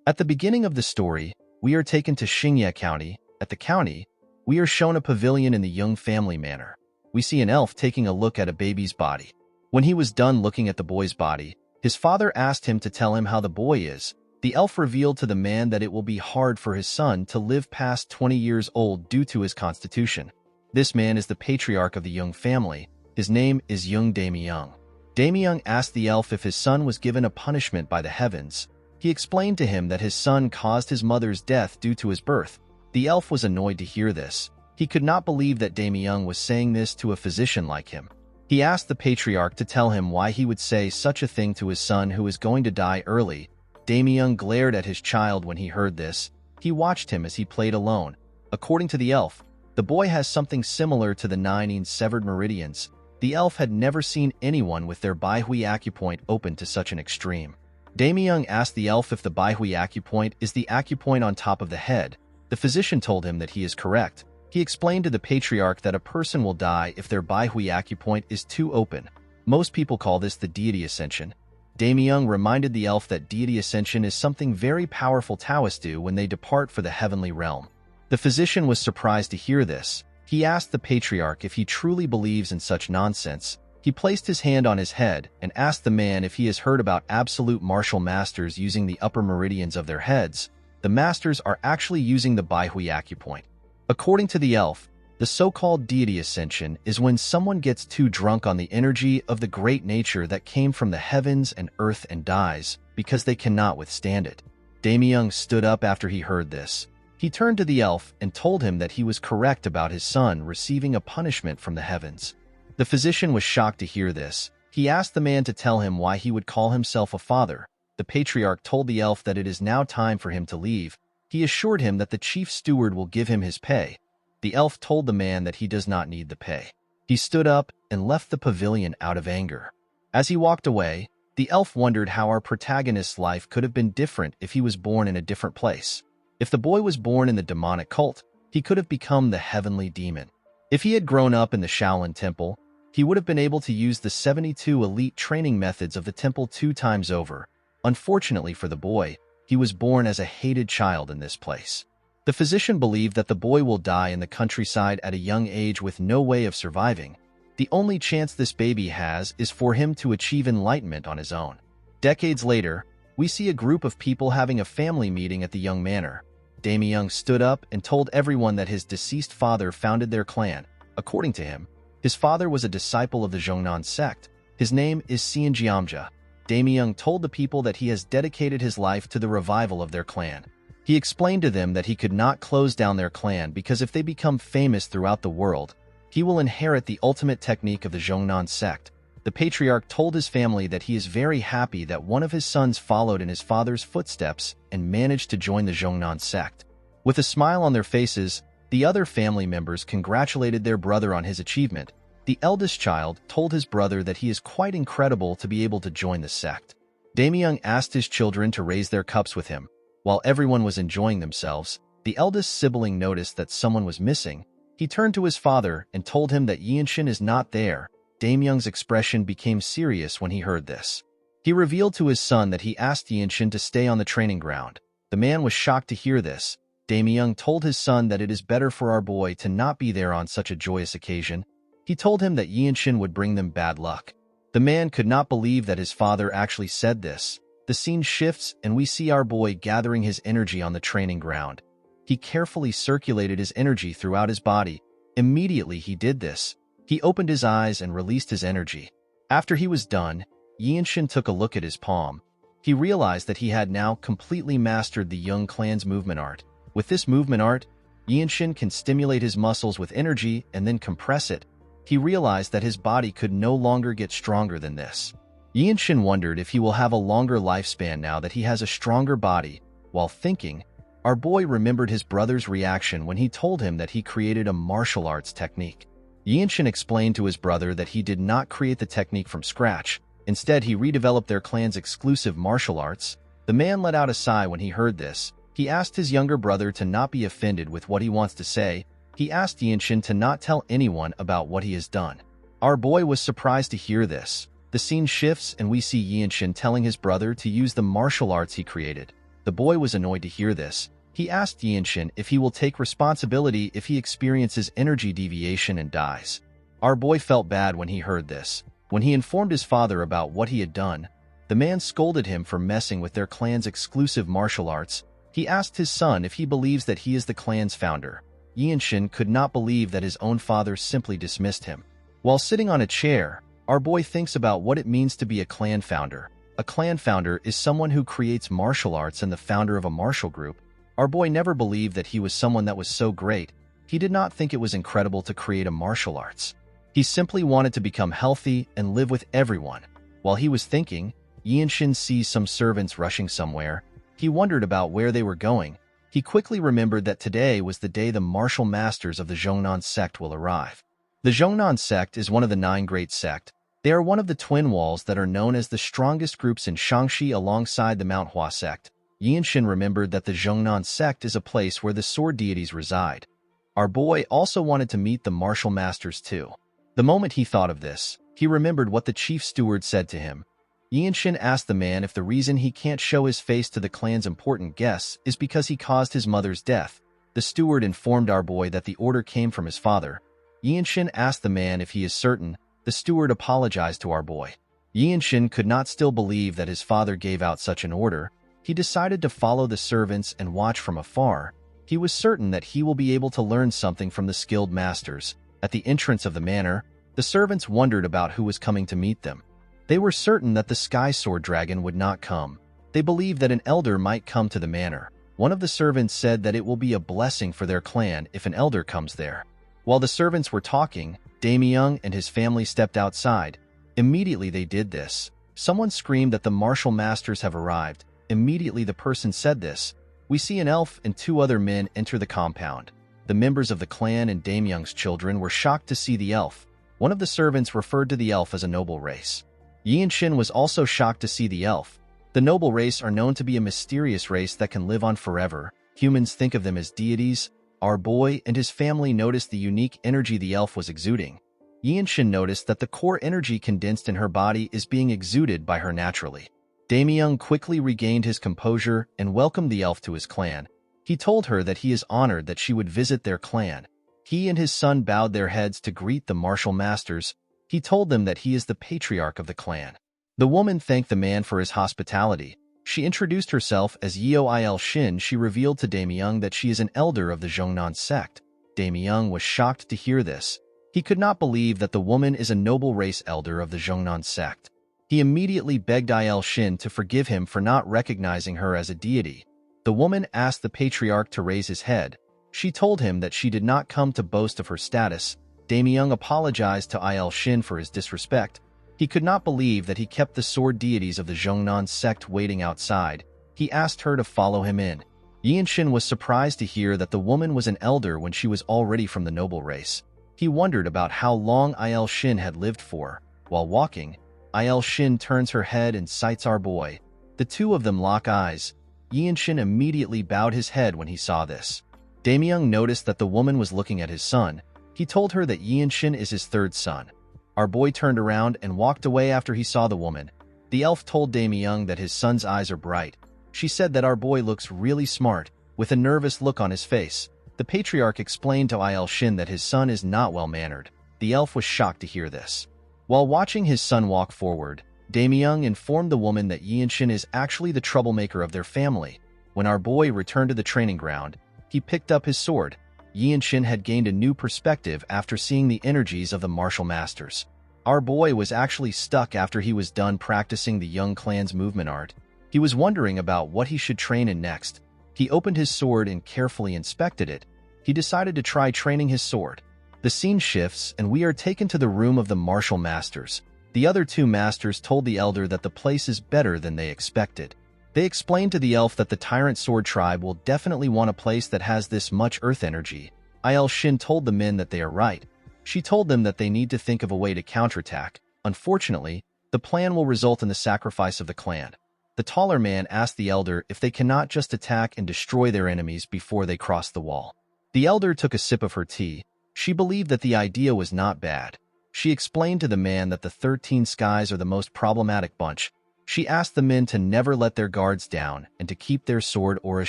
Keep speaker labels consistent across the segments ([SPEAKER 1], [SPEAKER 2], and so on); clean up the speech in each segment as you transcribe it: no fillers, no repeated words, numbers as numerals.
[SPEAKER 1] At the beginning of the story, we are taken to Xingye County. At the county, we are shown a pavilion in the Young family manor. We see an elf taking a look at a baby's body. When he was done looking at the boy's body, his father asked him to tell him how the boy is. The elf revealed to the man that it will be hard for his son to live past 20 years old due to his constitution. This man is the patriarch of the Young family. His name is Young Damyung. Damyung asked the elf if his son was given a punishment by the heavens. He explained to him that his son caused his mother's death due to his birth. The elf was annoyed to hear this. He could not believe that Damyung was saying this to a physician like him. He asked the patriarch to tell him why he would say such a thing to his son who is going to die early. Damyung glared at his child when he heard this. He watched him as he played alone. According to the elf, the boy has something similar to the 9 severed meridians. The elf had never seen anyone with their Baihui acupoint open to such an extreme. Damyung asked the elf if the Baihui acupoint is the acupoint on top of the head. The physician told him that he is correct. He explained to the patriarch that a person will die if their Baihui acupoint is too open. Most people call this the deity ascension. Damyung reminded the elf that deity ascension is something very powerful Taoists do when they depart for the heavenly realm. The physician was surprised to hear this. He asked the patriarch if he truly believes in such nonsense. He placed his hand on his head and asked the man if he has heard about absolute martial masters using the upper meridians of their heads. The masters are actually using the Baihui acupoint. According to the elf, the so-called deity ascension is when someone gets too drunk on the energy of the great nature that came from the heavens and earth and dies because they cannot withstand it. Damyung stood up after he heard this. He turned to the elf and told him that he was correct about his son receiving a punishment from the heavens. The physician was shocked to hear this. He asked the man to tell him why he would call himself a father. The patriarch told the elf that it is now time for him to leave. He assured him that the chief steward will give him his pay. The elf told the man that he does not need the pay. He stood up and left the pavilion out of anger. As he walked away, the elf wondered how our protagonist's life could have been different if he was born in a different place. If the boy was born in the demonic cult, he could have become the heavenly demon. If he had grown up in the Shaolin Temple, he would have been able to use the 72 elite training methods of the temple 2 times over. Unfortunately for the boy, he was born as a hated child in this place. The physician believed that the boy will die in the countryside at a young age with no way of surviving. The only chance this baby has is for him to achieve enlightenment on his own. Decades later, we see a group of people having a family meeting at the Young Manor. Damyung stood up and told everyone that his deceased father founded their clan. According to him, his father was a disciple of the Zhongnan sect. His name is Xianjiamja. Damyung told the people that he has dedicated his life to the revival of their clan. He explained to them that he could not close down their clan because if they become famous throughout the world, he will inherit the ultimate technique of the Zhongnan sect. The patriarch told his family that he is very happy that one of his sons followed in his father's footsteps and managed to join the Zhongnan sect. With a smile on their faces, the other family members congratulated their brother on his achievement. The eldest child told his brother that he is quite incredible to be able to join the sect. Damyung asked his children to raise their cups with him. While everyone was enjoying themselves, the eldest sibling noticed that someone was missing. He turned to his father and told him that Yinshin is not there. Damyung's expression became serious when he heard this. He revealed to his son that he asked Yinshin to stay on the training ground. The man was shocked to hear this. Damyung told his son that it is better for our boy to not be there on such a joyous occasion. He told him that Yinshin would bring them bad luck. The man could not believe that his father actually said this. The scene shifts and we see our boy gathering his energy on the training ground. He carefully circulated his energy throughout his body. Immediately he did this. He opened his eyes and released his energy. After he was done, Yinshin took a look at his palm. He realized that he had now completely mastered the Young clan's movement art. With this movement art, Yinshin can stimulate his muscles with energy and then compress it. He realized that his body could no longer get stronger than this. Yinshin wondered if he will have a longer lifespan now that he has a stronger body. While thinking, our boy remembered his brother's reaction when he told him that he created a martial arts technique. Yinshin explained to his brother that he did not create the technique from scratch. Instead, he redeveloped their clan's exclusive martial arts. The man let out a sigh when he heard this. He asked his younger brother to not be offended with what he wants to say. He asked Yinshin to not tell anyone about what he has done. Our boy was surprised to hear this. The scene shifts and we see Yinshin telling his brother to use the martial arts he created. The boy was annoyed to hear this. He asked Yinshin if he will take responsibility if he experiences energy deviation and dies. Our boy felt bad when he heard this. When he informed his father about what he had done, the man scolded him for messing with their clan's exclusive martial arts. He asked his son if he believes that he is the clan's founder. Yinshin could not believe that his own father simply dismissed him. While sitting on a chair, our boy thinks about what it means to be a clan founder. A clan founder is someone who creates martial arts and the founder of a martial group. Our boy never believed that he was someone that was so great. He did not think it was incredible to create a martial arts. He simply wanted to become healthy and live with everyone. While he was thinking, Yinshin sees some servants rushing somewhere. He wondered about where they were going. He quickly remembered that today was the day the martial masters of the Zhongnan sect will arrive. The Zhongnan sect is one of the 9 great sects. They are one of the twin walls that are known as the strongest groups in Shaanxi alongside the Manhwa sect. Yinshin remembered that the Zhongnan sect is a place where the sword deities reside. Our boy also wanted to meet the martial masters too. The moment he thought of this, he remembered what the chief steward said to him. Yinshin asked the man if the reason he can't show his face to the clan's important guests is because he caused his mother's death. The steward informed our boy that the order came from his father. Yinshin asked the man if he is certain. The steward apologized to our boy. Yinshin could not still believe that his father gave out such an order. He decided to follow the servants and watch from afar. He was certain that he will be able to learn something from the skilled masters. At the entrance of the manor, the servants wondered about who was coming to meet them. They were certain that the Sky Sword Dragon would not come. They believed that an elder might come to the manor. One of the servants said that it will be a blessing for their clan if an elder comes there. While the servants were talking, Damyung and his family stepped outside. Immediately they did this. Someone screamed that the martial masters have arrived. Immediately the person said this. We see an elf and 2 other men enter the compound. The members of the clan and Damyung's children were shocked to see the elf. One of the servants referred to the elf as a noble race. Yinshin was also shocked to see the elf. The noble race are known to be a mysterious race that can live on forever. Humans think of them as deities. Our boy and his family noticed the unique energy the elf was exuding. Yinshin noticed that the core energy condensed in her body is being exuded by her naturally. Damyung quickly regained his composure and welcomed the elf to his clan. He told her that he is honored that she would visit their clan. He and his son bowed their heads to greet the martial masters. He told them that he is the patriarch of the clan. The woman thanked the man for his hospitality. She introduced herself as Yeo Il Shin. She revealed to Damyung that she is an elder of the Zhongnan sect. Damyung was shocked to hear this. He could not believe that the woman is a noble race elder of the Zhongnan sect. He immediately begged Il Shin to forgive him for not recognizing her as a deity. The woman asked the patriarch to raise his head. She told him that she did not come to boast of her status. Damyung apologized to Il Shin for his disrespect. He could not believe that he kept the sword deities of the Zhongnan sect waiting outside. He asked her to follow him in. Yinshin was surprised to hear that the woman was an elder when she was already from the noble race. He wondered about how long Il Shin had lived for. While walking, Il Shin turns her head and sights our boy. The 2 of them lock eyes. Yinshin immediately bowed his head when he saw this. Damyung noticed that the woman was looking at his son. He told her that Yinshin is his 3rd son. Our boy turned around and walked away after he saw the woman. The elf told Damyung that his son's eyes are bright. She said that our boy looks really smart, with a nervous look on his face. The patriarch explained to Il Shin that his son is not well-mannered. The elf was shocked to hear this. While watching his son walk forward, Damyung informed the woman that Yinshin is actually the troublemaker of their family. When our boy returned to the training ground, he picked up his sword. Yinshin had gained a new perspective after seeing the energies of the martial masters. Our boy was actually stuck after he was done practicing the young clan's movement art. He was wondering about what he should train in next. He opened his sword and carefully inspected it. He decided to try training his sword. The scene shifts and we are taken to the room of the martial masters. The other 2 masters told the elder that the place is better than they expected. They explained to the elf that the Tyrant Sword Tribe will definitely want a place that has this much earth energy. Il Shin told the men that they are right. She told them that they need to think of a way to counterattack. Unfortunately, the plan will result in the sacrifice of the clan. The taller man asked the elder if they cannot just attack and destroy their enemies before they cross the wall. The elder took a sip of her tea. She believed that the idea was not bad. She explained to the man that the 13 skies are the most problematic bunch. She asked the men to never let their guards down and to keep their sword auras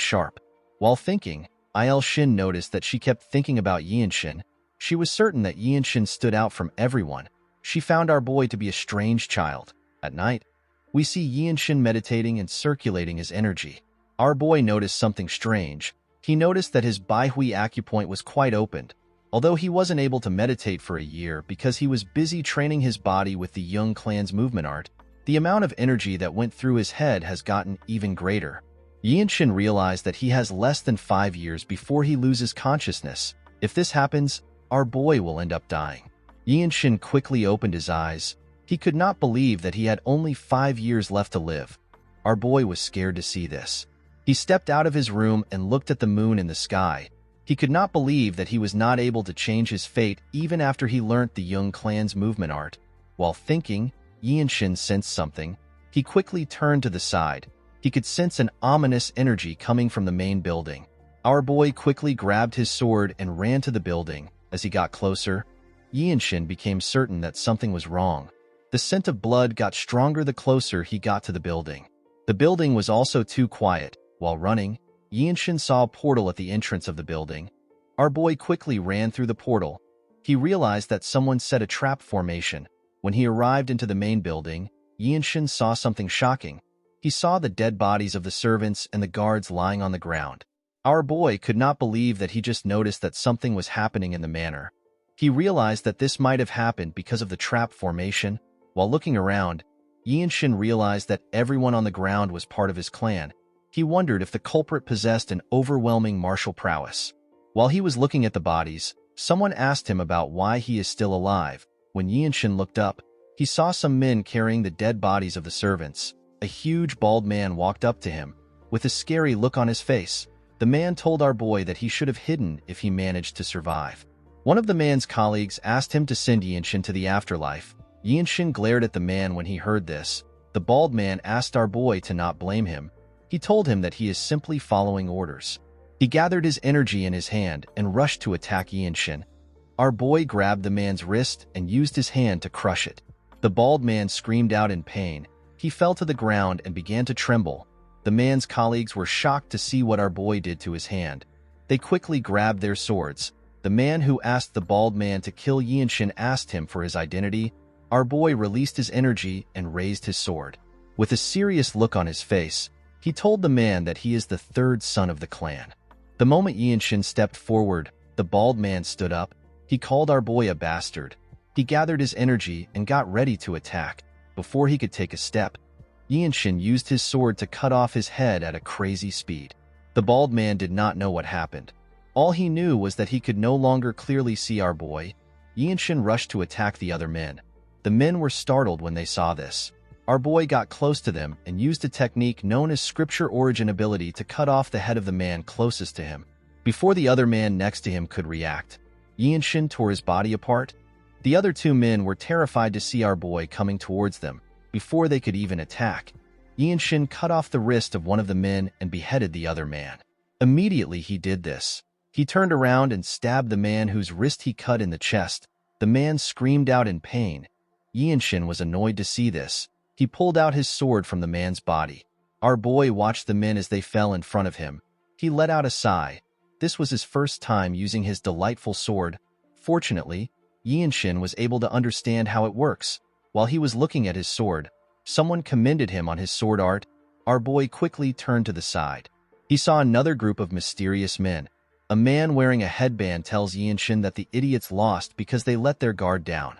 [SPEAKER 1] sharp. While thinking, Il-shin noticed that she kept thinking about Yian-shin. She was certain that Yian-shin stood out from everyone. She found our boy to be a strange child. At night, we see Yian-shin meditating and circulating his energy. Our boy noticed something strange. He noticed that his Baihui acupoint was quite opened. Although he wasn't able to meditate for a year because he was busy training his body with the Young Clan's movement art, the amount of energy that went through his head has gotten even greater. Yian-shin realized that he has less than 5 years before he loses consciousness. If this happens, our boy will end up dying. Yian-shin quickly opened his eyes. He could not believe that he had only 5 years left to live. Our boy was scared to see this. He stepped out of his room and looked at the moon in the sky. He could not believe that he was not able to change his fate even after he learnt the Young Clan's movement art. While thinking, Yian-shin sensed something. He quickly turned to the side. He could sense an ominous energy coming from the main building. Our boy quickly grabbed his sword and ran to the building. As he got closer, Yian-shin became certain that something was wrong. The scent of blood got stronger the closer he got to the building. The building was also too quiet. While running, Yian-shin saw a portal at the entrance of the building. Our boy quickly ran through the portal. He realized that someone set a trap formation. When he arrived into the main building, Yian-shin saw something shocking. He saw the dead bodies of the servants and the guards lying on the ground. Our boy could not believe that he just noticed that something was happening in the manor. He realized that this might have happened because of the trap formation. While looking around, Yian-shin realized that everyone on the ground was part of his clan. He wondered if the culprit possessed an overwhelming martial prowess. While he was looking at the bodies, someone asked him about why he is still alive. When Yian-shin looked up, he saw some men carrying the dead bodies of the servants. A huge bald man walked up to him, with a scary look on his face. The man told our boy that he should have hidden if he managed to survive. One of the man's colleagues asked him to send Yian-shin to the afterlife. Yian-shin glared at the man when he heard this. The bald man asked our boy to not blame him. He told him that he is simply following orders. He gathered his energy in his hand and rushed to attack Yian-shin. Our boy grabbed the man's wrist and used his hand to crush it. The bald man screamed out in pain. He fell to the ground and began to tremble. The man's colleagues were shocked to see what our boy did to his hand. They quickly grabbed their swords. The man who asked the bald man to kill Yian-shin asked him for his identity. Our boy released his energy and raised his sword. With a serious look on his face, he told the man that he is the third son of the clan. The moment Yian-shin stepped forward, the bald man stood up. He called our boy a bastard. He gathered his energy and got ready to attack. Before he could take a step, Yian-shin used his sword to cut off his head at a crazy speed. The bald man did not know what happened. All he knew was that he could no longer clearly see our boy. Yian-shin rushed to attack the other men. The men were startled when they saw this. Our boy got close to them and used a technique known as scripture origin ability to cut off the head of the man closest to him. Before the other man next to him could react, Yian-shin tore his body apart. The other 2 men were terrified to see our boy coming towards them. Before they could even attack, Yian-shin cut off the wrist of one of the men and beheaded the other man. Immediately he did this, he turned around and stabbed the man whose wrist he cut in the chest. The man screamed out in pain. Yian-shin was annoyed to see this. He pulled out his sword from the man's body. Our boy watched the men as they fell in front of him. He let out a sigh. This was his first time using his delightful sword. Fortunately, Yian-shin was able to understand how it works. While he was looking at his sword, someone commended him on his sword art. Our boy quickly turned to the side. He saw another group of mysterious men. A man wearing a headband tells Yian-shin that the idiots lost because they let their guard down.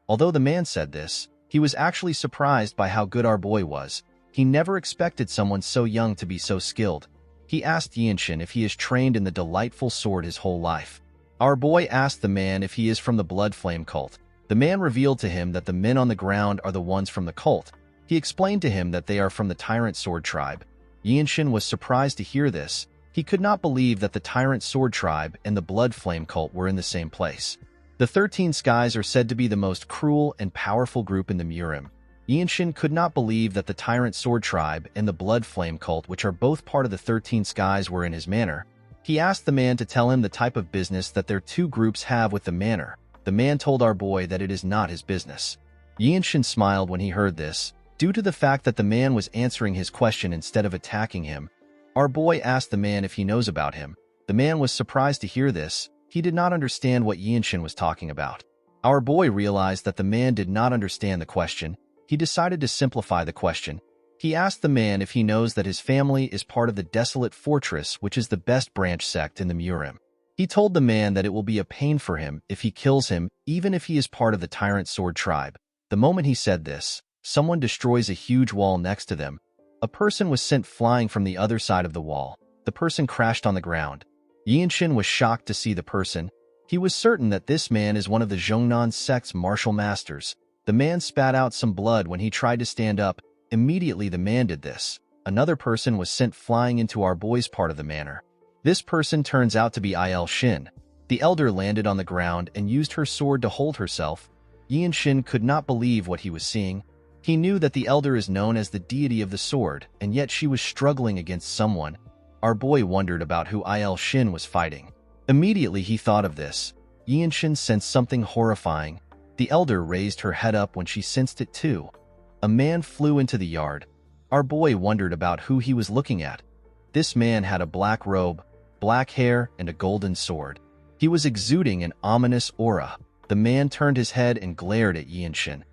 [SPEAKER 1] Although the man said this, he was actually surprised by how good our boy was. He never expected someone so young to be so skilled. He asked Yian-shin if he is trained in the delightful sword his whole life. Our boy asked the man if he is from the Blood Flame cult. The man revealed to him that the men on the ground are the ones from the cult. He explained to him that they are from the Tyrant Sword Tribe. Yian-shin was surprised to hear this. He could not believe that the Tyrant Sword Tribe and the Blood Flame cult were in the same place. The 13 Skies are said to be the most cruel and powerful group in the Murim. Yian-shin could not believe that the Tyrant Sword Tribe and the Blood Flame cult, which are both part of the 13 Skies, were in his manor. He asked the man to tell him the type of business that their 2 groups have with the manor. The man told our boy that it is not his business. Yian-shin smiled when he heard this. Due to the fact that the man was answering his question instead of attacking him, our boy asked the man if he knows about him. The man was surprised to hear this. He did not understand what Yinshin was talking about. Our boy realized that the man did not understand the question. He decided to simplify the question. He asked the man if he knows that his family is part of the Desolate Fortress, which is the best branch sect in the Murim. He told the man that it will be a pain for him if he kills him, even if he is part of the Tyrant Sword tribe. The moment he said this, someone destroys a huge wall next to them. A person was sent flying from the other side of the wall. The person crashed on the ground. Yinshin was shocked to see the person. He was certain that this man is one of the Zhongnan sect's martial masters. The man spat out some blood when he tried to stand up. Immediately the man did this. Another person was sent flying into our boy's part of the manor. This person turns out to be Il Shin. The elder landed on the ground and used her sword to hold herself. Yinshin could not believe what he was seeing. He knew that the elder is known as the deity of the sword, and yet she was struggling against someone. Our boy wondered about who Il Shin was fighting. Immediately he thought of this. Yinshin sensed something horrifying. The elder raised her head up when she sensed it too. A man flew into the yard. Our boy wondered about who he was looking at. This man had a black robe, black hair, and a golden sword. He was exuding an ominous aura. The man turned his head and glared at Yinshin.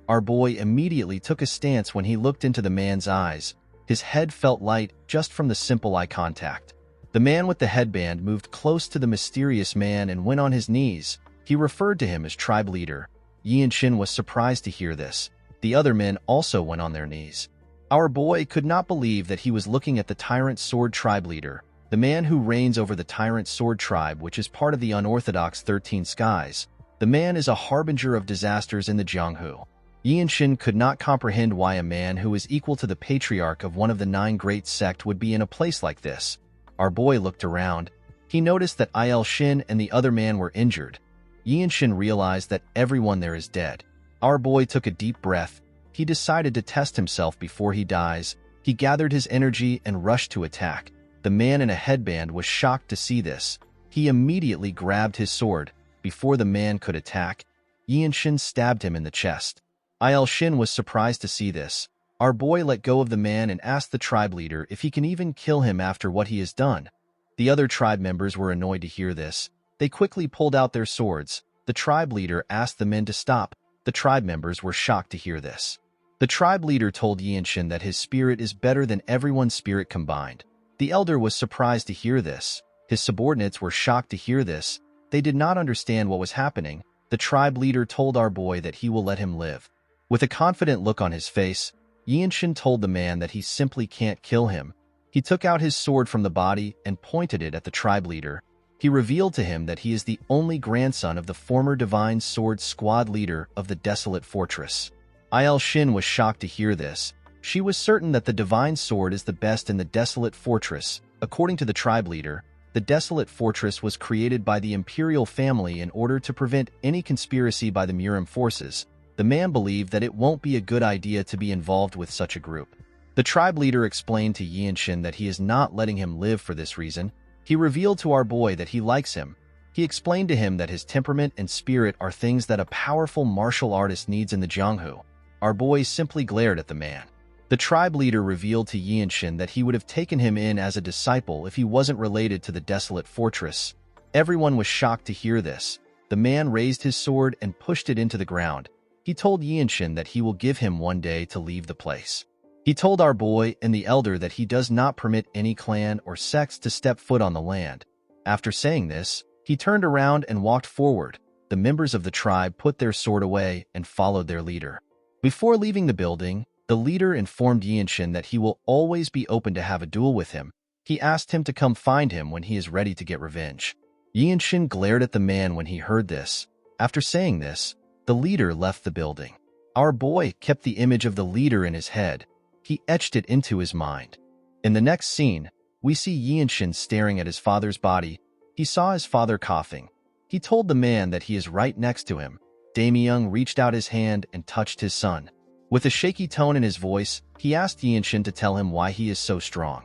[SPEAKER 1] Our boy immediately took a stance when he looked into the man's eyes. His head felt light just from the simple eye contact. The man with the headband moved close to the mysterious man and went on his knees. He referred to him as tribe leader. Yinshin was surprised to hear this. The other men also went on their knees. Our boy could not believe that he was looking at the Tyrant Sword tribe leader, the man who reigns over the Tyrant Sword tribe, which is part of the unorthodox 13 skies. The man is a harbinger of disasters in the Jianghu. Yinshin could not comprehend why a man who is equal to the patriarch of one of the 9 great sect would be in a place like this. Our boy looked around. He noticed that Il Shin and the other man were injured. Yinshin realized that everyone there is dead. Our boy took a deep breath. He decided to test himself before he dies. He gathered his energy and rushed to attack. The man in a headband was shocked to see this. He immediately grabbed his sword. Before the man could attack, Yinshin stabbed him in the chest. Il Shin was surprised to see this. Our boy let go of the man and asked the tribe leader if he can even kill him after what he has done. The other tribe members were annoyed to hear this. They quickly pulled out their swords. The tribe leader asked the men to stop. The tribe members were shocked to hear this. The tribe leader told Yinshin that his spirit is better than everyone's spirit combined. The elder was surprised to hear this. His subordinates were shocked to hear this. They did not understand what was happening. The tribe leader told our boy that he will let him live. With a confident look on his face, Yinshin told the man that he simply can't kill him. He took out his sword from the body and pointed it at the tribe leader. He revealed to him that he is the only grandson of the former Divine Sword Squad leader of the Desolate Fortress. Il Shin was shocked to hear this. She was certain that the Divine Sword is the best in the Desolate Fortress. According to the tribe leader, the Desolate Fortress was created by the imperial family in order to prevent any conspiracy by the Murim forces. The man believed that it won't be a good idea to be involved with such a group. The tribe leader explained to Yinshin that he is not letting him live for this reason. He revealed to our boy that he likes him. He explained to him that his temperament and spirit are things that a powerful martial artist needs in the Jianghu. Our boy simply glared at the man. The tribe leader revealed to Yinshin that he would have taken him in as a disciple if he wasn't related to the Desolate Fortress. Everyone was shocked to hear this. The man raised his sword and pushed it into the ground. He told Yinshin that he will give him one day to leave the place. He told our boy and the elder that he does not permit any clan or sects to step foot on the land. After saying this, he turned around and walked forward. The members of the tribe put their sword away and followed their leader. Before leaving the building, the leader informed Yinshin that he will always be open to have a duel with him. He asked him to come find him when he is ready to get revenge. Yinshin glared at the man when he heard this. After saying this, the leader left the building. Our boy kept the image of the leader in his head. He etched it into his mind. In the next scene, we see Yinshin staring at his father's body. He saw his father coughing. He told the man that he is right next to him. Damyung reached out his hand and touched his son. With a shaky tone in his voice, he asked Yinshin to tell him why he is so strong.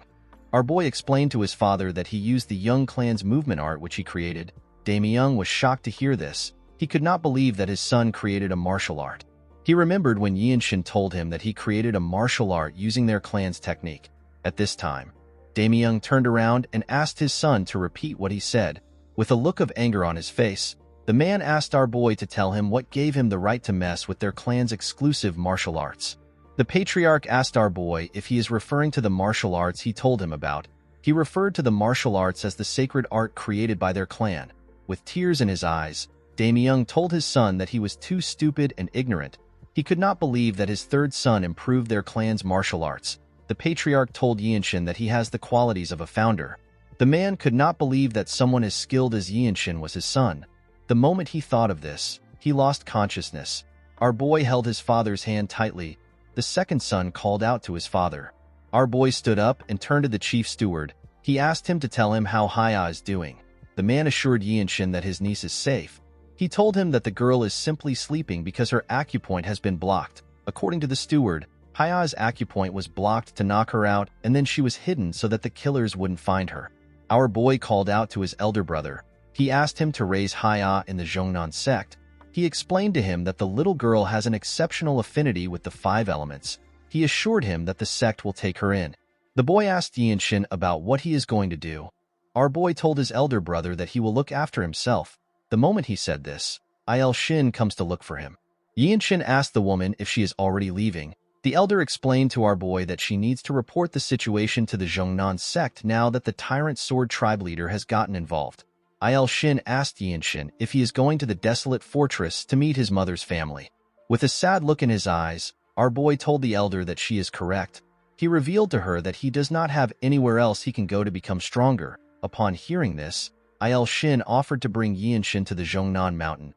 [SPEAKER 1] Our boy explained to his father that he used the Young clan's movement art which he created. Damyung was shocked to hear this. He could not believe that his son created a martial art. He remembered when Yinshin told him that he created a martial art using their clan's technique. At this time, Damyung turned around and asked his son to repeat what he said. With a look of anger on his face, the man asked our boy to tell him what gave him the right to mess with their clan's exclusive martial arts. The patriarch asked our boy if he is referring to the martial arts he told him about. He referred to the martial arts as the sacred art created by their clan. With tears in his eyes, Damyung told his son that he was too stupid and ignorant. He could not believe that his third son improved their clan's martial arts. The patriarch told Yinshin that he has the qualities of a founder. The man could not believe that someone as skilled as Yinshin was his son. The moment he thought of this, he lost consciousness. Our boy held his father's hand tightly. The second son called out to his father. Our boy stood up and turned to the chief steward. He asked him to tell him how Haya is doing. The man assured Yinshin that his niece is safe. He told him that the girl is simply sleeping because her acupoint has been blocked. According to the steward, Haya's acupoint was blocked to knock her out, and then she was hidden so that the killers wouldn't find her. Our boy called out to his elder brother. He asked him to raise Haya in the Zhongnan sect. He explained to him that the little girl has an exceptional affinity with the 5 elements. He assured him that the sect will take her in. The boy asked Yinshin about what he is going to do. Our boy told his elder brother that he will look after himself. The moment he said this, Il-shin comes to look for him. Yinshin asked the woman if she is already leaving. The elder explained to our boy that she needs to report the situation to the Zhongnan sect now that the tyrant sword tribe leader has gotten involved. Il-shin asked Yinshin if he is going to the desolate fortress to meet his mother's family. With a sad look in his eyes, our boy told the elder that she is correct. He revealed to her that he does not have anywhere else he can go to become stronger. Upon hearing this, Il-shin offered to bring Yinshin to the Zhongnan mountain.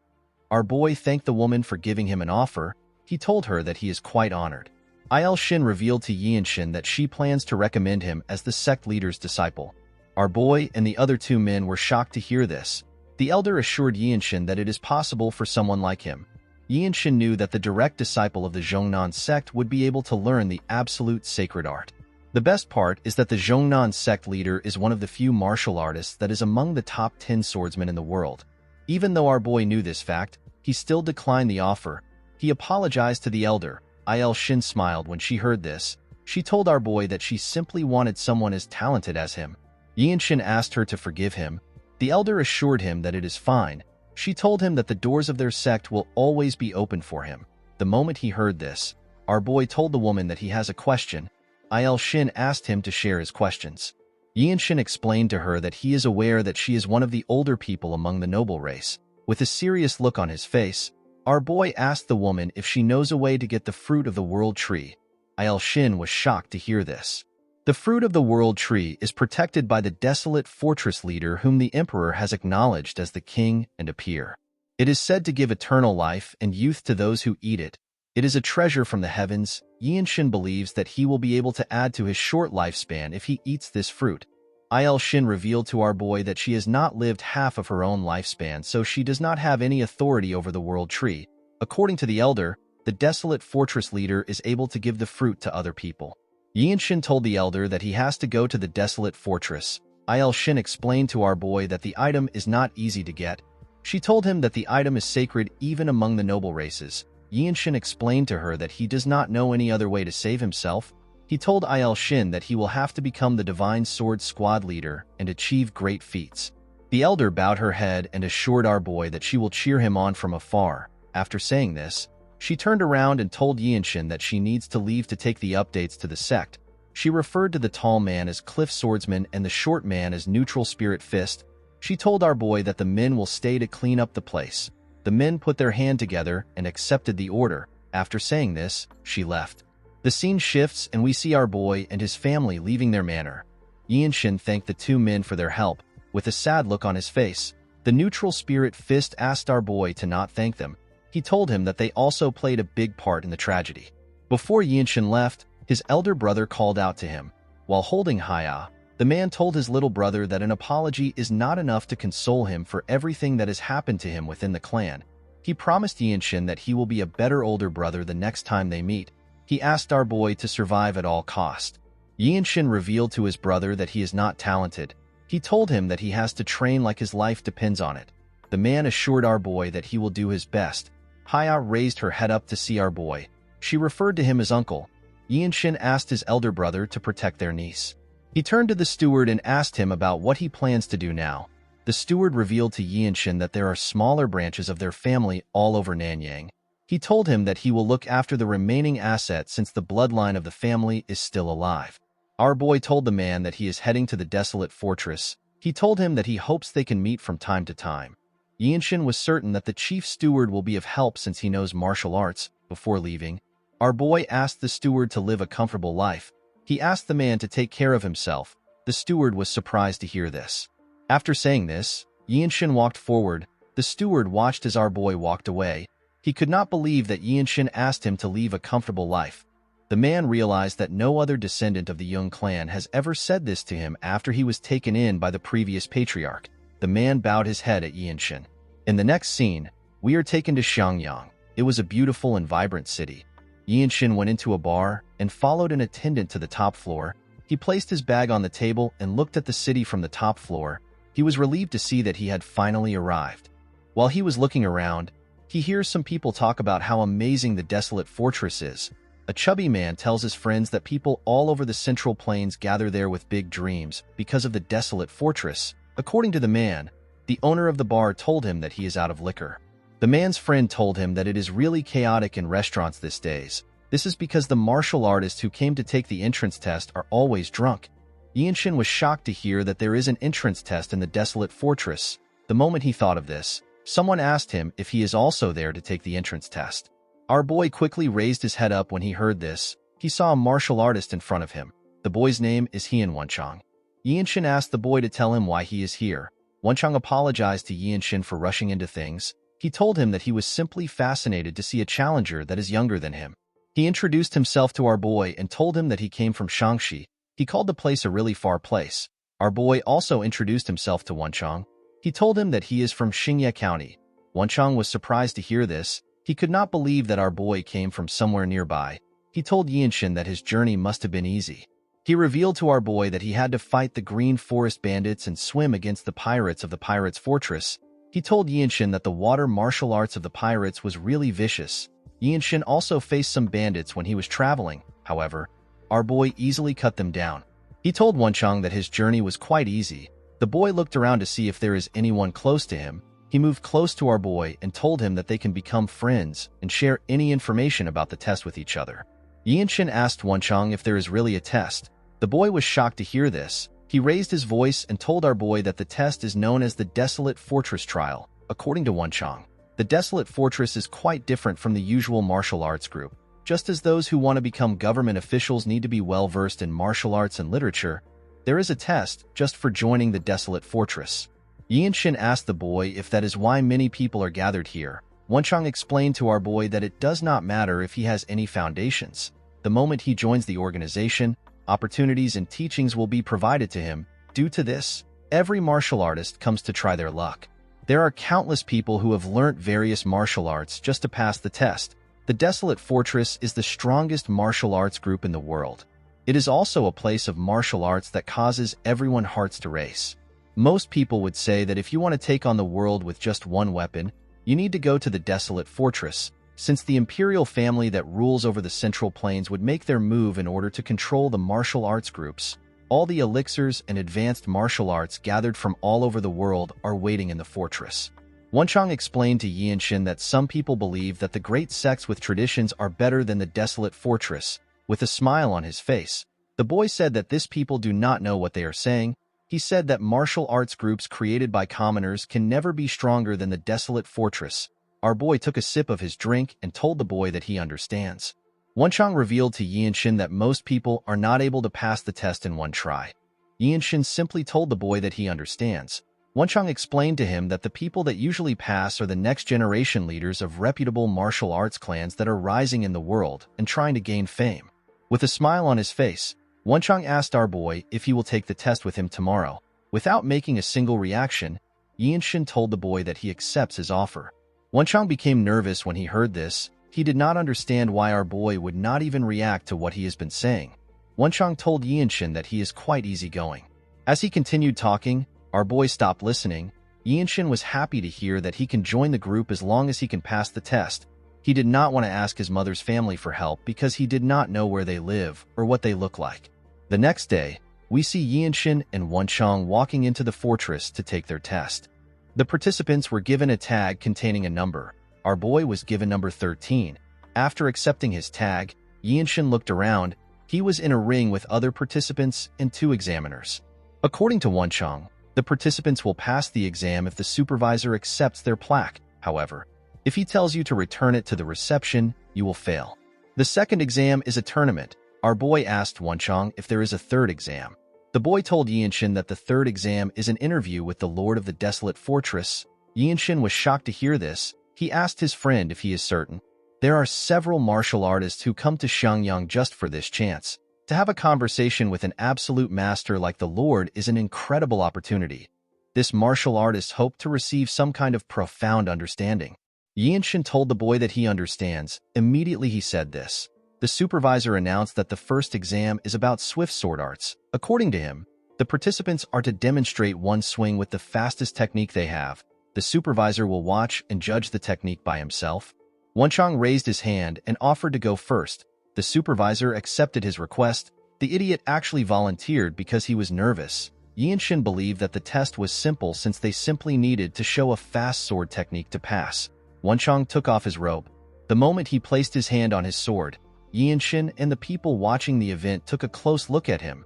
[SPEAKER 1] Our boy thanked the woman for giving him an offer. He told her that he is quite honored. Il-shin revealed to Yinshin that she plans to recommend him as the sect leader's disciple. Our boy and the other 2 men were shocked to hear this. The elder assured Yinshin that it is possible for someone like him. Yinshin knew that the direct disciple of the Zhongnan sect would be able to learn the absolute sacred art. The best part is that the Zhongnan sect leader is one of the few martial artists that is among the top 10 swordsmen in the world. Even though our boy knew this fact, he still declined the offer. He apologized to the elder. Il-shin smiled when she heard this. She told our boy that she simply wanted someone as talented as him. Yinshin asked her to forgive him. The elder assured him that it is fine. She told him that the doors of their sect will always be open for him. The moment he heard this, our boy told the woman that he has a question. Il-shin asked him to share his questions. Yinshin explained to her that he is aware that she is one of the older people among the noble race. With a serious look on his face, our boy asked the woman if she knows a way to get the fruit of the world tree. Il-shin was shocked to hear this. The fruit of the world tree is protected by the desolate fortress leader whom the emperor has acknowledged as the king and a peer. It is said to give eternal life and youth to those who eat it. It is a treasure from the heavens. Yinshin believes that he will be able to add to his short lifespan if he eats this fruit. Il-shin revealed to our boy that she has not lived half of her own lifespan, so she does not have any authority over the world tree. According to the elder, the desolate fortress leader is able to give the fruit to other people. Yinshin told the elder that he has to go to the desolate fortress. Il-shin explained to our boy that the item is not easy to get. She told him that the item is sacred even among the noble races. Yinshin explained to her that he does not know any other way to save himself. He told Il-shin that he will have to become the Divine Sword Squad leader and achieve great feats. The elder bowed her head and assured our boy that she will cheer him on from afar. After saying this, she turned around and told Yinshin that she needs to leave to take the updates to the sect. She referred to the tall man as Cliff Swordsman and the short man as Neutral Spirit Fist. She told our boy that the men will stay to clean up the place. The men put their hand together and accepted the order. After saying this, she left. The scene shifts and we see our boy and his family leaving their manor. Yinshin thanked the 2 men for their help. With a sad look on his face, the Neutral Spirit Fist asked our boy to not thank them. He told him that they also played a big part in the tragedy. Before Yinshin left, his elder brother called out to him. While holding Haya, the man told his little brother that an apology is not enough to console him for everything that has happened to him within the clan. He promised Yinshin that he will be a better older brother the next time they meet. He asked our boy to survive at all cost. Yinshin revealed to his brother that he is not talented. He told him that he has to train like his life depends on it. The man assured our boy that he will do his best. Paya raised her head up to see our boy. She referred to him as uncle. Yinshin asked his elder brother to protect their niece. He turned to the steward and asked him about what he plans to do now. The steward revealed to Yinshin that there are smaller branches of their family all over Nanyang. He told him that he will look after the remaining assets since the bloodline of the family is still alive. Our boy told the man that he is heading to the desolate fortress. He told him that he hopes they can meet from time to time. Yinshin was certain that the chief steward will be of help since he knows martial arts. Before leaving, our boy asked the steward to live a comfortable life. He asked the man to take care of himself. The steward was surprised to hear this. After saying this, Yinshin walked forward. The steward watched as our boy walked away. He could not believe that Yinshin asked him to leave a comfortable life. The man realized that no other descendant of the Jung clan has ever said this to him after he was taken in by the previous patriarch. The man bowed his head at Yinshin. In the next scene, we are taken to Xiangyang. It was a beautiful and vibrant city. Yinshin went into a bar and followed an attendant to the top floor. He placed his bag on the table and looked at the city from the top floor. He was relieved to see that he had finally arrived. While he was looking around, he hears some people talk about how amazing the desolate fortress is. A chubby man tells his friends that people all over the Central Plains gather there with big dreams because of the desolate fortress. According to the man, the owner of the bar told him that he is out of liquor. The man's friend told him that it is really chaotic in restaurants these days. This is because the martial artists who came to take the entrance test are always drunk. Yinshin was shocked to hear that there is an entrance test in the desolate fortress. The moment he thought of this, someone asked him if he is also there to take the entrance test. Our boy quickly raised his head up when he heard this. He saw a martial artist in front of him. The boy's name is Hien Wenchang. Yinshin asked the boy to tell him why he is here. Wenchang apologized to Yinshin for rushing into things. He told him that he was simply fascinated to see a challenger that is younger than him. He introduced himself to our boy and told him that he came from Shangxi. He called the place a really far place. Our boy also introduced himself to Wenchang. He told him that he is from Xingye County. Wenchang was surprised to hear this. He could not believe that our boy came from somewhere nearby. He told Yinshin that his journey must have been easy. He revealed to our boy that he had to fight the Green Forest bandits and swim against the pirates of the Pirates' Fortress. He told Yinshin that the water martial arts of the pirates was really vicious. Yinshin also faced some bandits when he was traveling. However, our boy easily cut them down. He told Wenchang that his journey was quite easy. The boy looked around to see if there is anyone close to him. He moved close to our boy and told him that they can become friends and share any information about the test with each other. Yinshin asked Wenchang if there is really a test. The boy was shocked to hear this. He raised his voice and told our boy that the test is known as the Desolate Fortress Trial. According to Wenchang, the Desolate Fortress is quite different from the usual martial arts group. Just as those who want to become government officials need to be well-versed in martial arts and literature, there is a test just for joining the Desolate Fortress. Yinshin asked the boy if that is why many people are gathered here. Wenchang explained to our boy that it does not matter if he has any foundations. The moment he joins the organization, opportunities and teachings will be provided to him. Due to this, every martial artist comes to try their luck. There are countless people who have learnt various martial arts just to pass the test. The Desolate Fortress is the strongest martial arts group in the world. It is also a place of martial arts that causes everyone's hearts to race. Most people would say that if you want to take on the world with just one weapon, you need to go to the Desolate Fortress, since the imperial family that rules over the Central Plains would make their move in order to control the martial arts groups. All the elixirs and advanced martial arts gathered from all over the world are waiting in the fortress. Wenchang explained to Yinshin that some people believe that the great sects with traditions are better than the Desolate Fortress. With a smile on his face, the boy said that these people do not know what they are saying. He said that martial arts groups created by commoners can never be stronger than the Desolate Fortress. Our boy took a sip of his drink and told the boy that he understands. Wenchang revealed to Yinshin that most people are not able to pass the test in one try. Yinshin simply told the boy that he understands. Wenchang explained to him that the people that usually pass are the next generation leaders of reputable martial arts clans that are rising in the world and trying to gain fame. With a smile on his face, Wenchang asked our boy if he will take the test with him tomorrow. Without making a single reaction, Yinshin told the boy that he accepts his offer. Wenchang became nervous when he heard this. He did not understand why our boy would not even react to what he has been saying. Wenchang told Yinshin that he is quite easygoing. As he continued talking, our boy stopped listening. Yinshin was happy to hear that he can join the group as long as he can pass the test. He did not want to ask his mother's family for help because he did not know where they live or what they look like. The next day, we see Yinshin and Wenchang walking into the fortress to take their test. The participants were given a tag containing a number. Our boy was given number 13. After accepting his tag, Yinshin looked around. He was in a ring with other participants and 2 examiners. According to Wenchang, the participants will pass the exam if the supervisor accepts their plaque. However, if he tells you to return it to the reception, you will fail. The second exam is a tournament. Our boy asked Wenchang if there is a third exam. The boy told Yinshin that the third exam is an interview with the Lord of the Desolate Fortress. Yinshin was shocked to hear this. He asked his friend if he is certain. There are several martial artists who come to Xiangyang just for this chance. To have a conversation with an absolute master like the Lord is an incredible opportunity. This martial artist hoped to receive some kind of profound understanding. Yinshin told the boy that he understands. Immediately he said this. The supervisor announced that the first exam is about swift sword arts. According to him, the participants are to demonstrate one swing with the fastest technique they have. The supervisor will watch and judge the technique by himself. Wenchang raised his hand and offered to go first. The supervisor accepted his request. The idiot actually volunteered because he was nervous. Yinshin believed that the test was simple since they simply needed to show a fast sword technique to pass. Wenchang took off his robe. The moment he placed his hand on his sword, Yinshin and the people watching the event took a close look at him.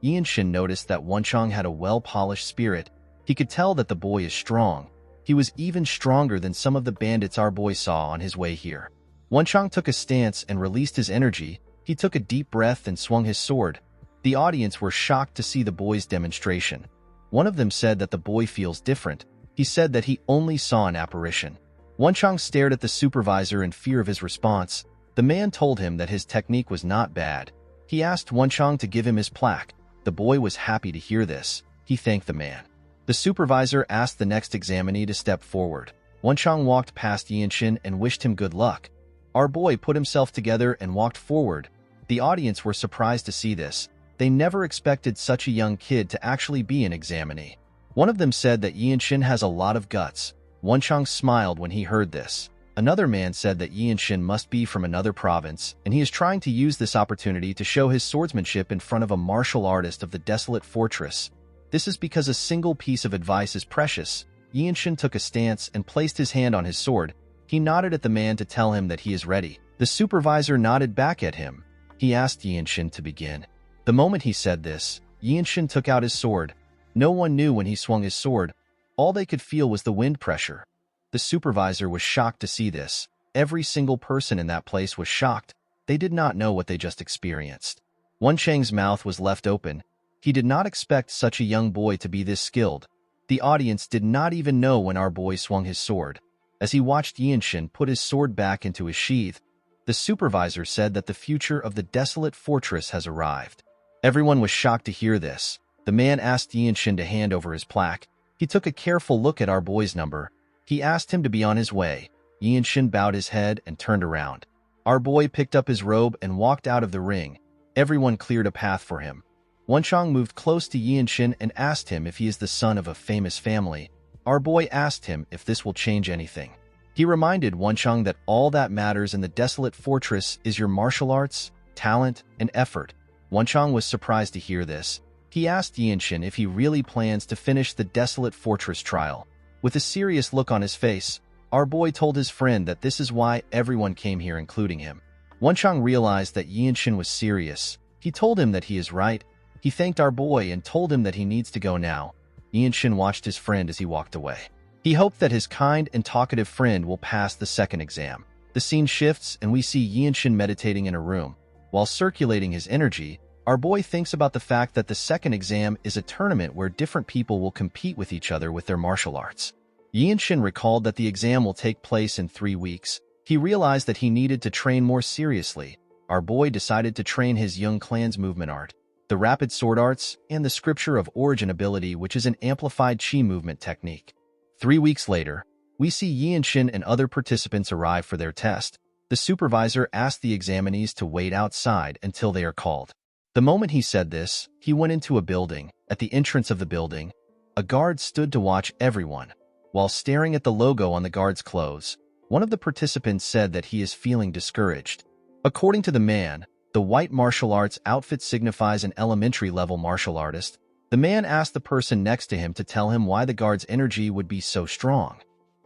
[SPEAKER 1] Yinshin noticed that Wenchang had a well-polished spirit. He could tell that the boy is strong. He was even stronger than some of the bandits our boy saw on his way here. Wenchang took a stance and released his energy. He took a deep breath and swung his sword. The audience were shocked to see the boy's demonstration. One of them said that the boy feels different. He said that he only saw an apparition. Wenchang stared at the supervisor in fear of his response. The man told him that his technique was not bad. He asked Wenchang to give him his plaque. The boy was happy to hear this. He thanked the man. The supervisor asked the next examinee to step forward. Wenchang walked past Yinshin and wished him good luck. Our boy put himself together and walked forward. The audience were surprised to see this. They never expected such a young kid to actually be an examinee. One of them said that Yinshin has a lot of guts. Wenchang smiled when he heard this. Another man said that Yinshin must be from another province, and he is trying to use this opportunity to show his swordsmanship in front of a martial artist of the Desolate Fortress. This is because a single piece of advice is precious. Yinshin took a stance and placed his hand on his sword. He nodded at the man to tell him that he is ready. The supervisor nodded back at him. He asked Yinshin to begin. The moment he said this, Yinshin took out his sword. No one knew when he swung his sword. All they could feel was the wind pressure. The supervisor was shocked to see this. Every single person in that place was shocked. They did not know what they just experienced. Wenchang's mouth was left open. He did not expect such a young boy to be this skilled. The audience did not even know when our boy swung his sword. As he watched Yinshin put his sword back into his sheath, the supervisor said that the future of the Desolate Fortress has arrived. Everyone was shocked to hear this. The man asked Yinshin to hand over his plaque. He took a careful look at our boy's number. He asked him to be on his way. Yinshin bowed his head and turned around. Our boy picked up his robe and walked out of the ring. Everyone cleared a path for him. Wenchang moved close to Yinshin and asked him if he is the son of a famous family. Our boy asked him if this will change anything. He reminded Wenchang that all that matters in the Desolate Fortress is your martial arts, talent, and effort. Wenchang was surprised to hear this. He asked Yinshin if he really plans to finish the Desolate Fortress trial. With a serious look on his face, our boy told his friend that this is why everyone came here, including him. Wenchang realized that Yinshin was serious. He told him that he is right. He thanked our boy and told him that he needs to go now. Yinshin watched his friend as he walked away. He hoped that his kind and talkative friend will pass the second exam. The scene shifts and we see Yinshin meditating in a room. While circulating his energy, our boy thinks about the fact that the second exam is a tournament where different people will compete with each other with their martial arts. Yinshin recalled that the exam will take place in 3 weeks. He realized that he needed to train more seriously. Our boy decided to train his young clan's movement art, the rapid sword arts, and the scripture of origin ability, which is an amplified chi movement technique. 3 weeks later, we see Yinshin and other participants arrive for their test. The supervisor asked the examinees to wait outside until they are called. The moment he said this, he went into a building. At the entrance of the building, a guard stood to watch everyone. While staring at the logo on the guard's clothes, One of the participants said that he is feeling discouraged. According to the man, the white martial arts outfit signifies an elementary-level martial artist. The man asked the person next to him to tell him why the guard's energy would be so strong.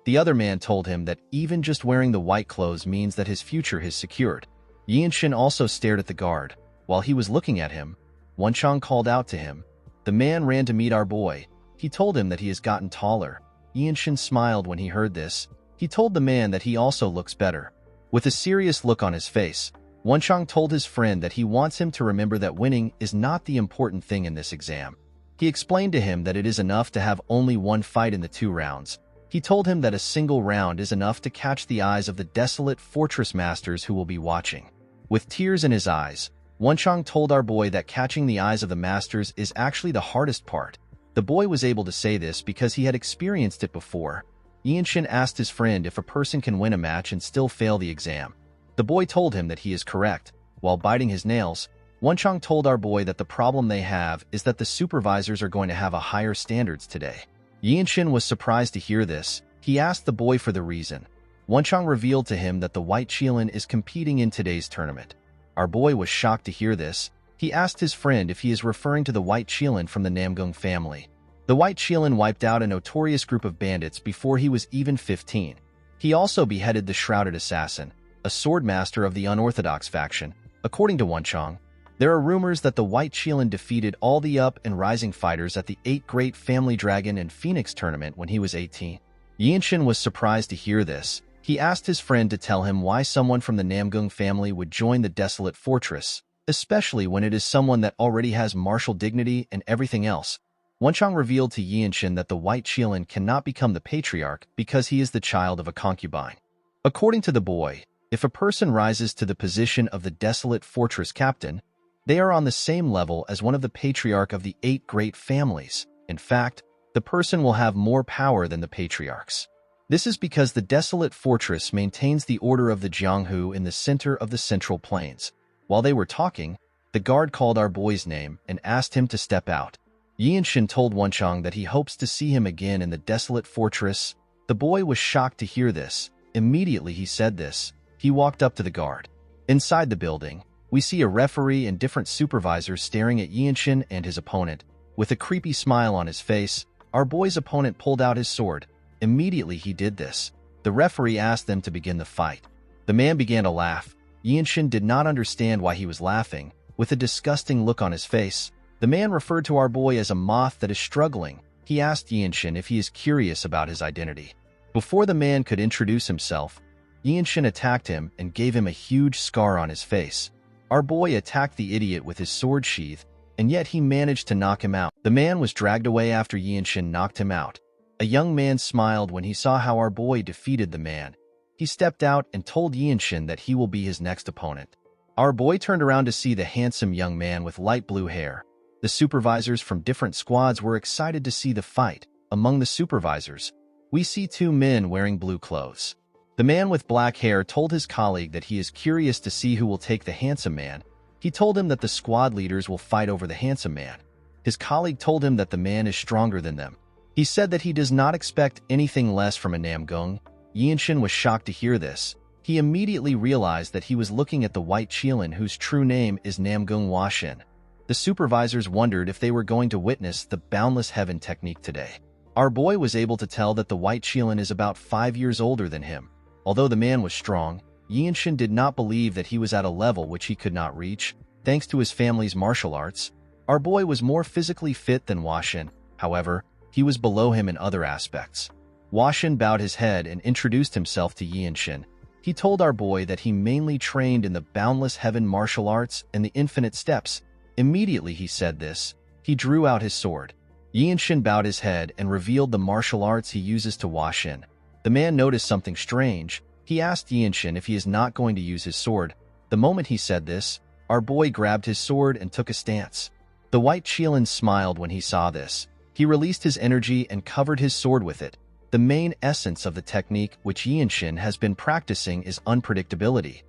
[SPEAKER 1] The other man told him that even just wearing the white clothes means that his future is secured. Yinshin also stared at the guard. While he was looking at him, Wenchang called out to him. The man ran to meet our boy. He told him that he has gotten taller. Yinshin smiled when he heard this. He told the man that he also looks better. With a serious look on his face, Wenchang told his friend that he wants him to remember that winning is not the important thing in this exam. He explained to him that it is enough to have only one fight in the 2 rounds. He told him that a single round is enough to catch the eyes of the desolate fortress masters who will be watching. With tears in his eyes, Wenchang told our boy that catching the eyes of the masters is actually the hardest part. The boy was able to say this because he had experienced it before. Yinshin asked his friend if a person can win a match and still fail the exam. The boy told him that he is correct. While biting his nails, Wenchang told our boy that the problem they have is that the supervisors are going to have a higher standards today. Yinshin was surprised to hear this. He asked the boy for the reason. Wenchang revealed to him that the White Qilin is competing in today's tournament. Our boy was shocked to hear this. He asked his friend if he is referring to the White Qilin from the Namgung family. The White Qilin wiped out a notorious group of bandits before he was even 15. He also beheaded the Shrouded Assassin, a swordmaster of the unorthodox faction. According to Wenchang, there are rumors that the White Qilin defeated all the up and rising fighters at the 8 Great Family Dragon and Phoenix tournament when he was 18. Yinshin was surprised to hear this. He asked his friend to tell him why someone from the Namgung family would join the desolate fortress, especially when it is someone that already has martial dignity and everything else. Wenchang revealed to Yinshin that the White Qilin cannot become the patriarch because he is the child of a concubine. According to the boy, if a person rises to the position of the desolate fortress captain, they are on the same level as one of the patriarch of the 8 great families. In fact, the person will have more power than the patriarchs. This is because the desolate fortress maintains the order of the Jianghu in the center of the Central Plains. While they were talking, the guard called our boy's name and asked him to step out. Yinshin told Wenchang that he hopes to see him again in the desolate fortress. The boy was shocked to hear this. Immediately he said this. He walked up to the guard. Inside the building, we see a referee and different supervisors staring at Yinshin and his opponent. With a creepy smile on his face, our boy's opponent pulled out his sword. Immediately he did this. The referee asked them to begin the fight. The man began to laugh. Yinshin did not understand why he was laughing. With a disgusting look on his face, the man referred to our boy as a moth that is struggling. He asked Yinshin if he is curious about his identity. Before the man could introduce himself, Yinshin attacked him and gave him a huge scar on his face. Our boy attacked the idiot with his sword sheath, and yet he managed to knock him out. The man was dragged away after Yinshin knocked him out. A young man smiled when he saw how our boy defeated the man. He stepped out and told Yinshin that he will be his next opponent. Our boy turned around to see the handsome young man with light blue hair. The supervisors from different squads were excited to see the fight. Among the supervisors, we see 2 men wearing blue clothes. The man with black hair told his colleague that he is curious to see who will take the handsome man. He told him that the squad leaders will fight over the handsome man. His colleague told him that the man is stronger than them. He said that he does not expect anything less from a Namgung. Yinshin was shocked to hear this. He immediately realized that he was looking at the White Qilin whose true name is Namgung Washin. The supervisors wondered if they were going to witness the Boundless Heaven technique today. Our boy was able to tell that the White Qilin is about 5 years older than him. Although the man was strong, Yinshin did not believe that he was at a level which he could not reach. Thanks to his family's martial arts, our boy was more physically fit than Washin. However, he was below him in other aspects. Washin bowed his head and introduced himself to Yinshin. He told our boy that he mainly trained in the Boundless Heaven martial arts and the Infinite Steps. Immediately he said this, he drew out his sword. Yinshin bowed his head and revealed the martial arts he uses to Washin. The man noticed something strange. He asked Yinshin if he is not going to use his sword. The moment he said this, our boy grabbed his sword and took a stance. The White Qilin smiled when he saw this. He released his energy and covered his sword with it. The main essence of the technique which Yinshin has been practicing is unpredictability.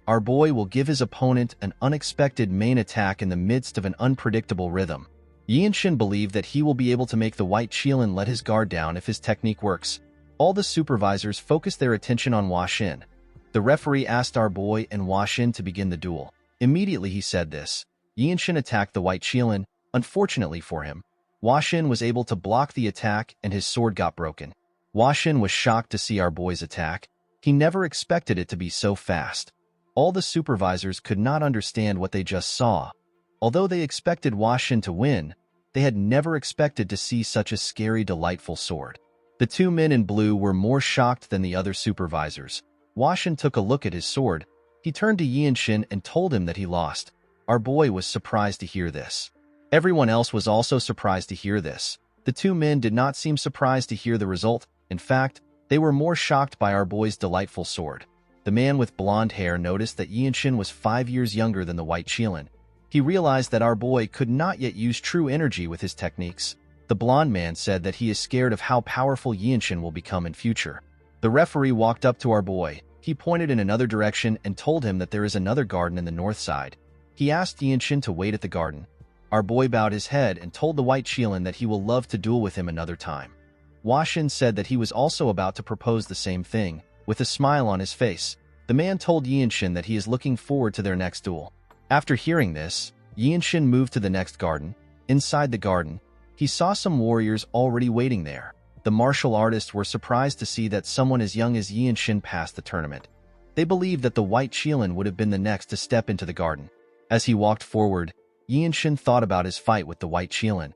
[SPEAKER 1] Our boy will give his opponent an unexpected main attack in the midst of an unpredictable rhythm. Yinshin believed that he will be able to make the White Qilin let his guard down if his technique works. All the supervisors focused their attention on Hua Xin. The referee asked our boy and Hua Xin to begin the duel. Immediately he said this. Yinshin attacked the white Qilin. Unfortunately for him, Hua Xin was able to block the attack and his sword got broken. Hua Xin was shocked to see our boy's attack. He never expected it to be so fast. All the supervisors could not understand what they just saw. Although they expected Hua Xin to win, they had never expected to see such a scary, delightful sword. The two men in blue were more shocked than the other supervisors. Hua Xin took a look at his sword. He turned to Yinshin and told him that he lost. Our boy was surprised to hear this. Everyone else was also surprised to hear this. The two men did not seem surprised to hear the result. In fact, they were more shocked by our boy's delightful sword. The man with blonde hair noticed that Yinshin was 5 years younger than the white Qilin. He realized that our boy could not yet use true energy with his techniques. The blonde man said that he is scared of how powerful Yinshin will become in future. The referee walked up to our boy. He pointed in another direction and told him that there is another garden in the north side. He asked Yinshin to wait at the garden. Our boy bowed his head and told the white Qilin that he will love to duel with him another time. Hua Xin said that he was also about to propose the same thing. With a smile on his face, the man told Yinshin that he is looking forward to their next duel. After hearing this, Yinshin moved to the next garden. Inside the garden, he saw some warriors already waiting there. The martial artists were surprised to see that someone as young as Yinshin passed the tournament. They believed that the white Qilin would have been the next to step into the garden. As he walked forward, Yinshin thought about his fight with the white Qilin.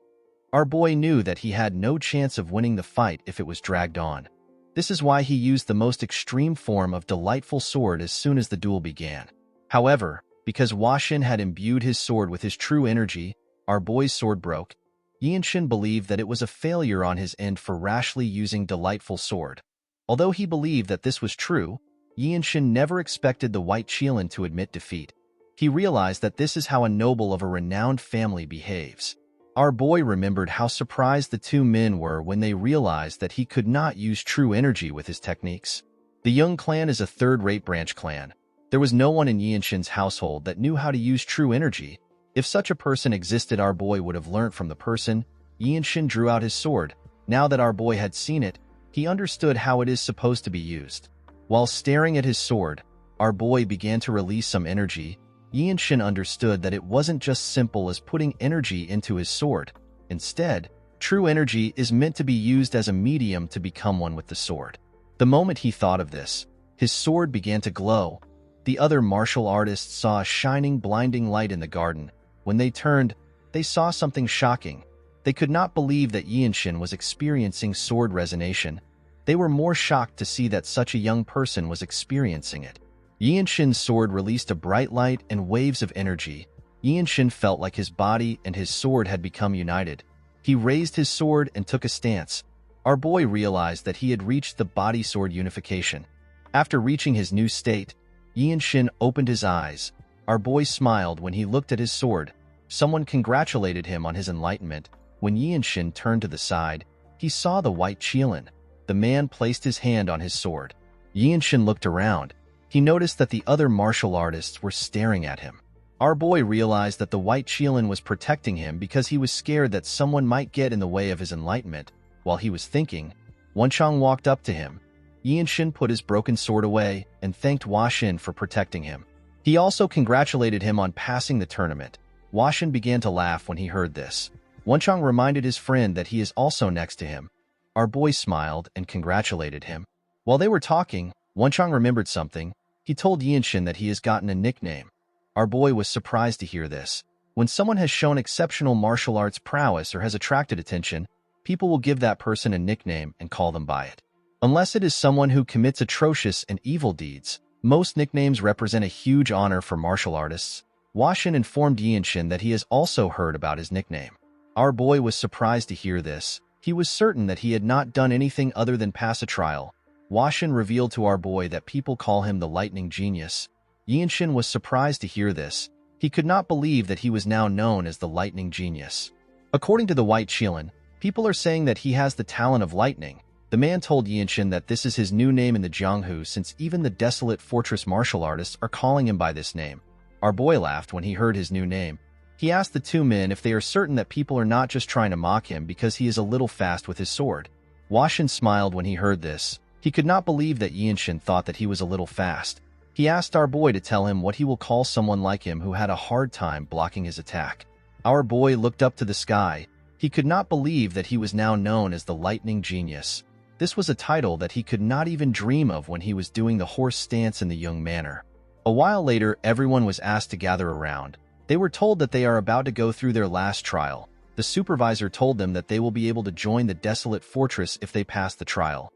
[SPEAKER 1] Our boy knew that he had no chance of winning the fight if it was dragged on. This is why he used the most extreme form of delightful sword as soon as the duel began. However, because Hua Xin had imbued his sword with his true energy, our boy's sword broke. Yinshin believed that it was a failure on his end for rashly using delightful sword. Although he believed that this was true, Yinshin never expected the white Qilin to admit defeat. He realized that this is how a noble of a renowned family behaves. Our boy remembered how surprised the two men were when they realized that he could not use true energy with his techniques. The Young clan is a third-rate branch clan. There was no one in Yinshin's household that knew how to use true energy. If such a person existed, our boy would have learnt from the person. Yinshin drew out his sword. Now that our boy had seen it, he understood how it is supposed to be used. While staring at his sword, our boy began to release some energy. Yinshin understood that it wasn't just simple as putting energy into his sword. Instead, true energy is meant to be used as a medium to become one with the sword. The moment he thought of this, his sword began to glow. The other martial artists saw a shining, blinding light in the garden. When they turned, they saw something shocking. They could not believe that Yinshin was experiencing sword resonation. They were more shocked to see that such a young person was experiencing it. Yinshin's sword released a bright light and waves of energy. Yinshin felt like his body and his sword had become united. He raised his sword and took a stance. Our boy realized that he had reached the body-sword unification. After reaching his new state, Yinshin opened his eyes. Our boy smiled when he looked at his sword. Someone congratulated him on his enlightenment. When Yinshin turned to the side, he saw the white Qilin. The man placed his hand on his sword. Yinshin looked around. He noticed that the other martial artists were staring at him. Our boy realized that the white Qilin was protecting him because he was scared that someone might get in the way of his enlightenment. While he was thinking, Wenchang walked up to him. Yinshin put his broken sword away and thanked Hua Xin for protecting him. He also congratulated him on passing the tournament. Hua Xin began to laugh when he heard this. Wenchang reminded his friend that he is also next to him. Our boy smiled and congratulated him. While they were talking, Wenchang remembered something. He told Yinshin that he has gotten a nickname. Our boy was surprised to hear this. When someone has shown exceptional martial arts prowess or has attracted attention, people will give that person a nickname and call them by it. Unless it is someone who commits atrocious and evil deeds, most nicknames represent a huge honor for martial artists. Hua Xin informed Yinshin that he has also heard about his nickname. Our boy was surprised to hear this. He was certain that he had not done anything other than pass a trial. Hua Xin revealed to our boy that people call him the Lightning Genius. Yinshin was surprised to hear this. He could not believe that he was now known as the Lightning Genius. According to the white Qilin, people are saying that he has the talent of lightning. The man told Yinshin that this is his new name in the Jianghu since even the desolate fortress martial artists are calling him by this name. Our boy laughed when he heard his new name. He asked the two men if they are certain that people are not just trying to mock him because he is a little fast with his sword. Washin smiled when he heard this. He could not believe that Yinshin thought that he was a little fast. He asked our boy to tell him what he will call someone like him who had a hard time blocking his attack. Our boy looked up to the sky. He could not believe that he was now known as the Lightning Genius. This was a title that he could not even dream of when he was doing the horse stance in the young manner. A while later, everyone was asked to gather around. They were told that they are about to go through their last trial. The supervisor told them that they will be able to join the desolate fortress if they pass the trial.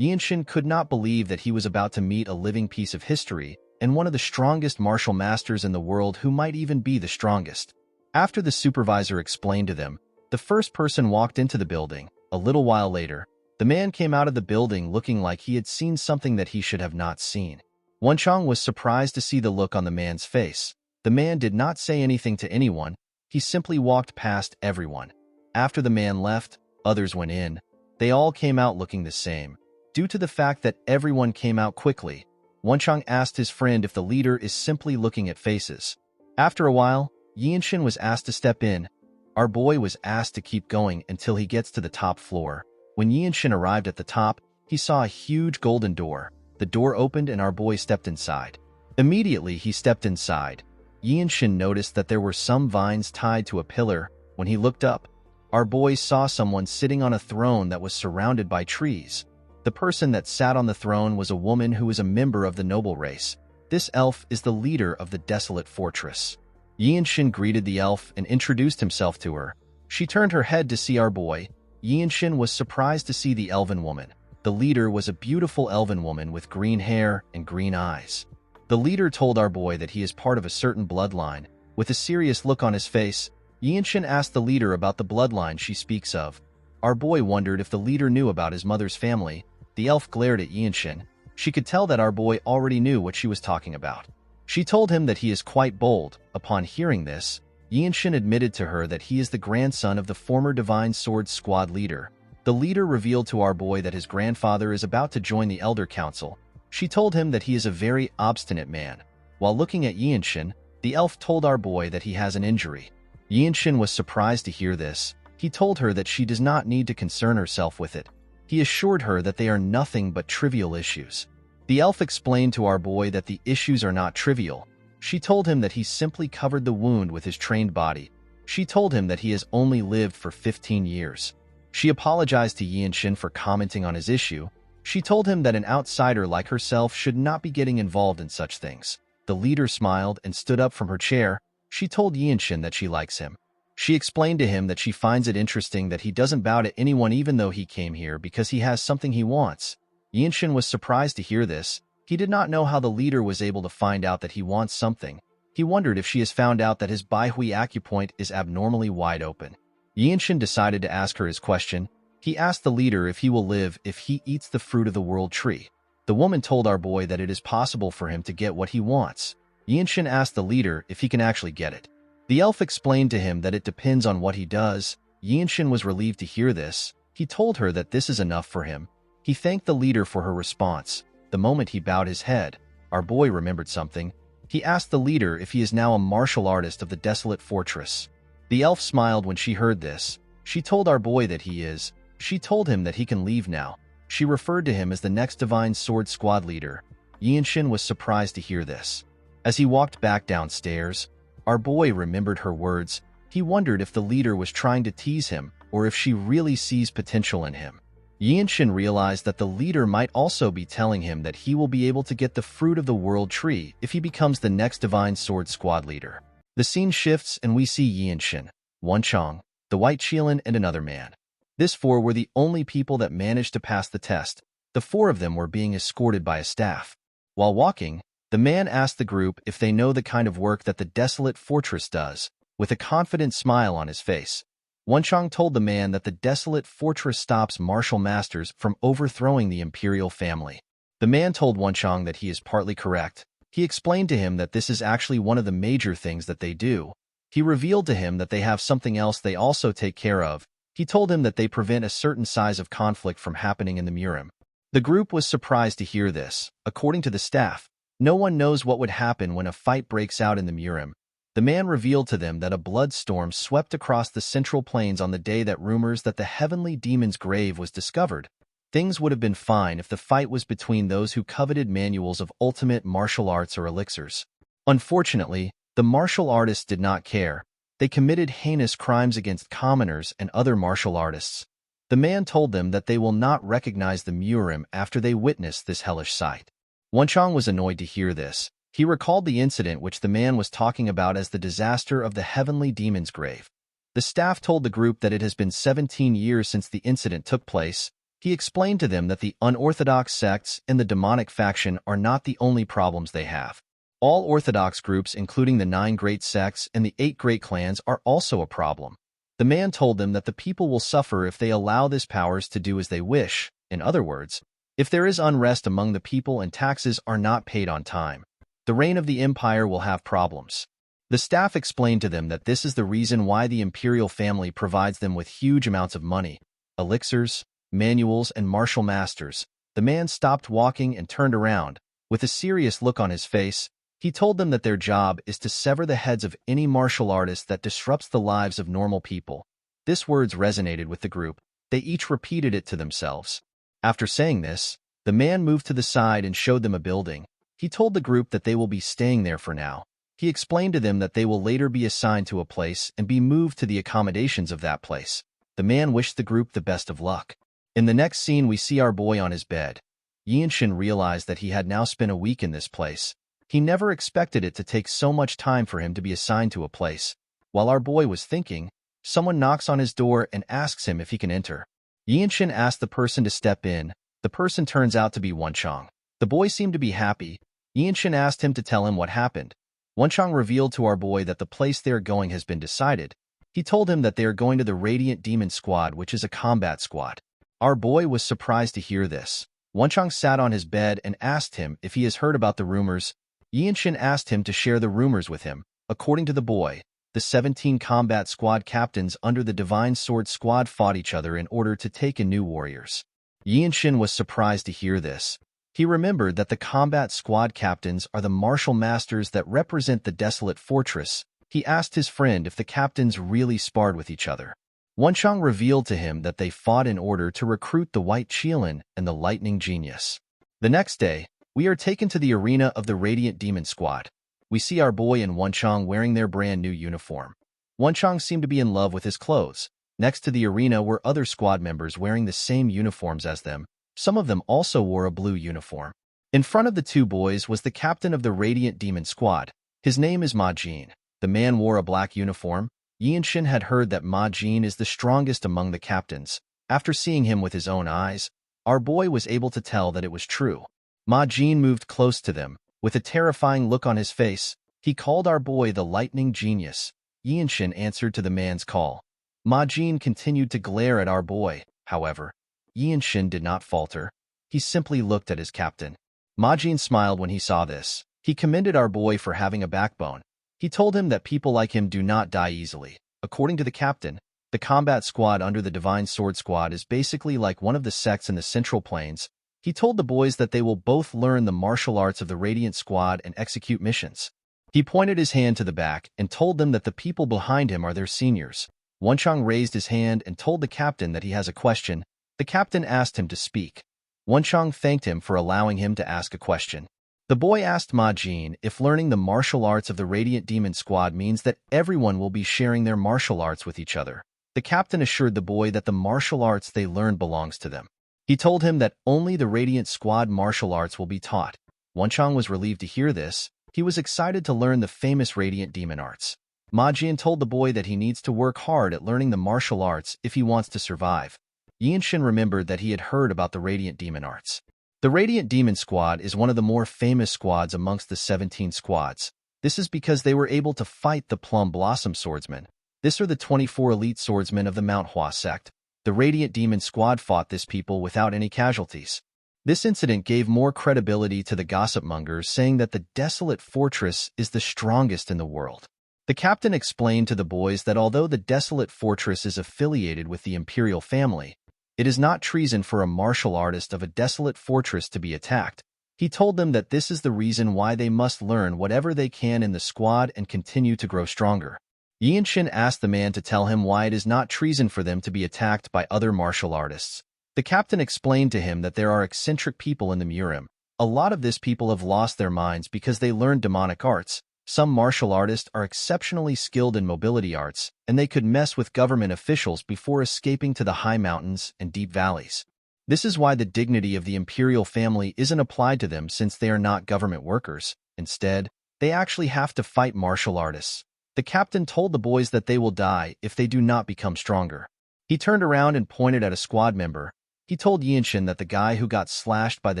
[SPEAKER 1] Yinshin could not believe that he was about to meet a living piece of history and one of the strongest martial masters in the world who might even be the strongest. After the supervisor explained to them, the first person walked into the building. A little while later, the man came out of the building looking like he had seen something that he should have not seen. Wenchang was surprised to see the look on the man's face. The man did not say anything to anyone. He simply walked past everyone. After the man left, others went in. They all came out looking the same. Due to the fact that everyone came out quickly, Wenchang asked his friend if the leader is simply looking at faces. After a while, Yinshin was asked to step in. Our boy was asked to keep going until he gets to the top floor. When Yinshin arrived at the top, he saw a huge golden door. The door opened and our boy stepped inside. Immediately, he stepped inside. Yinshin noticed that there were some vines tied to a pillar. When he looked up, our boy saw someone sitting on a throne that was surrounded by trees. The person that sat on the throne was a woman who was a member of the noble race. This elf is the leader of the desolate fortress. Yinshin greeted the elf and introduced himself to her. She turned her head to see our boy. Yinshin was surprised to see the elven woman. The leader was a beautiful elven woman with green hair and green eyes. The leader told our boy that he is part of a certain bloodline. With a serious look on his face, Yinshin asked the leader about the bloodline she speaks of. Our boy wondered if the leader knew about his mother's family. The elf glared at Yinshin. She could tell that our boy already knew what she was talking about. She told him that he is quite bold. Upon hearing this, Yinshin admitted to her that he is the grandson of the former Divine Sword Squad leader. The leader revealed to our boy that his grandfather is about to join the Elder Council. She told him that he is a very obstinate man. While looking at Yinshin, the elf told our boy that he has an injury. Yinshin was surprised to hear this. He told her that she does not need to concern herself with it. He assured her that they are nothing but trivial issues. The elf explained to our boy that the issues are not trivial. She told him that he simply covered the wound with his trained body. She told him that he has only lived for 15 years. She apologized to Yinshin for commenting on his issue. She told him that an outsider like herself should not be getting involved in such things. The leader smiled and stood up from her chair. She told Yinshin that she likes him. She explained to him that she finds it interesting that he doesn't bow to anyone even though he came here because he has something he wants. Yinshin was surprised to hear this. He did not know how the leader was able to find out that he wants something. He wondered if she has found out that his Baihui acupoint is abnormally wide open. Yinshin decided to ask her his question. He asked the leader if he will live if he eats the fruit of the world tree. The woman told our boy that it is possible for him to get what he wants. Yinshin asked the leader if he can actually get it. The elf explained to him that it depends on what he does. Yinshin was relieved to hear this. He told her that this is enough for him. He thanked the leader for her response. The moment he bowed his head, our boy remembered something. He asked the leader if he is now a martial artist of the desolate fortress. The elf smiled when she heard this. She told our boy that he is. She told him that he can leave now. She referred to him as the next Divine Sword Squad leader. Yinshin was surprised to hear this. As he walked back downstairs, our boy remembered her words. He wondered if the leader was trying to tease him or if she really sees potential in him. Yinshin realized that the leader might also be telling him that he will be able to get the fruit of the world tree if he becomes the next Divine Sword Squad leader. The scene shifts and we see Yinshin, Wenchang, the White Qilin, and another man. These four were the only people that managed to pass the test. The four of them were being escorted by a staff. While walking, the man asked the group if they know the kind of work that the desolate fortress does. With a confident smile on his face, Wenchang told the man that the desolate fortress stops martial masters from overthrowing the imperial family. The man told Wenchang that he is partly correct. He explained to him that this is actually one of the major things that they do. He revealed to him that they have something else they also take care of. He told him that they prevent a certain size of conflict from happening in the Murim. The group was surprised to hear this. According to the staff, no one knows what would happen when a fight breaks out in the Murim. The man revealed to them that a blood storm swept across the central plains on the day that rumors that the heavenly demon's grave was discovered. Things would have been fine if the fight was between those who coveted manuals of ultimate martial arts or elixirs. Unfortunately, the martial artists did not care. They committed heinous crimes against commoners and other martial artists. The man told them that they will not recognize the Murim after they witness this hellish sight. Wenchang was annoyed to hear this. He recalled the incident which the man was talking about as the disaster of the heavenly demon's grave. The staff told the group that it has been 17 years since the incident took place. He explained to them that the unorthodox sects and the demonic faction are not the only problems they have. All orthodox groups, including the 9 great sects and the 8 great clans, are also a problem. The man told them that the people will suffer if they allow these powers to do as they wish. In other words, if there is unrest among the people and taxes are not paid on time, the reign of the empire will have problems. The staff explained to them that this is the reason why the imperial family provides them with huge amounts of money, elixirs, manuals, and martial masters. The man stopped walking and turned around. With a serious look on his face, he told them that their job is to sever the heads of any martial artist that disrupts the lives of normal people. These words resonated with the group. They each repeated it to themselves. After saying this, the man moved to the side and showed them a building. He told the group that they will be staying there for now. He explained to them that they will later be assigned to a place and be moved to the accommodations of that place. The man wished the group the best of luck. In the next scene, we see our boy on his bed. Yinshin realized that he had now spent a week in this place. He never expected it to take so much time for him to be assigned to a place. While our boy was thinking, someone knocks on his door and asks him if he can enter. Yinshin asked the person to step in. The person turns out to be Wenchang. The boy seemed to be happy. Yinshin asked him to tell him what happened. Wenchang revealed to our boy that the place they are going has been decided. He told him that they are going to the Radiant Demon Squad, which is a combat squad. Our boy was surprised to hear this. Wenchang sat on his bed and asked him if he has heard about the rumors. Yinshin asked him to share the rumors with him. According to the boy, the 17 combat squad captains under the Divine Sword Squad fought each other in order to take in new warriors. Yinshin was surprised to hear this. He remembered that the combat squad captains are the martial masters that represent the desolate fortress. He asked his friend if the captains really sparred with each other. Wenchang revealed to him that they fought in order to recruit the White Qilin and the Lightning Genius. The next day, we are taken to the arena of the Radiant Demon Squad. We see our boy and Wenchang wearing their brand new uniform. Wenchang seemed to be in love with his clothes. Next to the arena were other squad members wearing the same uniforms as them. Some of them also wore a blue uniform. In front of the two boys was the captain of the Radiant Demon Squad. His name is Ma Jin. The man wore a black uniform. Yinshin had heard that Ma Jin is the strongest among the captains. After seeing him with his own eyes, our boy was able to tell that it was true. Ma Jin moved close to them. With a terrifying look on his face, he called our boy the Lightning Genius. Yinshin answered to the man's call. Ma Jin continued to glare at our boy. However, Yinshin did not falter. He simply looked at his captain. Ma Jin smiled when he saw this. He commended our boy for having a backbone. He told him that people like him do not die easily. According to the captain, the combat squad under the Divine Sword Squad is basically like one of the sects in the Central Plains. He told the boys that they will both learn the martial arts of the Radiant Squad and execute missions. He pointed his hand to the back and told them that the people behind him are their seniors. Wenchang raised his hand and told the captain that he has a question. The captain asked him to speak. Wenchang thanked him for allowing him to ask a question. The boy asked Ma Jin if learning the martial arts of the Radiant Demon Squad means that everyone will be sharing their martial arts with each other. The captain assured the boy that the martial arts they learned belongs to them. He told him that only the Radiant Squad martial arts will be taught. Wenchang was relieved to hear this. He was excited to learn the famous Radiant Demon arts. Ma Jin told the boy that he needs to work hard at learning the martial arts if he wants to survive. Yinshin remembered that he had heard about the Radiant Demon arts. The Radiant Demon Squad is one of the more famous squads amongst the 17 squads. This is because they were able to fight the Plum Blossom Swordsmen. These are the 24 elite swordsmen of the Manhwa sect. The Radiant Demon Squad fought this people without any casualties. This incident gave more credibility to the gossip mongers, saying that the desolate fortress is the strongest in the world. The captain explained to the boys that although the desolate fortress is affiliated with the imperial family, it is not treason for a martial artist of a desolate fortress to be attacked. He told them that this is the reason why they must learn whatever they can in the squad and continue to grow stronger. Yinshin asked the man to tell him why it is not treason for them to be attacked by other martial artists. The captain explained to him that there are eccentric people in the Murim. A lot of these people have lost their minds because they learned demonic arts. Some martial artists are exceptionally skilled in mobility arts, and they could mess with government officials before escaping to the high mountains and deep valleys. This is why the dignity of the imperial family isn't applied to them since they are not government workers. Instead, they actually have to fight martial artists. The captain told the boys that they will die if they do not become stronger. He turned around and pointed at a squad member. He told Yinshin that the guy who got slashed by the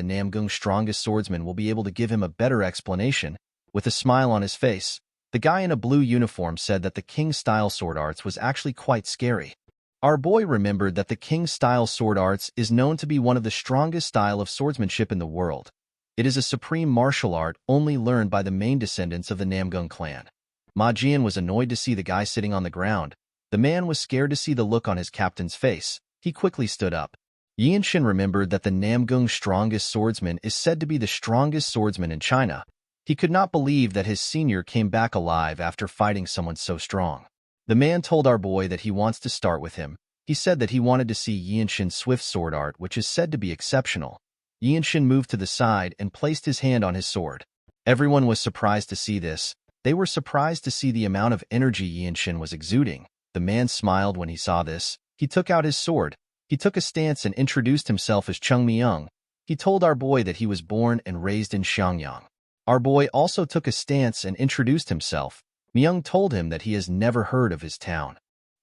[SPEAKER 1] Namgung's strongest swordsman will be able to give him a better explanation. With a smile on his face, the guy in a blue uniform said that the King-style sword arts was actually quite scary. Our boy remembered that the King-style sword arts is known to be one of the strongest style of swordsmanship in the world. It is a supreme martial art only learned by the main descendants of the Namgung clan. Ma Jian was annoyed to see the guy sitting on the ground. The man was scared to see the look on his captain's face. He quickly stood up. Yinshin remembered that the Namgung's strongest swordsman is said to be the strongest swordsman in China. He could not believe that his senior came back alive after fighting someone so strong. The man told our boy that he wants to start with him. He said that he wanted to see Yinshin's swift sword art, which is said to be exceptional. Yinshin moved to the side and placed his hand on his sword. Everyone was surprised to see this. They were surprised to see the amount of energy Yinshin was exuding. The man smiled when he saw this. He took out his sword. He took a stance and introduced himself as Cheng Myung. He told our boy that he was born and raised in Xiangyang. Our boy also took a stance and introduced himself. Myung told him that he has never heard of his town.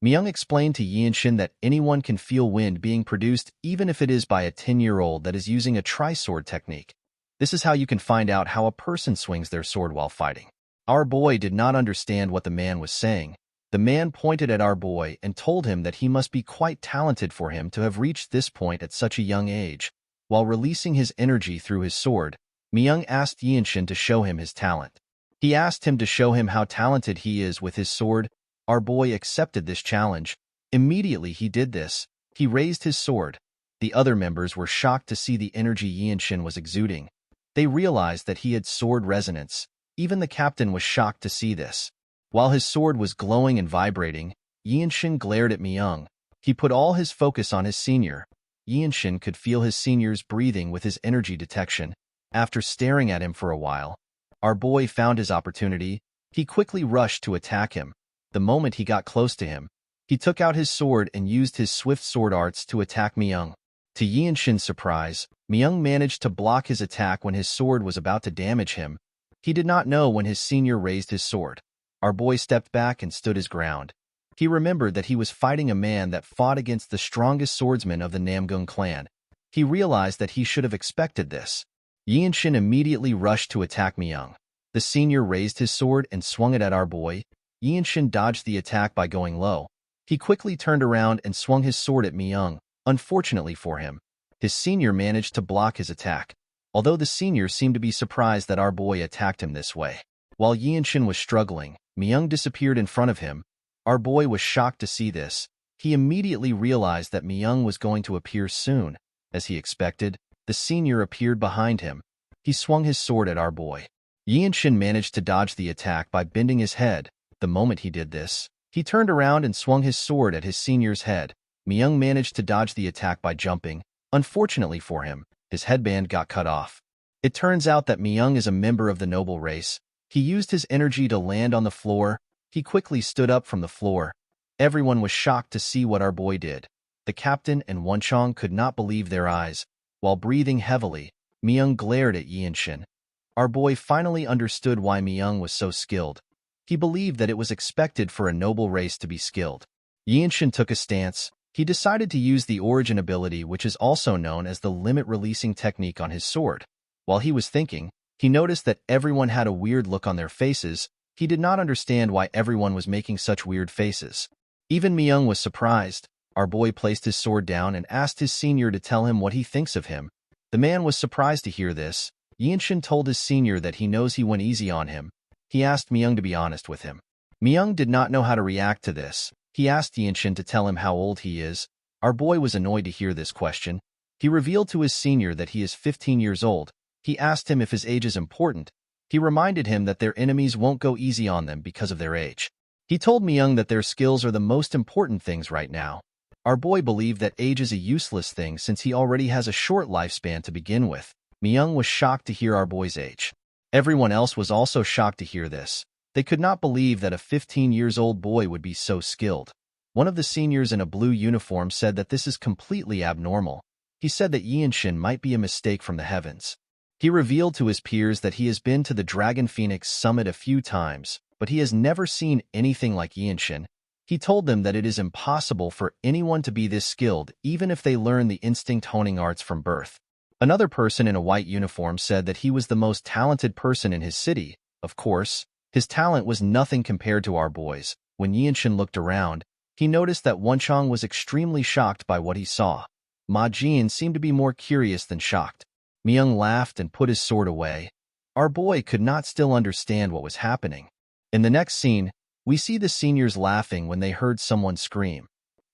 [SPEAKER 1] Myung explained to Yinshin that anyone can feel wind being produced even if it is by a 10-year-old that is using a tri-sword technique. This is how you can find out how a person swings their sword while fighting. Our boy did not understand what the man was saying. The man pointed at our boy and told him that he must be quite talented for him to have reached this point at such a young age. While releasing his energy through his sword, Myung asked Yinshin to show him his talent. He asked him to show him how talented he is with his sword. Our boy accepted this challenge. Immediately he did this. He raised his sword. The other members were shocked to see the energy Yinshin was exuding. They realized that he had sword resonance. Even the captain was shocked to see this. While his sword was glowing and vibrating, Yinshin glared at Myung. He put all his focus on his senior. Yinshin could feel his senior's breathing with his energy detection. After staring at him for a while, our boy found his opportunity. He quickly rushed to attack him. The moment he got close to him, he took out his sword and used his swift sword arts to attack Myung. To Yinshin's surprise, Myung managed to block his attack when his sword was about to damage him. He did not know when his senior raised his sword. Our boy stepped back and stood his ground. He remembered that he was fighting a man that fought against the strongest swordsman of the Namgung clan. He realized that he should have expected this. Yinshin immediately rushed to attack Myung. The senior raised his sword and swung it at our boy. Yinshin dodged the attack by going low. He quickly turned around and swung his sword at Myung. Unfortunately for him, his senior managed to block his attack, although the senior seemed to be surprised that our boy attacked him this way. While Yinshin was struggling, Myung disappeared in front of him. Our boy was shocked to see this. He immediately realized that Myung was going to appear soon. As he expected, the senior appeared behind him. He swung his sword at our boy. Yinshin managed to dodge the attack by bending his head. The moment he did this, he turned around and swung his sword at his senior's head. Myung managed to dodge the attack by jumping. Unfortunately for him, his headband got cut off. It turns out that Myung is a member of the noble race. He used his energy to land on the floor. He quickly stood up from the floor. Everyone was shocked to see what our boy did. The captain and Wonchong could not believe their eyes. While breathing heavily, Myung glared at Yinshin. Our boy finally understood why Myung was so skilled. He believed that it was expected for a noble race to be skilled. Yinshin took a stance. He decided to use the origin ability, which is also known as the limit-releasing technique, on his sword. While he was thinking, he noticed that everyone had a weird look on their faces. He did not understand why everyone was making such weird faces. Even Myung was surprised. Our boy placed his sword down and asked his senior to tell him what he thinks of him. The man was surprised to hear this. Yinshin told his senior that he knows he went easy on him. He asked Myung to be honest with him. Myung did not know how to react to this. He asked Yinshin to tell him how old he is. Our boy was annoyed to hear this question. He revealed to his senior that he is 15 years old. He asked him if his age is important. He reminded him that their enemies won't go easy on them because of their age. He told Myung that their skills are the most important things right now. Our boy believed that age is a useless thing since he already has a short lifespan to begin with. Myung was shocked to hear our boy's age. Everyone else was also shocked to hear this. They could not believe that a 15-year-old boy would be so skilled. One of the seniors in a blue uniform said that this is completely abnormal. He said that Yinshin might be a mistake from the heavens. He revealed to his peers that he has been to the Dragon Phoenix Summit a few times, but he has never seen anything like Yinshin. He told them that it is impossible for anyone to be this skilled even if they learn the instinct honing arts from birth. Another person in a white uniform said that he was the most talented person in his city. Of course, his talent was nothing compared to our boy's. When Yinshin looked around, he noticed that Wonchong was extremely shocked by what he saw. Ma Jin seemed to be more curious than shocked. Myung laughed and put his sword away. Our boy could not still understand what was happening. In the next scene, we see the seniors laughing when they heard someone scream.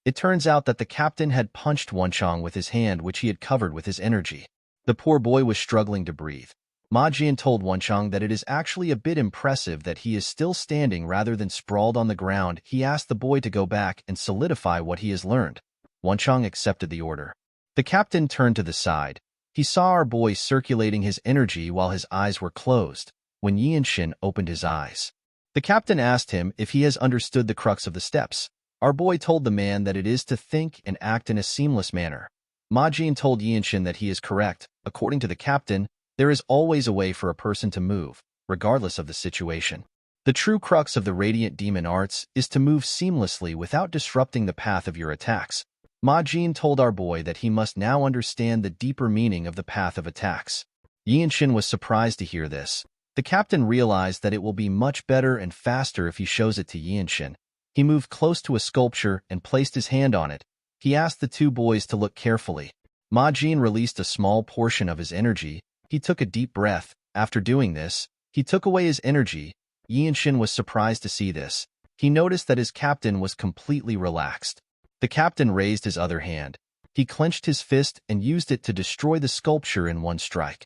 [SPEAKER 1] It turns out that the captain had punched Wonchong with his hand, which he had covered with his energy. The poor boy was struggling to breathe. Ma Jian told Wonchong that it is actually a bit impressive that he is still standing rather than sprawled on the ground. He asked the boy to go back and solidify what he has learned. Wonchong accepted the order. The captain turned to the side. He saw our boy circulating his energy while his eyes were closed. When Yinshin opened his eyes, the captain asked him if he has understood the crux of the steps. Our boy told the man that it is to think and act in a seamless manner. Ma Jin told Yinshin that he is correct. According to the captain, there is always a way for a person to move, regardless of the situation. The true crux of the Radiant Demon Arts is to move seamlessly without disrupting the path of your attacks. Ma Jin told our boy that he must now understand the deeper meaning of the path of attacks. Yinshin was surprised to hear this. The captain realized that it will be much better and faster if he shows it to Yinshin. He moved close to a sculpture and placed his hand on it. He asked the two boys to look carefully. Ma Jin released a small portion of his energy. He took a deep breath. After doing this, he took away his energy. Yinshin was surprised to see this. He noticed that his captain was completely relaxed. The captain raised his other hand. He clenched his fist and used it to destroy the sculpture in one strike.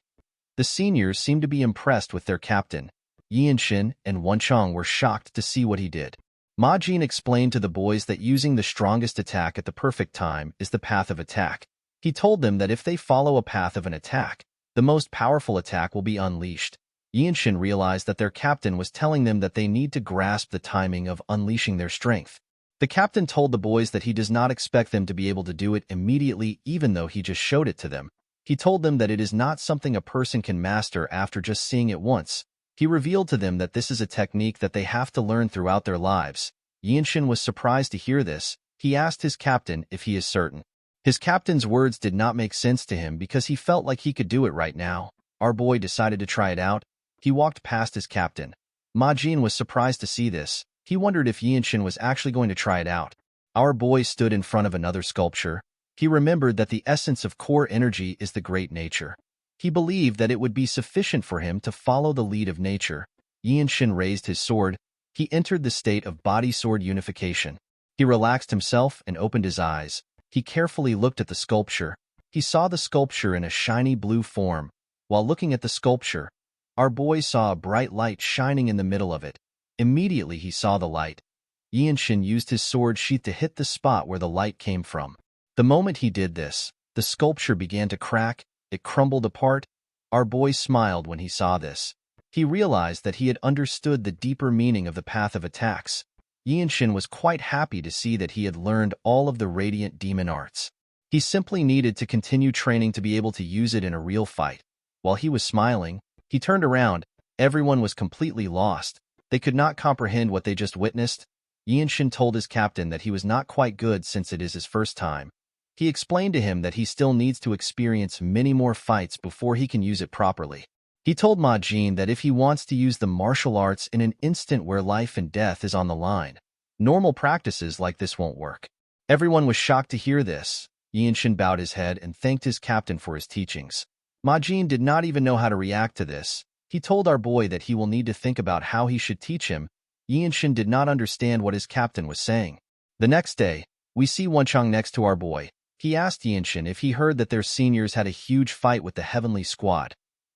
[SPEAKER 1] The seniors seemed to be impressed with their captain. Yinshin and Wonchong were shocked to see what he did. Ma Jin explained to the boys that using the strongest attack at the perfect time is the path of attack. He told them that if they follow a path of an attack, the most powerful attack will be unleashed. Yinshin realized that their captain was telling them that they need to grasp the timing of unleashing their strength. The captain told the boys that he does not expect them to be able to do it immediately even though he just showed it to them. He told them that it is not something a person can master after just seeing it once. He revealed to them that this is a technique that they have to learn throughout their lives. Yinshin was surprised to hear this. He asked his captain if he is certain. His captain's words did not make sense to him because he felt like he could do it right now. Our boy decided to try it out. He walked past his captain. Ma Jin was surprised to see this. He wondered if Yinshin was actually going to try it out. Our boy stood in front of another sculpture. He remembered that the essence of core energy is the great nature. He believed that it would be sufficient for him to follow the lead of nature. Yinshin raised his sword. He entered the state of body-sword unification. He relaxed himself and opened his eyes. He carefully looked at the sculpture. He saw the sculpture in a shiny blue form. While looking at the sculpture, our boy saw a bright light shining in the middle of it. Immediately he saw the light. Yinshin used his sword sheath to hit the spot where the light came from. The moment he did this, the sculpture began to crack. It crumbled apart. Our boy smiled when he saw this. He realized that he had understood the deeper meaning of the path of attacks. Yinshin was quite happy to see that he had learned all of the Radiant Demon Arts. He simply needed to continue training to be able to use it in a real fight. While he was smiling, he turned around. Everyone was completely lost. They could not comprehend what they just witnessed. Yinshin told his captain that he was not quite good since it is his first time. He explained to him that he still needs to experience many more fights before he can use it properly. He told Ma Jin that if he wants to use the martial arts in an instant where life and death is on the line, normal practices like this won't work. Everyone was shocked to hear this. Yinshin bowed his head and thanked his captain for his teachings. Ma Jin did not even know how to react to this. He told our boy that he will need to think about how he should teach him. Yinshin did not understand what his captain was saying. The next day, we see Wonchong next to our boy. He asked Yinshin if he heard that their seniors had a huge fight with the Heavenly Squad.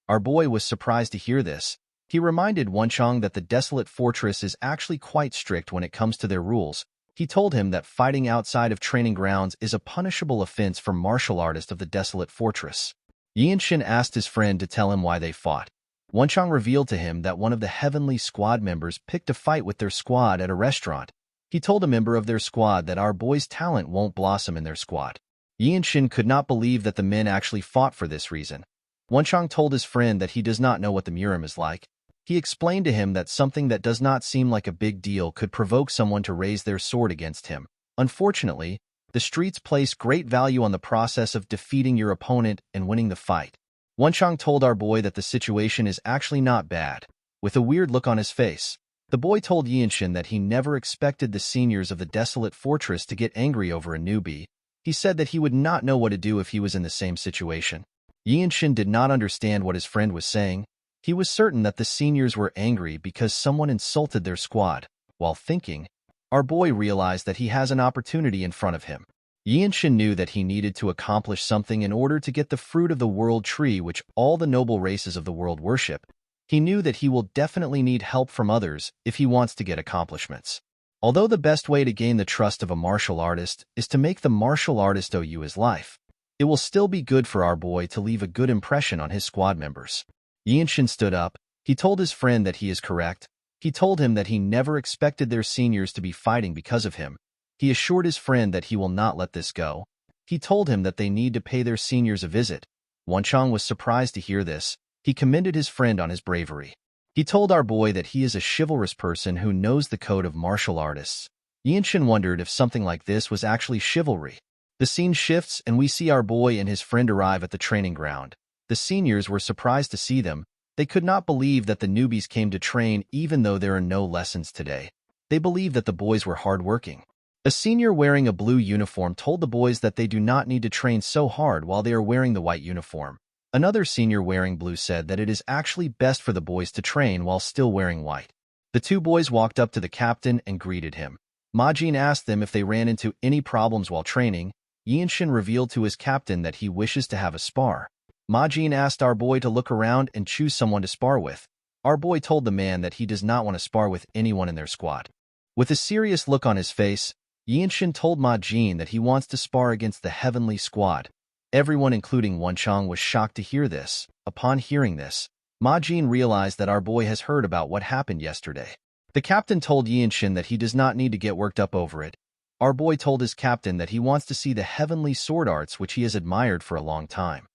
[SPEAKER 1] Our boy was surprised to hear this. He reminded Wonchong that the Desolate Fortress is actually quite strict when it comes to their rules. He told him that fighting outside of training grounds is a punishable offense for martial artists of the desolate fortress. Yinshin asked his friend to tell him why they fought. Wenchang revealed to him that one of the Heavenly Squad members picked a fight with their squad at a restaurant. He told a member of their squad that our boy's talent won't blossom in their squad. Yinshin could not believe that the men actually fought for this reason. Wenchang told his friend that he does not know what the Murim is like. He explained to him that something that does not seem like a big deal could provoke someone to raise their sword against him. Unfortunately, the streets place great value on the process of defeating your opponent and winning the fight. Wenchang told our boy that the situation is actually not bad. With a weird look on his face, the boy told Yinshin that he never expected the seniors of the desolate fortress to get angry over a newbie. He said that he would not know what to do if he was in the same situation. Yinshin did not understand what his friend was saying. He was certain that the seniors were angry because someone insulted their squad. While thinking, our boy realized that he has an opportunity in front of him. Yinshin knew that he needed to accomplish something in order to get the fruit of the world tree which all the noble races of the world worship. He knew that he will definitely need help from others if he wants to get accomplishments. Although the best way to gain the trust of a martial artist is to make the martial artist owe you his life, it will still be good for our boy to leave a good impression on his squad members. Yinshin stood up. He told his friend that he is correct. He told him that he never expected their seniors to be fighting because of him. He assured his friend that he will not let this go. He told him that they need to pay their seniors a visit. Wenchang was surprised to hear this. He commended his friend on his bravery. He told our boy that he is a chivalrous person who knows the code of martial artists. Yinshin wondered if something like this was actually chivalry. The scene shifts and we see our boy and his friend arrive at the training ground. The seniors were surprised to see them. They could not believe that the newbies came to train even though there are no lessons today. They believed that the boys were hardworking. A senior wearing a blue uniform told the boys that they do not need to train so hard while they are wearing the white uniform. Another senior wearing blue said that it is actually best for the boys to train while still wearing white. The two boys walked up to the captain and greeted him. Majin asked them if they ran into any problems while training. Yinshin revealed to his captain that he wishes to have a spar. Majin asked our boy to look around and choose someone to spar with. Our boy told the man that he does not want to spar with anyone in their squad. With a serious look on his face, Yinshin told Majin that he wants to spar against the Heavenly Squad. Everyone, including Wenchang, was shocked to hear this. Upon hearing this, Majin realized that our boy has heard about what happened yesterday. The captain told Yinshin that he does not need to get worked up over it. Our boy told his captain that he wants to see the heavenly sword arts which he has admired for a long time.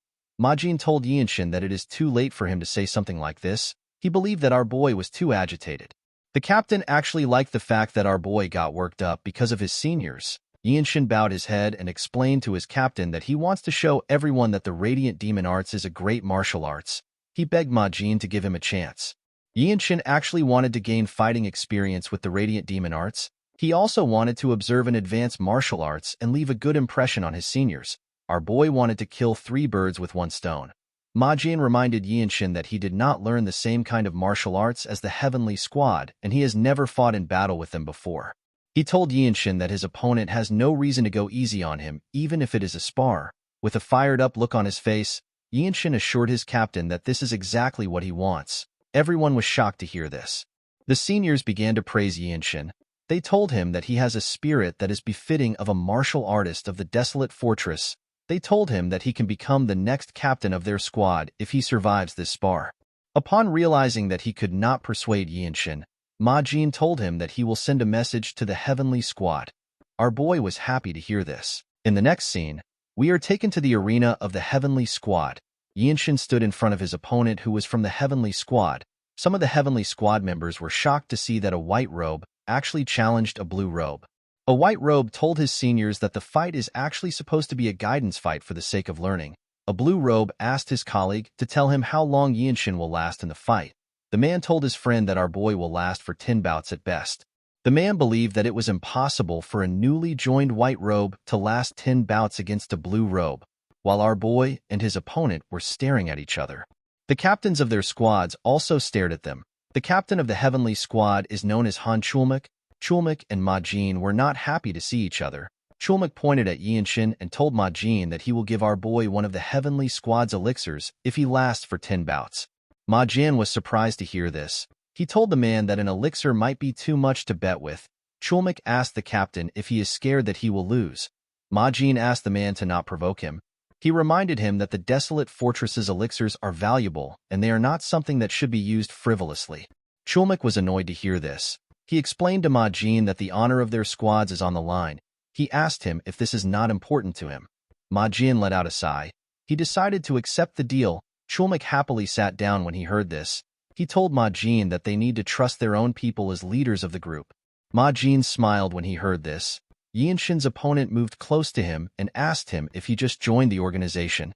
[SPEAKER 1] Majin told Yinshin that it is too late for him to say something like this. He believed that our boy was too agitated. The captain actually liked the fact that our boy got worked up because of his seniors. Yinshin bowed his head and explained to his captain that he wants to show everyone that the Radiant Demon Arts is a great martial arts. He begged Majin to give him a chance. Yinshin actually wanted to gain fighting experience with the Radiant Demon Arts. He also wanted to observe and advance martial arts and leave a good impression on his seniors. Our boy wanted to kill 3 birds with 1 stone. Majin reminded Yinshin that he did not learn the same kind of martial arts as the Heavenly Squad, and he has never fought in battle with them before. He told Yinshin that his opponent has no reason to go easy on him, even if it is a spar. With a fired-up look on his face, Yinshin assured his captain that this is exactly what he wants. Everyone was shocked to hear this. The seniors began to praise Yinshin. They told him that he has a spirit that is befitting of a martial artist of the desolate fortress. They told him that he can become the next captain of their squad if he survives this spar. Upon realizing that he could not persuade Yinshin, Majin told him that he will send a message to the Heavenly Squad. Our boy was happy to hear this. In the next scene, we are taken to the arena of the Heavenly Squad. Yinshin stood in front of his opponent who was from the Heavenly Squad. Some of the Heavenly Squad members were shocked to see that a white robe actually challenged a blue robe. A white robe told his seniors that the fight is actually supposed to be a guidance fight for the sake of learning. A blue robe asked his colleague to tell him how long Yinshin will last in the fight. The man told his friend that our boy will last for 10 bouts at best. The man believed that it was impossible for a newly joined white robe to last 10 bouts against a blue robe, while our boy and his opponent were staring at each other. The captains of their squads also stared at them. The captain of the Heavenly Squad is known as Han Chulmak. Chulmak and Majin were not happy to see each other. Chulmak pointed at Yinshin and told Majin that he will give our boy one of the Heavenly Squad's elixirs if he lasts for 10 bouts. Majin was surprised to hear this. He told the man that an elixir might be too much to bet with. Chulmak asked the captain if he is scared that he will lose. Ma Jin asked the man to not provoke him. He reminded him that the desolate fortress's elixirs are valuable and they are not something that should be used frivolously. Chulmak was annoyed to hear this. He explained to Ma Jin that the honor of their squads is on the line. He asked him if this is not important to him. Ma Jin let out a sigh. He decided to accept the deal. Chulmak happily sat down when he heard this. He told Ma Jin that they need to trust their own people as leaders of the group. Ma Jin smiled when he heard this. Yinshin's opponent moved close to him and asked him if he just joined the organization.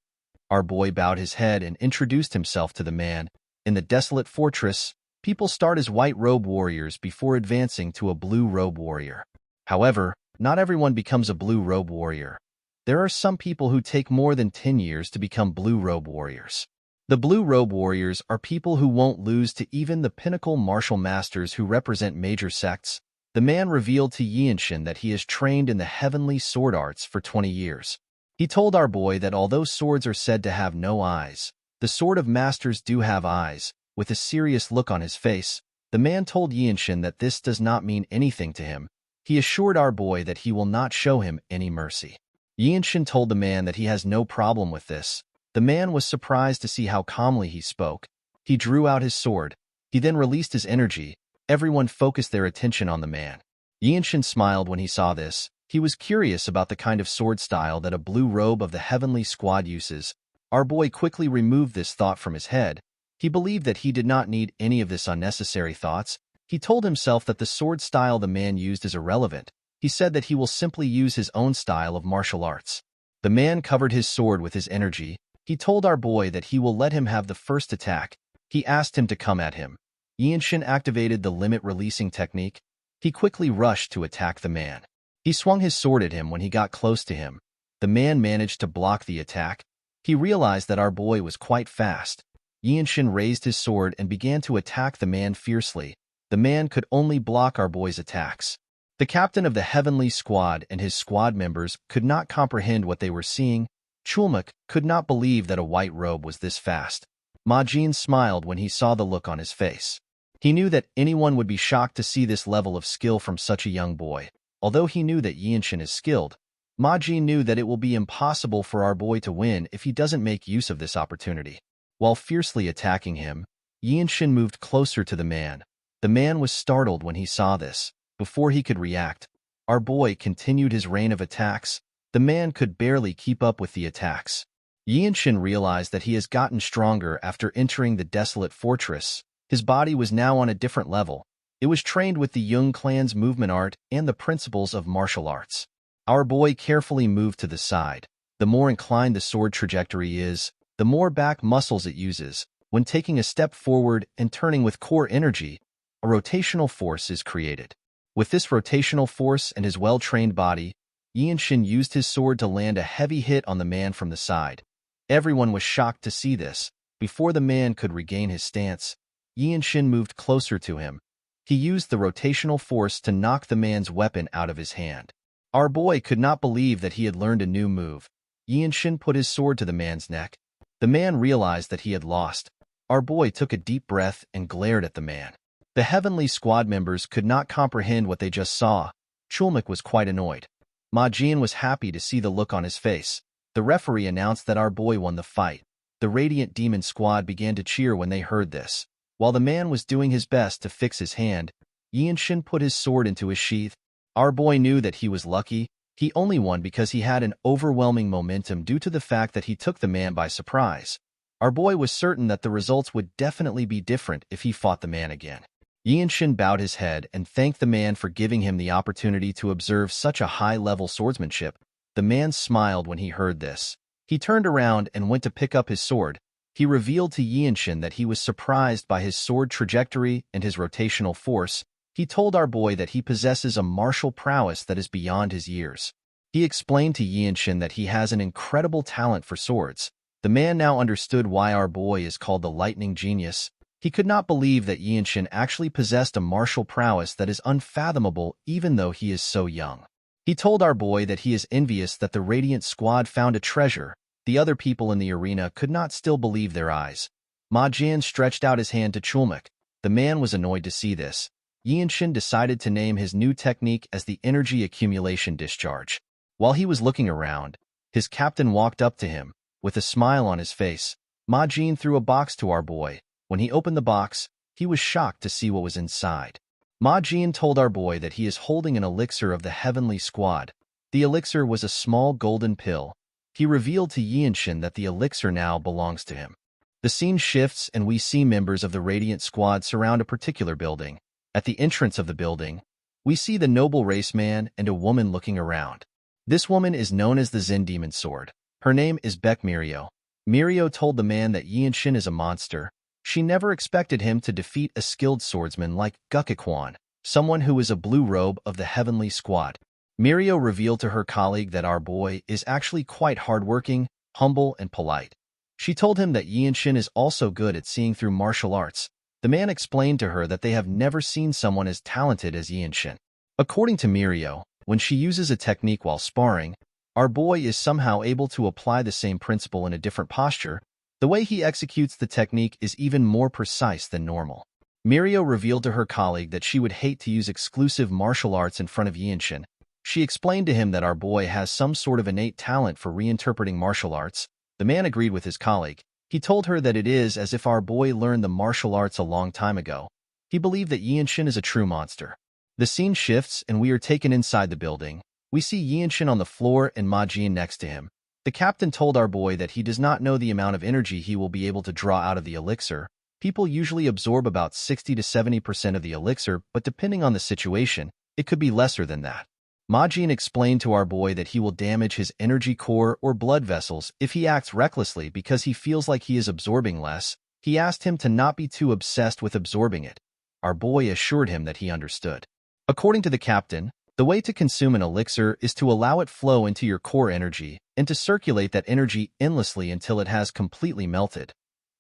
[SPEAKER 1] Our boy bowed his head and introduced himself to the man. In the desolate fortress, people start as white-robe warriors before advancing to a blue-robe warrior. However, not everyone becomes a blue-robe warrior. There are some people who take more than 10 years to become blue-robe warriors. The blue-robe warriors are people who won't lose to even the pinnacle martial masters who represent major sects. The man revealed to Yinshin that he has trained in the heavenly sword arts for 20 years. He told our boy that although swords are said to have no eyes, the sword of masters do have eyes. With a serious look on his face, the man told Yinshin that this does not mean anything to him. He assured our boy that he will not show him any mercy. Yinshin told the man that he has no problem with this. The man was surprised to see how calmly he spoke. He drew out his sword. He then released his energy. Everyone focused their attention on the man. Yinshin smiled when he saw this. He was curious about the kind of sword style that a blue robe of the heavenly squad uses. Our boy quickly removed this thought from his head. He believed that he did not need any of this unnecessary thoughts. He told himself that the sword style the man used is irrelevant. He said that he will simply use his own style of martial arts. The man covered his sword with his energy. He told our boy that he will let him have the first attack. He asked him to come at him. Yinshin activated the limit-releasing technique. He quickly rushed to attack the man. He swung his sword at him when he got close to him. The man managed to block the attack. He realized that our boy was quite fast. Yinshin raised his sword and began to attack the man fiercely. The man could only block our boy's attacks. The captain of the heavenly squad and his squad members could not comprehend what they were seeing. Chulmak could not believe that a white robe was this fast. Ma Jin smiled when he saw the look on his face. He knew that anyone would be shocked to see this level of skill from such a young boy. Although he knew that Yinshin is skilled, Ma Jin knew that it will be impossible for our boy to win if he doesn't make use of this opportunity. While fiercely attacking him, Yinshin moved closer to the man. The man was startled when he saw this. Before he could react, our boy continued his rain of attacks. The man could barely keep up with the attacks. Yinshin realized that he has gotten stronger after entering the desolate fortress. His body was now on a different level. It was trained with the Jung clan's movement art and the principles of martial arts. Our boy carefully moved to the side. The more inclined the sword trajectory is, the more back muscles it uses. When taking a step forward and turning with core energy, a rotational force is created. With this rotational force and his well-trained body, Yinshin used his sword to land a heavy hit on the man from the side. Everyone was shocked to see this. Before the man could regain his stance, Yinshin moved closer to him. He used the rotational force to knock the man's weapon out of his hand. Our boy could not believe that he had learned a new move. Yinshin put his sword to the man's neck. The man realized that he had lost. Our boy took a deep breath and glared at the man. The heavenly squad members could not comprehend what they just saw. Chulmak was quite annoyed. Ma Jin was happy to see the look on his face. The referee announced that our boy won the fight. The Radiant Demon Squad began to cheer when they heard this. While the man was doing his best to fix his hand, Yinshin put his sword into his sheath. Our boy knew that he was lucky. He only won because he had an overwhelming momentum due to the fact that he took the man by surprise. Our boy was certain that the results would definitely be different if he fought the man again. Yinshin bowed his head and thanked the man for giving him the opportunity to observe such a high-level swordsmanship. The man smiled when he heard this. He turned around and went to pick up his sword. He revealed to Yinshin that he was surprised by his sword trajectory and his rotational force. He told our boy that he possesses a martial prowess that is beyond his years. He explained to Yinshin that he has an incredible talent for swords. The man now understood why our boy is called the Lightning Genius. He could not believe that Yinshin actually possessed a martial prowess that is unfathomable even though he is so young. He told our boy that he is envious that the Radiant Squad found a treasure. The other people in the arena could not still believe their eyes. Ma Jin stretched out his hand to Chulmak. The man was annoyed to see this. Yinshin decided to name his new technique as the Energy Accumulation Discharge. While he was looking around, his captain walked up to him. With a smile on his face, Ma Jin threw a box to our boy. When he opened the box, he was shocked to see what was inside. Ma Jin told our boy that he is holding an elixir of the Heavenly Squad. The elixir was a small golden pill. He revealed to Yinshin that the elixir now belongs to him. The scene shifts and we see members of the Radiant Squad surround a particular building. At the entrance of the building, we see the noble race man and a woman looking around. This woman is known as the Zen Demon Sword. Her name is Beck Mirio. Mirio told the man that Yinshin is a monster. She never expected him to defeat a skilled swordsman like Gukikwan, someone who is a blue robe of the Heavenly Squad. Mirio revealed to her colleague that our boy is actually quite hardworking, humble, and polite. She told him that Yinshin is also good at seeing through martial arts. The man explained to her that they have never seen someone as talented as Yinshin. According to Mirio, when she uses a technique while sparring, our boy is somehow able to apply the same principle in a different posture. The way he executes the technique is even more precise than normal. Mirio revealed to her colleague that she would hate to use exclusive martial arts in front of Yinshin. She explained to him that our boy has some sort of innate talent for reinterpreting martial arts. The man agreed with his colleague. He told her that it is as if our boy learned the martial arts a long time ago. He believed that Yinshin is a true monster. The scene shifts and we are taken inside the building. We see Yinshin on the floor and Ma Jin next to him. The captain told our boy that he does not know the amount of energy he will be able to draw out of the elixir. People usually absorb about 60 to 70% of the elixir, but depending on the situation, it could be lesser than that. Ma Jin explained to our boy that he will damage his energy core or blood vessels if he acts recklessly because he feels like he is absorbing less. He asked him to not be too obsessed with absorbing it. Our boy assured him that he understood. According to the captain, the way to consume an elixir is to allow it flow into your core energy and to circulate that energy endlessly until it has completely melted.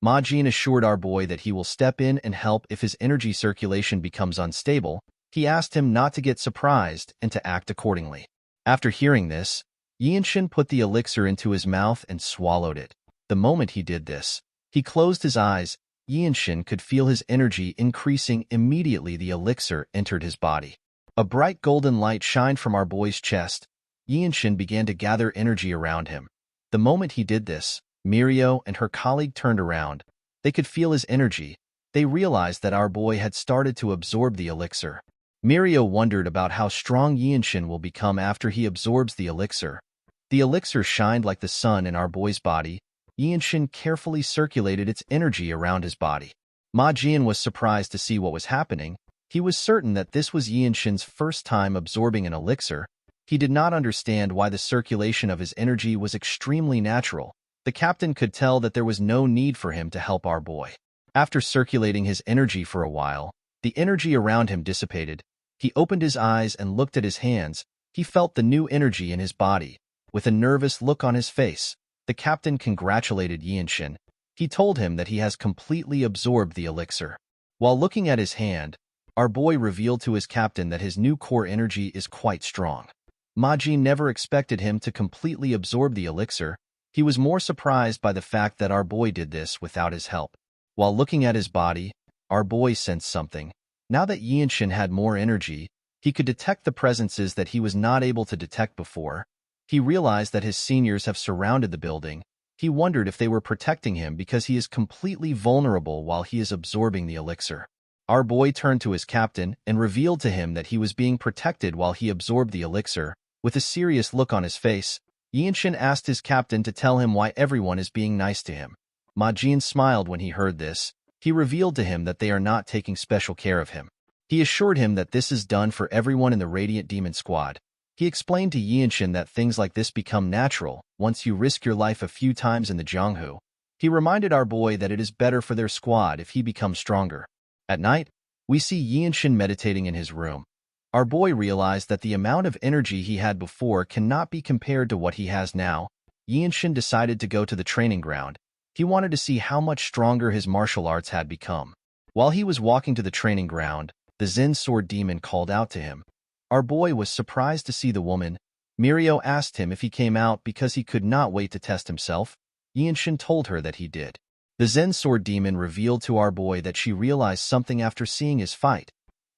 [SPEAKER 1] Ma Jin assured our boy that he will step in and help if his energy circulation becomes unstable. He asked him not to get surprised and to act accordingly. After hearing this, Yinshin put the elixir into his mouth and swallowed it. The moment he did this, he closed his eyes. Yinshin could feel his energy increasing immediately. The elixir entered his body. A bright golden light shined from our boy's chest. Yinshin began to gather energy around him. The moment he did this, Mirio and her colleague turned around. They could feel his energy. They realized that our boy had started to absorb the elixir. Mirio wondered about how strong Yinshin will become after he absorbs the elixir. The elixir shined like the sun in our boy's body. Yinshin carefully circulated its energy around his body. Ma Jin was surprised to see what was happening. He was certain that this was Yinshin's first time absorbing an elixir. He did not understand why the circulation of his energy was extremely natural. The captain could tell that there was no need for him to help our boy. After circulating his energy for a while, the energy around him dissipated. He opened his eyes and looked at his hands. He felt the new energy in his body. With a nervous look on his face, the captain congratulated Yinshin. He told him that he has completely absorbed the elixir. While looking at his hand, our boy revealed to his captain that his new core energy is quite strong. Ma Jin never expected him to completely absorb the elixir. He was more surprised by the fact that our boy did this without his help. While looking at his body, our boy sensed something. Now that Yinshin had more energy, he could detect the presences that he was not able to detect before. He realized that his seniors have surrounded the building. He wondered if they were protecting him because he is completely vulnerable while he is absorbing the elixir. Our boy turned to his captain and revealed to him that he was being protected while he absorbed the elixir. With a serious look on his face, Yinshin asked his captain to tell him why everyone is being nice to him. Ma Jin smiled when he heard this. He revealed to him that they are not taking special care of him. He assured him that this is done for everyone in the Radiant Demon Squad. He explained to Yinshin that things like this become natural once you risk your life a few times in the Jianghu. He reminded our boy that it is better for their squad if he becomes stronger. At night, we see Yinshin meditating in his room. Our boy realized that the amount of energy he had before cannot be compared to what he has now. Yinshin decided to go to the training ground. He wanted to see how much stronger his martial arts had become. While he was walking to the training ground, the Zen Sword Demon called out to him. Our boy was surprised to see the woman. Mirio asked him if he came out because he could not wait to test himself. Yinshin told her that he did. The Zen Sword Demon revealed to our boy that she realized something after seeing his fight.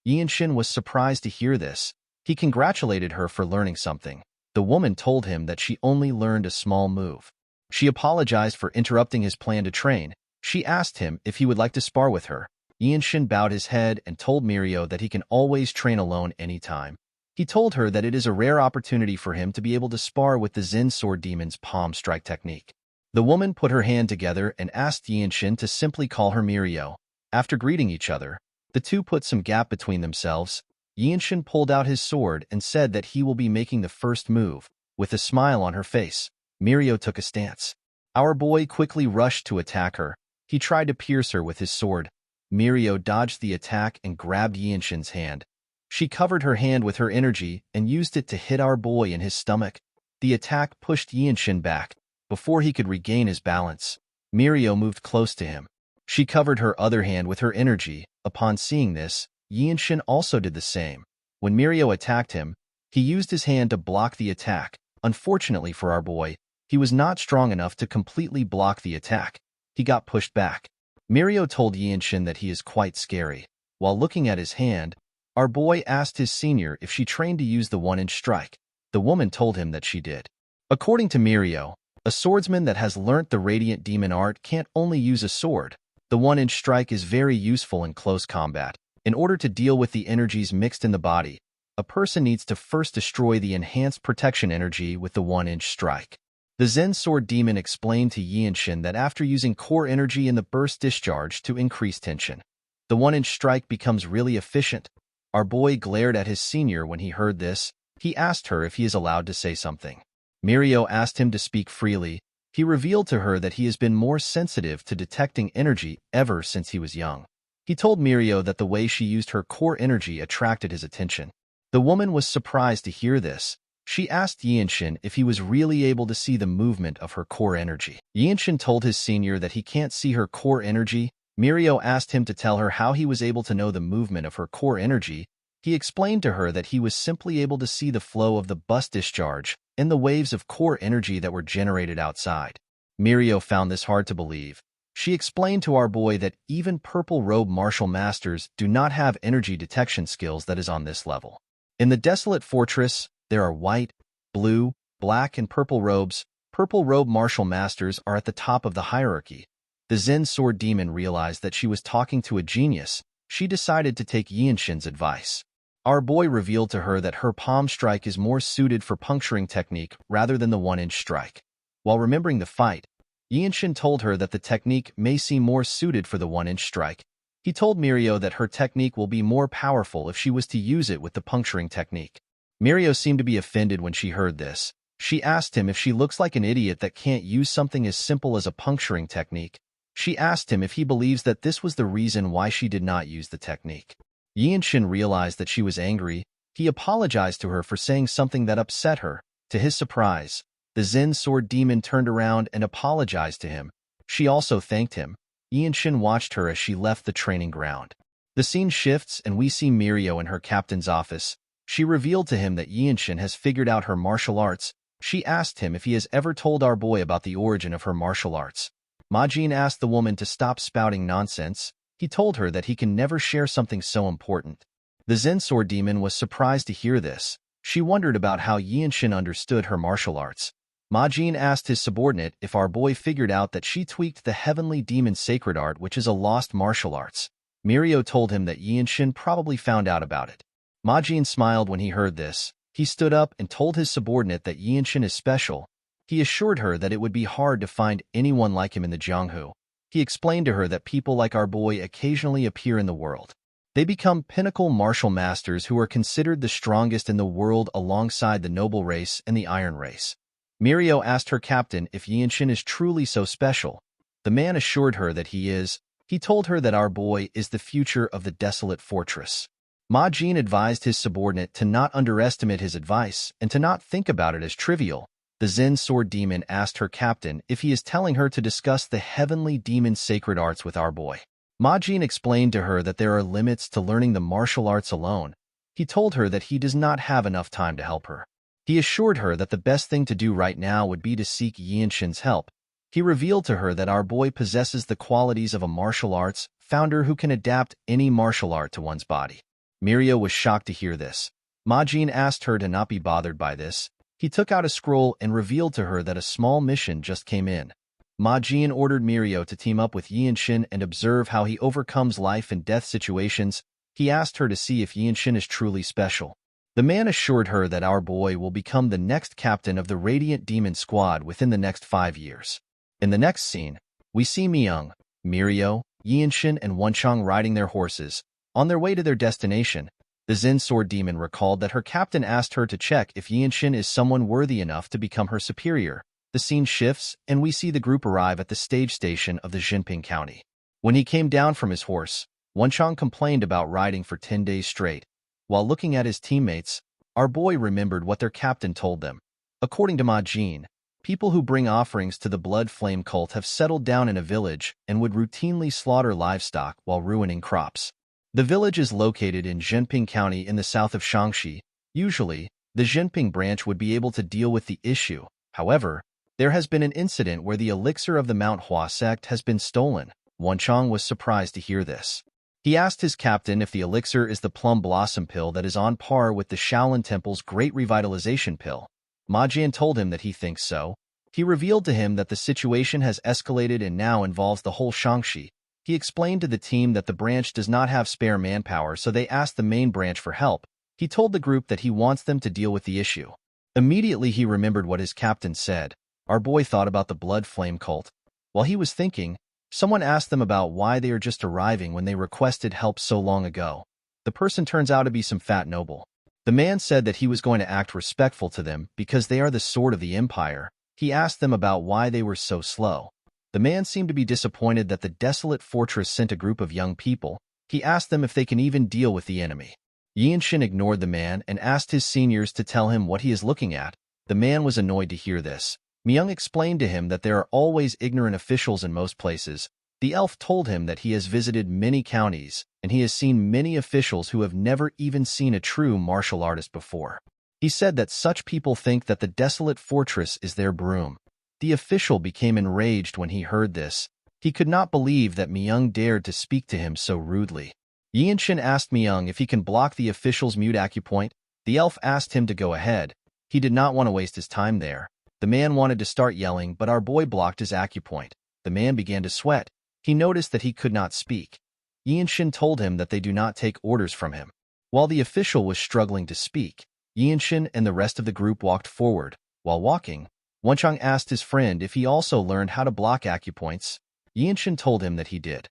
[SPEAKER 1] Yinshin was surprised to hear this. He congratulated her for learning something. The woman told him that she only learned a small move. She apologized for interrupting his plan to train. She asked him if he would like to spar with her. Yinshin bowed his head and told Mirio that he can always train alone anytime. He told her that it is a rare opportunity for him to be able to spar with the Zen Sword Demon's palm strike technique. The woman put her hand together and asked Yinshin to simply call her Mirio. After greeting each other, the two put some gap between themselves. Yinshin pulled out his sword and said that he will be making the first move. With a smile on her face, Mirio took a stance. Our boy quickly rushed to attack her. He tried to pierce her with his sword. Mirio dodged the attack and grabbed Yinshin's hand. She covered her hand with her energy and used it to hit our boy in his stomach. The attack pushed Yinshin back. Before he could regain his balance, Mirio moved close to him. She covered her other hand with her energy. Upon seeing this, Yinshin also did the same. When Mirio attacked him, he used his hand to block the attack. Unfortunately for our boy, he was not strong enough to completely block the attack. He got pushed back. Mirio told Yinshin that he is quite scary. While looking at his hand, our boy asked his senior if she trained to use the one-inch strike. The woman told him that she did. According to Mirio, a swordsman that has learnt the Radiant Demon art can't only use a sword. The one-inch strike is very useful in close combat. In order to deal with the energies mixed in the body, a person needs to first destroy the enhanced protection energy with the one-inch strike. The Zen Sword Demon explained to Yinshin that after using core energy in the burst discharge to increase tension, the one-inch strike becomes really efficient. Our boy glared at his senior when he heard this. He asked her if he is allowed to say something. Mirio asked him to speak freely. He revealed to her that he has been more sensitive to detecting energy ever since he was young. He told Mirio that the way she used her core energy attracted his attention. The woman was surprised to hear this. She asked Yinshin if he was really able to see the movement of her core energy. Yinshin told his senior that he can't see her core energy. Mirio asked him to tell her how he was able to know the movement of her core energy. He explained to her that he was simply able to see the flow of the burst discharge and the waves of core energy that were generated outside. Mirio found this hard to believe. She explained to our boy that even purple robe martial masters do not have energy detection skills that is on this level. In the Desolate Fortress, there are white, blue, black, and purple robes. Purple robe martial masters are at the top of the hierarchy. The Zen Sword Demon realized that she was talking to a genius. She decided to take Yinshin's advice. Our boy revealed to her that her palm strike is more suited for puncturing technique rather than the one-inch strike. While remembering the fight, Yinshin told her that the technique may seem more suited for the one-inch strike. He told Mirio that her technique will be more powerful if she was to use it with the puncturing technique. Mirio seemed to be offended when she heard this. She asked him if she looks like an idiot that can't use something as simple as a puncturing technique. She asked him if he believes that this was the reason why she did not use the technique. Yinshin realized that she was angry. He apologized to her for saying something that upset her. To his surprise, the Zen Sword Demon turned around and apologized to him. She also thanked him. Yinshin watched her as she left the training ground. The scene shifts and we see Mirio in her captain's office. She revealed to him that Yinshin has figured out her martial arts. She asked him if he has ever told our boy about the origin of her martial arts. Majin asked the woman to stop spouting nonsense. He told her that he can never share something so important. The Zen Sword Demon was surprised to hear this. She wondered about how Yinshin understood her martial arts. Majin asked his subordinate if our boy figured out that she tweaked the Heavenly Demon Sacred Art, which is a lost martial arts. Mirio told him that Yinshin probably found out about it. Majin smiled when he heard this. He stood up and told his subordinate that Yinshin is special. He assured her that it would be hard to find anyone like him in the Jianghu. He explained to her that people like our boy occasionally appear in the world. They become pinnacle martial masters who are considered the strongest in the world alongside the noble race and the iron race. Mirio asked her captain if Yinshin is truly so special. The man assured her that he is. He told her that our boy is the future of the Desolate Fortress. Majin advised his subordinate to not underestimate his advice and to not think about it as trivial. The Zen Sword Demon asked her captain if he is telling her to discuss the Heavenly Demon Sacred Arts with our boy. Majin explained to her that there are limits to learning the martial arts alone. He told her that he does not have enough time to help her. He assured her that the best thing to do right now would be to seek Yinshin's help. He revealed to her that our boy possesses the qualities of a martial arts founder who can adapt any martial art to one's body. Mirio was shocked to hear this. Ma Jin asked her to not be bothered by this. He took out a scroll and revealed to her that a small mission just came in. Ma Jin ordered Mirio to team up with Yinshin and observe how he overcomes life and death situations. He asked her to see if Yinshin is truly special. The man assured her that our boy will become the next captain of the Radiant Demon Squad within the next 5 years. In the next scene, we see Myung, Mirio, Yinshin, and Wonchang riding their horses. On their way to their destination, the Zen Sword Demon recalled that her captain asked her to check if Yinshin is someone worthy enough to become her superior. The scene shifts, and we see the group arrive at the stage station of the Jinping County. When he came down from his horse, Wonchang complained about riding for 10 days straight. While looking at his teammates, our boy remembered what their captain told them. According to Ma Jin, people who bring offerings to the Blood Flame cult have settled down in a village and would routinely slaughter livestock while ruining crops. The village is located in Jinping County in the south of Shaanxi. Usually, the Jinping branch would be able to deal with the issue. However, there has been an incident where the elixir of the Mount Hua sect has been stolen. Wonchang was surprised to hear this. He asked his captain if the elixir is the plum blossom pill that is on par with the Shaolin Temple's Great Revitalization pill. Ma Jian told him that he thinks so. He revealed to him that the situation has escalated and now involves the whole Shaanxi. He explained to the team that the branch does not have spare manpower, so they asked the main branch for help. He told the group that he wants them to deal with the issue. Immediately he remembered what his captain said. Our boy thought about the Blood Flame cult. While he was thinking, someone asked them about why they are just arriving when they requested help so long ago. The person turns out to be some fat noble. The man said that he was going to act respectful to them because they are the sword of the empire. He asked them about why they were so slow. The man seemed to be disappointed that the desolate fortress sent a group of young people. He asked them if they can even deal with the enemy. Yinshin ignored the man and asked his seniors to tell him what he is looking at. The man was annoyed to hear this. Myung explained to him that there are always ignorant officials in most places. The elf told him that he has visited many counties, and he has seen many officials who have never even seen a true martial artist before. He said that such people think that the desolate fortress is their broom. The official became enraged when he heard this. He could not believe that Myung dared to speak to him so rudely. Yinshin asked Myung if he can block the official's mute acupoint. The elf asked him to go ahead. He did not want to waste his time there. The man wanted to start yelling, but our boy blocked his acupoint. The man began to sweat. He noticed that he could not speak. Yinshin told him that they do not take orders from him. While the official was struggling to speak, Yinshin and the rest of the group walked forward. While walking, Wonchang asked his friend if he also learned how to block acupoints. Yinshin told him that he did.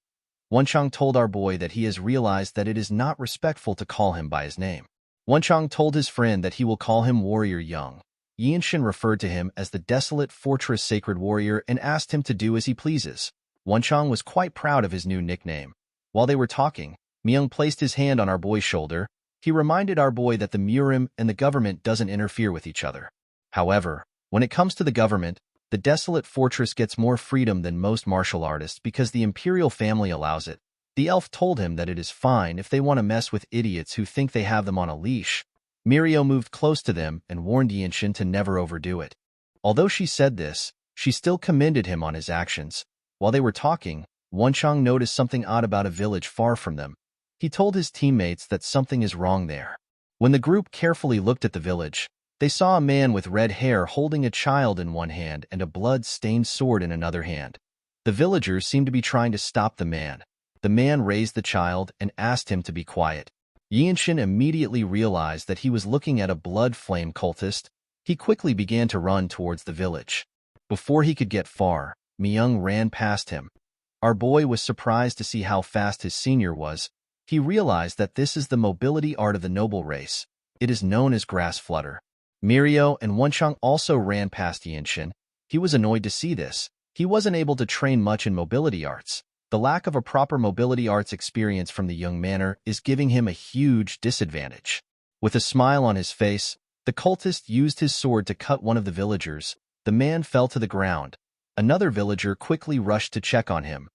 [SPEAKER 1] Wonchang told our boy that he has realized that it is not respectful to call him by his name. Wonchang told his friend that he will call him Warrior Young. Yinshin referred to him as the Desolate Fortress Sacred Warrior and asked him to do as he pleases. Wonchang was quite proud of his new nickname. While they were talking, Myung placed his hand on our boy's shoulder. He reminded our boy that the Murim and the government doesn't interfere with each other. However, when it comes to the government, the Desolate Fortress gets more freedom than most martial artists because the imperial family allows it. The elf told him that it is fine if they want to mess with idiots who think they have them on a leash. Mirio moved close to them and warned Yinshin to never overdo it. Although she said this, she still commended him on his actions. While they were talking, Wonchang noticed something odd about a village far from them. He told his teammates that something is wrong there. When the group carefully looked at the village, they saw a man with red hair holding a child in one hand and a blood-stained sword in another hand. The villagers seemed to be trying to stop the man. The man raised the child and asked him to be quiet. Yinshin immediately realized that he was looking at a blood flame cultist. He quickly began to run towards the village. Before he could get far, Myung ran past him. Our boy was surprised to see how fast his senior was. He realized that this is the mobility art of the noble race. It is known as grass flutter. Mirio and Wonchang also ran past Yinshin. He was annoyed to see this. He wasn't able to train much in mobility arts. The lack of a proper mobility arts experience from the young manor is giving him a huge disadvantage. With a smile on his face, the cultist used his sword to cut one of the villagers. The man fell to the ground. Another villager quickly rushed to check on him.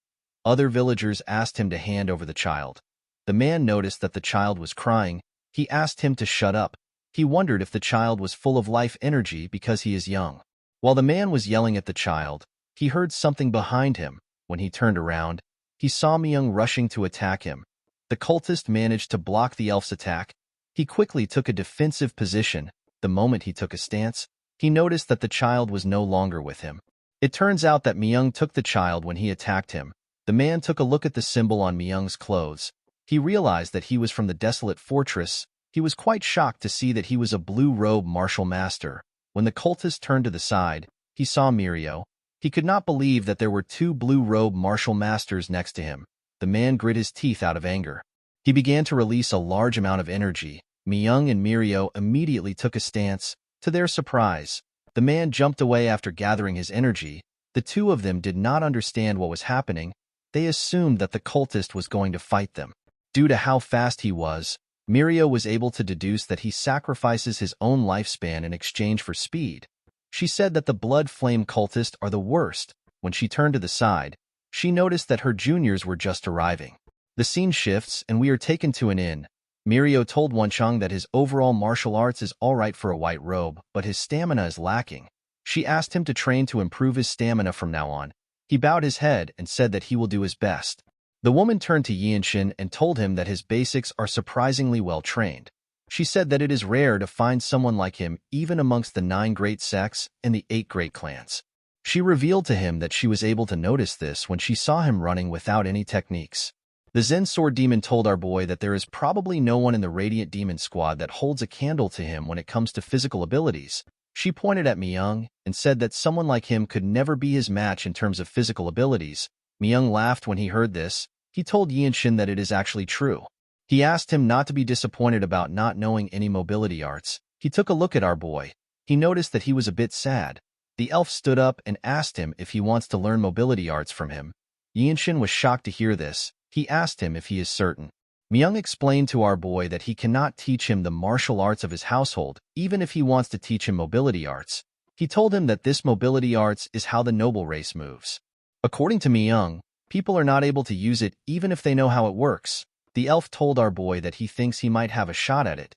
[SPEAKER 1] Other villagers asked him to hand over the child. The man noticed that the child was crying. He asked him to shut up. He wondered if the child was full of life energy because he is young. While the man was yelling at the child, he heard something behind him. When he turned around, he saw Myung rushing to attack him. The The cultist managed to block the elf's attack. He quickly took a defensive position. The moment he took a stance, he noticed that the child was no longer with him. It turns out that Myung took the child when he attacked him. The man took a look at the symbol on Myung's clothes. He realized that he was from the desolate fortress. He was quite shocked to see that he was a blue-robe martial master. When the cultist turned to the side, he saw Mirio. He could not believe that there were two blue-robe martial masters next to him. The man grit his teeth out of anger. He began to release a large amount of energy. Myung and Mirio immediately took a stance. To their surprise, the man jumped away after gathering his energy. The two of them did not understand what was happening. They assumed that the cultist was going to fight them. Due to how fast he was, Mirio was able to deduce that he sacrifices his own lifespan in exchange for speed. She said that the blood flame cultists are the worst. When she turned to the side, she noticed that her juniors were just arriving. The scene shifts and we are taken to an inn. Mirio told Wonchang that his overall martial arts is alright for a white robe, but his stamina is lacking. She asked him to train to improve his stamina from now on. He bowed his head and said that he will do his best. The woman turned to Yinshin and told him that his basics are surprisingly well trained. She said that it is rare to find someone like him even amongst the 9 great sects and the 8 great clans. She revealed to him that she was able to notice this when she saw him running without any techniques. The Zen Sword Demon told our boy that there is probably no one in the Radiant Demon Squad that holds a candle to him when it comes to physical abilities. She pointed at Myung and said that someone like him could never be his match in terms of physical abilities. Myung laughed when he heard this. He told Yinshin that it is actually true. He asked him not to be disappointed about not knowing any mobility arts. He took a look at our boy. He noticed that he was a bit sad. The elf stood up and asked him if he wants to learn mobility arts from him. Yinshin was shocked to hear this. He asked him if he is certain. Myung explained to our boy that he cannot teach him the martial arts of his household, even if he wants to teach him mobility arts. He told him that this mobility arts is how the noble race moves. According to Myung, people are not able to use it even if they know how it works. The elf told our boy that he thinks he might have a shot at it.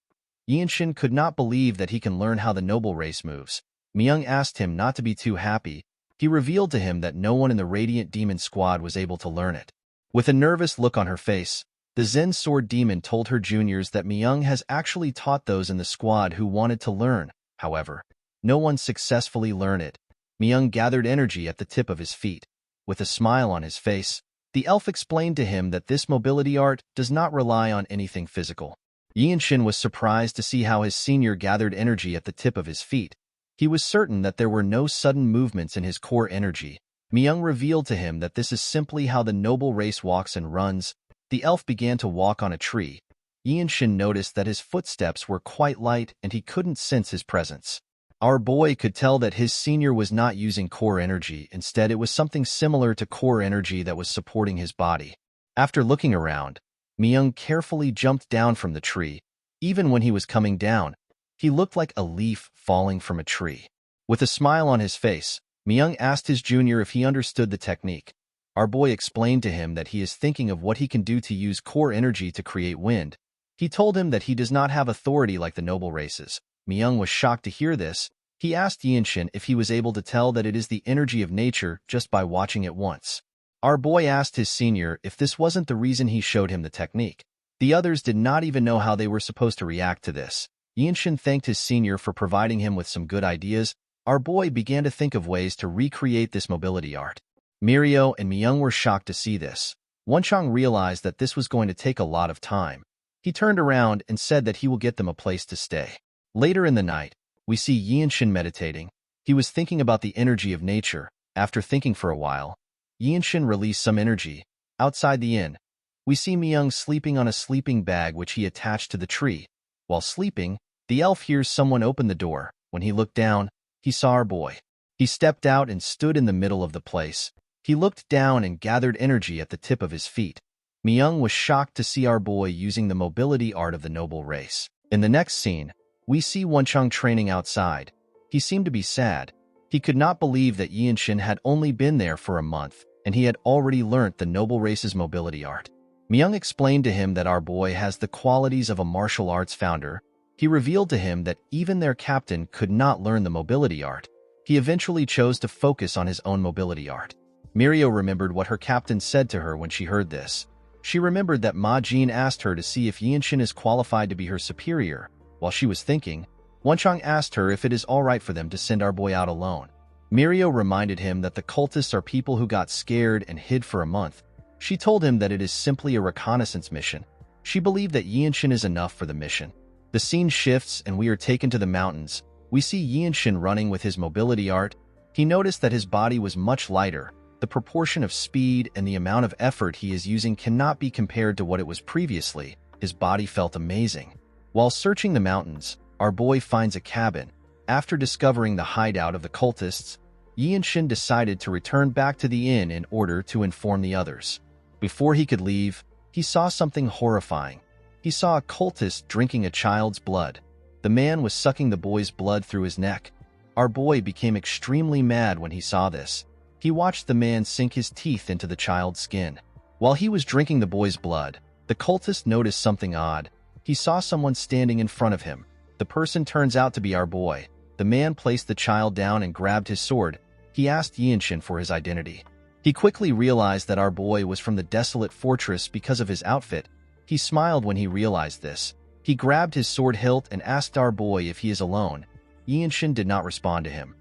[SPEAKER 1] Yinshin could not believe that he can learn how the noble race moves. Myung asked him not to be too happy. He revealed to him that no one in the Radiant Demon Squad was able to learn it. With a nervous look on her face, the Zen Sword Demon told her juniors that Myung has actually taught those in the squad who wanted to learn. However, no one successfully learned it. Myung gathered energy at the tip of his feet. With a smile on his face, the elf explained to him that this mobility art does not rely on anything physical. Yinshin was surprised to see how his senior gathered energy at the tip of his feet. He was certain that there were no sudden movements in his core energy. Myung revealed to him that this is simply how the noble race walks and runs. The elf began to walk on a tree. Yinshin noticed that his footsteps were quite light and he couldn't sense his presence. Our boy could tell that his senior was not using core energy. Instead, it was something similar to core energy that was supporting his body. After looking around, Myung carefully jumped down from the tree. Even when he was coming down, he looked like a leaf falling from a tree. With a smile on his face, Myung asked his junior if he understood the technique. Our boy explained to him that he is thinking of what he can do to use core energy to create wind. He told him that he does not have authority like the noble races. Myung was shocked to hear this. He asked Yinshin if he was able to tell that it is the energy of nature just by watching it once. Our boy asked his senior if this wasn't the reason he showed him the technique. The others did not even know how they were supposed to react to this. Yinshin thanked his senior for providing him with some good ideas. Our boy began to think of ways to recreate this mobility art. Mirio and Myung were shocked to see this. Wonchang realized that this was going to take a lot of time. He turned around and said that he will get them a place to stay. Later in the night, we see Yinshin meditating. He was thinking about the energy of nature. After thinking for a while, Yinshin released some energy. Outside the inn, we see Myung sleeping on a sleeping bag which he attached to the tree. While sleeping, the elf hears someone open the door. When he looked down, he saw our boy. He stepped out and stood in the middle of the place. He looked down and gathered energy at the tip of his feet. Myung was shocked to see our boy using the mobility art of the noble race. In the next scene, we see Wonchang training outside. He seemed to be sad. He could not believe that Yinshin had only been there for a month, and he had already learnt the noble race's mobility art. Myung explained to him that our boy has the qualities of a martial arts founder. He revealed to him that even their captain could not learn the mobility art. He eventually chose to focus on his own mobility art. Mirio remembered what her captain said to her when she heard this. She remembered that Ma Jin asked her to see if Yinshin is qualified to be her superior. While she was thinking, Wenchang asked her if it is alright for them to send our boy out alone. Mirio reminded him that the cultists are people who got scared and hid for a month. She told him that it is simply a reconnaissance mission. She believed that Yinshin is enough for the mission. The scene shifts and we are taken to the mountains. We see Yinshin running with his mobility art. He noticed that his body was much lighter. The proportion of speed and the amount of effort he is using cannot be compared to what it was previously. His body felt amazing. While searching the mountains, our boy finds a cabin. After discovering the hideout of the cultists, Yinshin decided to return back to the inn in order to inform the others. Before he could leave, he saw something horrifying. He saw a cultist drinking a child's blood. The man was sucking the boy's blood through his neck. Our boy became extremely mad when he saw this. He watched the man sink his teeth into the child's skin. While he was drinking the boy's blood, the cultist noticed something odd. He saw someone standing in front of him. The person turns out to be our boy. The man placed the child down and grabbed his sword. He asked Yinshin for his identity. He quickly realized that our boy was from the desolate fortress because of his outfit. He smiled when he realized this. He grabbed his sword hilt and asked our boy if he is alone. Yinshin did not respond to him.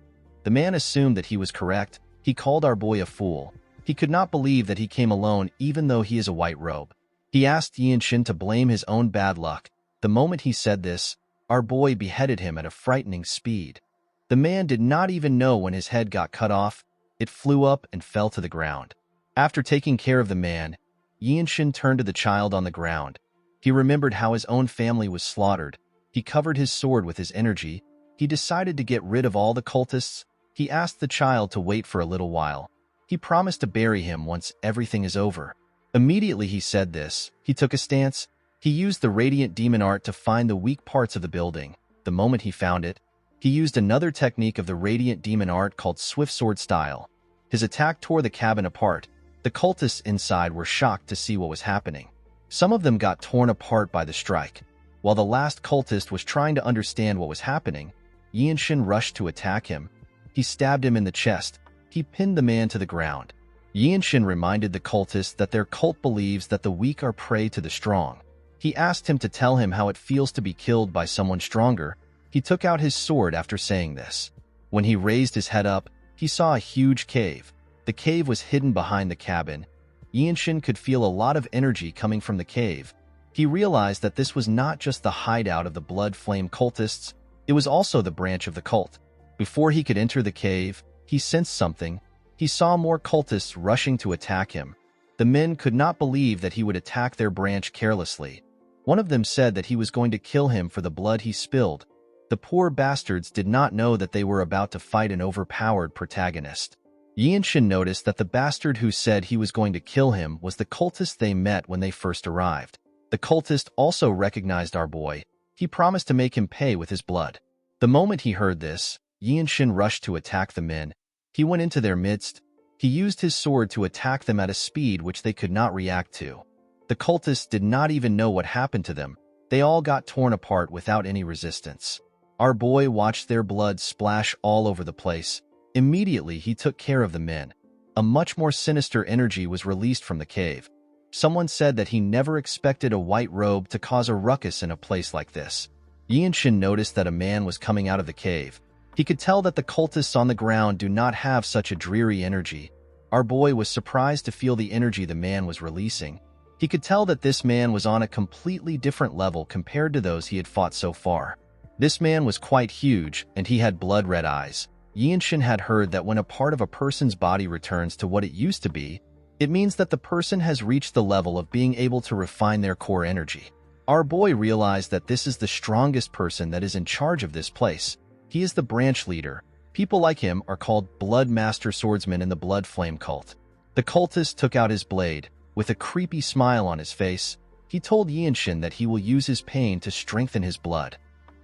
[SPEAKER 1] The man assumed that he was correct. He called our boy a fool. He could not believe that he came alone even though he is a white robe. He asked Yinshin to blame his own bad luck. The moment he said this, our boy beheaded him at a frightening speed. The man did not even know when his head got cut off. It flew up and fell to the ground. After taking care of the man, Yinshin turned to the child on the ground. He remembered how his own family was slaughtered. He covered his sword with his energy. He decided to get rid of all the cultists. He asked the child to wait for a little while. He promised to bury him once everything is over. Immediately he said this, he took a stance. He used the radiant demon art to find the weak parts of the building. The moment he found it, he used another technique of the radiant demon art called swift sword style. His attack tore the cabin apart. The cultists inside were shocked to see what was happening. Some of them got torn apart by the strike. While the last cultist was trying to understand what was happening, Yinshin rushed to attack him. He stabbed him in the chest. He pinned the man to the ground. Yinshin reminded the cultists that their cult believes that the weak are prey to the strong. He asked him to tell him how it feels to be killed by someone stronger. He took out his sword after saying this. When he raised his head up, he saw a huge cave. The cave was hidden behind the cabin. Yinshin could feel a lot of energy coming from the cave. He realized that this was not just the hideout of the Blood Flame cultists, it was also the branch of the cult. Before he could enter the cave, he sensed something. He saw more cultists rushing to attack him. The men could not believe that he would attack their branch carelessly. One of them said that he was going to kill him for the blood he spilled. The poor bastards did not know that they were about to fight an overpowered protagonist. Yinshin noticed that the bastard who said he was going to kill him was the cultist they met when they first arrived. The cultist also recognized our boy. He promised to make him pay with his blood. The moment he heard this, Yinshin rushed to attack the men. He went into their midst. He used his sword to attack them at a speed which they could not react to. The cultists did not even know what happened to them. They all got torn apart without any resistance. Our boy watched their blood splash all over the place. Immediately, he took care of the men. A much more sinister energy was released from the cave. Someone said that he never expected a white robe to cause a ruckus in a place like this. Yinshin noticed that a man was coming out of the cave. He could tell that the cultists on the ground do not have such a dreary energy. Our boy was surprised to feel the energy the man was releasing. He could tell that this man was on a completely different level compared to those he had fought so far. This man was quite huge, and he had blood-red eyes. Yinshin had heard that when a part of a person's body returns to what it used to be, it means that the person has reached the level of being able to refine their core energy. Our boy realized that this is the strongest person that is in charge of this place. He is the branch leader. People like him are called Blood Master Swordsmen in the Blood Flame cult. The cultist took out his blade. With a creepy smile on his face, he told Yinshin that he will use his pain to strengthen his blood.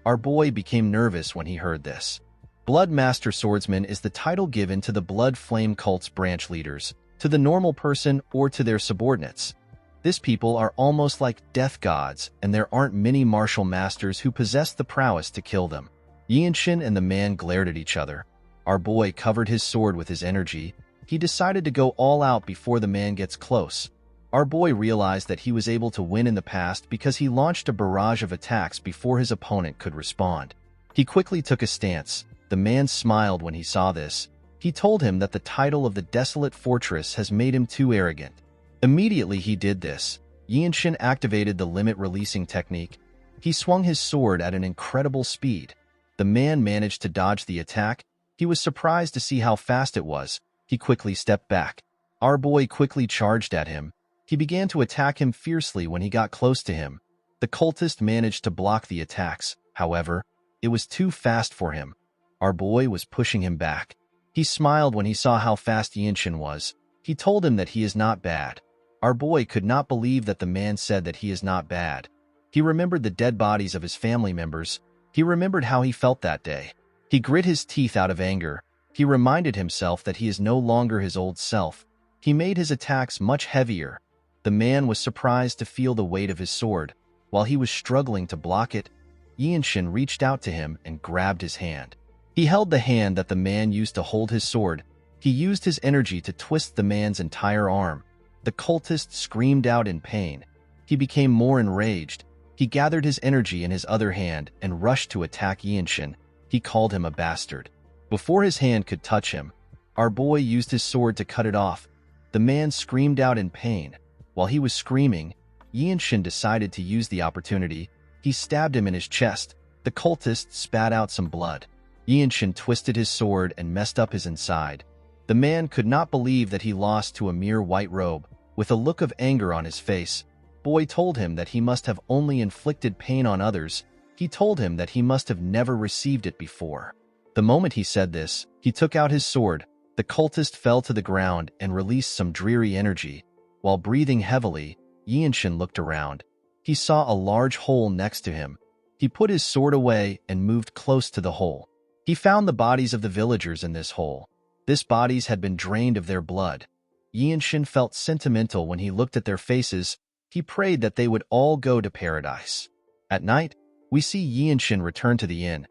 [SPEAKER 1] Our boy became nervous when he heard this. Blood Master Swordsman is the title given to the Blood Flame cult's branch leaders, to the normal person or to their subordinates. This people are almost like death gods, and there aren't many martial masters who possess the prowess to kill them. Yinshin and the man glared at each other. Our boy covered his sword with his energy. He decided to go all out before the man gets close. Our boy realized that he was able to win in the past because he launched a barrage of attacks before his opponent could respond. He quickly took a stance. The man smiled when he saw this. He told him that the title of the desolate fortress has made him too arrogant. Immediately he did this. Yinshin activated the limit releasing technique. He swung his sword at an incredible speed. The man managed to dodge the attack. He was surprised to see how fast it was. He quickly stepped back. Our boy quickly charged at him. He began to attack him fiercely when he got close to him. The cultist managed to block the attacks. However, it was too fast for him. Our boy was pushing him back. He smiled when he saw how fast Yinshin was. He told him that he is not bad. Our boy could not believe that the man said that he is not bad. He remembered the dead bodies of his family members. He remembered how he felt that day. He grit his teeth out of anger. He reminded himself that he is no longer his old self. He made his attacks much heavier. The man was surprised to feel the weight of his sword. While he was struggling to block it, Yinshin reached out to him and grabbed his hand. He held the hand that the man used to hold his sword. He used his energy to twist the man's entire arm. The cultist screamed out in pain. He became more enraged. He gathered his energy in his other hand and rushed to attack Yinshin. He called him a bastard. Before his hand could touch him, our boy used his sword to cut it off. The man screamed out in pain. While he was screaming, Yinshin decided to use the opportunity. He stabbed him in his chest. The cultist spat out some blood. Yinshin twisted his sword and messed up his inside. The man could not believe that he lost to a mere white robe. With a look of anger on his face, Boy told him that he must have only inflicted pain on others. He told him that he must have never received it before. The moment he said this, he took out his sword. The cultist fell to the ground and released some dreary energy. While breathing heavily, Yinshin looked around. He saw a large hole next to him. He put his sword away and moved close to the hole. He found the bodies of the villagers in this hole. These bodies had been drained of their blood. Yinshin felt sentimental when he looked at their faces. He prayed that they would all go to paradise. At night, we see Yinshin return to the inn.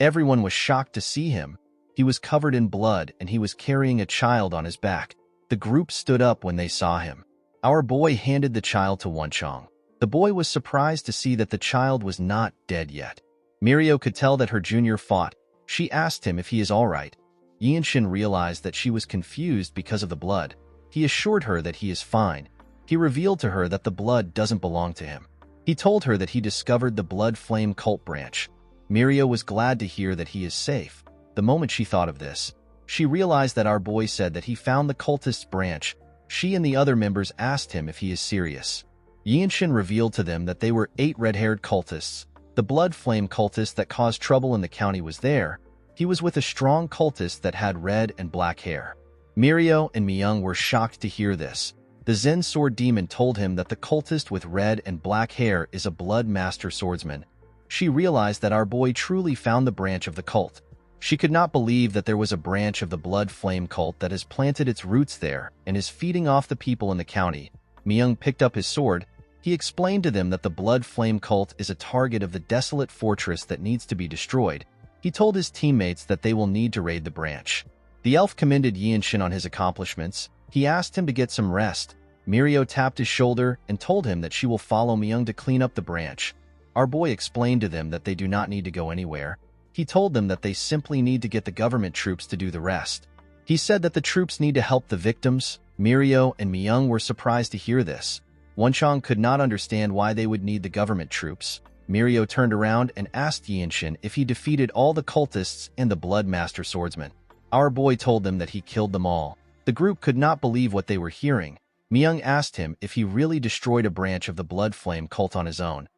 [SPEAKER 1] Everyone was shocked to see him. He was covered in blood and he was carrying a child on his back. The group stood up when they saw him. Our boy handed the child to Wonchong. The boy was surprised to see that the child was not dead yet. Mirio could tell that her junior fought. She asked him if he is all right. Yinshin realized that she was confused because of the blood. He assured her that he is fine. He revealed to her that the blood doesn't belong to him. He told her that he discovered the blood flame cult branch. Mirio was glad to hear that he is safe. The moment she thought of this, she realized that our boy said that he found the cultist's branch. She and the other members asked him if he is serious. Yinshin revealed to them that they were 8 red-haired cultists. The blood flame cultist that caused trouble in the county was there. He was with a strong cultist that had red and black hair. Mirio and Myung were shocked to hear this. The Zen sword demon told him that the cultist with red and black hair is a blood master swordsman. She realized that our boy truly found the branch of the cult. She could not believe that there was a branch of the blood flame cult that has planted its roots there and is feeding off the people in the county. Myung picked up his sword. He explained to them that the blood flame cult is a target of the desolate fortress that needs to be destroyed. He told his teammates that they will need to raid the branch. The elf commended Yinshin on his accomplishments. He asked him to get some rest. Mirio tapped his shoulder and told him that she will follow Myung to clean up the branch. Our boy explained to them that they do not need to go anywhere. He told them that they simply need to get the government troops to do the rest. He said that the troops need to help the victims. Mirio and Myung were surprised to hear this. Wonchong could not understand why they would need the government troops. Mirio turned around and asked Yinshin if he defeated all the cultists and the blood master swordsman. Our boy told them that he killed them all. The group could not believe what they were hearing. Myung asked him if he really destroyed a branch of the blood flame cult on his own.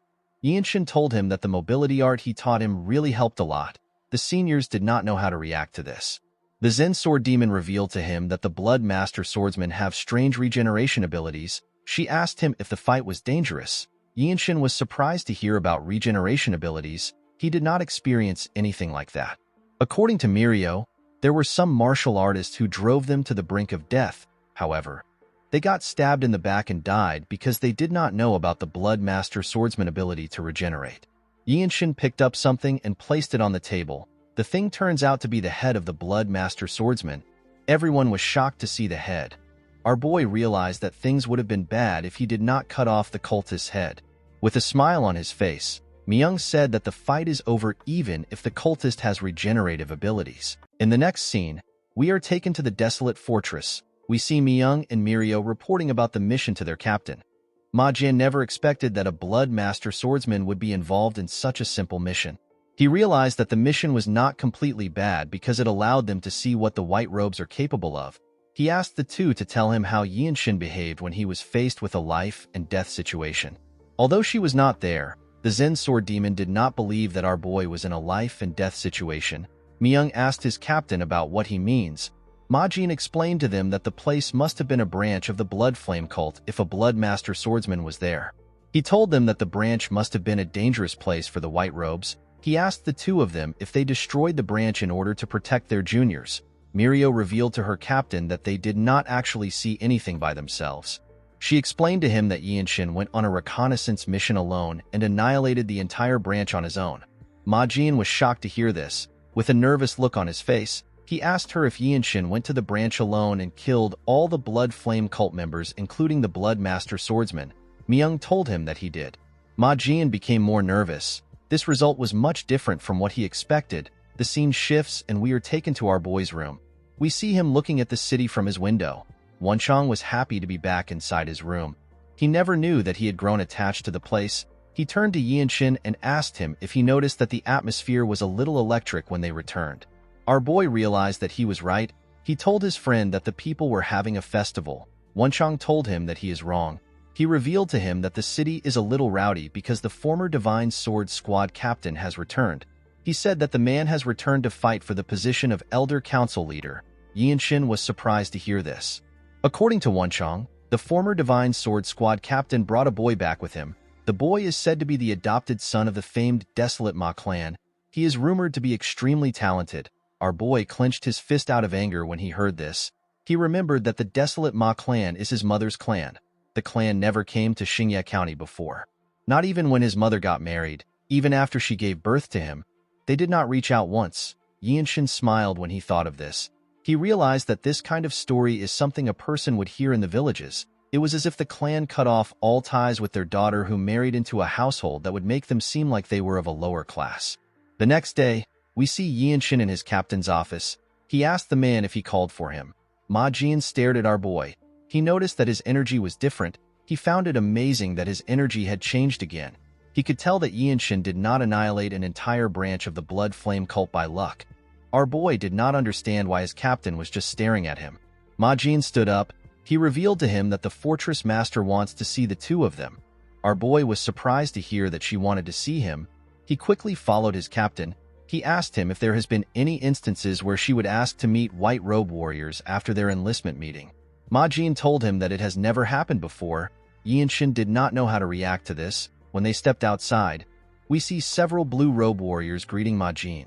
[SPEAKER 1] Yinshin told him that the mobility art he taught him really helped a lot. The seniors did not know how to react to this. The Zen sword demon revealed to him that the blood master swordsmen have strange regeneration abilities. She asked him if the fight was dangerous. Yinshin was surprised to hear about regeneration abilities. He did not experience anything like that. According to Mirio, there were some martial artists who drove them to the brink of death. However, they got stabbed in the back and died because they did not know about the blood master swordsman ability to regenerate. Yinshin picked up something and placed it on the table. The thing turns out to be the head of the blood master swordsman. Everyone was shocked to see the head. Our boy realized that things would have been bad if he did not cut off the cultist's head. With a smile on his face, Myung said that the fight is over even if the cultist has regenerative abilities. In the next scene, we are taken to the desolate fortress. We see Myung and Mirio reporting about the mission to their captain. Ma Jian never expected that a blood master swordsman would be involved in such a simple mission. He realized that the mission was not completely bad because it allowed them to see what the white robes are capable of. He asked the two to tell him how Yinshin behaved when he was faced with a life and death situation. Although she was not there, the Zen sword demon did not believe that our boy was in a life and death situation. Myung asked his captain about what he means. Ma Jin explained to them that the place must have been a branch of the Blood Flame cult if a Blood Master swordsman was there. He told them that the branch must have been a dangerous place for the white robes. He asked the two of them if they destroyed the branch in order to protect their juniors. Mirio revealed to her captain that they did not actually see anything by themselves. She explained to him that Yinshin went on a reconnaissance mission alone and annihilated the entire branch on his own. Ma Jin was shocked to hear this. With a nervous look on his face, he asked her if Yinshin went to the branch alone and killed all the Blood Flame cult members, including the Blood Master swordsman. Myung told him that he did. Ma Jin became more nervous. This result was much different from what he expected. The scene shifts and we are taken to our boy's room. We see him looking at the city from his window. Wonchong was happy to be back inside his room. He never knew that he had grown attached to the place. He turned to Yinshin and asked him if he noticed that the atmosphere was a little electric when they returned. Our boy realized that he was right. He told his friend that the people were having a festival. Wonchong told him that he is wrong. He revealed to him that the city is a little rowdy because the former Divine Sword Squad captain has returned. He said that the man has returned to fight for the position of Elder Council Leader. Yinshin was surprised to hear this. According to Wonchong, the former Divine Sword Squad captain brought a boy back with him. The boy is said to be the adopted son of the famed Desolate Ma clan. He is rumored to be extremely talented. Our boy clenched his fist out of anger when he heard this. He remembered that the Desolate Ma clan is his mother's clan. The clan never came to Xingye County before. Not even when his mother got married, even after she gave birth to him. They did not reach out once. Yinshin smiled when he thought of this. He realized that this kind of story is something a person would hear in the villages. It was as if the clan cut off all ties with their daughter who married into a household that would make them seem like they were of a lower class. The next day, we see Yinshin in his captain's office. He asked the man if he called for him. Ma Jin stared at our boy. He noticed that his energy was different. He found it amazing that his energy had changed again. He could tell that Yinshin did not annihilate an entire branch of the Blood Flame cult by luck. Our boy did not understand why his captain was just staring at him. Ma Jin stood up. He revealed to him that the fortress master wants to see the two of them. Our boy was surprised to hear that she wanted to see him. He quickly followed his captain. He asked him if there has been any instances where she would ask to meet white robe warriors after their enlistment meeting. Ma Jin told him that it has never happened before. Yinshin did not know how to react to this. When they stepped outside, we see several blue robe warriors greeting Ma Jin.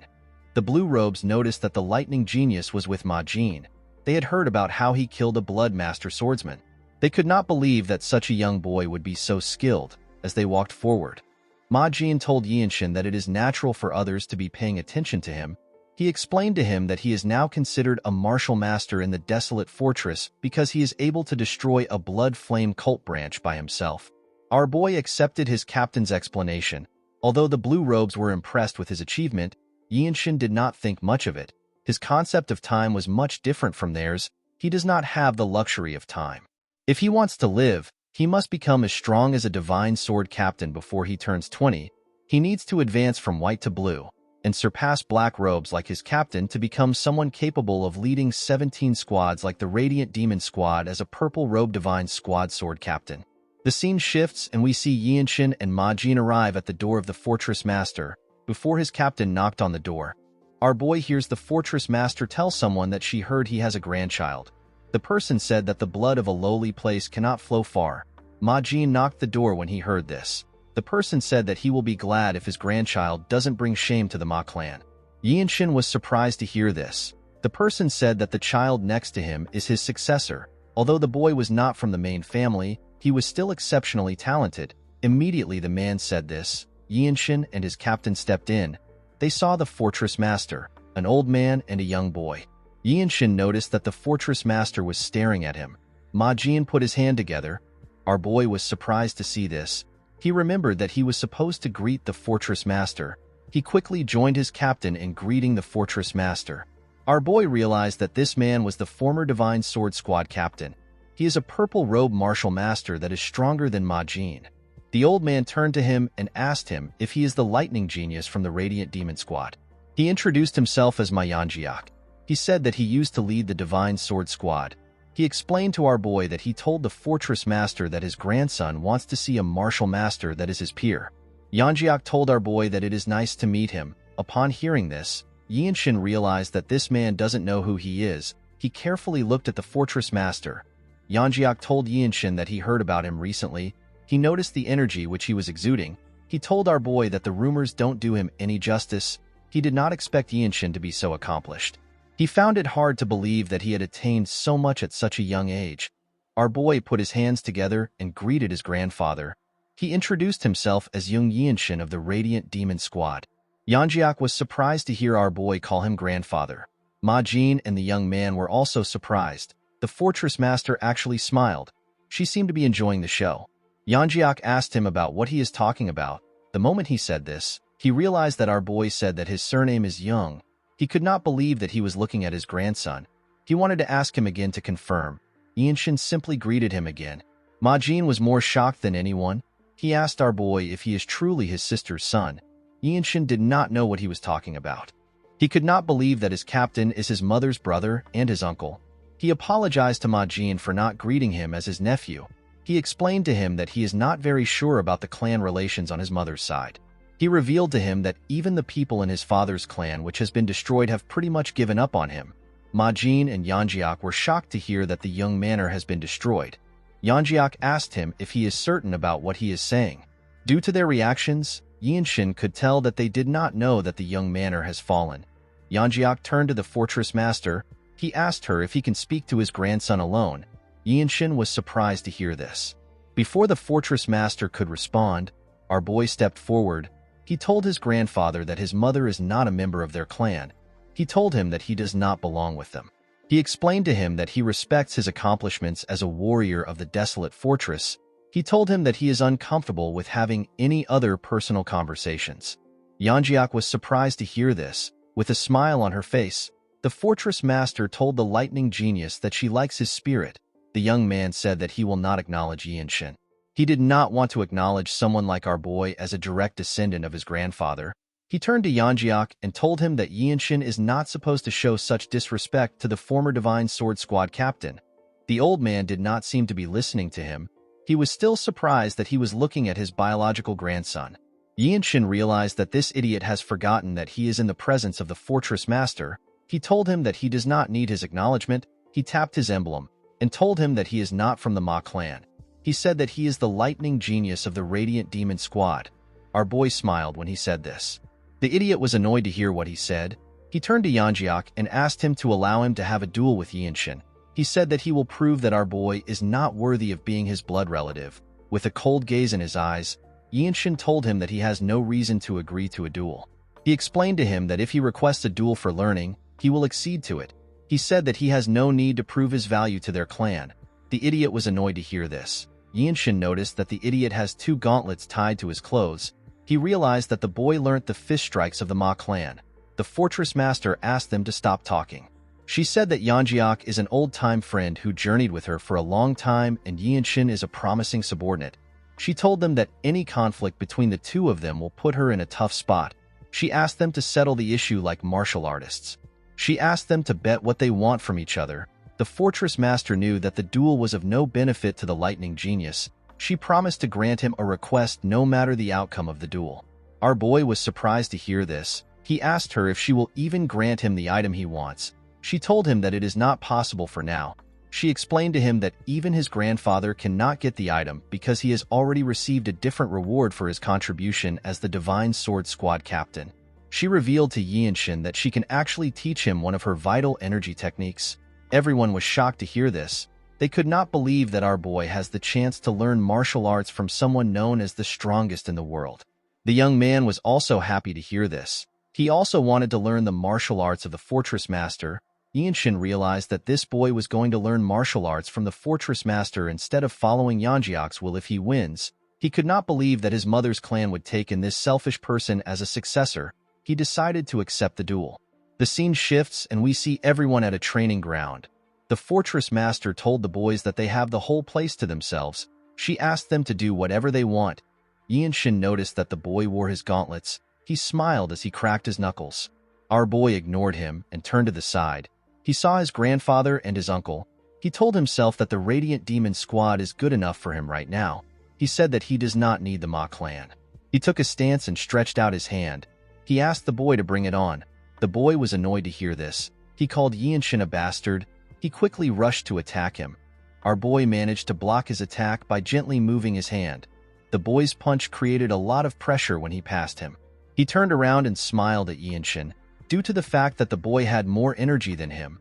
[SPEAKER 1] The blue robes noticed that the lightning genius was with Ma Jin. They had heard about how he killed a blood master swordsman. They could not believe that such a young boy would be so skilled. As they walked forward, Ma Jin told Yinshin that it is natural for others to be paying attention to him. He explained to him that he is now considered a martial master in the desolate fortress because he is able to destroy a blood flame cult branch by himself. Our boy accepted his captain's explanation. Although the blue robes were impressed with his achievement, Yinshin did not think much of it. His concept of time was much different from theirs. He does not have the luxury of time. If he wants to live, he must become as strong as a divine sword captain before he turns 20. He needs to advance from white to blue and surpass black robes like his captain to become someone capable of leading 17 squads like the Radiant Demon Squad as a purple robe divine squad sword captain. The scene shifts and we see Yinshin and Ma Jin arrive at the door of the fortress master. Before his captain knocked on the door, our boy hears the fortress master tell someone that she heard he has a grandchild. The person said that the blood of a lowly place cannot flow far. Ma Jin knocked the door when he heard this. The person said that he will be glad if his grandchild doesn't bring shame to the Ma clan. Yinshin was surprised to hear this. The person said that the child next to him is his successor. Although the boy was not from the main family, he was still exceptionally talented. Immediately the man said this. Yinshin and his captain stepped in. They saw the fortress master, an old man and a young boy. Yinshin noticed that the fortress master was staring at him. Ma Jin put his hand together. Our boy was surprised to see this. He remembered that he was supposed to greet the fortress master. He quickly joined his captain in greeting the fortress master. Our boy realized that this man was the former Divine Sword Squad captain. He is a purple-robe martial master that is stronger than Ma Jin. The old man turned to him and asked him if he is the lightning genius from the Radiant Demon Squad. He introduced himself as Ma Yanjiak. He said that he used to lead the Divine Sword Squad. He explained to our boy that he told the fortress master that his grandson wants to see a martial master that is his peer. Yanjiak told our boy that it is nice to meet him. Upon hearing this, Yinshin realized that this man doesn't know who he is. He carefully looked at the fortress master. Yanjiak told Yinshin that he heard about him recently. He noticed the energy which he was exuding. He told our boy that the rumors don't do him any justice. He did not expect Yinshin to be so accomplished. He found it hard to believe that he had attained so much at such a young age. Our boy put his hands together and greeted his grandfather. He introduced himself as young Yinshin of the Radiant Demon Squad. Yanjiak was surprised to hear our boy call him grandfather. Ma Jin and the young man were also surprised. The fortress master actually smiled. She seemed to be enjoying the show. Yanjiak asked him about what he is talking about. The moment he said this, he realized that our boy said that his surname is Young. He could not believe that he was looking at his grandson. He wanted to ask him again to confirm. Yinshin simply greeted him again. Ma Jin was more shocked than anyone. He asked our boy if he is truly his sister's son. Yinshin did not know what he was talking about. He could not believe that his captain is his mother's brother and his uncle. He apologized to Ma Jin for not greeting him as his nephew. He explained to him that he is not very sure about the clan relations on his mother's side. He revealed to him that even the people in his father's clan which has been destroyed have pretty much given up on him. Ma Jin and Yanjiak were shocked to hear that the young manor has been destroyed. Yanjiak asked him if he is certain about what he is saying. Due to their reactions, Yinshin could tell that they did not know that the young manor has fallen. Yanjiak turned to the fortress master. He asked her if he can speak to his grandson alone. Yinshin was surprised to hear this. Before the fortress master could respond, our boy stepped forward. He told his grandfather that his mother is not a member of their clan. He told him that he does not belong with them. He explained to him that he respects his accomplishments as a warrior of the desolate fortress. He told him that he is uncomfortable with having any other personal conversations. Yanjiak was surprised to hear this. With a smile on her face, the fortress master told the lightning genius that she likes his spirit. The young man said that he will not acknowledge Yinshin. He did not want to acknowledge someone like our boy as a direct descendant of his grandfather. He turned to Yanjiak and told him that Yinshin is not supposed to show such disrespect to the former Divine Sword Squad captain. The old man did not seem to be listening to him. He was still surprised that he was looking at his biological grandson. Yinshin realized that this idiot has forgotten that he is in the presence of the fortress master. He told him that he does not need his acknowledgement. He tapped his emblem and told him that he is not from the Ma clan. He said that he is the lightning genius of the Radiant Demon Squad. Our boy smiled when he said this. The idiot was annoyed to hear what he said. He turned to Yanjiak and asked him to allow him to have a duel with Yinshin. He said that he will prove that our boy is not worthy of being his blood relative. With a cold gaze in his eyes, Yinshin told him that he has no reason to agree to a duel. He explained to him that if he requests a duel for learning, he will accede to it. He said that he has no need to prove his value to their clan. The idiot was annoyed to hear this. Yinshin noticed that the idiot has 2 gauntlets tied to his clothes. He realized that the boy learnt the fist strikes of the Ma clan. The fortress master asked them to stop talking. She said that Yanjiak is an old-time friend who journeyed with her for a long time and Yinshin is a promising subordinate. She told them that any conflict between the two of them will put her in a tough spot. She asked them to settle the issue like martial artists. She asked them to bet what they want from each other. The fortress master knew that the duel was of no benefit to the lightning genius. She promised to grant him a request no matter the outcome of the duel. Our boy was surprised to hear this. He asked her if she will even grant him the item he wants. She told him that it is not possible for now. She explained to him that even his grandfather cannot get the item because he has already received a different reward for his contribution as the Divine Sword Squad captain. She revealed to Yinshin that she can actually teach him one of her vital energy techniques. Everyone was shocked to hear this. They could not believe that our boy has the chance to learn martial arts from someone known as the strongest in the world. The young man was also happy to hear this. He also wanted to learn the martial arts of the fortress master. Yinshin realized that this boy was going to learn martial arts from the fortress master instead of following Yeonjiak's will if he wins. He could not believe that his mother's clan would take in this selfish person as a successor. He decided to accept the duel. The scene shifts and we see everyone at a training ground. The fortress master told the boys that they have the whole place to themselves. She asked them to do whatever they want. Yinshin noticed that the boy wore his gauntlets. He smiled as he cracked his knuckles. Our boy ignored him and turned to the side. He saw his grandfather and his uncle. He told himself that the Radiant Demon Squad is good enough for him right now. He said that he does not need the Ma clan. He took a stance and stretched out his hand. He asked the boy to bring it on. The boy was annoyed to hear this. He called Yinshin a bastard. He quickly rushed to attack him. Our boy managed to block his attack by gently moving his hand. The boy's punch created a lot of pressure when he passed him. He turned around and smiled at Yinshin. Due to the fact that the boy had more energy than him,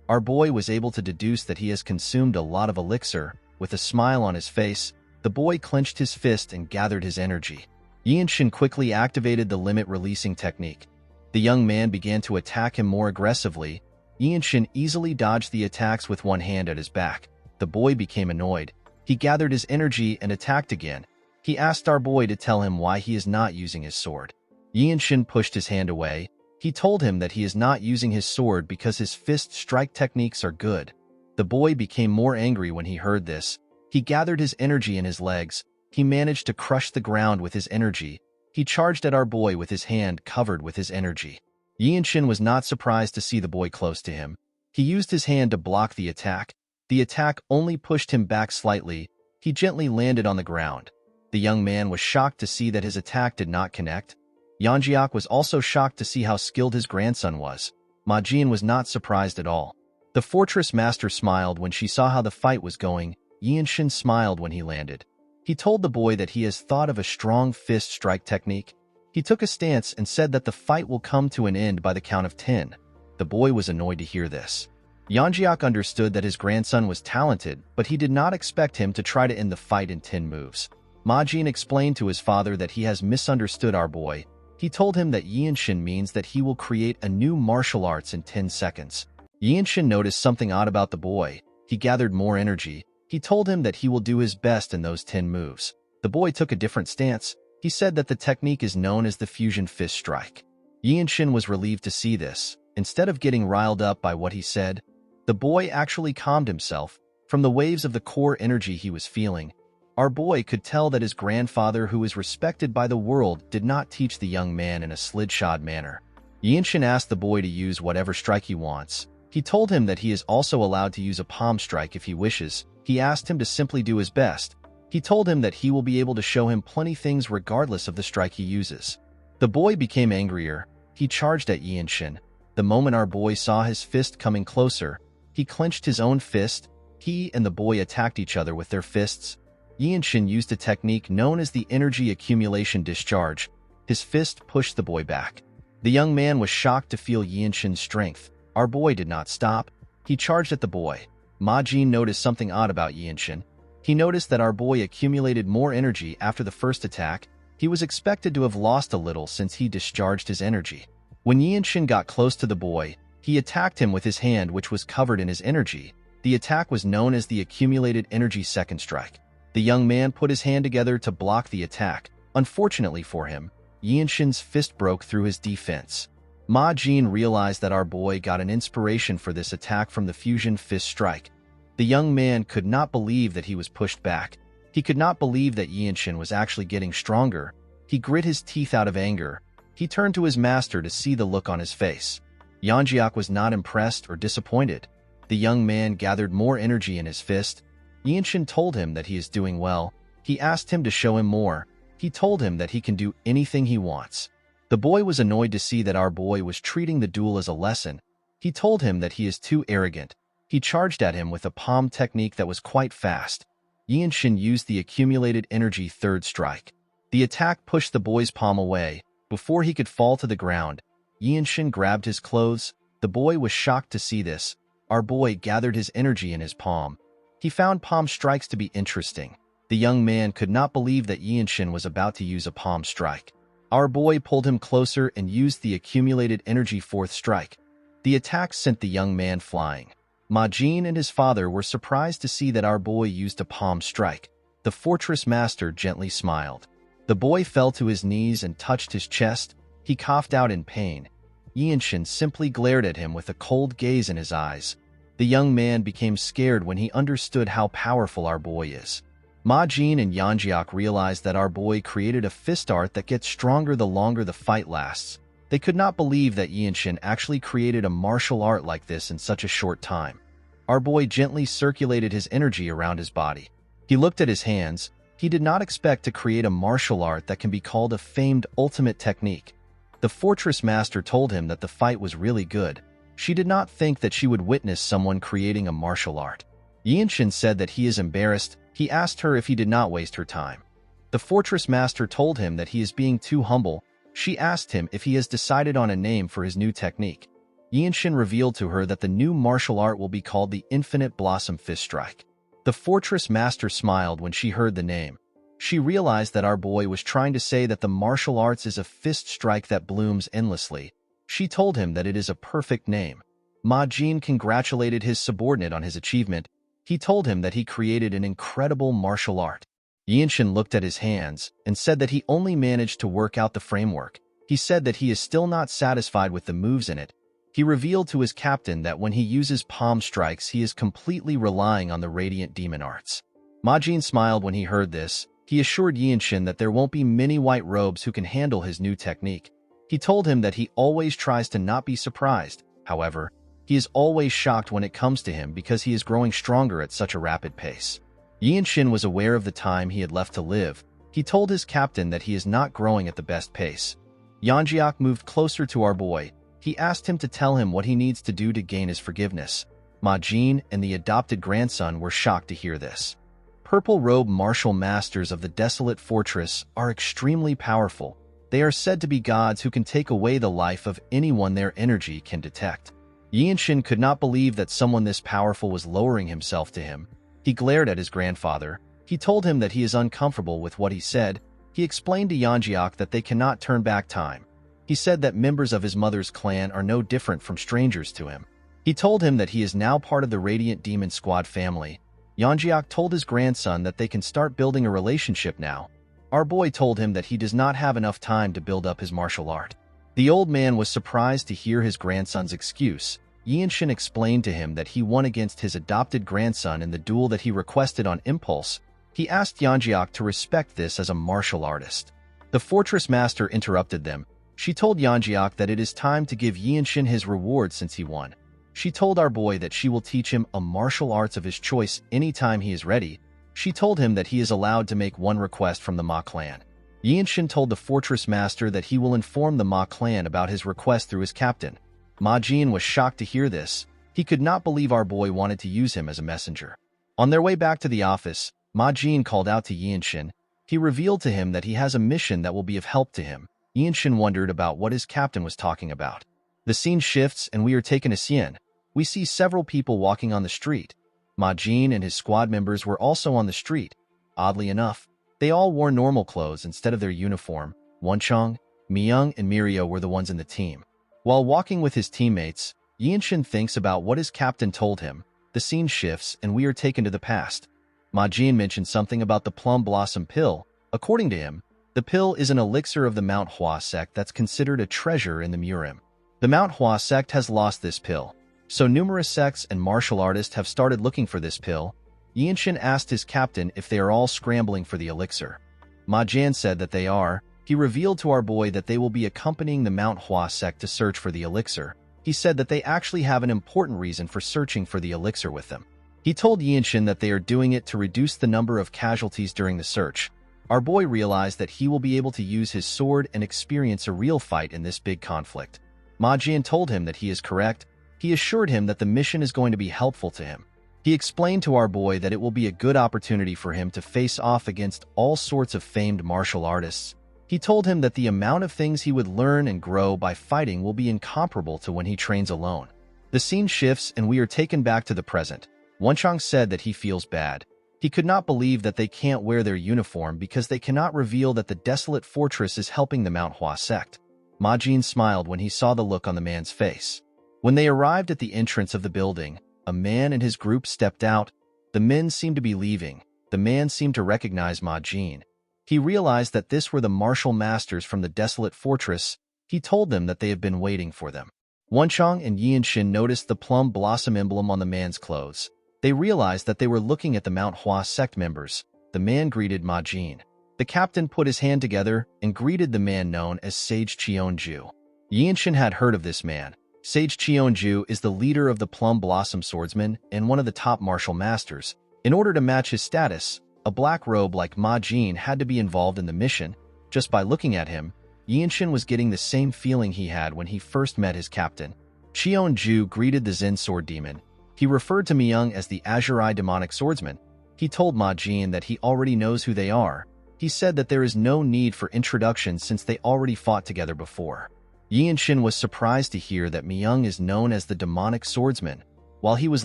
[SPEAKER 1] our boy was able to deduce that he has consumed a lot of elixir. With a smile on his face, the boy clenched his fist and gathered his energy. Yinshin quickly activated the limit-releasing technique. The young man began to attack him more aggressively. Yinshin easily dodged the attacks with one hand at his back. The boy became annoyed. He gathered his energy and attacked again. He asked our boy to tell him why he is not using his sword. Yinshin pushed his hand away. He told him that he is not using his sword because his fist strike techniques are good. The boy became more angry when he heard this. He gathered his energy in his legs. He managed to crush the ground with his energy. He charged at our boy with his hand covered with his energy. Yinshin was not surprised to see the boy close to him. He used his hand to block the attack. The attack only pushed him back slightly. He gently landed on the ground. The young man was shocked to see that his attack did not connect. Yeonjiak was also shocked to see how skilled his grandson was. Ma Jin was not surprised at all. The fortress master smiled when she saw how the fight was going. Yinshin smiled when he landed. He told the boy that he has thought of a strong fist strike technique. He took a stance and said that the fight will come to an end by the count of 10. The boy was annoyed to hear this. Yeonjiak understood that his grandson was talented, but he did not expect him to try to end the fight in 10 moves. Ma Jin explained to his father that he has misunderstood our boy. He told him that Yinshin means that he will create a new martial arts in 10 seconds. Yinshin noticed something odd about the boy. He gathered more energy. He told him that he will do his best in those 10 moves. The boy took a different stance. He said that the technique is known as the fusion fist strike. Yinshin was relieved to see this. Instead of getting riled up by what he said, the boy actually calmed himself. From the waves of the core energy he was feeling, our boy could tell that his grandfather, who is respected by the world, did not teach the young man in a slidshod manner. Yinshin asked the boy to use whatever strike he wants. He told him that he is also allowed to use a palm strike if he wishes. He asked him to simply do his best. He told him that he will be able to show him plenty things regardless of the strike he uses. The boy became angrier. He charged at Yinshin. The moment our boy saw his fist coming closer, he clenched his own fist. He and the boy attacked each other with their fists. Yinshin used a technique known as the energy accumulation discharge. His fist pushed the boy back. The young man was shocked to feel Yinshin's strength. Our boy did not stop. He charged at the boy. Ma Jin noticed something odd about Yinshin. He noticed that our boy accumulated more energy after the first attack. He was expected to have lost a little since he discharged his energy. When Yinshin got close to the boy, he attacked him with his hand, which was covered in his energy. The attack was known as the accumulated energy second strike. The young man put his hand together to block the attack. Unfortunately for him, Yinshin's fist broke through his defense. Ma Jin realized that our boy got an inspiration for this attack from the fusion fist strike. The young man could not believe that he was pushed back. He could not believe that Yinshin was actually getting stronger. He grit his teeth out of anger. He turned to his master to see the look on his face. Yeonjiak was not impressed or disappointed. The young man gathered more energy in his fist. Yinshin told him that he is doing well. He asked him to show him more. He told him that he can do anything he wants. The boy was annoyed to see that our boy was treating the duel as a lesson. He told him that he is too arrogant. He charged at him with a palm technique that was quite fast. Yinshin used the accumulated energy third strike. The attack pushed the boy's palm away. Before he could fall to the ground, Yinshin grabbed his clothes. The boy was shocked to see this. Our boy gathered his energy in his palm. He found palm strikes to be interesting. The young man could not believe that Yinshin was about to use a palm strike. Our boy pulled him closer and used the accumulated energy fourth strike. The attack sent the young man flying. Ma Jin and his father were surprised to see that our boy used a palm strike. The fortress master gently smiled. The boy fell to his knees and touched his chest. He coughed out in pain. Yinshin simply glared at him with a cold gaze in his eyes. The young man became scared when he understood how powerful our boy is. Ma Jin and Yanjiak realized that our boy created a fist art that gets stronger the longer the fight lasts. They could not believe that Yinshin actually created a martial art like this in such a short time. Our boy gently circulated his energy around his body. He looked at his hands. He did not expect to create a martial art that can be called a famed ultimate technique. The fortress master told him that the fight was really good. She did not think that she would witness someone creating a martial art. Yinshin said that he is embarrassed. He asked her if he did not waste her time. The fortress master told him that he is being too humble. She asked him if he has decided on a name for his new technique. Yinshin revealed to her that the new martial art will be called the Infinite Blossom Fist Strike. The fortress master smiled when she heard the name. She realized that our boy was trying to say that the martial arts is a fist strike that blooms endlessly. She told him that it is a perfect name. Ma Jin congratulated his subordinate on his achievement. He told him that he created an incredible martial art. Yinshin looked at his hands and said that he only managed to work out the framework. He said that he is still not satisfied with the moves in it. He revealed to his captain that when he uses palm strikes, he is completely relying on the radiant demon arts. Ma Jin smiled when he heard this. He assured Yinshin that there won't be many white robes who can handle his new technique. He told him that he always tries to not be surprised. However, he is always shocked when it comes to him because he is growing stronger at such a rapid pace. Yinshin was aware of the time he had left to live. He told his captain that he is not growing at the best pace. Yanjiak moved closer to our boy. He asked him to tell him what he needs to do to gain his forgiveness. Ma Jin and the adopted grandson were shocked to hear this. Purple-robe martial masters of the desolate fortress are extremely powerful. They are said to be gods who can take away the life of anyone their energy can detect. Yinshin could not believe that someone this powerful was lowering himself to him. He glared at his grandfather. He told him that he is uncomfortable with what he said. He explained to Yanjiak that they cannot turn back time. He said that members of his mother's clan are no different from strangers to him. He told him that he is now part of the Radiant Demon Squad family. Yanjiak told his grandson that they can start building a relationship now. Our boy told him that he does not have enough time to build up his martial art. The old man was surprised to hear his grandson's excuse. Yinshin explained to him that he won against his adopted grandson in the duel that he requested on impulse. He asked Yanjiak to respect this as a martial artist. The fortress master interrupted them. She told Yanjiak that it is time to give Yinshin his reward since he won. She told our boy that she will teach him a martial arts of his choice anytime he is ready. She told him that he is allowed to make one request from the Ma clan. Yinshin told the fortress master that he will inform the Ma clan about his request through his captain. Ma Jin was shocked to hear this. He could not believe our boy wanted to use him as a messenger. On their way back to the office, Ma Jin called out to Yinshin. He revealed to him that he has a mission that will be of help to him. Yinshin wondered about what his captain was talking about. The scene shifts and we are taken to Xian. We see several people walking on the street. Ma Jin and his squad members were also on the street. Oddly enough, they all wore normal clothes instead of their uniform. Wencheng, Miyoung, and Mirio were the ones in the team. While walking with his teammates, Yinshin thinks about what his captain told him. The scene shifts and we are taken to the past. Ma Jin mentioned something about the plum blossom pill. According to him, the pill is an elixir of the Mount Hua sect that's considered a treasure in the Murim. The Mount Hua sect has lost this pill, so numerous sects and martial artists have started looking for this pill. Yinshin asked his captain if they are all scrambling for the elixir. Ma Jin said that they are. He revealed to our boy that they will be accompanying the Mount Hua sect to search for the elixir. He said that they actually have an important reason for searching for the elixir with them. He told Yinshin that they are doing it to reduce the number of casualties during the search. Our boy realized that he will be able to use his sword and experience a real fight in this big conflict. Ma Jin told him that he is correct. He assured him that the mission is going to be helpful to him. He explained to our boy that it will be a good opportunity for him to face off against all sorts of famed martial artists. He told him that the amount of things he would learn and grow by fighting will be incomparable to when he trains alone. The scene shifts and we are taken back to the present. Wencheng said that he feels bad. He could not believe that they can't wear their uniform because they cannot reveal that the desolate fortress is helping the Mount Hua sect. Ma Jin smiled when he saw the look on the man's face. When they arrived at the entrance of the building, a man and his group stepped out. The men seemed to be leaving. The man seemed to recognize Ma Jin. He realized that this were the martial masters from the desolate fortress. He told them that they had been waiting for them. Wenchang and Yinshin noticed the plum blossom emblem on the man's clothes. They realized that they were looking at the Mount Hua sect members. The man greeted Ma Jin. The captain put his hand together and greeted the man known as Sage Cheonju. Yinshin had heard of this man. Sage Cheonju is the leader of the Plum Blossom Swordsmen and one of the top martial masters. In order to match his status, a black robe like Ma Jin had to be involved in the mission. Just by looking at him, Yinshin was getting the same feeling he had when he first met his captain. Cheonju greeted the Zen Sword Demon. He referred to Myung as the Azure Eye Demonic Swordsman. He told Ma Jin that he already knows who they are. He said that there is no need for introduction since they already fought together before. Yinshin was surprised to hear that Myung is known as the Demonic Swordsman. While he was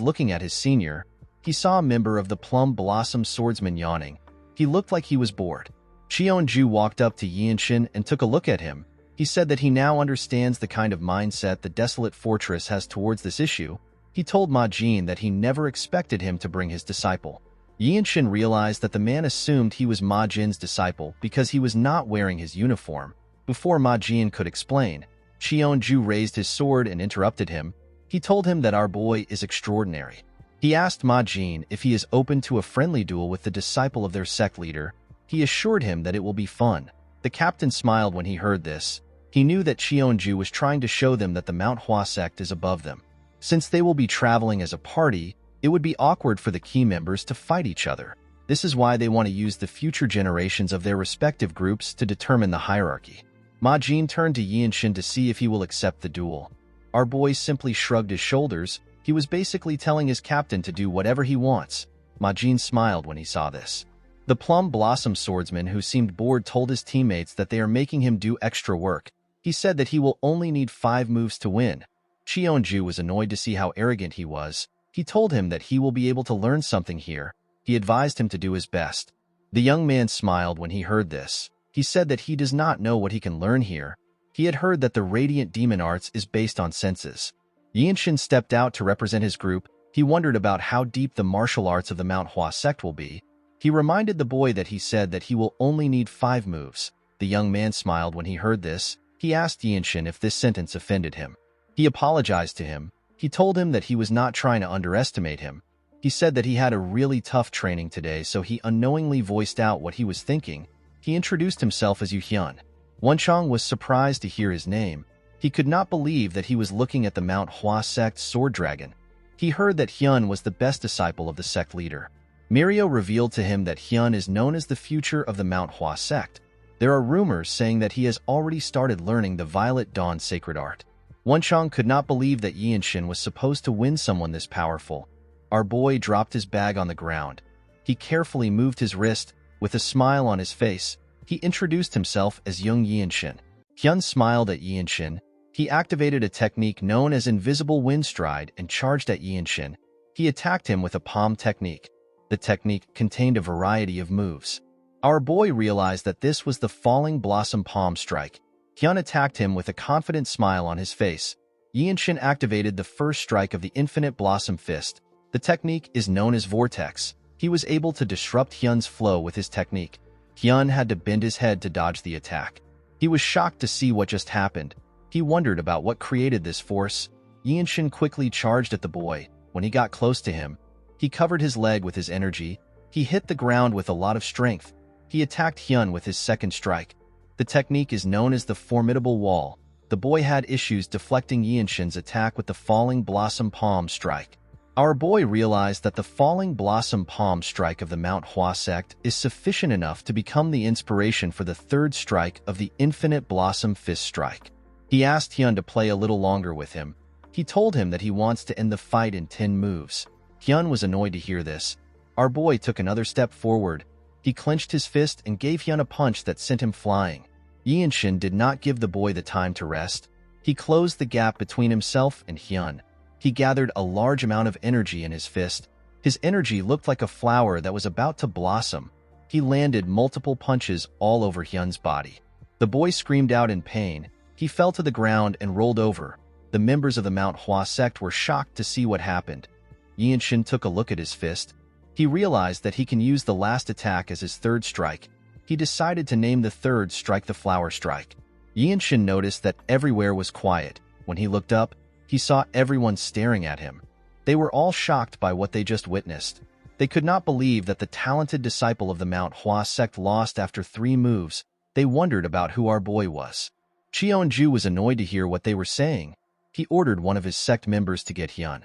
[SPEAKER 1] looking at his senior, he saw a member of the Plum Blossom Swordsmen yawning. He looked like he was bored. Cheonju walked up to Yinshin and took a look at him. He said that he now understands the kind of mindset the desolate fortress has towards this issue. He told Ma Jin that he never expected him to bring his disciple. Yinshin realized that the man assumed he was Ma Jin's disciple because he was not wearing his uniform. Before Ma Jin could explain, Cheonju raised his sword and interrupted him. He told him that our boy is extraordinary. He asked Ma Jin if he is open to a friendly duel with the disciple of their sect leader. He assured him that it will be fun. The captain smiled when he heard this. He knew that Cheonju was trying to show them that the Mount Hua sect is above them. Since they will be traveling as a party, it would be awkward for the key members to fight each other. This is why they want to use the future generations of their respective groups to determine the hierarchy. Ma Jin turned to Yinshin to see if he will accept the duel. Our boy simply shrugged his shoulders. He was basically telling his captain to do whatever he wants. Ma Jin smiled when he saw this. The Plum Blossom Swordsman, who seemed bored, told his teammates that they are making him do extra work. He said that he will only need 5 moves to win. Cheonju was annoyed to see how arrogant he was. He told him that he will be able to learn something here. He advised him to do his best. The young man smiled when he heard this. He said that he does not know what he can learn here. He had heard that the Radiant Demon Arts is based on senses. Yinshin stepped out to represent his group. He wondered about how deep the martial arts of the Mount Hua sect will be. He reminded the boy that he said that he will only need 5 moves. The young man smiled when he heard this. He asked Yinshin if this sentence offended him. He apologized to him. He told him that he was not trying to underestimate him. He said that he had a really tough training today, so he unknowingly voiced out what he was thinking. He introduced himself as Yu Hyun. Wenchang was surprised to hear his name. He could not believe that he was looking at the Mount Hua sect sword dragon. He heard that Hyun was the best disciple of the sect leader. Mirio revealed to him that Hyun is known as the future of the Mount Hua sect. There are rumors saying that he has already started learning the Violet Dawn sacred art. Wenchang could not believe that Yinshin was supposed to win someone this powerful. Our boy dropped his bag on the ground. He carefully moved his wrist. With a smile on his face, he introduced himself as young Yinshin. Hyun smiled at Yinshin. He activated a technique known as Invisible Wind Stride and charged at Yinshin. He attacked him with a palm technique. The technique contained a variety of moves. Our boy realized that this was the Falling Blossom Palm Strike. Hyun attacked him with a confident smile on his face. Yinshin activated the first strike of the Infinite Blossom Fist. The technique is known as Vortex. He was able to disrupt Hyun's flow with his technique. Hyun had to bend his head to dodge the attack. He was shocked to see what just happened. He wondered about what created this force. Yinshin quickly charged at the boy. When he got close to him, he covered his leg with his energy. He hit the ground with a lot of strength. He attacked Hyun with his second strike. The technique is known as the Formidable Wall. The boy had issues deflecting Yinshin's attack with the Falling Blossom Palm Strike. Our boy realized that the Falling Blossom Palm Strike of the Mount Hua sect is sufficient enough to become the inspiration for the third strike of the Infinite Blossom Fist Strike. He asked Hyun to play a little longer with him. He told him that he wants to end the fight in 10 moves. Hyun was annoyed to hear this. Our boy took another step forward. He clenched his fist and gave Hyun a punch that sent him flying. Yinshin did not give the boy the time to rest. He closed the gap between himself and Hyun. He gathered a large amount of energy in his fist. His energy looked like a flower that was about to blossom. He landed multiple punches all over Hyun's body. The boy screamed out in pain. He fell to the ground and rolled over. The the members of the Manhwa sect were shocked to see what happened. Yinshin took a look at his fist. He realized that he can use the last attack as his third strike. He decided to name the third strike the Flower Strike. Yinshin noticed that everywhere was quiet. When he looked up, he saw everyone staring at him. They were all shocked by what they just witnessed. They could not believe that the talented disciple of the Manhwa sect lost after 3 moves. They wondered about who our boy was. Cheonju was annoyed to hear what they were saying. He ordered one of his sect members to get Hyun.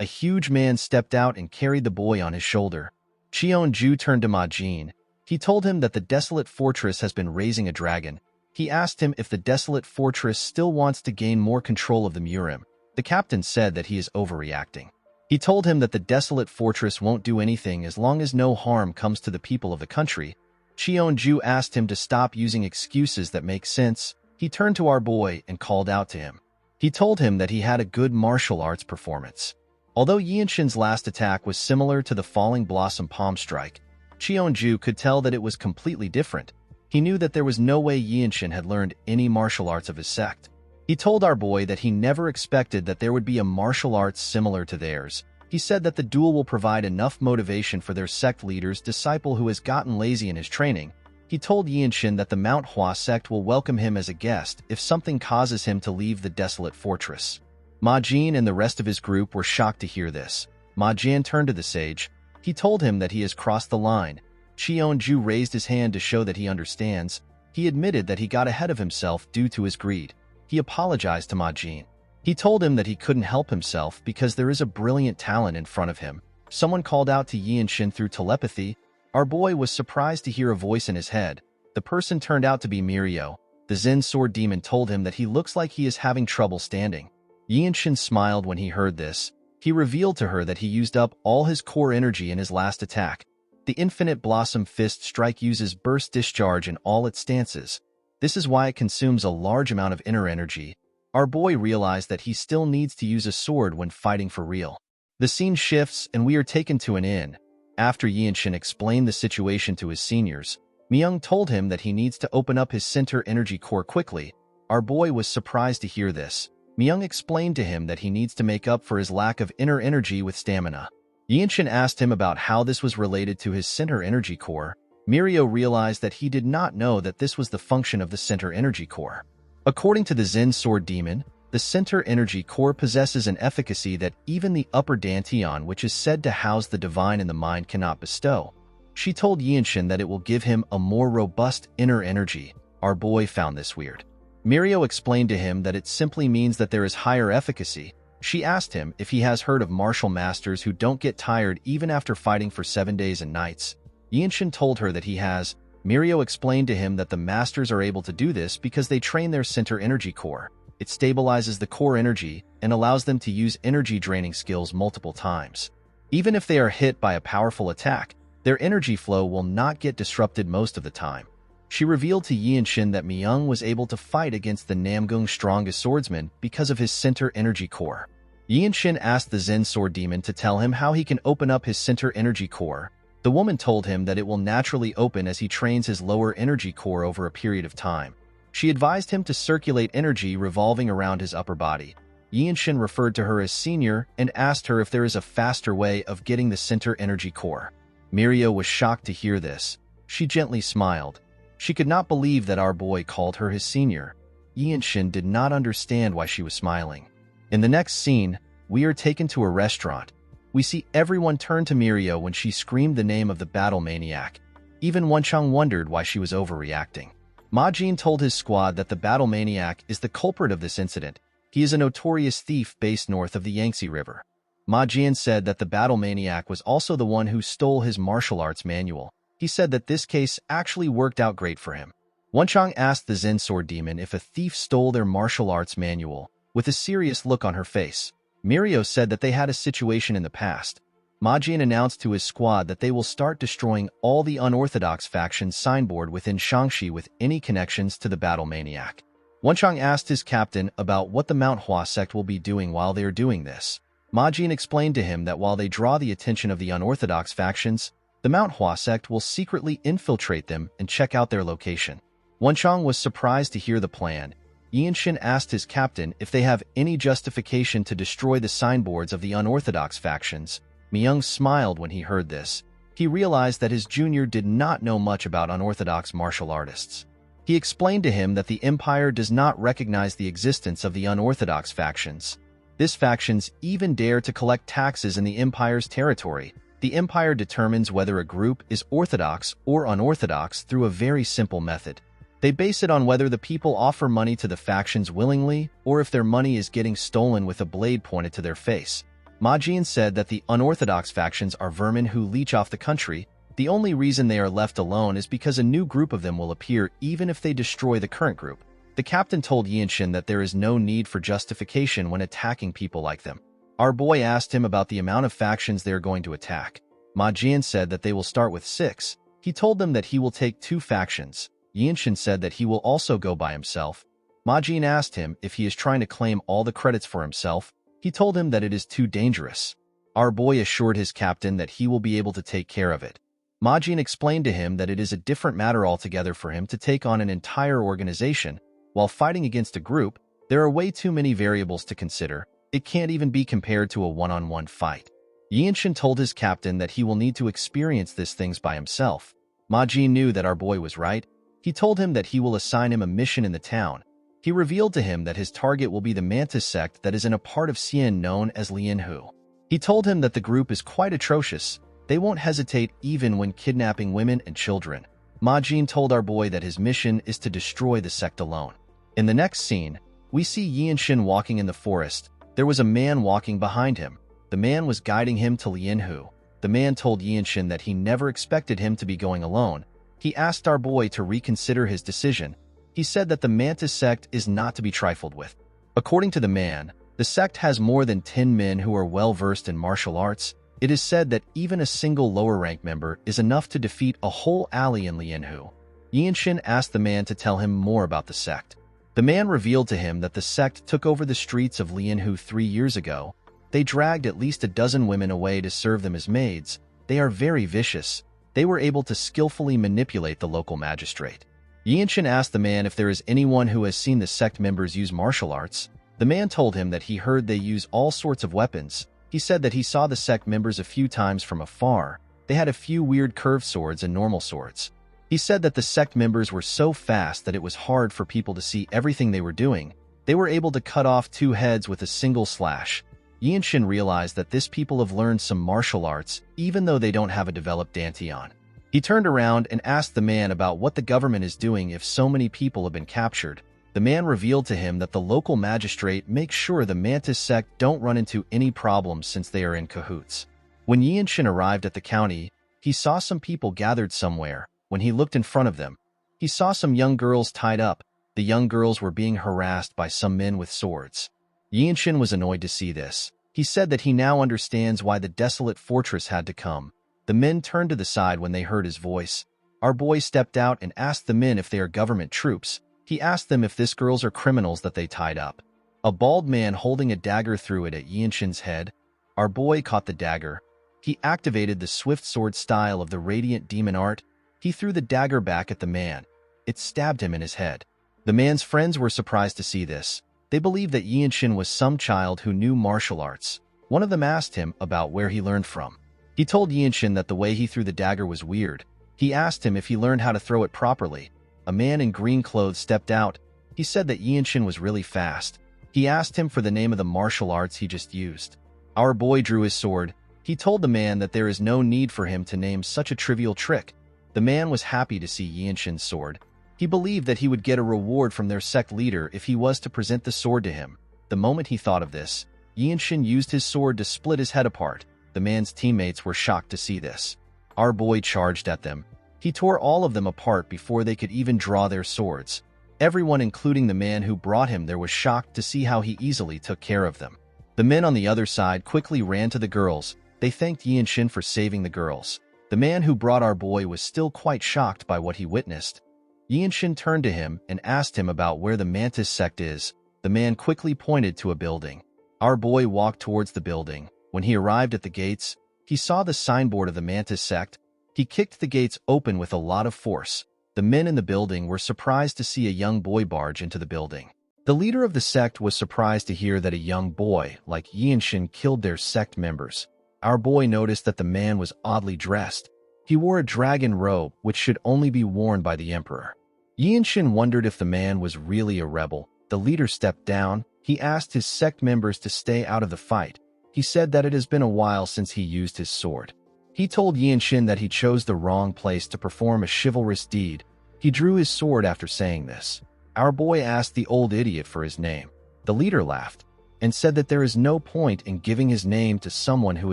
[SPEAKER 1] A huge man stepped out and carried the boy on his shoulder. Cheonju turned to Ma Jin. He told him that the desolate fortress has been raising a dragon. He asked him if the desolate fortress still wants to gain more control of the Murim. The captain said that he is overreacting. He told him that the desolate fortress won't do anything as long as no harm comes to the people of the country. Cheonju asked him to stop using excuses that make sense. He turned to our boy and called out to him. He told him that he had a good martial arts performance. Although Yinshin's last attack was similar to the Falling Blossom Palm Strike, Cheonju could tell that it was completely different. He knew that there was no way Yinshin had learned any martial arts of his sect. He told our boy that he never expected that there would be a martial arts similar to theirs. He said that the duel will provide enough motivation for their sect leader's disciple who has gotten lazy in his training. He told Yinshin that the Manhwa sect will welcome him as a guest if something causes him to leave the desolate fortress. Ma Jin and the rest of his group were shocked to hear this. Ma Jin turned to the sage. He told him that he has crossed the line. Cheonju raised his hand to show that he understands. He admitted that he got ahead of himself due to his greed. He apologized to Ma Jin. He told him that he couldn't help himself because there is a brilliant talent in front of him. Someone called out to Yinshin through telepathy. Our boy was surprised to hear a voice in his head. The person turned out to be Mirio. The Zen sword demon told him that he looks like he is having trouble standing. Yinshin smiled when he heard this. He revealed to her that he used up all his core energy in his last attack. The Infinite Blossom Fist Strike uses burst discharge in all its stances. This is why it consumes a large amount of inner energy. Our boy realized that he still needs to use a sword when fighting for real. The scene shifts and we are taken to an inn. After Yinshin explained the situation to his seniors, Myung told him that he needs to open up his center energy core quickly. Our boy was surprised to hear this. Myung explained to him that he needs to make up for his lack of inner energy with stamina. Yinshin asked him about how this was related to his center energy core. Mirio realized that he did not know that this was the function of the center energy core. According to the Zen sword demon, the center energy core possesses an efficacy that even the upper dantian, which is said to house the divine in the mind, cannot bestow. She told Yinshin that it will give him a more robust inner energy. Our boy found this weird. Mirio explained to him that it simply means that there is higher efficacy. She asked him if he has heard of martial masters who don't get tired even after fighting for 7 days and nights. Yinshin told her that he has. Mirio explained to him that the masters are able to do this because they train their center energy core. It stabilizes the core energy and allows them to use energy-draining skills multiple times. Even if they are hit by a powerful attack, their energy flow will not get disrupted most of the time. She revealed to Yinshin that Myung was able to fight against the Namgung's strongest swordsman because of his center energy core. Yinshin asked the Zen sword demon to tell him how he can open up his center energy core. The woman told him that it will naturally open as he trains his lower energy core over a period of time. She advised him to circulate energy revolving around his upper body. Yinshin referred to her as senior and asked her if there is a faster way of getting the center energy core. Mirio was shocked to hear this. She gently smiled. She could not believe that our boy called her his senior. Yinshin did not understand why she was smiling. In the next scene, we are taken to a restaurant. We see everyone turn to Mirio when she screamed the name of the battle maniac. Even Wenchang wondered why she was overreacting. Ma Jin told his squad that the battle maniac is the culprit of this incident. He is a notorious thief based north of the Yangtze River. Ma Jin said that the battle maniac was also the one who stole his martial arts manual. He said that this case actually worked out great for him. Wenchang asked the Zen sword demon if a thief stole their martial arts manual, with a serious look on her face. Mirio said that they had a situation in the past. Ma Jin announced to his squad that they will start destroying all the unorthodox factions signboard within Shangxi with any connections to the battle maniac. Wenchang asked his captain about what the Manhwa sect will be doing while they are doing this. Ma Jin explained to him that while they draw the attention of the unorthodox factions, the Manhwa sect will secretly infiltrate them and check out their location. Wenchang was surprised to hear the plan. Yinshin asked his captain if they have any justification to destroy the signboards of the unorthodox factions. Myung smiled when he heard this. He realized that his junior did not know much about unorthodox martial artists. He explained to him that the Empire does not recognize the existence of the unorthodox factions. These factions even dare to collect taxes in the Empire's territory. The Empire determines whether a group is orthodox or unorthodox through a very simple method. They base it on whether the people offer money to the factions willingly or if their money is getting stolen with a blade pointed to their face. Ma Jin said that the unorthodox factions are vermin who leech off the country. The only reason they are left alone is because a new group of them will appear even if they destroy the current group. The captain told Yinshin that there is no need for justification when attacking people like them. Our boy asked him about the amount of factions they are going to attack. Ma Jin said that they will start with 6. He told them that he will take 2 factions. Yinshin said that he will also go by himself. Ma Jin asked him if he is trying to claim all the credits for himself. He told him that it is too dangerous. Our boy assured his captain that he will be able to take care of it. Ma Jin explained to him that it is a different matter altogether for him to take on an entire organization. While fighting against a group, there are way too many variables to consider. It can't even be compared to a one-on-one fight. Yinshin told his captain that he will need to experience these things by himself. Ma Jin knew that our boy was right. He told him that he will assign him a mission in the town. He revealed to him that his target will be the Mantis sect that is in a part of Xian known as Lianhu. He told him that the group is quite atrocious. They won't hesitate even when kidnapping women and children. Ma Jin told our boy that his mission is to destroy the sect alone. In the next scene, we see Yinshin walking in the forest. There was a man walking behind him. The man was guiding him to Lianhu. The man told Yinshin that he never expected him to be going alone. He asked our boy to reconsider his decision. He said that the Mantis sect is not to be trifled with. According to the man, the sect has more than 10 men who are well-versed in martial arts. It is said that even a single lower-rank member is enough to defeat a whole alley in Lianhu. Yinshin asked the man to tell him more about the sect. The man revealed to him that the sect took over the streets of Lianhu 3 years ago. They dragged at least a dozen women away to serve them as maids. They are very vicious. They were able to skillfully manipulate the local magistrate. Yinshin asked the man if there is anyone who has seen the sect members use martial arts. The man told him that he heard they use all sorts of weapons. He said that he saw the sect members a few times from afar. They had a few weird curved swords and normal swords. He said that the sect members were so fast that it was hard for people to see everything they were doing. They were able to cut off 2 heads with a single slash. Yinshin realized that these people have learned some martial arts, even though they don't have a developed dantian. He turned around and asked the man about what the government is doing if so many people have been captured. The man revealed to him that the local magistrate makes sure the Mantis sect don't run into any problems since they are in cahoots. When Yinshin arrived at the county, he saw some people gathered somewhere. When he looked in front of them, he saw some young girls tied up. The young girls were being harassed by some men with swords. Yinshin was annoyed to see this. He said that he now understands why the desolate fortress had to come. The men turned to the side when they heard his voice. Our boy stepped out and asked the men if they are government troops. He asked them if these girls are criminals that they tied up. A bald man holding a dagger threw it at Yinshin's head. Our boy caught the dagger. He activated the swift sword style of the radiant demon art. He threw the dagger back at the man. It stabbed him in his head. The man's friends were surprised to see this. They believed that Yinshin was some child who knew martial arts. One of them asked him about where he learned from. He told Yinshin that the way he threw the dagger was weird. He asked him if he learned how to throw it properly. A man in green clothes stepped out. He said that Yinshin was really fast. He asked him for the name of the martial arts he just used. Our boy drew his sword. He told the man that there is no need for him to name such a trivial trick. The man was happy to see Yinshin's sword. He believed that he would get a reward from their sect leader if he was to present the sword to him. The moment he thought of this, Yinshin used his sword to split his head apart. The man's teammates were shocked to see this. Our boy charged at them. He tore all of them apart before they could even draw their swords. Everyone, including the man who brought him there, was shocked to see how he easily took care of them. The men on the other side quickly ran to the girls. They thanked Yinshin for saving the girls. The man who brought our boy was still quite shocked by what he witnessed. Yinshin turned to him and asked him about where the Mantis sect is. The man quickly pointed to a building. Our boy walked towards the building. When he arrived at the gates, he saw the signboard of the Mantis sect. He kicked the gates open with a lot of force. The men in the building were surprised to see a young boy barge into the building. The leader of the sect was surprised to hear that a young boy like Yinshin killed their sect members. Our boy noticed that the man was oddly dressed. He wore a dragon robe, which should only be worn by the emperor. Yinshin wondered if the man was really a rebel. The leader stepped down. He asked his sect members to stay out of the fight. He said that it has been a while since he used his sword. He told Yinshin that he chose the wrong place to perform a chivalrous deed. He drew his sword after saying this. Our boy asked the old idiot for his name. The leader laughed and said that there is no point in giving his name to someone who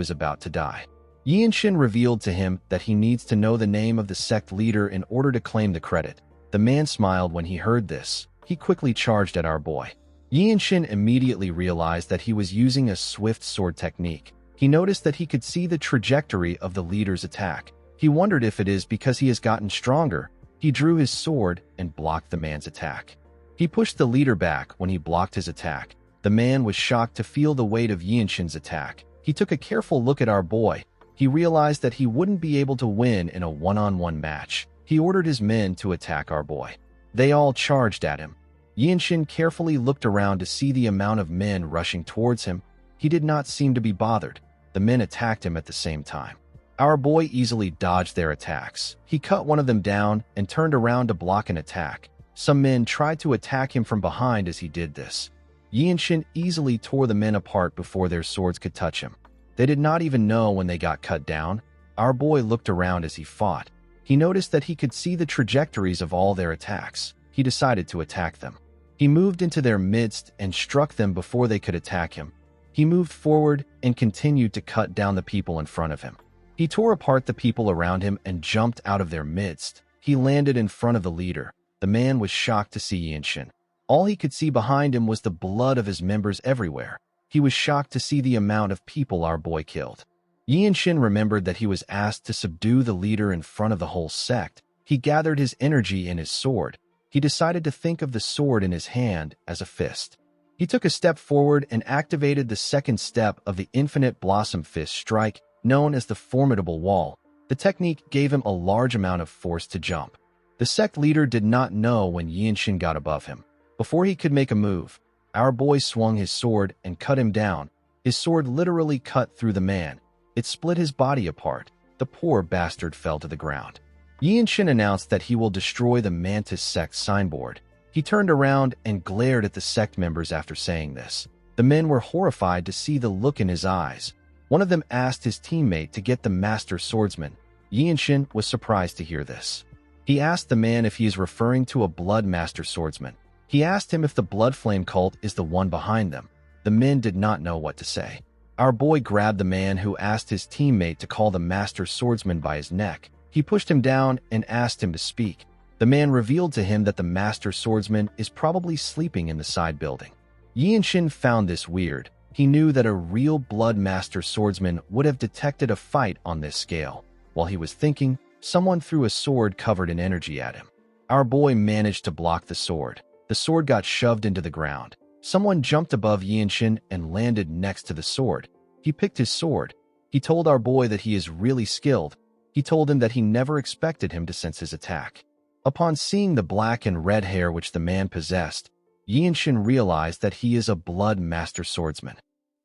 [SPEAKER 1] is about to die. Yinshin revealed to him that he needs to know the name of the sect leader in order to claim the credit. The man smiled when he heard this. He quickly charged at our boy. Yinshin immediately realized that he was using a swift sword technique. He noticed that he could see the trajectory of the leader's attack. He wondered if it is because he has gotten stronger. He drew his sword and blocked the man's attack. He pushed the leader back when he blocked his attack. The man was shocked to feel the weight of Yinshin's attack. He took a careful look at our boy. He realized that he wouldn't be able to win in a one-on-one match. He ordered his men to attack our boy. They all charged at him. Yinshin carefully looked around to see the amount of men rushing towards him. He did not seem to be bothered. The men attacked him at the same time. Our boy easily dodged their attacks. He cut one of them down and turned around to block an attack. Some men tried to attack him from behind as he did this. Yinshin easily tore the men apart before their swords could touch him. They did not even know when they got cut down. Our boy looked around as he fought. He noticed that he could see the trajectories of all their attacks. He decided to attack them. He moved into their midst and struck them before they could attack him. He moved forward and continued to cut down the people in front of him. He tore apart the people around him and jumped out of their midst. He landed in front of the leader. The man was shocked to see Yinshin. All he could see behind him was the blood of his members everywhere. He was shocked to see the amount of people our boy killed. Yinshin remembered that he was asked to subdue the leader in front of the whole sect. He gathered his energy in his sword. He decided to think of the sword in his hand as a fist. He took a step forward and activated the second step of the Infinite Blossom Fist strike, known as the Formidable Wall. The technique gave him a large amount of force to jump. The sect leader did not know when Yinshin got above him. Before he could make a move, our boy swung his sword and cut him down. His sword literally cut through the man. It split his body apart. The poor bastard fell to the ground. Yinshin announced that he will destroy the Mantis sect signboard. He turned around and glared at the sect members after saying this. The men were horrified to see the look in his eyes. One of them asked his teammate to get the master swordsman. Yinshin was surprised to hear this. He asked the man if he is referring to a blood master swordsman. He asked him if the Blood Flame cult is the one behind them. The men did not know what to say. Our boy grabbed the man who asked his teammate to call the master swordsman by his neck. He pushed him down and asked him to speak. The man revealed to him that the master swordsman is probably sleeping in the side building. Yinshin found this weird. He knew that a real blood master swordsman would have detected a fight on this scale. While he was thinking, someone threw a sword covered in energy at him. Our boy managed to block the sword. The sword got shoved into the ground. Someone jumped above Yinshin and landed next to the sword. He picked his sword. He told our boy that he is really skilled. He told him that he never expected him to sense his attack. Upon seeing the black and red hair which the man possessed, Yinshin realized that he is a blood master swordsman.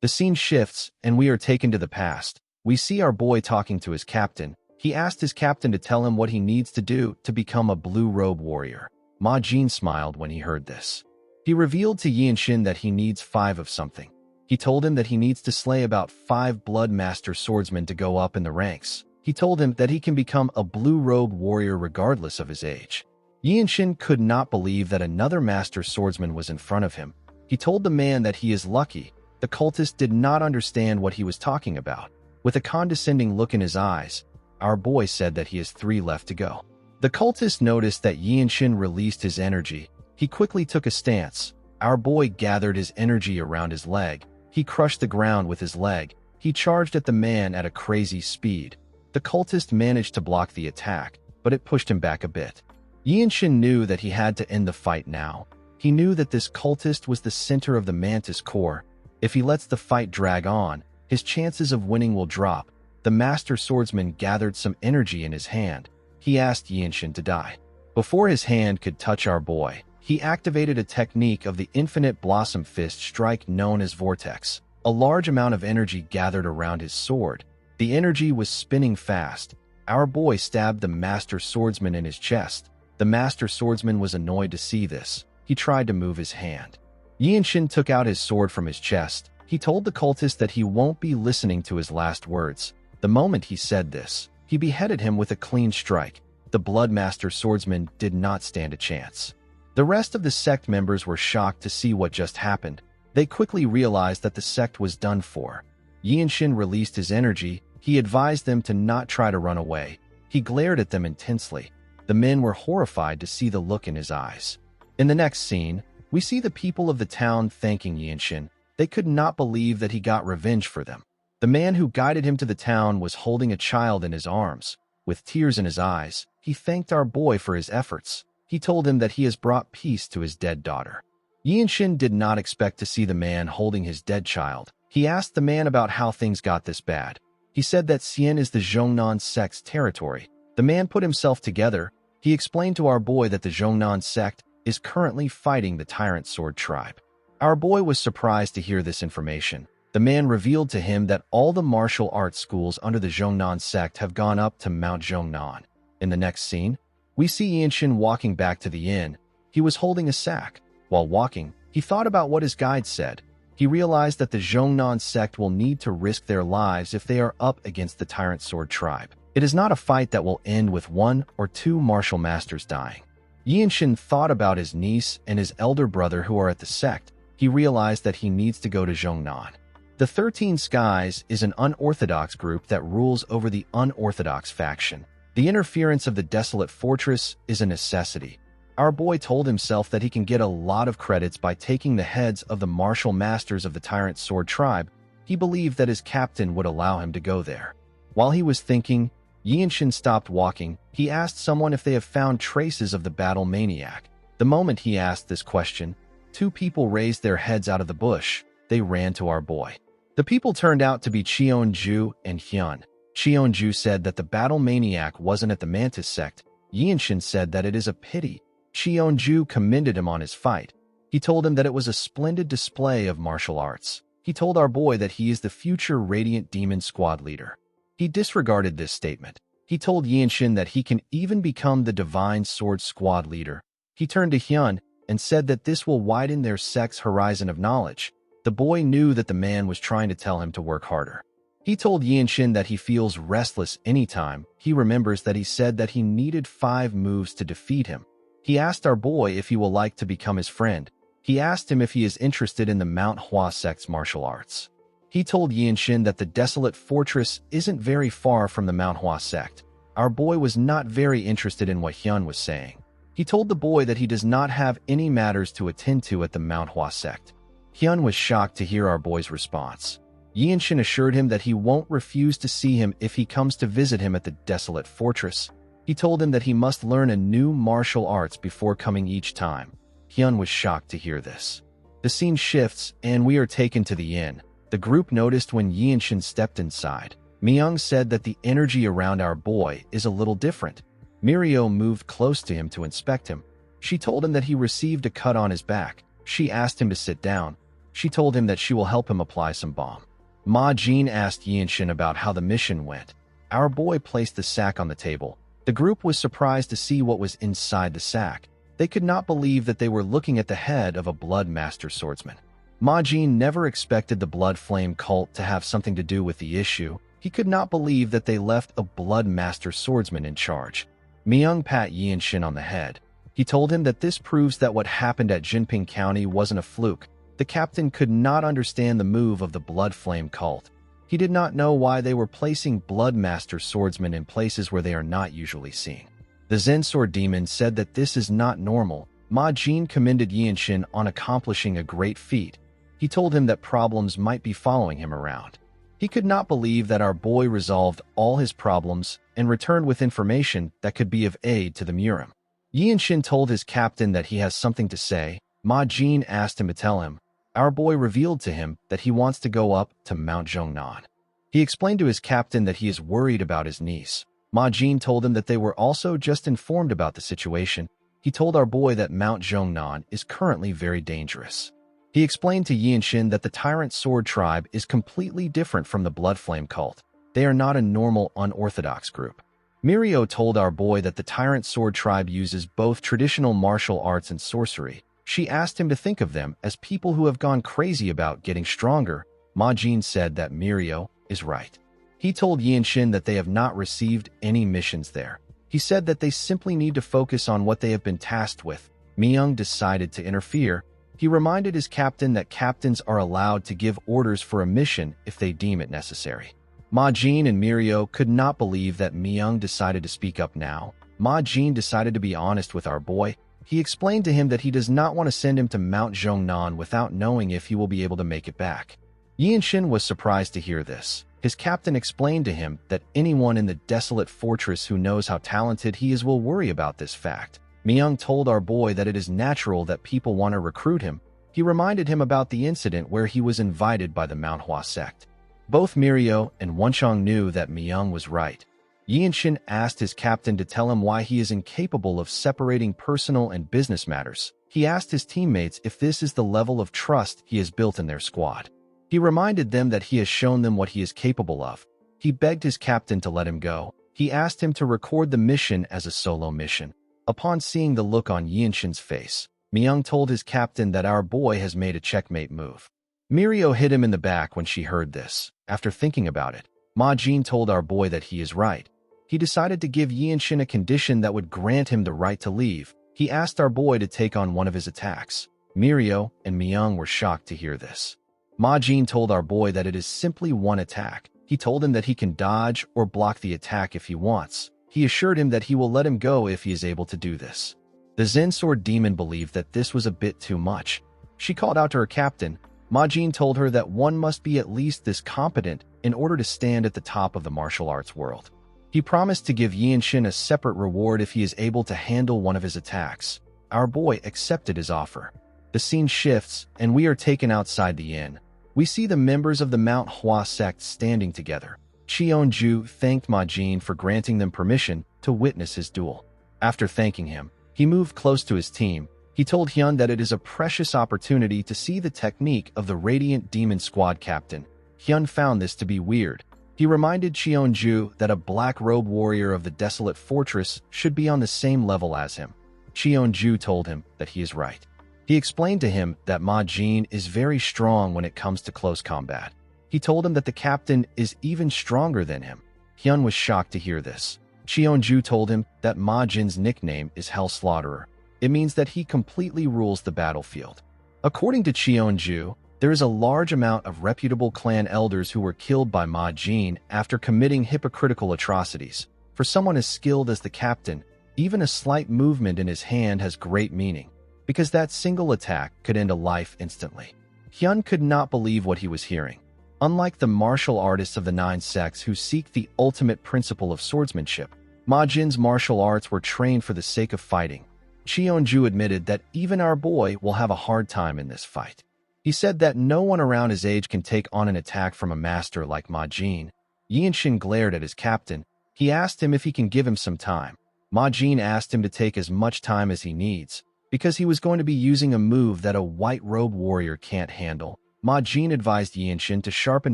[SPEAKER 1] The scene shifts, and we are taken to the past. We see our boy talking to his captain. He asked his captain to tell him what he needs to do to become a blue robe warrior. Ma Jin smiled when he heard this. He revealed to Yinshin that he needs 5 of something. He told him that he needs to slay about 5 blood master swordsmen to go up in the ranks. He told him that he can become a blue robe warrior regardless of his age. Yinshin could not believe that another master swordsman was in front of him. He told the man that he is lucky. The cultist did not understand what he was talking about. With a condescending look in his eyes, our boy said that he has 3 left to go. The cultist noticed that Yinshin released his energy. He quickly took a stance. Our boy gathered his energy around his leg. He crushed the ground with his leg. He charged at the man at a crazy speed. The cultist managed to block the attack, but it pushed him back a bit. Yinshin knew that he had to end the fight now. He knew that this cultist was the center of the Mantis core. If he lets the fight drag on, his chances of winning will drop. The master swordsman gathered some energy in his hand. He asked Yinshin to die. Before his hand could touch our boy, He activated a technique of the infinite blossom fist strike known as Vortex. A large amount of energy gathered around his sword. The energy was spinning fast. Our boy stabbed the master swordsman in his chest. The master swordsman was annoyed to see this. He tried to move his hand. Yinshin took out his sword from his chest. He told the cultist that he won't be listening to his last words. The moment he said this, he beheaded him with a clean strike. The Blood Master swordsman did not stand a chance. The rest of the sect members were shocked to see what just happened. They quickly realized that the sect was done for. Yinshin released his energy. He advised them to not try to run away. He glared at them intensely. The men were horrified to see the look in his eyes. In the next scene, we see the people of the town thanking Yinshin. They could not believe that he got revenge for them. The man who guided him to the town was holding a child in his arms. With tears in his eyes, he thanked our boy for his efforts. He told him that he has brought peace to his dead daughter. Yinshin did not expect to see the man holding his dead child. He asked the man about how things got this bad. He said that Xian is the Zhongnan sect's territory. The man put himself together. He explained to our boy that the Zhongnan sect is currently fighting the Tyrant Sword tribe. Our boy was surprised to hear this information. The man revealed to him that all the martial arts schools under the Zhongnan sect have gone up to Mount Zhongnan. In the next scene, we see Yinshin walking back to the inn. He was holding a sack. While walking, he thought about what his guide said. He realized that the Zhongnan sect will need to risk their lives if they are up against the Tyrant Sword tribe. It is not a fight that will end with 1 or 2 martial masters dying. Yinshin thought about his niece and his elder brother who are at the sect. He realized that he needs to go to Zhongnan. The 13 Skies is an unorthodox group that rules over the unorthodox faction. The interference of the Desolate Fortress is a necessity. Our boy told himself that he can get a lot of credits by taking the heads of the martial masters of the Tyrant Sword tribe. He believed that his captain would allow him to go there. While he was thinking, Yinshin stopped walking. He asked someone if they have found traces of the battle maniac. The moment he asked this question, 2 people raised their heads out of the bush. They ran to our boy. The people turned out to be Cheonju and Hyun. Cheonju said that the battle maniac wasn't at the Mantis sect. Yinshin said that it is a pity. Cheonju commended him on his fight. He told him that it was a splendid display of martial arts. He told our boy that he is the future Radiant Demon Squad leader. He disregarded this statement. He told Yinshin that he can even become the Divine Sword Squad leader. He turned to Hyun and said that this will widen their sect's horizon of knowledge. The boy knew that the man was trying to tell him to work harder. He told Yinshin that he feels restless anytime. He remembers that he said that he needed 5 moves to defeat him. He asked our boy if he will like to become his friend. He asked him if he is interested in the Manhwa sect's martial arts. He told Yinshin that the Desolate Fortress isn't very far from the Manhwa sect. Our boy was not very interested in what Hyun was saying. He told the boy that he does not have any matters to attend to at the Manhwa sect. Hyun was shocked to hear our boy's response. Yinshin assured him that he won't refuse to see him if he comes to visit him at the Desolate Fortress. He told him that he must learn a new martial arts before coming each time. Hyun was shocked to hear this. The scene shifts, and we are taken to the inn. The group noticed when Yinshin stepped inside. Myung said that the energy around our boy is a little different. Mirio moved close to him to inspect him. She told him that he received a cut on his back. She asked him to sit down. She told him that she will help him apply some balm. Ma Jin asked Yinshin about how the mission went. Our boy placed the sack on the table. The group was surprised to see what was inside the sack. They could not believe that they were looking at the head of a Blood Master swordsman. Ma Jin never expected the Blood Flame cult to have something to do with the issue. He could not believe that they left a Blood Master swordsman in charge. Myung pat Yinshin on the head. He told him that this proves that what happened at Jinping County wasn't a fluke. The captain could not understand the move of the Blood Flame cult. He did not know why they were placing Blood Master swordsmen in places where they are not usually seen. The Zen Sword Demon said that this is not normal. Ma Jin commended Yinshin on accomplishing a great feat. He told him that problems might be following him around. He could not believe that our boy resolved all his problems and returned with information that could be of aid to the Murim. Yinshin told his captain that he has something to say. Ma Jin asked him to tell him. Our boy revealed to him that he wants to go up to Mount Zhongnan. He explained to his captain that he is worried about his niece. Ma Jin told him that they were also just informed about the situation. he told our boy that Mount Zhongnan is currently very dangerous. He explained to Yinshin that the Tyrant Sword tribe is completely different from the Blood Flame cult. They are not a normal, unorthodox group. Mirio told our boy that the Tyrant Sword tribe uses both traditional martial arts and sorcery. She asked him to think of them as people who have gone crazy about getting stronger. Ma Jin said that Mirio is right. He told Yinshin that they have not received any missions there. He said that they simply need to focus on what they have been tasked with. Myung decided to interfere. He reminded his captain that captains are allowed to give orders for a mission if they deem it necessary. Ma Jin and Mirio could not believe that Myung decided to speak up now. Ma Jin decided to be honest with our boy. He explained to him that he does not want to send him to Mount Zhongnan without knowing if he will be able to make it back. Yinshin was surprised to hear this. His captain explained to him that anyone in the desolate fortress who knows how talented he is will worry about this fact. Myung told our boy that it is natural that people want to recruit him. He reminded him about the incident where he was invited by the Manhwa sect. Both Mirio and Wonchong knew that Myung was right. Yinshin asked his captain to tell him why he is incapable of separating personal and business matters. He asked his teammates if this is the level of trust he has built in their squad. He reminded them that he has shown them what he is capable of. He begged his captain to let him go. He asked him to record the mission as a solo mission. Upon seeing the look on Yinshin's face, Myung told his captain that our boy has made a checkmate move. Mirio hit him in the back when she heard this. After thinking about it, Ma Jin told our boy that he is right. He decided to give Yinshin a condition that would grant him the right to leave. He asked our boy to take on one of his attacks. Mirio and Myung were shocked to hear this. Ma Jin told our boy that it is simply one attack. He told him that he can dodge or block the attack if he wants. He assured him that he will let him go if he is able to do this. The Zen Sword Demon believed that this was a bit too much. She called out to her captain. Ma Jin told her that one must be at least this competent in order to stand at the top of the martial arts world. He promised to give Yinshin a separate reward if he is able to handle one of his attacks. Our boy accepted his offer. The scene shifts, and we are taken outside the inn. We see the members of the Mount Hua sect standing together. Cheonju thanked Ma Jin for granting them permission to witness his duel. After thanking him, he moved close to his team. He told Hyun that it is a precious opportunity to see the technique of the Radiant Demon Squad captain. Hyun found this to be weird. He reminded Cheonju that a black robe warrior of the desolate fortress should be on the same level as him. Cheonju told him that he is right. He explained to him that Ma Jin is very strong when it comes to close combat. He told him that the captain is even stronger than him. Hyun was shocked to hear this. Cheonju told him that Ma Jin's nickname is Hell Slaughterer. It means that he completely rules the battlefield. According to Cheonju, there is a large amount of reputable clan elders who were killed by Ma Jin after committing hypocritical atrocities. For someone as skilled as the captain, even a slight movement in his hand has great meaning, because that single attack could end a life instantly. Hyun could not believe what he was hearing. Unlike the martial artists of the 9 sects who seek the ultimate principle of swordsmanship, Ma Jin's martial arts were trained for the sake of fighting. Cheonju admitted that even our boy will have a hard time in this fight. He said that no one around his age can take on an attack from a master like Ma Jin. Yinshin glared at his captain. He asked him if he can give him some time. Ma Jin asked him to take as much time as he needs, because he was going to be using a move that a white robe warrior can't handle. Ma Jin advised Yinshin to sharpen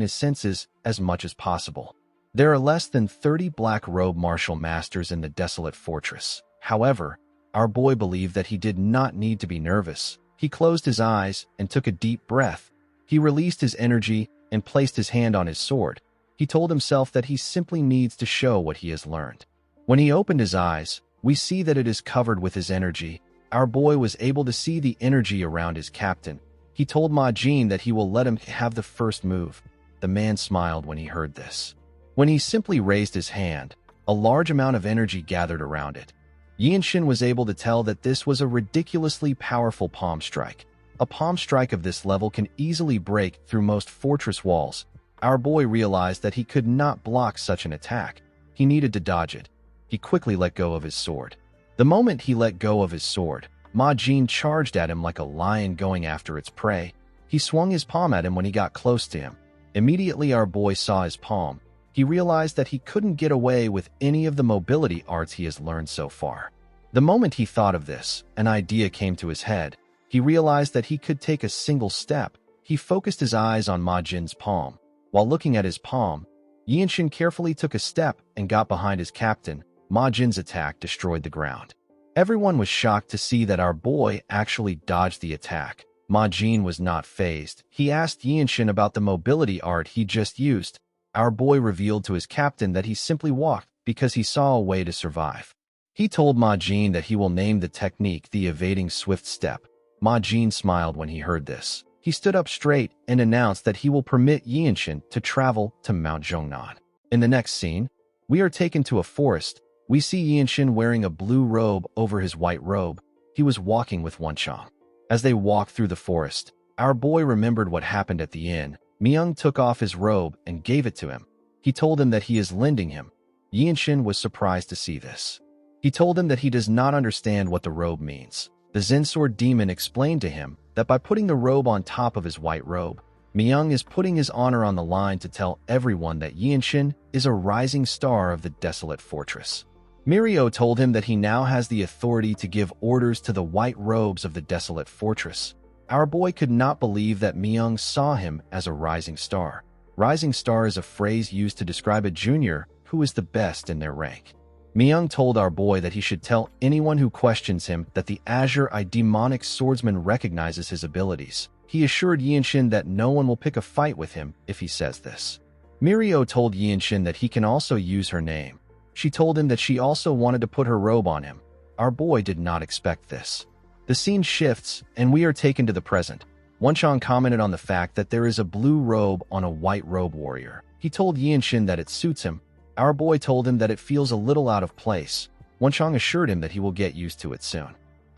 [SPEAKER 1] his senses as much as possible. There are less than 30 black robe martial masters in the desolate fortress. However, our boy believed that he did not need to be nervous. He closed his eyes and took a deep breath. He released his energy and placed his hand on his sword. He told himself that he simply needs to show what he has learned. When he opened his eyes, we see that it is covered with his energy. Our boy was able to see the energy around his captain. He told Ma Jin that he will let him have the first move. The man smiled when he heard this. When he simply raised his hand, a large amount of energy gathered around it. Yinshin was able to tell that this was a ridiculously powerful palm strike. A palm strike of this level can easily break through most fortress walls. Our boy realized that he could not block such an attack. He needed to dodge it. He quickly let go of his sword. The moment he let go of his sword, Ma Jin charged at him like a lion going after its prey. He swung his palm at him when he got close to him. Immediately our boy saw his palm. He realized that he couldn't get away with any of the mobility arts he has learned so far. The moment he thought of this, an idea came to his head. He realized that he could take a single step. He focused his eyes on Ma Jin's palm. While looking at his palm, Yinshin carefully took a step and got behind his captain. Ma Jin's attack destroyed the ground. Everyone was shocked to see that our boy actually dodged the attack. Ma Jin was not fazed. He asked Yinshin about the mobility art he just used. Our boy revealed to his captain that he simply walked because he saw a way to survive. He told Ma Jin that he will name the technique the evading swift step. Ma Jin smiled when he heard this. He stood up straight and announced that he will permit Yinshin to travel to Mount Zhongnan. In the next scene, we are taken to a forest. We see Yinshin wearing a blue robe over his white robe. He was walking with Wenchang. As they walked through the forest, our boy remembered what happened at the inn. Myung took off his robe and gave it to him. He told him that he is lending him. Yinshin was surprised to see this. He told him that he does not understand what the robe means. The Zen Sword demon explained to him that by putting the robe on top of his white robe, Myung is putting his honor on the line to tell everyone that Yinshin is a rising star of the desolate fortress. Mirio told him that he now has the authority to give orders to the white robes of the desolate fortress. Our boy could not believe that Myung saw him as a rising star. Rising star is a phrase used to describe a junior who is the best in their rank. Myung told our boy that he should tell anyone who questions him that the Azure Eye demonic swordsman recognizes his abilities. He assured Yinshin that no one will pick a fight with him if he says this. Mirio told Yinshin that he can also use her name. She told him that she also wanted to put her robe on him. Our boy did not expect this. The scene shifts, and we are taken to the present. Wenchang commented on the fact that there is a blue robe on a white robe warrior. He told Yinshin that it suits him. Our boy told him that it feels a little out of place. Wenchang assured him that he will get used to it soon.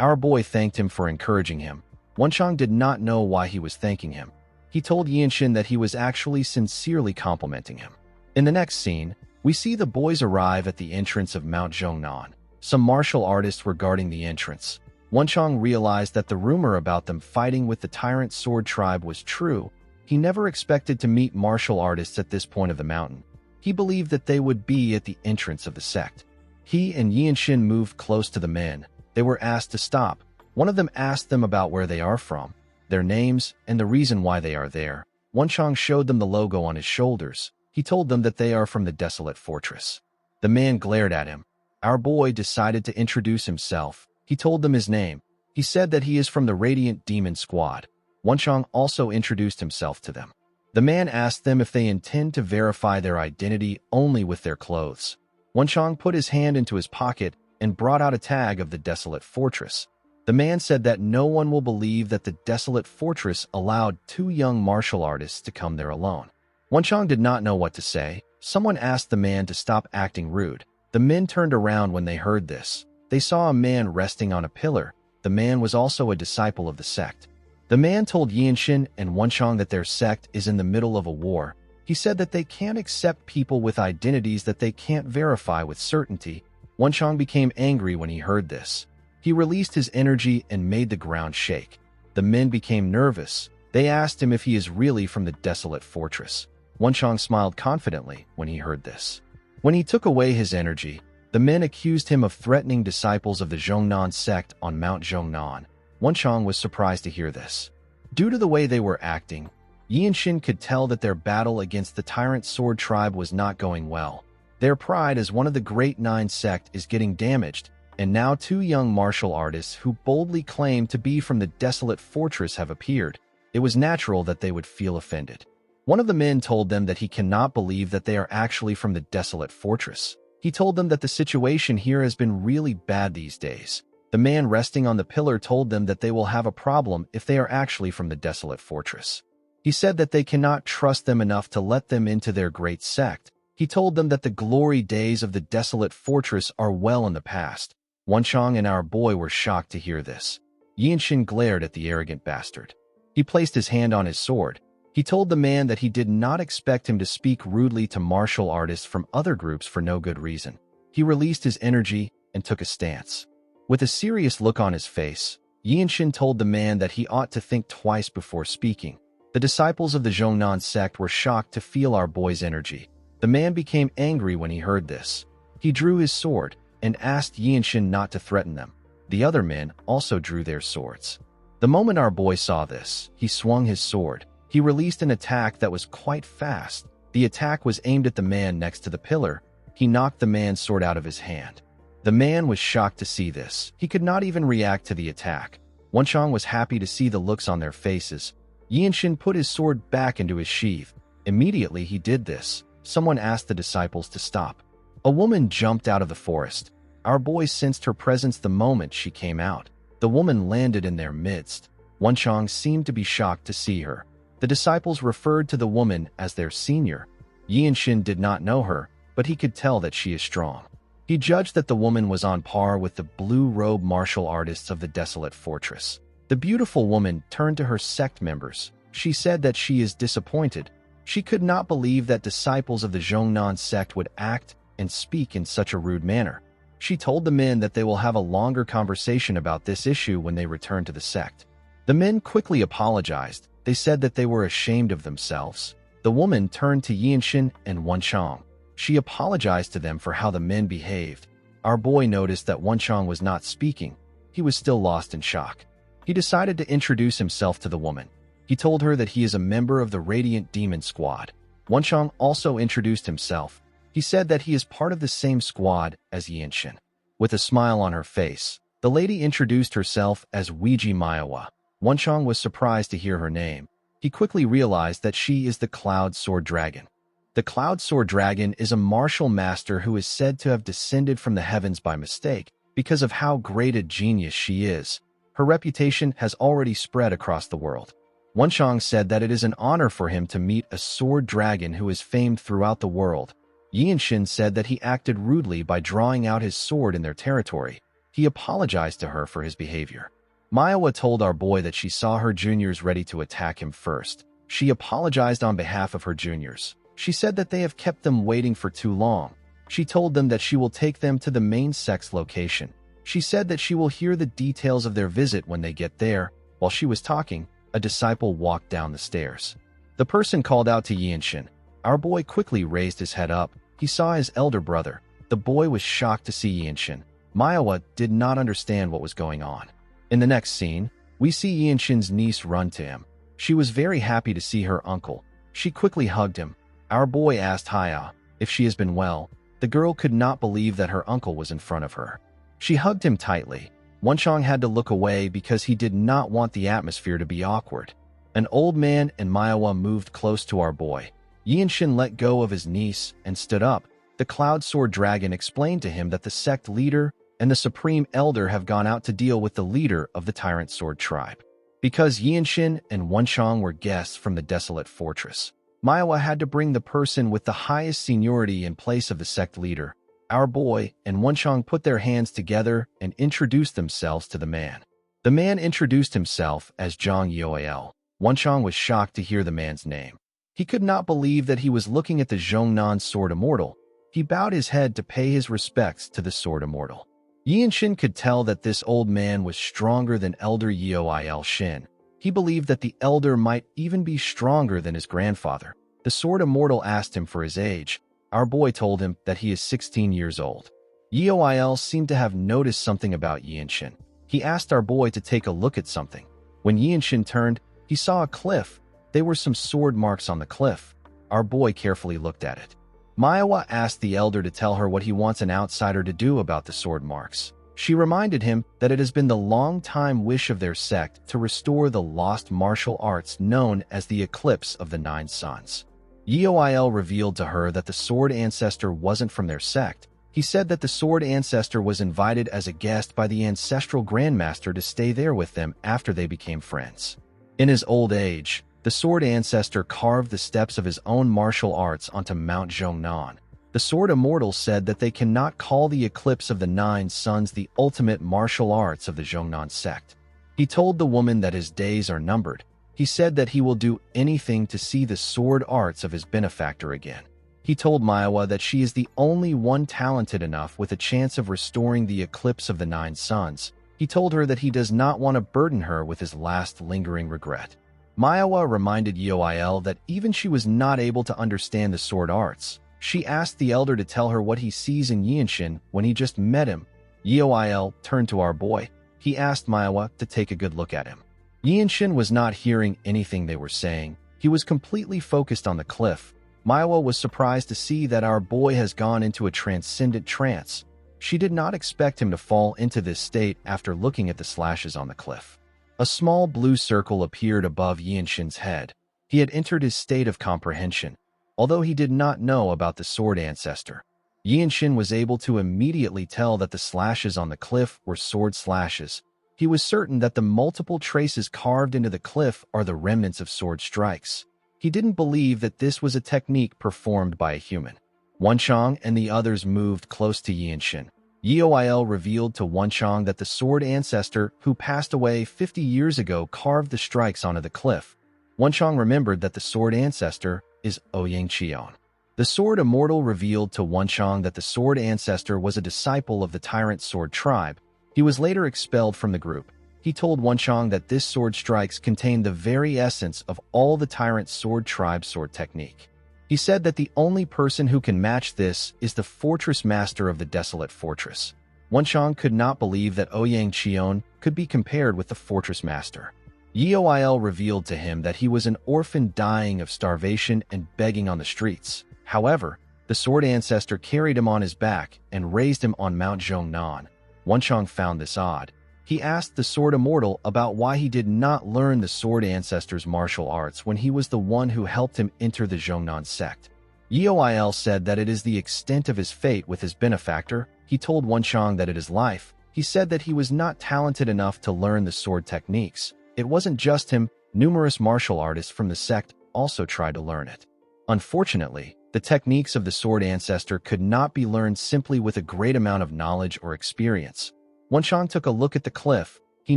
[SPEAKER 1] Our boy thanked him for encouraging him. Wenchang did not know why he was thanking him. He told Yinshin that he was actually sincerely complimenting him. In the next scene, we see the boys arrive at the entrance of Mount Zhongnan. Some martial artists were guarding the entrance. Wenchang realized that the rumor about them fighting with the Tyrant Sword Tribe was true. He never expected to meet martial artists at this point of the mountain. He believed that they would be at the entrance of the sect. He and Yinshin moved close to the men. They were asked to stop. One of them asked them about where they are from, their names, and the reason why they are there. Wenchang showed them the logo on his shoulders. He told them that they are from the desolate fortress. The man glared at him. Our boy decided to introduce himself. He told them his name. He said that he is from the Radiant Demon Squad. Wenchang also introduced himself to them. The man asked them if they intend to verify their identity only with their clothes. Wenchang put his hand into his pocket and brought out a tag of the desolate fortress. The man said that no one will believe that the desolate fortress allowed two young martial artists to come there alone. Wenchang did not know what to say. Someone asked the man to stop acting rude. The men turned around when they heard this. They saw a man resting on a pillar. The man was also a disciple of the sect. The man told Yinshin and Wenchang that their sect is in the middle of a war. He said that they can't accept people with identities that they can't verify with certainty. Wenchang became angry when he heard this. He released his energy and made the ground shake. The men became nervous. They asked him if he is really from the desolate fortress. Wenchang smiled confidently when he heard this. When he took away his energy, the men accused him of threatening disciples of the Zhongnan sect on Mount Zhongnan. Wenchang was surprised to hear this. Due to the way they were acting, Yinshin could tell that their battle against the Tyrant Sword Tribe was not going well. Their pride as one of the Great Nine sect is getting damaged, and now two young martial artists who boldly claim to be from the desolate fortress have appeared. It was natural that they would feel offended. One of the men told them that he cannot believe that they are actually from the desolate fortress. He told them that the situation here has been really bad these days. The man resting on the pillar told them that they will have a problem if they are actually from the desolate fortress. He said that they cannot trust them enough to let them into their great sect. He told them that the glory days of the desolate fortress are well in the past. Wenchang and our boy were shocked to hear this. Yinshin glared at the arrogant bastard. He placed his hand on his sword. He told the man that he did not expect him to speak rudely to martial artists from other groups for no good reason. He released his energy and took a stance. With a serious look on his face, Yinshin told the man that he ought to think twice before speaking. The disciples of the Zhongnan sect were shocked to feel our boy's energy. The man became angry when he heard this. He drew his sword. and asked Yinshin not to threaten them. The other men also drew their swords. The moment our boy saw this, he swung his sword. He released an attack that was quite fast. The attack was aimed at the man next to the pillar. He knocked the man's sword out of his hand. The man was shocked to see this. He could not even react to the attack. Wenchang was happy to see the looks on their faces. Yinshin put his sword back into his sheath. Immediately he did this, someone asked the disciples to stop. A woman jumped out of the forest. Our boy sensed her presence the moment she came out. The woman landed in their midst. Wenchang seemed to be shocked to see her. The disciples referred to the woman as their senior. Yinshin did not know her, but he could tell that she is strong. He judged that the woman was on par with the blue-robe martial artists of the desolate fortress. The beautiful woman turned to her sect members. She said that she is disappointed. She could not believe that disciples of the Zhongnan sect would act and speak in such a rude manner. She told the men that they will have a longer conversation about this issue when they return to the sect. The men quickly apologized. They said that they were ashamed of themselves. The woman turned to Yinshin and Wenchang. She apologized to them for how the men behaved. Our boy noticed that Wenchang was not speaking. He was still lost in shock. He decided to introduce himself to the woman. He told her that he is a member of the Radiant Demon Squad. Wenchang also introduced himself. He said that he is part of the same squad as Yinshin. With a smile on her face, the lady introduced herself as Weiji Manhwa. Wenchang was surprised to hear her name. He quickly realized that she is the Cloud Sword Dragon. The Cloud Sword Dragon is a martial master who is said to have descended from the heavens by mistake because of how great a genius she is. Her reputation has already spread across the world. Wenchang said that it is an honor for him to meet a sword dragon who is famed throughout the world. Yinshin said that he acted rudely by drawing out his sword in their territory. He apologized to her for his behavior. Manhwa told our boy that she saw her juniors ready to attack him first. She apologized on behalf of her juniors. She said that they have kept them waiting for too long. She told them that she will take them to the main sect's location. She said that she will hear the details of their visit when they get there. While she was talking, a disciple walked down the stairs. The person called out to Yinshin. Our boy quickly raised his head up. He saw his elder brother. The boy was shocked to see Yinshin. Manhwa did not understand what was going on. In the next scene, we see Yinshin's niece run to him. She was very happy to see her uncle. She quickly hugged him. Our boy asked Haya if she has been well. The girl could not believe that her uncle was in front of her. She hugged him tightly. Wenchang had to look away because he did not want the atmosphere to be awkward. An old man and Manhwa moved close to our boy. Yinshin let go of his niece and stood up. The Cloud Sword Dragon explained to him that the sect leader and the Supreme Elder have gone out to deal with the leader of the Tyrant Sword Tribe. Because Yinshin and Wenchang were guests from the desolate fortress, Manhwa had to bring the person with the highest seniority in place of the sect leader. Our boy and Wenchang put their hands together and introduced themselves to the man. The man introduced himself as Zhang Yoel. Wenchang was shocked to hear the man's name. He could not believe that he was looking at the Zhongnan Sword Immortal. He bowed his head to pay his respects to the Sword Immortal. Yinshin could tell that this old man was stronger than Elder Yoel Shin. He believed that the elder might even be stronger than his grandfather. The Sword Immortal asked him for his age. Our boy told him that he is 16 years old. Yoel seemed to have noticed something about Yinshin. He asked our boy to take a look at something. When Yinshin turned, he saw a cliff. There were some sword marks on the cliff. Our boy carefully looked at it. Manhwa asked the elder to tell her what he wants an outsider to do about the sword marks. She reminded him that it has been the long-time wish of their sect to restore the lost martial arts known as the Eclipse of the Nine Suns. Yoel revealed to her that the Sword Ancestor wasn't from their sect. He said that the Sword Ancestor was invited as a guest by the Ancestral Grandmaster to stay there with them after they became friends. In his old age, the Sword Ancestor carved the steps of his own martial arts onto Mount Zhongnan. The Sword Immortal said that they cannot call the Eclipse of the Nine Suns the ultimate martial arts of the Zhongnan sect. He told the woman that his days are numbered. He said that he will do anything to see the sword arts of his benefactor again. He told Manhwa that she is the only one talented enough with a chance of restoring the Eclipse of the Nine Suns. He told her that he does not want to burden her with his last lingering regret. Manhwa reminded Yoel that even she was not able to understand the sword arts. She asked the elder to tell her what he sees in Yinshin when he just met him. Yoil turned to our boy. He asked Manhwa to take a good look at him. Yinshin was not hearing anything they were saying. He was completely focused on the cliff. Manhwa was surprised to see that our boy has gone into a transcendent trance. She did not expect him to fall into this state after looking at the slashes on the cliff. A small blue circle appeared above Yinshin's head. He had entered his state of comprehension, although he did not know about the sword ancestor. Yinshin was able to immediately tell that the slashes on the cliff were sword slashes. He was certain that the multiple traces carved into the cliff are the remnants of sword strikes. He didn't believe that this was a technique performed by a human. Wenchang and the others moved close to Yinshin. Yoil revealed to Wenchang that the sword ancestor who passed away 50 years ago carved the strikes onto the cliff. Wenchang remembered that the sword ancestor is Ouyang Qian. The sword immortal revealed to Wenchang that the sword ancestor was a disciple of the tyrant sword tribe. He was later expelled from the group. He told Wenchang that this sword strikes contained the very essence of all the tyrant sword tribe sword technique. He said that the only person who can match this is the fortress master of the desolate fortress. Wenchang could not believe that Ouyang Qian could be compared with the fortress master. Yoil revealed to him that he was an orphan dying of starvation and begging on the streets. However, the sword ancestor carried him on his back and raised him on Mount Zhongnan. Wenchang found this odd. He asked the sword immortal about why he did not learn the sword ancestor's martial arts when he was the one who helped him enter the Zhongnan sect. Yoil said that it is the extent of his fate with his benefactor. He told Wenchang that it is life. He said that he was not talented enough to learn the sword techniques. It wasn't just him. Numerous martial artists from the sect also tried to learn it. Unfortunately, the techniques of the sword ancestor could not be learned simply with a great amount of knowledge or experience. Wenchang took a look at the cliff. He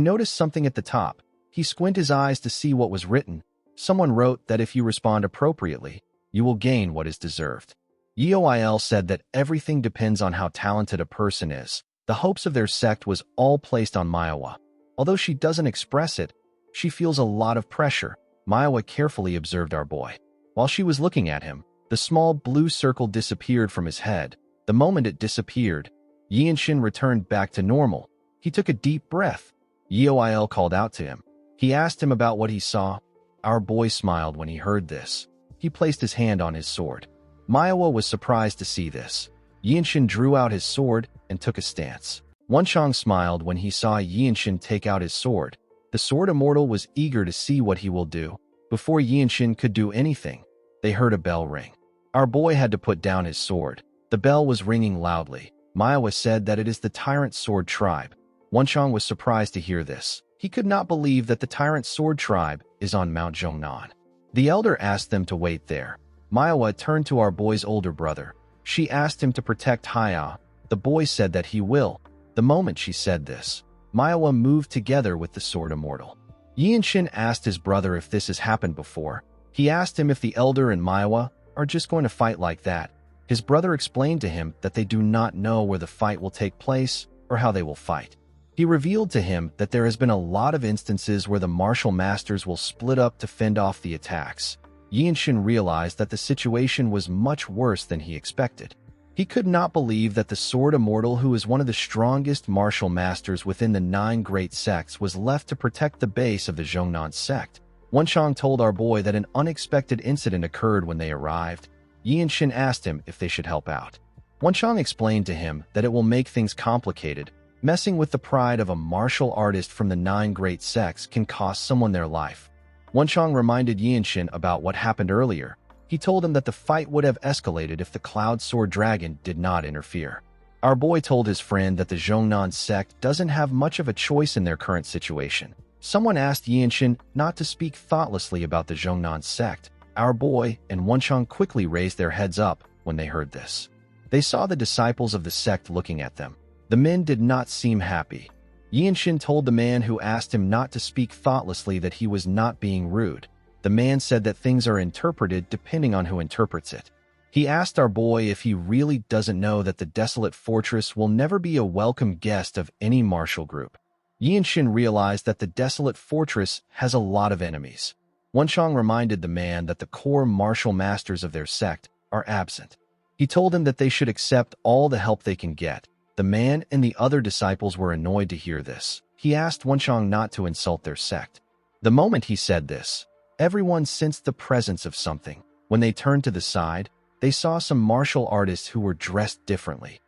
[SPEAKER 1] noticed something at the top. He squinted his eyes to see what was written. Someone wrote that if you respond appropriately, you will gain what is deserved. Yoil said that everything depends on how talented a person is. The hopes of their sect was all placed on Manhwa. Although she doesn't express it, she feels a lot of pressure. Manhwa carefully observed our boy. While she was looking at him, the small blue circle disappeared from his head. The moment it disappeared, Yinshin returned back to normal. He took a deep breath. Yoil called out to him. He asked him about what he saw. Our boy smiled when he heard this. He placed his hand on his sword. Manhwa was surprised to see this. Yinshin drew out his sword and took a stance. Wenchang smiled when he saw Yinshin take out his sword. The sword immortal was eager to see what he will do. Before Yinshin could do anything, they heard a bell ring. Our boy had to put down his sword. The bell was ringing loudly. Manhwa said that it is the tyrant sword tribe. Wenchang was surprised to hear this. He could not believe that the tyrant sword tribe is on Mount Zhongnan. The elder asked them to wait there. Manhwa turned to our boy's older brother. She asked him to protect Haya. The boy said that he will. The moment she said this, Manhwa moved together with the sword immortal. Yinshin asked his brother if this has happened before. He asked him if the elder and Manhwa are just going to fight like that. His brother explained to him that they do not know where the fight will take place or how they will fight. He revealed to him that there has been a lot of instances where the martial masters will split up to fend off the attacks. Yinshin realized that the situation was much worse than he expected. He could not believe that the sword immortal, who is one of the strongest martial masters within the 9 great sects, was left to protect the base of the Zhongnan sect. Wenchang told our boy that an unexpected incident occurred when they arrived. Yinshin asked him if they should help out. Wenchang explained to him that it will make things complicated. Messing with the pride of a martial artist from the 9 great sects can cost someone their life. Wenchang reminded Yinshin about what happened earlier. He told him that the fight would have escalated if the Cloud Sword Dragon did not interfere. Our boy told his friend that the Zhongnan sect doesn't have much of a choice in their current situation. Someone asked Yinshin not to speak thoughtlessly about the Zhongnan sect. Our boy and Wenchang quickly raised their heads up when they heard this. They saw the disciples of the sect looking at them. The men did not seem happy. Yinshin told the man who asked him not to speak thoughtlessly that he was not being rude. The man said that things are interpreted depending on who interprets it. He asked our boy if he really doesn't know that the desolate fortress will never be a welcome guest of any martial group. Yinshin realized that the desolate fortress has a lot of enemies. Wenchang reminded the man that the core martial masters of their sect are absent. He told them that they should accept all the help they can get. The man and the other disciples were annoyed to hear this. He asked Wenchang not to insult their sect. The moment he said this, everyone sensed the presence of something. When they turned to the side, they saw some martial artists who were dressed differently.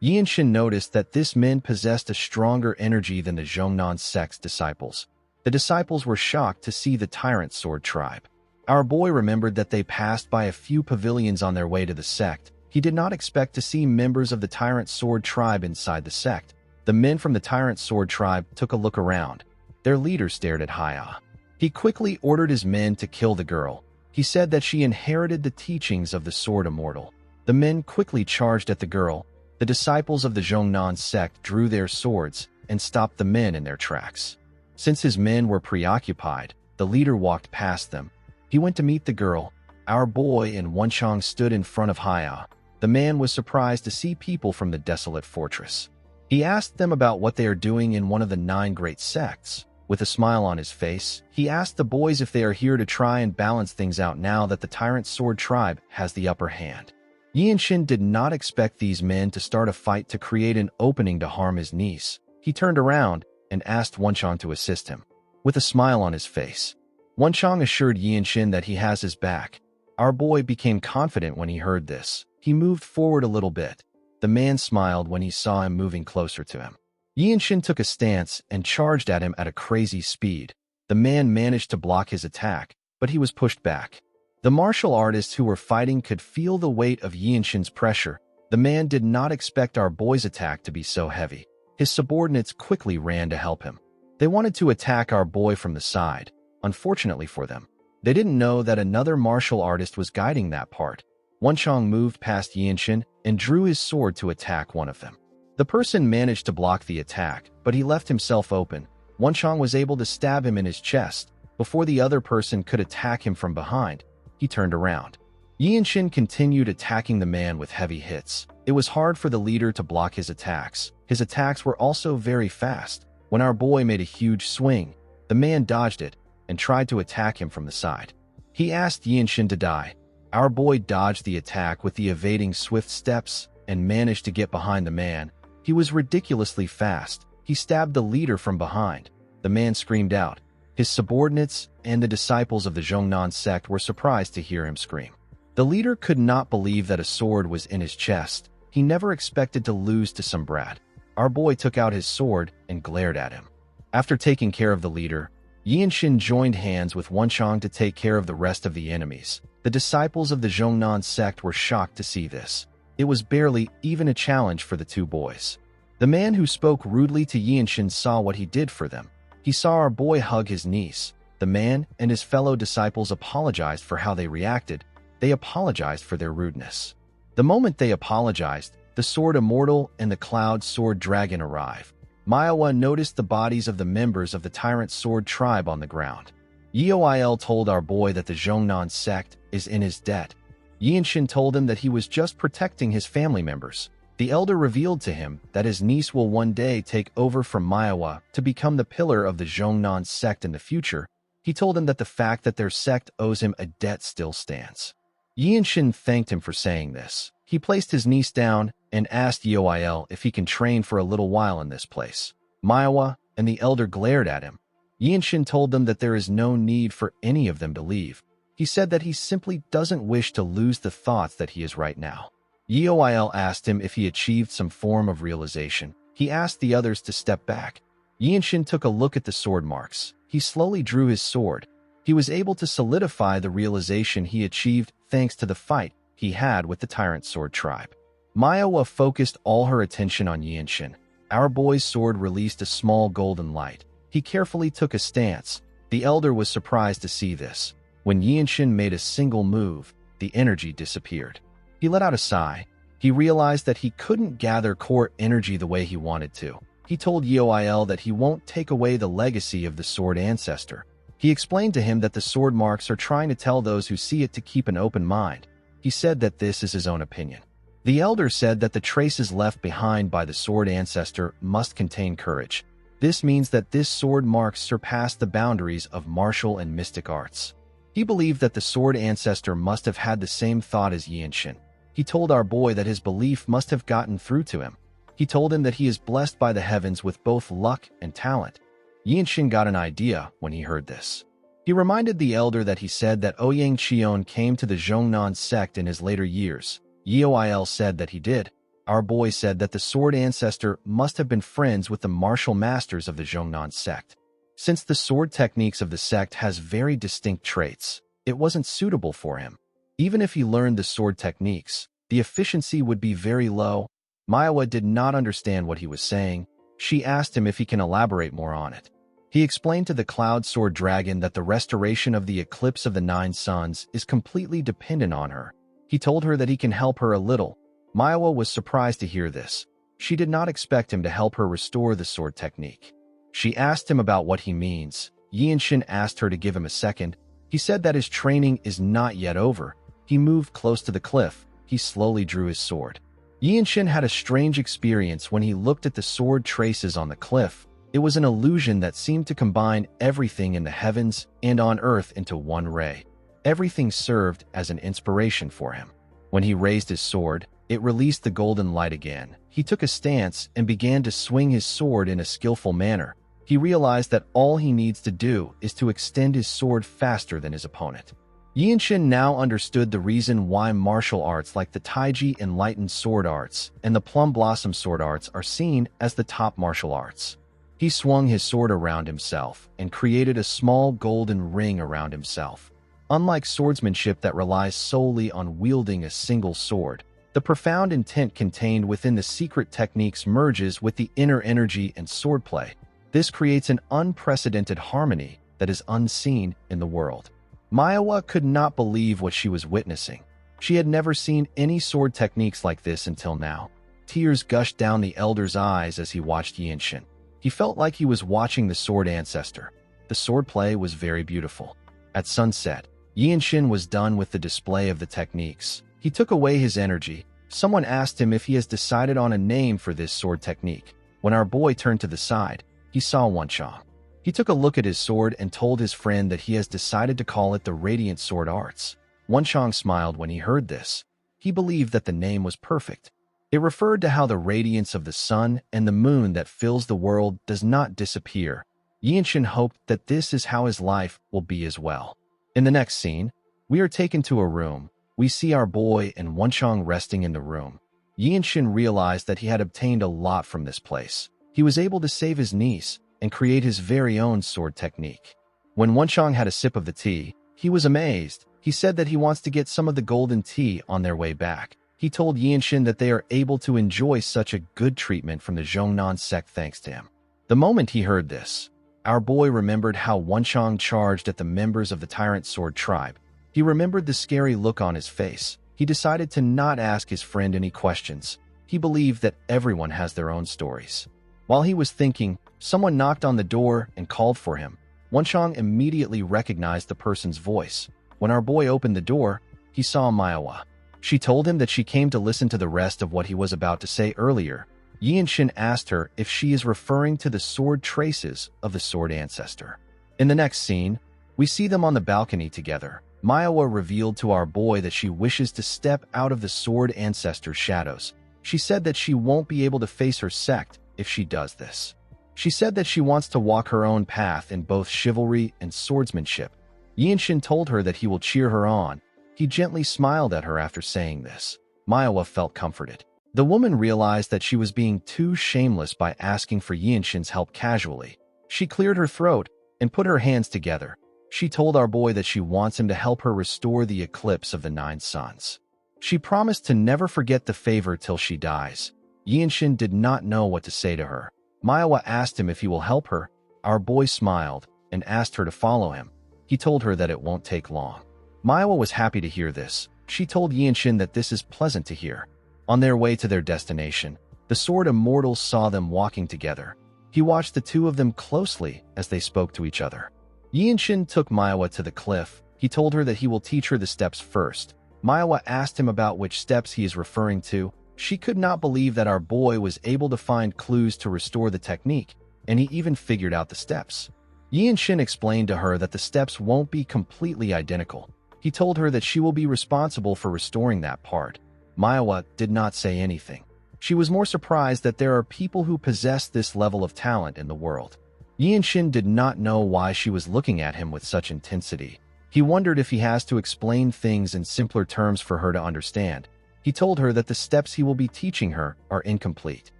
[SPEAKER 1] Yinshin noticed that this men possessed a stronger energy than the Zhongnan sect's disciples. The disciples were shocked to see the Tyrant Sword tribe. Our boy remembered that they passed by a few pavilions on their way to the sect. He did not expect to see members of the Tyrant Sword tribe inside the sect. The men from the Tyrant Sword tribe took a look around. Their leader stared at Haya. He quickly ordered his men to kill the girl. He said that she inherited the teachings of the Sword Immortal. The men quickly charged at the girl. The disciples of the Zhongnan sect drew their swords and stopped the men in their tracks. Since his men were preoccupied, the leader walked past them. He went to meet the girl. Our boy and Wenchang stood in front of Haya. The man was surprised to see people from the desolate fortress. He asked them about what they are doing in one of the 9 great sects. With a smile on his face, he asked the boys if they are here to try and balance things out now that the Tyrant Sword tribe has the upper hand. Yinshin did not expect these men to start a fight to create an opening to harm his niece. He turned around and asked Wenchang to assist him. With a smile on his face, Wenchang assured Yinshin that he has his back. Our boy became confident when he heard this. He moved forward a little bit. The man smiled when he saw him moving closer to him. Yinshin took a stance and charged at him at a crazy speed. The man managed to block his attack, but he was pushed back. The martial artists who were fighting could feel the weight of Yinshin's pressure. The man did not expect our boy's attack to be so heavy. His subordinates quickly ran to help him. They wanted to attack our boy from the side. Unfortunately for them, they didn't know that another martial artist was guiding that part. Wenchang moved past Yinshin and drew his sword to attack one of them. The person managed to block the attack, but he left himself open. Wenchang was able to stab him in his chest. Before the other person could attack him from behind, he turned around. Yinshin continued attacking the man with heavy hits. It was hard for the leader to block his attacks. His attacks were also very fast. When our boy made a huge swing, the man dodged it and tried to attack him from the side. He asked Yinshin to die. Our boy dodged the attack with the evading swift steps and managed to get behind the man. He was ridiculously fast. He stabbed the leader from behind. The man screamed out. His subordinates and the disciples of the Zhongnan sect were surprised to hear him scream. The leader could not believe that a sword was in his chest. He never expected to lose to some brat. Our boy took out his sword and glared at him. After taking care of the leader, Yinshin joined hands with Wenchang to take care of the rest of the enemies. The disciples of the Zhongnan sect were shocked to see this. It was barely even a challenge for the two boys. The man who spoke rudely to Yinshin saw what he did for them. He saw our boy hug his niece. The man and his fellow disciples apologized for how they reacted. They apologized for their rudeness. The moment they apologized, the Sword Immortal and the Cloud Sword Dragon arrived. Manhwa noticed the bodies of the members of the Tyrant Sword tribe on the ground. Yoil told our boy that the Zhongnan sect is in his debt. Yinshin told him that he was just protecting his family members. The elder revealed to him that his niece will one day take over from Manhwa to become the pillar of the Zhongnan sect in the future. He told him that the fact that their sect owes him a debt still stands. Yinshin thanked him for saying this. He placed his niece down and asked Yoil if he can train for a little while in this place. Manhwa and the elder glared at him. Yinshin told them that there is no need for any of them to leave. He said that he simply doesn't wish to lose the thoughts that he is right now. Yoil asked him if he achieved some form of realization. He asked the others to step back. Yinshin took a look at the sword marks. He slowly drew his sword. He was able to solidify the realization he achieved thanks to the fight he had with the Tyrant Sword tribe. Manhwa focused all her attention on Yinshin. Our boy's sword released a small golden light. He carefully took a stance. The elder was surprised to see this. When Yinshin made a single move, the energy disappeared. He let out a sigh. He realized that he couldn't gather core energy the way he wanted to. He told Yoil that he won't take away the legacy of the sword ancestor. He explained to him that the sword marks are trying to tell those who see it to keep an open mind. He said that this is his own opinion. The elder said that the traces left behind by the sword ancestor must contain courage. This means that this sword marks surpass the boundaries of martial and mystic arts. He believed that the sword ancestor must have had the same thought as Yinshin. He told our boy that his belief must have gotten through to him. He told him that he is blessed by the heavens with both luck and talent. Yinshin got an idea when he heard this. He reminded the elder that he said that Ouyang Qion came to the Zhongnan sect in his later years. Yoil said that he did. Our boy said that the sword ancestor must have been friends with the martial masters of the Zhongnan sect. Since the sword techniques of the sect has very distinct traits, it wasn't suitable for him. Even if he learned the sword techniques, the efficiency would be very low. Manhwa did not understand what he was saying. She asked him if he can elaborate more on it. He explained to the Cloud Sword Dragon that the restoration of the eclipse of the 9 suns is completely dependent on her. He told her that he can help her a little. Manhwa was surprised to hear this. She did not expect him to help her restore the sword technique. She asked him about what he means. Yinshin asked her to give him a second. He said that his training is not yet over. He moved close to the cliff. He slowly drew his sword. Yinshin had a strange experience when he looked at the sword traces on the cliff. It was an illusion that seemed to combine everything in the heavens and on earth into one ray. Everything served as an inspiration for him. When he raised his sword, it released the golden light again. He took a stance and began to swing his sword in a skillful manner. He realized that all he needs to do is to extend his sword faster than his opponent. Yinshin now understood the reason why martial arts like the Taiji Enlightened Sword Arts and the Plum Blossom Sword Arts are seen as the top martial arts. He swung his sword around himself and created a small golden ring around himself. Unlike swordsmanship that relies solely on wielding a single sword, the profound intent contained within the secret techniques merges with the inner energy and swordplay. This creates an unprecedented harmony that is unseen in the world. Manhwa could not believe what she was witnessing. She had never seen any sword techniques like this until now. Tears gushed down the elder's eyes as he watched Yinshin. He felt like he was watching the sword ancestor. The swordplay was very beautiful. At sunset, Yinshin was done with the display of the techniques. He took away his energy. Someone asked him if he has decided on a name for this sword technique. When our boy turned to the side, he saw Wenchang. He took a look at his sword and told his friend that he has decided to call it the Radiant Sword Arts. Wenchang smiled when he heard this. He believed that the name was perfect. It referred to how the radiance of the sun and the moon that fills the world does not disappear. Yinshin hoped that this is how his life will be as well. In the next scene, we are taken to a room. We see our boy and Wenchang resting in the room. Yinshin realized that he had obtained a lot from this place. He was able to save his niece and create his very own sword technique. When Wenchang had a sip of the tea, he was amazed. He said that he wants to get some of the golden tea on their way back. He told Yinshin that they are able to enjoy such a good treatment from the Zhongnan sect thanks to him. The moment he heard this, our boy remembered how Wenchang charged at the members of the Tyrant Sword tribe. He remembered the scary look on his face. He decided to not ask his friend any questions. He believed that everyone has their own stories. While he was thinking, someone knocked on the door and called for him. Wenchang immediately recognized the person's voice. When our boy opened the door, he saw Manhwa. She told him that she came to listen to the rest of what he was about to say earlier. Yinshin asked her if she is referring to the sword traces of the sword ancestor. In the next scene, we see them on the balcony together. Manhwa revealed to our boy that she wishes to step out of the sword ancestor's shadows. She said that she won't be able to face her sect if she does this. She said that she wants to walk her own path in both chivalry and swordsmanship. Yinshin told her that he will cheer her on. He gently smiled at her after saying this. Manhwa felt comforted. The woman realized that she was being too shameless by asking for Yinshin's help casually. She cleared her throat and put her hands together. She told our boy that she wants him to help her restore the eclipse of the 9 suns. She promised to never forget the favor till she dies. Yinshin did not know what to say to her. Manhwa asked him if he will help her. Our boy smiled and asked her to follow him. He told her that it won't take long. Manhwa was happy to hear this. She told Yinshin that this is pleasant to hear. On their way to their destination, the sword immortals saw them walking together. He watched the two of them closely as they spoke to each other. Yinshin took Manhwa to the cliff. He told her that he will teach her the steps first. Manhwa asked him about which steps he is referring to. She could not believe that our boy was able to find clues to restore the technique, and he even figured out the steps. Yinshin explained to her that the steps won't be completely identical. He told her that she will be responsible for restoring that part. Manhwa did not say anything. She was more surprised that there are people who possess this level of talent in the world. Yinshin did not know why she was looking at him with such intensity. He wondered if he has to explain things in simpler terms for her to understand. He told her that the steps he will be teaching her are incomplete.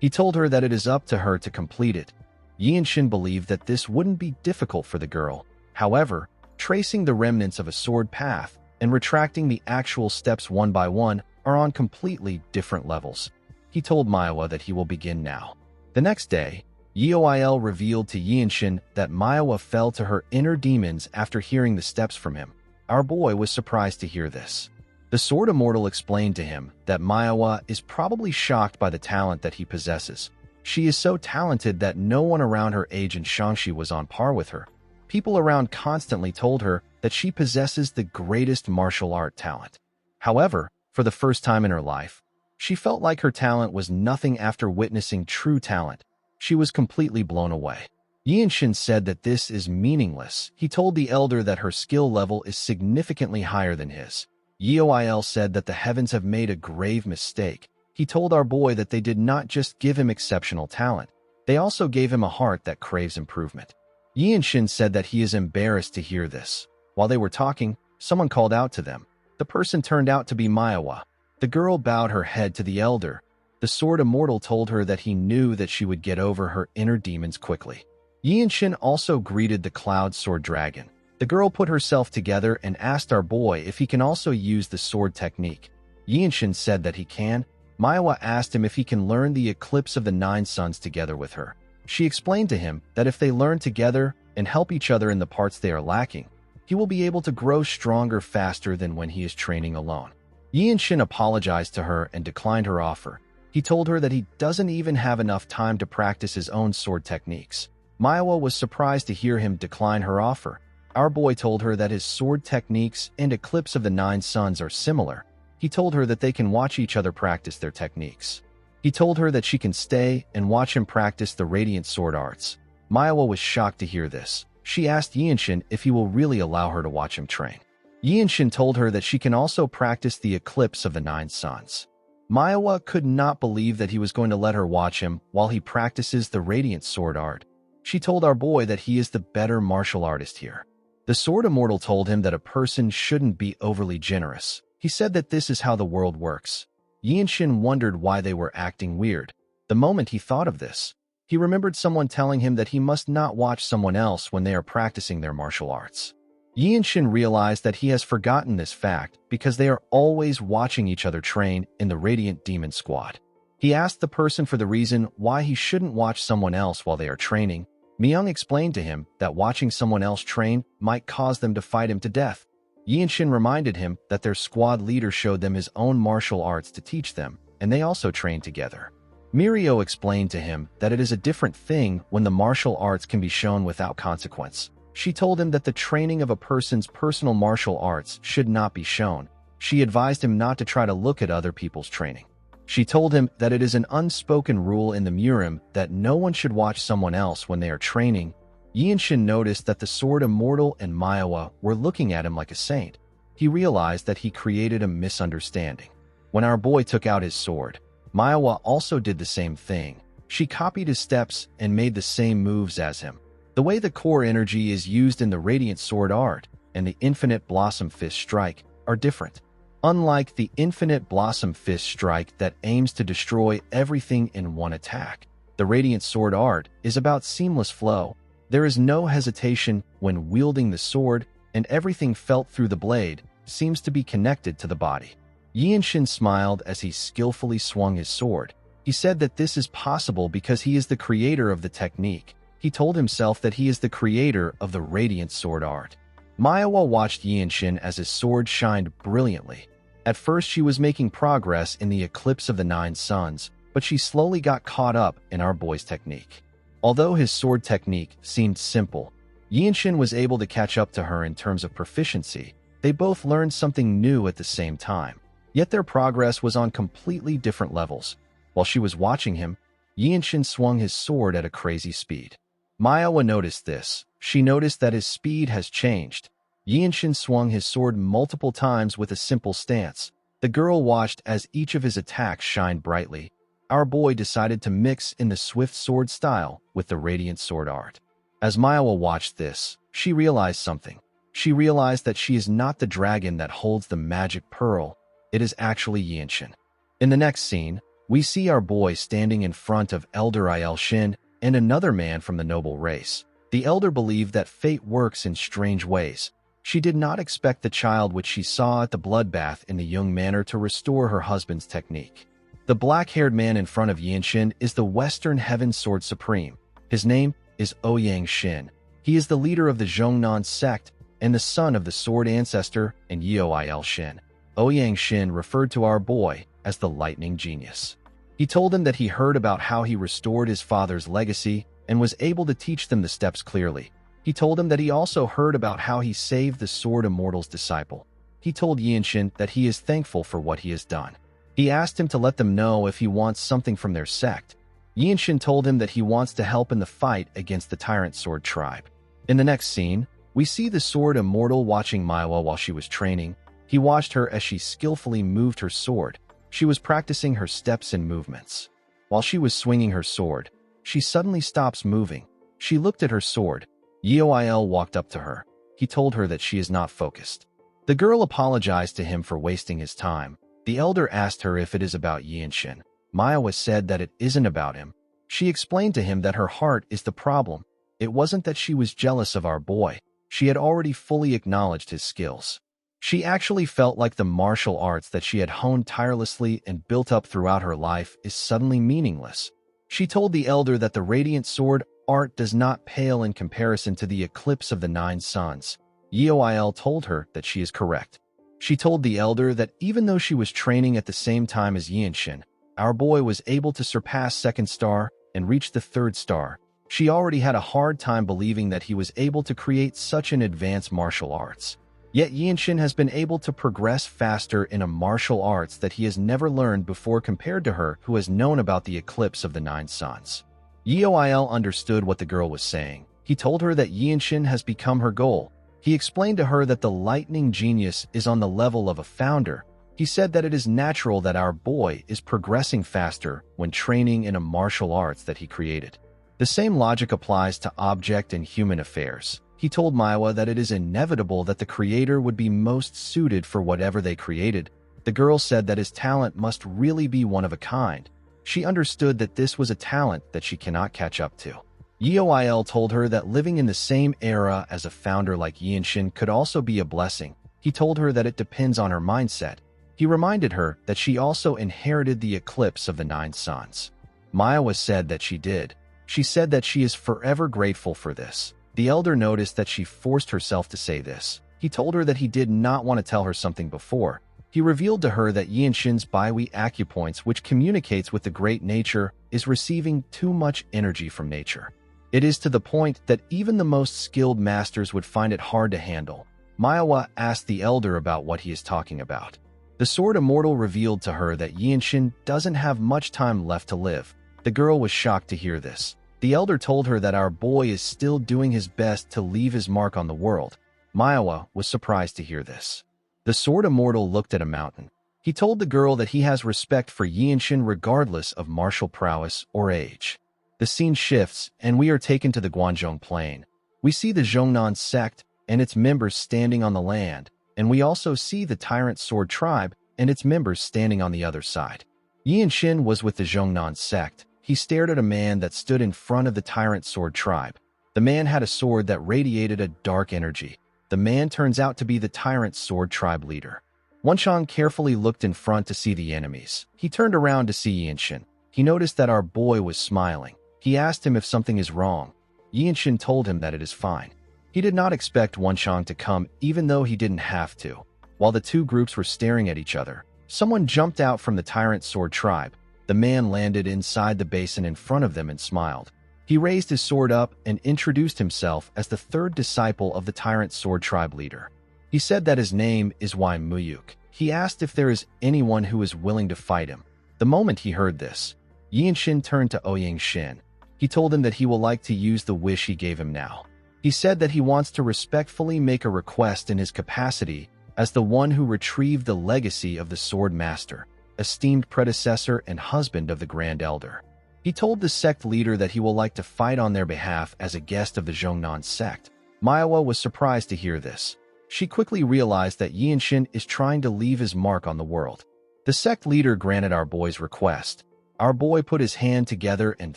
[SPEAKER 1] He told her that it is up to her to complete it. Yinshin believed that this wouldn't be difficult for the girl. However, tracing the remnants of a sword path and retracting the actual steps one by one are on completely different levels. He told Manhwa that he will begin now. The next day, Yeoil revealed to Yinshin that Manhwa fell to her inner demons after hearing the steps from him. Our boy was surprised to hear this. The Sword Immortal explained to him that Manhwa is probably shocked by the talent that he possesses. She is so talented that no one around her age in Shangxi was on par with her. People around constantly told her that she possesses the greatest martial art talent. However, for the first time in her life, she felt like her talent was nothing after witnessing true talent. She was completely blown away. Yinshin said that this is meaningless. He told the elder that her skill level is significantly higher than his. Yeoil said that the heavens have made a grave mistake. He told our boy that they did not just give him exceptional talent, they also gave him a heart that craves improvement. Yinshin said that he is embarrassed to hear this. While they were talking, someone called out to them. The person turned out to be Manhwa. The girl bowed her head to the elder. The Sword Immortal told her that he knew that she would get over her inner demons quickly. Yinshin also greeted the Cloud Sword Dragon. The girl put herself together and asked our boy if he can also use the sword technique. Yinshin said that he can. Manhwa asked him if he can learn the Eclipse of the Nine Suns together with her. She explained to him that if they learn together and help each other in the parts they are lacking, he will be able to grow stronger faster than when he is training alone. Yinshin apologized to her and declined her offer. He told her that he doesn't even have enough time to practice his own sword techniques. Manhwa was surprised to hear him decline her offer. Our boy told her that his sword techniques and Eclipse of the Nine Suns are similar. He told her that they can watch each other practice their techniques. He told her that she can stay and watch him practice the radiant sword arts. Manhwa was shocked to hear this. She asked Yinshin if he will really allow her to watch him train. Yinshin told her that she can also practice the Eclipse of the Nine Suns. Manhwa could not believe that he was going to let her watch him while he practices the radiant sword art. She told our boy that he is the better martial artist here. The Sword Immortal told him that a person shouldn't be overly generous. He said that this is how the world works. Yinshin wondered why they were acting weird. The moment he thought of this, he remembered someone telling him that he must not watch someone else when they are practicing their martial arts. Yinshin realized that he has forgotten this fact because they are always watching each other train in the Radiant Demon Squad. He asked the person for the reason why he shouldn't watch someone else while they are training. Myung explained to him that watching someone else train might cause them to fight him to death. Yinshin reminded him that their squad leader showed them his own martial arts to teach them, and they also trained together. Mirio explained to him that it is a different thing when the martial arts can be shown without consequence. She told him that the training of a person's personal martial arts should not be shown. She advised him not to try to look at other people's training. She told him that it is an unspoken rule in the Murim that no one should watch someone else when they are training. Yinshin noticed that the Sword Immortal and Manhwa were looking at him like a saint. He realized that he created a misunderstanding. When our boy took out his sword, Manhwa also did the same thing. She copied his steps and made the same moves as him. The way the core energy is used in the Radiant Sword Art and the Infinite Blossom Fist Strike are different. Unlike the Infinite Blossom Fist Strike that aims to destroy everything in one attack, the Radiant Sword Art is about seamless flow. There is no hesitation when wielding the sword, and everything felt through the blade seems to be connected to the body. Yinshin smiled as he skillfully swung his sword. He said that this is possible because he is the creator of the technique. He told himself that he is the creator of the Radiant Sword Art. Manhwa watched Yinshin as his sword shined brilliantly. At first she was making progress in the Eclipse of the Nine Suns, but she slowly got caught up in our boy's technique. Although his sword technique seemed simple, Yinshin was able to catch up to her in terms of proficiency. They both learned something new at the same time, yet their progress was on completely different levels. While she was watching him, Yinshin swung his sword at a crazy speed. Manhwa noticed this. She noticed that his speed has changed. Yinshin swung his sword multiple times with a simple stance. The girl watched as each of his attacks shined brightly. Our boy decided to mix in the swift sword style with the radiant sword art. As Manhwa watched this, she realized something. She realized that she is not the dragon that holds the magic pearl. It is actually Yinshin. In the next scene, we see our boy standing in front of Elder Il Shin and another man from the noble race. The elder believed that fate works in strange ways. She did not expect the child which she saw at the bloodbath in the young manor to restore her husband's technique. The black-haired man in front of Yinshin is the Western Heaven Sword Supreme. His name is Ouyang Shin. He is the leader of the Zhongnan sect and the son of the sword ancestor and Yeo Il Shin. Ouyang Shin referred to our boy as the lightning genius. He told him that he heard about how he restored his father's legacy and was able to teach them the steps clearly. He told him that he also heard about how he saved the Sword Immortal's disciple. He told Yinshin that he is thankful for what he has done. He asked him to let them know if he wants something from their sect. Yinshin told him that he wants to help in the fight against the Tyrant Sword tribe. In the next scene, we see the Sword Immortal watching Manhwa while she was training. He watched her as she skillfully moved her sword. She was practicing her steps and movements. While she was swinging her sword, she suddenly stops moving. She looked at her sword. Yeo Il walked up to her. He told her that she is not focused. The girl apologized to him for wasting his time. The elder asked her if it is about Yinshin. Manhwa said that it isn't about him. She explained to him that her heart is the problem. It wasn't that she was jealous of our boy. She had already fully acknowledged his skills. She actually felt like the martial arts that she had honed tirelessly and built up throughout her life is suddenly meaningless. She told the elder that the radiant sword art does not pale in comparison to the eclipse of the 9 suns. Yeo Il told her that she is correct. She told the elder that even though she was training at the same time as Yinshin, our boy was able to surpass 2nd star and reach the 3rd star. She already had a hard time believing that he was able to create such an advanced martial arts. Yet Yinshin has been able to progress faster in a martial arts that he has never learned before compared to her who has known about the eclipse of the 9 suns. Yeo Il understood what the girl was saying. He told her that Yinshin has become her goal. He explained to her that the lightning genius is on the level of a founder. He said that it is natural that our boy is progressing faster when training in a martial arts that he created. The same logic applies to object and human affairs. He told Manhwa that it is inevitable that the creator would be most suited for whatever they created. The girl said that his talent must really be one of a kind. She understood that this was a talent that she cannot catch up to. Yeo Il told her that living in the same era as a founder like Yinshin could also be a blessing. He told her that it depends on her mindset. He reminded her that she also inherited the eclipse of the 9 suns. Manhwa said that she did. She said that she is forever grateful for this. The elder noticed that she forced herself to say this. He told her that he did not want to tell her something before. He revealed to her that Yinshin's Baihui acupoints, which communicates with the great nature, is receiving too much energy from nature. It is to the point that even the most skilled masters would find it hard to handle. Manhwa asked the elder about what he is talking about. The Sword Immortal revealed to her that Yinshin doesn't have much time left to live. The girl was shocked to hear this. The elder told her that our boy is still doing his best to leave his mark on the world. Manhwa was surprised to hear this. The Sword Immortal looked at a mountain. He told the girl that he has respect for Yinshin regardless of martial prowess or age. The scene shifts, and we are taken to the Guanzhong Plain. We see the Zhongnan sect and its members standing on the land, and we also see the Tyrant Sword tribe and its members standing on the other side. Yinshin was with the Zhongnan sect. He stared at a man that stood in front of the Tyrant Sword tribe. The man had a sword that radiated a dark energy. The man turns out to be the Tyrant Sword tribe leader. Wenchang carefully looked in front to see the enemies. He turned around to see Yinshin. He noticed that our boy was smiling. He asked him if something is wrong. Yinshin told him that it is fine. He did not expect Wenchang to come even though he didn't have to. While the two groups were staring at each other, someone jumped out from the Tyrant Sword tribe. The man landed inside the basin in front of them and smiled. He raised his sword up and introduced himself as the 3rd disciple of the Tyrant Sword tribe leader. He said that his name is Wai Muyuk. He asked if there is anyone who is willing to fight him. The moment he heard this, Yinshin turned to Ouyang Shin. He told him that he will like to use the wish he gave him now. He said that he wants to respectfully make a request in his capacity as the one who retrieved the legacy of the Sword Master, esteemed predecessor and husband of the Grand Elder. He told the sect leader that he will like to fight on their behalf as a guest of the Zhongnan sect. Manhwa was surprised to hear this. She quickly realized that Yinshin is trying to leave his mark on the world. The sect leader granted our boy's request. Our boy put his hand together and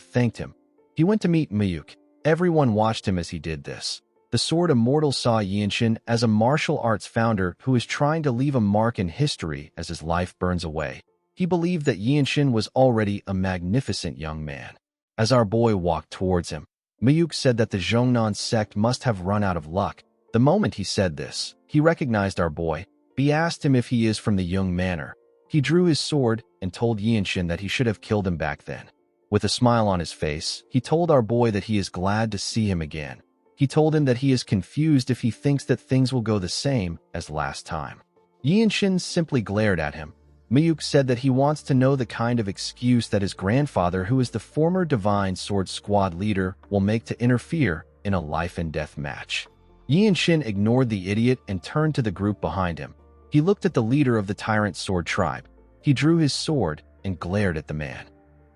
[SPEAKER 1] thanked him. He went to meet Miyuk. Everyone watched him as he did this. The Sword Immortal saw Yinshin as a martial arts founder who is trying to leave a mark in history as his life burns away. He believed that Yinshin was already a magnificent young man. As our boy walked towards him, Miyuk said that the Zhongnan sect must have run out of luck. The moment he said this, he recognized our boy. He asked him if he is from the Yung Manor. He drew his sword and told Yinshin that he should have killed him back then. With a smile on his face, he told our boy that he is glad to see him again. He told him that he is confused if he thinks that things will go the same as last time. Yinshin simply glared at him. Miyuk said that he wants to know the kind of excuse that his grandfather, who is the former Divine Sword Squad leader, will make to interfere in a life-and-death match. Yinshin ignored the idiot and turned to the group behind him. He looked at the leader of the Tyrant Sword Tribe. He drew his sword and glared at the man.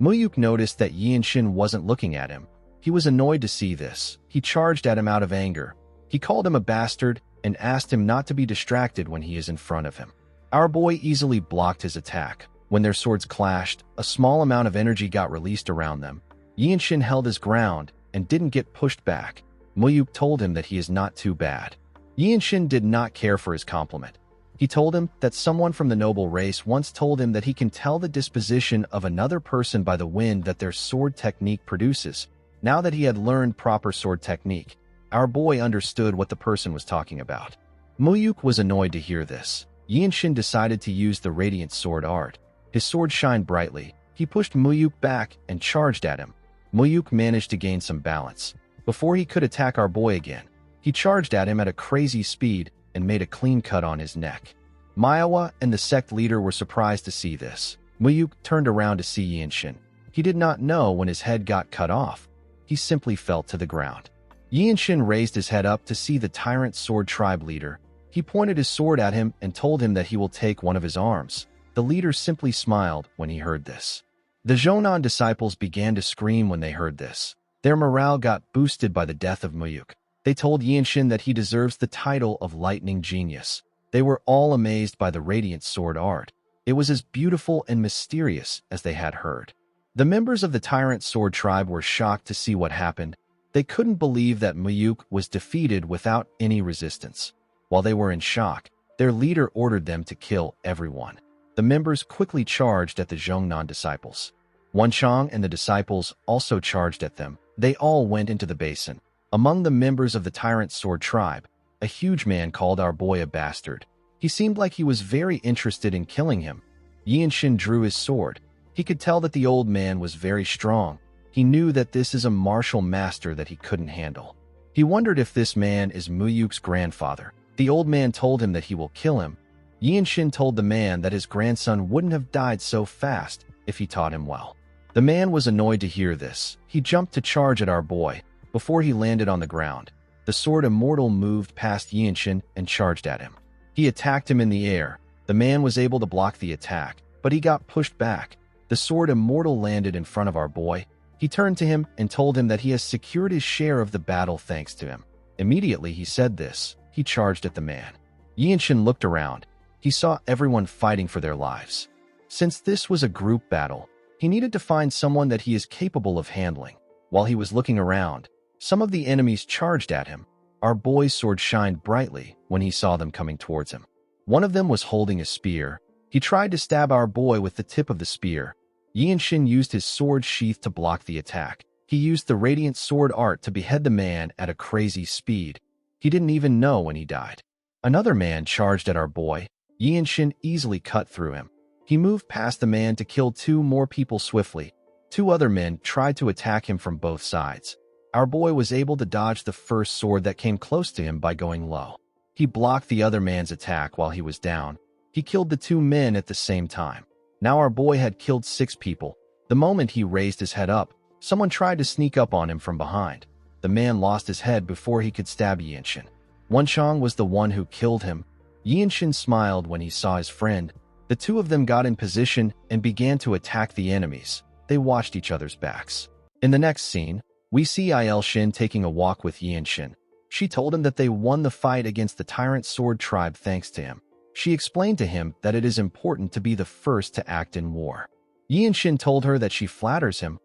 [SPEAKER 1] Miyuk noticed that Yinshin wasn't looking at him. He was annoyed to see this. He charged at him out of anger. He called him a bastard and asked him not to be distracted when he is in front of him. Our boy easily blocked his attack. When their swords clashed, a small amount of energy got released around them. Yinshin held his ground and didn't get pushed back. Miyuk told him that he is not too bad. Yinshin did not care for his compliment. He told him that someone from the noble race once told him that he can tell the disposition of another person by the wind that their sword technique produces. Now that he had learned proper sword technique, our boy understood what the person was talking about. Miyuk was annoyed to hear this. Yinshin decided to use the Radiant Sword art. His sword shined brightly. He pushed Miyuk back and charged at him. Miyuk managed to gain some balance. Before he could attack our boy again, he charged at him at a crazy speed and made a clean cut on his neck. Manhwa and the sect leader were surprised to see this. Miyuk turned around to see Yinshin. He did not know when his head got cut off. He simply fell to the ground. Yinshin raised his head up to see the Tyrant Sword Tribe leader. He pointed his sword at him and told him that he will take one of his arms. The leader simply smiled when he heard this. The Zhongnan disciples began to scream when they heard this. Their morale got boosted by the death of Miyuk. They told Yinshin that he deserves the title of Lightning Genius. They were all amazed by the Radiant Sword art. It was as beautiful and mysterious as they had heard. The members of the Tyrant Sword Tribe were shocked to see what happened. They couldn't believe that Miyuk was defeated without any resistance. While they were in shock, their leader ordered them to kill everyone. The members quickly charged at the Zhongnan disciples. Wenchang and the disciples also charged at them. They all went into the basin. Among the members of the Tyrant Sword Tribe, a huge man called our boy a bastard. He seemed like he was very interested in killing him. Yinshin drew his sword. He could tell that the old man was very strong. He knew that this is a martial master that he couldn't handle. He wondered if this man is Muyuk's grandfather. The old man told him that he will kill him. Yinshin told the man that his grandson wouldn't have died so fast if he taught him well. The man was annoyed to hear this. He jumped to charge at our boy. Before he landed on the ground, the Sword Immortal moved past Yinshin and charged at him. He attacked him in the air. The man was able to block the attack, but he got pushed back. The Sword Immortal landed in front of our boy. He turned to him and told him that he has secured his share of the battle thanks to him. Immediately he said this. He charged at the man. Yinshin looked around. He saw everyone fighting for their lives. Since this was a group battle, he needed to find someone that he is capable of handling. While he was looking around, some of the enemies charged at him. Our boy's sword shined brightly when he saw them coming towards him. One of them was holding a spear. He tried to stab our boy with the tip of the spear. Yinshin used his sword sheath to block the attack. He used the Radiant Sword art to behead the man at a crazy speed. He didn't even know when he died. Another man charged at our boy. Yinshin easily cut through him. He moved past the man to kill 2 more people swiftly. 2 other men tried to attack him from both sides. Our boy was able to dodge the first sword that came close to him by going low. He blocked the other man's attack while he was down. He killed the 2 men at the same time. Now our boy had killed 6 people. The moment he raised his head up, someone tried to sneak up on him from behind. The man lost his head before he could stab Yinshin. Wenchang was the one who killed him. Yinshin smiled when he saw his friend. The two of them got in position and began to attack the enemies. They watched each other's backs. In the next scene, we see Shin taking a walk with Yinshin. She told him that they won the fight against the Tyrant Sword Tribe thanks to him. She explained to him that it is important to be the first to act in war. Yinshin told her that she flatters him.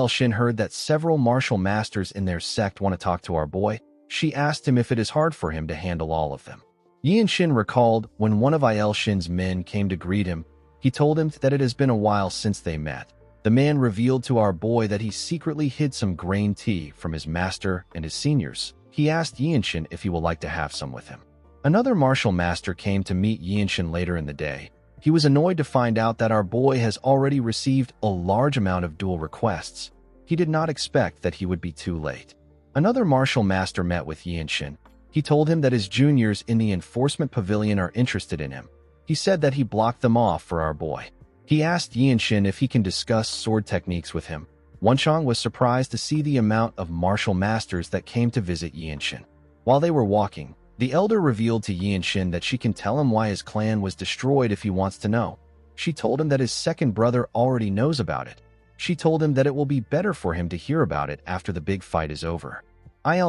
[SPEAKER 1] Shin heard that several martial masters in their sect want to talk to our boy. She asked him if it is hard for him to handle all of them. Yinshin recalled when one of Shin's men came to greet him. He told him that it has been a while since they met. The man revealed to our boy that he secretly hid some grain tea from his master and his seniors. He asked Yinshin if he would like to have some with him. Another martial master came to meet Yinshin later in the day. He was annoyed to find out that our boy has already received a large amount of duel requests. He did not expect that he would be too late. Another martial master met with Yinshin. He told him that his juniors in the enforcement pavilion are interested in him. He said that he blocked them off for our boy. He asked Yinshin if he can discuss sword techniques with him. Wenchang was surprised to see the amount of martial masters that came to visit Yinshin. While they were walking, the elder revealed to Yinshin that she can tell him why his clan was destroyed if he wants to know. She told him that his second brother already knows about it. She told him that it will be better for him to hear about it after the big fight is over.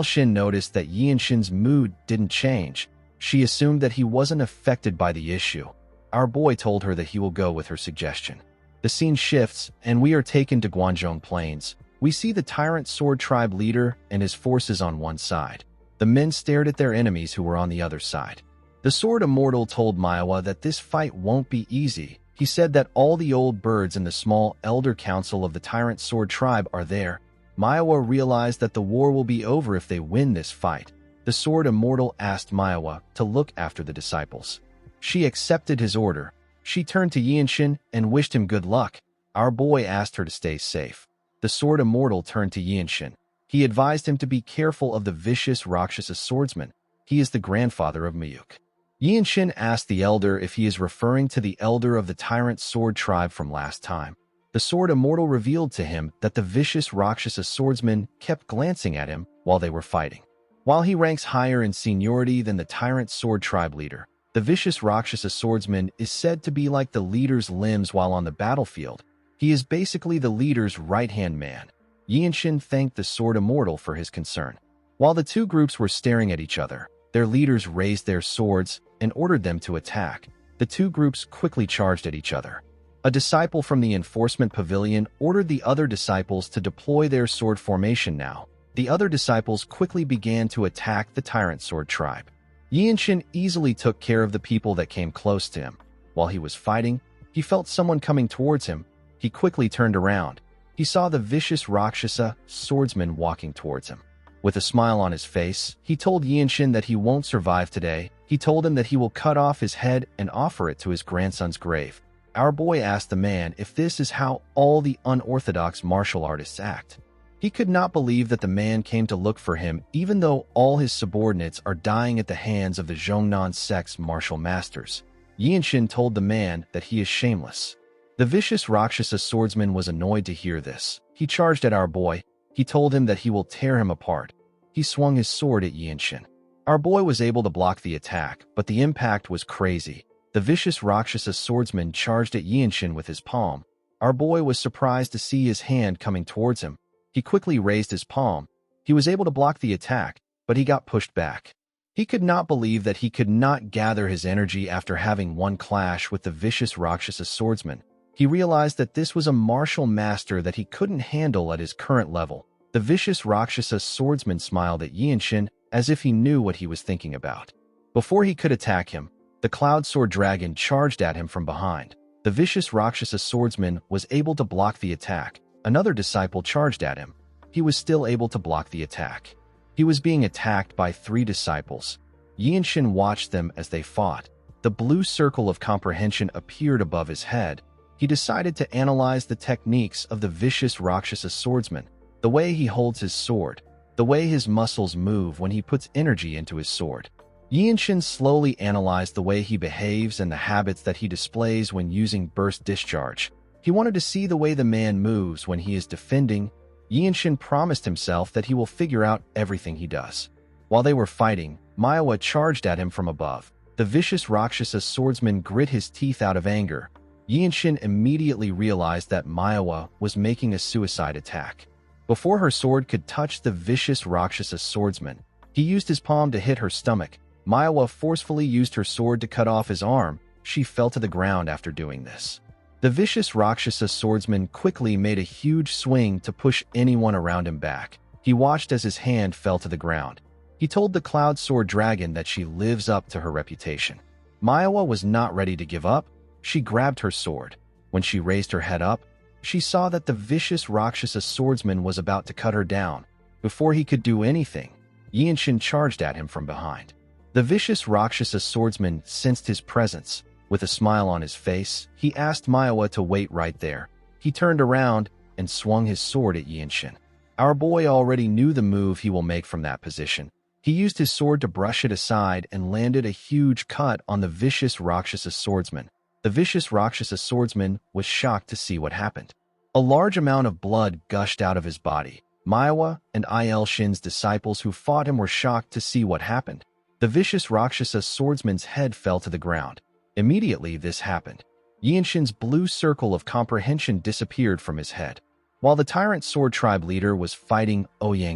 [SPEAKER 1] Shin noticed that Yinshin's mood didn't change. She assumed that he wasn't affected by the issue. Our boy told her that he will go with her suggestion. The scene shifts, and we are taken to Guangzhong Plains. We see the Tyrant Sword Tribe leader and his forces on one side. The men stared at their enemies who were on the other side. The Sword Immortal told Manhwa that this fight won't be easy. He said that all the old birds in the small elder council of the Tyrant Sword Tribe are there. Manhwa realized that the war will be over if they win this fight. The Sword Immortal asked Manhwa to look after the disciples. She accepted his order. She turned to Yinshin and wished him good luck. Our boy asked her to stay safe. The Sword Immortal turned to Yinshin. He advised him to be careful of the vicious Rakshasa swordsman. He is the grandfather of Mayuk. Yinshin asked the elder if he is referring to the elder of the Tyrant Sword Tribe from last time. The Sword Immortal revealed to him that the vicious Rakshasa swordsman kept glancing at him while they were fighting. While he ranks higher in seniority than the Tyrant Sword Tribe leader, the vicious Rakshasa swordsman is said to be like the leader's limbs while on the battlefield. He is basically the leader's right-hand man. Yinshin thanked the Sword Immortal for his concern. While the two groups were staring at each other, their leaders raised their swords and ordered them to attack. The two groups quickly charged at each other. A disciple from the enforcement pavilion ordered the other disciples to deploy their sword formation now. The other disciples quickly began to attack the Tyrant Sword Tribe. Yinshin easily took care of the people that came close to him. While he was fighting, he felt someone coming towards him. He quickly turned around. He saw the vicious Rakshasa swordsman walking towards him. With a smile on his face, he told Yinshin that he won't survive today. He told him that he will cut off his head and offer it to his grandson's grave. Our boy asked the man if this is how all the unorthodox martial artists act. He could not believe that the man came to look for him even though all his subordinates are dying at the hands of the Zhongnan sect's martial masters. Yinshin told the man that he is shameless. The vicious Rakshasa swordsman was annoyed to hear this. He charged at our boy. He told him that he will tear him apart. He swung his sword at Yinshin. Our boy was able to block the attack, but the impact was crazy. The vicious Rakshasa swordsman charged at Yinshin with his palm. Our boy was surprised to see his hand coming towards him. He quickly raised his palm. He was able to block the attack, but he got pushed back. He could not believe that he could not gather his energy after having one clash with the vicious Rakshasa swordsman. He realized that this was a martial master that he couldn't handle at his current level. The vicious Rakshasa swordsman smiled at Yinshin as if he knew what he was thinking about. Before he could attack him, the Cloud Sword Dragon charged at him from behind. The vicious Rakshasa swordsman was able to block the attack. Another disciple charged at him. He was still able to block the attack. He was being attacked by 3 disciples. Yinshin watched them as they fought. The blue circle of comprehension appeared above his head. He decided to analyze the techniques of the vicious Rakshasa swordsman, the way he holds his sword, the way his muscles move when he puts energy into his sword. Yinshin slowly analyzed the way he behaves and the habits that he displays when using burst discharge. He wanted to see the way the man moves when he is defending. Yinshin promised himself that he will figure out everything he does. While they were fighting, Manhwa charged at him from above. The vicious Rakshasa swordsman grit his teeth out of anger. Yinshin immediately realized that Manhwa was making a suicide attack. Before her sword could touch the vicious Rakshasa swordsman, he used his palm to hit her stomach. Manhwa forcefully used her sword to cut off his arm. She fell to the ground after doing this. The vicious Rakshasa swordsman quickly made a huge swing to push anyone around him back. He watched as his hand fell to the ground. He told the Cloud Sword Dragon that she lives up to her reputation. Manhwa was not ready to give up. She grabbed her sword. When she raised her head up, she saw that the vicious Rakshasa swordsman was about to cut her down. Before he could do anything, Yinshin charged at him from behind. The vicious Rakshasa swordsman sensed his presence. With a smile on his face, he asked Manhwa to wait right there. He turned around and swung his sword at Yinshin. Our boy already knew the move he will make from that position. He used his sword to brush it aside and landed a huge cut on the vicious Rakshasa swordsman. The vicious Rakshasa swordsman was shocked to see what happened. A large amount of blood gushed out of his body. Manhwa and Shin's disciples who fought him were shocked to see what happened. The vicious Rakshasa swordsman's head fell to the ground. Immediately this happened. Yinshin's blue circle of comprehension disappeared from his head. While the Tyrant Sword Tribe leader was fighting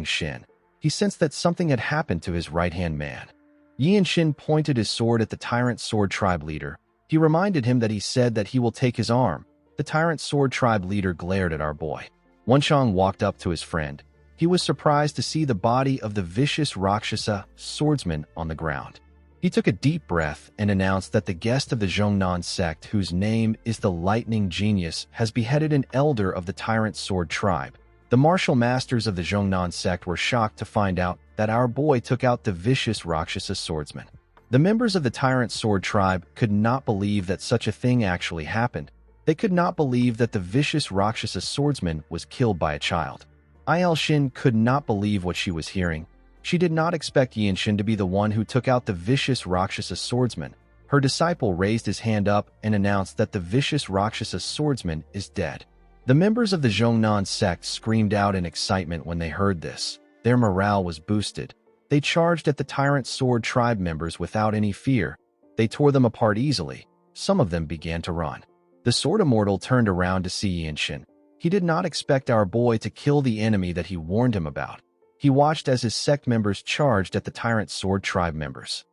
[SPEAKER 1] Shin, he sensed that something had happened to his right-hand man. Yinshin pointed his sword at the Tyrant Sword Tribe leader. He reminded him that he said that he will take his arm. The Tyrant Sword Tribe leader glared at our boy. Wenshang walked up to his friend. He was surprised to see the body of the vicious Rakshasa swordsman on the ground. He took a deep breath and announced that the guest of the Zhongnan sect, whose name is the Lightning Genius, has beheaded an elder of the Tyrant Sword Tribe. The martial masters of the Zhongnan sect were shocked to find out that our boy took out the vicious Rakshasa swordsman. The members of the Tyrant Sword Tribe could not believe that such a thing actually happened. They could not believe that the vicious Rakshasa swordsman was killed by a child. Shin could not believe what she was hearing. She did not expect Yinshin to be the one who took out the vicious Rakshasa swordsman. Her disciple raised his hand up and announced that the vicious Rakshasa swordsman is dead. The members of the Zhongnan sect screamed out in excitement when they heard this. Their morale was boosted. They charged at the Tyrant Sword Tribe members without any fear. They tore them apart easily. Some of them began to run. The Sword Immortal turned around to see Yinshin. He did not expect our boy to kill the enemy that he warned him about. He watched as his sect members charged at the Tyrant Sword Tribe members.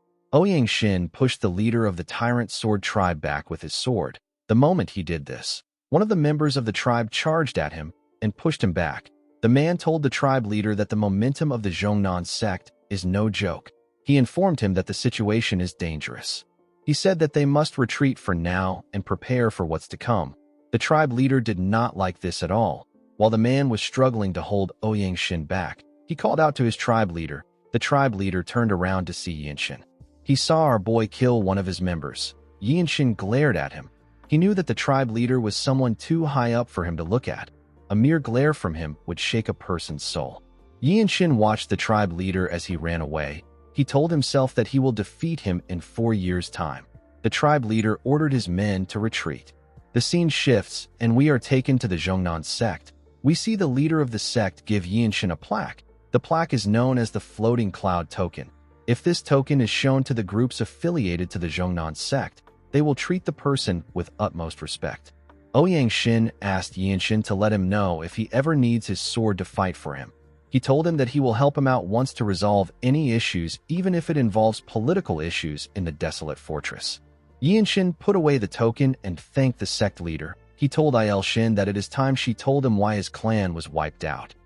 [SPEAKER 1] Shin pushed the leader of the Tyrant Sword Tribe back with his sword. The moment he did this, one of the members of the tribe charged at him and pushed him back. The man told the tribe leader that the momentum of the Zhongnan sect is no joke. He informed him that the situation is dangerous. He said that they must retreat for now and prepare for what's to come. The tribe leader did not like this at all. While the man was struggling to hold Shin back, he called out to his tribe leader. The tribe leader turned around to see Yinshin. He saw our boy kill one of his members. Yinshin glared at him. He knew that the tribe leader was someone too high up for him to look at. A mere glare from him would shake a person's soul. Yinshin watched the tribe leader as he ran away. He told himself that he will defeat him in 4 years' time. The tribe leader ordered his men to retreat. The scene shifts, and we are taken to the Zhongnan sect. We see the leader of the sect give Yinshin a plaque. The plaque is known as the Floating Cloud Token. If this token is shown to the groups affiliated to the Zhongnan sect, they will treat the person with utmost respect. Shin asked Yinshin to let him know if he ever needs his sword to fight for him. He told him that he will help him out once to resolve any issues, even if it involves political issues in the desolate fortress. Yinshin put away the token and thanked the sect leader. He told Shin that it is time she told him why his clan was wiped out.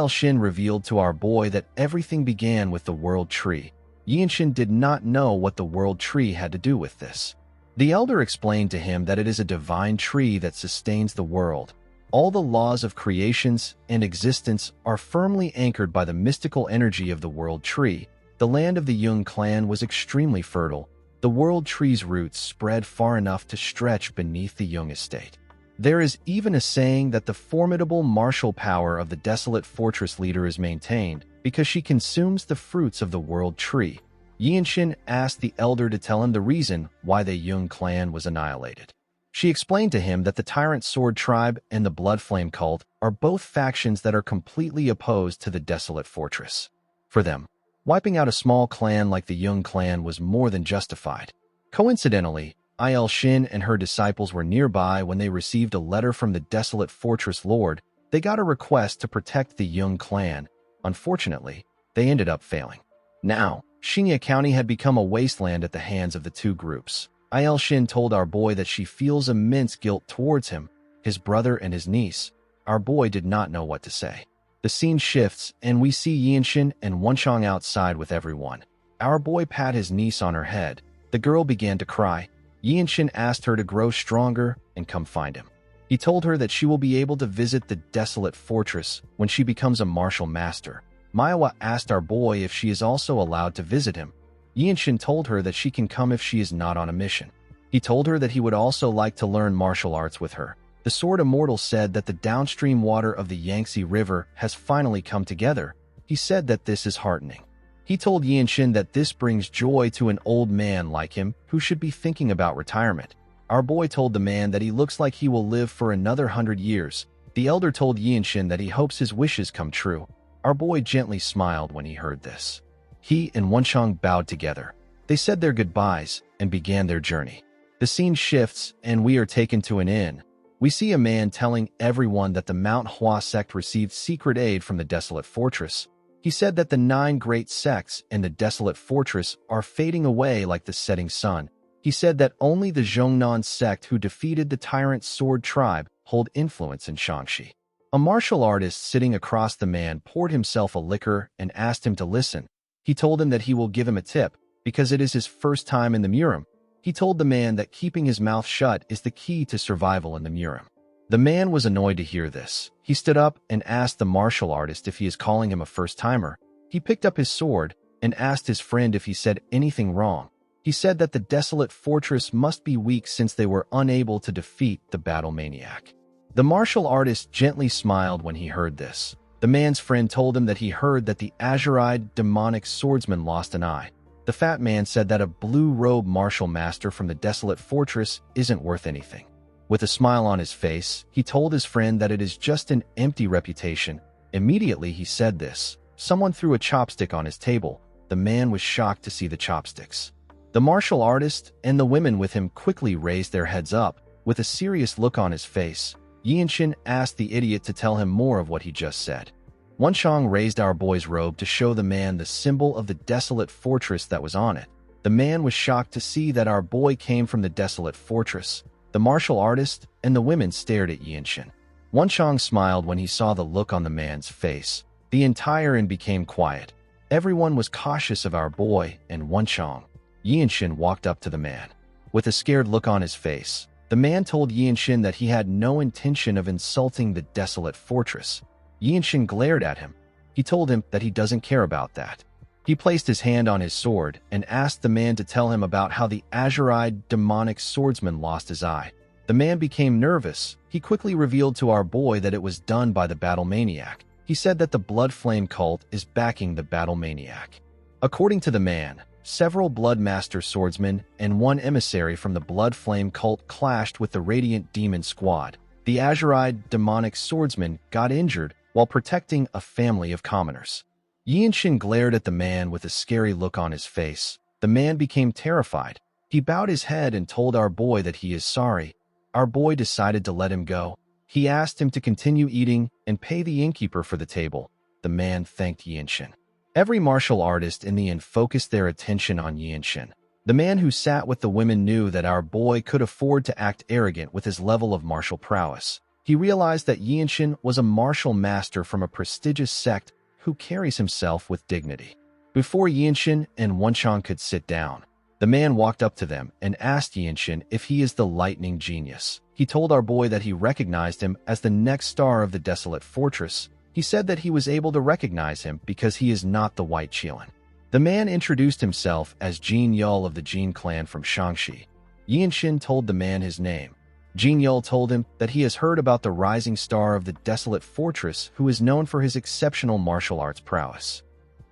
[SPEAKER 1] Shin revealed to our boy that everything began with the World Tree. Yinshin did not know what the World Tree had to do with this. The elder explained to him that it is a divine tree that sustains the world. All the laws of creations and existence are firmly anchored by the mystical energy of the World Tree. The land of the Jung clan was extremely fertile. The World Tree's roots spread far enough to stretch beneath the Jung estate. There is even a saying that the formidable martial power of the desolate fortress leader is maintained because she consumes the fruits of the World Tree. Yinshin asked the elder to tell him the reason why the Jung clan was annihilated. She explained to him that the Tyrant Sword Tribe and the Blood Flame cult are both factions that are completely opposed to the desolate fortress. For them, wiping out a small clan like the Jung clan was more than justified. Coincidentally, Il Shin and her disciples were nearby when they received a letter from the desolate fortress lord. They got a request to protect the Jung clan. Unfortunately, they ended up failing. Now, Xingye County had become a wasteland at the hands of the two groups. Il Shin told our boy that she feels immense guilt towards him, his brother and his niece. Our boy did not know what to say. The scene shifts, and we see Yinshin and Wenchang outside with everyone. Our boy pat his niece on her head. The girl began to cry. Yinshin asked her to grow stronger and come find him. He told her that she will be able to visit the desolate fortress when she becomes a martial master. Manhwa asked our boy if she is also allowed to visit him. Yinshin told her that she can come if she is not on a mission. He told her that he would also like to learn martial arts with her. The Sword Immortal said that the downstream water of the Yangtze River has finally come together. He said that this is heartening. He told Yinshin that this brings joy to an old man like him who should be thinking about retirement. Our boy told the man that he looks like he will live for another 100 years. The elder told Yinshin that he hopes his wishes come true. Our boy gently smiled when he heard this. He and Wenchang bowed together. They said their goodbyes and began their journey. The scene shifts and we are taken to an inn. We see a man telling everyone that the Mount Hua sect received secret aid from the desolate fortress. He said that the 9 great sects in the desolate fortress are fading away like the setting sun. He said that only the Zhongnan sect who defeated the tyrant sword tribe hold influence in Shaanxi. A martial artist sitting across the man poured himself a liquor and asked him to listen. He told him that he will give him a tip because it is his first time in the Murim. He told the man that keeping his mouth shut is the key to survival in the Murim. The man was annoyed to hear this. He stood up and asked the martial artist if he is calling him a first-timer. He picked up his sword and asked his friend if he said anything wrong. He said that the desolate fortress must be weak since they were unable to defeat the battle maniac. The martial artist gently smiled when he heard this. The man's friend told him that he heard that the azure-eyed demonic swordsman lost an eye. The fat man said that a blue-robed martial master from the desolate fortress isn't worth anything. With a smile on his face, he told his friend that it is just an empty reputation. Immediately he said this. Someone threw a chopstick on his table. The man was shocked to see the chopsticks. The martial artist and the women with him quickly raised their heads up. With a serious look on his face, Yinshin asked the idiot to tell him more of what he just said. Wenchang raised our boy's robe to show the man the symbol of the desolate fortress that was on it. The man was shocked to see that our boy came from the desolate fortress. The martial artist and the women stared at Yinshin. Wenchang smiled when he saw the look on the man's face. The entire inn became quiet. Everyone was cautious of our boy and Wenchang. Yinshin walked up to the man. With a scared look on his face, the man told Yinshin that he had no intention of insulting the desolate fortress. Yinshin glared at him. He told him that he doesn't care about that. He placed his hand on his sword and asked the man to tell him about how the azure-eyed demonic swordsman lost his eye. The man became nervous. He quickly revealed to our boy that it was done by the battle maniac. He said that the Blood Flame cult is backing the battle maniac. According to the man, several Blood Master swordsmen and one emissary from the Blood Flame cult clashed with the Radiant Demon Squad. The azure-eyed demonic swordsman got injured while protecting a family of commoners. Yinshin glared at the man with a scary look on his face. The man became terrified. He bowed his head and told our boy that he is sorry. Our boy decided to let him go. He asked him to continue eating and pay the innkeeper for the table. The man thanked Yinshin. Every martial artist in the inn focused their attention on Yinshin. The man who sat with the women knew that our boy could afford to act arrogant with his level of martial prowess. He realized that Yinshin was a martial master from a prestigious sect who carries himself with dignity. Before Yinshin and Wenchang could sit down, the man walked up to them and asked Yinshin if he is the lightning genius. He told our boy that he recognized him as the next star of the desolate fortress. He said that he was able to recognize him because he is not the White Qilin. The man introduced himself as Jin Yul of the Jin clan from Shaanxi. Yinshin told the man his name. Jin Yul told him that he has heard about the rising star of the desolate fortress who is known for his exceptional martial arts prowess.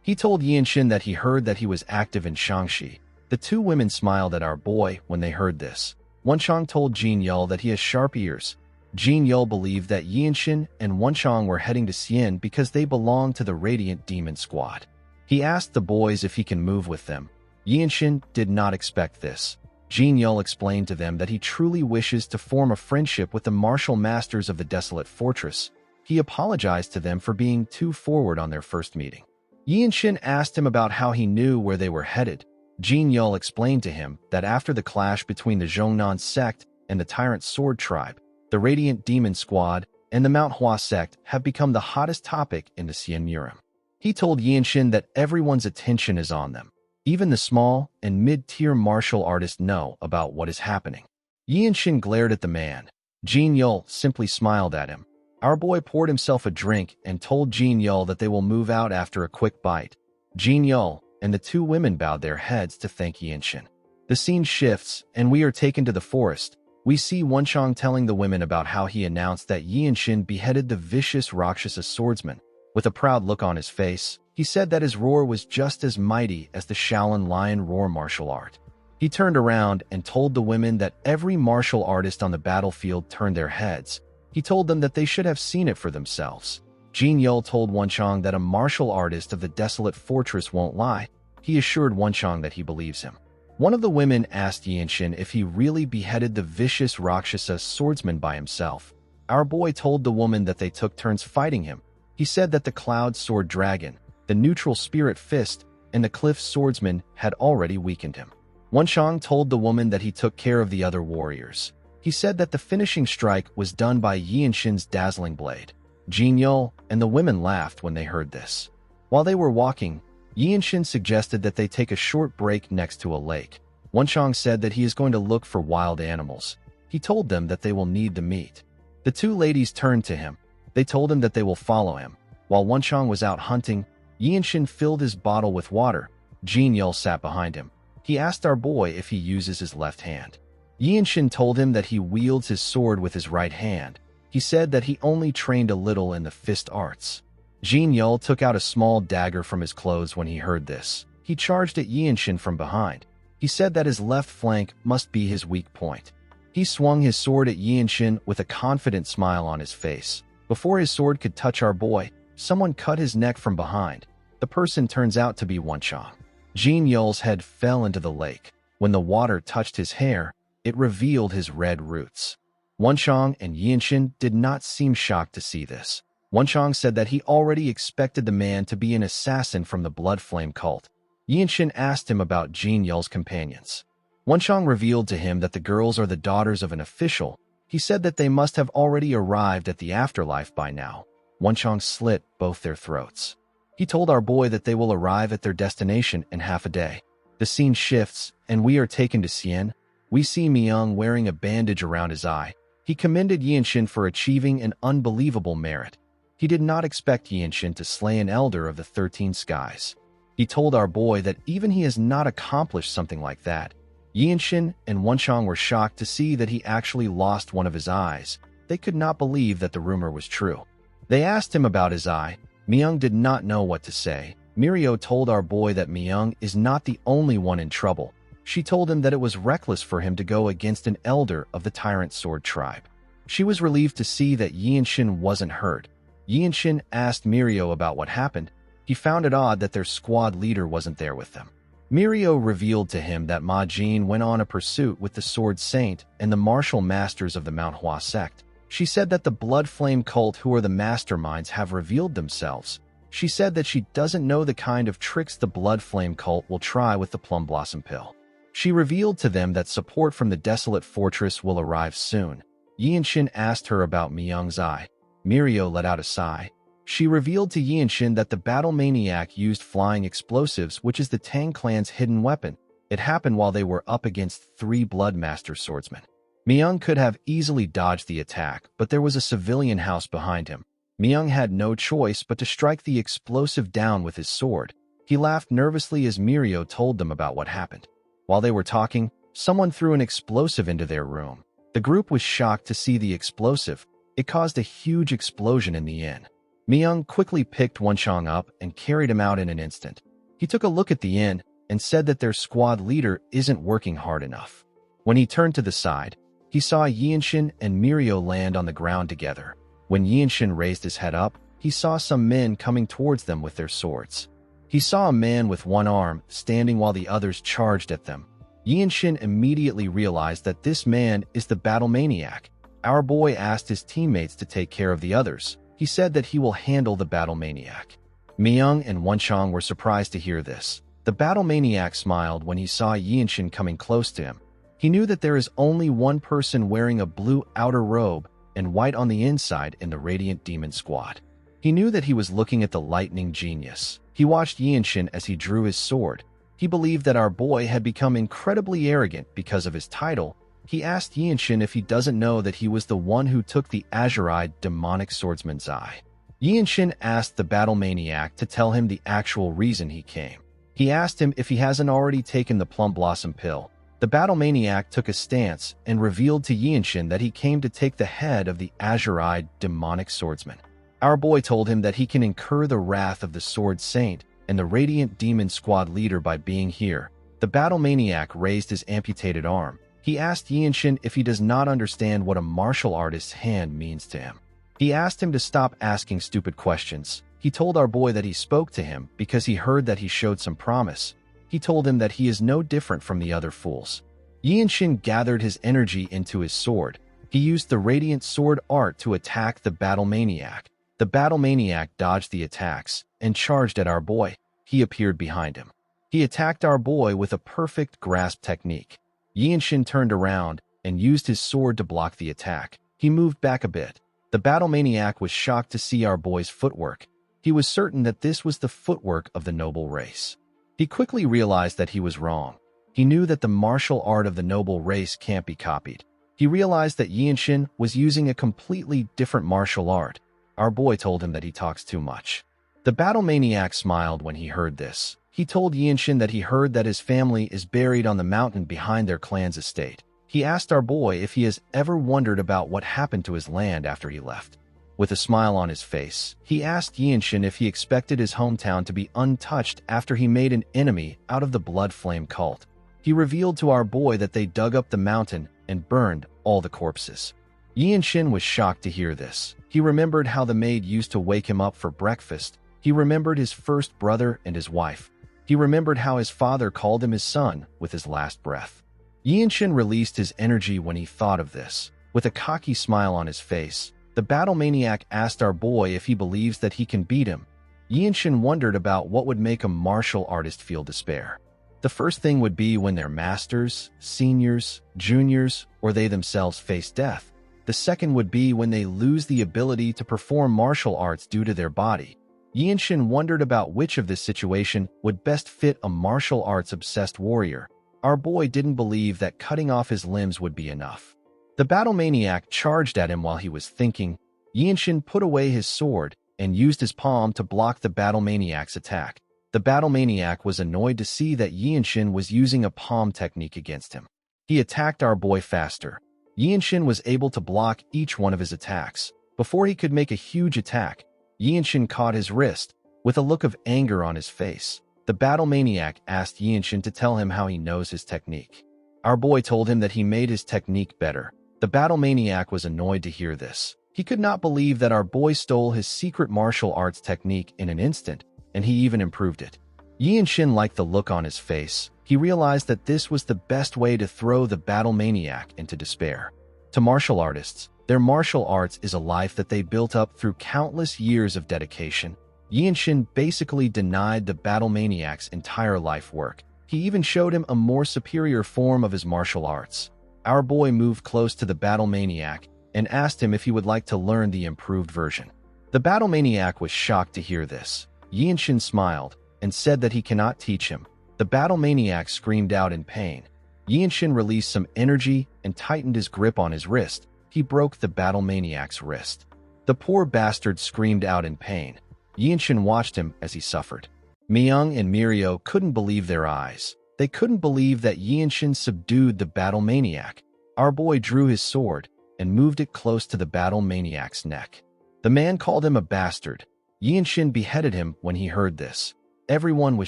[SPEAKER 1] He told Yinshin that he heard that he was active in Shaanxi. The two women smiled at our boy when they heard this. Wenchang told Jin Yul that he has sharp ears. Jin Yul believed that Yinshin and Wenchang were heading to Xian because they belonged to the Radiant Demon Squad. He asked the boys if he can move with them. Yinshin did not expect this. Jin Yul explained to them that he truly wishes to form a friendship with the martial masters of the desolate fortress. He apologized to them for being too forward on their first meeting. Yin Shin asked him about how he knew where they were headed. Jin Yul explained to him that after the clash between the Zhongnan sect and the Tyrant Sword Tribe, the Radiant Demon Squad and the Manhwa sect have become the hottest topic in the Xianmurim. He told Yin Shin that everyone's attention is on them. Even the small and mid-tier martial artists know about what is happening. Yin Shin glared at the man. Jin Yul simply smiled at him. Our boy poured himself a drink and told Jin Yul that they will move out after a quick bite. Jin Yul and the two women bowed their heads to thank Yin Shin. The scene shifts, and we are taken to the forest. We see Wenchang telling the women about how he announced that Yin Shin beheaded the vicious Rakshasa swordsman. With a proud look on his face, he said that his roar was just as mighty as the Shaolin lion roar martial art. He turned around and told the women that every martial artist on the battlefield turned their heads. He told them that they should have seen it for themselves. Jin Yul told Wenchang that a martial artist of the desolate fortress won't lie. He assured Wenchang that he believes him. One of the women asked Yin Shin if he really beheaded the vicious Rakshasa swordsman by himself. Our boy told the woman that they took turns fighting him. He said that the Cloud Sword Dragon, the Neutral Spirit Fist, and the Cliff Swordsman had already weakened him. Wenchang told the woman that he took care of the other warriors. He said that the finishing strike was done by Yin Shin's dazzling blade. Jin Yul and the women laughed when they heard this. While they were walking, Yin Shin suggested that they take a short break next to a lake. Wenchang said that he is going to look for wild animals. He told them that they will need the meat. The two ladies turned to him. They told him that they will follow him. While Wenchang was out hunting, Yin Shin filled his bottle with water. Jin Yul sat behind him. He asked our boy if he uses his left hand. Yin Shin told him that he wields his sword with his right hand. He said that he only trained a little in the fist arts. Jin Yul took out a small dagger from his clothes when he heard this. He charged at Yin Shin from behind. He said that his left flank must be his weak point. He swung his sword at Yin Shin with a confident smile on his face. Before his sword could touch our boy, someone cut his neck from behind. The person turns out to be Wenchang. Jin Yul's head fell into the lake. When the water touched his hair, it revealed his red roots. Wenchang and Yin Shin did not seem shocked to see this. Wenchang said that he already expected the man to be an assassin from the Blood Flame cult. Yin Shin asked him about Jin Yul's companions. Wenchang revealed to him that the girls are the daughters of an official. He said that they must have already arrived at the afterlife by now. Wenchang slit both their throats. He told our boy that they will arrive at their destination in half a day. The scene shifts, and we are taken to Xian. We see Myung wearing a bandage around his eye. He commended Yin Shin for achieving an unbelievable merit. He did not expect Yin Shin to slay an elder of the 13 skies. He told our boy that even he has not accomplished something like that. Yin Shin and Wenchang were shocked to see that he actually lost one of his eyes. They could not believe that the rumor was true. They asked him about his eye. Myung did not know what to say. Mirio told our boy that Myung is not the only one in trouble. She told him that it was reckless for him to go against an elder of the Tyrant Sword Tribe. She was relieved to see that Yin Shin wasn't hurt. Yin Shin asked Mirio about what happened. He found it odd that their squad leader wasn't there with them. Mirio revealed to him that Ma Jin went on a pursuit with the Sword Saint and the martial masters of the Manhwa sect. She said that the Blood Flame cult, who are the masterminds, have revealed themselves. She said that she doesn't know the kind of tricks the Blood Flame cult will try with the Plum Blossom Pill. She revealed to them that support from the desolate fortress will arrive soon. Yin Shin asked her about Myung's eye. Mirio let out a sigh. She revealed to Yin Shin that the battle maniac used flying explosives, which is the Tang clan's hidden weapon. It happened while they were up against 3 Bloodmaster swordsmen. Myung could have easily dodged the attack, but there was a civilian house behind him. Myung had no choice but to strike the explosive down with his sword. He laughed nervously as Mirio told them about what happened. While they were talking, someone threw an explosive into their room. The group was shocked to see the explosive. It caused a huge explosion in the inn. Myung quickly picked Wenchang up and carried him out in an instant. He took a look at the inn and said that their squad leader isn't working hard enough. When he turned to the side, he saw Yin Shin and Mirio land on the ground together. When Yin Shin raised his head up, he saw some men coming towards them with their swords. He saw a man with one arm standing while the others charged at them. Yinshin immediately realized that this man is the battle maniac. Our boy asked his teammates to take care of the others. He said that he will handle the battle maniac. Myung and Wonchong were surprised to hear this. The battle maniac smiled when he saw Yinshin coming close to him. He knew that there is only one person wearing a blue outer robe and white on the inside in the Radiant Demon Squad. He knew that he was looking at the lightning genius. He watched Yinshin as he drew his sword. He believed that our boy had become incredibly arrogant because of his title. He asked Yinshin if he doesn't know that he was the one who took the azure-eyed demonic swordsman's eye. Yinshin asked the battle maniac to tell him the actual reason he came. He asked him if he hasn't already taken the plum blossom pill. The battle maniac took a stance and revealed to Yinshin that he came to take the head of the azure-eyed demonic swordsman. Our boy told him that he can incur the wrath of the Sword Saint and the Radiant Demon Squad leader by being here. The battle maniac raised his amputated arm. He asked Yinshin if he does not understand what a martial artist's hand means to him. He asked him to stop asking stupid questions. He told our boy that he spoke to him because he heard that he showed some promise. He told him that he is no different from the other fools. Yinshin gathered his energy into his sword. He used the Radiant Sword art to attack the battle maniac. The battle maniac dodged the attacks and charged at our boy. He appeared behind him. He attacked our boy with a perfect grasp technique. Yinshin turned around and used his sword to block the attack. He moved back a bit. The battle maniac was shocked to see our boy's footwork. He was certain that this was the footwork of the noble race. He quickly realized that he was wrong. He knew that the martial art of the noble race can't be copied. He realized that Yinshin was using a completely different martial art. Our boy told him that he talks too much. The battle maniac smiled when he heard this. He told Yinshin that he heard that his family is buried on the mountain behind their clan's estate. He asked our boy if he has ever wondered about what happened to his land after he left. With a smile on his face, he asked Yinshin if he expected his hometown to be untouched after he made an enemy out of the Blood Flame cult. He revealed to our boy that they dug up the mountain and burned all the corpses. Yinshin was shocked to hear this. He remembered how the maid used to wake him up for breakfast. He remembered his first brother and his wife. He remembered how his father called him his son with his last breath. Yinshin released his energy when he thought of this. With a cocky smile on his face, the battle maniac asked our boy if he believes that he can beat him. Yinshin wondered about what would make a martial artist feel despair. The first thing would be when their masters, seniors, juniors, or they themselves face death. The second would be when they lose the ability to perform martial arts due to their body. Yinshin wondered about which of this situation would best fit a martial arts-obsessed warrior. Our boy didn't believe that cutting off his limbs would be enough. The battle maniac charged at him while he was thinking. Yinshin put away his sword and used his palm to block the battle maniac's attack. The battle maniac was annoyed to see that Yinshin was using a palm technique against him. He attacked our boy faster. Yinshin was able to block each one of his attacks. Before he could make a huge attack, Yinshin caught his wrist. With a look of anger on his face, the battle maniac asked Yinshin to tell him how he knows his technique. Our boy told him that he made his technique better. The battle maniac was annoyed to hear this. He could not believe that our boy stole his secret martial arts technique in an instant, and he even improved it. Yinshin liked the look on his face. He realized that this was the best way to throw the battle maniac into despair. To martial artists, their martial arts is a life that they built up through countless years of dedication. Yinshin basically denied the battle maniac's entire life work. He even showed him a more superior form of his martial arts. Our boy moved close to the battle maniac and asked him if he would like to learn the improved version. The battle maniac was shocked to hear this. Yinshin smiled and said that he cannot teach him. The battle maniac screamed out in pain. Yinshin released some energy and tightened his grip on his wrist. He broke the battle maniac's wrist. The poor bastard screamed out in pain. Yinshin watched him as he suffered. Myung and Mirio couldn't believe their eyes. They couldn't believe that Yinshin subdued the battle maniac. Our boy drew his sword and moved it close to the battle maniac's neck. The man called him a bastard. Yinshin beheaded him when he heard this. Everyone was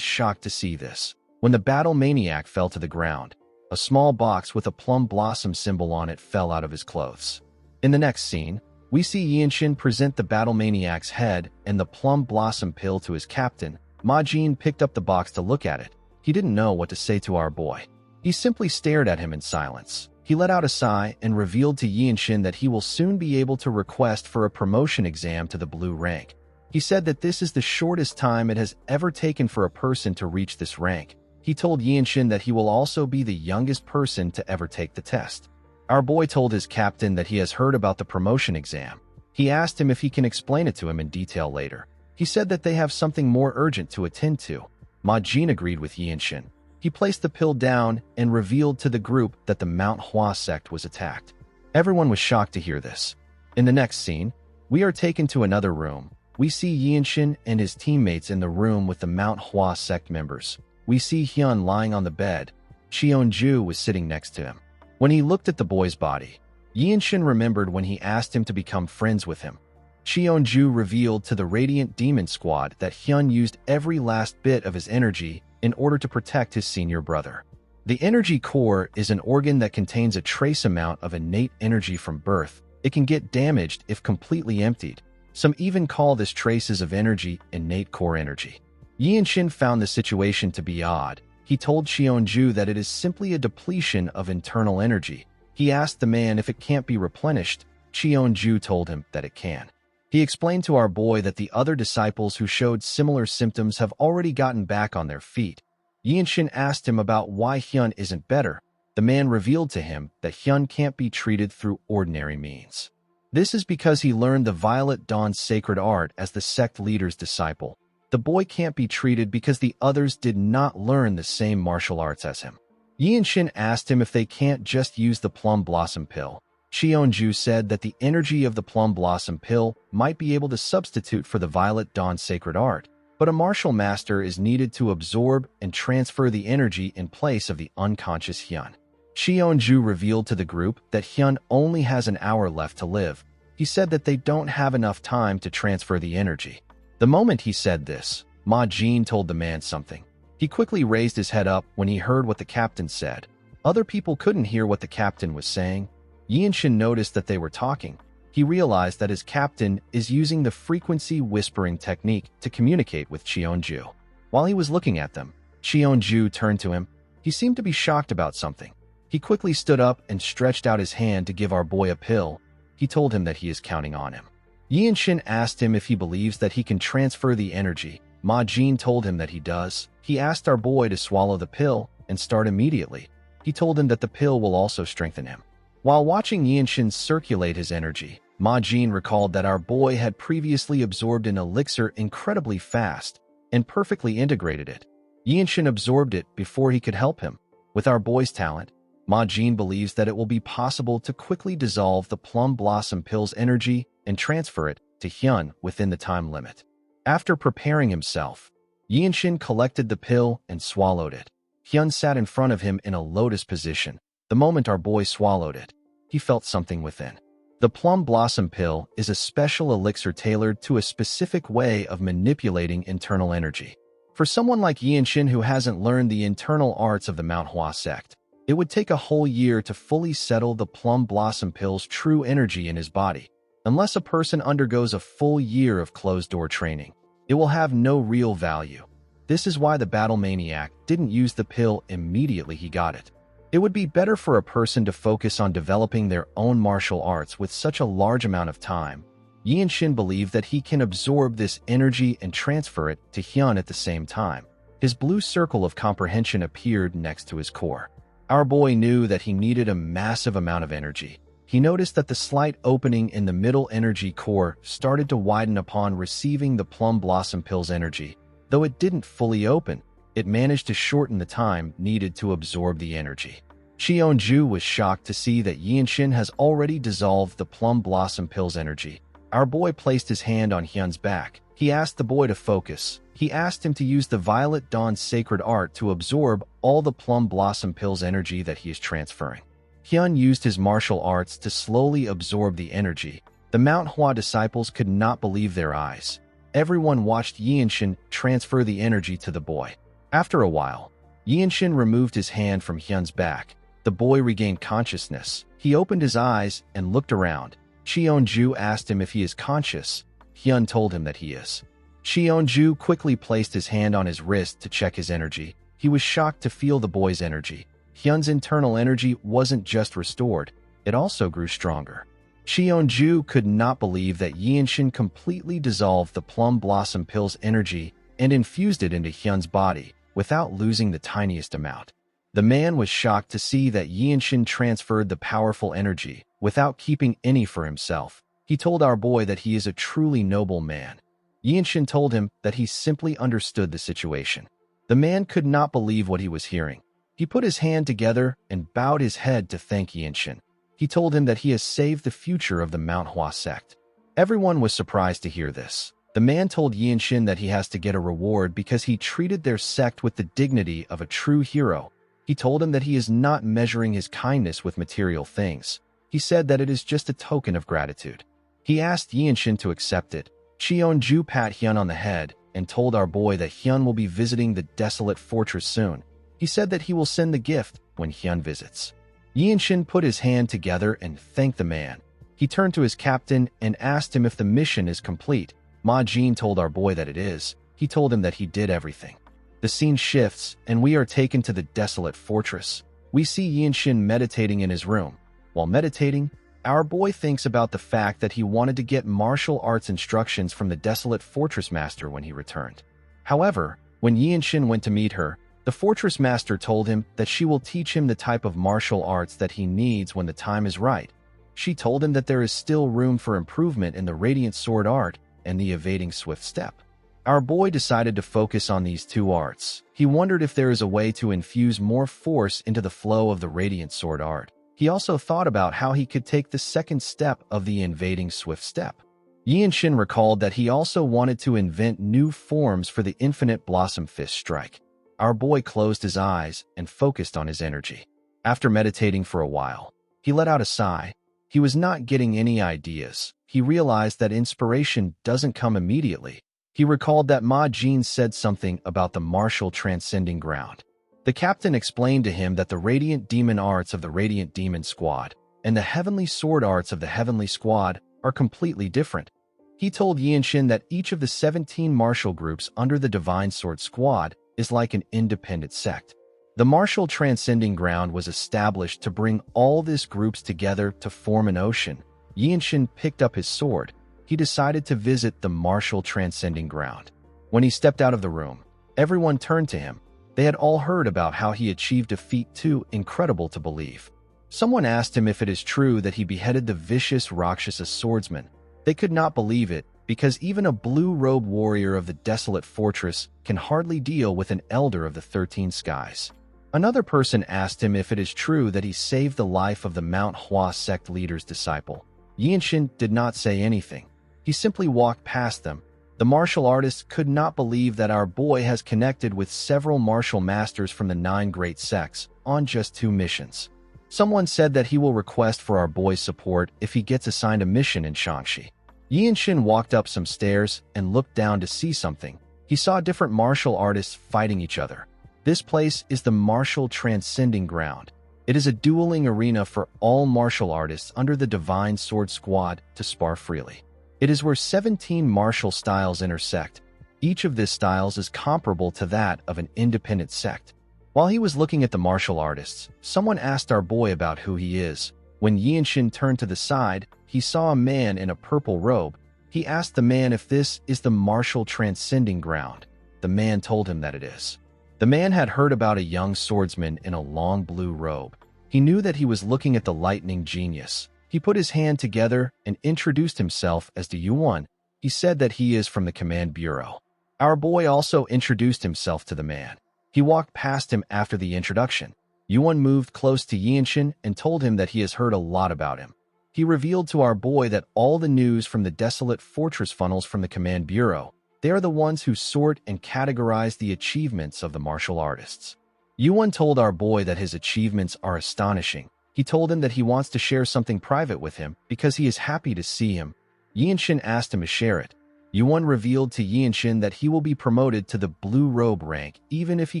[SPEAKER 1] shocked to see this. When the battle maniac fell to the ground, a small box with a plum blossom symbol on it fell out of his clothes. In the next scene, we see Yinshin present the battle maniac's head and the plum blossom pill to his captain. Ma Jin picked up the box to look at it. He didn't know what to say to our boy. He simply stared at him in silence. He let out a sigh and revealed to Yinshin that he will soon be able to request for a promotion exam to the blue rank. He said that this is the shortest time it has ever taken for a person to reach this rank. He told Yinshin that he will also be the youngest person to ever take the test. Our boy told his captain that he has heard about the promotion exam. He asked him if he can explain it to him in detail later. He said that they have something more urgent to attend to. Ma Jin agreed with Yinshin. He placed the pill down and revealed to the group that the Mount Hua sect was attacked. Everyone was shocked to hear this. In the next scene, we are taken to another room. We see Yinshin and his teammates in the room with the Mount Hua sect members. We see Hyun lying on the bed. Cheonju was sitting next to him. When he looked at the boy's body, Yinshin remembered when he asked him to become friends with him. Cheonju revealed to the Radiant Demon Squad that Hyun used every last bit of his energy in order to protect his senior brother. The energy core is an organ that contains a trace amount of innate energy from birth. It can get damaged if completely emptied. Some even call this traces of energy innate core energy. Yinshin found the situation to be odd. He told Cheonju that it is simply a depletion of internal energy. He asked the man if it can't be replenished. Cheonju told him that it can. He explained to our boy that the other disciples who showed similar symptoms have already gotten back on their feet. Yinshin asked him about why Hyun isn't better. The man revealed to him that Hyun can't be treated through ordinary means. This is because he learned the Violet Dawn's sacred art as the sect leader's disciple. The boy can't be treated because the others did not learn the same martial arts as him. Yinshin asked him if they can't just use the plum blossom pill. Cheonju said that the energy of the plum blossom pill might be able to substitute for the Violet Dawn sacred art, but a martial master is needed to absorb and transfer the energy in place of the unconscious Hyun. Cheonju revealed to the group that Hyun only has an hour left to live. He said that they don't have enough time to transfer the energy. The moment he said this, Ma Jin told the man something. He quickly raised his head up when he heard what the captain said. Other people couldn't hear what the captain was saying. Yinshin noticed that they were talking. He realized that his captain is using the frequency whispering technique to communicate with Cheonju. While he was looking at them, Cheonju turned to him. He seemed to be shocked about something. He quickly stood up and stretched out his hand to give our boy a pill. He told him that he is counting on him. Yinshin asked him if he believes that he can transfer the energy. Ma Jin told him that he does. He asked our boy to swallow the pill and start immediately. He told him that the pill will also strengthen him. While watching Yinshin circulate his energy, Ma Jin recalled that our boy had previously absorbed an elixir incredibly fast and perfectly integrated it. Yinshin absorbed it before he could help him. With our boy's talent, Ma Jin believes that it will be possible to quickly dissolve the plum blossom pill's energy and transfer it to Hyun within the time limit. After preparing himself, Yinshin collected the pill and swallowed it. Hyun sat in front of him in a lotus position. The moment our boy swallowed it, he felt something within. The plum blossom pill is a special elixir tailored to a specific way of manipulating internal energy. For someone like Yinshin who hasn't learned the internal arts of the Mount Hua sect, it would take a whole year to fully settle the plum blossom pill's true energy in his body. Unless a person undergoes a full year of closed-door training, it will have no real value. This is why the battle maniac didn't use the pill immediately he got it. It would be better for a person to focus on developing their own martial arts with such a large amount of time. Yinshin believed that he can absorb this energy and transfer it to Hyun at the same time. His blue circle of comprehension appeared next to his core. Our boy knew that he needed a massive amount of energy. He noticed that the slight opening in the middle energy core started to widen upon receiving the plum blossom pill's energy. Though it didn't fully open, it managed to shorten the time needed to absorb the energy. Cheonju was shocked to see that Yinshin has already dissolved the plum blossom pill's energy. Our boy placed his hand on Hyun's back. He asked the boy to focus. He asked him to use the Violet Dawn's sacred art to absorb all the plum blossom pill's energy that he is transferring. Hyun used his martial arts to slowly absorb the energy. The Mount Hua disciples could not believe their eyes. Everyone watched Yinshin transfer the energy to the boy. After a while, Yinshin removed his hand from Hyun's back. The boy regained consciousness. He opened his eyes and looked around. Cheonju asked him if he is conscious. Hyun told him that he is. Cheonju quickly placed his hand on his wrist to check his energy. He was shocked to feel the boy's energy. Hyun's internal energy wasn't just restored, it also grew stronger. Cheonju could not believe that Yinshin completely dissolved the plum blossom pill's energy and infused it into Hyun's body without losing the tiniest amount. The man was shocked to see that Yinshin transferred the powerful energy without keeping any for himself. He told our boy that he is a truly noble man. Yinshin told him that he simply understood the situation. The man could not believe what he was hearing. He put his hand together and bowed his head to thank Yinshin. He told him that he has saved the future of the Manhwa sect. Everyone was surprised to hear this. The man told Yinshin that he has to get a reward because he treated their sect with the dignity of a true hero. He told him that he is not measuring his kindness with material things. He said that it is just a token of gratitude. He asked Yinshin to accept it. Cheonju pat Hyun on the head and told our boy that Hyun will be visiting the desolate fortress soon. He said that he will send the gift when Hyun visits. Yinshin put his hand together and thanked the man. He turned to his captain and asked him if the mission is complete. Ma Jin told our boy that it is. He told him that he did everything. The scene shifts, and we are taken to the desolate fortress. We see Yinshin meditating in his room. While meditating, our boy thinks about the fact that he wanted to get martial arts instructions from the desolate fortress master when he returned. However, when Yinshin went to meet her, the fortress master told him that she will teach him the type of martial arts that he needs when the time is right. She told him that there is still room for improvement in the radiant sword art and the evading swift step. Our boy decided to focus on these two arts. He wondered if there is a way to infuse more force into the flow of the radiant sword art. He also thought about how he could take the second step of the invading swift step. Yinshin recalled that he also wanted to invent new forms for the infinite blossom fist strike. Our boy closed his eyes and focused on his energy. After meditating for a while, he let out a sigh. He was not getting any ideas. He realized that inspiration doesn't come immediately. He recalled that Ma Jin said something about the martial transcending ground. The captain explained to him that the radiant demon arts of the radiant demon squad and the heavenly sword arts of the heavenly squad are completely different. He told Yinshin that each of the 17 martial groups under the divine sword squad is like an independent sect. The martial transcending ground was established to bring all these groups together to form an ocean. Yinshin picked up his sword. He decided to visit the martial transcending ground. When he stepped out of the room, everyone turned to him. They had all heard about how he achieved a feat too incredible to believe. Someone asked him if it is true that he beheaded the vicious Rakshasa swordsman. They could not believe it, because even a blue-robed warrior of the desolate fortress can hardly deal with an elder of the 13 skies. Another person asked him if it is true that he saved the life of the Mount Hua sect leader's disciple. Yinshin did not say anything. He simply walked past them. The martial artists could not believe that our boy has connected with several martial masters from the 9 great sects on just 2 missions. Someone said that he will request for our boy's support if he gets assigned a mission in Shaanxi. Yinshin walked up some stairs and looked down to see something. He saw different martial artists fighting each other. This place is the martial transcending ground. It is a dueling arena for all martial artists under the Divine Sword Squad to spar freely. It is where 17 martial styles intersect. Each of these styles is comparable to that of an independent sect. While he was looking at the martial artists, someone asked our boy about who he is. When Yinshin turned to the side, he saw a man in a purple robe. He asked the man if this is the martial transcending ground. The man told him that it is. The man had heard about a young swordsman in a long blue robe. He knew that he was looking at the lightning genius. He put his hand together and introduced himself as the Yuan. He said that he is from the command bureau. Our boy also introduced himself to the man. He walked past him after the introduction. Yuan moved close to Yinshin and told him that he has heard a lot about him. He revealed to our boy that all the news from the desolate fortress funnels from the command bureau. They are the ones who sort and categorize the achievements of the martial artists. Yuan told our boy that his achievements are astonishing. He told him that he wants to share something private with him because he is happy to see him. Yinshin asked him to share it. Yuan revealed to Yinshin that he will be promoted to the blue robe rank even if he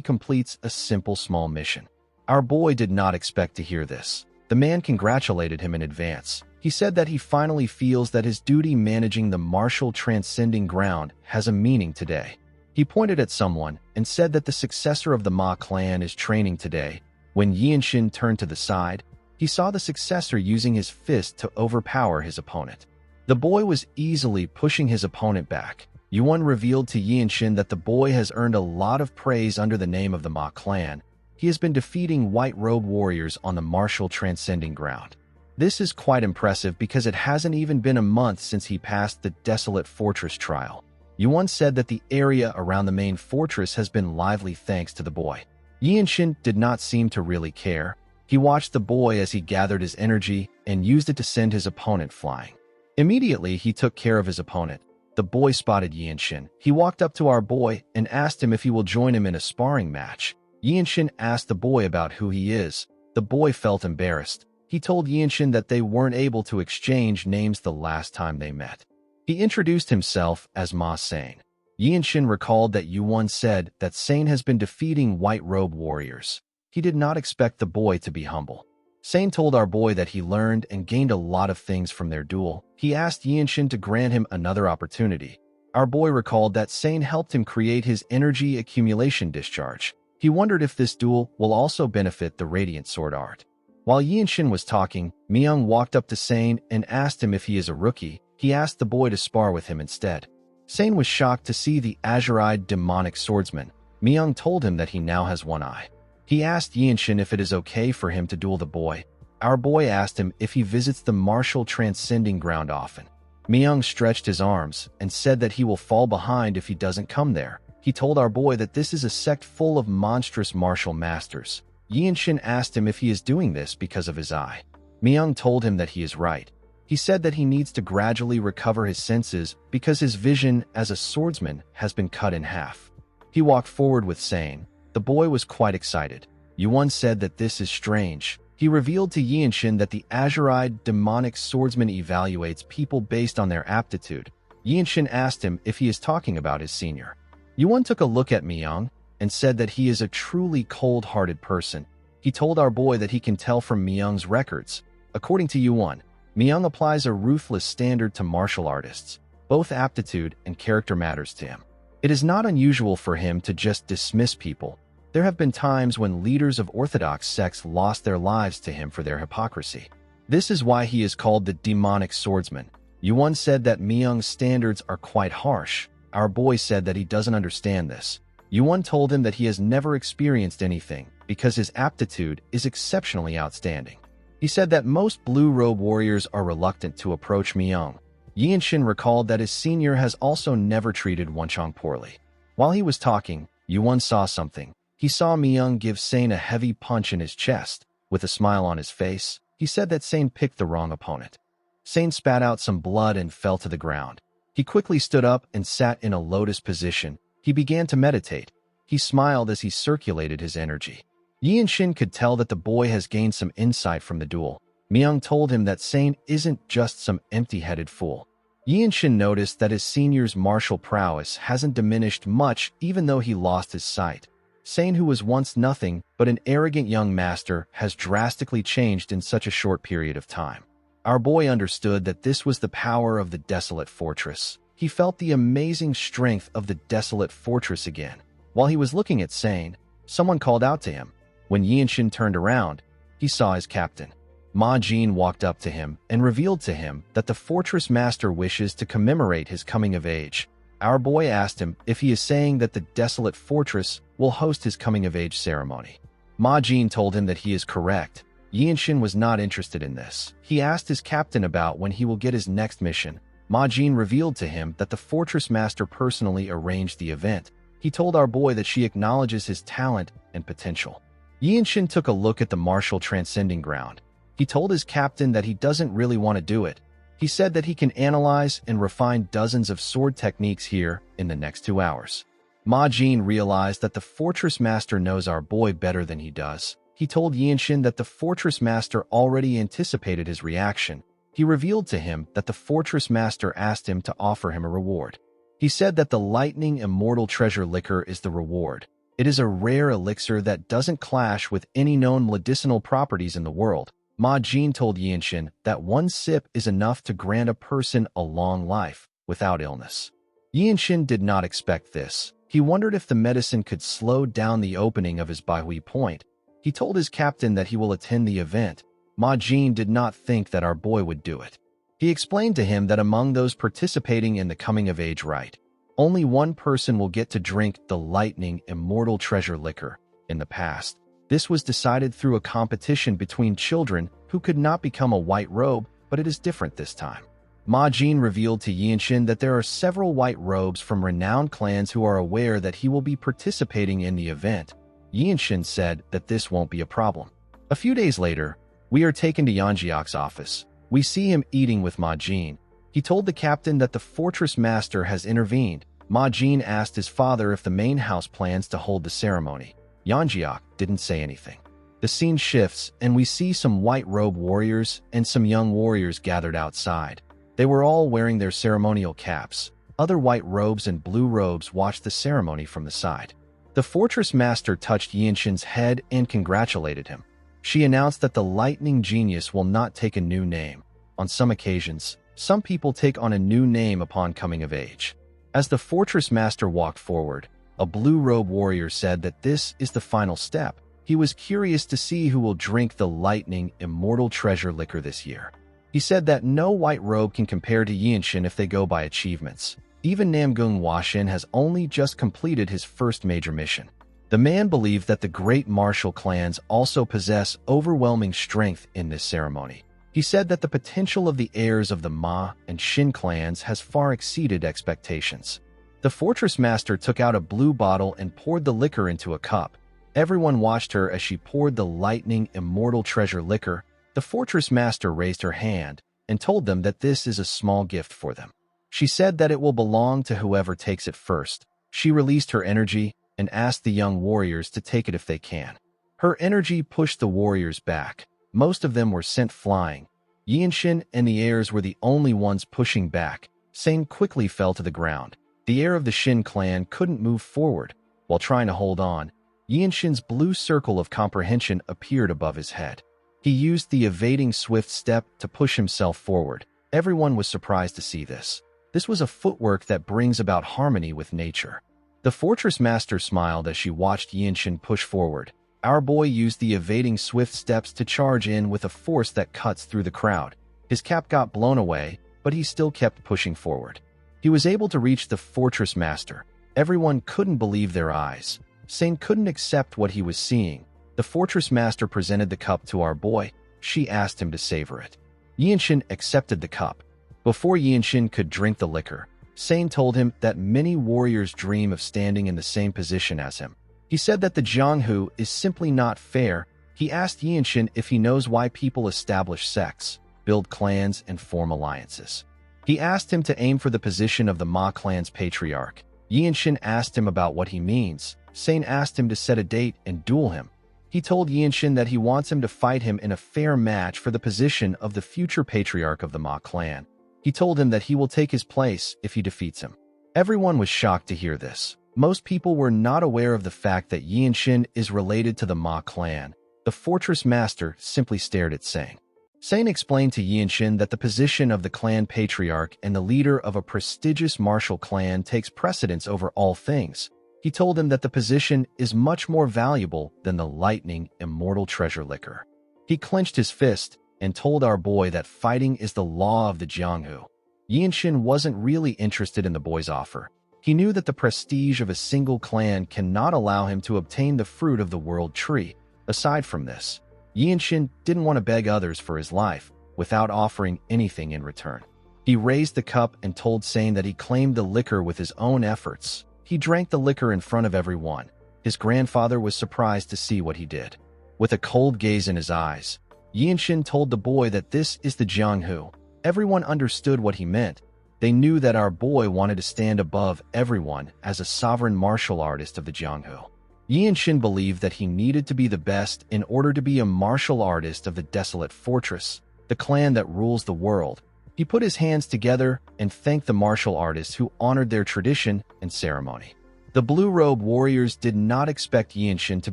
[SPEAKER 1] completes a simple small mission. Our boy did not expect to hear this. The man congratulated him in advance. He said that he finally feels that his duty managing the martial transcending ground has a meaning today. He pointed at someone and said that the successor of the Ma clan is training today. When Yinshin turned to the side, he saw the successor using his fist to overpower his opponent. The boy was easily pushing his opponent back. Yuan revealed to Yinshin that the boy has earned a lot of praise under the name of the Ma clan. He has been defeating white robe warriors on the martial transcending ground. This is quite impressive because it hasn't even been a month since he passed the Desolate Fortress trial. Yuan said that the area around the main fortress has been lively thanks to the boy. Yinshin did not seem to really care. He watched the boy as he gathered his energy and used it to send his opponent flying. Immediately, he took care of his opponent. The boy spotted Yinshin. He walked up to our boy and asked him if he will join him in a sparring match. Yinshin asked the boy about who he is. The boy felt embarrassed. He told Yinshin that they weren't able to exchange names the last time they met. He introduced himself as Ma Sane. Yinshin recalled that Yuan said that Sane has been defeating white robe warriors. He did not expect the boy to be humble. Sane told our boy that he learned and gained a lot of things from their duel. He asked Yinshin to grant him another opportunity. Our boy recalled that Sane helped him create his energy accumulation discharge. He wondered if this duel will also benefit the Radiant Sword art. While Yinshin was talking, Myung walked up to Sane and asked him if he is a rookie. He asked the boy to spar with him instead. Sane was shocked to see the azure-eyed demonic swordsman. Myung told him that he now has one eye. He asked Yinshin if it is okay for him to duel the boy. Our boy asked him if he visits the martial transcending ground often. Myung stretched his arms and said that he will fall behind if he doesn't come there. He told our boy that this is a sect full of monstrous martial masters. Yinshin asked him if he is doing this because of his eye. Myung told him that he is right. He said that he needs to gradually recover his senses because his vision as a swordsman has been cut in half. He walked forward with Sane. The boy was quite excited. Yuan said that this is strange. He revealed to Yinshin that the azure-eyed demonic swordsman evaluates people based on their aptitude. Yinshin asked him if he is talking about his senior. Yuan took a look at Myung and said that he is a truly cold-hearted person. He told our boy that he can tell from Myung's records. According to Yuan, Myung applies a ruthless standard to martial artists. Both aptitude and character matters to him. It is not unusual for him to just dismiss people. There have been times when leaders of orthodox sects lost their lives to him for their hypocrisy. This is why he is called the demonic swordsman. Yuan said that Myung's standards are quite harsh. Our boy said that he doesn't understand this. Yuan told him that he has never experienced anything because his aptitude is exceptionally outstanding. He said that most blue robe warriors are reluctant to approach Myung. Yinshin recalled that his senior has also never treated Wenchong poorly. While he was talking, Yuan saw something. He saw Myung give Sane a heavy punch in his chest. With a smile on his face, he said that Sane picked the wrong opponent. Sane spat out some blood and fell to the ground. He quickly stood up and sat in a lotus position. He began to meditate. He smiled as he circulated his energy. Yinshin could tell that the boy has gained some insight from the duel. Myung told him that Sane isn't just some empty-headed fool. Yinshin noticed that his senior's martial prowess hasn't diminished much even though he lost his sight. Sane, who was once nothing but an arrogant young master, has drastically changed in such a short period of time. Our boy understood that this was the power of the Desolate Fortress. He felt the amazing strength of the Desolate Fortress again. While he was looking at Sane, someone called out to him. When Yinshin turned around, he saw his captain. Ma Jin walked up to him and revealed to him that the fortress master wishes to commemorate his coming of age. Our boy asked him if he is saying that the Desolate Fortress will host his coming-of-age ceremony. Ma Jin told him that he is correct. Yinshin was not interested in this. He asked his captain about when he will get his next mission. Ma Jin revealed to him that the fortress master personally arranged the event. He told our boy that she acknowledges his talent and potential. Yinshin took a look at the martial transcending ground. He told his captain that he doesn't really want to do it. He said that he can analyze and refine dozens of sword techniques here in the next 2 hours. Ma Jin realized that the fortress master knows our boy better than he does. He told Yinshin that the fortress master already anticipated his reaction. He revealed to him that the fortress master asked him to offer him a reward. He said that the lightning immortal treasure liquor is the reward. It is a rare elixir that doesn't clash with any known medicinal properties in the world. Ma Jin told Yinshin that 1 sip is enough to grant a person a long life without illness. Yinshin did not expect this. He wondered if the medicine could slow down the opening of his Baihui point. He told his captain that he will attend the event. Ma Jin did not think that our boy would do it. He explained to him that among those participating in the coming-of-age rite, only one person will get to drink the lightning immortal treasure liquor. In the past, this was decided through a competition between children who could not become a white robe, but it is different this time. Ma Jin revealed to Yinshin that there are several white robes from renowned clans who are aware that he will be participating in the event. Yinshin said that this won't be a problem. A few days later, we are taken to Yanjiak's office. We see him eating with Ma Jin. He told the captain that the fortress master has intervened. Ma Jin asked his father if the main house plans to hold the ceremony. Yanjiak didn't say anything. The scene shifts, and we see some white robe warriors and some young warriors gathered outside. They were all wearing their ceremonial caps. Other white robes and blue robes watched the ceremony from the side. The fortress master touched Yinshin's head and congratulated him. She announced that the lightning genius will not take a new name. On some occasions, some people take on a new name upon coming of age. As the fortress master walked forward, a blue robe warrior said that this is the final step. He was curious to see who will drink the lightning immortal treasure liquor this year. He said that no white robe can compare to Yinshin if they go by achievements. Even Namgung Washin has only just completed his first major mission. The man believed that the great martial clans also possess overwhelming strength in this ceremony. He said that the potential of the heirs of the Ma and Shin clans has far exceeded expectations. The fortress master took out a blue bottle and poured the liquor into a cup. Everyone watched her as she poured the lightning immortal treasure liquor. The fortress master raised her hand and told them that this is a small gift for them. She said that it will belong to whoever takes it first. She released her energy and asked the young warriors to take it if they can. Her energy pushed the warriors back. Most of them were sent flying. Yinshin and the heirs were the only ones pushing back. Sane quickly fell to the ground. The heir of the Shin clan couldn't move forward. While trying to hold on, Yinshin's blue circle of comprehension appeared above his head. He used the evading swift step to push himself forward. Everyone was surprised to see this. This was a footwork that brings about harmony with nature. The fortress master smiled as she watched Yinshin push forward. Our boy used the evading swift steps to charge in with a force that cuts through the crowd. His cap got blown away, but he still kept pushing forward. He was able to reach the fortress master. Everyone couldn't believe their eyes. Sane couldn't accept what he was seeing. The fortress master presented the cup to our boy. She asked him to savor it. Yinshin accepted the cup. Before Yinshin could drink the liquor, Sane told him that many warriors dream of standing in the same position as him. He said that the Jianghu is simply not fair. He asked Yinshin if he knows why people establish sects, build clans, and form alliances. He asked him to aim for the position of the Ma clan's patriarch. Yinshin asked him about what he means. Sane asked him to set a date and duel him. He told Yinshin that he wants him to fight him in a fair match for the position of the future patriarch of the Ma clan. He told him that he will take his place if he defeats him. Everyone was shocked to hear this. Most people were not aware of the fact that Yinshin is related to the Ma clan. The fortress master simply stared at Sane. Sane explained to Yinshin that the position of the clan patriarch and the leader of a prestigious martial clan takes precedence over all things. He told him that the position is much more valuable than the lightning immortal treasure liquor. He clenched his fist and told our boy that fighting is the law of the Jianghu. Yinshin wasn't really interested in the boy's offer. He knew that the prestige of a single clan cannot allow him to obtain the fruit of the world tree. Aside from this, Yinshin didn't want to beg others for his life without offering anything in return. He raised the cup and told Sane that he claimed the liquor with his own efforts. He drank the liquor in front of everyone. His grandfather was surprised to see what he did. With a cold gaze in his eyes, Yinshin told the boy that this is the Jianghu. Everyone understood what he meant. They knew that our boy wanted to stand above everyone as a sovereign martial artist of the Jianghu. Yinshin believed that he needed to be the best in order to be a martial artist of the Desolate Fortress, the clan that rules the world. He put his hands together and thanked the martial artists who honored their tradition and ceremony. The Blue Robe warriors did not expect Yinshin to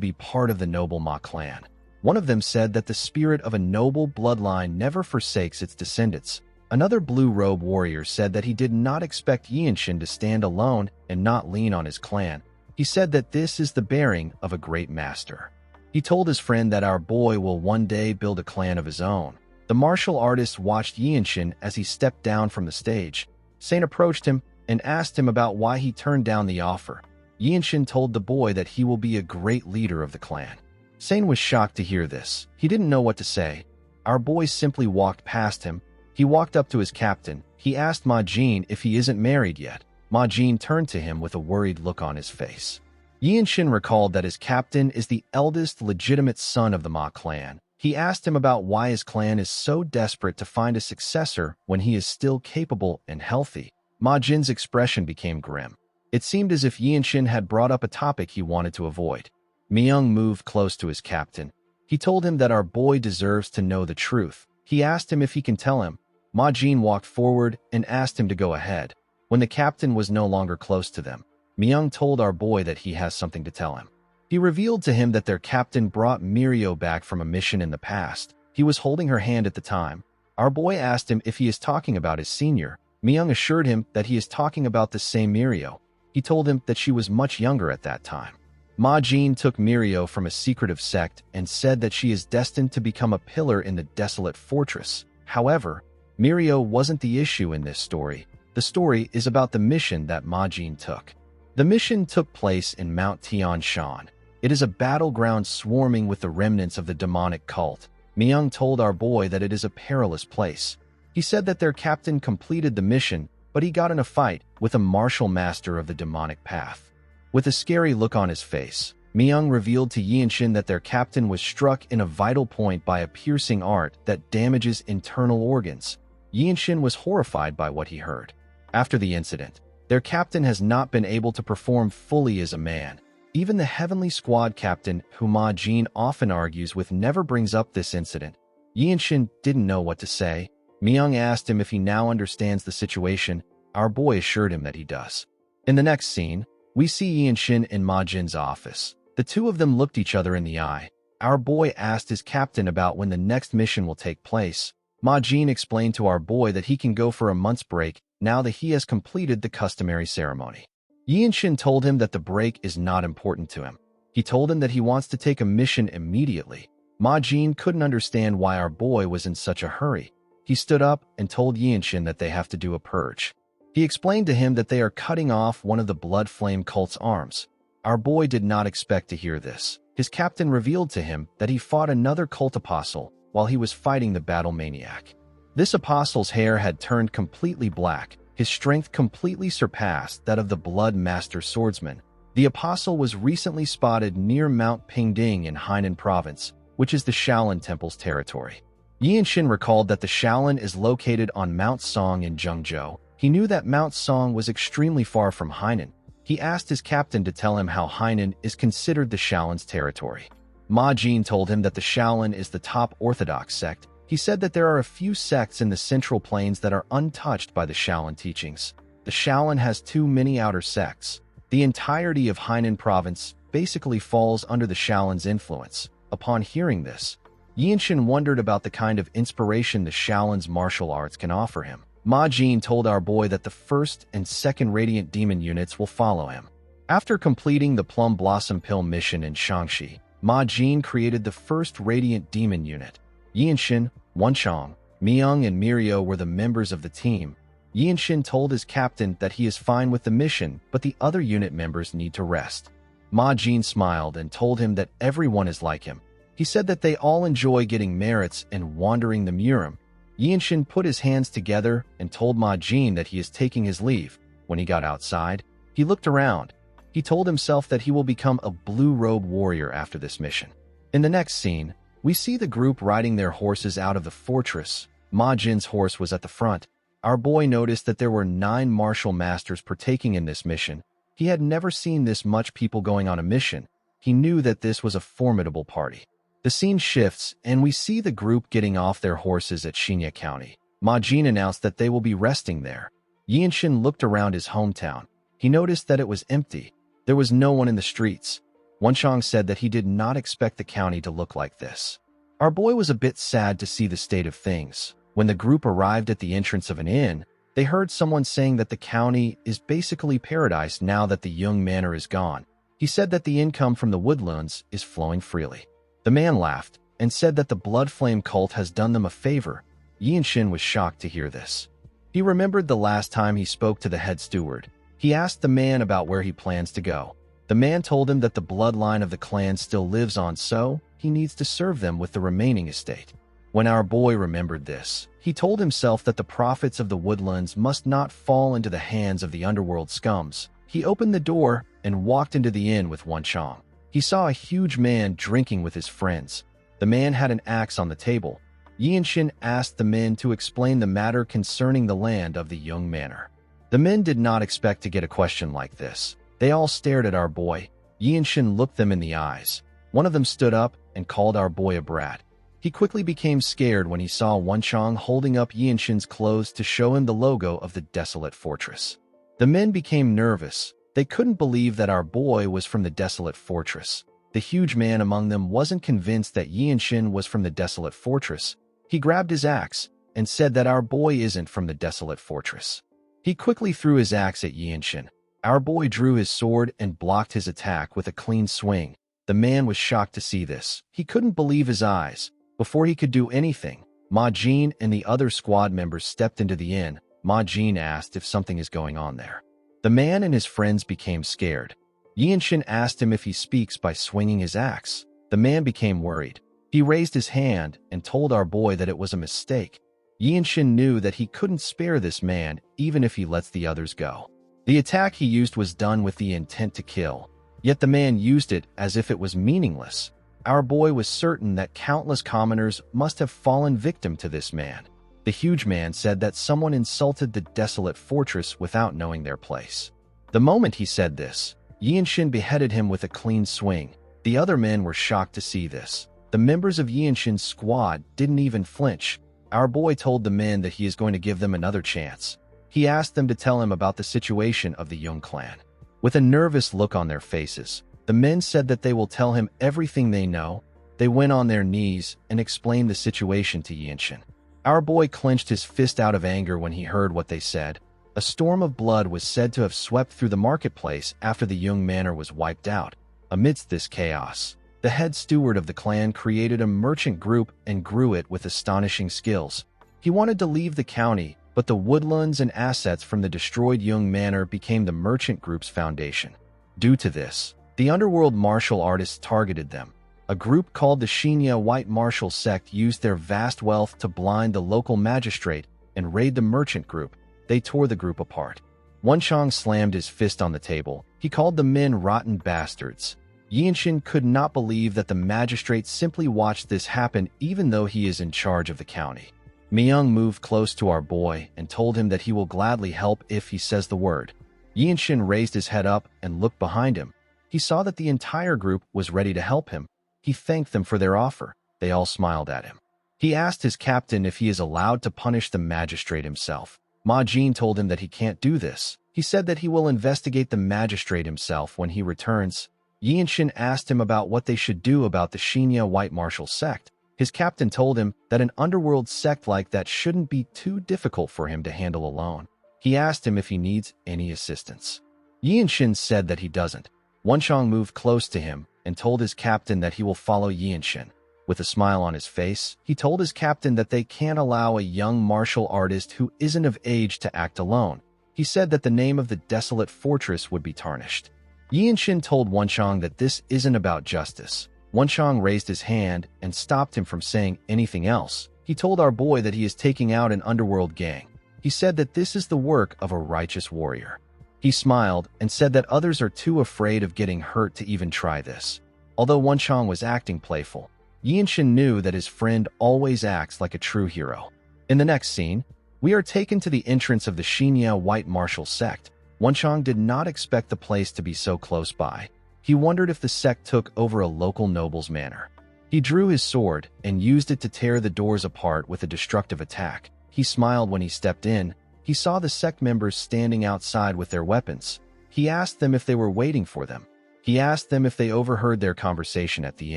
[SPEAKER 1] be part of the noble Ma clan. One of them said that the spirit of a noble bloodline never forsakes its descendants. Another Blue Robe warrior said that he did not expect Yinshin to stand alone and not lean on his clan. He said that this is the bearing of a great master. He told his friend that our boy will one day build a clan of his own. The martial artist watched Yinshin as he stepped down from the stage. Sane approached him and asked him about why he turned down the offer. Yinshin told the boy that he will be a great leader of the clan. Sane was shocked to hear this. He didn't know what to say. Our boy simply walked past him. He walked up to his captain. He asked Ma Jin if he isn't married yet. Ma Jin turned to him with a worried look on his face. Yinshin recalled that his captain is the eldest legitimate son of the Ma clan. He asked him about why his clan is so desperate to find a successor when he is still capable and healthy. Ma Jin's expression became grim. It seemed as if Yinshin had brought up a topic he wanted to avoid. Myung moved close to his captain. He told him that our boy deserves to know the truth. He asked him if he can tell him. Ma Jin walked forward and asked him to go ahead. When the captain was no longer close to them, Myung told our boy that he has something to tell him. He revealed to him that their captain brought Mirio back from a mission in the past. He was holding her hand at the time. Our boy asked him if he is talking about his senior. Myung assured him that he is talking about the same Mirio. He told him that she was much younger at that time. Ma Jin took Mirio from a secretive sect and said that she is destined to become a pillar in the desolate fortress. However, Mirio wasn't the issue in this story. The story is about the mission that Ma Jin took. The mission took place in Mount Tian Shan. It is a battleground swarming with the remnants of the demonic cult. Myung told our boy that it is a perilous place. He said that their captain completed the mission, but he got in a fight with a martial master of the demonic path. With a scary look on his face, Myung revealed to Yinshin that their captain was struck in a vital point by a piercing art that damages internal organs. Yinshin was horrified by what he heard. After the incident, their captain has not been able to perform fully as a man. Even the Heavenly Squad captain, who Ma Jin often argues with, never brings up this incident. Yinshin didn't know what to say. Myung asked him if he now understands the situation. Our boy assured him that he does. In the next scene, we see Yinshin in Ma Jin's office. The two of them looked each other in the eye. Our boy asked his captain about when the next mission will take place. Ma Jin explained to our boy that he can go for a month's break now that he has completed the customary ceremony. Yinshin told him that the break is not important to him. He told him that he wants to take a mission immediately. Ma Jin couldn't understand why our boy was in such a hurry. He stood up and told Yinshin that they have to do a purge. He explained to him that they are cutting off one of the Blood Flame cult's arms. Our boy did not expect to hear this. His captain revealed to him that he fought another cult apostle while he was fighting the battle maniac. This apostle's hair had turned completely black. His strength completely surpassed that of the Blood Master swordsman. The apostle was recently spotted near Mount Pingding in Hainan province, which is the Shaolin Temple's territory. Yinshin recalled that the Shaolin is located on Mount Song in Zhengzhou. He knew that Mount Song was extremely far from Hainan. He asked his captain to tell him how Hainan is considered the Shaolin's territory. Ma Jin told him that the Shaolin is the top orthodox sect. He said that there are a few sects in the Central Plains that are untouched by the Shaolin teachings. The Shaolin has too many outer sects. The entirety of Hainan province basically falls under the Shaolin's influence. Upon hearing this, Yinshin wondered about the kind of inspiration the Shaolin's martial arts can offer him. Ma Jin told our boy that the first and second Radiant Demon units will follow him. After completing the Plum Blossom Pill mission in Shaanxi, Ma Jin created the first Radiant Demon unit. Yinshin, Wenchang, Myung, and Mirio were the members of the team. Yinshin told his captain that he is fine with the mission, but the other unit members need to rest. Ma Jin smiled and told him that everyone is like him. He said that they all enjoy getting merits and wandering the Murim. Yinshin put his hands together and told Ma Jin that he is taking his leave. When he got outside, he looked around. He told himself that he will become a blue-robe warrior after this mission. In the next scene, we see the group riding their horses out of the fortress. Ma Jin's horse was at the front. Our boy noticed that there were 9 martial masters partaking in this mission. He had never seen this much people going on a mission. He knew that this was a formidable party. The scene shifts, and we see the group getting off their horses at Shinya County. Ma Jin announced that they will be resting there. Yinshin looked around his hometown. He noticed that it was empty. There was no one in the streets. Wenchang said that he did not expect the county to look like this. Our boy was a bit sad to see the state of things. When the group arrived at the entrance of an inn, they heard someone saying that the county is basically paradise now that the Yung Manor is gone. He said that the income from the woodlands is flowing freely. The man laughed and said that the Blood Flame cult has done them a favor. Yinshin was shocked to hear this. He remembered the last time he spoke to the head steward. He asked the man about where he plans to go. The man told him that the bloodline of the clan still lives on, so he needs to serve them with the remaining estate. When our boy remembered this, he told himself that the profits of the woodlands must not fall into the hands of the underworld scums. He opened the door and walked into the inn with Wanchong. He saw a huge man drinking with his friends. The man had an axe on the table. Yinshin asked the men to explain the matter concerning the land of the young manor. The men did not expect to get a question like this. They all stared at our boy. Yinshin looked them in the eyes. One of them stood up and called our boy a brat. He quickly became scared when he saw Wanchong holding up Yinshin's clothes to show him the logo of the desolate fortress. The men became nervous. They couldn't believe that our boy was from the desolate fortress. The huge man among them wasn't convinced that Yinshin was from the desolate fortress. He grabbed his axe and said that our boy isn't from the desolate fortress. He quickly threw his axe at Yinshin. Our boy drew his sword and blocked his attack with a clean swing. The man was shocked to see this. He couldn't believe his eyes. Before he could do anything, Ma Jin and the other squad members stepped into the inn. Ma Jin asked if something is going on there. The man and his friends became scared. Yinshin asked him if he speaks by swinging his axe. The man became worried. He raised his hand and told our boy that it was a mistake. Yinshin knew that he couldn't spare this man even if he lets the others go. The attack he used was done with the intent to kill, yet the man used it as if it was meaningless. Our boy was certain that countless commoners must have fallen victim to this man. The huge man said that someone insulted the desolate fortress without knowing their place. The moment he said this, Yinshin beheaded him with a clean swing. The other men were shocked to see this. The members of Yinshin's squad didn't even flinch. Our boy told the men that he is going to give them another chance. He asked them to tell him about the situation of the Young clan. With a nervous look on their faces, the men said that they will tell him everything they know. They went on their knees and explained the situation to Yinshin. Our boy clenched his fist out of anger when he heard what they said. A storm of blood was said to have swept through the marketplace after the Young manor was wiped out. Amidst this chaos, the head steward of the clan created a merchant group and grew it with astonishing skills. He wanted to leave the county, but the woodlands and assets from the destroyed Young manor became the merchant group's foundation. Due to this, the underworld martial artists targeted them. A group called the Shinya White Martial Sect used their vast wealth to blind the local magistrate and raid the merchant group. They tore the group apart. Wanchong slammed his fist on the table. He called the men rotten bastards. Yinshin could not believe that the magistrate simply watched this happen even though he is in charge of the county. Myung moved close to our boy and told him that he will gladly help if he says the word. Yinshin raised his head up and looked behind him. He saw that the entire group was ready to help him. He thanked them for their offer. They all smiled at him. He asked his captain if he is allowed to punish the magistrate himself. Ma Jin told him that he can't do this. He said that he will investigate the magistrate himself when he returns. Yinshin asked him about what they should do about the Shinya White Martial Sect. His captain told him that an underworld sect like that shouldn't be too difficult for him to handle alone. He asked him if he needs any assistance. Yinshin said that he doesn't. Wanchong moved close to him and told his captain that he will follow Yinshin. With a smile on his face, he told his captain that they can't allow a young martial artist who isn't of age to act alone. He said that the name of the desolate fortress would be tarnished. Yinshin told Wanchong that this isn't about justice. Wanchong raised his hand and stopped him from saying anything else. He told our boy that he is taking out an underworld gang. He said that this is the work of a righteous warrior. He smiled and said that others are too afraid of getting hurt to even try this. Although Wanchong was acting playful, Yinshin knew that his friend always acts like a true hero. In the next scene, we are taken to the entrance of the Shinya White Martial Sect. Wanchong did not expect the place to be so close by. He wondered if the sect took over a local noble's manor. He drew his sword and used it to tear the doors apart with a destructive attack. He smiled when he stepped in. He saw the sect members standing outside with their weapons. He asked them if they were waiting for them. He asked them if they overheard their conversation at the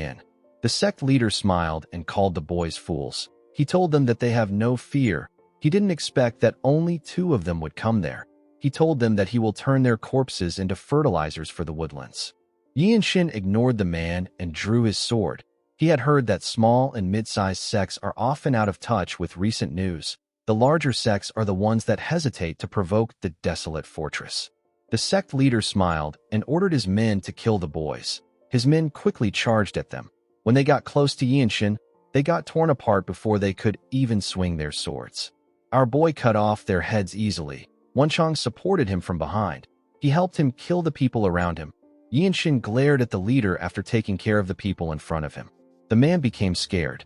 [SPEAKER 1] inn. The sect leader smiled and called the boys fools. He told them that they have no fear. He didn't expect that only 2 of them would come there. He told them that he will turn their corpses into fertilizers for the woodlands. Yinshin ignored the man and drew his sword. He had heard that small and mid-sized sects are often out of touch with recent news. The larger sects are the ones that hesitate to provoke the desolate fortress. The sect leader smiled and ordered his men to kill the boys. His men quickly charged at them. When they got close to Yinshin, they got torn apart before they could even swing their swords. Our boy cut off their heads easily. Wenchang supported him from behind. He helped him kill the people around him. Yinshin glared at the leader after taking care of the people in front of him. The man became scared.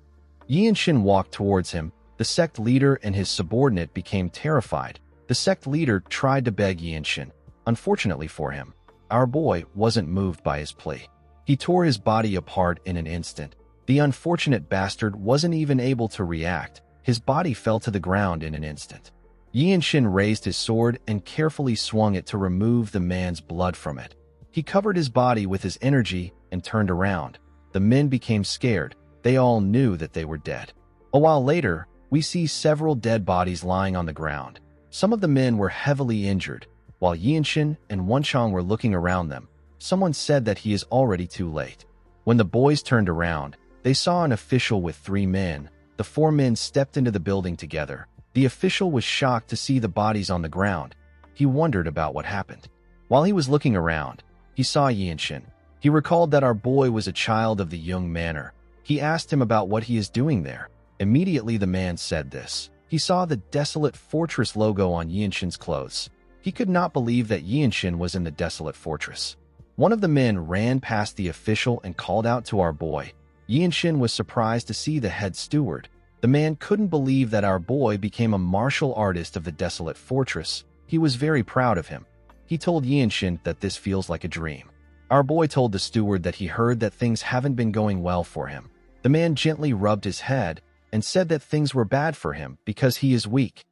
[SPEAKER 1] Yinshin walked towards him. The sect leader and his subordinate became terrified. The sect leader tried to beg Yinshin. Unfortunately for him, our boy wasn't moved by his plea. He tore his body apart in an instant. The unfortunate bastard wasn't even able to react. His body fell to the ground in an instant. Yinshin raised his sword and carefully swung it to remove the man's blood from it. He covered his body with his energy and turned around. The men became scared. They all knew that they were dead. A while later, we see several dead bodies lying on the ground. Some of the men were heavily injured. While Yinshin and Wenchang were looking around them, someone said that he is already too late. When the boys turned around, they saw an official with 3 men. The 4 men stepped into the building together. The official was shocked to see the bodies on the ground. He wondered about what happened. While he was looking around, he saw Yinshin. He recalled that our boy was a child of the Young Manor. He asked him about what he is doing there. Immediately the man said this. He saw the desolate fortress logo on Yinshin's clothes. He could not believe that Yinshin was in the desolate fortress. One of the men ran past the official and called out to our boy. Yinshin was surprised to see the head steward. The man couldn't believe that our boy became a martial artist of the desolate fortress. He was very proud of him. He told Yinshin that this feels like a dream. Our boy told the steward that he heard that things haven't been going well for him. The man gently rubbed his head and said that things were bad for him because he is weak.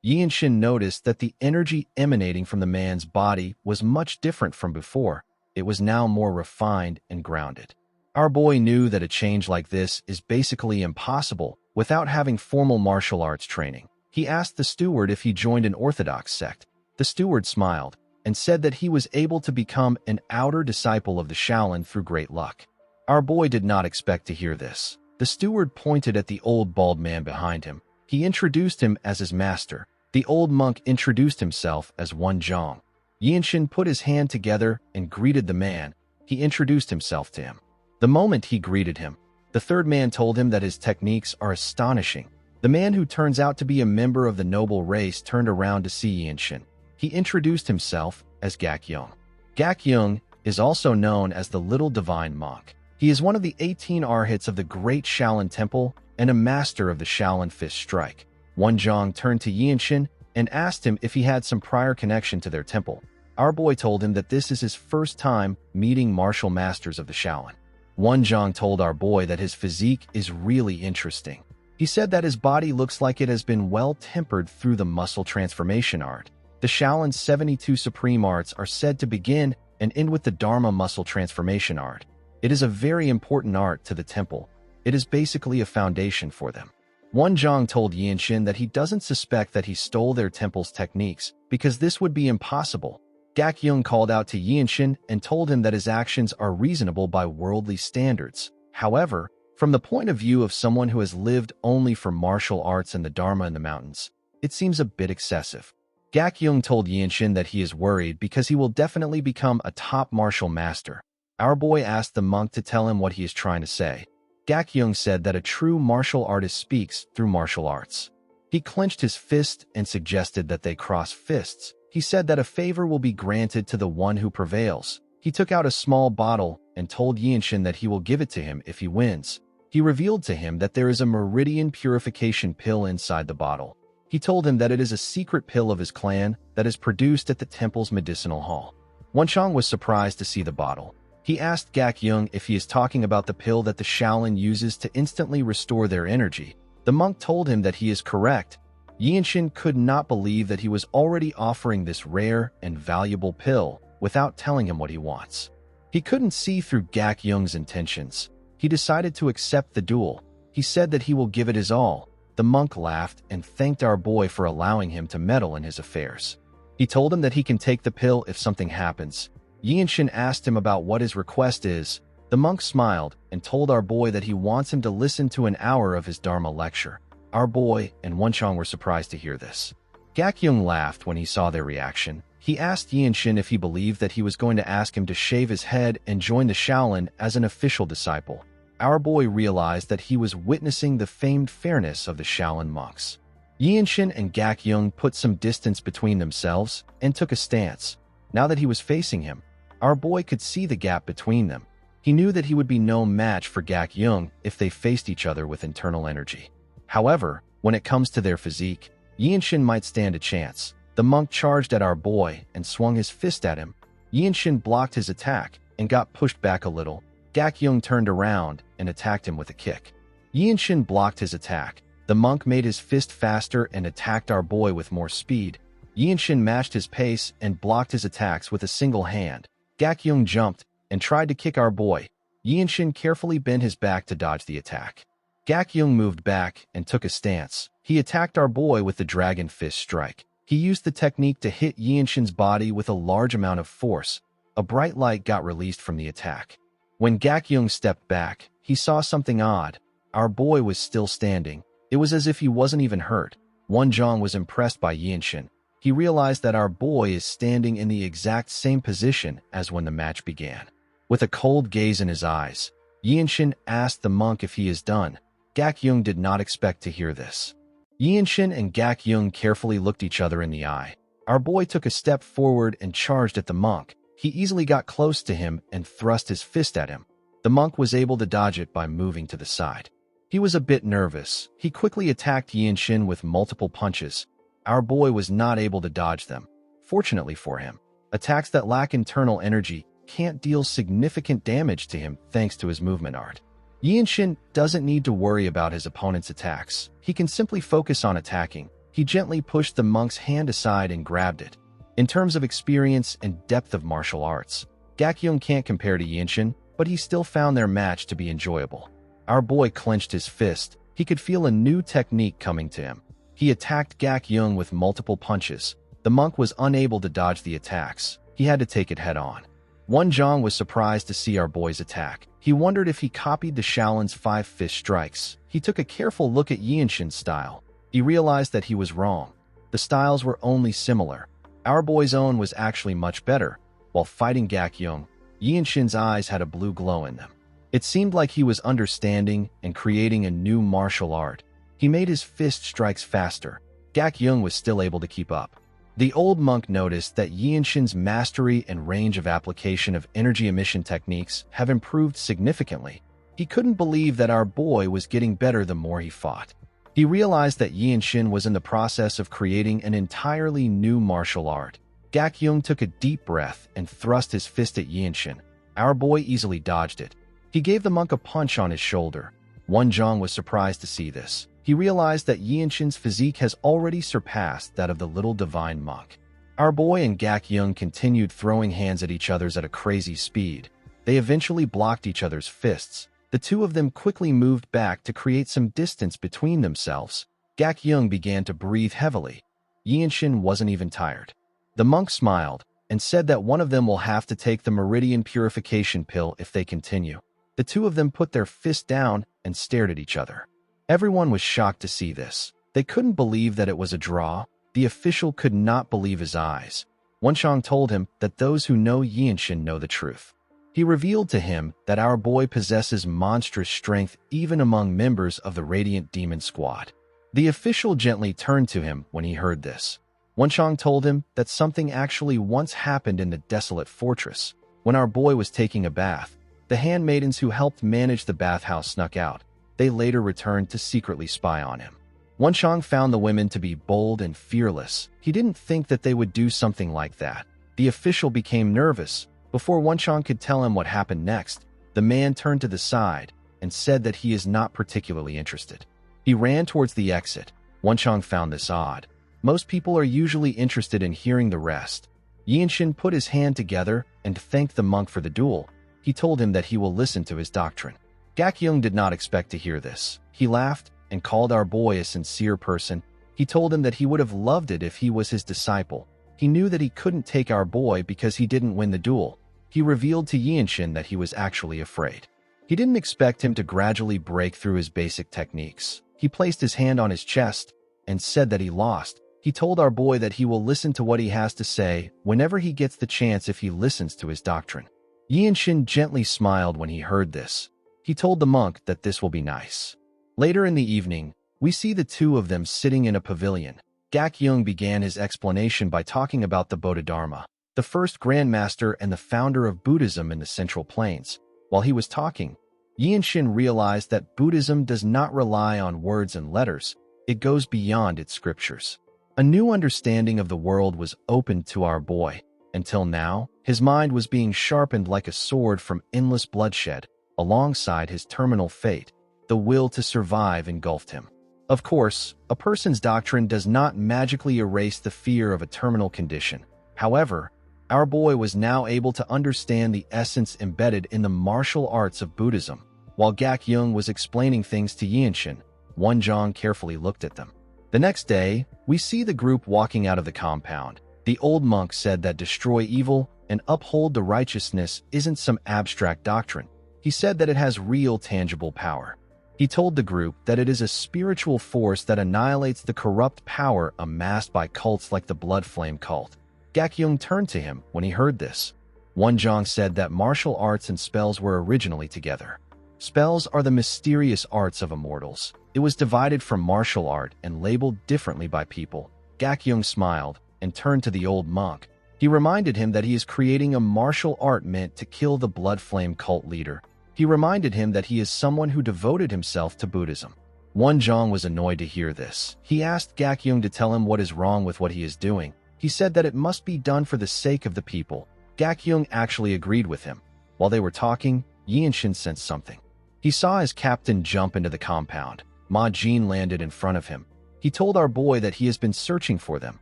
[SPEAKER 1] Yinshin noticed that the energy emanating from the man's body was much different from before. It was now more refined and grounded. Our boy knew that a change like this is basically impossible without having formal martial arts training. He asked the steward if he joined an orthodox sect. The steward smiled and said that he was able to become an outer disciple of the Shaolin through great luck. Our boy did not expect to hear this. The steward pointed at the old bald man behind him. He introduced him as his master. The old monk introduced himself as Wenchang. Yinshin put his hand together and greeted the man. He introduced himself to him. The moment he greeted him, the third man told him that his techniques are astonishing. The man who turns out to be a member of the noble race turned around to see Yinshin. He introduced himself as Gakyung. Gakyung is also known as the Little Divine Monk. He is one of the 18 arhats of the Great Shaolin Temple and a master of the Shaolin Fist Strike. Wenchang turned to Yinshin and asked him if he had some prior connection to their temple. Our boy told him that this is his first time meeting martial masters of the Shaolin. Wenchang told our boy that his physique is really interesting. He said that his body looks like it has been well tempered through the muscle transformation art. The Shaolin's 72 supreme arts are said to begin and end with the Dharma muscle transformation art. It is a very important art to the temple. It is basically a foundation for them. Wenchang told Yinshin that he doesn't suspect that he stole their temple's techniques because this would be impossible. Gakyung called out to Yinshin and told him that his actions are reasonable by worldly standards. However, from the point of view of someone who has lived only for martial arts and the Dharma in the mountains, it seems a bit excessive. Gakyung told Yinshin that he is worried because he will definitely become a top martial master. Our boy asked the monk to tell him what he is trying to say. Gakyung said that a true martial artist speaks through martial arts. He clenched his fist and suggested that they cross fists. He said that a favor will be granted to the one who prevails. He took out a small bottle and told Yinshin that he will give it to him if he wins. He revealed to him that there is a meridian purification pill inside the bottle. He told him that it is a secret pill of his clan that is produced at the temple's medicinal hall. Wenchang was surprised to see the bottle. He asked Gakyung if he is talking about the pill that the Shaolin uses to instantly restore their energy. The monk told him that he is correct. Yinshin could not believe that he was already offering this rare and valuable pill without telling him what he wants. He couldn't see through Gakyung's intentions. He decided to accept the duel. He said that he will give it his all. The monk laughed and thanked our boy for allowing him to meddle in his affairs. He told him that he can take the pill if something happens. Yinshin asked him about what his request is. The monk smiled and told our boy that he wants him to listen to an hour of his Dharma lecture. Our boy and Wenchang were surprised to hear this. Gak-young laughed when he saw their reaction. He asked Yinshin if he believed that he was going to ask him to shave his head and join the Shaolin as an official disciple. Our boy realized that he was witnessing the famed fairness of the Shaolin monks. Yinshin and Gak-young put some distance between themselves and took a stance. Now that he was facing him, our boy could see the gap between them. He knew that he would be no match for Gak-young if they faced each other with internal energy. However, when it comes to their physique, Yinshin might stand a chance. The monk charged at our boy and swung his fist at him. Yinshin blocked his attack and got pushed back a little. Gak-young turned around and attacked him with a kick. Yinshin blocked his attack. The monk made his fist faster and attacked our boy with more speed. Yinshin matched his pace and blocked his attacks with a single hand. Gak-young jumped and tried to kick our boy. Yinshin carefully bent his back to dodge the attack. Gak-young moved back and took a stance. He attacked our boy with the dragon fist strike. He used the technique to hit Yinshin's body with a large amount of force. A bright light got released from the attack. When Gak-young stepped back, he saw something odd. Our boy was still standing. It was as if he wasn't even hurt. Wenchang was impressed by Yinshin. He realized that our boy is standing in the exact same position as when the match began. With a cold gaze in his eyes, Yinshin asked the monk if he is done. Gak-young did not expect to hear this. Yinshin and Gak-young carefully looked each other in the eye. Our boy took a step forward and charged at the monk. He easily got close to him and thrust his fist at him. The monk was able to dodge it by moving to the side. He was a bit nervous. He quickly attacked Yinshin with multiple punches. Our boy was not able to dodge them. Fortunately for him, attacks that lack internal energy can't deal significant damage to him thanks to his movement art. Yinshin doesn't need to worry about his opponent's attacks. He can simply focus on attacking. He gently pushed the monk's hand aside and grabbed it. In terms of experience and depth of martial arts, Gak-young can't compare to Yinshin, but he still found their match to be enjoyable. Our boy clenched his fist. He could feel a new technique coming to him. He attacked Gak-young with multiple punches. The monk was unable to dodge the attacks. He had to take it head-on. Wenchang was surprised to see our boy's attack. He wondered if he copied the Shaolin's 5 fist strikes. He took a careful look at Yinshin's style. He realized that he was wrong. The styles were only similar. Our boy's own was actually much better. While fighting Gak-young, Yinshin's eyes had a blue glow in them. It seemed like he was understanding and creating a new martial art. He made his fist strikes faster. Gak-young was still able to keep up. The old monk noticed that Yinshin's mastery and range of application of energy emission techniques have improved significantly. He couldn't believe that our boy was getting better the more he fought. He realized that Yinshin was in the process of creating an entirely new martial art. Gak-young took a deep breath and thrust his fist at Yinshin. Our boy easily dodged it. He gave the monk a punch on his shoulder. Wenchang was surprised to see this. He realized that Yinshin's physique has already surpassed that of the little divine monk. Our boy and Gak-young continued throwing hands at each other at a crazy speed. They eventually blocked each other's fists. The two of them quickly moved back to create some distance between themselves. Gak-young began to breathe heavily. Yinshin wasn't even tired. The monk smiled and said that one of them will have to take the meridian purification pill if they continue. The two of them put their fist down and stared at each other. Everyone was shocked to see this. They couldn't believe that it was a draw. The official could not believe his eyes. Wenchang told him that those who know Yinshin know the truth. He revealed to him that our boy possesses monstrous strength even among members of the Radiant Demon Squad. The official gently turned to him when he heard this. Wenchang told him that something actually once happened in the desolate fortress. When our boy was taking a bath, the handmaidens who helped manage the bathhouse snuck out. They later returned to secretly spy on him. Wenchang found the women to be bold and fearless. He didn't think that they would do something like that. The official became nervous. Before Wenchang could tell him what happened next, the man turned to the side and said that he is not particularly interested. He ran towards the exit. Wenchang found this odd. Most people are usually interested in hearing the rest. Yinshin put his hand together and thanked the monk for the duel. He told him that he will listen to his doctrine. Gak-young did not expect to hear this. He laughed and called our boy a sincere person. He told him that he would have loved it if he was his disciple. He knew that he couldn't take our boy because he didn't win the duel. he revealed to Yinshin that he was actually afraid. He didn't expect him to gradually break through his basic techniques. He placed his hand on his chest and said that he lost. He told our boy that he will listen to what he has to say whenever he gets the chance if he listens to his doctrine. Yinshin gently smiled when he heard this. He told the monk that this will be nice. Later in the evening, we see the two of them sitting in a pavilion. Gak-yeong began his explanation by talking about the Bodhidharma, the first grandmaster and the founder of Buddhism in the Central Plains. While he was talking, Yinshin realized that Buddhism does not rely on words and letters, it goes beyond its scriptures. A new understanding of the world was opened to our boy. Until now, his mind was being sharpened like a sword from endless bloodshed. Alongside his terminal fate, the will to survive engulfed him. Of course, a person's doctrine does not magically erase the fear of a terminal condition. However, our boy was now able to understand the essence embedded in the martial arts of Buddhism. While Gak-yeong was explaining things to Yinshin, Wonjong carefully looked at them. The next day, we see the group walking out of the compound. The old monk said that destroy evil and uphold the righteousness isn't some abstract doctrine. He said that it has real tangible power. He told the group that it is a spiritual force that annihilates the corrupt power amassed by cults like the Blood Flame cult. Gak-yeong turned to him when he heard this. Wonjong said that martial arts and spells were originally together. Spells are the mysterious arts of immortals. It was divided from martial art and labeled differently by people. Gak-yeong smiled and turned to the old monk. He reminded him that he is creating a martial art meant to kill the Blood Flame cult leader. He reminded him that he is someone who devoted himself to Buddhism. Wonjong was annoyed to hear this. He asked Gak-yeong to tell him what is wrong with what he is doing. He said that it must be done for the sake of the people. Gak-yeong actually agreed with him. While they were talking, Yinshin sensed something. He saw his captain jump into the compound. Ma Jin landed in front of him. He told our boy that he has been searching for them.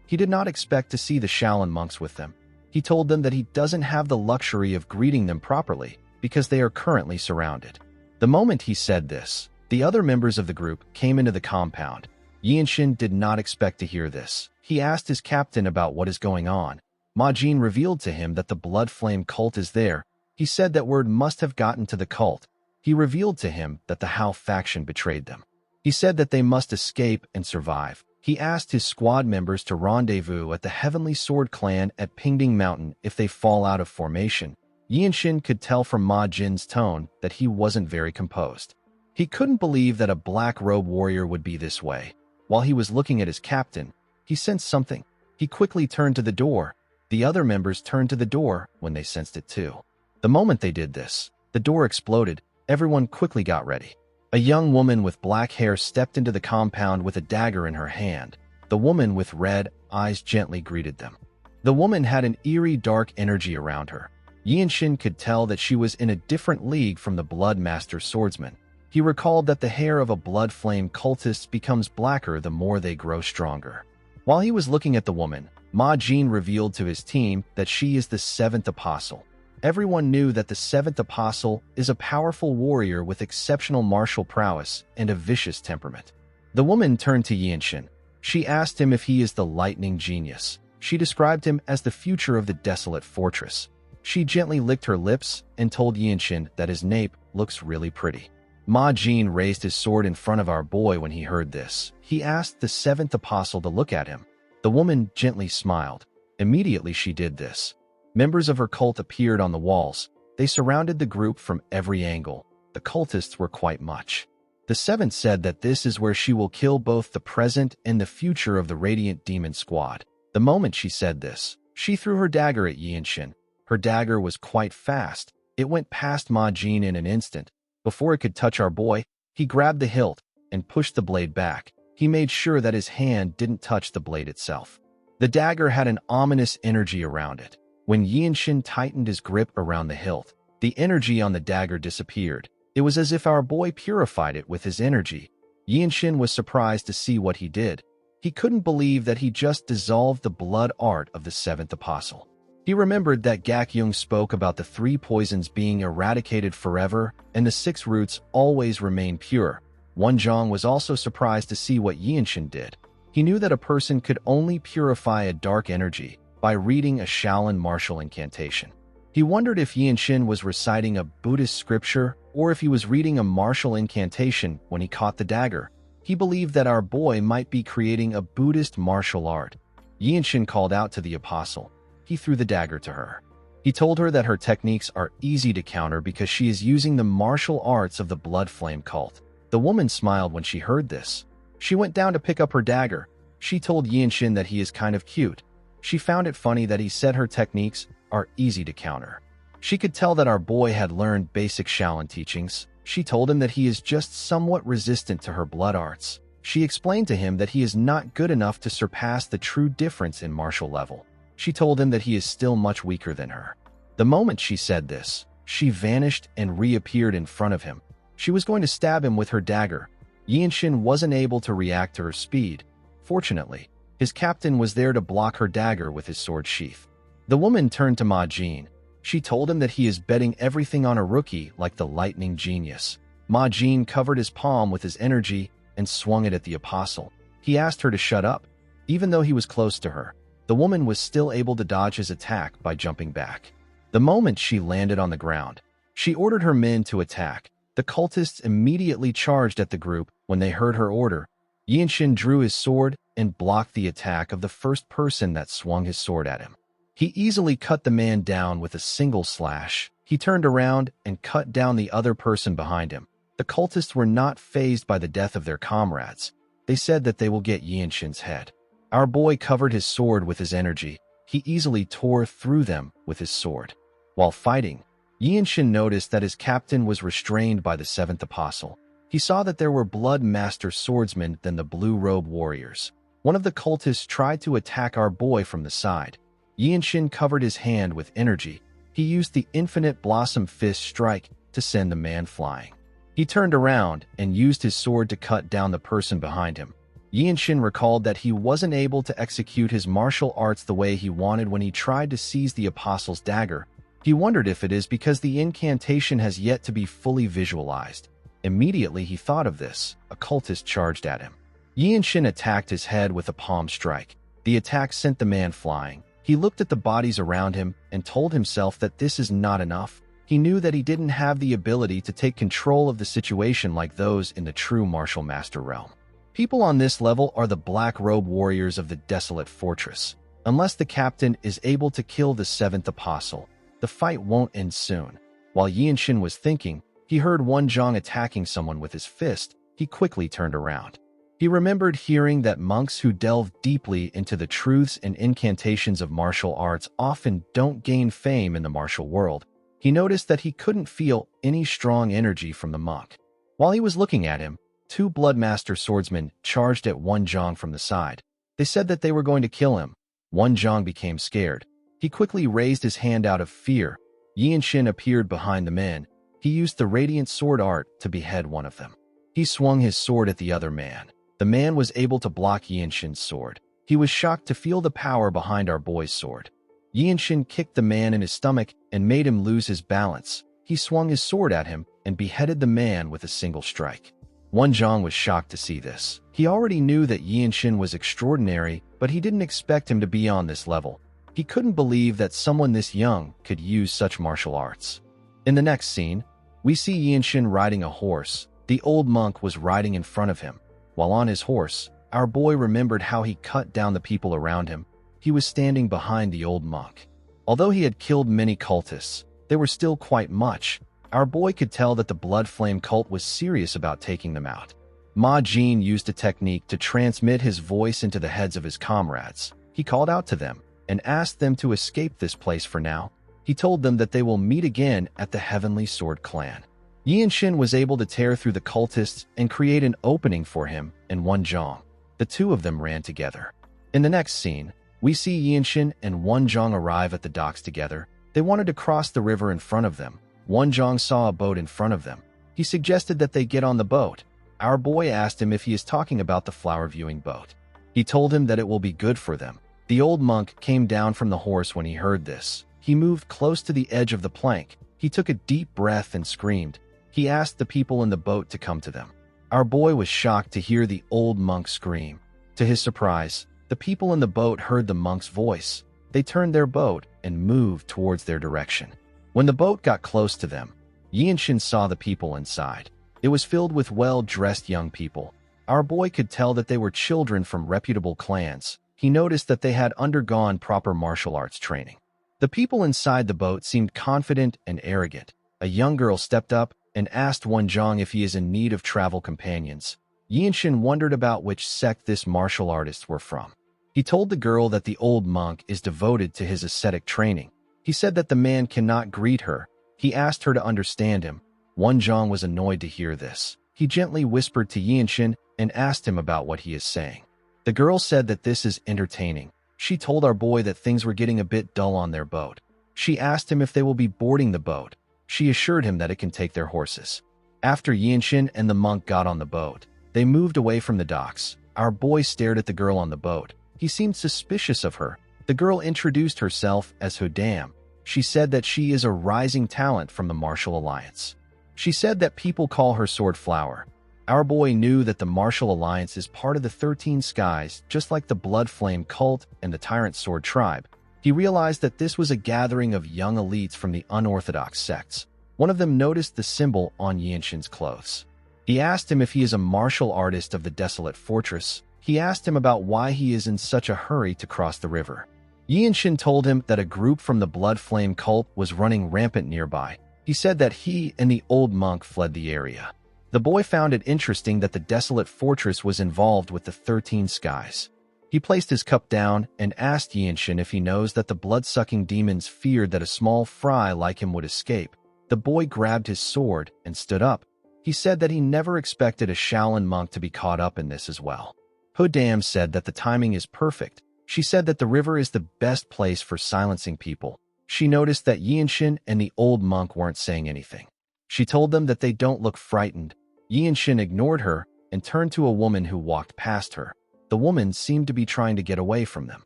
[SPEAKER 1] He did not expect to see the Shaolin monks with them. He told them that he doesn't have the luxury of greeting them properly because they are currently surrounded. The moment he said this, the other members of the group came into the compound. Yinshin did not expect to hear this. He asked his captain about what is going on. Ma Jin revealed to him that the Blood Flame cult is there. He said that word must have gotten to the cult. He revealed to him that the Hao faction betrayed them. He said that they must escape and survive. He asked his squad members to rendezvous at the Heavenly Sword clan at Pingding Mountain if they fall out of formation. Yinshin could tell from Ma Jin's tone that he wasn't very composed. He couldn't believe that a black-robe warrior would be this way. While he was looking at his captain, he sensed something. He quickly turned to the door. The other members turned to the door when they sensed it too. The moment they did this, the door exploded. Everyone quickly got ready. A young woman with black hair stepped into the compound with a dagger in her hand. The woman with red eyes gently greeted them. The woman had an eerie dark energy around her. Yinshin could tell that she was in a different league from the Blood Master swordsman. He recalled that the hair of a Blood Flame cultist becomes blacker the more they grow stronger. While he was looking at the woman, Ma Jin revealed to his team that she is the seventh apostle. Everyone knew that the seventh apostle is a powerful warrior with exceptional martial prowess and a vicious temperament. The woman turned to Yinshin. She asked him if he is the lightning genius. She described him as the future of the desolate fortress. She gently licked her lips and told Yinshin that his nape looks really pretty. Ma Jin raised his sword in front of our boy when he heard this. He asked the seventh apostle to look at him. The woman gently smiled. Immediately she did this. Members of her cult appeared on the walls. They surrounded the group from every angle. The cultists were quite much. The seventh said that this is where she will kill both the present and the future of the Radiant Demon Squad. The moment she said this, she threw her dagger at Yinshin. Her dagger was quite fast. It went past Ma Jin in an instant. Before it could touch our boy, he grabbed the hilt and pushed the blade back. He made sure that his hand didn't touch the blade itself. The dagger had an ominous energy around it. When Yinshin tightened his grip around the hilt, the energy on the dagger disappeared. It was as if our boy purified it with his energy. Yinshin was surprised to see what he did. He couldn't believe that he just dissolved the blood art of the seventh apostle. He remembered that Gak-yeong spoke about the 3 poisons being eradicated forever and the 6 roots always remain pure. Wonjong was also surprised to see what Yinshin did. He knew that a person could only purify a dark energy by reading a Shaolin martial incantation. He wondered if Yinshin was reciting a Buddhist scripture or if he was reading a martial incantation when he caught the dagger. He believed that our boy might be creating a Buddhist martial art. Yinshin called out to the apostle. He threw the dagger to her. He told her that her techniques are easy to counter because she is using the martial arts of the Blood Flame cult. The woman smiled when she heard this. She went down to pick up her dagger. She told Yinshin that he is kind of cute. She found it funny that he said her techniques are easy to counter. She could tell that our boy had learned basic Shaolin teachings. She told him that he is just somewhat resistant to her blood arts. She explained to him that he is not good enough to surpass the true difference in martial level. She told him that he is still much weaker than her. The moment she said this, she vanished and reappeared in front of him. She was going to stab him with her dagger. Yinshin wasn't able to react to her speed. Fortunately, his captain was there to block her dagger with his sword sheath. The woman turned to Ma Jin. She told him that he is betting everything on a rookie like the lightning genius. Ma Jin covered his palm with his energy and swung it at the apostle. He asked her to shut up. Even though he was close to her, the woman was still able to dodge his attack by jumping back. The moment she landed on the ground, she ordered her men to attack. The cultists immediately charged at the group when they heard her order. Yinshin drew his sword and blocked the attack of the first person that swung his sword at him. He easily cut the man down with a single slash. He turned around and cut down the other person behind him. The cultists were not fazed by the death of their comrades. They said that they will get Yinshin's head. Our boy covered his sword with his energy. He easily tore through them with his sword. While fighting, Yinshin noticed that his captain was restrained by the seventh apostle. He saw that there were blood master swordsmen than the blue robe warriors. One of the cultists tried to attack our boy from the side. Yinshin covered his hand with energy. He used the infinite blossom fist strike to send the man flying. He turned around and used his sword to cut down the person behind him. Yinshin recalled that he wasn't able to execute his martial arts the way he wanted when he tried to seize the apostle's dagger. He wondered if it is because the incantation has yet to be fully visualized. Immediately he thought of this. A cultist charged at him. Yinshin attacked his head with a palm strike. The attack sent the man flying. He looked at the bodies around him and told himself that this is not enough. He knew that he didn't have the ability to take control of the situation like those in the true martial master realm. People on this level are the black robe warriors of the desolate fortress. Unless the captain is able to kill the seventh apostle, the fight won't end soon. While Yinshin was thinking, he heard Wenzhong attacking someone with his fist. He quickly turned around. He remembered hearing that monks who delve deeply into the truths and incantations of martial arts often don't gain fame in the martial world. He noticed that he couldn't feel any strong energy from the monk. While he was looking at him, two Bloodmaster swordsmen charged at Wenzhong from the side. They said that they were going to kill him. Wenzhong became scared. He quickly raised his hand out of fear. Yinshin appeared behind the men. He used the radiant sword art to behead one of them. He swung his sword at the other man. The man was able to block Yinshin's sword. He was shocked to feel the power behind our boy's sword. Yinshin kicked the man in his stomach and made him lose his balance. He swung his sword at him and beheaded the man with a single strike. Wenzhong was shocked to see this. He already knew that Yinshin was extraordinary, but he didn't expect him to be on this level. He couldn't believe that someone this young could use such martial arts. In the next scene, we see Yinshin riding a horse. The old monk was riding in front of him. While on his horse, our boy remembered how he cut down the people around him. He was standing behind the old monk. Although he had killed many cultists, they were still quite much. Our boy could tell that the Blood Flame cult was serious about taking them out. Ma Jin used a technique to transmit his voice into the heads of his comrades. He called out to them and asked them to escape this place for now. He told them that they will meet again at the Heavenly Sword Clan. Yinshin was able to tear through the cultists and create an opening for him and Wenzhong. The two of them ran together. In the next scene, we see Yinshin and Wenzhong arrive at the docks together. They wanted to cross the river in front of them. Wenzhong saw a boat in front of them. He suggested that they get on the boat. Our boy asked him if he is talking about the flower viewing boat. He told him that it will be good for them. The old monk came down from the horse when he heard this. He moved close to the edge of the plank. He took a deep breath and screamed. He asked the people in the boat to come to them. Our boy was shocked to hear the old monk scream. To his surprise, the people in the boat heard the monk's voice. They turned their boat and moved towards their direction. When the boat got close to them, Yinshin saw the people inside. It was filled with well-dressed young people. Our boy could tell that they were children from reputable clans. He noticed that they had undergone proper martial arts training. The people inside the boat seemed confident and arrogant. A young girl stepped up and asked Wonjong if he is in need of travel companions. Yinshin wondered about which sect this martial artists were from. He told the girl that the old monk is devoted to his ascetic training. He said that the man cannot greet her. He asked her to understand him. Wonjong was annoyed to hear this. He gently whispered to Yinshin and asked him about what he is saying. The girl said that this is entertaining. She told our boy that things were getting a bit dull on their boat. She asked him if they will be boarding the boat. She assured him that it can take their horses. After Yinshin and the monk got on the boat, they moved away from the docks. Our boy stared at the girl on the boat. He seemed suspicious of her. The girl introduced herself as Hodam. She said that she is a rising talent from the Martial Alliance. She said that people call her Sword Flower. Our boy knew that the Martial Alliance is part of the 13 Skies, just like the Blood Flame cult and the Tyrant Sword tribe. He realized that this was a gathering of young elites from the unorthodox sects. One of them noticed the symbol on Yinshin's clothes. He asked him if he is a martial artist of the Desolate Fortress. He asked him about why he is in such a hurry to cross the river. Yinshin told him that a group from the Blood Flame cult was running rampant nearby. He said that he and the old monk fled the area. The boy found it interesting that the Desolate Fortress was involved with the 13 Skies. He placed his cup down and asked Yinshin if he knows that the blood-sucking demons feared that a small fry like him would escape. The boy grabbed his sword and stood up. He said that he never expected a Shaolin monk to be caught up in this as well. Hodam said that the timing is perfect. She said that the river is the best place for silencing people. She noticed that Yinshin and the old monk weren't saying anything. She told them that they don't look frightened. Yinshin ignored her and turned to a woman who walked past her. The woman seemed to be trying to get away from them.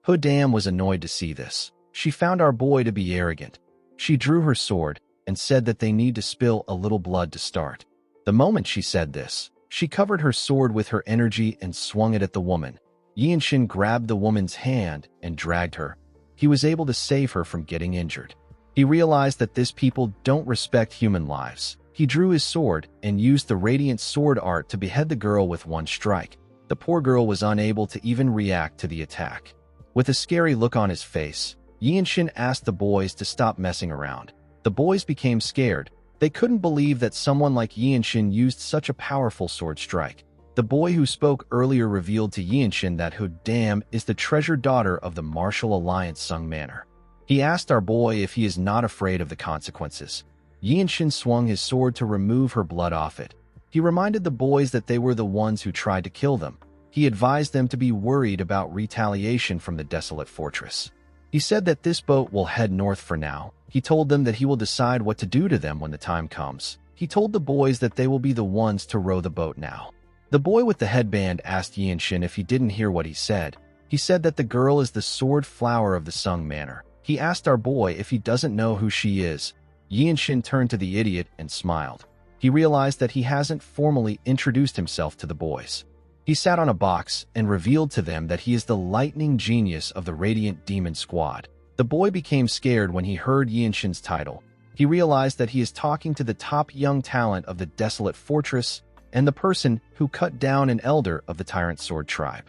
[SPEAKER 1] Hodam was annoyed to see this. She found our boy to be arrogant. She drew her sword and said that they need to spill a little blood to start. The moment she said this, she covered her sword with her energy and swung it at the woman. Yinshin grabbed the woman's hand and dragged her. He was able to save her from getting injured. He realized that this people don't respect human lives. He drew his sword and used the radiant sword art to behead the girl with one strike. The poor girl was unable to even react to the attack. With a scary look on his face, Yinshin asked the boys to stop messing around. The boys became scared. They couldn't believe that someone like Yinshin used such a powerful sword strike. The boy who spoke earlier revealed to Yinshin that Hodam is the treasured daughter of the Martial Alliance Sung Manor. He asked our boy if he is not afraid of the consequences. Yinshin swung his sword to remove her blood off it. He reminded the boys that they were the ones who tried to kill them. He advised them to be worried about retaliation from the Desolate Fortress. He said that this boat will head north for now. He told them that he will decide what to do to them when the time comes. He told the boys that they will be the ones to row the boat now. The boy with the headband asked Yinshin if he didn't hear what he said. He said that the girl is the Sword Flower of the Sung Manor. He asked our boy if he doesn't know who she is. Yinshin turned to the idiot and smiled. He realized that he hasn't formally introduced himself to the boys. He sat on a box and revealed to them that he is the lightning genius of the Radiant Demon Squad. The boy became scared when he heard Yinshin's title. He realized that he is talking to the top young talent of the Desolate Fortress and the person who cut down an elder of the Tyrant Sword tribe.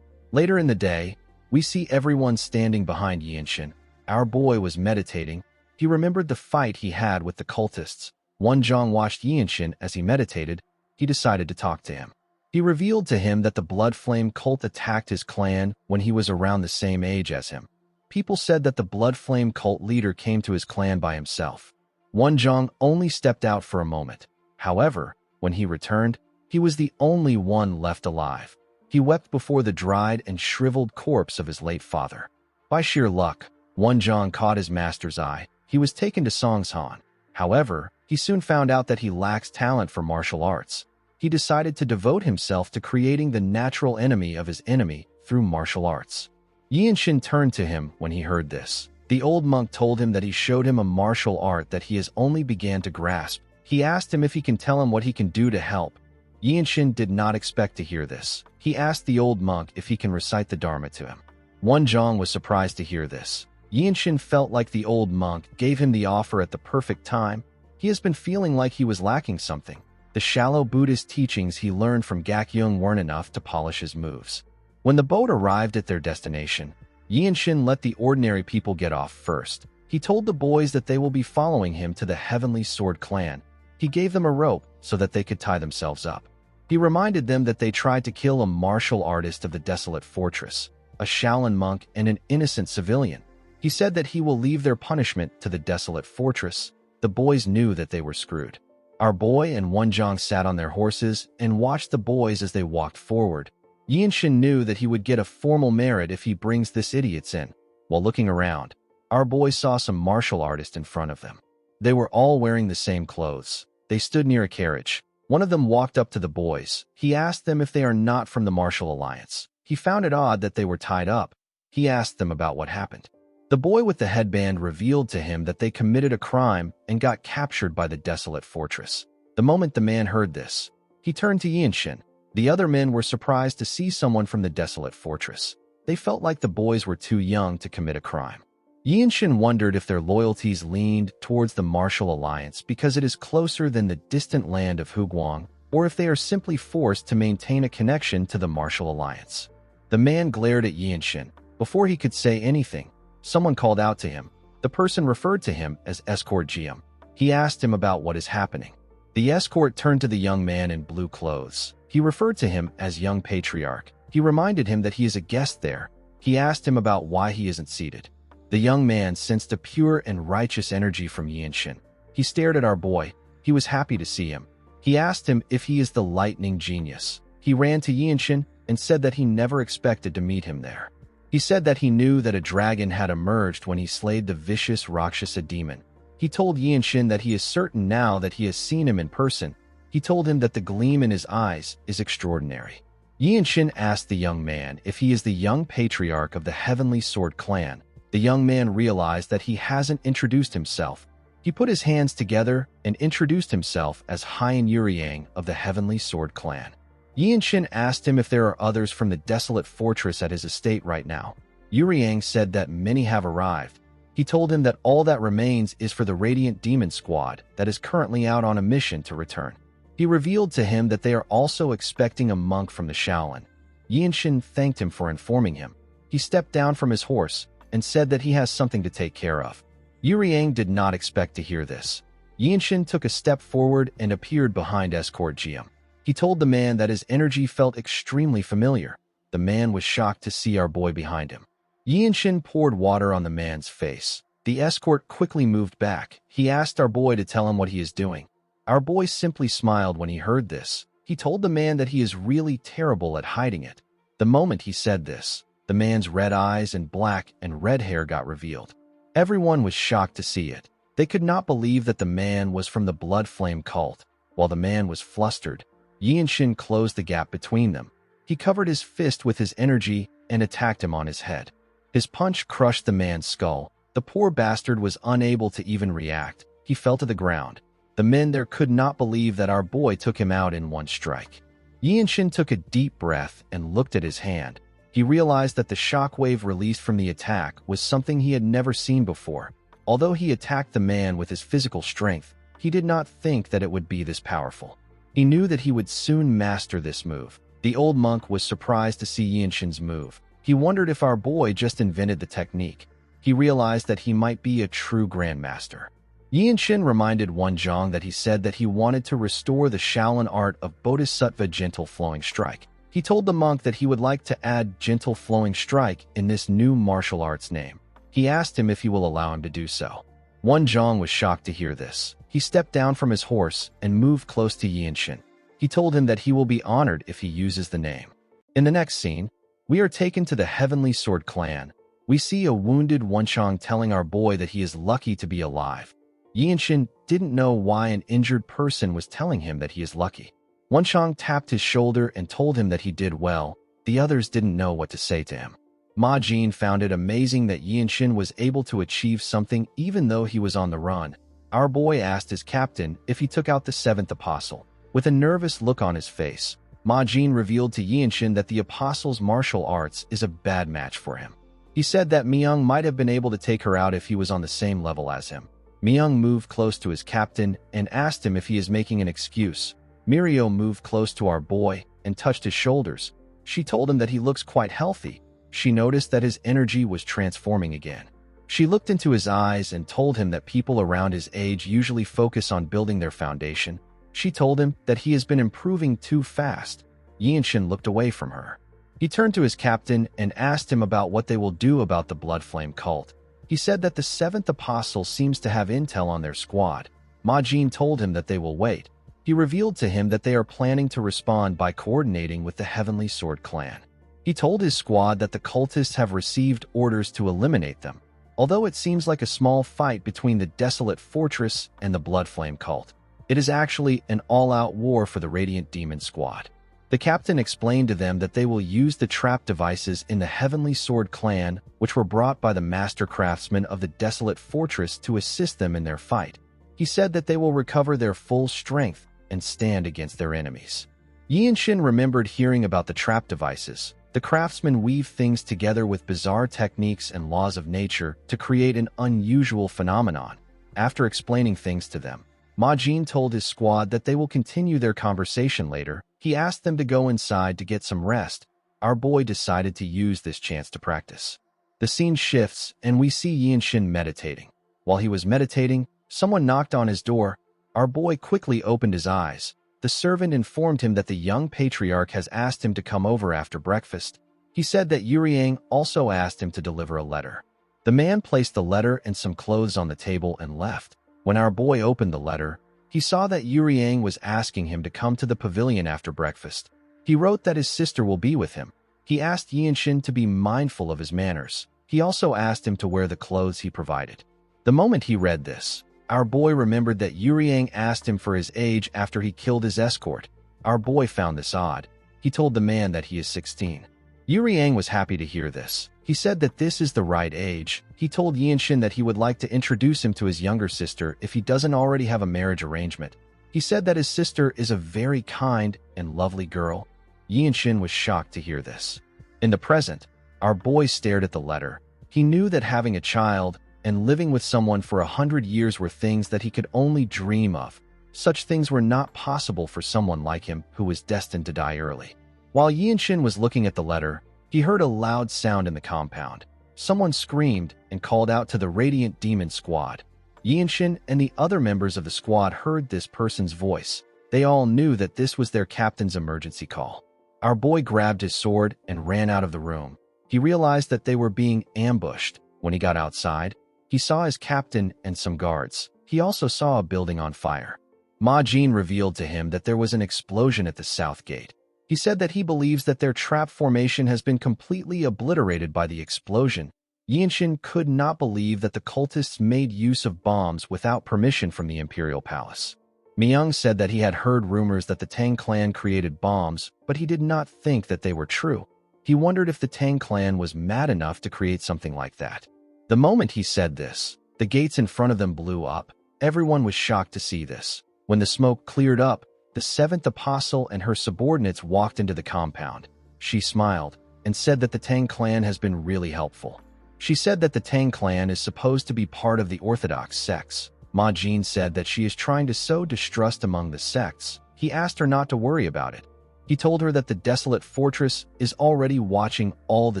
[SPEAKER 1] Later in the day, we see everyone standing behind Yinshin. Our boy was meditating. He remembered the fight he had with the cultists. Wonjong watched Yinshin as he meditated. He decided to talk to him. He revealed to him that the Blood Flame cult attacked his clan when he was around the same age as him. People said that the Blood Flame cult leader came to his clan by himself. Wonjong only stepped out for a moment. However, when he returned, he was the only one left alive. He wept before the dried and shriveled corpse of his late father. By sheer luck, Wonjong caught his master's eye. He was taken to Songshan. However, he soon found out that he lacks talent for martial arts. He decided to devote himself to creating the natural enemy of his enemy through martial arts. Yinshin turned to him when he heard this. The old monk told him that he showed him a martial art that he has only began to grasp. He asked him if he can tell him what he can do to help. Yinshin did not expect to hear this. He asked the old monk if he can recite the Dharma to him. Wonjong was surprised to hear this. Yinshin felt like the old monk gave him the offer at the perfect time. He has been feeling like he was lacking something. The shallow Buddhist teachings he learned from Gakyung weren't enough to polish his moves. When the boat arrived at their destination, Yinshin let the ordinary people get off first. He told the boys that they will be following him to the Heavenly Sword clan. He gave them a rope so that they could tie themselves up. He reminded them that they tried to kill a martial artist of the desolate fortress, a Shaolin monk, and an innocent civilian. He said that he will leave their punishment to the desolate fortress. The boys knew that they were screwed. Our boy and Wonjong sat on their horses and watched the boys as they walked forward. Yinshin knew that he would get a formal merit if he brings this idiots in. While looking around, our boy saw some martial artists in front of them. They were all wearing the same clothes. They stood near a carriage. One of them walked up to the boys. He asked them if they are not from the Martial Alliance. He found it odd that they were tied up. He asked them about what happened. The boy with the headband revealed to him that they committed a crime and got captured by the desolate fortress. The moment the man heard this, he turned to Yinshin. The other men were surprised to see someone from the desolate fortress. They felt like the boys were too young to commit a crime. Yinshin wondered if their loyalties leaned towards the Martial Alliance because it is closer than the distant land of Huguang, or if they are simply forced to maintain a connection to the Martial Alliance. The man glared at Yinshin. Before he could say anything, someone called out to him. The person referred to him as Escort Jiam. He asked him about what is happening. The escort turned to the young man in blue clothes. He referred to him as Young Patriarch. He reminded him that he is a guest there. He asked him about why he isn't seated. The young man sensed a pure and righteous energy from Yinshin. He stared at our boy. He was happy to see him. He asked him if he is the lightning genius. He ran to Yinshin and said that he never expected to meet him there. He said that he knew that a dragon had emerged when he slayed the vicious Rakshasa demon. He told Yinshin that he is certain now that he has seen him in person. He told him that the gleam in his eyes is extraordinary. Yinshin asked the young man if he is the young patriarch of the Heavenly Sword clan. The young man realized that he hasn't introduced himself. He put his hands together and introduced himself as Hien Yuriang of the Heavenly Sword clan. Yinshin asked him if there are others from the desolate fortress at his estate right now. Yuriang said that many have arrived. He told him that all that remains is for the Radiant Demon Squad that is currently out on a mission to return. He revealed to him that they are also expecting a monk from the Shaolin. Yinshin thanked him for informing him. He stepped down from his horse and said that he has something to take care of. Yuriang did not expect to hear this. Yinshin took a step forward and appeared behind Escort Jiam. He told the man that his energy felt extremely familiar. The man was shocked to see our boy behind him. Yinshin poured water on the man's face. The escort quickly moved back. He asked our boy to tell him what he is doing. Our boy simply smiled when he heard this. He told the man that he is really terrible at hiding it. The moment he said this, the man's red eyes and black and red hair got revealed. Everyone was shocked to see it. They could not believe that the man was from the Blood Flame cult. While the man was flustered, Yinshin closed the gap between them. He covered his fist with his energy and attacked him on his head. His punch crushed the man's skull. The poor bastard was unable to even react. He fell to the ground. The men there could not believe that our boy took him out in one strike. Yinshin took a deep breath and looked at his hand. He realized that the shockwave released from the attack was something he had never seen before. Although he attacked the man with his physical strength, he did not think that it would be this powerful. He knew that he would soon master this move. The old monk was surprised to see Yinshin's move. He wondered if our boy just invented the technique. He realized that he might be a true grandmaster. Yinshin reminded Wonjong that he said that he wanted to restore the Shaolin art of Bodhisattva Gentle Flowing Strike. He told the monk that he would like to add Gentle Flowing Strike in this new martial arts name. He asked him if he will allow him to do so. Wonjong was shocked to hear this. He stepped down from his horse and moved close to Yinshin. He told him that he will be honored if he uses the name. In the next scene, we are taken to the Heavenly Sword clan. We see a wounded Wonchong telling our boy that he is lucky to be alive. Yinshin didn't know why an injured person was telling him that he is lucky. Wonchong tapped his shoulder and told him that he did well. The others didn't know what to say to him. Ma Jin found it amazing that Yinshin was able to achieve something even though he was on the run. Our boy asked his captain if he took out the seventh apostle. With a nervous look on his face, Ma Jin revealed to Yinshin that the apostle's martial arts is a bad match for him. He said that Myung might have been able to take her out if he was on the same level as him. Myung moved close to his captain and asked him if he is making an excuse. Mirio moved close to our boy and touched his shoulders. She told him that he looks quite healthy. She noticed that his energy was transforming again. She looked into his eyes and told him that people around his age usually focus on building their foundation. She told him that he has been improving too fast. Yinshin looked away from her. He turned to his captain and asked him about what they will do about the Blood Flame cult. He said that the 7th Apostle seems to have intel on their squad. Ma Jin told him that they will wait. He revealed to him that they are planning to respond by coordinating with the Heavenly Sword clan. He told his squad that the cultists have received orders to eliminate them, although it seems like a small fight between the Desolate Fortress and the Blood Flame cult. It is actually an all-out war for the Radiant Demon squad. The captain explained to them that they will use the trap devices in the Heavenly Sword clan, which were brought by the master craftsmen of the Desolate Fortress to assist them in their fight. He said that they will recover their full strength and stand against their enemies. Yinshin remembered hearing about the trap devices. The craftsmen weave things together with bizarre techniques and laws of nature to create an unusual phenomenon. After explaining things to them, Ma Jin told his squad that they will continue their conversation later. He asked them to go inside to get some rest. Our boy decided to use this chance to practice. The scene shifts, and we see Yinshin meditating. While he was meditating, someone knocked on his door. Our boy quickly opened his eyes. The servant informed him that the young patriarch has asked him to come over after breakfast. He said that Yuriang also asked him to deliver a letter. The man placed the letter and some clothes on the table and left. When our boy opened the letter, he saw that Yuriang was asking him to come to the pavilion after breakfast. He wrote that his sister will be with him. He asked Yinshin to be mindful of his manners. He also asked him to wear the clothes he provided. The moment he read this, our boy remembered that Yuriang asked him for his age after he killed his escort. Our boy found this odd. He told the man that he is 16. Yuriang was happy to hear this. He said that this is the right age. He told Yinshin that he would like to introduce him to his younger sister if he doesn't already have a marriage arrangement. He said that his sister is a very kind and lovely girl. Yinshin was shocked to hear this. In the present, our boy stared at the letter. He knew that having a child and living with someone for 100 years were things that he could only dream of. Such things were not possible for someone like him who was destined to die early. While Yinshin was looking at the letter, he heard a loud sound in the compound. Someone screamed and called out to the Radiant Demon squad. Yinshin and the other members of the squad heard this person's voice. They all knew that this was their captain's emergency call. Our boy grabbed his sword and ran out of the room. He realized that they were being ambushed. When he got outside, he saw his captain and some guards. He also saw a building on fire. Ma Jin revealed to him that there was an explosion at the south gate. He said that he believes that their trap formation has been completely obliterated by the explosion. Yinshin could not believe that the cultists made use of bombs without permission from the Imperial Palace. Myung said that he had heard rumors that the Tang clan created bombs, but he did not think that they were true. He wondered if the Tang clan was mad enough to create something like that. The moment he said this, the gates in front of them blew up. Everyone was shocked to see this. When the smoke cleared up, the 7th Apostle and her subordinates walked into the compound. She smiled and said that the Tang clan has been really helpful. She said that the Tang clan is supposed to be part of the Orthodox sects. Ma Jin said that she is trying to sow distrust among the sects. He asked her not to worry about it. He told her that the Desolate Fortress is already watching all the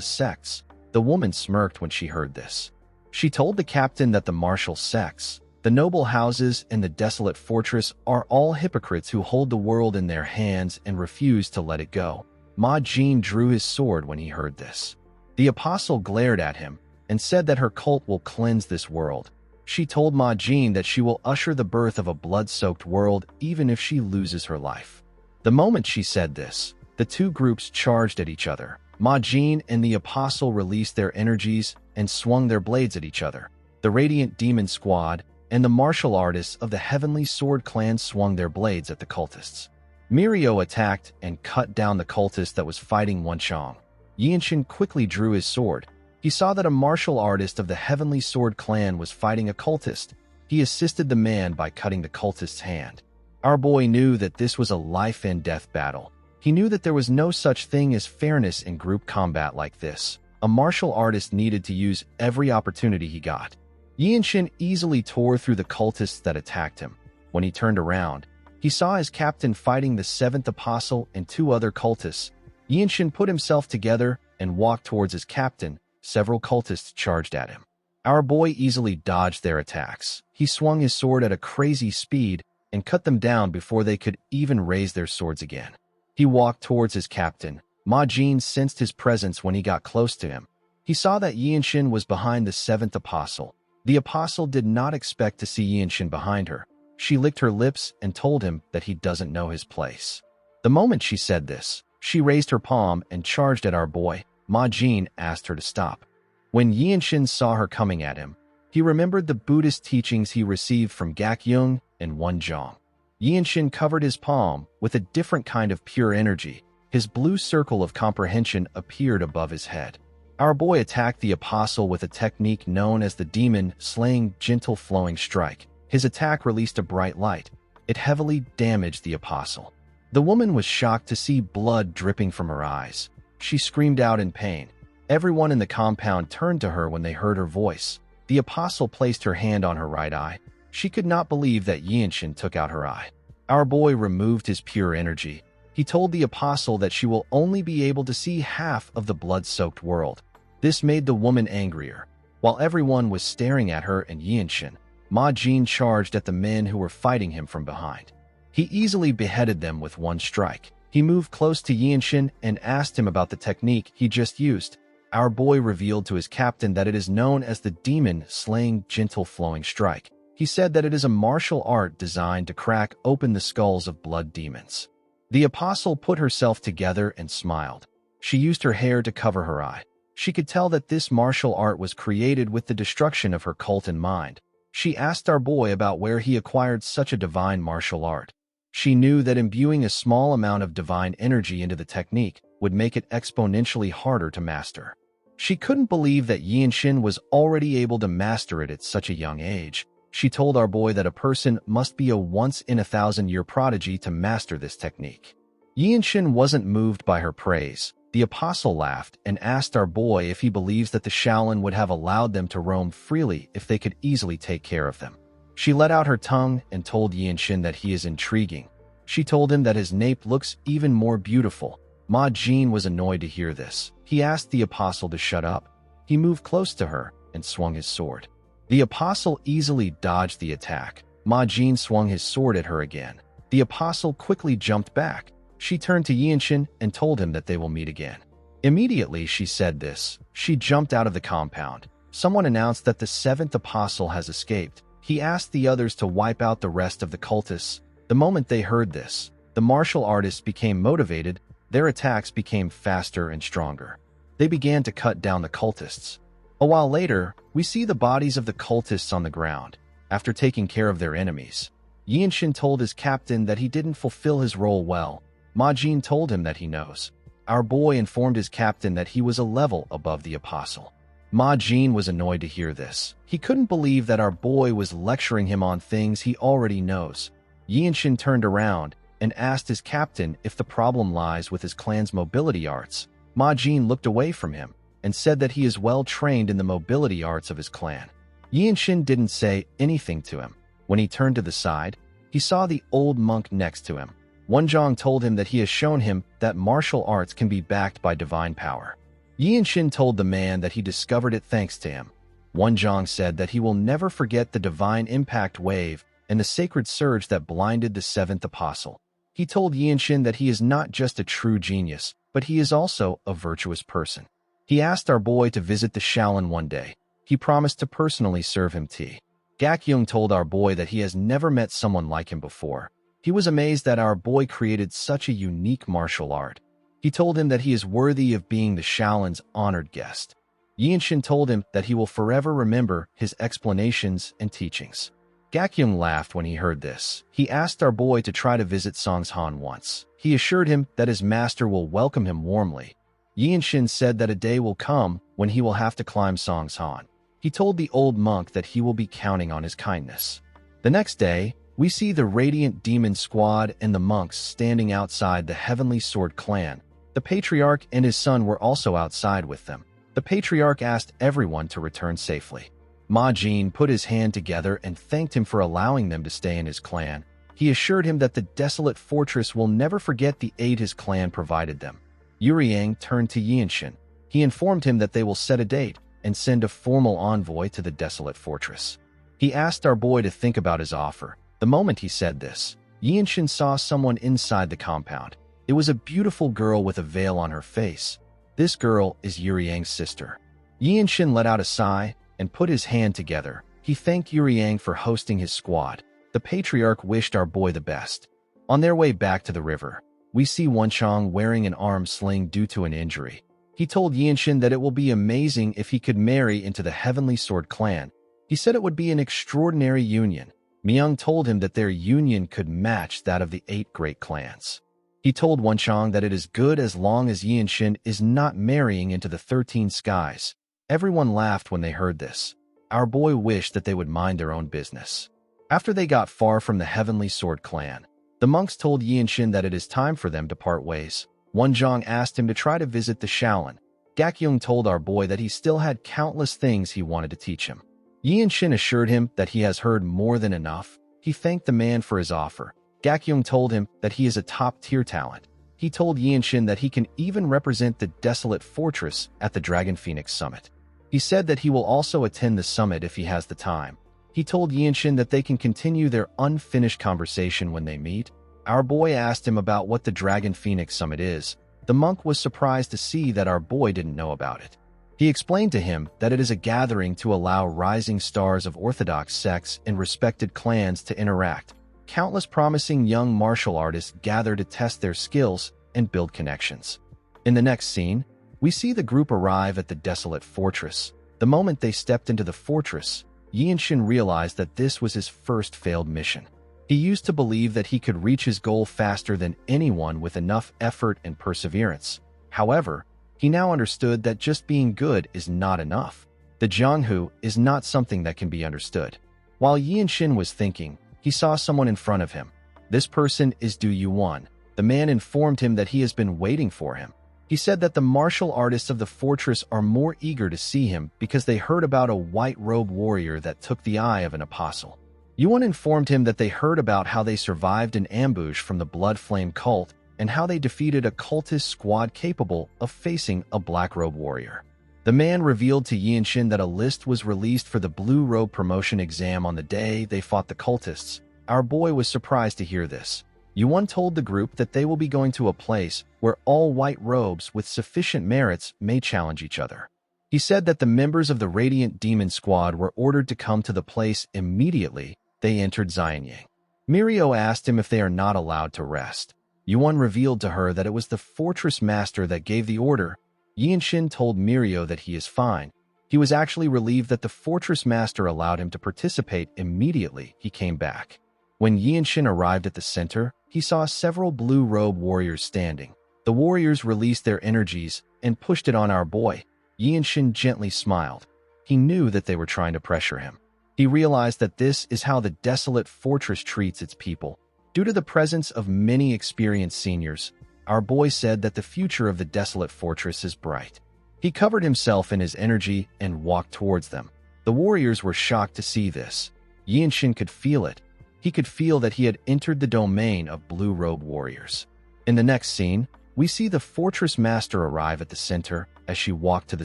[SPEAKER 1] sects. The woman smirked when she heard this. She told the captain that the martial sects, the noble houses, and the Desolate Fortress are all hypocrites who hold the world in their hands and refuse to let it go. Ma Jin drew his sword when he heard this. The apostle glared at him and said that her cult will cleanse this world. She told Ma Jin that she will usher the birth of a blood-soaked world even if she loses her life. The moment she said this, the two groups charged at each other. Ma Jin and the apostle released their energies and swung their blades at each other. The Radiant Demon squad and the martial artists of the Heavenly Sword clan swung their blades at the cultists. Mirio attacked and cut down the cultist that was fighting Wenchong. Yinshin quickly drew his sword. He saw that a martial artist of the Heavenly Sword clan was fighting a cultist. He assisted the man by cutting the cultist's hand. Our boy knew that this was a life-and-death battle. He knew that there was no such thing as fairness in group combat like this. A martial artist needed to use every opportunity he got. Yinshin easily tore through the cultists that attacked him. When he turned around, he saw his captain fighting the seventh apostle and two other cultists. Yinshin put himself together and walked towards his captain. Several cultists charged at him. Our boy easily dodged their attacks. He swung his sword at a crazy speed and cut them down before they could even raise their swords again. He walked towards his captain. Ma Jin sensed his presence when he got close to him. He saw that Yinshin was behind the seventh apostle. The apostle did not expect to see Yinshin behind her. She licked her lips and told him that he doesn't know his place. The moment she said this, she raised her palm and charged at our boy. Ma Jin asked her to stop. When Yinshin saw her coming at him, he remembered the Buddhist teachings he received from Gakyung and Wonjong. Yinshin covered his palm with a different kind of pure energy. His blue circle of comprehension appeared above his head. Our boy attacked the apostle with a technique known as the demon-slaying gentle flowing strike. His attack released a bright light. It heavily damaged the apostle. The woman was shocked to see blood dripping from her eyes. She screamed out in pain. Everyone in the compound turned to her when they heard her voice. The apostle placed her hand on her right eye. She could not believe that Yinshin took out her eye. Our boy removed his pure energy. He told the apostle that she will only be able to see half of the blood-soaked world. This made the woman angrier. While everyone was staring at her and Yinshin, Ma Jin charged at the men who were fighting him from behind. He easily beheaded them with one strike. He moved close to Yinshin and asked him about the technique he just used. Our boy revealed to his captain that it is known as the demon-slaying gentle flowing strike. He said that it is a martial art designed to crack open the skulls of blood demons. The apostle put herself together and smiled. She used her hair to cover her eye. She could tell that this martial art was created with the destruction of her cult in mind. She asked our boy about where he acquired such a divine martial art. She knew that imbuing a small amount of divine energy into the technique would make it exponentially harder to master. She couldn't believe that Yinshin was already able to master it at such a young age. She told our boy that a person must be a once-in-a-thousand-year prodigy to master this technique. Yinshin wasn't moved by her praise. The apostle laughed and asked our boy if he believes that the Shaolin would have allowed them to roam freely if they could easily take care of them. She let out her tongue and told Yinshin that he is intriguing. She told him that his nape looks even more beautiful. Ma Jin was annoyed to hear this. He asked the apostle to shut up. He moved close to her and swung his sword. The apostle easily dodged the attack. Ma Jin swung his sword at her again. The apostle quickly jumped back. She turned to Yinshin and told him that they will meet again. Immediately she said this, she jumped out of the compound. Someone announced that the seventh apostle has escaped. He asked the others to wipe out the rest of the cultists. The moment they heard this, the martial artists became motivated. Their attacks became faster and stronger. They began to cut down the cultists. A while later, we see the bodies of the cultists on the ground. After taking care of their enemies, Yinshin told his captain that he didn't fulfill his role well. Ma Jin told him that he knows. Our boy informed his captain that he was a level above the apostle. Ma Jin was annoyed to hear this. He couldn't believe that our boy was lecturing him on things he already knows. Yinshin turned around and asked his captain if the problem lies with his clan's mobility arts. Ma Jin looked away from him and said that he is well trained in the mobility arts of his clan. Yinshin didn't say anything to him. When he turned to the side, he saw the old monk next to him. Wonjong told him that he has shown him that martial arts can be backed by divine power. Yinshin told the man that he discovered it thanks to him. Wonjong said that he will never forget the divine impact wave and the sacred surge that blinded the seventh apostle. He told Yinshin that he is not just a true genius, but he is also a virtuous person. He asked our boy to visit the Shaolin one day. He promised to personally serve him tea. Gakyung told our boy that he has never met someone like him before. He was amazed that our boy created such a unique martial art. He told him that he is worthy of being the Shaolin's honored guest. Yinshin told him that he will forever remember his explanations and teachings. Gakyung laughed when he heard this. He asked our boy to try to visit Songshan once. He assured him that his master will welcome him warmly. Yinshin said that a day will come when he will have to climb Songshan. He told the old monk that he will be counting on his kindness. The next day, we see the Radiant Demon Squad and the monks standing outside the Heavenly Sword clan. The patriarch and his son were also outside with them. The patriarch asked everyone to return safely. Ma Jin put his hand together and thanked him for allowing them to stay in his clan. He assured him that the desolate fortress will never forget the aid his clan provided them. Yuryang turned to Yinshin. He informed him that they will set a date and send a formal envoy to the desolate fortress. He asked our boy to think about his offer. The moment he said this, Yinshin saw someone inside the compound. It was a beautiful girl with a veil on her face. This girl is Yuryang's sister. Yinshin let out a sigh and put his hand together. He thanked Yuryang for hosting his squad. The patriarch wished our boy the best. On their way back to the river, we see Wenchang wearing an arm sling due to an injury. He told Yinshin that it will be amazing if he could marry into the Heavenly Sword clan. He said it would be an extraordinary union. Myung told him that their union could match that of the 8 great clans. He told Wenchang that it is good as long as Yinshin is not marrying into the 13 skies. Everyone laughed when they heard this. Our boy wished that they would mind their own business. After they got far from the Heavenly Sword clan, the monks told Yinshin that it is time for them to part ways. Wenchang asked him to try to visit the Shaolin. Gakyung told our boy that he still had countless things he wanted to teach him. Yinshin assured him that he has heard more than enough. He thanked the man for his offer. Gakyung told him that he is a top-tier talent. He told Yinshin that he can even represent the desolate fortress at the Dragon Phoenix Summit. He said that he will also attend the summit if he has the time. He told Yinshin that they can continue their unfinished conversation when they meet. Our boy asked him about what the Dragon Phoenix Summit is. The monk was surprised to see that our boy didn't know about it. He explained to him that it is a gathering to allow rising stars of orthodox sects and respected clans to interact. Countless promising young martial artists gather to test their skills and build connections. In the next scene, we see the group arrive at the desolate fortress. The moment they stepped into the fortress, Yinshin realized that this was his first failed mission. He used to believe that he could reach his goal faster than anyone with enough effort and perseverance. However, he now understood that just being good is not enough. The Jianghu is not something that can be understood. While Yinshin was thinking, he saw someone in front of him. This person is Du Yuan. The man informed him that he has been waiting for him. He said that the martial artists of the fortress are more eager to see him because they heard about a white-robed warrior that took the eye of an apostle. Yuan informed him that they heard about how they survived an ambush from the Blood Flame cult and how they defeated a cultist squad capable of facing a black-robe warrior. The man revealed to Yinshin that a list was released for the Blue Robe promotion exam on the day they fought the cultists. Our boy was surprised to hear this. Yuan told the group that they will be going to a place where all white robes with sufficient merits may challenge each other. He said that the members of the Radiant Demon Squad were ordered to come to the place immediately they entered Xianyang. Mirio asked him if they are not allowed to rest. Yuan revealed to her that it was the fortress master that gave the order. Yinshin told Mirio that he is fine. He was actually relieved that the fortress master allowed him to participate immediately he came back. When Yinshin arrived at the center, he saw several blue-robe warriors standing. The warriors released their energies and pushed it on our boy. Yinshin gently smiled. He knew that they were trying to pressure him. He realized that this is how the desolate fortress treats its people. Due to the presence of many experienced seniors, our boy said that the future of the desolate fortress is bright. He covered himself in his energy and walked towards them. The warriors were shocked to see this. Yinshin could feel it. He could feel that he had entered the domain of blue-robe warriors. In the next scene, we see the fortress master arrive at the center. As she walked to the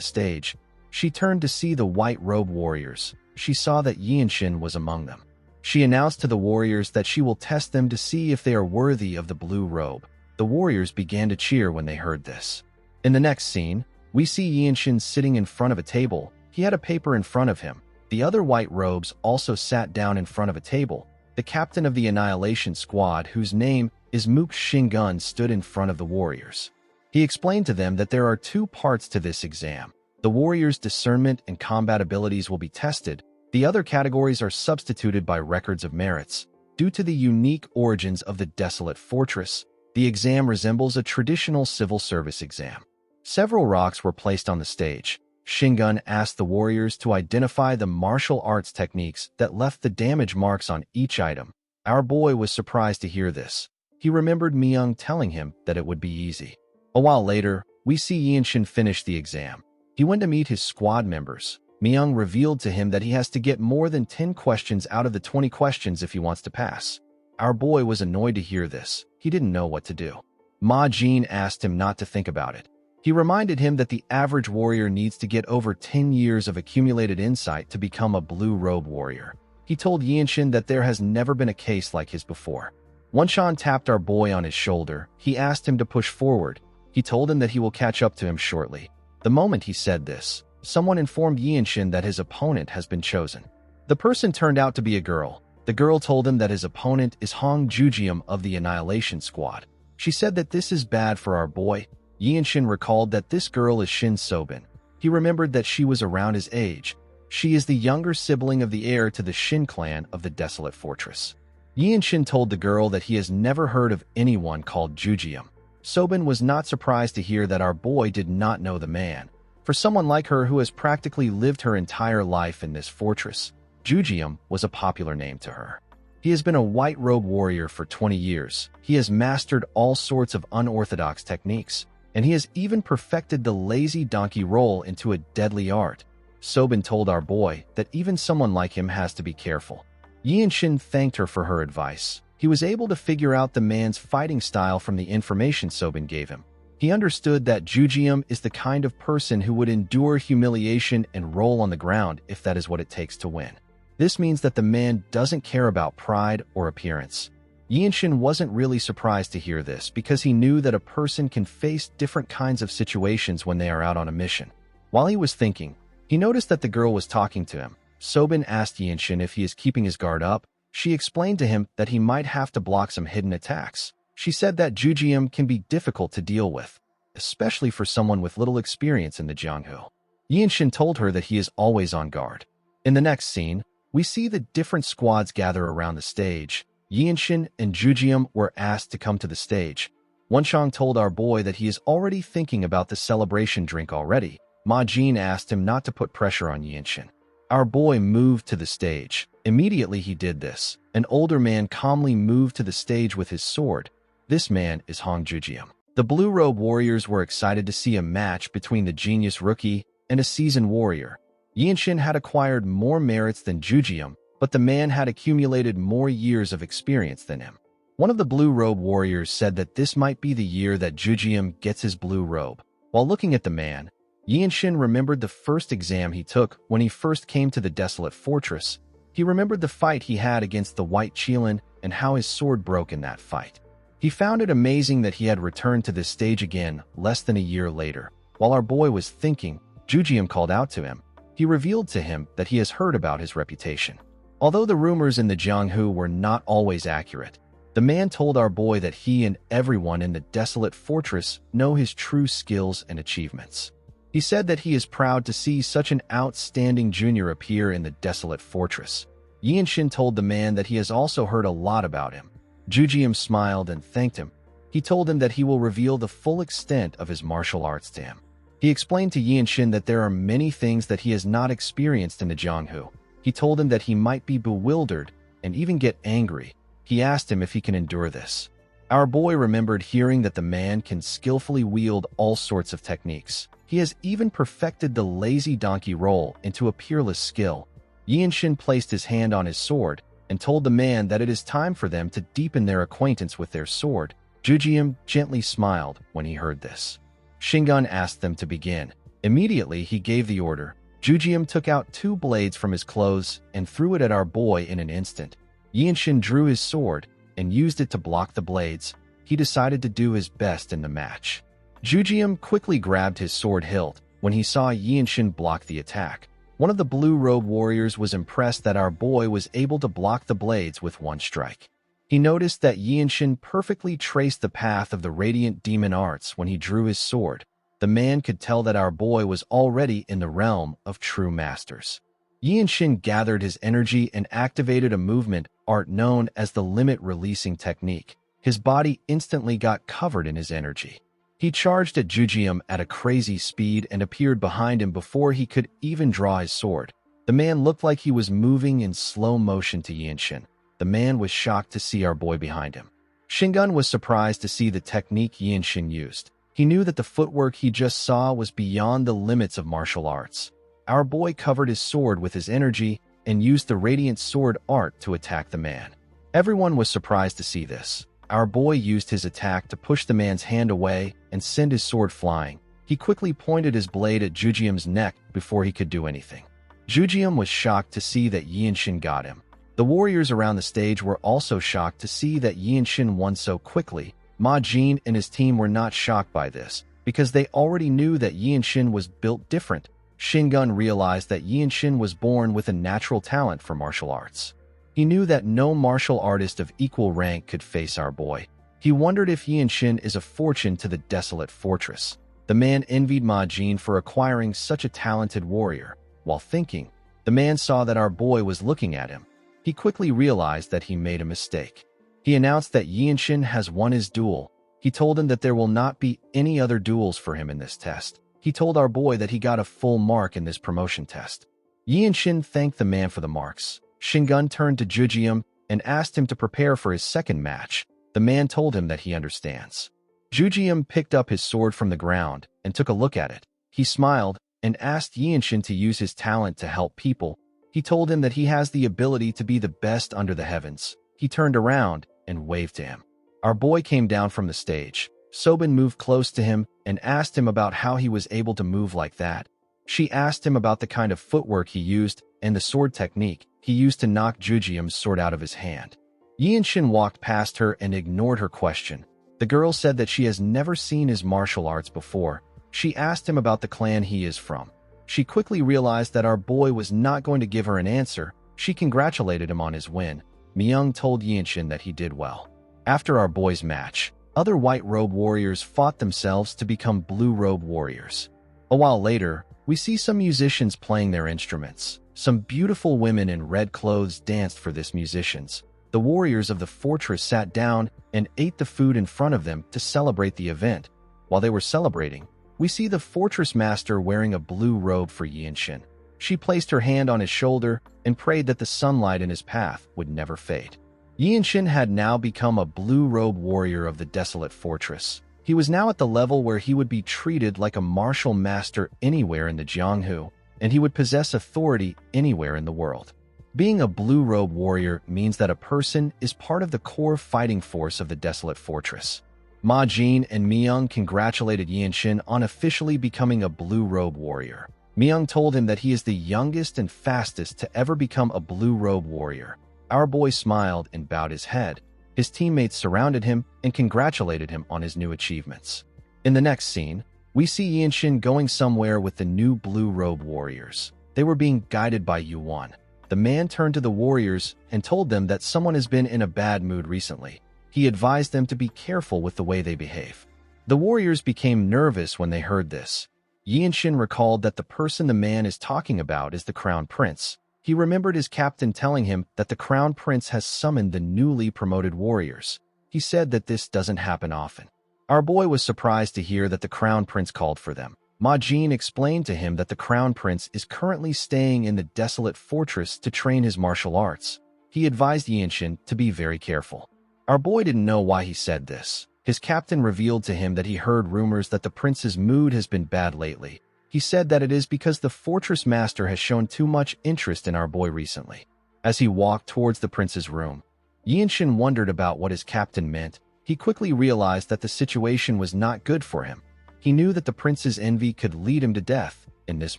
[SPEAKER 1] stage, she turned to see the white-robe warriors. She saw that Yinshin was among them. She announced to the warriors that she will test them to see if they are worthy of the blue robe. The warriors began to cheer when they heard this. In the next scene, we see Yinshin sitting in front of a table. He had a paper in front of him. The other white robes also sat down in front of a table. The captain of the Annihilation Squad, whose name is Mook Shingun, stood in front of the warriors. He explained to them that there are 2 parts to this exam. The warriors' discernment and combat abilities will be tested. The other categories are substituted by records of merits. Due to the unique origins of the desolate fortress, the exam resembles a traditional civil service exam. Several rocks were placed on the stage. Shingun asked the warriors to identify the martial arts techniques that left the damage marks on each item. Our boy was surprised to hear this. He remembered Myung telling him that it would be easy. A while later, we see Yinshin finish the exam. He went to meet his squad members. Myung revealed to him that he has to get more than 10 questions out of the 20 questions if he wants to pass. Our boy was annoyed to hear this. He didn't know what to do. Ma Jin asked him not to think about it. He reminded him that the average warrior needs to get over 10 years of accumulated insight to become a blue robe warrior. He told Yinshin that there has never been a case like his before. Wanshan tapped our boy on his shoulder. He asked him to push forward. He told him that he will catch up to him shortly. The moment he said this, someone informed Yinshin that his opponent has been chosen. The person turned out to be a girl. The girl told him that his opponent is Hong Jujium of the Annihilation Squad. She said that this is bad for our boy. Yinshin recalled that this girl is Shin Sobin. He remembered that she was around his age. She is the younger sibling of the heir to the Shin clan of the Desolate Fortress. Yinshin told the girl that he has never heard of anyone called Jujium. Sobin was not surprised to hear that our boy did not know the man. For someone like her who has practically lived her entire life in this fortress, Jujium was a popular name to her. He has been a white robe warrior for 20 years. He has mastered all sorts of unorthodox techniques, and he has even perfected the lazy donkey roll into a deadly art. Sobin told our boy that even someone like him has to be careful. Yinshin thanked her for her advice. He was able to figure out the man's fighting style from the information Sobin gave him. He understood that Jujium is the kind of person who would endure humiliation and roll on the ground if that is what it takes to win. This means that the man doesn't care about pride or appearance. Yinshin wasn't really surprised to hear this because he knew that a person can face different kinds of situations when they are out on a mission. While he was thinking, he noticed that the girl was talking to him. Sobin asked Yinshin if he is keeping his guard up. She explained to him that he might have to block some hidden attacks. She said that Jujium can be difficult to deal with, especially for someone with little experience in the Jianghu. Yinshin told her that he is always on guard. In the next scene, we see the different squads gather around the stage. Yinshin and Jujium were asked to come to the stage. Wenshang told our boy that he is already thinking about the celebration drink already. Ma Jin asked him not to put pressure on Yinshin. Our boy moved to the stage. Immediately he did this. An older man calmly moved to the stage with his sword. This man is Hong Jujium. The Blue Robe Warriors were excited to see a match between the genius rookie and a seasoned warrior. Yinshin had acquired more merits than Jujium, but the man had accumulated more years of experience than him. One of the Blue Robe Warriors said that this might be the year that Jujium gets his blue robe. While looking at the man, Yinshin remembered the first exam he took when he first came to the Desolate Fortress. He remembered the fight he had against the White Qilin and how his sword broke in that fight. He found it amazing that he had returned to this stage again less than a year later. While our boy was thinking, Jujium called out to him. He revealed to him that he has heard about his reputation. Although the rumors in the Jianghu were not always accurate, the man told our boy that he and everyone in the Desolate Fortress know his true skills and achievements. He said that he is proud to see such an outstanding junior appear in the Desolate Fortress. Yinshin told the man that he has also heard a lot about him. Jujium smiled and thanked him. He told him that he will reveal the full extent of his martial arts to him. He explained to Yinshin that there are many things that he has not experienced in the Jianghu. He told him that he might be bewildered and even get angry. He asked him if he can endure this. Our boy remembered hearing that the man can skillfully wield all sorts of techniques. He has even perfected the lazy donkey roll into a peerless skill. Yinshin placed his hand on his sword and told the man that it is time for them to deepen their acquaintance with their sword. Jujium gently smiled when he heard this. Shingun asked them to begin. Immediately, he gave the order. Jujium took out 2 blades from his clothes and threw it at our boy in an instant. Yinshin drew his sword and used it to block the blades. He decided to do his best in the match. Jujium quickly grabbed his sword hilt when he saw Yinshin block the attack. One of the Blue Robe Warriors was impressed that our boy was able to block the blades with one strike. He noticed that Yinshin perfectly traced the path of the Radiant Demon Arts when he drew his sword. The man could tell that our boy was already in the realm of true masters. Yinshin gathered his energy and activated a movement art known as the limit releasing technique. His body instantly got covered in his energy. He charged at Jujium at a crazy speed and appeared behind him before he could even draw his sword. The man looked like he was moving in slow motion to Yinshin. The man was shocked to see our boy behind him. Shingun was surprised to see the technique Yinshin used. He knew that the footwork he just saw was beyond the limits of martial arts. Our boy covered his sword with his energy and used the radiant sword art to attack the man. Everyone was surprised to see this. Our boy used his attack to push the man's hand away and send his sword flying. He quickly pointed his blade at Jujium's neck before he could do anything. Jujium was shocked to see that Yianshin got him. The warriors around the stage were also shocked to see that Yianshin won so quickly. Ma Jin and his team were not shocked by this, because they already knew that Yianshin was built different. Shingun realized that Yianshin was born with a natural talent for martial arts. He knew that no martial artist of equal rank could face our boy. He wondered if Yianshin is a fortune to the desolate fortress. The man envied Ma Jin for acquiring such a talented warrior. While thinking, the man saw that our boy was looking at him. He quickly realized that he made a mistake. He announced that Yianshin has won his duel. He told him that there will not be any other duels for him in this test. He told our boy that he got a full mark in this promotion test. Yianshin thanked the man for the marks. Shingun turned to Jujium and asked him to prepare for his second match. The man told him that he understands. Jujium picked up his sword from the ground and took a look at it. He smiled and asked Yianshin to use his talent to help people. He told him that he has the ability to be the best under the heavens. He turned around and waved to him. Our boy came down from the stage. Sobin moved close to him and asked him about how he was able to move like that. She asked him about the kind of footwork he used and the sword technique he used to knock Jujium's sword out of his hand. Yianshin walked past her and ignored her question. The girl said that she has never seen his martial arts before. She asked him about the clan he is from. She quickly realized that our boy was not going to give her an answer. She congratulated him on his win. Myung told Yianshin that he did well. After our boy's match, other white-robe warriors fought themselves to become blue-robe warriors. A while later, we see some musicians playing their instruments. Some beautiful women in red clothes danced for these musicians. The warriors of the fortress sat down and ate the food in front of them to celebrate the event. While they were celebrating, we see the fortress master wearing a blue robe for Yianshin. She placed her hand on his shoulder and prayed that the sunlight in his path would never fade. Yianshin had now become a blue-robe warrior of the desolate fortress. He was now at the level where he would be treated like a martial master anywhere in the Jianghu, and he would possess authority anywhere in the world. Being a blue-robe warrior means that a person is part of the core fighting force of the desolate fortress. Ma Jin and Myung congratulated Yianshin on officially becoming a blue-robe warrior. Myung told him that he is the youngest and fastest to ever become a blue-robe warrior. Our boy smiled and bowed his head. His teammates surrounded him and congratulated him on his new achievements. In the next scene, we see Yianshin going somewhere with the new blue-robe warriors. They were being guided by Yuan. The man turned to the warriors and told them that someone has been in a bad mood recently. He advised them to be careful with the way they behave. The warriors became nervous when they heard this. Yianshin recalled that the person the man is talking about is the crown prince. He remembered his captain telling him that the crown prince has summoned the newly promoted warriors. He said that this doesn't happen often. Our boy was surprised to hear that the crown prince called for them. Ma Jin explained to him that the crown prince is currently staying in the desolate fortress to train his martial arts. He advised Yianshin to be very careful. Our boy didn't know why he said this. His captain revealed to him that he heard rumors that the prince's mood has been bad lately. He said that it is because the fortress master has shown too much interest in our boy recently. As he walked towards the prince's room, Yianshin wondered about what his captain meant. He quickly realized that the situation was not good for him. He knew that the prince's envy could lead him to death in this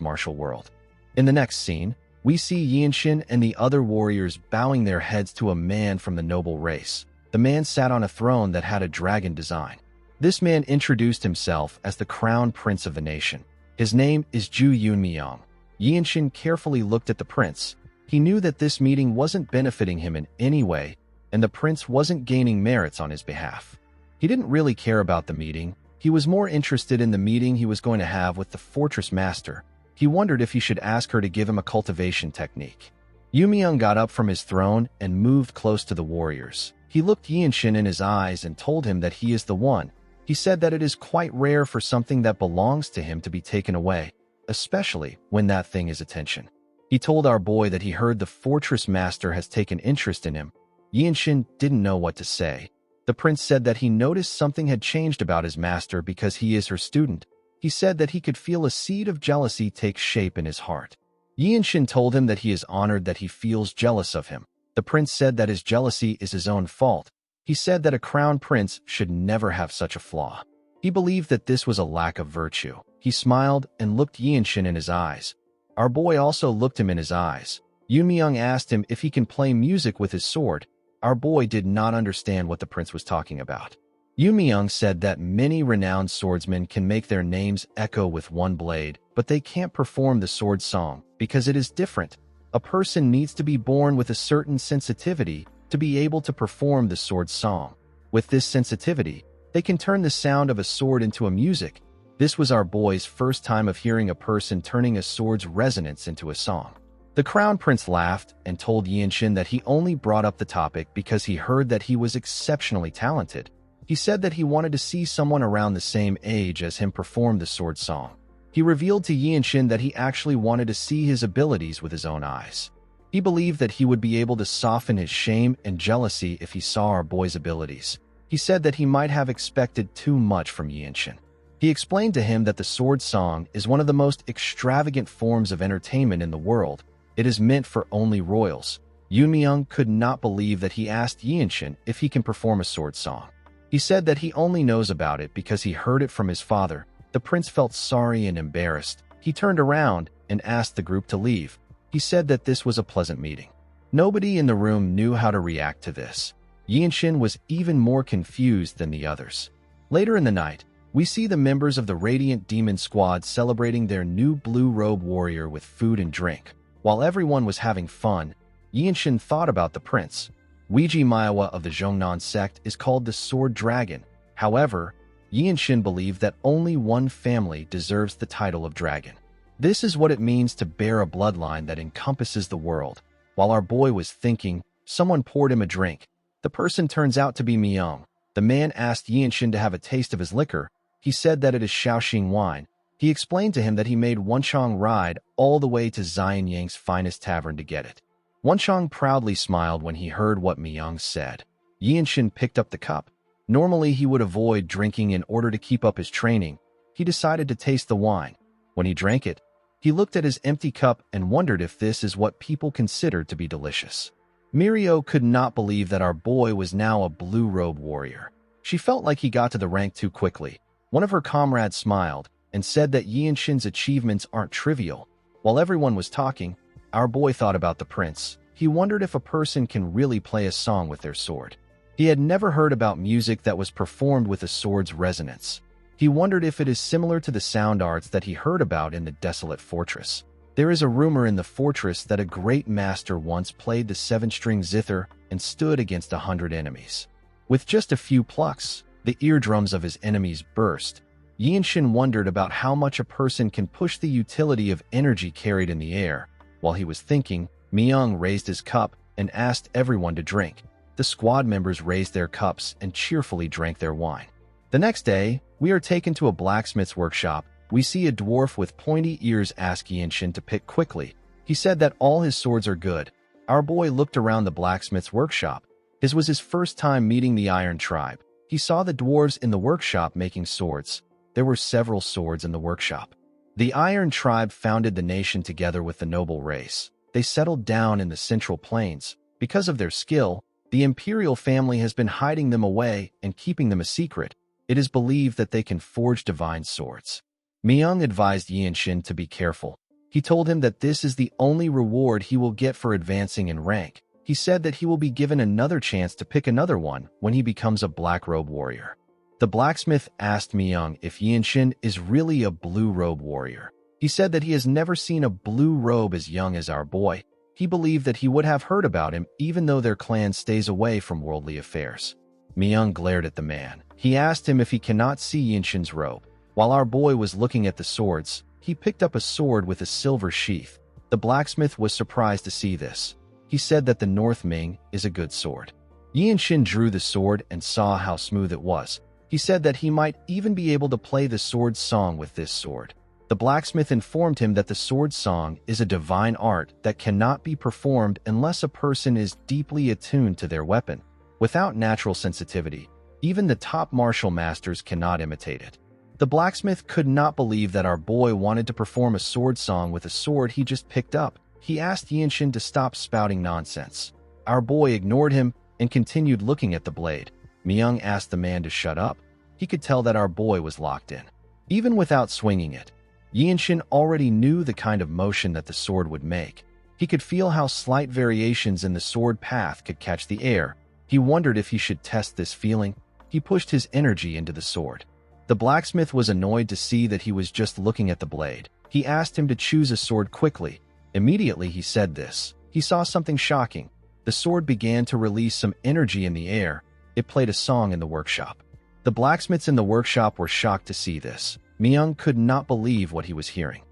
[SPEAKER 1] martial world. In the next scene, we see Yianshin and the other warriors bowing their heads to a man from the noble race. The man sat on a throne that had a dragon design. This man introduced himself as the crown prince of the nation. His name is Ju Yunmyong. Yianshin carefully looked at the prince. He knew that this meeting wasn't benefiting him in any way, and the prince wasn't gaining merits on his behalf. He didn't really care about the meeting. He was more interested in the meeting he was going to have with the fortress master. He wondered if he should ask her to give him a cultivation technique. Yumyong got up from his throne and moved close to the warriors. He looked Yianshin in his eyes and told him that he is the one. He said that it is quite rare for something that belongs to him to be taken away, especially when that thing is attention. He told our boy that he heard the fortress master has taken interest in him. Yianshin didn't know what to say. The prince said that he noticed something had changed about his master because he is her student. He said that he could feel a seed of jealousy take shape in his heart. Yinshin told him that he is honored that he feels jealous of him. The prince said that his jealousy is his own fault. He said that a crown prince should never have such a flaw. He believed that this was a lack of virtue. He smiled and looked Yinshin in his eyes. Our boy also looked him in his eyes. Yunmyung asked him if he can play music with his sword. Our boy did not understand what the prince was talking about. Yunmyung said that many renowned swordsmen can make their names echo with one blade, but they can't perform the sword song because it is different. A person needs to be born with a certain sensitivity to be able to perform the sword song. With this sensitivity, they can turn the sound of a sword into a music. This was our boy's first time of hearing a person turning a sword's resonance into a song. The crown prince laughed and told Yinshin that he only brought up the topic because he heard that he was exceptionally talented. He said that he wanted to see someone around the same age as him perform the sword song. He revealed to Yinshin that he actually wanted to see his abilities with his own eyes. He believed that he would be able to soften his shame and jealousy if he saw our boy's abilities. He said that he might have expected too much from Yinshin. He explained to him that the sword song is one of the most extravagant forms of entertainment in the world. It is meant for only royals. Yunmyung could not believe that he asked Yinshin if he can perform a sword song. He said that he only knows about it because he heard it from his father. The prince felt sorry and embarrassed. He turned around and asked the group to leave. He said that this was a pleasant meeting. Nobody in the room knew how to react to this. Yinshin was even more confused than the others. Later in the night, we see the members of the Radiant Demon Squad celebrating their new blue robe warrior with food and drink. While everyone was having fun, Yinshin thought about the prince. Weiji Maiwa of the Zhongnan sect is called the Sword Dragon. However, Yinshin believed that only one family deserves the title of dragon. This is what it means to bear a bloodline that encompasses the world. While our boy was thinking, someone poured him a drink. The person turns out to be Myung. The man asked Yinshin to have a taste of his liquor. He said that it is Shaoxing wine. He explained to him that he made Wenchong ride all the way to Xianyang's finest tavern to get it. Wenchong proudly smiled when he heard what Myung said. Yinshin picked up the cup. Normally, he would avoid drinking in order to keep up his training. He decided to taste the wine. When he drank it, he looked at his empty cup and wondered if this is what people considered to be delicious. Mirio could not believe that our boy was now a blue robe warrior. She felt like he got to the rank too quickly. One of her comrades smiled and said that Yinshin's achievements aren't trivial. While everyone was talking, our boy thought about the prince. He wondered if a person can really play a song with their sword. He had never heard about music that was performed with a sword's resonance. He wondered if it is similar to the sound arts that he heard about in the desolate fortress. There is a rumor in the fortress that a great master once played the 7-string zither and stood against 100 enemies. With just a few plucks, the eardrums of his enemies burst. Yinshin wondered about how much a person can push the utility of energy carried in the air. While he was thinking, Myung raised his cup and asked everyone to drink. The squad members raised their cups and cheerfully drank their wine. The next day, we are taken to a blacksmith's workshop. We see a dwarf with pointy ears ask Yinshin to pick quickly. He said that all his swords are good. Our boy looked around the blacksmith's workshop. His was his first time meeting the Iron Tribe. He saw the dwarves in the workshop making swords. There were several swords in the workshop. The Iron Tribe founded the nation together with the noble race. They settled down in the Central Plains. Because of their skill, the imperial family has been hiding them away and keeping them a secret. It is believed that they can forge divine swords. Myung advised Yinshin to be careful. He told him that this is the only reward he will get for advancing in rank. He said that he will be given another chance to pick another one when he becomes a black robe warrior. The blacksmith asked Myung if Yinshin is really a blue robe warrior. He said that he has never seen a blue robe as young as our boy. He believed that he would have heard about him even though their clan stays away from worldly affairs. Myung glared at the man. He asked him if he cannot see Yinshin's robe. While our boy was looking at the swords, he picked up a sword with a silver sheath. The blacksmith was surprised to see this. He said that the North Ming is a good sword. Yinshin drew the sword and saw how smooth it was. He said that he might even be able to play the sword song with this sword. The blacksmith informed him that the sword song is a divine art that cannot be performed unless a person is deeply attuned to their weapon. Without natural sensitivity, Even the top martial masters cannot imitate it. The blacksmith could not believe that our boy wanted to perform a sword song with a sword he just picked up. He asked Yinshin to stop spouting nonsense. Our boy ignored him and continued looking at the blade. Myung asked the man to shut up. He could tell that our boy was locked in. Even without swinging it, Yinshin already knew the kind of motion that the sword would make. He could feel how slight variations in the sword path could catch the air. He wondered if he should test this feeling. He pushed his energy into the sword. The blacksmith was annoyed to see that he was just looking at the blade. He asked him to choose a sword quickly. Immediately he said this. He saw something shocking. The sword began to release some energy in the air. It played a song in the workshop. The blacksmiths in the workshop were shocked to see this. Myung could not believe what he was hearing.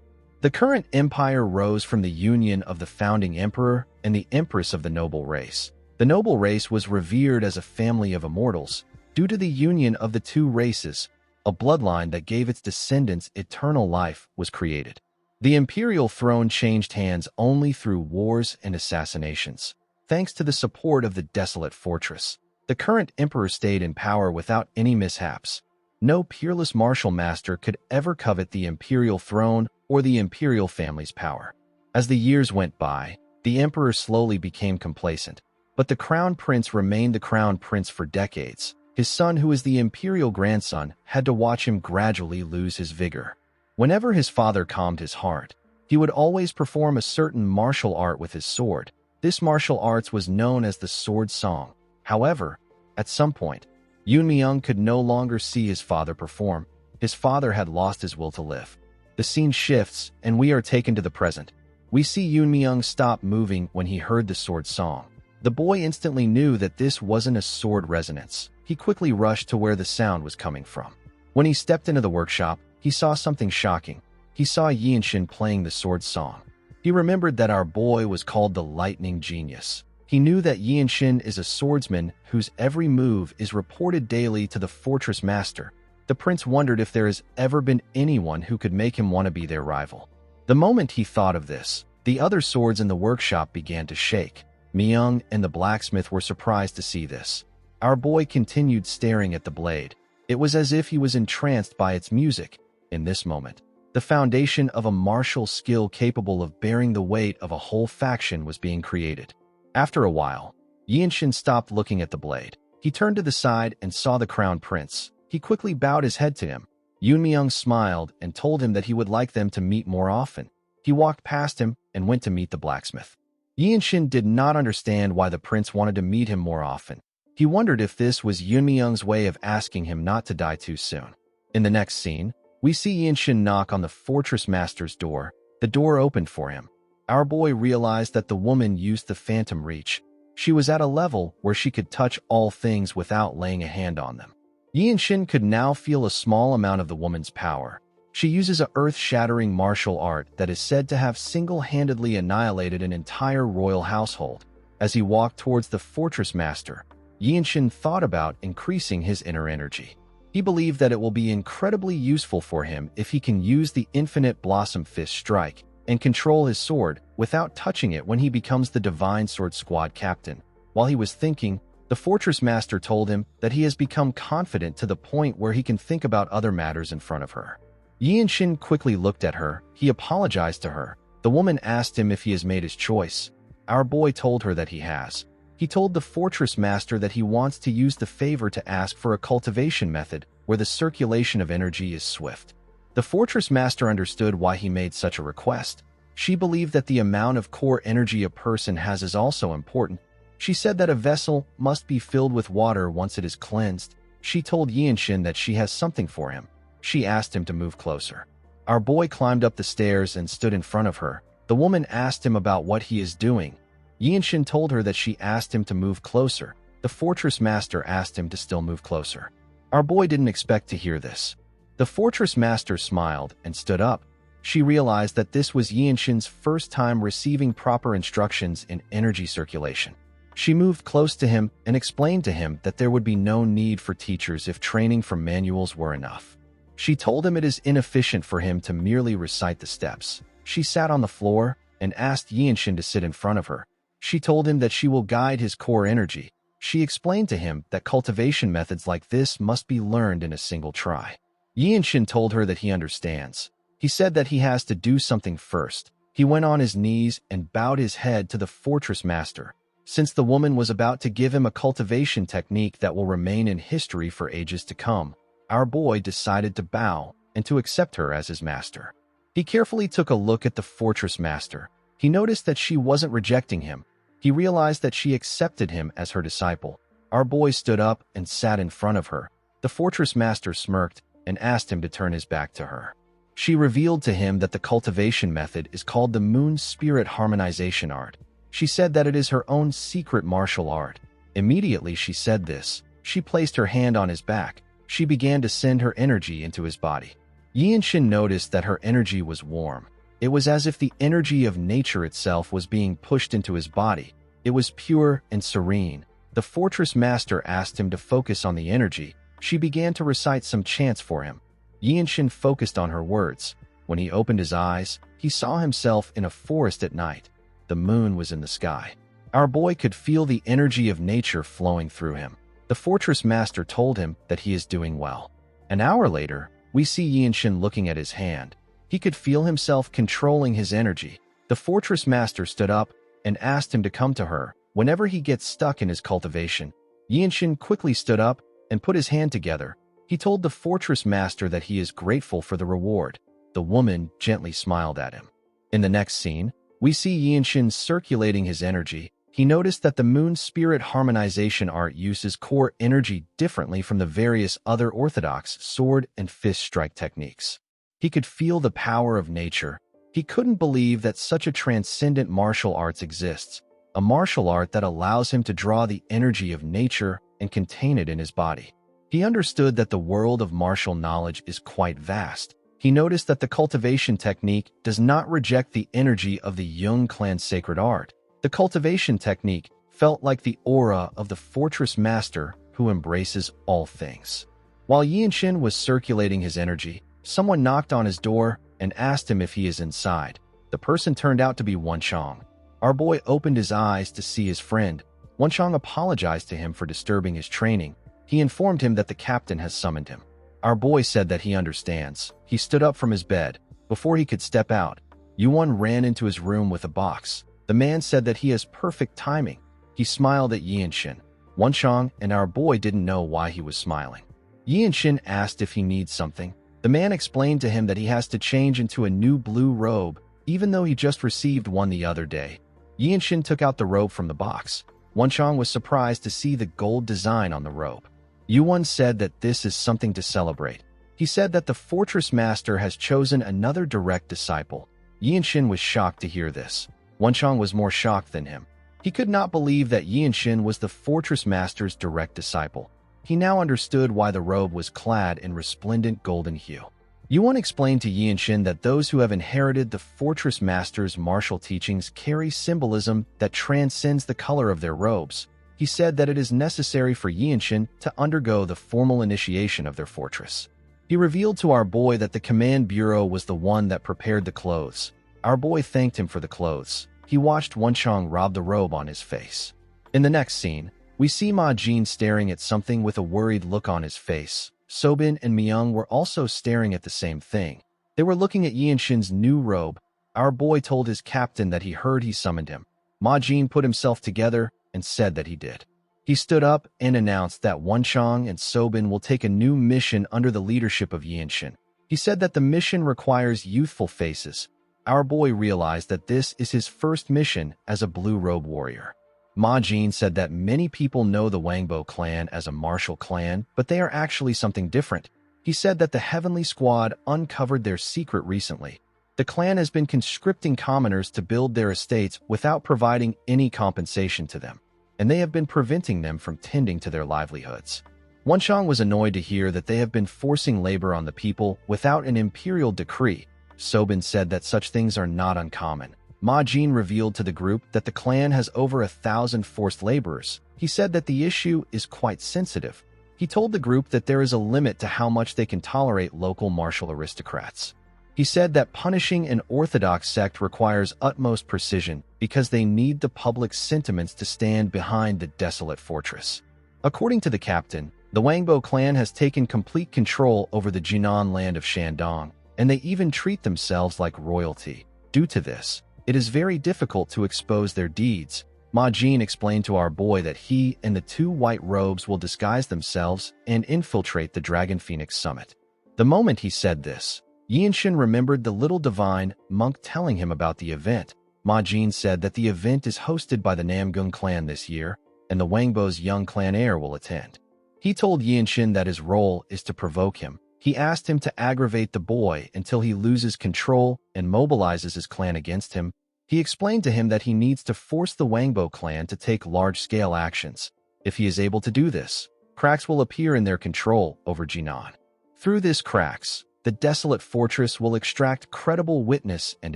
[SPEAKER 1] The current empire rose from the union of the founding emperor and the empress of the noble race. The noble race was revered as a family of immortals. Due to the union of the two races, a bloodline that gave its descendants eternal life was created. The imperial throne changed hands only through wars and assassinations. Thanks to the support of the desolate fortress, the current emperor stayed in power without any mishaps. No peerless martial master could ever covet the imperial throne or the imperial family's power. As the years went by, the emperor slowly became complacent, but the crown prince remained the crown prince for decades. His son, who is the imperial grandson, had to watch him gradually lose his vigor. Whenever his father calmed his heart, he would always perform a certain martial art with his sword. This martial arts was known as the sword song. However, at some point, Yoon Myung could no longer see his father perform. His father had lost his will to live. The scene shifts, and we are taken to the present. We see Yoon Myung stop moving when he heard the sword song. The boy instantly knew that this wasn't a sword resonance. He quickly rushed to where the sound was coming from. When he stepped into the workshop, he saw something shocking. He saw Yinshin playing the sword song. He remembered that our boy was called the Lightning Genius. He knew that Yinshin is a swordsman whose every move is reported daily to the fortress master. The prince wondered if there has ever been anyone who could make him want to be their rival. The moment he thought of this, the other swords in the workshop began to shake. Myung and the blacksmith were surprised to see this. Our boy continued staring at the blade. It was as if he was entranced by its music. In this moment, the foundation of a martial skill capable of bearing the weight of a whole faction was being created. After a while, Yinshin stopped looking at the blade. He turned to the side and saw the crown prince. He quickly bowed his head to him. Yoon Myung smiled and told him that he would like them to meet more often. He walked past him and went to meet the blacksmith. Yinshin did not understand why the prince wanted to meet him more often. He wondered if this was Yoon Myung's way of asking him not to die too soon. In the next scene, we see Yinshin knock on the fortress master's door. The door opened for him. Our boy realized that the woman used the phantom reach. She was at a level where she could touch all things without laying a hand on them. Yinshin could now feel a small amount of the woman's power. She uses a earth-shattering martial art that is said to have single-handedly annihilated an entire royal household. As he walked towards the fortress master, Yinshin thought about increasing his inner energy. He believed that it will be incredibly useful for him if he can use the infinite blossom fist strike and control his sword without touching it when he becomes the Divine Sword Squad captain. While he was thinking, the fortress master told him that he has become confident to the point where he can think about other matters in front of her. Yinshin quickly looked at her. He apologized to her. The woman asked him if he has made his choice. Our boy told her that he has. He told the fortress master that he wants to use the favor to ask for a cultivation method where the circulation of energy is swift. The fortress master understood why he made such a request. She believed that the amount of core energy a person has is also important. She said that a vessel must be filled with water once it is cleansed. She told Yinshin that she has something for him. She asked him to move closer. Our boy climbed up the stairs and stood in front of her. The woman asked him about what he is doing. Yinshin told her that she asked him to move closer. The fortress master asked him to still move closer. Our boy didn't expect to hear this. The fortress master smiled and stood up. She realized that this was Yinshin's first time receiving proper instructions in energy circulation. She moved close to him and explained to him that there would be no need for teachers if training from manuals were enough. She told him it is inefficient for him to merely recite the steps. She sat on the floor and asked Yinshin to sit in front of her. She told him that she will guide his core energy. She explained to him that cultivation methods like this must be learned in a single try. Yinshin told her that he understands. He said that he has to do something first. He went on his knees and bowed his head to the fortress master. Since the woman was about to give him a cultivation technique that will remain in history for ages to come, our boy decided to bow and to accept her as his master. He carefully took a look at the fortress master. He noticed that she wasn't rejecting him. He realized that she accepted him as her disciple. Our boy stood up and sat in front of her. The fortress master smirked and asked him to turn his back to her. She revealed to him that the cultivation method is called the Moon Spirit Harmonization Art. She said that it is her own secret martial art. Immediately she said this, she placed her hand on his back. She began to send her energy into his body. Yinshin noticed that her energy was warm. It was as if the energy of nature itself was being pushed into his body. It was pure and serene. The fortress master asked him to focus on the energy. She began to recite some chants for him. Yinshin focused on her words. When he opened his eyes, he saw himself in a forest at night. The moon was in the sky. Our boy could feel the energy of nature flowing through him. The fortress master told him that he is doing well. An hour later, we see Yinshin looking at his hand. He could feel himself controlling his energy. The fortress master stood up and asked him to come to her whenever he gets stuck in his cultivation. Yinshin quickly stood up and put his hand together. He told the fortress master that he is grateful for the reward. The woman gently smiled at him. In the next scene, we see Yinshin circulating his energy. He noticed that the Moon Spirit Harmonization art uses core energy differently from the various other orthodox sword and fist strike techniques. He could feel the power of nature. He couldn't believe that such a transcendent martial arts exists, a martial art that allows him to draw the energy of nature and contain it in his body. He understood that the world of martial knowledge is quite vast. He noticed that the cultivation technique does not reject the energy of the Jung clan's sacred art. The cultivation technique felt like the aura of the fortress master who embraces all things. While Yinshin was circulating his energy, someone knocked on his door and asked him if he is inside. The person turned out to be Wenchang. Our boy opened his eyes to see his friend. Wenchang apologized to him for disturbing his training. He informed him that the captain has summoned him. Our boy said that he understands. He stood up from his bed. Before he could step out, Yuan ran into his room with a box. The man said that he has perfect timing. He smiled at Yinshin. Wenchang and our boy didn't know why he was smiling. Yinshin asked if he needs something. The man explained to him that he has to change into a new blue robe, even though he just received one the other day. Yinshin took out the robe from the box. Wenchang was surprised to see the gold design on the robe. Yuan said that this is something to celebrate. He said that the fortress master has chosen another direct disciple. Yinshin was shocked to hear this. Wenchang was more shocked than him. He could not believe that Yinshin was the fortress master's direct disciple. He now understood why the robe was clad in resplendent golden hue. Yuan explained to Yinshin that those who have inherited the fortress master's martial teachings carry symbolism that transcends the color of their robes. He said that it is necessary for Yinshin to undergo the formal initiation of their fortress. He revealed to our boy that the command bureau was the one that prepared the clothes. Our boy thanked him for the clothes. He watched Wenchang rob the robe on his face. In the next scene, we see Ma Jin staring at something with a worried look on his face. Sobin and Myung were also staring at the same thing. They were looking at Yinshin's new robe. Our boy told his captain that he heard he summoned him. Ma Jin put himself together and said that he did. He stood up and announced that Wenchang and Sobin will take a new mission under the leadership of Yinshin. He said that the mission requires youthful faces. Our boy realized that this is his first mission as a blue robe warrior. Ma Jin said that many people know the Wangbo clan as a martial clan, but they are actually something different. He said that the Heavenly Squad uncovered their secret recently. The clan has been conscripting commoners to build their estates without providing any compensation to them, and they have been preventing them from tending to their livelihoods. Wenchang was annoyed to hear that they have been forcing labor on the people without an imperial decree. Sobin said that such things are not uncommon. Ma Jin revealed to the group that the clan has over 1,000 forced laborers. He said that the issue is quite sensitive. He told the group that there is a limit to how much they can tolerate local martial aristocrats. He said that punishing an orthodox sect requires utmost precision because they need the public sentiments to stand behind the desolate fortress. According to the captain, the Wangbo clan has taken complete control over the Jinan land of Shandong, and they even treat themselves like royalty. Due to this, it is very difficult to expose their deeds. Ma Jin explained to our boy that he and the two white robes will disguise themselves and infiltrate the Dragon Phoenix summit. The moment he said this, Yinshin remembered the little divine monk telling him about the event. Ma Jin said that the event is hosted by the Namgung clan this year, and the Wangbo's young clan heir will attend. He told Yinshin that his role is to provoke him. He asked him to aggravate the boy until he loses control and mobilizes his clan against him. He explained to him that he needs to force the Wangbo clan to take large-scale actions. If he is able to do this, cracks will appear in their control over Jinan. Through this cracks, the desolate fortress will extract credible witness and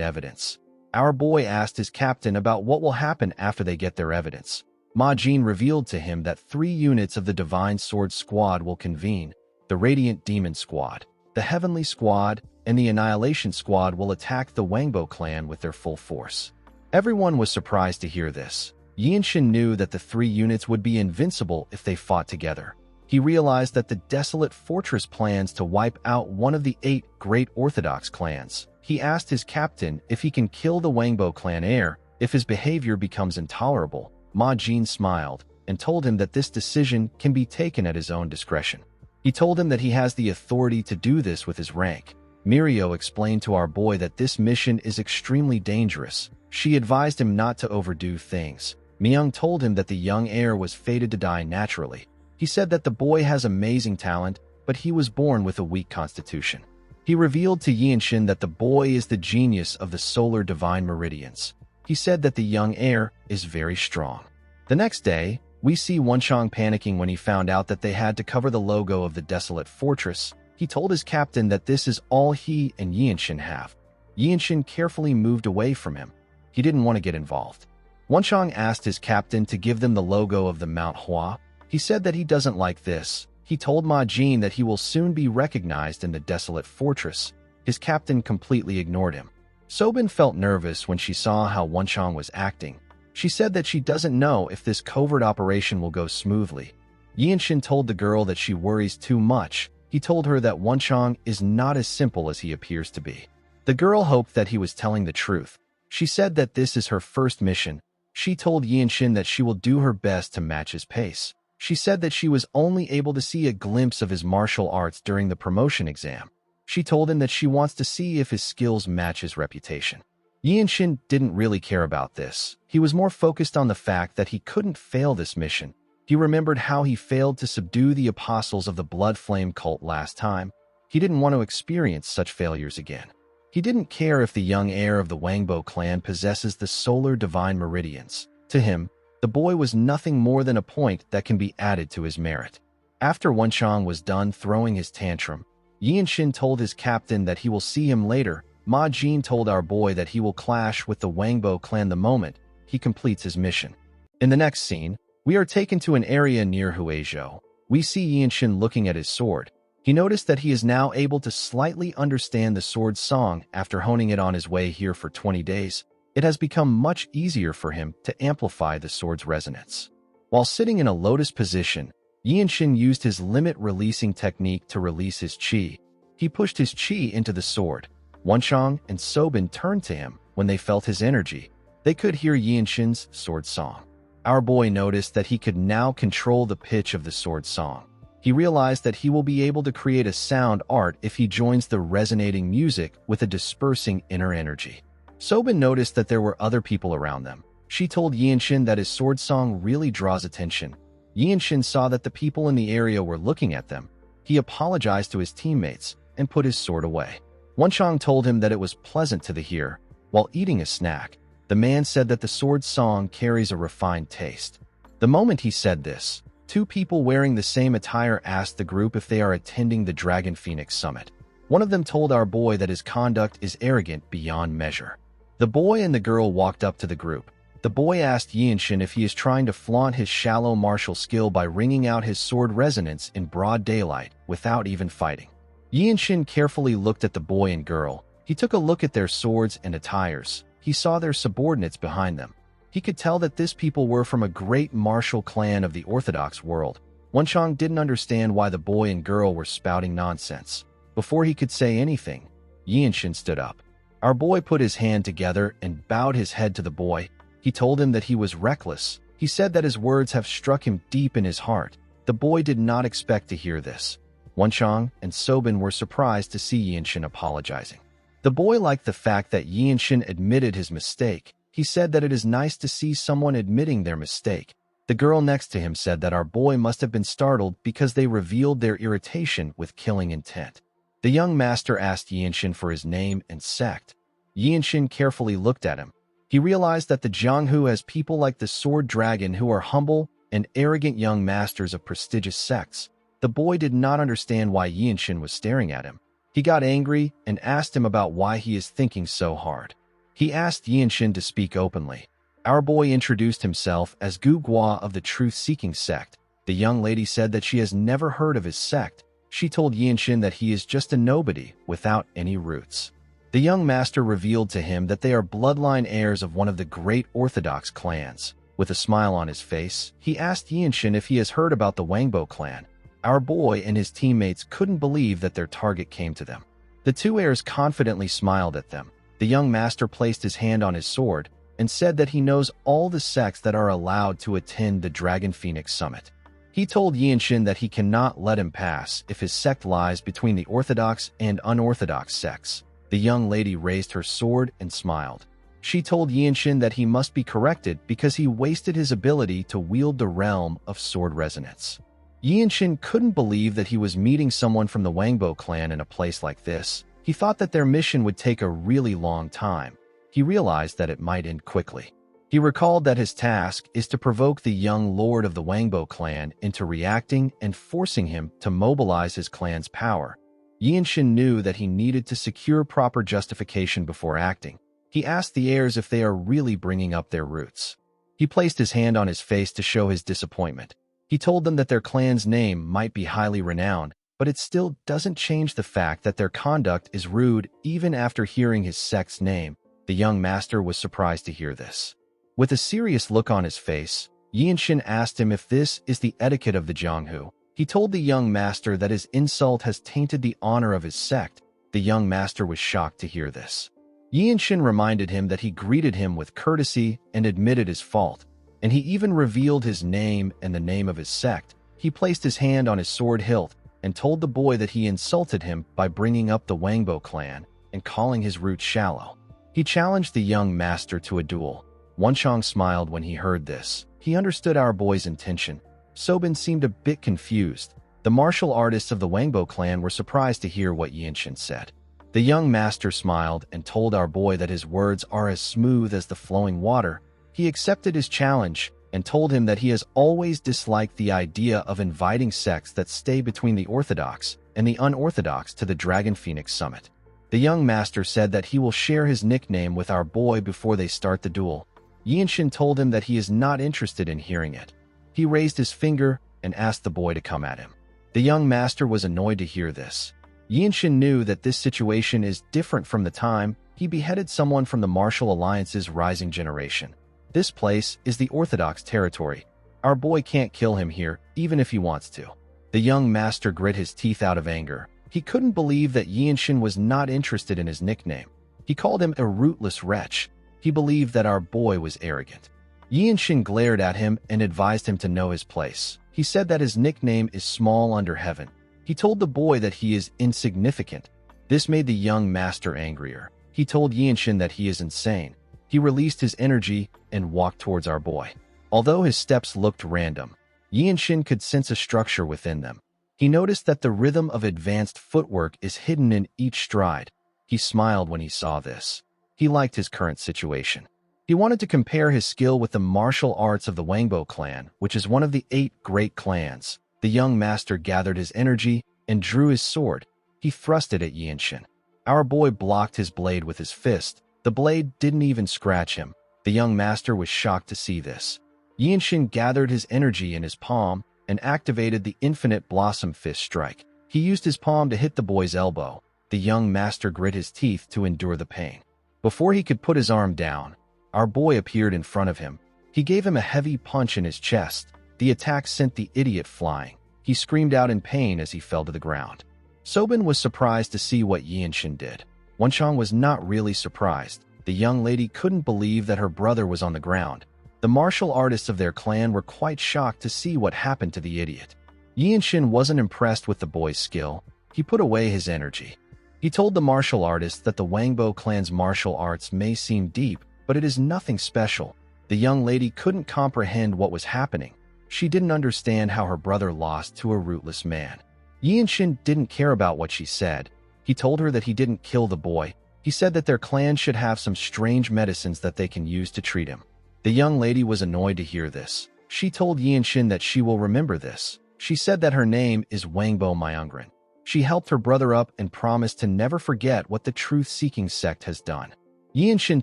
[SPEAKER 1] evidence. Our boy asked his captain about what will happen after they get their evidence. Ma Jin revealed to him that 3 units of the Divine Sword Squad will convene. The Radiant Demon Squad, the Heavenly Squad, and the Annihilation Squad will attack the Wangbo clan with their full force. Everyone was surprised to hear this. Yinshin knew that the 3 units would be invincible if they fought together. He realized that the desolate fortress plans to wipe out one of the 8 great Orthodox clans. He asked his captain if he can kill the Wangbo clan heir if his behavior becomes intolerable. Ma Jin smiled and told him that this decision can be taken at his own discretion. He told him that he has the authority to do this with his rank. Mirio explained to our boy that this mission is extremely dangerous. She advised him not to overdo things. Myung told him that the young heir was fated to die naturally. He said that the boy has amazing talent, but he was born with a weak constitution. He revealed to Yinshin that the boy is the genius of the solar divine meridians. He said that the young heir is very strong. The next day, we see Wenchang panicking when he found out that they had to cover the logo of the desolate fortress. He told his captain that this is all he and Yinshin have. Yinshin carefully moved away from him. He didn't want to get involved. Wenchang asked his captain to give them the logo of the Mount Hua. He said that he doesn't like this. He told Ma Jin that he will soon be recognized in the desolate fortress. His captain completely ignored him. Sobin felt nervous when she saw how Wenchang was acting. She said that she doesn't know if this covert operation will go smoothly. Yinshin told the girl that she worries too much. He told her that Wenchang is not as simple as he appears to be. The girl hoped that he was telling the truth. She said that this is her first mission. She told Yinshin that she will do her best to match his pace. She said that she was only able to see a glimpse of his martial arts during the promotion exam. She told him that she wants to see if his skills match his reputation. Yinshin didn't really care about this. He was more focused on the fact that he couldn't fail this mission. He remembered how he failed to subdue the apostles of the Blood Flame cult last time. He didn't want to experience such failures again. He didn't care if the young heir of the Wangbo clan possesses the solar divine meridians. To him, the boy was nothing more than a point that can be added to his merit. After Wenchang was done throwing his tantrum, Yinshin told his captain that he will see him later. Ma Jin told our boy that he will clash with the Wangbo clan the moment he completes his mission. In the next scene, we are taken to an area near Huizhou. We see Yinshin looking at his sword. He noticed that he is now able to slightly understand the sword's song after honing it on his way here for 20 days. It has become much easier for him to amplify the sword's resonance. While sitting in a lotus position, Yinshin used his limit-releasing technique to release his qi. He pushed his qi into the sword. Wenchang and Sobin turned to him when they felt his energy. They could hear Yinshin's sword song. Our boy noticed that he could now control the pitch of the sword song. He realized that he will be able to create a sound art if he joins the resonating music with a dispersing inner energy. Sobin noticed that there were other people around them. She told Yinshin that his sword song really draws attention. Yinshin saw that the people in the area were looking at them. He apologized to his teammates and put his sword away. Wenchang told him that it was pleasant to the ear. While eating a snack, the man said that the sword song carries a refined taste. The moment he said this, 2 people wearing the same attire asked the group if they are attending the Dragon Phoenix Summit. One of them told our boy that his conduct is arrogant beyond measure. The boy and the girl walked up to the group. The boy asked Yinshin if he is trying to flaunt his shallow martial skill by wringing out his sword resonance in broad daylight without even fighting. Yinshin carefully looked at the boy and girl. He took a look at their swords and attires. He saw their subordinates behind them. He could tell that these people were from a great martial clan of the Orthodox world. Wenchang didn't understand why the boy and girl were spouting nonsense. Before he could say anything, Yinshin stood up. Our boy put his hand together and bowed his head to the boy. He told him that he was reckless. He said that his words have struck him deep in his heart. The boy did not expect to hear this. Wenchang and Sobin were surprised to see Yinshin apologizing. The boy liked the fact that Yinshin admitted his mistake. He said that it is nice to see someone admitting their mistake. The girl next to him said that our boy must have been startled because they revealed their irritation with killing intent. The young master asked Yinshin for his name and sect. Yinshin carefully looked at him. He realized that the Jianghu has people like the Sword Dragon who are humble and arrogant young masters of prestigious sects. The boy did not understand why Yinshin was staring at him. He got angry and asked him about why he is thinking so hard. He asked Yinshin to speak openly. Our boy introduced himself as Gu Gua of the Truth-Seeking sect. The young lady said that she has never heard of his sect. She told Yinshin that he is just a nobody without any roots. The young master revealed to him that they are bloodline heirs of one of the great Orthodox clans. With a smile on his face, he asked Yinshin if he has heard about the Wangbo clan. Our boy and his teammates couldn't believe that their target came to them. The two heirs confidently smiled at them. The young master placed his hand on his sword and said that he knows all the sects that are allowed to attend the Dragon Phoenix Summit. He told Yinshin that he cannot let him pass if his sect lies between the Orthodox and unorthodox sects. The young lady raised her sword and smiled. She told Yinshin that he must be corrected because he wasted his ability to wield the realm of sword resonance. Yinshin couldn't believe that he was meeting someone from the Wangbo clan in a place like this. He thought that their mission would take a really long time. He realized that it might end quickly. He recalled that his task is to provoke the young lord of the Wangbo clan into reacting and forcing him to mobilize his clan's power. Yinshin knew that he needed to secure proper justification before acting. He asked the heirs if they are really bringing up their roots. He placed his hand on his face to show his disappointment. He told them that their clan's name might be highly renowned, but it still doesn't change the fact that their conduct is rude even after hearing his sect's name. The young master was surprised to hear this. With a serious look on his face, Yinshin asked him if this is the etiquette of the Jianghu. He told the young master that his insult has tainted the honor of his sect. The young master was shocked to hear this. Yinshin reminded him that he greeted him with courtesy and admitted his fault, and he even revealed his name and the name of his sect. He placed his hand on his sword hilt and told the boy that he insulted him by bringing up the Wangbo clan and calling his roots shallow. He challenged the young master to a duel. Wenchang smiled when he heard this. He understood our boy's intention. Sobin seemed a bit confused. The martial artists of the Wangbo clan were surprised to hear what Yinshin said. The young master smiled and told our boy that his words are as smooth as the flowing water. He accepted his challenge and told him that he has always disliked the idea of inviting sects that stay between the Orthodox and the unorthodox to the Dragon Phoenix Summit. The young master said that he will share his nickname with our boy before they start the duel. Yinshin told him that he is not interested in hearing it. He raised his finger and asked the boy to come at him. The young master was annoyed to hear this. Yinshin knew that this situation is different from the time he beheaded someone from the Martial Alliance's rising generation. This place is the Orthodox territory. Our boy can't kill him here, even if he wants to. The young master grit his teeth out of anger. He couldn't believe that Yinshin was not interested in his nickname. He called him a rootless wretch. He believed that our boy was arrogant. Yinshin glared at him and advised him to know his place. He said that his nickname is Small Under Heaven. He told the boy that he is insignificant. This made the young master angrier. He told Yinshin that he is insane. He released his energy and walked towards our boy. Although his steps looked random, Yinshin could sense a structure within them. He noticed that the rhythm of advanced footwork is hidden in each stride. He smiled when he saw this. He liked his current situation. He wanted to compare his skill with the martial arts of the Wangbo clan, which is one of the 8 great clans. The young master gathered his energy and drew his sword. He thrust it at Yinshin. Our boy blocked his blade with his fist. The blade didn't even scratch him. The young master was shocked to see this. Yinshin gathered his energy in his palm and activated the Infinite Blossom Fist Strike. He used his palm to hit the boy's elbow. The young master grit his teeth to endure the pain. Before he could put his arm down, our boy appeared in front of him. He gave him a heavy punch in his chest. The attack sent the idiot flying. He screamed out in pain as he fell to the ground. Sobin was surprised to see what Yinshin did. Wenchang was not really surprised. The young lady couldn't believe that her brother was on the ground. The martial artists of their clan were quite shocked to see what happened to the idiot. Yinshin wasn't impressed with the boy's skill. He put away his energy. He told the martial artists that the Wangbo clan's martial arts may seem deep, but it is nothing special. The young lady couldn't comprehend what was happening. She didn't understand how her brother lost to a rootless man. Yinshin didn't care about what she said. He told her that he didn't kill the boy. He said that their clan should have some strange medicines that they can use to treat him. The young lady was annoyed to hear this. She told Yinshin that she will remember this. She said that her name is Wangbo Myungren. She helped her brother up and promised to never forget what the truth-seeking sect has done. Yinshin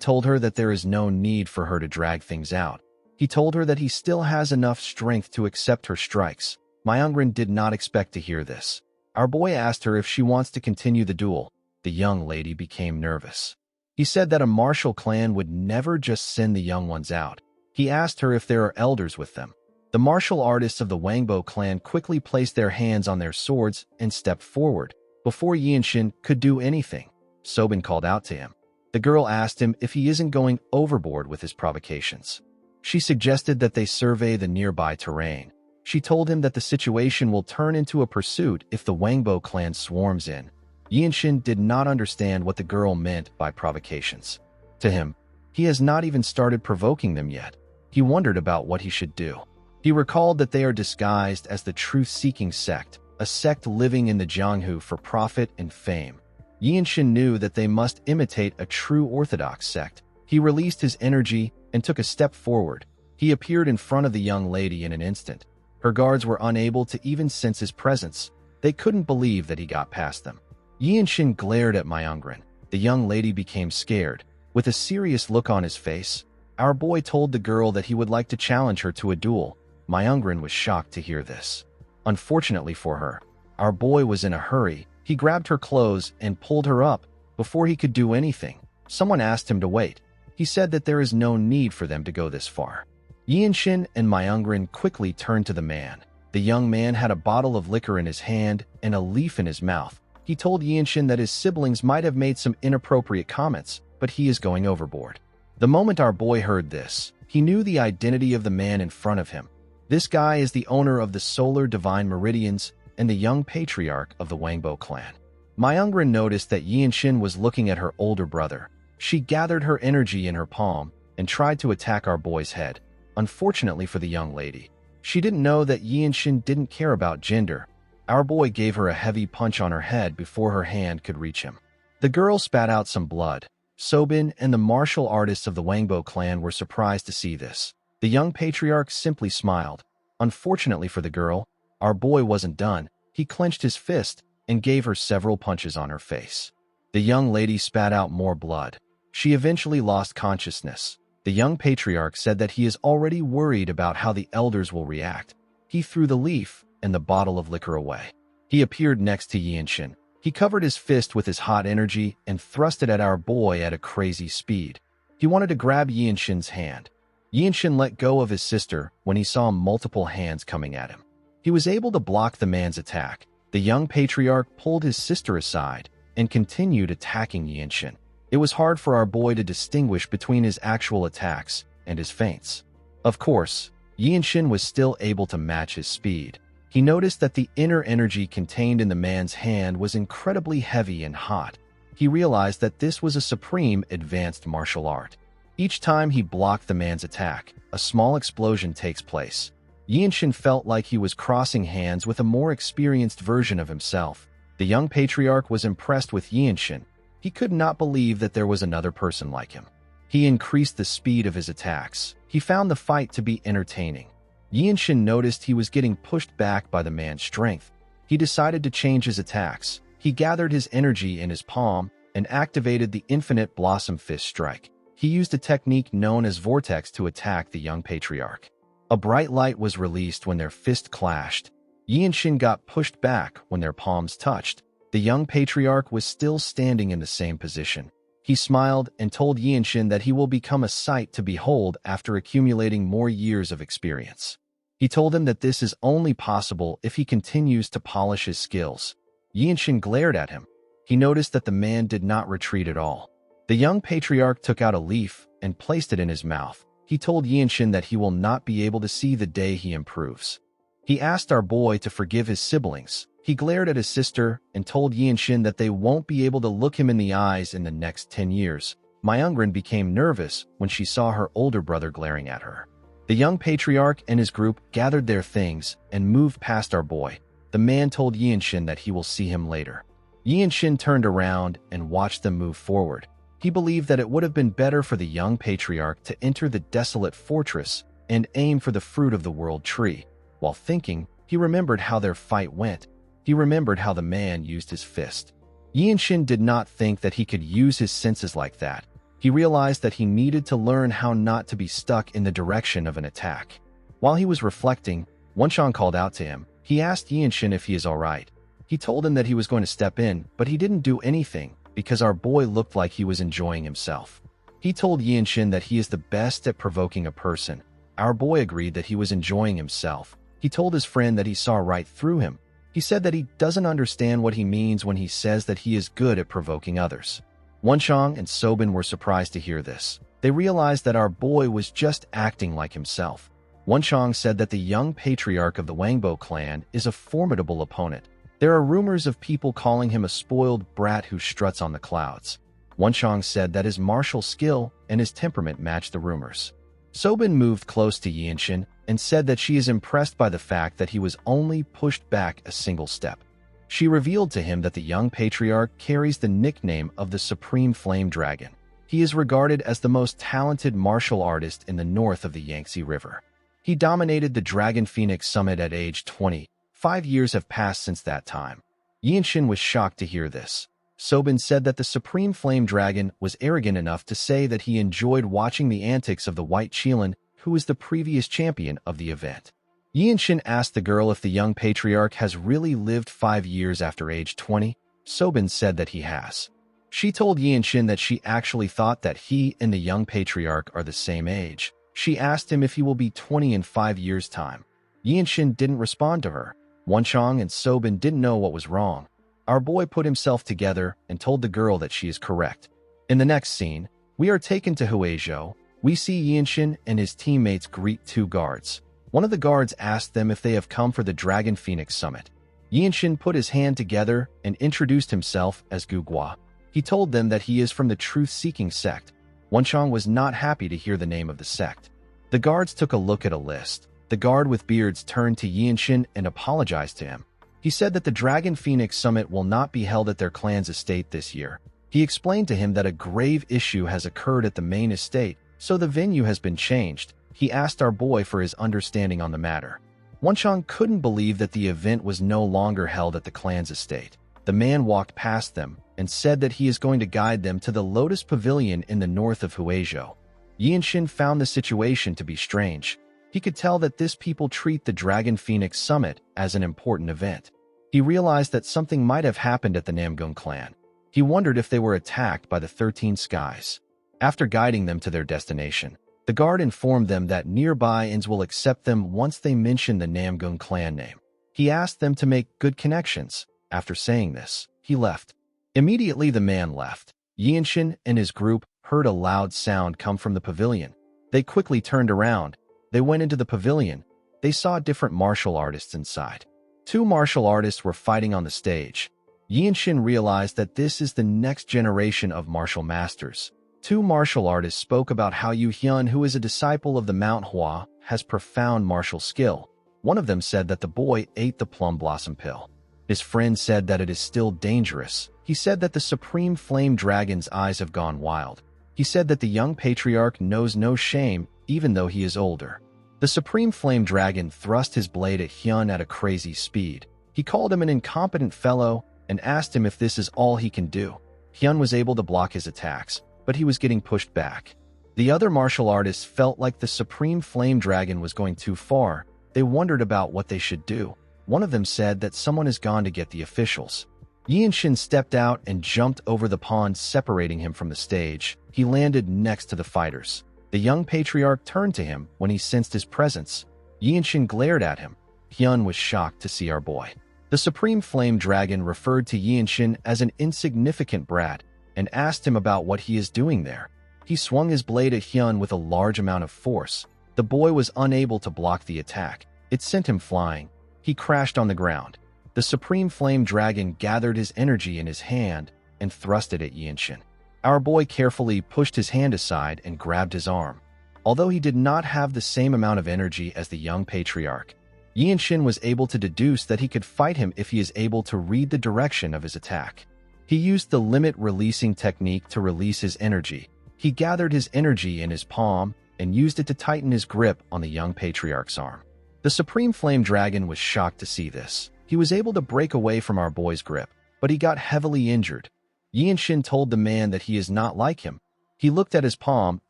[SPEAKER 1] told her that there is no need for her to drag things out. He told her that he still has enough strength to accept her strikes. Myungren did not expect to hear this. Our boy asked her if she wants to continue the duel. The young lady became nervous. He said that a martial clan would never just send the young ones out. He asked her if there are elders with them. The martial artists of the Wangbo clan quickly placed their hands on their swords and stepped forward. Before Yinshin could do anything, Sobin called out to him. The girl asked him if he isn't going overboard with his provocations. She suggested that they survey the nearby terrain. She told him that the situation will turn into a pursuit if the Wangbo clan swarms in. Yinshin did not understand what the girl meant by provocations. To him, he has not even started provoking them yet. He wondered about what he should do. He recalled that they are disguised as the truth-seeking sect, a sect living in the Jianghu for profit and fame. Yinshin knew that they must imitate a true orthodox sect. He released his energy and took a step forward. He appeared in front of the young lady in an instant. Her guards were unable to even sense his presence. They couldn't believe that he got past them. Yinshin glared at Myungren. The young lady became scared. With a serious look on his face, our boy told the girl that he would like to challenge her to a duel. Myungren was shocked to hear this. Unfortunately for her, our boy was in a hurry. He grabbed her clothes and pulled her up. Before he could do anything, someone asked him to wait. He said that there is no need for them to go this far. Yinshin and Myungren quickly turned to the man. The young man had a bottle of liquor in his hand and a leaf in his mouth. He told Yinshin that his siblings might have made some inappropriate comments, but he is going overboard. The moment our boy heard this, he knew the identity of the man in front of him. This guy is the owner of the Solar Divine Meridians and the young patriarch of the Wangbo clan. Myungren noticed that Yinshin was looking at her older brother. She gathered her energy in her palm and tried to attack our boy's head. Unfortunately for the young lady, she didn't know that Yinshin didn't care about gender. Our boy gave her a heavy punch on her head before her hand could reach him. The girl spat out some blood. Sobin and the martial artists of the Wangbo clan were surprised to see this. The young patriarch simply smiled. Unfortunately for the girl, our boy wasn't done. He clenched his fist and gave her several punches on her face. The young lady spat out more blood. She eventually lost consciousness. The young patriarch said that he is already worried about how the elders will react. He threw the leaf and the bottle of liquor away. He appeared next to Yinshin. He covered his fist with his hot energy and thrust it at our boy at a crazy speed. He wanted to grab Yinshin's hand. Yinshin let go of his sister when he saw multiple hands coming at him. He was able to block the man's attack. The young patriarch pulled his sister aside and continued attacking Yinshin. It was hard for our boy to distinguish between his actual attacks and his feints. Of course, Yinshin was still able to match his speed. He noticed that the inner energy contained in the man's hand was incredibly heavy and hot. He realized that this was a supreme advanced martial art. Each time he blocked the man's attack, a small explosion takes place. Yinshin felt like he was crossing hands with a more experienced version of himself. The young patriarch was impressed with Yinshin. He could not believe that there was another person like him. He increased the speed of his attacks. He found the fight to be entertaining. Yinshin noticed he was getting pushed back by the man's strength. He decided to change his attacks. He gathered his energy in his palm and activated the Infinite Blossom Fist Strike. He used a technique known as Vortex to attack the young patriarch. A bright light was released when their fist clashed. Yinshin got pushed back when their palms touched. The young patriarch was still standing in the same position. He smiled and told Yinshin that he will become a sight to behold after accumulating more years of experience. He told him that this is only possible if he continues to polish his skills. Yinshin glared at him. He noticed that the man did not retreat at all. The young patriarch took out a leaf and placed it in his mouth. He told Yinshin that he will not be able to see the day he improves. He asked our boy to forgive his siblings. He glared at his sister and told Yinshin that they won't be able to look him in the eyes in the next 10 years. Myungrin became nervous when she saw her older brother glaring at her. The young patriarch and his group gathered their things and moved past our boy. The man told Yinshin that he will see him later. Yinshin turned around and watched them move forward. He believed that it would have been better for the young patriarch to enter the desolate fortress and aim for the fruit of the world tree. While thinking, he remembered how their fight went. He remembered how the man used his fist. Yinshin did not think that he could use his senses like that. He realized that he needed to learn how not to be stuck in the direction of an attack. While he was reflecting, Wenshang called out to him. He asked Yinshin if he is alright. He told him that he was going to step in, but he didn't do anything because our boy looked like he was enjoying himself. He told Yinshin that he is the best at provoking a person. Our boy agreed that he was enjoying himself. He told his friend that he saw right through him. He said that he doesn't understand what he means when he says that he is good at provoking others. Wenshang and Sobin were surprised to hear this. They realized that our boy was just acting like himself. Wenshang said that the young patriarch of the Wangbo clan is a formidable opponent. There are rumors of people calling him a spoiled brat who struts on the clouds. Wenshang said that his martial skill and his temperament matched the rumors. Sobin moved close to Yinshin and said that she is impressed by the fact that he was only pushed back a single step. She revealed to him that the young patriarch carries the nickname of the Supreme Flame Dragon. He is regarded as the most talented martial artist in the north of the Yangtze River. He dominated the Dragon Phoenix Summit at age 20. 5 years have passed since that time. Yinshin was shocked to hear this. Sobin said that the Supreme Flame Dragon was arrogant enough to say that he enjoyed watching the antics of the White Qilin, who was the previous champion of the event. Yinshin asked the girl if the young patriarch has really lived 5 years after age 20. Sobin said that he has. She told Yinshin that she actually thought that he and the young patriarch are the same age. She asked him if he will be 20 in 5 years' time. Yinshin didn't respond to her. Wenshang and Sobin didn't know what was wrong. Our boy put himself together and told the girl that she is correct. In the next scene, we are taken to Huizhou. We see Yinshin and his teammates greet 2 guards. One of the guards asked them if they have come for the Dragon Phoenix Summit. Yinshin put his hand together and introduced himself as Gugua. He told them that he is from the truth-seeking sect. Wenshang was not happy to hear the name of the sect. The guards took a look at a list. The guard with beards turned to Yinshin and apologized to him. He said that the Dragon Phoenix Summit will not be held at their clan's estate this year. He explained to him that a grave issue has occurred at the main estate, so the venue has been changed. He asked our boy for his understanding on the matter. Wenshang couldn't believe that the event was no longer held at the clan's estate. The man walked past them and said that he is going to guide them to the Lotus Pavilion in the north of Huizhou. Yinshin found the situation to be strange. He could tell that this people treat the Dragon Phoenix Summit as an important event. He realized that something might have happened at the Namgung clan. He wondered if they were attacked by the 13 Skies. After guiding them to their destination, the guard informed them that nearby inns will accept them once they mention the Namgung clan name. He asked them to make good connections. After saying this, he left. Immediately the man left. Yinshin and his group heard a loud sound come from the pavilion. They quickly turned around. They went into the pavilion. They saw different martial artists inside. 2 martial artists were fighting on the stage. Yinshin realized that this is the next generation of martial masters. 2 martial artists spoke about how Yu Hyun, who is a disciple of the Mount Hua, has profound martial skill. One of them said that the boy ate the plum blossom pill. His friend said that it is still dangerous. He said that the Supreme Flame Dragon's eyes have gone wild. He said that the young patriarch knows no shame, even though he is older. The Supreme Flame Dragon thrust his blade at Hyun at a crazy speed. He called him an incompetent fellow and asked him if this is all he can do. Hyun was able to block his attacks, but he was getting pushed back. The other martial artists felt like the Supreme Flame Dragon was going too far. They wondered about what they should do. One of them said that someone has gone to get the officials. Yinshin stepped out and jumped over the pond, separating him from the stage. He landed next to the fighters. The young patriarch turned to him when he sensed his presence. Yinshin glared at him. Hyun was shocked to see our boy. The Supreme Flame Dragon referred to Yinshin as an insignificant brat and asked him about what he is doing there. He swung his blade at Hyun with a large amount of force. The boy was unable to block the attack. It sent him flying. He crashed on the ground. The Supreme Flame Dragon gathered his energy in his hand and thrust it at Yinshin. Our boy carefully pushed his hand aside and grabbed his arm. Although he did not have the same amount of energy as the young patriarch, Yinshin was able to deduce that he could fight him if he is able to read the direction of his attack. He used the limit releasing technique to release his energy. He gathered his energy in his palm and used it to tighten his grip on the young patriarch's arm. The Supreme Flame Dragon was shocked to see this. He was able to break away from our boy's grip, but he got heavily injured. Yinshin told the man that he is not like him. He looked at his palm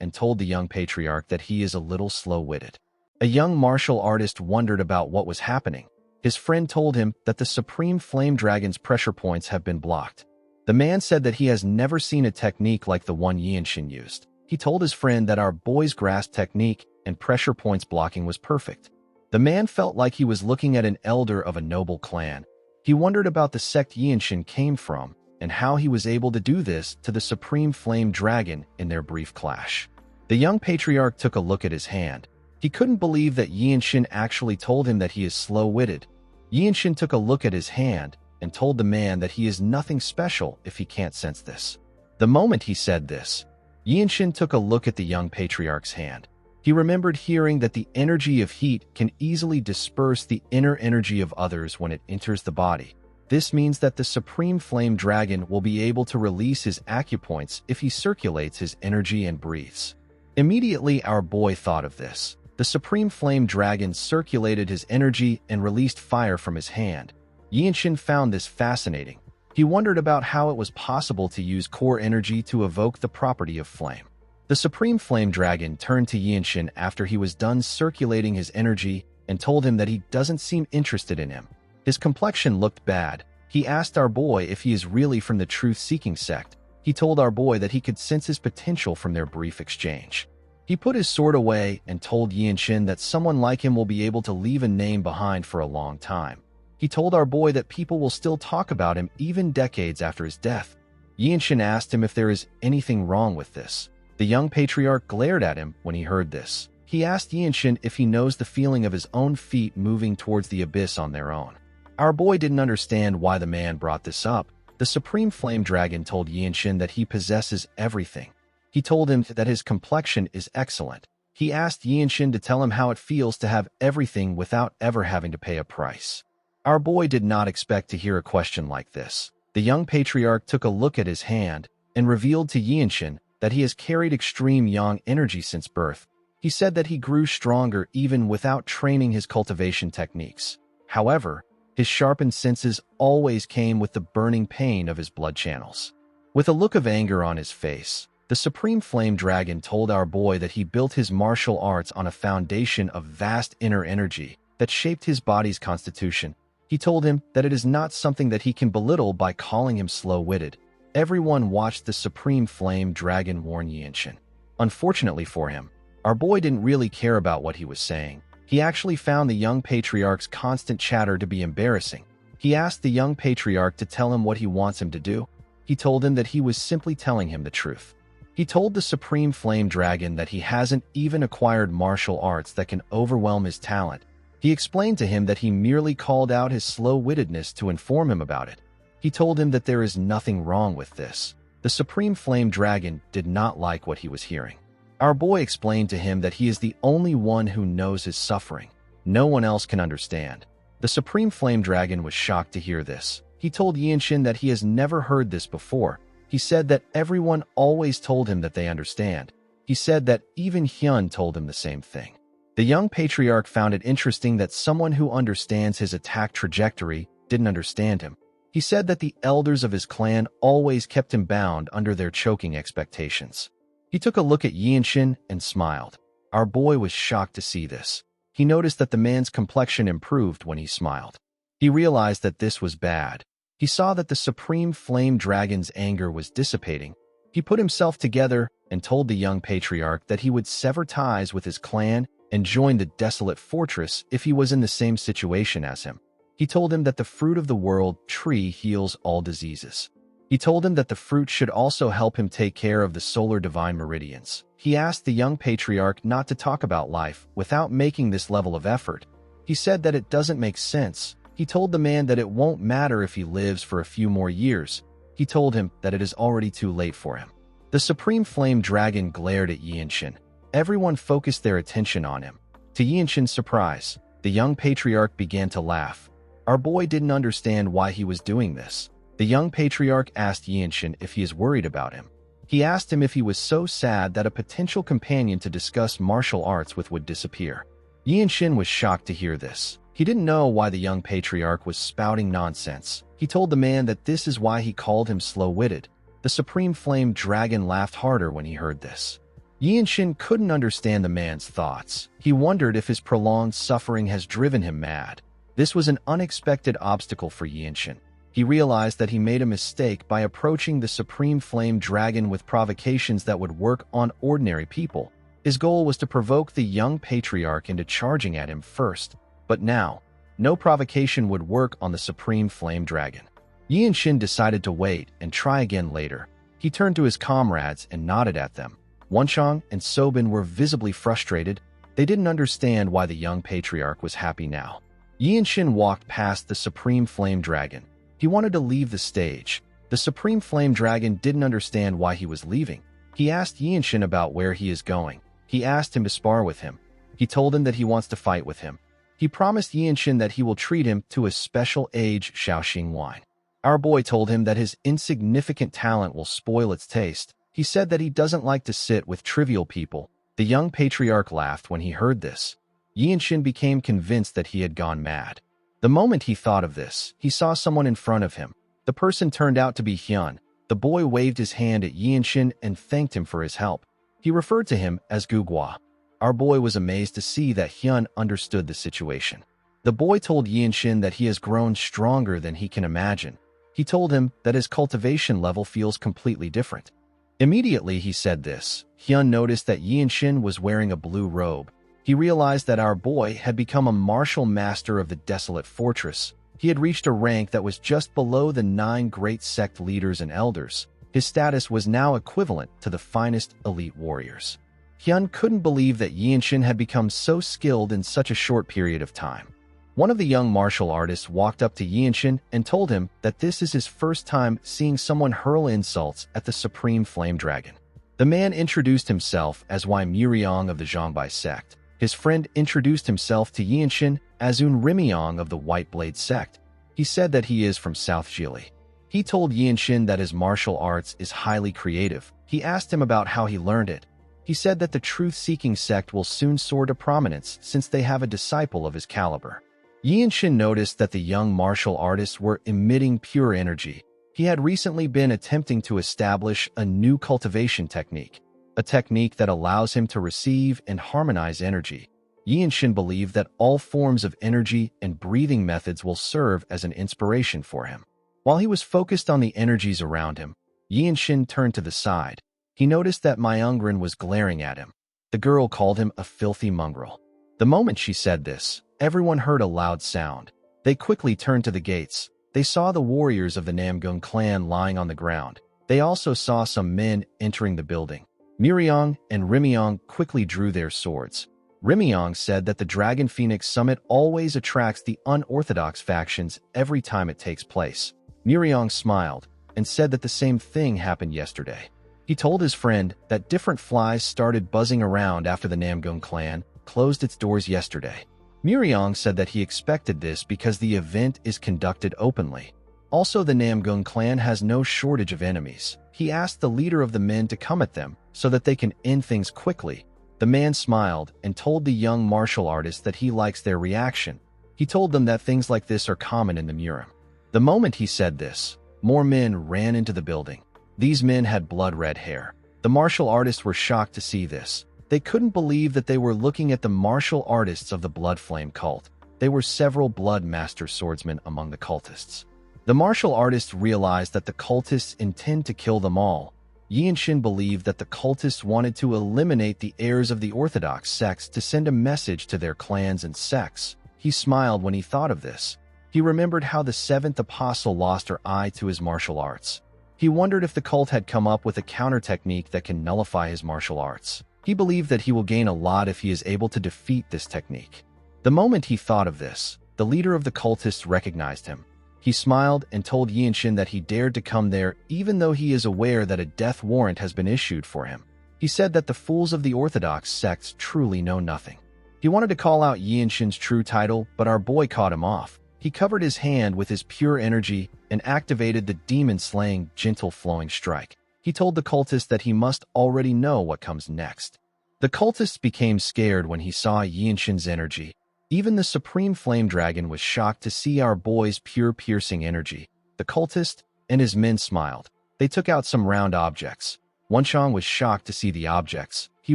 [SPEAKER 1] and told the young patriarch that he is a little slow-witted. A young martial artist wondered about what was happening. His friend told him that the Supreme Flame Dragon's pressure points have been blocked. The man said that he has never seen a technique like the one Yinshin used. He told his friend that our boy's grasp technique and pressure points blocking was perfect. The man felt like he was looking at an elder of a noble clan. He wondered about the sect Yinshin came from and how he was able to do this to the Supreme Flame Dragon in their brief clash. The young patriarch took a look at his hand. He couldn't believe that Yinshin actually told him that he is slow-witted. Yinshin took a look at his hand and told the man that he is nothing special if he can't sense this. The moment he said this, Yinshin took a look at the young patriarch's hand. He remembered hearing that the energy of heat can easily disperse the inner energy of others when it enters the body. This means that the Supreme Flame Dragon will be able to release his acupoints if he circulates his energy and breathes. Immediately, our boy thought of this. The Supreme Flame Dragon circulated his energy and released fire from his hand. Yinshin found this fascinating. He wondered about how it was possible to use core energy to evoke the property of flame. The Supreme Flame Dragon turned to Yinshin after he was done circulating his energy and told him that he doesn't seem interested in him. His complexion looked bad. He asked our boy if he is really from the truth-seeking sect. He told our boy that he could sense his potential from their brief exchange. He put his sword away and told Yinshin that someone like him will be able to leave a name behind for a long time. He told our boy that people will still talk about him even decades after his death. Yinshin asked him if there is anything wrong with this. The young patriarch glared at him when he heard this. He asked Yinshin if he knows the feeling of his own feet moving towards the abyss on their own. Our boy didn't understand why the man brought this up. The Supreme Flame Dragon told Yinshin that he possesses everything. He told him that his complexion is excellent. He asked Yinshin to tell him how it feels to have everything without ever having to pay a price. Our boy did not expect to hear a question like this. The young patriarch took a look at his hand and revealed to Yinshin that he has carried extreme yang energy since birth. He said that he grew stronger even without training his cultivation techniques. However, his sharpened senses always came with the burning pain of his blood channels. With a look of anger on his face, the Supreme Flame Dragon told our boy that he built his martial arts on a foundation of vast inner energy that shaped his body's constitution. He told him that it is not something that he can belittle by calling him slow-witted. Everyone watched the Supreme Flame Dragon warn Yinshin. Unfortunately for him, our boy didn't really care about what he was saying. He actually found the young patriarch's constant chatter to be embarrassing. He asked the young patriarch to tell him what he wants him to do. He told him that he was simply telling him the truth. He told the Supreme Flame Dragon that he hasn't even acquired martial arts that can overwhelm his talent. He explained to him that he merely called out his slow-wittedness to inform him about it. He told him that there is nothing wrong with this. The Supreme Flame Dragon did not like what he was hearing. Our boy explained to him that he is the only one who knows his suffering. No one else can understand. The Supreme Flame Dragon was shocked to hear this. He told Yinshin that he has never heard this before. He said that everyone always told him that they understand. He said that even Hyun told him the same thing. The young patriarch found it interesting that someone who understands his attack trajectory didn't understand him. He said that the elders of his clan always kept him bound under their choking expectations. He took a look at Yinshin and smiled. Our boy was shocked to see this. He noticed that the man's complexion improved when he smiled. He realized that this was bad. He saw that the Supreme Flame Dragon's anger was dissipating. He put himself together and told the young patriarch that he would sever ties with his clan and join the desolate fortress if he was in the same situation as him. He told him that the fruit of the world tree heals all diseases. He told him that the fruit should also help him take care of the solar divine meridians. He asked the young patriarch not to talk about life without making this level of effort. He said that it doesn't make sense. He told the man that it won't matter if he lives for a few more years. He told him that it is already too late for him. The Supreme Flame Dragon glared at Yinshin. Everyone focused their attention on him. To Yinshin's surprise, the young patriarch began to laugh. Our boy didn't understand why he was doing this. The young patriarch asked Yinshin if he is worried about him. He asked him if he was so sad that a potential companion to discuss martial arts with would disappear. Yinshin was shocked to hear this. He didn't know why the young patriarch was spouting nonsense. He told the man that this is why he called him slow-witted. The Supreme Flame Dragon laughed harder when he heard this. Yinshin couldn't understand the man's thoughts. He wondered if his prolonged suffering has driven him mad. This was an unexpected obstacle for Yinshin. He realized that he made a mistake by approaching the Supreme Flame Dragon with provocations that would work on ordinary people. His goal was to provoke the young patriarch into charging at him first. But now, no provocation would work on the Supreme Flame Dragon. Yinshin decided to wait and try again later. He turned to his comrades and nodded at them. Wenchang and Sobin were visibly frustrated. They didn't understand why the young patriarch was happy now. Yinshin walked past the Supreme Flame Dragon. He wanted to leave the stage. The Supreme Flame Dragon didn't understand why he was leaving. He asked Yinshin about where he is going. He asked him to spar with him. He told him that he wants to fight with him. He promised Yinshin that he will treat him to a special aged Shaoxing wine. Our boy told him that his insignificant talent will spoil its taste. He said that he doesn't like to sit with trivial people. The young patriarch laughed when he heard this. Yinshin became convinced that he had gone mad. The moment he thought of this, he saw someone in front of him. The person turned out to be Hyun. The boy waved his hand at Yinshin and thanked him for his help. He referred to him as Gugwa. Our boy was amazed to see that Hyun understood the situation. The boy told Yinshin that he has grown stronger than he can imagine. He told him that his cultivation level feels completely different. Immediately he said this, Hyun noticed that Yinshin was wearing a blue robe. He realized that our boy had become a martial master of the desolate fortress. He had reached a rank that was just below the 9 great sect leaders and elders. His status was now equivalent to the finest elite warriors. Hyun couldn't believe that Yinshin had become so skilled in such a short period of time. One of the young martial artists walked up to Yinshin and told him that this is his first time seeing someone hurl insults at the Supreme Flame Dragon. The man introduced himself as Wai Muriong of the Zhongbai sect. His friend introduced himself to Yinshin as Un Rimiong of the White Blade sect. He said that he is from South Jili. He told Yinshin that his martial arts is highly creative. He asked him about how he learned it. He said that the truth-seeking sect will soon soar to prominence since they have a disciple of his caliber. Yinshin noticed that the young martial artists were emitting pure energy. He had recently been attempting to establish a new cultivation technique, a technique that allows him to receive and harmonize energy. Yinshin believed that all forms of energy and breathing methods will serve as an inspiration for him. While he was focused on the energies around him, Yinshin turned to the side. He noticed that Myungren was glaring at him. The girl called him a filthy mongrel. The moment she said this, everyone heard a loud sound. They quickly turned to the gates. They saw the warriors of the Namgung clan lying on the ground. They also saw some men entering the building. Muriong and Rimiong quickly drew their swords. Rimiong said that the Dragon Phoenix Summit always attracts the unorthodox factions every time it takes place. Muriong smiled and said that the same thing happened yesterday. He told his friend that different flies started buzzing around after the Namgung clan closed its doors yesterday. Muriong said that he expected this because the event is conducted openly. Also, the Namgung clan has no shortage of enemies. He asked the leader of the men to come at them so that they can end things quickly. The man smiled and told the young martial artist that he likes their reaction. He told them that things like this are common in the Murim. The moment he said this, more men ran into the building. These men had blood-red hair. The martial artists were shocked to see this. They couldn't believe that they were looking at the martial artists of the Blood Flame cult. There were several Blood Master swordsmen among the cultists. The martial artists realized that the cultists intend to kill them all. Yinshin believed that the cultists wanted to eliminate the heirs of the Orthodox sects to send a message to their clans and sects. He smiled when he thought of this. He remembered how the seventh apostle lost her eye to his martial arts. He wondered if the cult had come up with a counter technique that can nullify his martial arts. He believed that he will gain a lot if he is able to defeat this technique. The moment he thought of this, the leader of the cultists recognized him. He smiled and told Yinshin that he dared to come there even though he is aware that a death warrant has been issued for him. He said that the fools of the Orthodox sects truly know nothing. He wanted to call out Yinshin's true title, but our boy caught him off. He covered his hand with his pure energy and activated the demon-slaying, gentle-flowing strike. He told the cultist that he must already know what comes next. The cultist became scared when he saw Yinshin's energy. Even the Supreme Flame Dragon was shocked to see our boy's pure piercing energy. The cultist and his men smiled. They took out some round objects. Wenshang was shocked to see the objects. He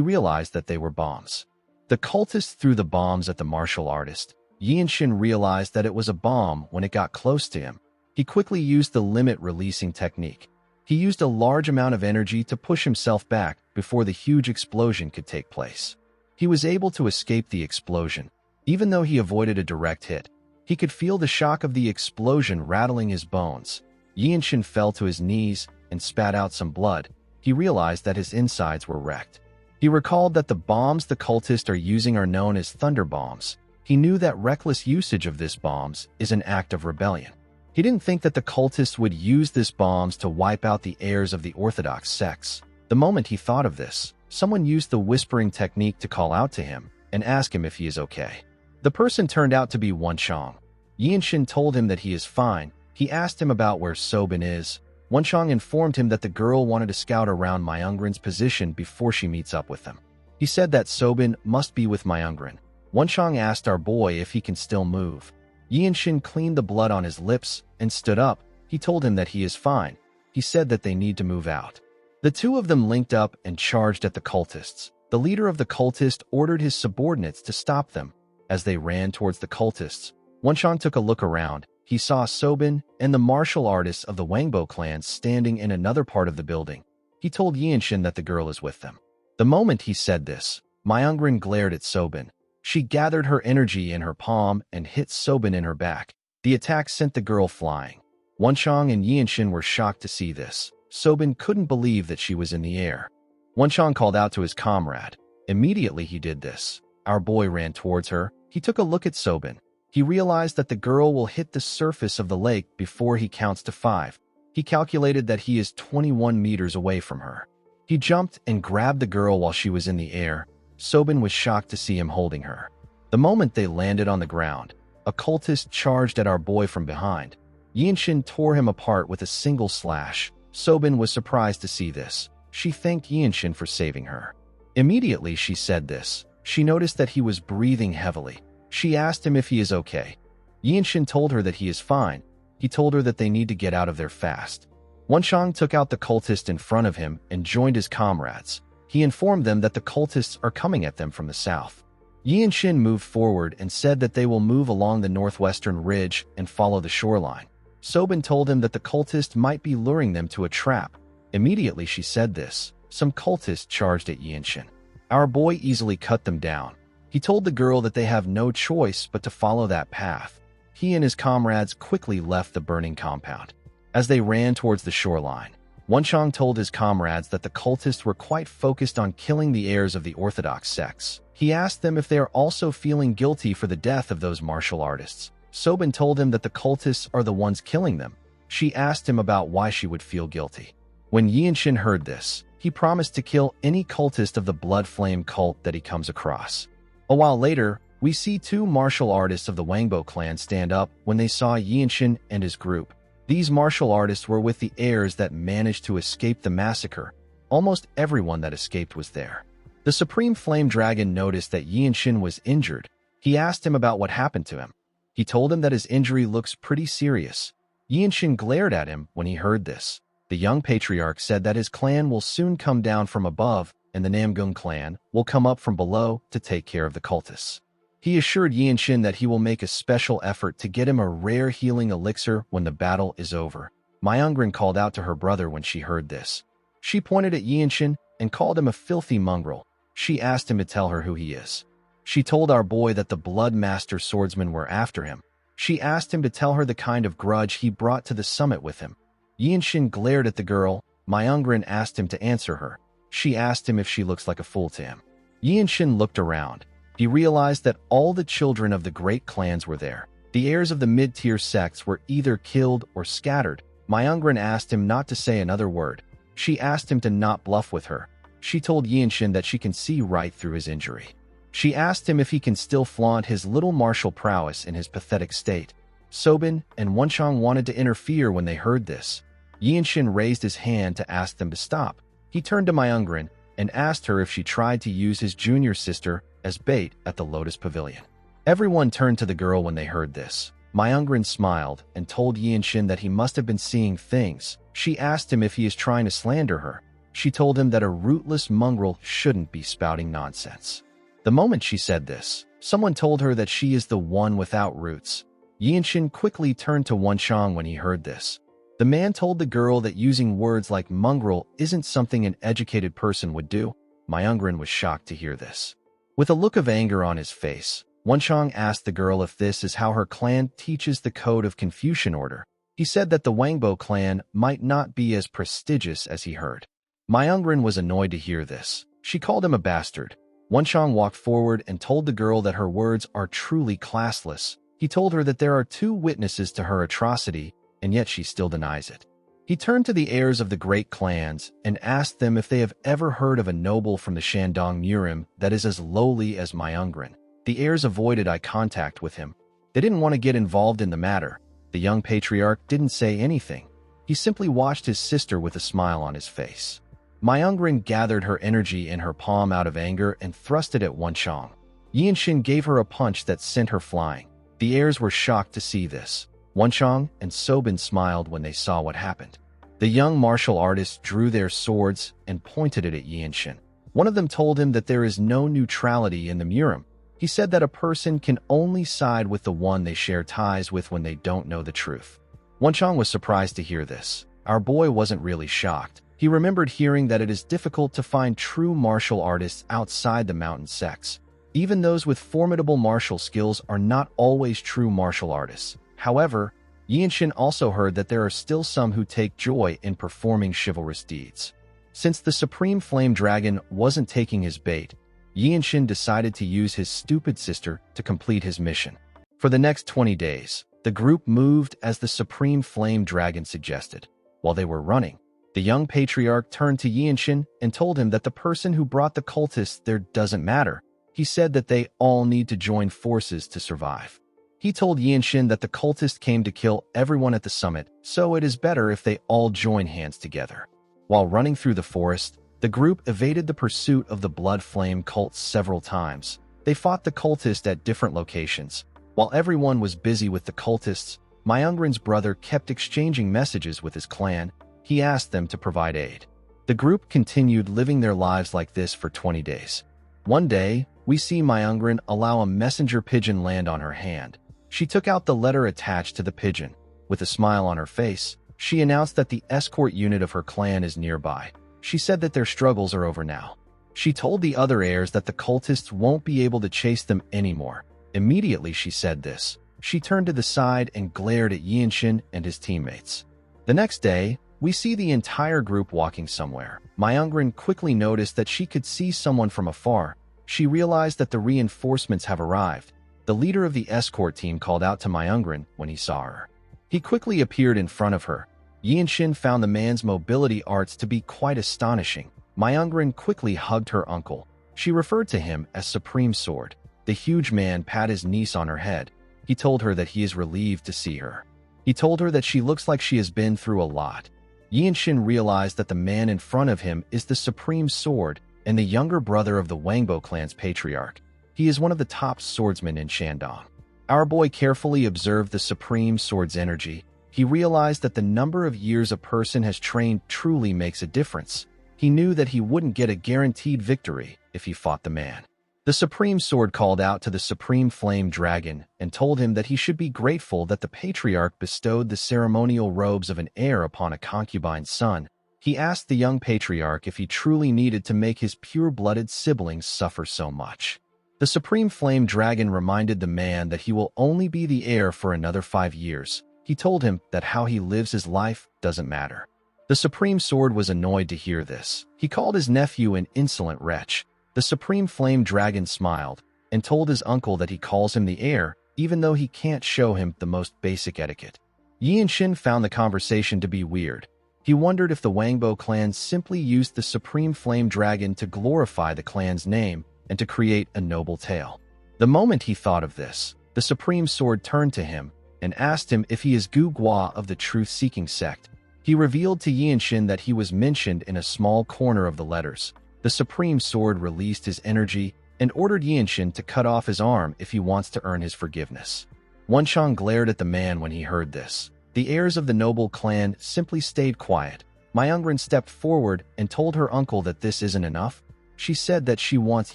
[SPEAKER 1] realized that they were bombs. The cultist threw the bombs at the martial artist. Yinshin realized that it was a bomb when it got close to him. He quickly used the limit-releasing technique. He used a large amount of energy to push himself back before the huge explosion could take place. He was able to escape the explosion. Even though he avoided a direct hit, he could feel the shock of the explosion rattling his bones. Yinshin fell to his knees and spat out some blood. He realized that his insides were wrecked. He recalled that the bombs the cultists are using are known as thunder bombs. He knew that reckless usage of these bombs is an act of rebellion. He didn't think that the cultists would use these bombs to wipe out the heirs of the Orthodox sects. The moment he thought of this, someone used the whispering technique to call out to him and ask him if he is okay. The person turned out to be Wenshang. Yinshin told him that he is fine. He asked him about where Sobin is. Wenshang informed him that the girl wanted to scout around Myungren's position before she meets up with them. He said that Sobin must be with Myungren. Wenshang asked our boy if he can still move. Yinshin cleaned the blood on his lips and stood up. He told him that he is fine. He said that they need to move out. The two of them linked up and charged at the cultists. The leader of the cultist ordered his subordinates to stop them. As they ran towards the cultists, Wenshang took a look around. He saw Sobin and the martial artists of the Wangbo clan standing in another part of the building. He told Yinshin that the girl is with them. The moment he said this, Myungren glared at Sobin. She gathered her energy in her palm and hit Sobin in her back. The attack sent the girl flying. Wenshang and Yinshin were shocked to see this. Sobin couldn't believe that she was in the air. Wenshang called out to his comrade. Immediately he did this. Our boy ran towards her. He took a look at Sobin. He realized that the girl will hit the surface of the lake before he counts to 5. He calculated that he is 21 meters away from her. He jumped and grabbed the girl while she was in the air. Sobin was shocked to see him holding her. The moment they landed on the ground, a cultist charged at our boy from behind. Yinshin tore him apart with a single slash. Sobin was surprised to see this. She thanked Yinshin for saving her. Immediately she said this. She noticed that he was breathing heavily. She asked him if he is okay. Yinshin told her that he is fine. He told her that they need to get out of there fast. Wenshang took out the cultist in front of him and joined his comrades. He informed them that the cultists are coming at them from the south. Yinshin moved forward and said that they will move along the northwestern ridge and follow the shoreline. Sobin told him that the cultist might be luring them to a trap. Immediately she said this. Some cultists charged at Yinshin. Our boy easily cut them down. He told the girl that they have no choice but to follow that path. He and his comrades quickly left the burning compound. As they ran towards the shoreline, Wenshang told his comrades that the cultists were quite focused on killing the heirs of the Orthodox sects. He asked them if they are also feeling guilty for the death of those martial artists. Sobin told him that the cultists are the ones killing them. She asked him about why she would feel guilty. When Yinshin heard this, he promised to kill any cultist of the Blood Flame cult that he comes across. A while later, we see two martial artists of the Wangbo clan stand up when they saw Yinshin and his group. These martial artists were with the heirs that managed to escape the massacre. Almost everyone that escaped was there. The Supreme Flame Dragon noticed that Yinshin was injured. He asked him about what happened to him. He told him that his injury looks pretty serious. Yinshin glared at him when he heard this. The young patriarch said that his clan will soon come down from above and the Namgung clan will come up from below to take care of the cultists. He assured Yinshin that he will make a special effort to get him a rare healing elixir when the battle is over. Myungrin called out to her brother when she heard this. She pointed at Yinshin and called him a filthy mongrel. She asked him to tell her who he is. She told our boy that the Blood Master swordsmen were after him. She asked him to tell her the kind of grudge he brought to the summit with him. Yinshin glared at the girl. Myungrin asked him to answer her. She asked him if she looks like a fool to him. Yinshin looked around. He realized that all the children of the great clans were there. The heirs of the mid-tier sects were either killed or scattered. Myungrin asked him not to say another word. She asked him to not bluff with her. She told Yinshin that she can see right through his injury. She asked him if he can still flaunt his little martial prowess in his pathetic state. Sobin and Wenchang wanted to interfere when they heard this. Yinshin raised his hand to ask them to stop. He turned to Myungrin and asked her if she tried to use his junior sister as bait at the Lotus Pavilion. Everyone turned to the girl when they heard this. Myungrin smiled and told Yinshin that he must have been seeing things. She asked him if he is trying to slander her. She told him that a rootless mongrel shouldn't be spouting nonsense. The moment she said this, someone told her that she is the one without roots. Yinshin quickly turned to Wenchang when he heard this. The man told the girl that using words like mongrel isn't something an educated person would do. Myungrin was shocked to hear this. With a look of anger on his face, Wenchang asked the girl if this is how her clan teaches the code of Confucian order. He said that the Wangbo clan might not be as prestigious as he heard. Myungrin was annoyed to hear this. She called him a bastard. Wenchang walked forward and told the girl that her words are truly classless. He told her that there are 2 witnesses to her atrocity, and yet she still denies it. He turned to the heirs of the great clans and asked them if they have ever heard of a noble from the Shandong Murim that is as lowly as Myungrin. The heirs avoided eye contact with him. They didn't want to get involved in the matter. The young patriarch didn't say anything. He simply watched his sister with a smile on his face. Myungrin gathered her energy in her palm out of anger and thrust it at Wenchang. Yinshin gave her a punch that sent her flying. The heirs were shocked to see this. Wenchang and Sobin smiled when they saw what happened. The young martial artists drew their swords and pointed it at Yinshin. One of them told him that there is no neutrality in the Murim. He said that a person can only side with the one they share ties with when they don't know the truth. Wenchang was surprised to hear this. Our boy wasn't really shocked. He remembered hearing that it is difficult to find true martial artists outside the mountain sects. Even those with formidable martial skills are not always true martial artists. However, Yinshin also heard that there are still some who take joy in performing chivalrous deeds. Since the Supreme Flame Dragon wasn't taking his bait, Yinshin decided to use his stupid sister to complete his mission. For the next 20 days, the group moved as the Supreme Flame Dragon suggested. While they were running, the young patriarch turned to Yinshin and told him that the person who brought the cultists there doesn't matter. He said that they all need to join forces to survive. He told Yinshin that the cultists came to kill everyone at the summit, so it is better if they all join hands together. While running through the forest, the group evaded the pursuit of the Blood Flame cults several times. They fought the cultists at different locations. While everyone was busy with the cultists, Myungrin's brother kept exchanging messages with his clan. He asked them to provide aid. The group continued living their lives like this for 20 days. One day, we see Myungrin allow a messenger pigeon land on her hand. She took out the letter attached to the pigeon. With a smile on her face, she announced that the escort unit of her clan is nearby. She said that their struggles are over now. She told the other heirs that the cultists won't be able to chase them anymore. Immediately she said this, she turned to the side and glared at Yinshin and his teammates. The next day, we see the entire group walking somewhere. Myungrin quickly noticed that she could see someone from afar. She realized that the reinforcements have arrived. The leader of the escort team called out to Myungrin when he saw her. He quickly appeared in front of her. Yinshin found the man's mobility arts to be quite astonishing. Myungrin quickly hugged her uncle. She referred to him as Supreme Sword. The huge man pat his niece on her head. He told her that he is relieved to see her. He told her that she looks like she has been through a lot. Yinshin realized that the man in front of him is the Supreme Sword and the younger brother of the Wangbo clan's patriarch. He is one of the top swordsmen in Shandong. Our boy carefully observed the Supreme Sword's energy. He realized that the number of years a person has trained truly makes a difference. He knew that he wouldn't get a guaranteed victory if he fought the man. The Supreme Sword called out to the Supreme Flame Dragon and told him that he should be grateful that the Patriarch bestowed the ceremonial robes of an heir upon a concubine's son. He asked the young Patriarch if he truly needed to make his pure-blooded siblings suffer so much. The Supreme Flame Dragon reminded the man that he will only be the heir for another 5 years. He told him that how he lives his life doesn't matter. The Supreme Sword was annoyed to hear this. He called his nephew an insolent wretch. The Supreme Flame Dragon smiled and told his uncle that he calls him the heir, even though he can't show him the most basic etiquette. Yinshin found the conversation to be weird. He wondered if the Wangbo clan simply used the Supreme Flame Dragon to glorify the clan's name and to create a noble tale. The moment he thought of this, the Supreme Sword turned to him and asked him if he is Gu Gua of the Truth-Seeking Sect. He revealed to Yinshin that he was mentioned in a small corner of the letters. The Supreme Sword released his energy and ordered Yinshin to cut off his arm if he wants to earn his forgiveness. Wenchang glared at the man when he heard this. The heirs of the noble clan simply stayed quiet. Myungren stepped forward and told her uncle that this isn't enough. She said that she wants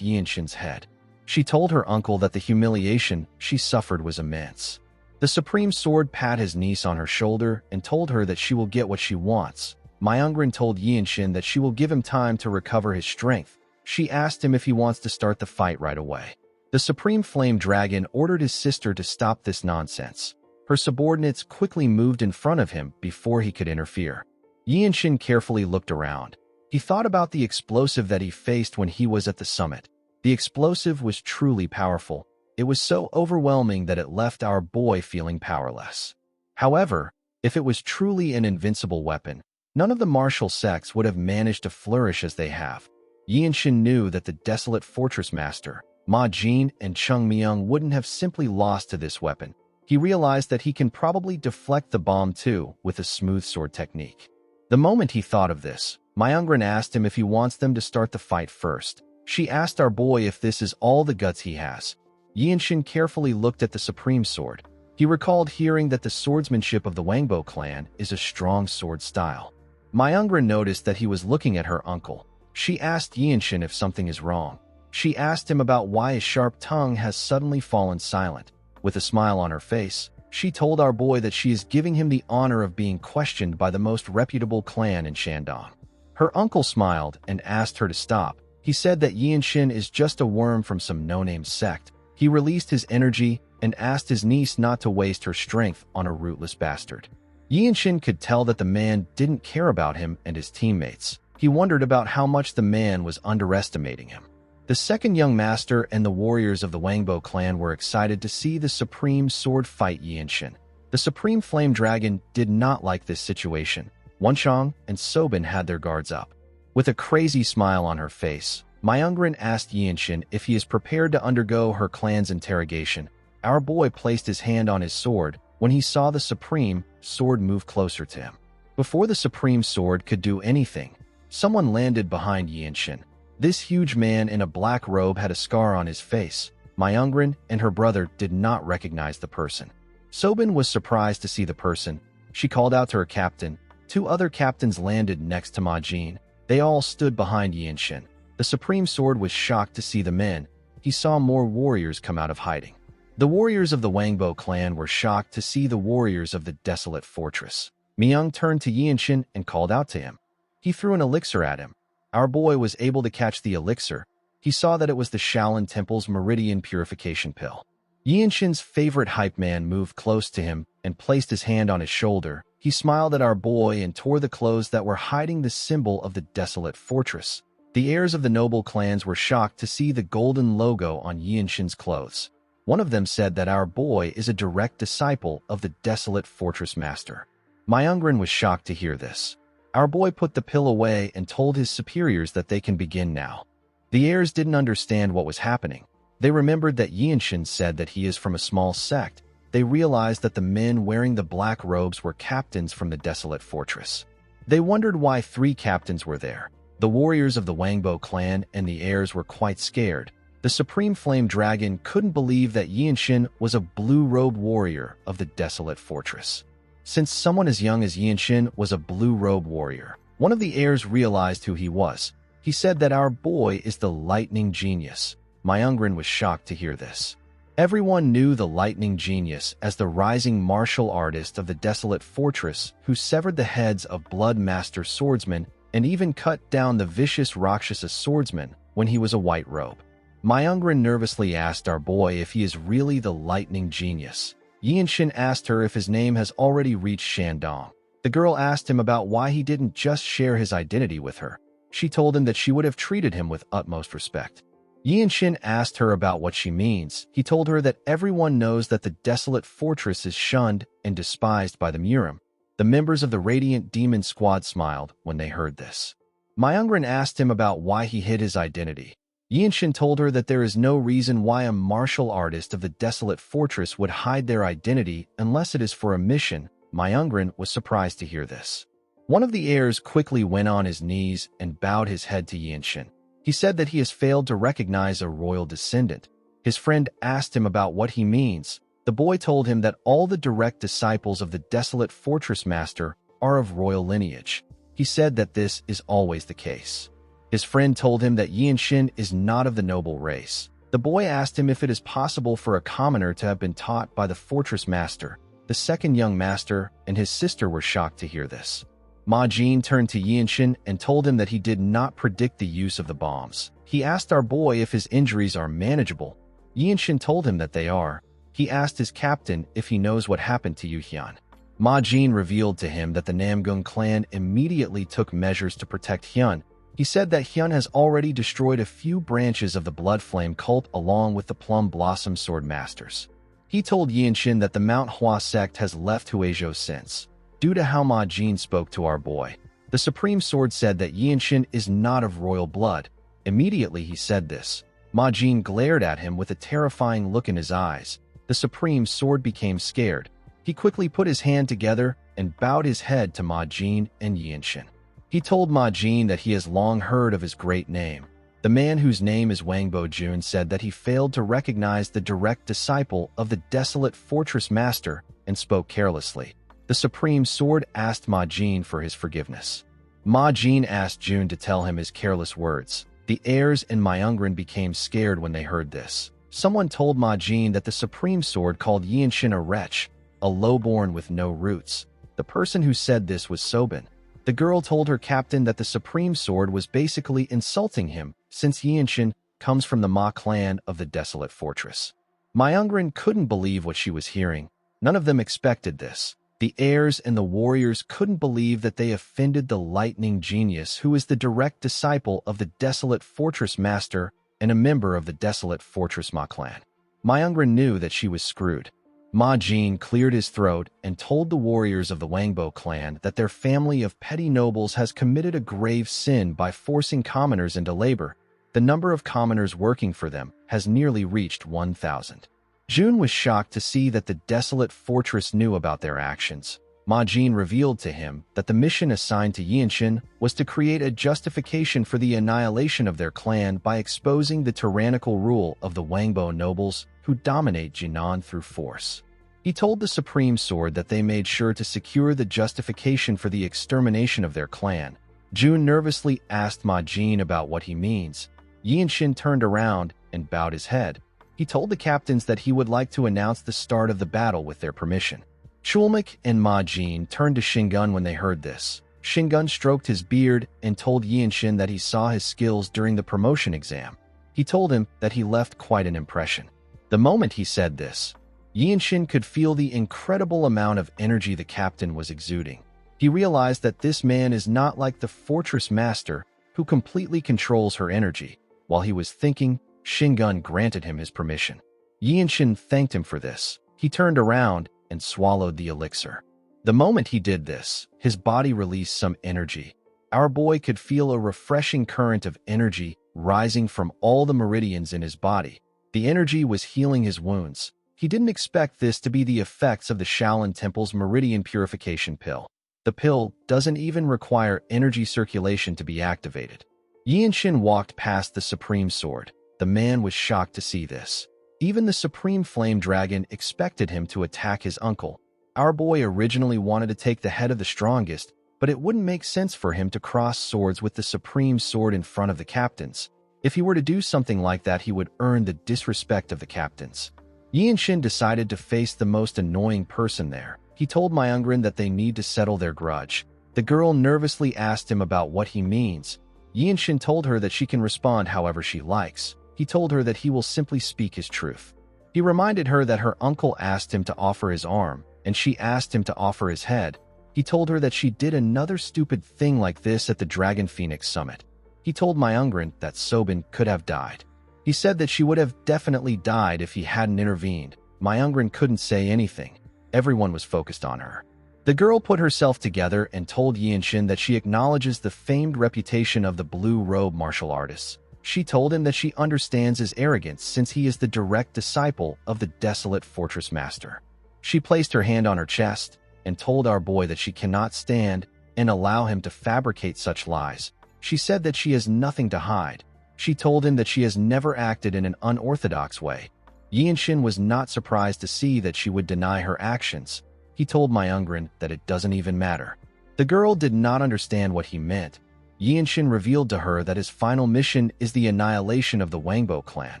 [SPEAKER 1] Yinshin's head. She told her uncle that the humiliation she suffered was immense. The Supreme Sword pat his niece on her shoulder and told her that she will get what she wants. Myungren told Yinshin that she will give him time to recover his strength. She asked him if he wants to start the fight right away. The Supreme Flame Dragon ordered his sister to stop this nonsense. Her subordinates quickly moved in front of him before he could interfere. Yinshin carefully looked around. He thought about the explosive that he faced when he was at the summit. The explosive was truly powerful. It was so overwhelming that it left our boy feeling powerless. However, if it was truly an invincible weapon, none of the martial sects would have managed to flourish as they have. Yinshin knew that the Desolate Fortress Master, Ma Jin and Chung Myung wouldn't have simply lost to this weapon. He realized that he can probably deflect the bomb too with a smooth sword technique. The moment he thought of this, Myungren asked him if he wants them to start the fight first. She asked our boy if this is all the guts he has. Yinshin carefully looked at the Supreme Sword. He recalled hearing that the swordsmanship of the Wangbo clan is a strong sword style. Myungren noticed that he was looking at her uncle. She asked Yinshin if something is wrong. She asked him about why his sharp tongue has suddenly fallen silent. With a smile on her face, she told our boy that she is giving him the honor of being questioned by the most reputable clan in Shandong. Her uncle smiled and asked her to stop. He said that Yinshin is just a worm from some no-name sect. He released his energy and asked his niece not to waste her strength on a rootless bastard. Yinshin could tell that the man didn't care about him and his teammates. He wondered about how much the man was underestimating him. The second young master and the warriors of the Wangbo clan were excited to see the Supreme Sword fight Yinshin. The Supreme Flame Dragon did not like this situation. Wenchang and Sobin had their guards up. With a crazy smile on her face, Myungren asked Yinshin if he is prepared to undergo her clan's interrogation. Our boy placed his hand on his sword when he saw the Supreme Sword move closer to him. Before the Supreme Sword could do anything, someone landed behind Yinshin. This huge man in a black robe had a scar on his face. Myungren and her brother did not recognize the person. Sobin was surprised to see the person. She called out to her captain. 2 other captains landed next to Ma Jin. They all stood behind Yinshin. The Supreme Sword was shocked to see the men. He saw more warriors come out of hiding. The warriors of the Wangbo clan were shocked to see the warriors of the Desolate Fortress. Myung turned to Yinshin and called out to him. He threw an elixir at him. Our boy was able to catch the elixir. He saw that it was the Shaolin Temple's Meridian Purification Pill. Yinshin's favorite hype man moved close to him and placed his hand on his shoulder. He smiled at our boy and tore the clothes that were hiding the symbol of the Desolate Fortress. The heirs of the noble clans were shocked to see the golden logo on Yinshin's clothes. One of them said that our boy is a direct disciple of the Desolate Fortress Master. Myungren was shocked to hear this. Our boy put the pill away and told his superiors that they can begin now. The heirs didn't understand what was happening. They remembered that Yinshin said that he is from a small sect. They realized that the men wearing the black robes were captains from the Desolate Fortress. They wondered why 3 captains were there. The warriors of the Wangbo clan and the heirs were quite scared. The Supreme Flame Dragon couldn't believe that Yinshin was a blue-robed warrior of the Desolate Fortress. Since someone as young as Yinshin was a blue-robed warrior, one of the heirs realized who he was. He said that our boy is the lightning genius. Myungrin was shocked to hear this. Everyone knew the lightning genius as the rising martial artist of the desolate fortress who severed the heads of blood master swordsmen and even cut down the vicious Rakshasa swordsman when he was a white robe. Myungrin nervously asked our boy if he is really the lightning genius. Yinshin asked her if his name has already reached Shandong. The girl asked him about why he didn't just share his identity with her. She told him that she would have treated him with utmost respect. Yinshin asked her about what she means. He told her that everyone knows that the desolate fortress is shunned and despised by the Murim. The members of the Radiant Demon Squad smiled when they heard this. Myungrin asked him about why he hid his identity. Yinshin told her that there is no reason why a martial artist of the desolate fortress would hide their identity unless it is for a mission. Myungrin was surprised to hear this. One of the heirs quickly went on his knees and bowed his head to Yinshin. He said that he has failed to recognize a royal descendant. His friend asked him about what he means. The boy told him that all the direct disciples of the desolate fortress master are of royal lineage. He said that this is always the case. His friend told him that Yinshin is not of the noble race. The boy asked him if it is possible for a commoner to have been taught by the fortress master. The second young master and his sister were shocked to hear this. Ma Jin turned to Yinshin and told him that he did not predict the use of the bombs. He asked our boy if his injuries are manageable. Yinshin told him that they are. He asked his captain if he knows what happened to Yuhyun. Ma Jin revealed to him that the Namgung clan immediately took measures to protect Hyun. He said that Hyun has already destroyed a few branches of the Blood Flame cult along with the Plum Blossom Sword Masters. He told Yinshin that the Mount Hua sect has left Huizhou since. Due to how Ma Jin spoke to our boy, the Supreme Sword said that Yinshin is not of royal blood. Immediately he said this. Ma Jin glared at him with a terrifying look in his eyes. The Supreme Sword became scared. He quickly put his hand together and bowed his head to Ma Jin and Yinshin. He told Ma Jin that he has long heard of his great name. The man whose name is Wang Bojun said that he failed to recognize the direct disciple of the desolate fortress master and spoke carelessly. The Supreme Sword asked Ma Jin for his forgiveness. Ma Jin asked Jun to tell him his careless words. The heirs and Myungrin became scared when they heard this. Someone told Ma Jin that the Supreme Sword called Yinshin a wretch, a lowborn with no roots. The person who said this was Sobin. The girl told her captain that the Supreme Sword was basically insulting him since Yinshin comes from the Ma clan of the desolate fortress. Myungrin couldn't believe what she was hearing. None of them expected this. The heirs and the warriors couldn't believe that they offended the lightning genius who is the direct disciple of the desolate fortress master and a member of the desolate fortress Ma clan. Myungrin knew that she was screwed. Ma Jin cleared his throat and told the warriors of the Wangbo clan that their family of petty nobles has committed a grave sin by forcing commoners into labor. The number of commoners working for them has nearly reached 1,000. Jun was shocked to see that the desolate fortress knew about their actions. Ma Jin revealed to him that the mission assigned to Yinshin was to create a justification for the annihilation of their clan by exposing the tyrannical rule of the Wangbo nobles who dominate Jinan through force. He told the Supreme Sword that they made sure to secure the justification for the extermination of their clan. Jun nervously asked Ma Jin about what he means. Yinshin turned around and bowed his head. He told the captains that he would like to announce the start of the battle with their permission. Chulmak and Ma Jin turned to Shingun when they heard this. Shingun stroked his beard and told Yinshin that he saw his skills during the promotion exam. He told him that he left quite an impression. The moment he said this, Yinshin could feel the incredible amount of energy the captain was exuding. He realized that this man is not like the fortress master who completely controls her energy. While he was thinking, Shingun granted him his permission. Yinshin thanked him for this. He turned around and swallowed the elixir. The moment he did this, his body released some energy. Our boy could feel a refreshing current of energy rising from all the meridians in his body. The energy was healing his wounds. He didn't expect this to be the effects of the Shaolin Temple's Meridian Purification Pill. The pill doesn't even require energy circulation to be activated. Yinshin walked past the Supreme Sword. The man was shocked to see this. Even the Supreme Flame Dragon expected him to attack his uncle. Our boy originally wanted to take the head of the strongest, but it wouldn't make sense for him to cross swords with the Supreme Sword in front of the captains. If he were to do something like that, he would earn the disrespect of the captains. Yi and Shin decided to face the most annoying person there. He told Myungrin that they need to settle their grudge. The girl nervously asked him about what he means. Yi and Shin told her that she can respond however she likes. He told her that he will simply speak his truth. He reminded her that her uncle asked him to offer his arm, and she asked him to offer his head. He told her that she did another stupid thing like this at the Dragon Phoenix Summit. He told Myungrin that Sobin could have died. He said that she would have definitely died if he hadn't intervened. Myungrin couldn't say anything. Everyone was focused on her. The girl put herself together and told Yi and Shin that she acknowledges the famed reputation of the blue robe martial artists. She told him that she understands his arrogance since he is the direct disciple of the Desolate Fortress Master. She placed her hand on her chest and told our boy that she cannot stand and allow him to fabricate such lies. She said that she has nothing to hide. She told him that she has never acted in an unorthodox way. Yi and Shin was not surprised to see that she would deny her actions. He told Myungrin that it doesn't even matter. The girl did not understand what he meant. Yi and Shin revealed to her that his final mission is the annihilation of the Wangbo clan.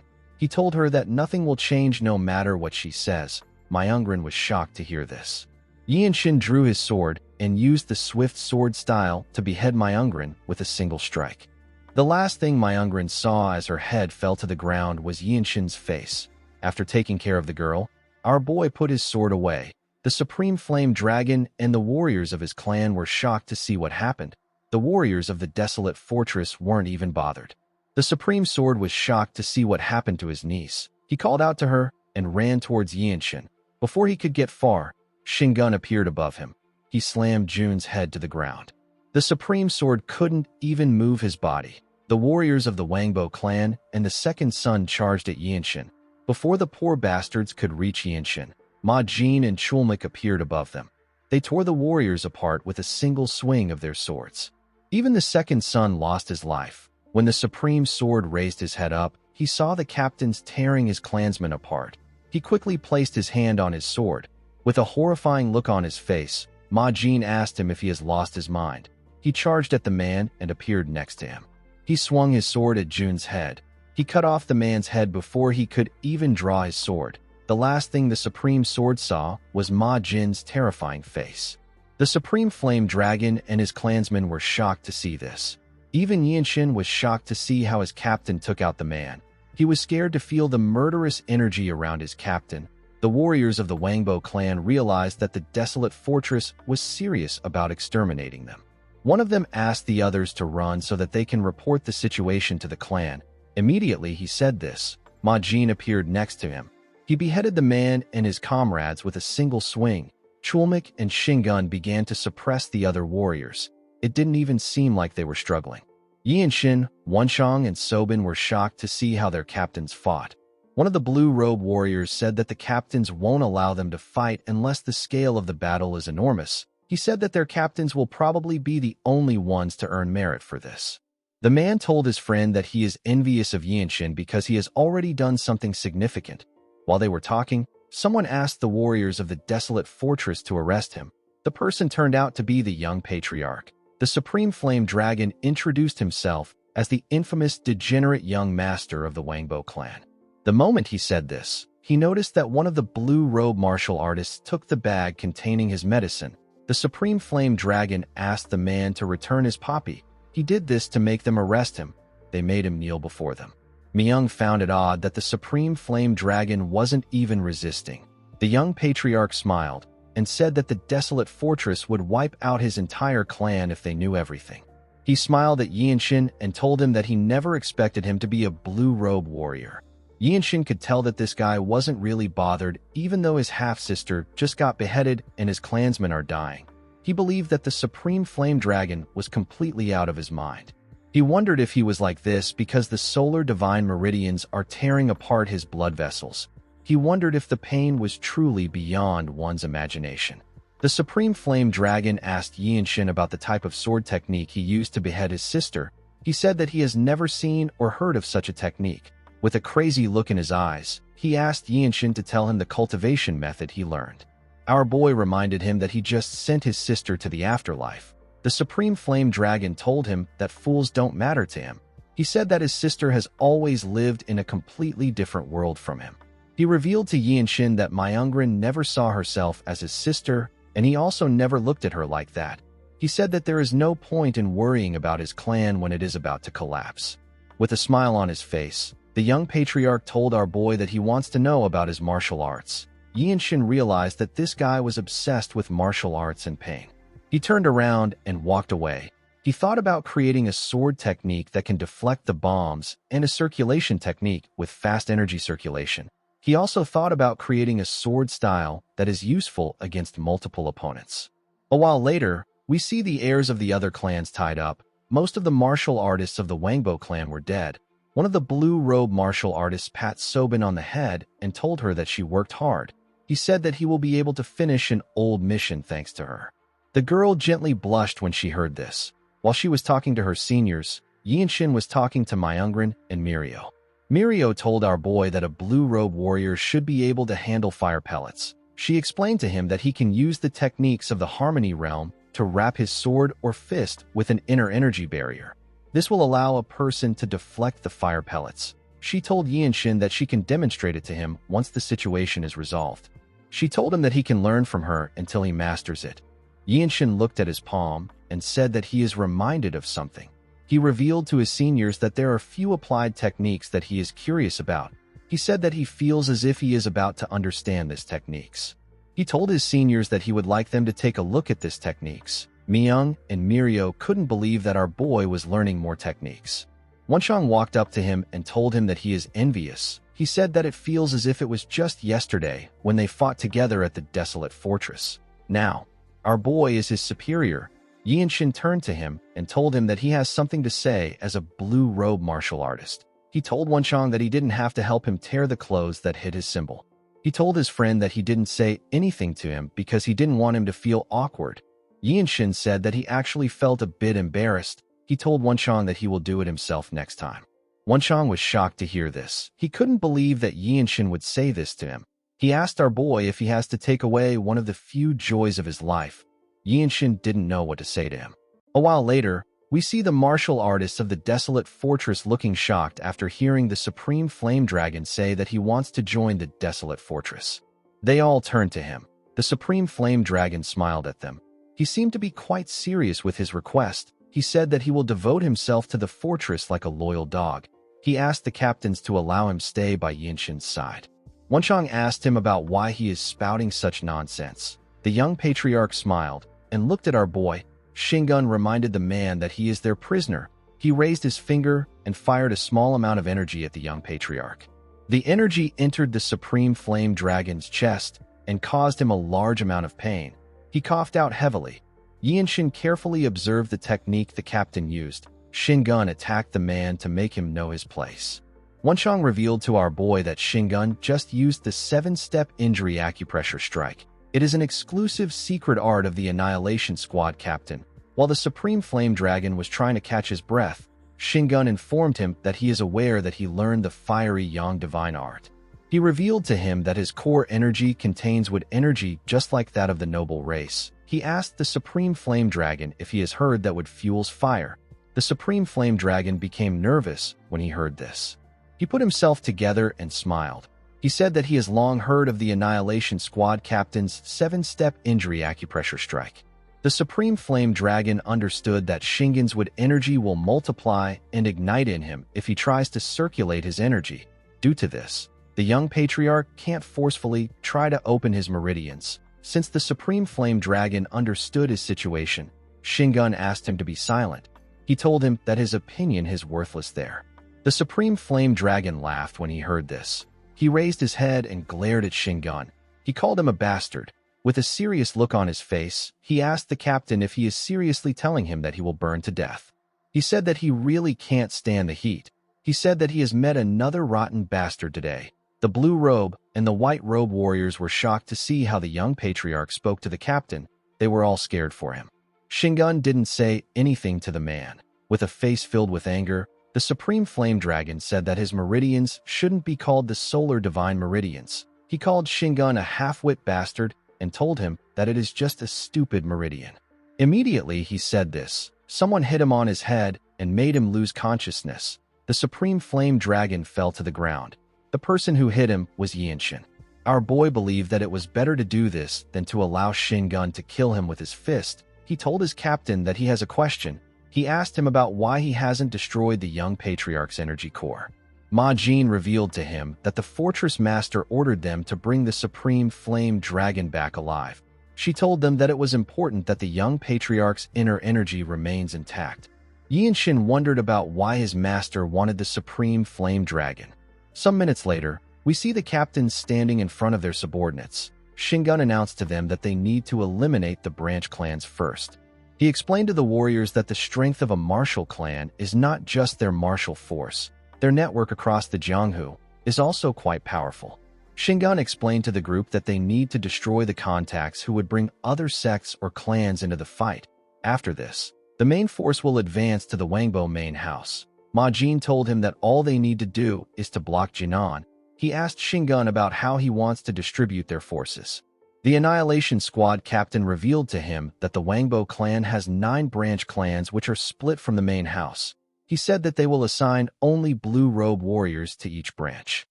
[SPEAKER 1] He told her that nothing will change no matter what she says. Myungrin was shocked to hear this. Yi and Shin drew his sword and used the swift sword style to behead Myungrin with a single strike. The last thing Myungrin saw as her head fell to the ground was Yi and Shin's face. After taking care of the girl, our boy put his sword away. The Supreme Flame Dragon and the warriors of his clan were shocked to see what happened. The warriors of the Desolate Fortress weren't even bothered. The Supreme Sword was shocked to see what happened to his niece. He called out to her and ran towards Yi and Shin. Before he could get far, Shingun appeared above him. He slammed Jun's head to the ground. The Supreme Sword couldn't even move his body. The warriors of the Wangbo clan and the second son charged at Yi and Shin. Before the poor bastards could reach Yi and Shin, Ma Jin and Chulmik appeared above them. They tore the warriors apart with a single swing of their swords. Even the second son lost his life. When the Supreme Sword raised his head up, he saw the captains tearing his clansmen apart. He quickly placed his hand on his sword. With a horrifying look on his face, Ma Jin asked him if he has lost his mind. He charged at the man and appeared next to him. He swung his sword at Jun's head. He cut off the man's head before he could even draw his sword. The last thing the Supreme Sword saw was Ma Jin's terrifying face. The Supreme Flame Dragon and his clansmen were shocked to see this. Even Yi and Shin was shocked to see how his captain took out the man. He was scared to feel the murderous energy around his captain. The warriors of the Wangbo clan realized that the Desolate Fortress was serious about exterminating them. One of them asked the others to run so that they can report the situation to the clan. Immediately he said this. Ma Jin appeared next to him. He beheaded the man and his comrades with a single swing. Chulmik and Shingun began to suppress the other warriors. It didn't even seem like they were struggling. Yi and Shin, Wunshang, and Sobin were shocked to see how their captains fought. One of the blue robe warriors said that the captains won't allow them to fight unless the scale of the battle is enormous. He said that their captains will probably be the only ones to earn merit for this. The man told his friend that he is envious of Yi and Shin because he has already done something significant. While they were talking, someone asked the warriors of the Desolate Fortress to arrest him. The person turned out to be the young patriarch. The Supreme Flame Dragon introduced himself as the infamous degenerate young master of the Wangbo clan. The moment he said this, he noticed that one of the blue robe martial artists took the bag containing his medicine. The Supreme Flame Dragon asked the man to return his poppy. He did this to make them arrest him. They made him kneel before them. Myung found it odd that the Supreme Flame Dragon wasn't even resisting. The young patriarch smiled and said that the Desolate Fortress would wipe out his entire clan if they knew everything. He smiled at Yi and Shin and told him that he never expected him to be a blue robe warrior. Yi and Shin could tell that this guy wasn't really bothered, even though his half-sister just got beheaded and his clansmen are dying. He believed that the Supreme Flame Dragon was completely out of his mind. He wondered if he was like this because the solar divine meridians are tearing apart his blood vessels. He wondered if the pain was truly beyond one's imagination. The Supreme Flame Dragon asked Yi and Shin about the type of sword technique he used to behead his sister. He said that he has never seen or heard of such a technique. With a crazy look in his eyes, he asked Yi and Shin to tell him the cultivation method he learned. Our boy reminded him that he just sent his sister to the afterlife. The Supreme Flame Dragon told him that fools don't matter to him. He said that his sister has always lived in a completely different world from him. He revealed to Yinshin that Myungrin never saw herself as his sister, and he also never looked at her like that. He said that there is no point in worrying about his clan when it is about to collapse. With a smile on his face, the young patriarch told our boy that he wants to know about his martial arts. Yinshin realized that this guy was obsessed with martial arts and pain. He turned around and walked away. He thought about creating a sword technique that can deflect the bombs and a circulation technique with fast energy circulation. He also thought about creating a sword style that is useful against multiple opponents. A while later, we see the heirs of the other clans tied up. Most of the martial artists of the Wangbo clan were dead. One of the blue-robe martial artists pat Sobin on the head and told her that she worked hard. He said that he will be able to finish an old mission thanks to her. The girl gently blushed when she heard this. While she was talking to her seniors, Yinshin was talking to Myungrin and Mirio. Mirio told our boy that a blue-robe warrior should be able to handle fire pellets. She explained to him that he can use the techniques of the Harmony Realm to wrap his sword or fist with an inner energy barrier. This will allow a person to deflect the fire pellets. She told Yinshin that she can demonstrate it to him once the situation is resolved. She told him that he can learn from her until he masters it. Yinshin looked at his palm and said that he is reminded of something. He revealed to his seniors that there are few applied techniques that he is curious about. He said that he feels as if he is about to understand these techniques. He told his seniors that he would like them to take a look at these techniques. Myung and Mirio couldn't believe that our boy was learning more techniques. Wanshang walked up to him and told him that he is envious. He said that it feels as if it was just yesterday when they fought together at the desolate fortress. Now, our boy is his superior. Yinshin turned to him and told him that he has something to say as a blue-robe martial artist. He told Wanshang that he didn't have to help him tear the clothes that hid his symbol. He told his friend that he didn't say anything to him because he didn't want him to feel awkward. Yinshin said that he actually felt a bit embarrassed. He told Wanshang that he will do it himself next time. Wanshang was shocked to hear this. He couldn't believe that Yinshin would say this to him. He asked our boy if he has to take away one of the few joys of his life. Yinshin didn't know what to say to him. A while later, we see the martial artists of the desolate fortress looking shocked after hearing the Supreme Flame Dragon say that he wants to join the desolate fortress. They all turned to him. The Supreme Flame Dragon smiled at them. He seemed to be quite serious with his request. He said that he will devote himself to the fortress like a loyal dog. He asked the captains to allow him stay by Yinshin's side. Wanshang asked him about why he is spouting such nonsense. The young patriarch smiled and looked at our boy. Shingun reminded the man that he is their prisoner. He raised his finger and fired a small amount of energy at the young patriarch. The energy entered the Supreme Flame Dragon's chest and caused him a large amount of pain. He coughed out heavily. Yinshin carefully observed the technique the captain used. Shingun attacked the man to make him know his place. Wanshang revealed to our boy that Shingun just used the 7-step injury acupressure strike. It is an exclusive secret art of the Annihilation Squad captain. While the Supreme Flame Dragon was trying to catch his breath, Shingun informed him that he is aware that he learned the fiery Yang Divine art. He revealed to him that his core energy contains wood energy just like that of the noble race. He asked the Supreme Flame Dragon if he has heard that wood fuels fire. The Supreme Flame Dragon became nervous when he heard this. He put himself together and smiled. He said that he has long heard of the Annihilation Squad captain's 7-step injury acupressure strike. The Supreme Flame Dragon understood that Shingun's wood energy will multiply and ignite in him if he tries to circulate his energy. Due to this, the young patriarch can't forcefully try to open his meridians. Since the Supreme Flame Dragon understood his situation, Shingun asked him to be silent. He told him that his opinion is worthless there. The Supreme Flame Dragon laughed when he heard this. He raised his head and glared at Shingun. He called him a bastard. With a serious look on his face, he asked the captain if he is seriously telling him that he will burn to death. He said that he really can't stand the heat. He said that he has met another rotten bastard today. The blue robe and the white robe warriors were shocked to see how the young patriarch spoke to the captain. They were all scared for him. Shingun didn't say anything to the man. With a face filled with anger, the Supreme Flame Dragon said that his meridians shouldn't be called the Solar Divine Meridians. He called Shingun a half-wit bastard and told him that it is just a stupid meridian. Immediately he said this, someone hit him on his head and made him lose consciousness. The Supreme Flame Dragon fell to the ground. The person who hit him was Yinshin. Our boy believed that it was better to do this than to allow Shingun to kill him with his fist. He told his captain that he has a question. He asked him about why he hasn't destroyed the young patriarch's energy core. Ma Jin revealed to him that the fortress master ordered them to bring the Supreme Flame Dragon back alive. She told them that it was important that the young patriarch's inner energy remains intact. Yinshin wondered about why his master wanted the Supreme Flame Dragon. Some minutes later, we see the captains standing in front of their subordinates. Shingun announced to them that they need to eliminate the branch clans first. He explained to the warriors that the strength of a martial clan is not just their martial force. Their network across the Jianghu is also quite powerful. Shingun explained to the group that they need to destroy the contacts who would bring other sects or clans into the fight. After this, the main force will advance to the Wangbo main house. Ma Jin told him that all they need to do is to block Jinan. He asked Shingun about how he wants to distribute their forces. The Annihilation Squad captain revealed to him that the Wangbo clan has 9 branch clans which are split from the main house. He said that they will assign only blue robe warriors to each branch.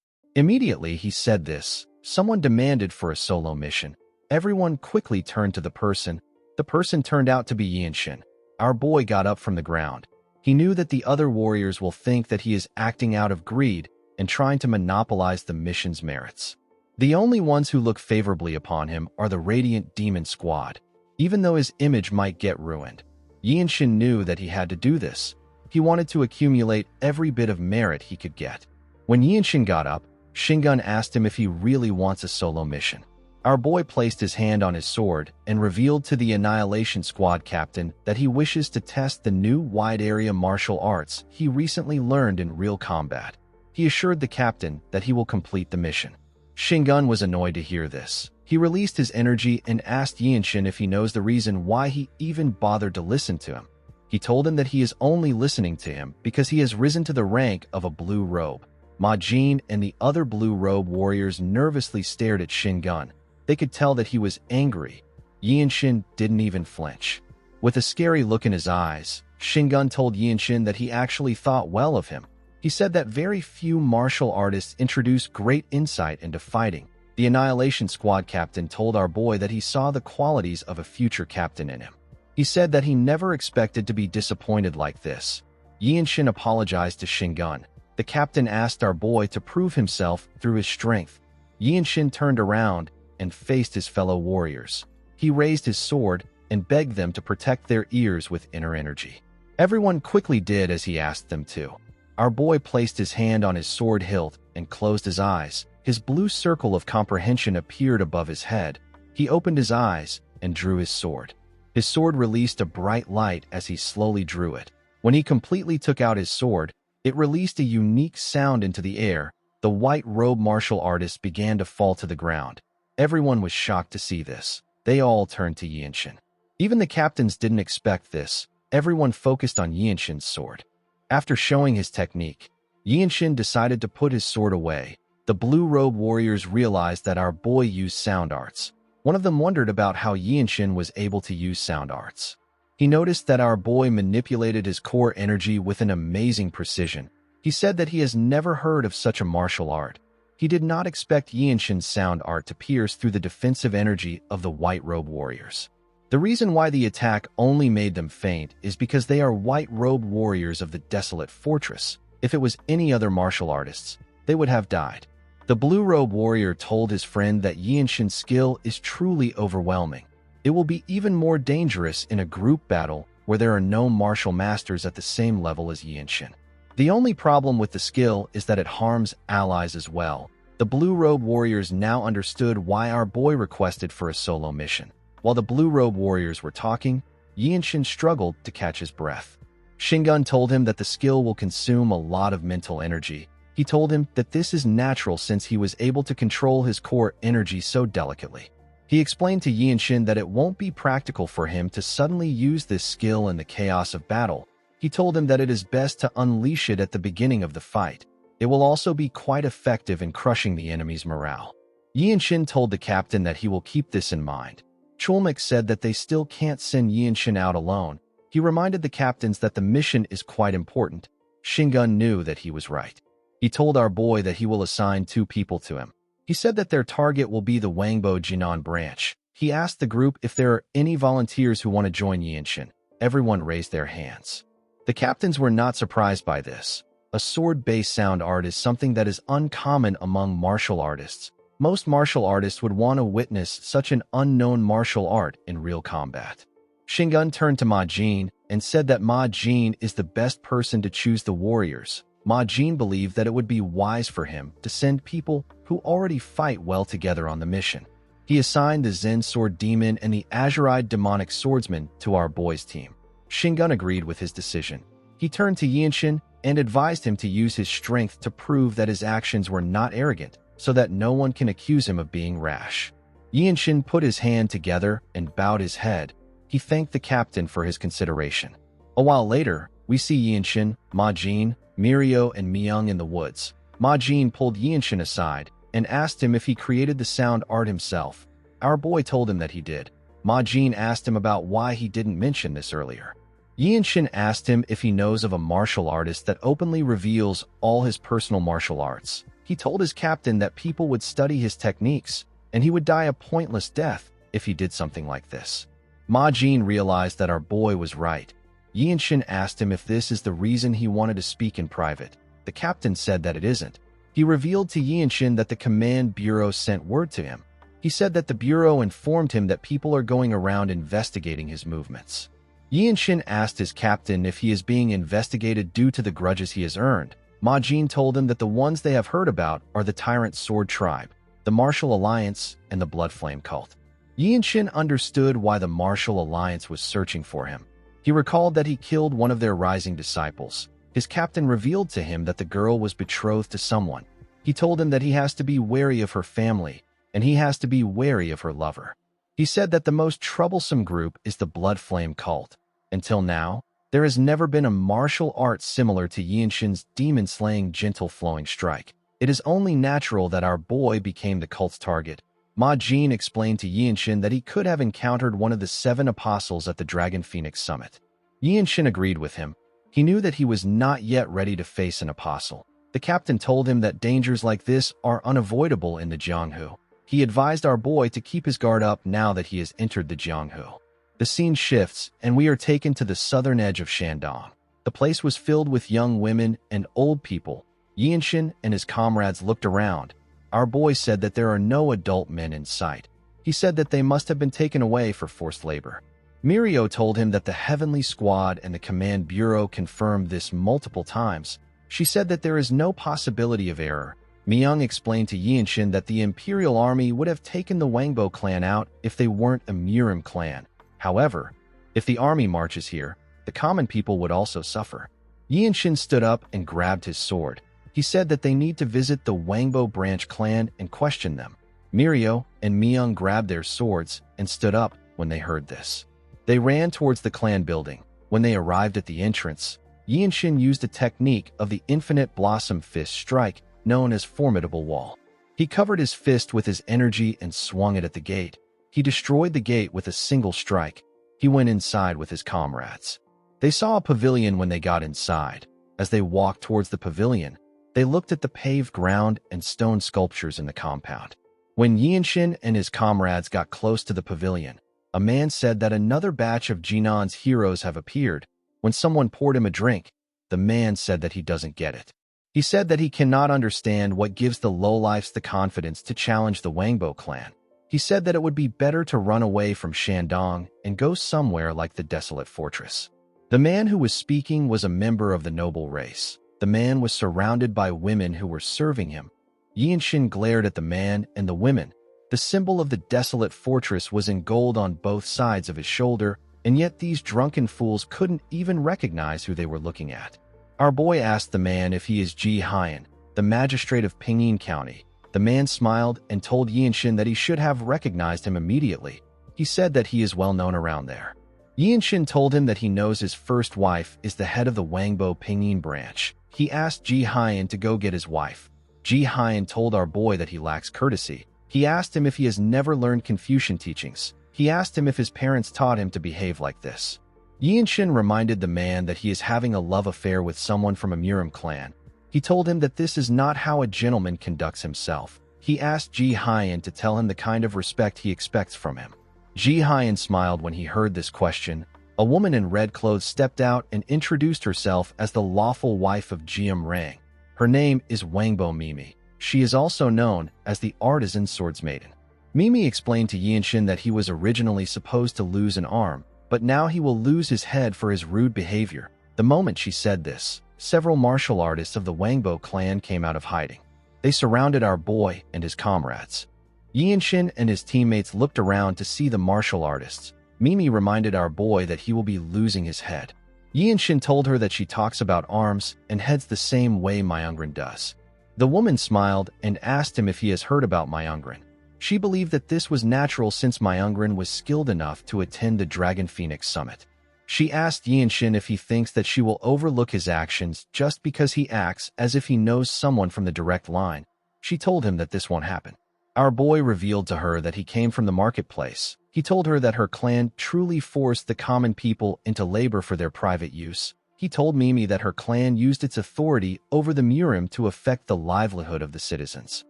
[SPEAKER 1] Immediately he said this, someone demanded for a solo mission. Everyone quickly turned to the person. The person turned out to be Yinshin. Our boy got up from the ground. He knew that the other warriors will think that he is acting out of greed and trying to monopolize the mission's merits. The only ones who look favorably upon him are the Radiant Demon Squad, even though his image might get ruined. Yinshin knew that he had to do this. He wanted to accumulate every bit of merit he could get. When Yinshin got up, Shingun asked him if he really wants a solo mission. Our boy placed his hand on his sword and revealed to the Annihilation Squad captain that he wishes to test the new wide-area martial arts he recently learned in real combat. He assured the captain that he will complete the mission. Shingun was annoyed to hear this. He released his energy and asked Yinshin if he knows the reason why he even bothered to listen to him. He told him that he is only listening to him because he has risen to the rank of a blue robe. Ma Jin and the other blue robe warriors nervously stared at Shingun. They could tell that he was angry. Yinshin didn't even flinch. With a scary look in his eyes, Shingun told Yinshin that he actually thought well of him. He said that very few martial artists introduce great insight into fighting. The Annihilation Squad captain told our boy that he saw the qualities of a future captain in him. He said that he never expected to be disappointed like this. Yinshin apologized to Shingun. The captain asked our boy to prove himself through his strength. Yinshin turned around and faced his fellow warriors. He raised his sword and begged them to protect their ears with inner energy. Everyone quickly did as he asked them to. Our boy placed his hand on his sword hilt and closed his eyes. His blue circle of comprehension appeared above his head. He opened his eyes and drew his sword. His sword released a bright light as he slowly drew it. When he completely took out his sword, it released a unique sound into the air. The white robe martial artist began to fall to the ground. Everyone was shocked to see this. They all turned to Yinshin. Even the captains didn't expect this. Everyone focused on Yinshin's sword. After showing his technique, Yinshin decided to put his sword away. The blue robe warriors realized that our boy used sound arts. One of them wondered about how Yinshin was able to use sound arts. He noticed that our boy manipulated his core energy with an amazing precision. He said that he has never heard of such a martial art. He did not expect Yinshin's sound art to pierce through the defensive energy of the white robe warriors. The reason why the attack only made them faint is because they are white robe warriors of the desolate fortress. If it was any other martial artists, they would have died. The blue robe warrior told his friend that Yinshin's skill is truly overwhelming. It will be even more dangerous in a group battle where there are no martial masters at the same level as Yinshin. The only problem with the skill is that it harms allies as well. The blue robe warriors now understood why our boy requested for a solo mission. While the blue robe warriors were talking, Yinshin struggled to catch his breath. Shingun told him that the skill will consume a lot of mental energy. He told him that this is natural since he was able to control his core energy so delicately. He explained to Yinshin that it won't be practical for him to suddenly use this skill in the chaos of battle. He told him that it is best to unleash it at the beginning of the fight. It will also be quite effective in crushing the enemy's morale. Yinshin told the captain that he will keep this in mind. Chulmik said that they still can't send Yinshin out alone. He reminded the captains that the mission is quite important. Shingun knew that he was right. He told our boy that he will assign 2 people to him. He said that their target will be the Wangbo Jinan branch. He asked the group if there are any volunteers who want to join Yinshin. Everyone raised their hands. The captains were not surprised by this. A sword-based sound art is something that is uncommon among martial artists. Most martial artists would want to witness such an unknown martial art in real combat. Shingun turned to Ma Jin and said that Ma Jin is the best person to choose the warriors. Ma Jin believed that it would be wise for him to send people who already fight well together on the mission. He assigned the Zen Sword Demon and the Azurite Demonic Swordsman to our boy's team. Shingun agreed with his decision. He turned to Yinshin and advised him to use his strength to prove that his actions were not arrogant, so that no one can accuse him of being rash. Yinshin put his hand together and bowed his head. He thanked the captain for his consideration. A while later, we see Yinshin, Ma Jin, Mirio, and Myung in the woods. Ma Jin pulled Yinshin aside and asked him if he created the sound art himself. Our boy told him that he did. Ma Jin asked him about why he didn't mention this earlier. Yinshin asked him if he knows of a martial artist that openly reveals all his personal martial arts. He told his captain that people would study his techniques, and he would die a pointless death if he did something like this. Ma Jin realized that our boy was right. Yinshin asked him if this is the reason he wanted to speak in private. The captain said that it isn't. He revealed to Yinshin that the command bureau sent word to him. He said that the bureau informed him that people are going around investigating his movements. Yinshin asked his captain if he is being investigated due to the grudges he has earned. Ma Jin told him that the ones they have heard about are the Tyrant Sword Tribe, the Martial Alliance, and the Blood Flame Cult. Yinshin understood why the Martial Alliance was searching for him. He recalled that he killed one of their rising disciples. His captain revealed to him that the girl was betrothed to someone. He told him that he has to be wary of her family, and he has to be wary of her lover. He said that the most troublesome group is the Blood Flame Cult. Until now, there has never been a martial art similar to Yinshin's demon-slaying gentle flowing strike. It is only natural that our boy became the cult's target. Ma Jin explained to Yinshin that he could have encountered one of the 7 apostles at the Dragon Phoenix Summit. Yinshin agreed with him. He knew that he was not yet ready to face an apostle. The captain told him that dangers like this are unavoidable in the Jianghu. He advised our boy to keep his guard up now that he has entered the Jianghu. The scene shifts, and we are taken to the southern edge of Shandong. The place was filled with young women and old people. Yinshin and his comrades looked around. Our boy said that there are no adult men in sight. He said that they must have been taken away for forced labor. Mirio told him that the Heavenly Squad and the Command Bureau confirmed this multiple times. She said that there is no possibility of error. Myung explained to Yinshin that the Imperial Army would have taken the Wangbo clan out if they weren't a Murim clan. However, if the army marches here, the common people would also suffer. Yinshin stood up and grabbed his sword. He said that they need to visit the Wangbo branch clan and question them. Mirio and Myung grabbed their swords and stood up when they heard this. They ran towards the clan building. When they arrived at the entrance, Yinshin used a technique of the Infinite Blossom Fist strike known as Formidable Wall. He covered his fist with his energy and swung it at the gate. He destroyed the gate with a single strike. He went inside with his comrades. They saw a pavilion when they got inside. As they walked towards the pavilion, they looked at the paved ground and stone sculptures in the compound. When Yinshin and his comrades got close to the pavilion, a man said that another batch of Jinan's heroes have appeared. When someone poured him a drink, the man said that he doesn't get it. He said that he cannot understand what gives the lowlifes the confidence to challenge the Wangbo clan. He said that it would be better to run away from Shandong and go somewhere like the Desolate Fortress. The man who was speaking was a member of the noble race. The man was surrounded by women who were serving him. Yinshin glared at the man and the women. The symbol of the Desolate Fortress was in gold on both sides of his shoulder, and yet these drunken fools couldn't even recognize who they were looking at. Our boy asked the man if he is Ji Haiyan, the magistrate of Pinyin County. The man smiled and told Yinshin that he should have recognized him immediately. He said that he is well known around there. Yinshin told him that he knows his first wife is the head of the Wangbo Pinyin branch. He asked Ji Haiyan to go get his wife. Ji Haiyan told our boy that he lacks courtesy. He asked him if he has never learned Confucian teachings. He asked him if his parents taught him to behave like this. Yianshin reminded the man that he is having a love affair with someone from a Murim clan. He told him that this is not how a gentleman conducts himself. He asked Ji Hyan to tell him the kind of respect he expects from him. Ji Hyan smiled when he heard this question. A woman in red clothes stepped out and introduced herself as the lawful wife of Jiam Rang. Her name is Wangbo Mimi. She is also known as the artisan swords maiden. Mimi explained to Yianshin that he was originally supposed to lose an arm, but now he will lose his head for his rude behavior. The moment she said this, several martial artists of the Wangbo clan came out of hiding. They surrounded our boy and his comrades. Yianshin and his teammates looked around to see the martial artists. Mimi reminded our boy that he will be losing his head. Yianshin told her that she talks about arms and heads the same way Myungren does. The woman smiled and asked him if he has heard about Myungren. She believed that this was natural since Myungren was skilled enough to attend the Dragon Phoenix Summit. She asked Yianshin if he thinks that she will overlook his actions just because he acts as if he knows someone from the direct line. She told him that this won't happen. Our boy revealed to her that he came from the marketplace. He told her that her clan truly forced the common people into labor for their private use. He told Mimi that her clan used its authority over the Murim to affect the livelihood of the citizens.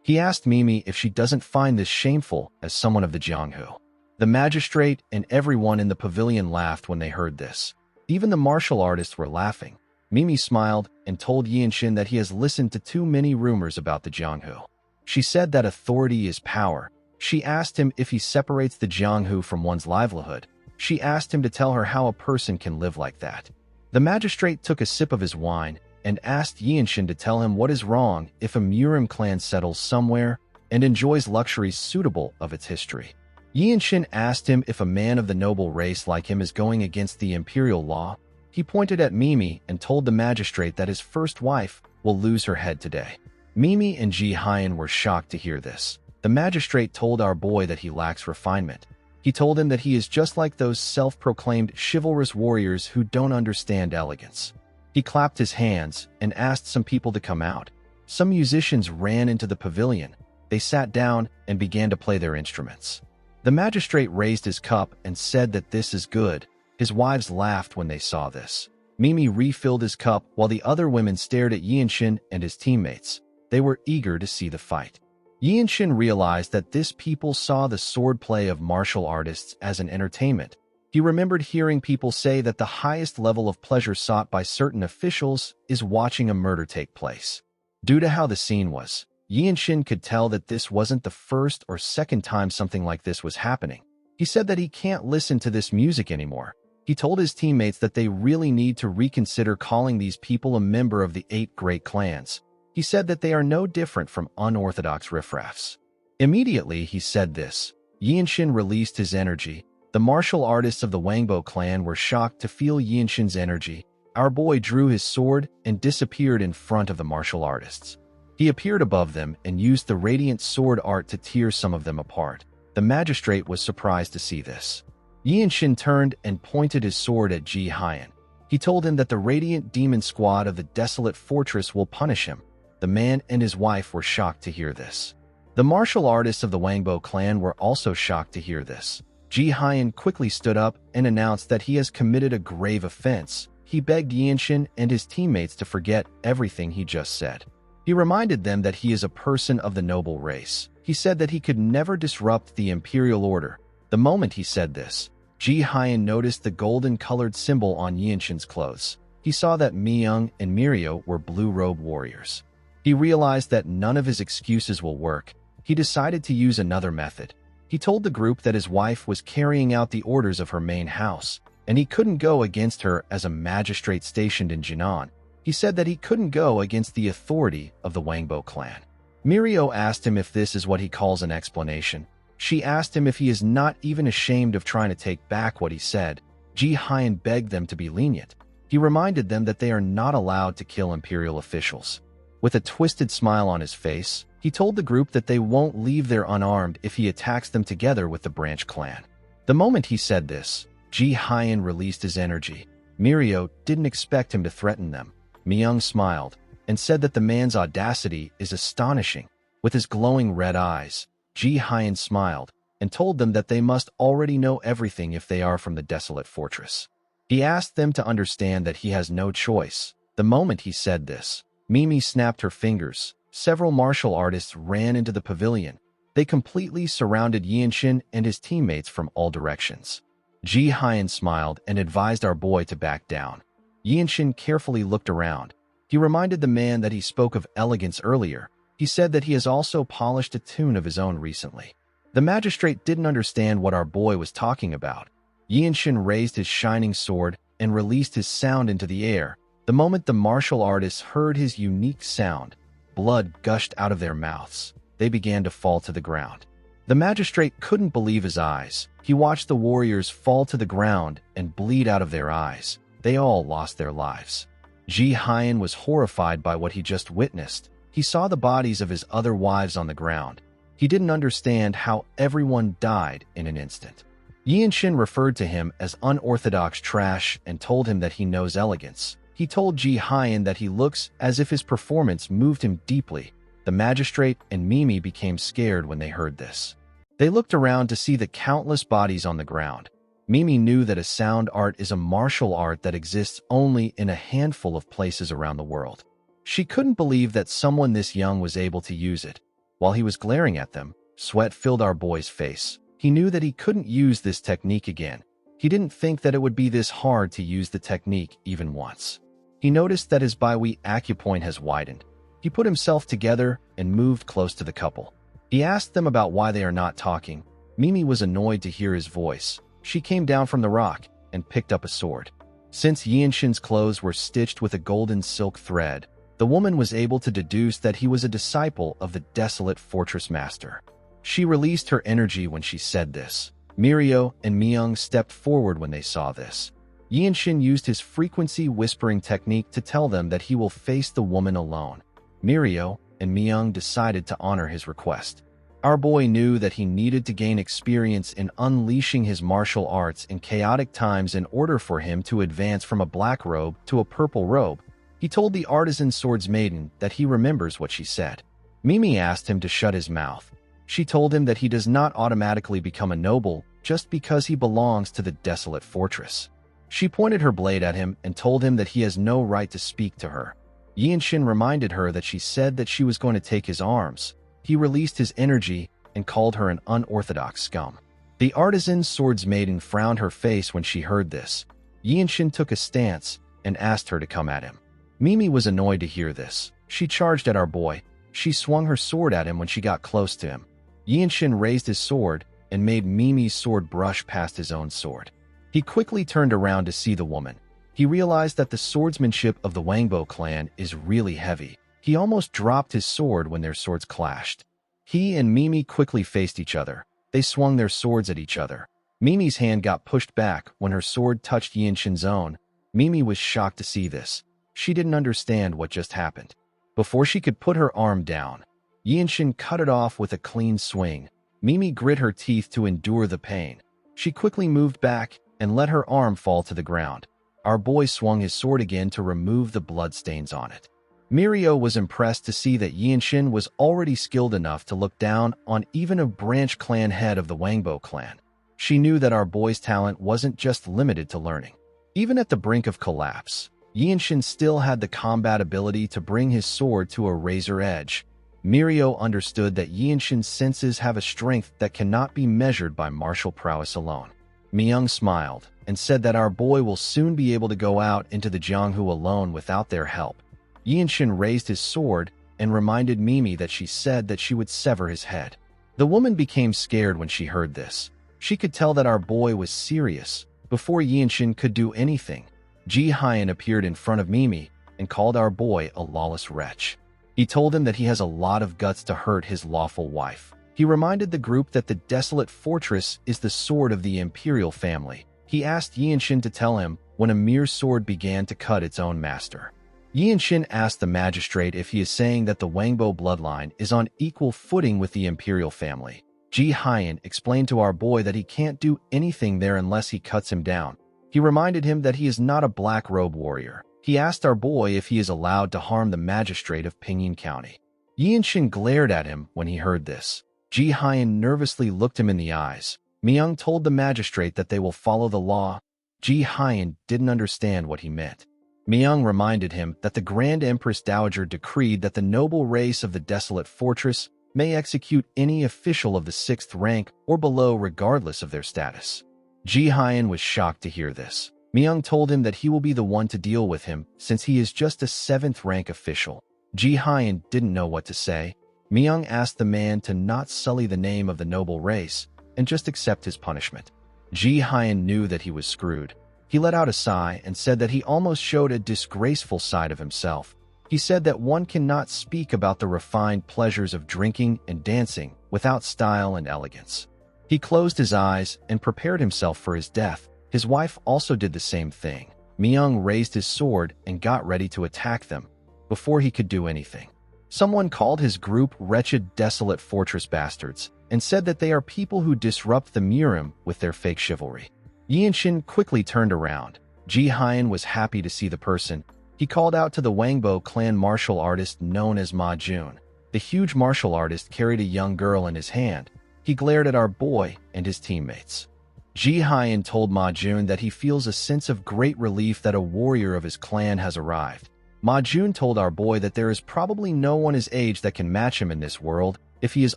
[SPEAKER 1] He asked Mimi if she doesn't find this shameful as someone of the Jianghu. The magistrate and everyone in the pavilion laughed when they heard this. Even the martial artists were laughing. Mimi smiled and told Yianshin that he has listened to too many rumors about the Jianghu. She said that authority is power. She asked him if he separates the Jianghu from one's livelihood. She asked him to tell her how a person can live like that. The magistrate took a sip of his wine and asked Yianshin to tell him what is wrong if a Murim clan settles somewhere and enjoys luxuries suitable of its history. Yianshin asked him if a man of the noble race like him is going against the imperial law. He pointed at Mimi and told the magistrate that his first wife will lose her head today. Mimi and Ji Hyan were shocked to hear this. The magistrate told our boy that he lacks refinement. He told him that he is just like those self-proclaimed chivalrous warriors who don't understand elegance. He clapped his hands and asked some people to come out. Some musicians ran into the pavilion. They sat down and began to play their instruments. The magistrate raised his cup and said that this is good. His wives laughed when they saw this. Mimi refilled his cup while the other women stared at Yianshin and his teammates. They were eager to see the fight. Yianshin realized that this people saw the swordplay of martial artists as an entertainment. He remembered hearing people say that the highest level of pleasure sought by certain officials is watching a murder take place. Due to how the scene was, Yianshin could tell that this wasn't the first or second time something like this was happening. He said that he can't listen to this music anymore. He told his teammates that they really need to reconsider calling these people a member of the 8 great clans. He said that they are no different from unorthodox riffraffs. Immediately he said this, Yianshin released his energy. The martial artists of the Wangbo clan were shocked to feel Yianshin's energy. Our boy drew his sword and disappeared in front of the martial artists. He appeared above them and used the radiant sword art to tear some of them apart. The magistrate was surprised to see this. Yianshin turned and pointed his sword at Ji Hyan. He told him that the radiant demon squad of the desolate fortress will punish him. The man and his wife were shocked to hear this. The martial artists of the Wangbo clan were also shocked to hear this. Ji Hyan quickly stood up and announced that he has committed a grave offense. He begged Yianshin and his teammates to forget everything he just said. He reminded them that he is a person of the noble race. He said that he could never disrupt the imperial order. The moment he said this, Ji Hyan noticed the golden-colored symbol on Yianshin's clothes. He saw that Myung and Mirio were blue-robe warriors. He realized that none of his excuses will work. He decided to use another method. He told the group that his wife was carrying out the orders of her main house, and he couldn't go against her as a magistrate stationed in Jinan. He said that he couldn't go against the authority of the Wangbo clan. Mirio asked him if this is what he calls an explanation. She asked him if he is not even ashamed of trying to take back what he said. Ji Hyan begged them to be lenient. He reminded them that they are not allowed to kill imperial officials. With a twisted smile on his face, he told the group that they won't leave there unarmed if he attacks them together with the branch clan. The moment he said this, Ji Hyan released his energy. Mirio didn't expect him to threaten them. Myung smiled and said that the man's audacity is astonishing. With his glowing red eyes, Ji Hyan smiled and told them that they must already know everything if they are from the desolate fortress. He asked them to understand that he has no choice. The moment he said this, Mimi snapped her fingers. Several martial artists ran into the pavilion. They completely surrounded Yinshin and his teammates from all directions. Ji Hyan smiled and advised our boy to back down. Yinshin carefully looked around. He reminded the man that he spoke of elegance earlier. He said that he has also polished a tune of his own recently. The magistrate didn't understand what our boy was talking about. Yinshin raised his shining sword and released his sound into the air. The moment the martial artists heard his unique sound, blood gushed out of their mouths. They began to fall to the ground. The magistrate couldn't believe his eyes. He watched the warriors fall to the ground and bleed out of their eyes. They all lost their lives. Ji Hyan was horrified by what he just witnessed. He saw the bodies of his other wives on the ground. He didn't understand how everyone died in an instant. Yinshin referred to him as unorthodox trash and told him that he knows elegance. He told Ji Hyan that he looks as if his performance moved him deeply. The magistrate and Mimi became scared when they heard this. They looked around to see the countless bodies on the ground. Mimi knew that a sound art is a martial art that exists only in a handful of places around the world. She couldn't believe that someone this young was able to use it. While he was glaring at them, sweat filled our boy's face. He knew that he couldn't use this technique again. He didn't think that it would be this hard to use the technique even once. He noticed that his biwei acupoint has widened. He put himself together and moved close to the couple. He asked them about why they are not talking. Mimi was annoyed to hear his voice. She came down from the rock and picked up a sword. Since Yinshin's clothes were stitched with a golden silk thread, the woman was able to deduce that he was a disciple of the desolate fortress master. She released her energy when she said this. Mirio and Myung stepped forward when they saw this. Yinshin used his frequency whispering technique to tell them that he will face the woman alone. Mirio and Myung decided to honor his request. Our boy knew that he needed to gain experience in unleashing his martial arts in chaotic times in order for him to advance from a black robe to a purple robe. He told the artisan swords maiden that he remembers what she said. Mimi asked him to shut his mouth. She told him that he does not automatically become a noble just because he belongs to the desolate fortress. She pointed her blade at him and told him that he has no right to speak to her. Yinshin reminded her that she said that she was going to take his arms. He released his energy and called her an unorthodox scum. The artisan swords maiden frowned her face when she heard this. Yinshin took a stance and asked her to come at him. Mimi was annoyed to hear this. She charged at our boy. She swung her sword at him when she got close to him. Yinshin raised his sword and made Mimi's sword brush past his own sword. He quickly turned around to see the woman. He realized that the swordsmanship of the Wangbo clan is really heavy. He almost dropped his sword when their swords clashed. He and Mimi quickly faced each other. They swung their swords at each other. Mimi's hand got pushed back when her sword touched Yinshin's own. Mimi was shocked to see this. She didn't understand what just happened. Before she could put her arm down, Yinshin cut it off with a clean swing. Mimi grit her teeth to endure the pain. She quickly moved back and let her arm fall to the ground. Our boy swung his sword again to remove the bloodstains on it. Mirio was impressed to see that Yinshin was already skilled enough to look down on even a branch clan head of the Wangbo clan. She knew that our boy's talent wasn't just limited to learning. Even at the brink of collapse, Yinshin still had the combat ability to bring his sword to a razor edge. Mirio understood that Yinshin's senses have a strength that cannot be measured by martial prowess alone. Myung smiled and said that our boy will soon be able to go out into the Jianghu alone without their help. Yinshin raised his sword and reminded Mimi that she said that she would sever his head. The woman became scared when she heard this. She could tell that our boy was serious. Before Yinshin could do anything, Ji Hyan appeared in front of Mimi and called our boy a lawless wretch. He told him that he has a lot of guts to hurt his lawful wife. He reminded the group that the desolate fortress is the sword of the imperial family. He asked Yinshin to tell him when a mere sword began to cut its own master. Yinshin asked the magistrate if he is saying that the Wangbo bloodline is on equal footing with the imperial family. Ji Hyan explained to our boy that he can't do anything there unless he cuts him down. He reminded him that he is not a black robe warrior. He asked our boy if he is allowed to harm the magistrate of Pinyin County. Yinshin glared at him when he heard this. Ji Hyan nervously looked him in the eyes. Myung told the magistrate that they will follow the law. Ji Hyan didn't understand what he meant. Myung reminded him that the Grand Empress Dowager decreed that the noble race of the desolate fortress may execute any official of the 6th rank or below regardless of their status. Ji Hyan was shocked to hear this. Myung told him that he will be the one to deal with him since he is just a 7th rank official. Ji Hyan didn't know what to say. Myung asked the man to not sully the name of the noble race and just accept his punishment. Ji Hyan knew that he was screwed. He let out a sigh and said that he almost showed a disgraceful side of himself. He said that one cannot speak about the refined pleasures of drinking and dancing without style and elegance. He closed his eyes and prepared himself for his death. His wife also did the same thing. Myung raised his sword and got ready to attack them. Before he could do anything, someone called his group wretched, desolate fortress bastards and said that they are people who disrupt the Murim with their fake chivalry. Yinshin quickly turned around. Ji Hyan was happy to see the person. He called out to the Wangbo clan martial artist known as Ma Jun. The huge martial artist carried a young girl in his hand. He glared at our boy and his teammates. Ji Hyan told Ma Jun that he feels a sense of great relief that a warrior of his clan has arrived. Ma Jun told our boy that there is probably no one his age that can match him in this world if he is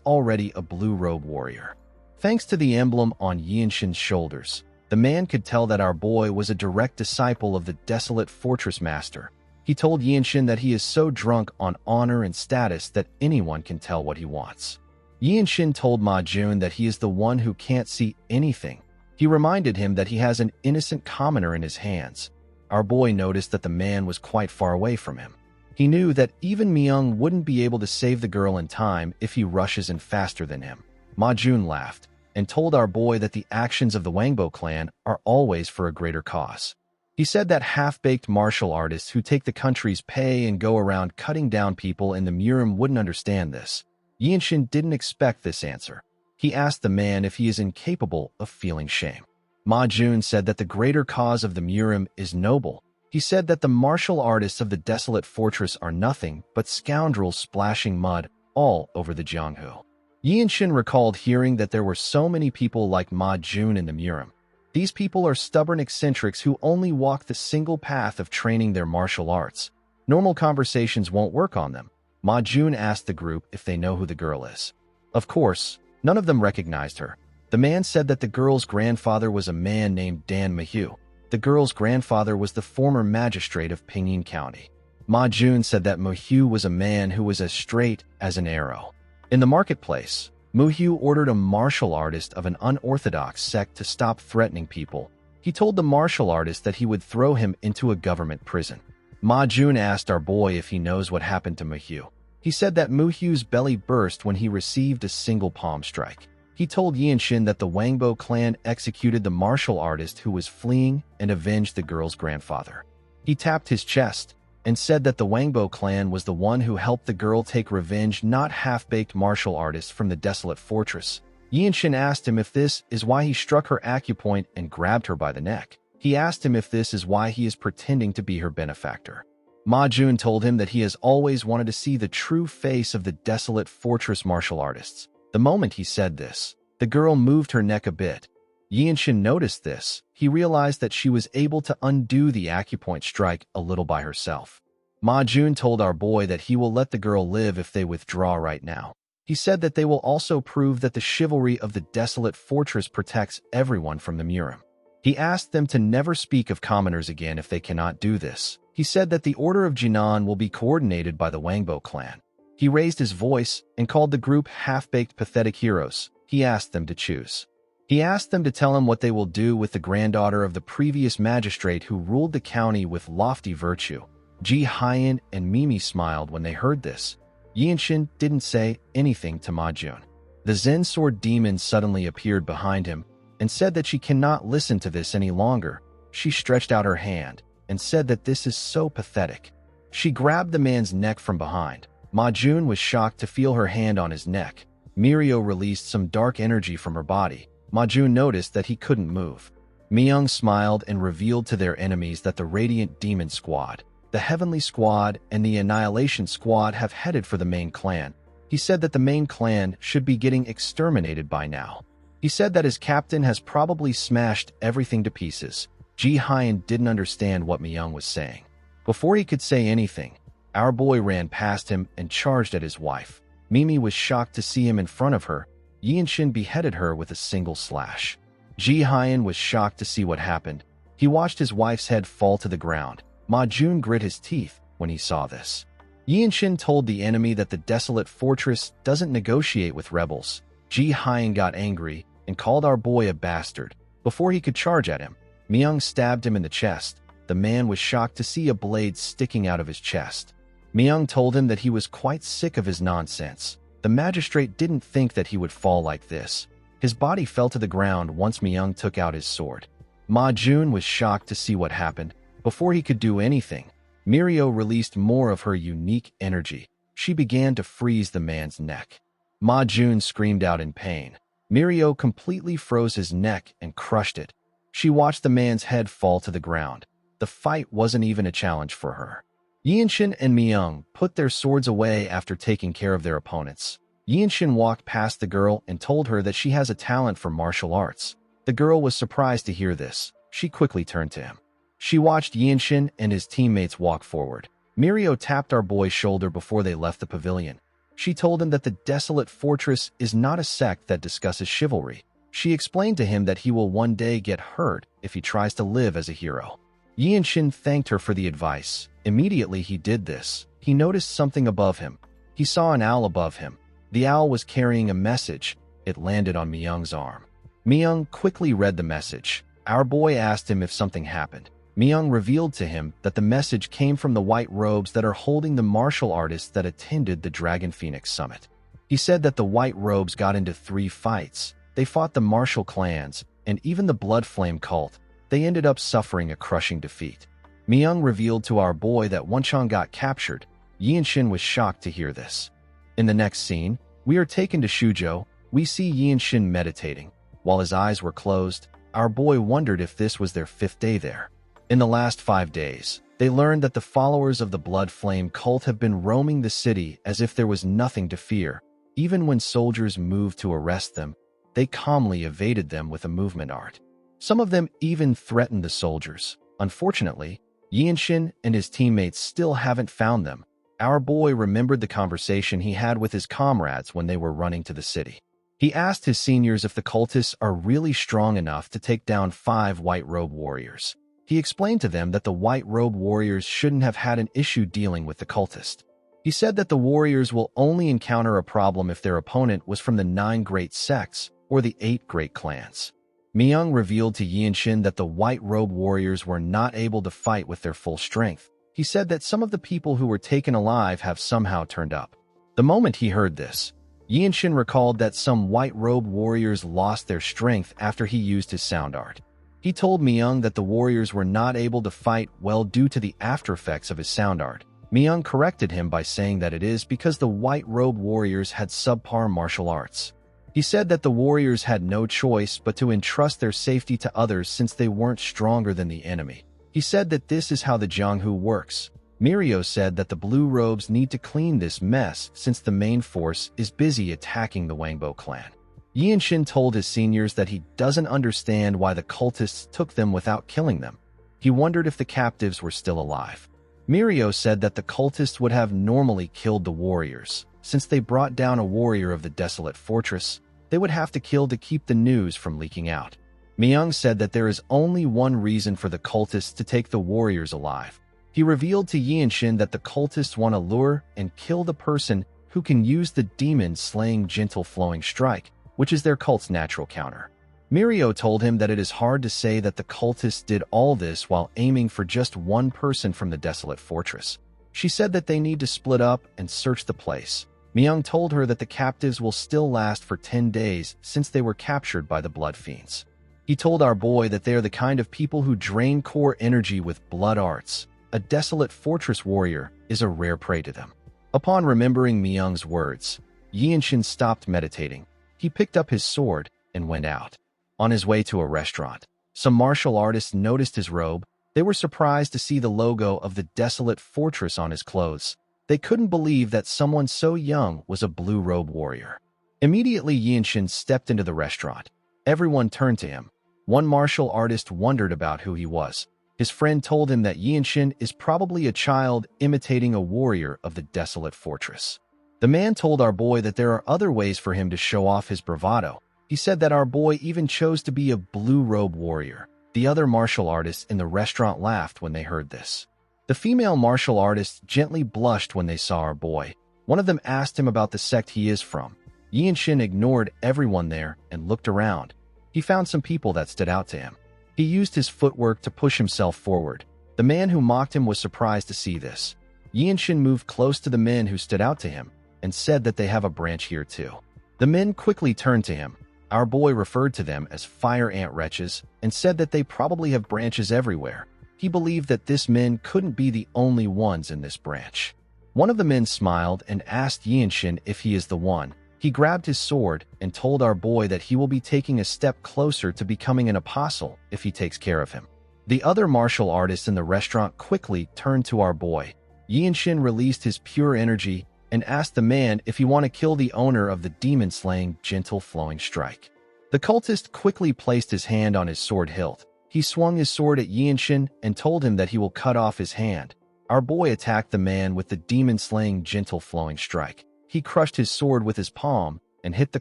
[SPEAKER 1] already a blue-robe warrior. Thanks to the emblem on Yinshin's shoulders, the man could tell that our boy was a direct disciple of the desolate fortress master. He told Yinshin that he is so drunk on honor and status that anyone can tell what he wants. Yinshin told Ma Jun that he is the one who can't see anything. He reminded him that he has an innocent commoner in his hands. Our boy noticed that the man was quite far away from him. He knew that even Myung wouldn't be able to save the girl in time if he rushes in faster than him. Ma Jun laughed and told our boy that the actions of the Wangbo clan are always for a greater cause. He said that half-baked martial artists who take the country's pay and go around cutting down people in the Murim wouldn't understand this. Yinshin didn't expect this answer. He asked the man if he is incapable of feeling shame. Ma Jun said that the greater cause of the Murim is noble. He said that the martial artists of the desolate fortress are nothing but scoundrels splashing mud all over the Jianghu. Yinshin recalled hearing that there were so many people like Ma Jun in the Murim. These people are stubborn eccentrics who only walk the single path of training their martial arts. Normal conversations won't work on them. Ma Jun asked the group if they know who the girl is. Of course, none of them recognized her. The man said that the girl's grandfather was a man named Dan Mahue. The girl's grandfather was the former magistrate of Pinyin County. Ma Jun said that Mahue was a man who was as straight as an arrow. In the marketplace, Mahue ordered a martial artist of an unorthodox sect to stop threatening people. He told the martial artist that he would throw him into a government prison. Ma Jun asked our boy if he knows what happened to Mahue. He said that Mahue's belly burst when he received a single palm strike. He told Yinshin that the Wangbo clan executed the martial artist who was fleeing and avenged the girl's grandfather. He tapped his chest and said that the Wangbo clan was the one who helped the girl take revenge, not half-baked martial artists from the desolate fortress. Yinshin asked him if this is why he struck her acupoint and grabbed her by the neck. He asked him if this is why he is pretending to be her benefactor. Ma Jun told him that he has always wanted to see the true face of the desolate fortress martial artists. The moment he said this, the girl moved her neck a bit. Yinshin noticed this. He realized that she was able to undo the acupoint strike a little by herself. Ma Jun told our boy that he will let the girl live if they withdraw right now. He said that they will also prove that the chivalry of the desolate fortress protects everyone from the Murim. He asked them to never speak of commoners again if they cannot do this. He said that the Order of Jinan will be coordinated by the Wangbo clan. He raised his voice and called the group half-baked pathetic heroes. He asked them to choose. He asked them to tell him what they will do with the granddaughter of the previous magistrate who ruled the county with lofty virtue. Ji Hyan and Mimi smiled when they heard this. Yinshin didn't say anything to Ma Jun. The Zen sword demon suddenly appeared behind him and said that she cannot listen to this any longer. She stretched out her hand and said that this is so pathetic. She grabbed the man's neck from behind. Ma Jun was shocked to feel her hand on his neck. Mirio released some dark energy from her body. Ma Jun noticed that he couldn't move. Myung smiled and revealed to their enemies that the Radiant Demon Squad, the Heavenly Squad, and the Annihilation Squad have headed for the main clan. He said that the main clan should be getting exterminated by now. He said that his captain has probably smashed everything to pieces. Ji Hyun didn't understand what Myung was saying. Before he could say anything, our boy ran past him and charged at his wife. Mimi was shocked to see him in front of her. Yi Shin beheaded her with a single slash. Ji Hyun was shocked to see what happened. He watched his wife's head fall to the ground. Ma Jun grit his teeth when he saw this. Yi Shin told the enemy that the desolate fortress doesn't negotiate with rebels. Ji Hyun got angry and called our boy a bastard. Before he could charge at him, Myung stabbed him in the chest. The man was shocked to see a blade sticking out of his chest. Myung told him that he was quite sick of his nonsense. The magistrate didn't think that he would fall like this. His body fell to the ground once Myung took out his sword. Ma Jun was shocked to see what happened. Before he could do anything, Mirio released more of her unique energy. She began to freeze the man's neck. Ma Jun screamed out in pain. Mirio completely froze his neck and crushed it. She watched the man's head fall to the ground. The fight wasn't even a challenge for her. Yinshin and Myung put their swords away after taking care of their opponents. Yinshin walked past the girl and told her that she has a talent for martial arts. The girl was surprised to hear this. She quickly turned to him. She watched Yinshin and his teammates walk forward. Mirio tapped our boy's shoulder before they left the pavilion. She told him that the desolate fortress is not a sect that discusses chivalry. She explained to him that he will one day get hurt if he tries to live as a hero. Yinshin thanked her for the advice. Immediately he did this. He noticed something above him. He saw an owl above him. The owl was carrying a message. It landed on Myung's arm. Myung quickly read the message. Our boy asked him if something happened. Myung revealed to him that the message came from the white robes that are holding the martial artists that attended the Dragon Phoenix Summit. He said that the white robes got into 3 fights. They fought the martial clans and even the Blood Flame cult. They ended up suffering a crushing defeat. Myung revealed to our boy that Wonchong got captured. Yinshin was shocked to hear this. In the next scene, we are taken to Shuzhou. We see Yinshin meditating. While his eyes were closed, our boy wondered if this was their 5th day there. In the last 5 days, they learned that the followers of the Blood Flame cult have been roaming the city as if there was nothing to fear. Even when soldiers moved to arrest them, they calmly evaded them with a movement art. Some of them even threatened the soldiers. Unfortunately, Yinshin and his teammates still haven't found them. Our boy remembered the conversation he had with his comrades when they were running to the city. He asked his seniors if the cultists are really strong enough to take down 5 white robe warriors. He explained to them that the white robe warriors shouldn't have had an issue dealing with the cultist. He said that the warriors will only encounter a problem if their opponent was from the 9 great sects or the 8 great clans. Myung revealed to Yinshin that the white robe warriors were not able to fight with their full strength. He said that some of the people who were taken alive have somehow turned up. The moment he heard this, Yinshin recalled that some white robe warriors lost their strength after he used his sound art. He told Myung that the warriors were not able to fight well due to the after effects of his sound art. Myung corrected him by saying that it is because the white robe warriors had subpar martial arts. He said that the warriors had no choice but to entrust their safety to others since they weren't stronger than the enemy. He said that this is how the Jianghu works. Mirio said that the blue robes need to clean this mess since the main force is busy attacking the Wangbo clan. Yinshin told his seniors that he doesn't understand why the cultists took them without killing them. He wondered if the captives were still alive. Mirio said that the cultists would have normally killed the warriors. Since they brought down a warrior of the desolate fortress, they would have to kill to keep the news from leaking out. Myung said that there is only one reason for the cultists to take the warriors alive. He revealed to Yinshin that the cultists want to lure and kill the person who can use the demon-slaying gentle flowing strike, which is their cult's natural counter. Mirio told him that it is hard to say that the cultists did all this while aiming for just one person from the desolate fortress. She said that they need to split up and search the place. Myung told her that the captives will still last for 10 days since they were captured by the blood fiends. He told our boy that they are the kind of people who drain core energy with blood arts. A desolate fortress warrior is a rare prey to them. Upon remembering Myung's words, Yinshin stopped meditating. He picked up his sword and went out. On his way to a restaurant, some martial artists noticed his robe. They were surprised to see the logo of the desolate fortress on his clothes. They couldn't believe that someone so young was a blue robe warrior. Immediately, Yinshin stepped into the restaurant. Everyone turned to him. One martial artist wondered about who he was. His friend told him that Yinshin is probably a child imitating a warrior of the desolate fortress. The man told our boy that there are other ways for him to show off his bravado. He said that our boy even chose to be a blue-robe warrior. The other martial artists in the restaurant laughed when they heard this. The female martial artists gently blushed when they saw our boy. One of them asked him about the sect he is from. Yinshin ignored everyone there and looked around. He found some people that stood out to him. He used his footwork to push himself forward. The man who mocked him was surprised to see this. Yinshin moved close to the men who stood out to him and said that they have a branch here too. The men quickly turned to him. Our boy referred to them as fire ant wretches and said that they probably have branches everywhere. He believed that this men couldn't be the only ones in this branch. One of the men smiled and asked Yinshin if he is the one. He grabbed his sword and told our boy that he will be taking a step closer to becoming an apostle if he takes care of him. The other martial artists in the restaurant quickly turned to our boy. Yinshin released his pure energy and asked the man if he want to kill the owner of the demon-slaying gentle flowing strike. The cultist quickly placed his hand on his sword hilt. He swung his sword at Yinshin and told him that he will cut off his hand. Our boy attacked the man with the demon-slaying gentle flowing strike. He crushed his sword with his palm and hit the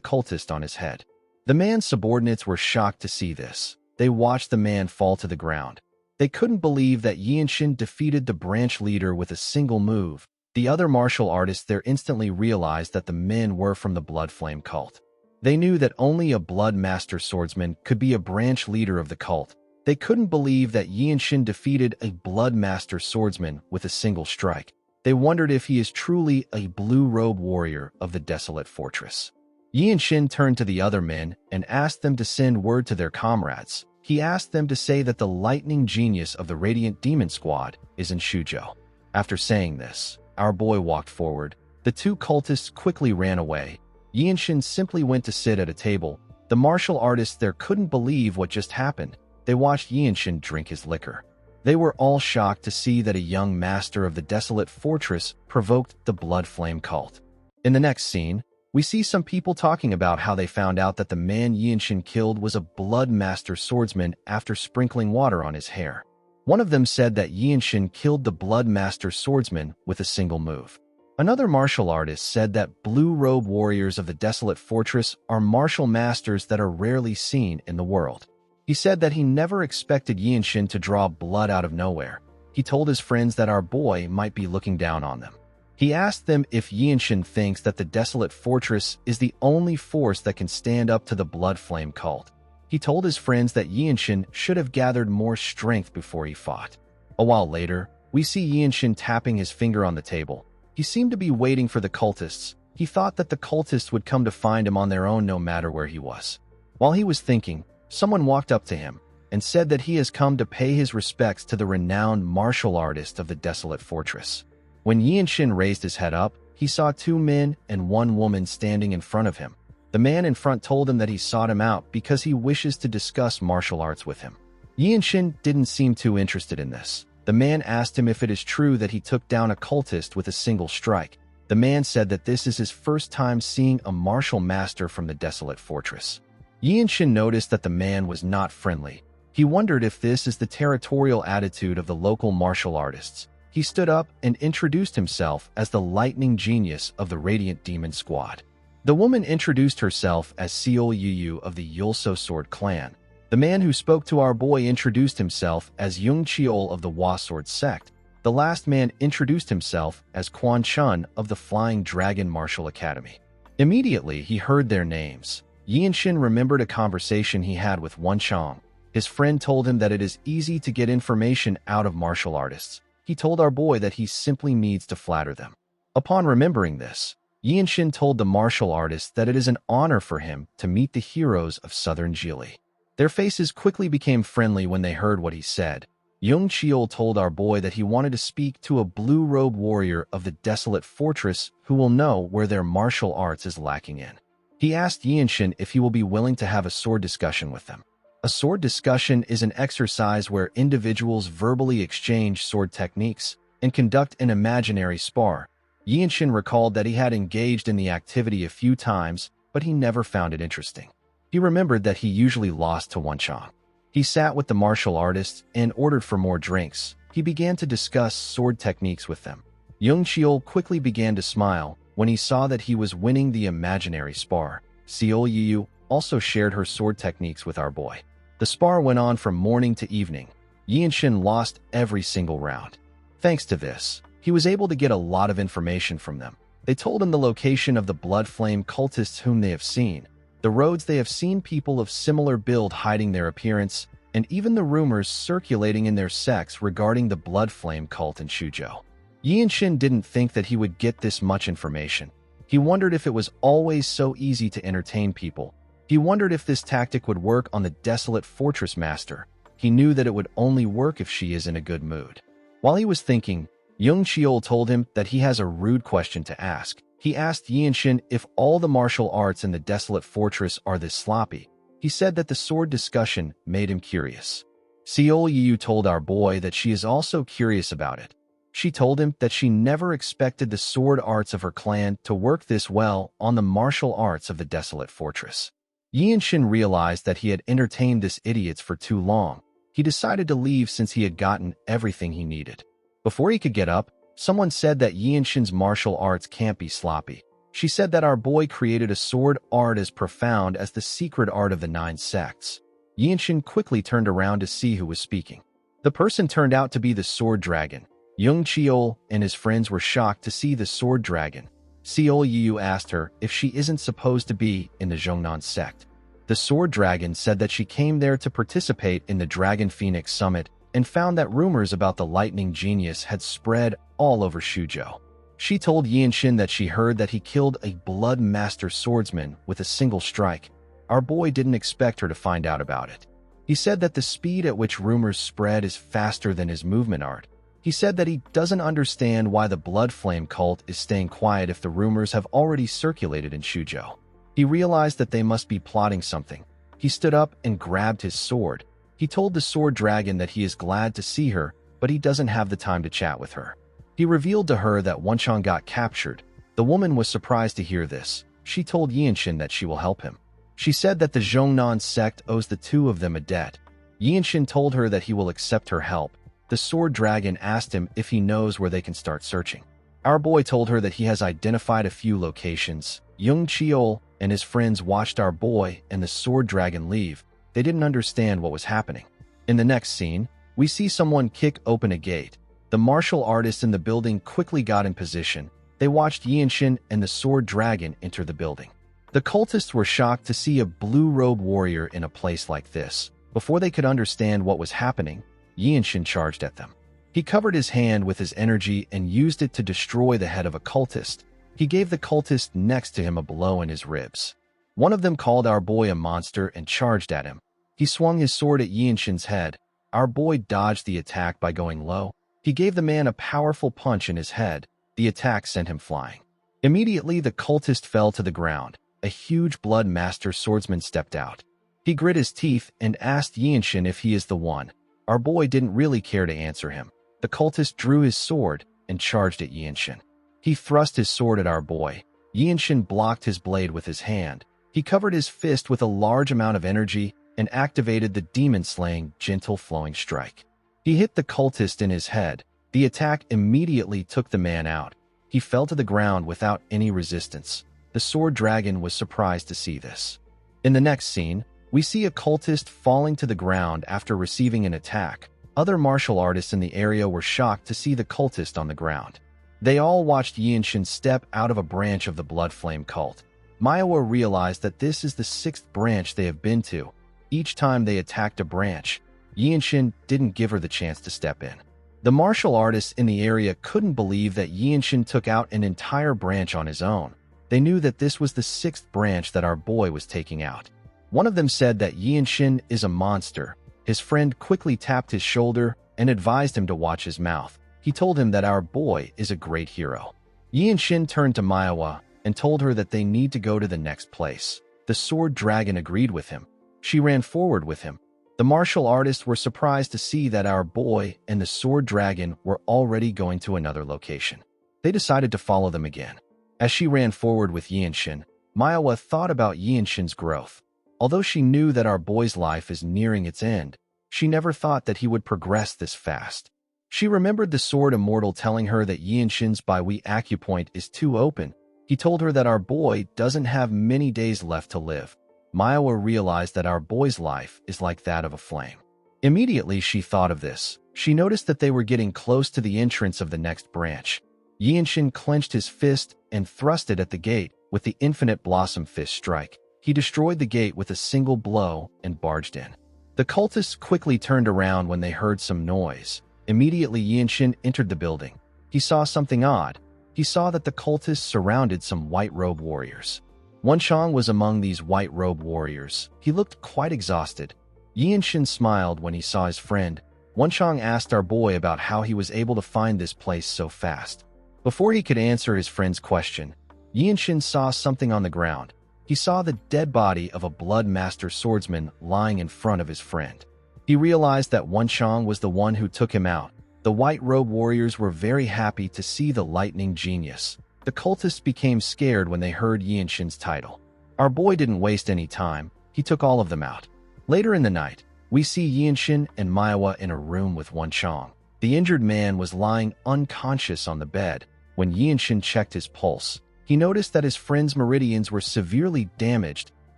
[SPEAKER 1] cultist on his head. The man's subordinates were shocked to see this. They watched the man fall to the ground. They couldn't believe that Yinshin defeated the branch leader with a single move. The other martial artists there instantly realized that the men were from the Blood Flame cult. They knew that only a Blood Master swordsman could be a branch leader of the cult. They couldn't believe that Yinshin defeated a Blood Master swordsman with a single strike. They wondered if he is truly a blue-robe warrior of the desolate fortress. Yinshin turned to the other men and asked them to send word to their comrades. He asked them to say that the lightning genius of the Radiant Demon Squad is in Shuzhou. After saying this, our boy walked forward. The two cultists quickly ran away. Yinshin simply went to sit at a table. The martial artists there couldn't believe what just happened. They watched Yinshin drink his liquor. They were all shocked to see that a young master of the desolate fortress provoked the Blood Flame cult. In the next scene, we see some people talking about how they found out that the man Yinshin killed was a Blood Master swordsman after sprinkling water on his hair. One of them said that Yinshin killed the Blood Master swordsman with a single move. Another martial artist said that blue-robe warriors of the desolate fortress are martial masters that are rarely seen in the world. He said that he never expected Yinshin to draw blood out of nowhere. He told his friends that our boy might be looking down on them. He asked them if Yinshin thinks that the desolate fortress is the only force that can stand up to the Blood Flame cult. He told his friends that Yinshin should have gathered more strength before he fought. A while later, we see Yinshin tapping his finger on the table. He seemed to be waiting for the cultists. He thought that the cultists would come to find him on their own no matter where he was. While he was thinking, someone walked up to him and said that he has come to pay his respects to the renowned martial artist of the desolate fortress. When Yinshin raised his head up, he saw two men and one woman standing in front of him. The man in front told him that he sought him out because he wishes to discuss martial arts with him. Yinshin didn't seem too interested in this. The man asked him if it is true that he took down a cultist with a single strike. The man said that this is his first time seeing a martial master from the desolate fortress. Yinshin noticed that the man was not friendly. He wondered if this is the territorial attitude of the local martial artists. He stood up and introduced himself as the lightning genius of the Radiant Demon Squad. The woman introduced herself as Seol Yu of the Yulso Sword clan. The man who spoke to our boy introduced himself as Yung Cheol of the Hua Sword sect. The last man introduced himself as Quan Chun of the Flying Dragon Martial Academy. Immediately, he heard their names. Yinshin remembered a conversation he had with Wan Chong. His friend told him that it is easy to get information out of martial artists. He told our boy that he simply needs to flatter them. Upon remembering this, Yinshin told the martial artists that it is an honor for him to meet the heroes of Southern Jili. Their faces quickly became friendly when they heard what he said. Yung Cheol told our boy that he wanted to speak to a blue-robe warrior of the desolate fortress who will know where their martial arts is lacking in. He asked Yinshin if he will be willing to have a sword discussion with them. A sword discussion is an exercise where individuals verbally exchange sword techniques and conduct an imaginary spar. Yinshin recalled that he had engaged in the activity a few times, but he never found it interesting. He remembered that he usually lost to Wan Chong. He sat with the martial artists and ordered for more drinks. He began to discuss sword techniques with them. Young Cheol quickly began to smile when he saw that he was winning the imaginary spar. Seol Yu also shared her sword techniques with our boy. The spar went on from morning to evening. Yinshin lost every single round. Thanks to this, he was able to get a lot of information from them. They told him the location of the blood flame cultists whom they have seen, the roads they have seen people of similar build hiding their appearance, and even the rumors circulating in their sects regarding the blood flame cult in Shuzhou. Yinshin didn't think that he would get this much information. He wondered if it was always so easy to entertain people. He wondered if this tactic would work on the desolate fortress master. He knew that it would only work if she is in a good mood. While he was thinking, Young Cheol told him that he has a rude question to ask. He asked Yinshin if all the martial arts in the desolate fortress are this sloppy. He said that the sword discussion made him curious. Seol Yu told our boy that she is also curious about it. She told him that she never expected the sword arts of her clan to work this well on the martial arts of the desolate fortress. Yinshin realized that he had entertained this idiots for too long. He decided to leave since he had gotten everything he needed. Before he could get up, someone said that Yinshin's martial arts can't be sloppy. She said that our boy created a sword art as profound as the secret art of the 9 sects. Yinshin quickly turned around to see who was speaking. The person turned out to be the sword dragon. Young Cheol and his friends were shocked to see the sword dragon. Seol Yu asked her if she isn't supposed to be in the Zhongnan sect. The sword dragon said that she came there to participate in the Dragon Phoenix Summit and found that rumors about the lightning genius had spread all over Shuzhou. She told Yinshin that she heard that he killed a blood master swordsman with a single strike. Our boy didn't expect her to find out about it. He said that the speed at which rumors spread is faster than his movement art. He said that he doesn't understand why the blood flame cult is staying quiet if the rumors have already circulated in Shuzhou. He realized that they must be plotting something. He stood up and grabbed his sword. He told the sword dragon that he is glad to see her, but he doesn't have the time to chat with her. He revealed to her that Wenchang got captured. The woman was surprised to hear this. She told Yinshin that she will help him. She said that the Zhongnan sect owes the two of them a debt. Yinshin told her that he will accept her help. The sword dragon asked him if he knows where they can start searching. Our boy told her that he has identified a few locations. Young Cheol and his friends watched our boy and the sword dragon leave. They didn't understand what was happening. In the next scene, we see someone kick open a gate. The martial artists in the building quickly got in position. They watched Yinshin and the sword dragon enter the building. The cultists were shocked to see a blue-robed warrior in a place like this. Before they could understand what was happening, Yinshin charged at them. He covered his hand with his energy and used it to destroy the head of a cultist. He gave the cultist next to him a blow in his ribs. One of them called our boy a monster and charged at him. He swung his sword at Yinshin's head. Our boy dodged the attack by going low. He gave the man a powerful punch in his head. The attack sent him flying. Immediately, the cultist fell to the ground. A huge blood master swordsman stepped out. He grit his teeth and asked Yinshin if he is the one. Our boy didn't really care to answer him. The cultist drew his sword and charged at Yinshin. He thrust his sword at our boy. Yinshin blocked his blade with his hand. He covered his fist with a large amount of energy and activated the demon-slaying, gentle flowing strike. He hit the cultist in his head. The attack immediately took the man out. He fell to the ground without any resistance. The sword dragon was surprised to see this. In the next scene, we see a cultist falling to the ground after receiving an attack. Other martial artists in the area were shocked to see the cultist on the ground. They all watched Yinshin step out of a branch of the blood flame cult. Manhwa realized that this is the 6th branch they have been to. Each time they attacked a branch, Yinshin didn't give her the chance to step in. The martial artists in the area couldn't believe that Yinshin took out an entire branch on his own. They knew that this was the 6th branch that our boy was taking out. One of them said that Yinshin is a monster. His friend quickly tapped his shoulder and advised him to watch his mouth. He told him that our boy is a great hero. Yinshin turned to Manhwa and told her that they need to go to the next place. The sword dragon agreed with him. She ran forward with him. The martial artists were surprised to see that our boy and the sword dragon were already going to another location. They decided to follow them again. As she ran forward with Yinshin, Manhwa thought about Yinshin's growth. Although she knew that our boy's life is nearing its end, she never thought that he would progress this fast. She remembered the sword immortal telling her that Yinshin's Baihui acupoint is too open. He told her that our boy doesn't have many days left to live. Manhwa realized that our boy's life is like that of a flame. Immediately she thought of this. She noticed that they were getting close to the entrance of the next branch. Yinshin clenched his fist and thrust it at the gate with the infinite blossom fist strike. He destroyed the gate with a single blow and barged in. The cultists quickly turned around when they heard some noise. Immediately Yinshin entered the building. He saw something odd. He saw that the cultists surrounded some white-robe warriors. Wenshang was among these white-robe warriors. He looked quite exhausted. Yinshin smiled when he saw his friend. Wenshang asked our boy about how he was able to find this place so fast. Before he could answer his friend's question, Yinshin saw something on the ground. He saw the dead body of a blood master swordsman lying in front of his friend. He realized that Wenshang was the one who took him out. The white-robe warriors were very happy to see the lightning genius. The cultists became scared when they heard Yinshin's title. Our boy didn't waste any time. He took all of them out. Later in the night, we see Yinshin and Manhwa in a room with Wenshang. The injured man was lying unconscious on the bed. When Yinshin checked his pulse, he noticed that his friend's meridians were severely damaged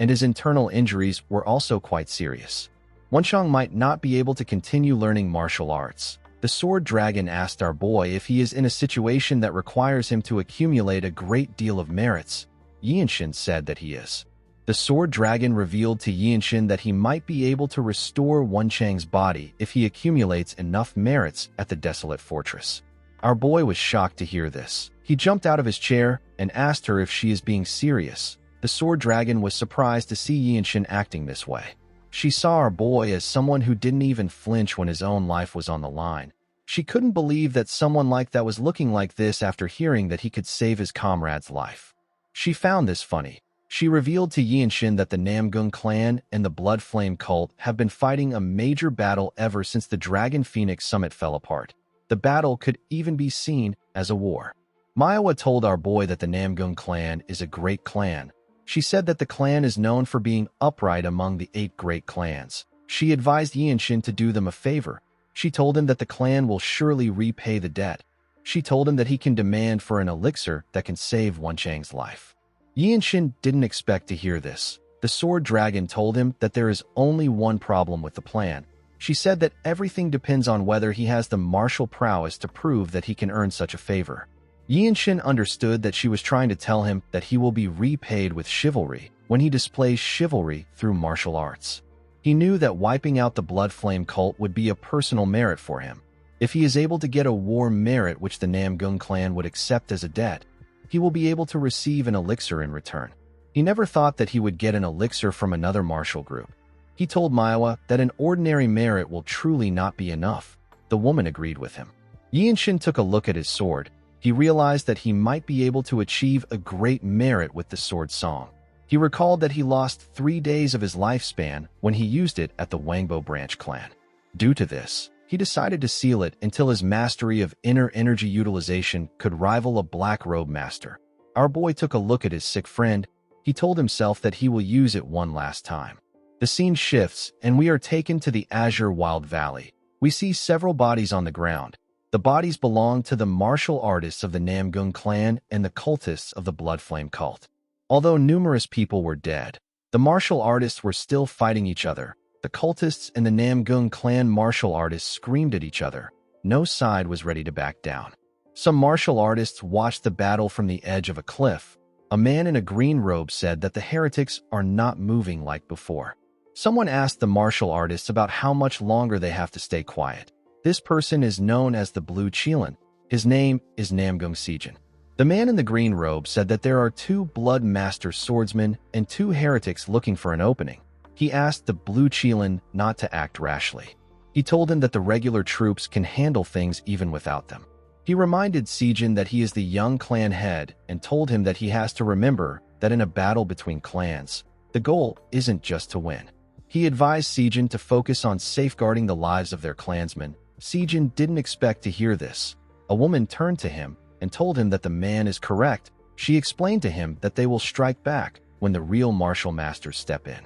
[SPEAKER 1] and his internal injuries were also quite serious. Wenshang might not be able to continue learning martial arts. The sword dragon asked our boy if he is in a situation that requires him to accumulate a great deal of merits. Yinshin said that he is. The sword dragon revealed to Yinshin that he might be able to restore Wenshang's body if he accumulates enough merits at the desolate fortress. Our boy was shocked to hear this. He jumped out of his chair and asked her if she is being serious. The sword dragon was surprised to see Yinshin acting this way. She saw our boy as someone who didn't even flinch when his own life was on the line. She couldn't believe that someone like that was looking like this after hearing that he could save his comrade's life. She found this funny. She revealed to Yinshin that the Namgung clan and the Blood Flame cult have been fighting a major battle ever since the Dragon Phoenix summit fell apart. The battle could even be seen as a war. Manhwa told our boy that the Namgung clan is a great clan. She said that the clan is known for being upright among the 8 great clans. She advised Yinshin to do them a favor. She told him that the clan will surely repay the debt. She told him that he can demand for an elixir that can save Wenshang's life. Yinshin didn't expect to hear this. The sword dragon told him that there is only one problem with the plan. She said that everything depends on whether he has the martial prowess to prove that he can earn such a favor. Yinshin understood that she was trying to tell him that he will be repaid with chivalry when he displays chivalry through martial arts. He knew that wiping out the Blood Flame cult would be a personal merit for him. If he is able to get a war merit which the Namgung clan would accept as a debt, he will be able to receive an elixir in return. He never thought that he would get an elixir from another martial group. He told Manhwa that an ordinary merit will truly not be enough. The woman agreed with him. Yinshin took a look at his sword. He realized that he might be able to achieve a great merit with the sword song. He recalled that he lost 3 days of his lifespan when he used it at the Wangbo branch clan. Due to this, he decided to seal it until his mastery of inner energy utilization could rival a black robe master. Our boy took a look at his sick friend. He told himself that he will use it one last time. The scene shifts, and we are taken to the Azure Wild Valley. We see several bodies on the ground. The bodies belong to the martial artists of the Namgung clan and the cultists of the Blood Flame cult. Although numerous people were dead, the martial artists were still fighting each other. The cultists and the Namgung clan martial artists screamed at each other. No side was ready to back down. Some martial artists watched the battle from the edge of a cliff. A man in a green robe said that the heretics are not moving like before. Someone asked the martial artists about how much longer they have to stay quiet. This person is known as the Blue Qilin. His name is Namgung Sijin. The man in the green robe said that there are 2 blood master swordsmen and 2 heretics looking for an opening. He asked the Blue Qilin not to act rashly. He told him that the regular troops can handle things even without them. He reminded Sijin that he is the young clan head and told him that he has to remember that in a battle between clans, the goal isn't just to win. He advised Sijin to focus on safeguarding the lives of their clansmen. Sijin didn't expect to hear this. A woman turned to him and told him that the man is correct. She explained to him that they will strike back when the real martial masters step in.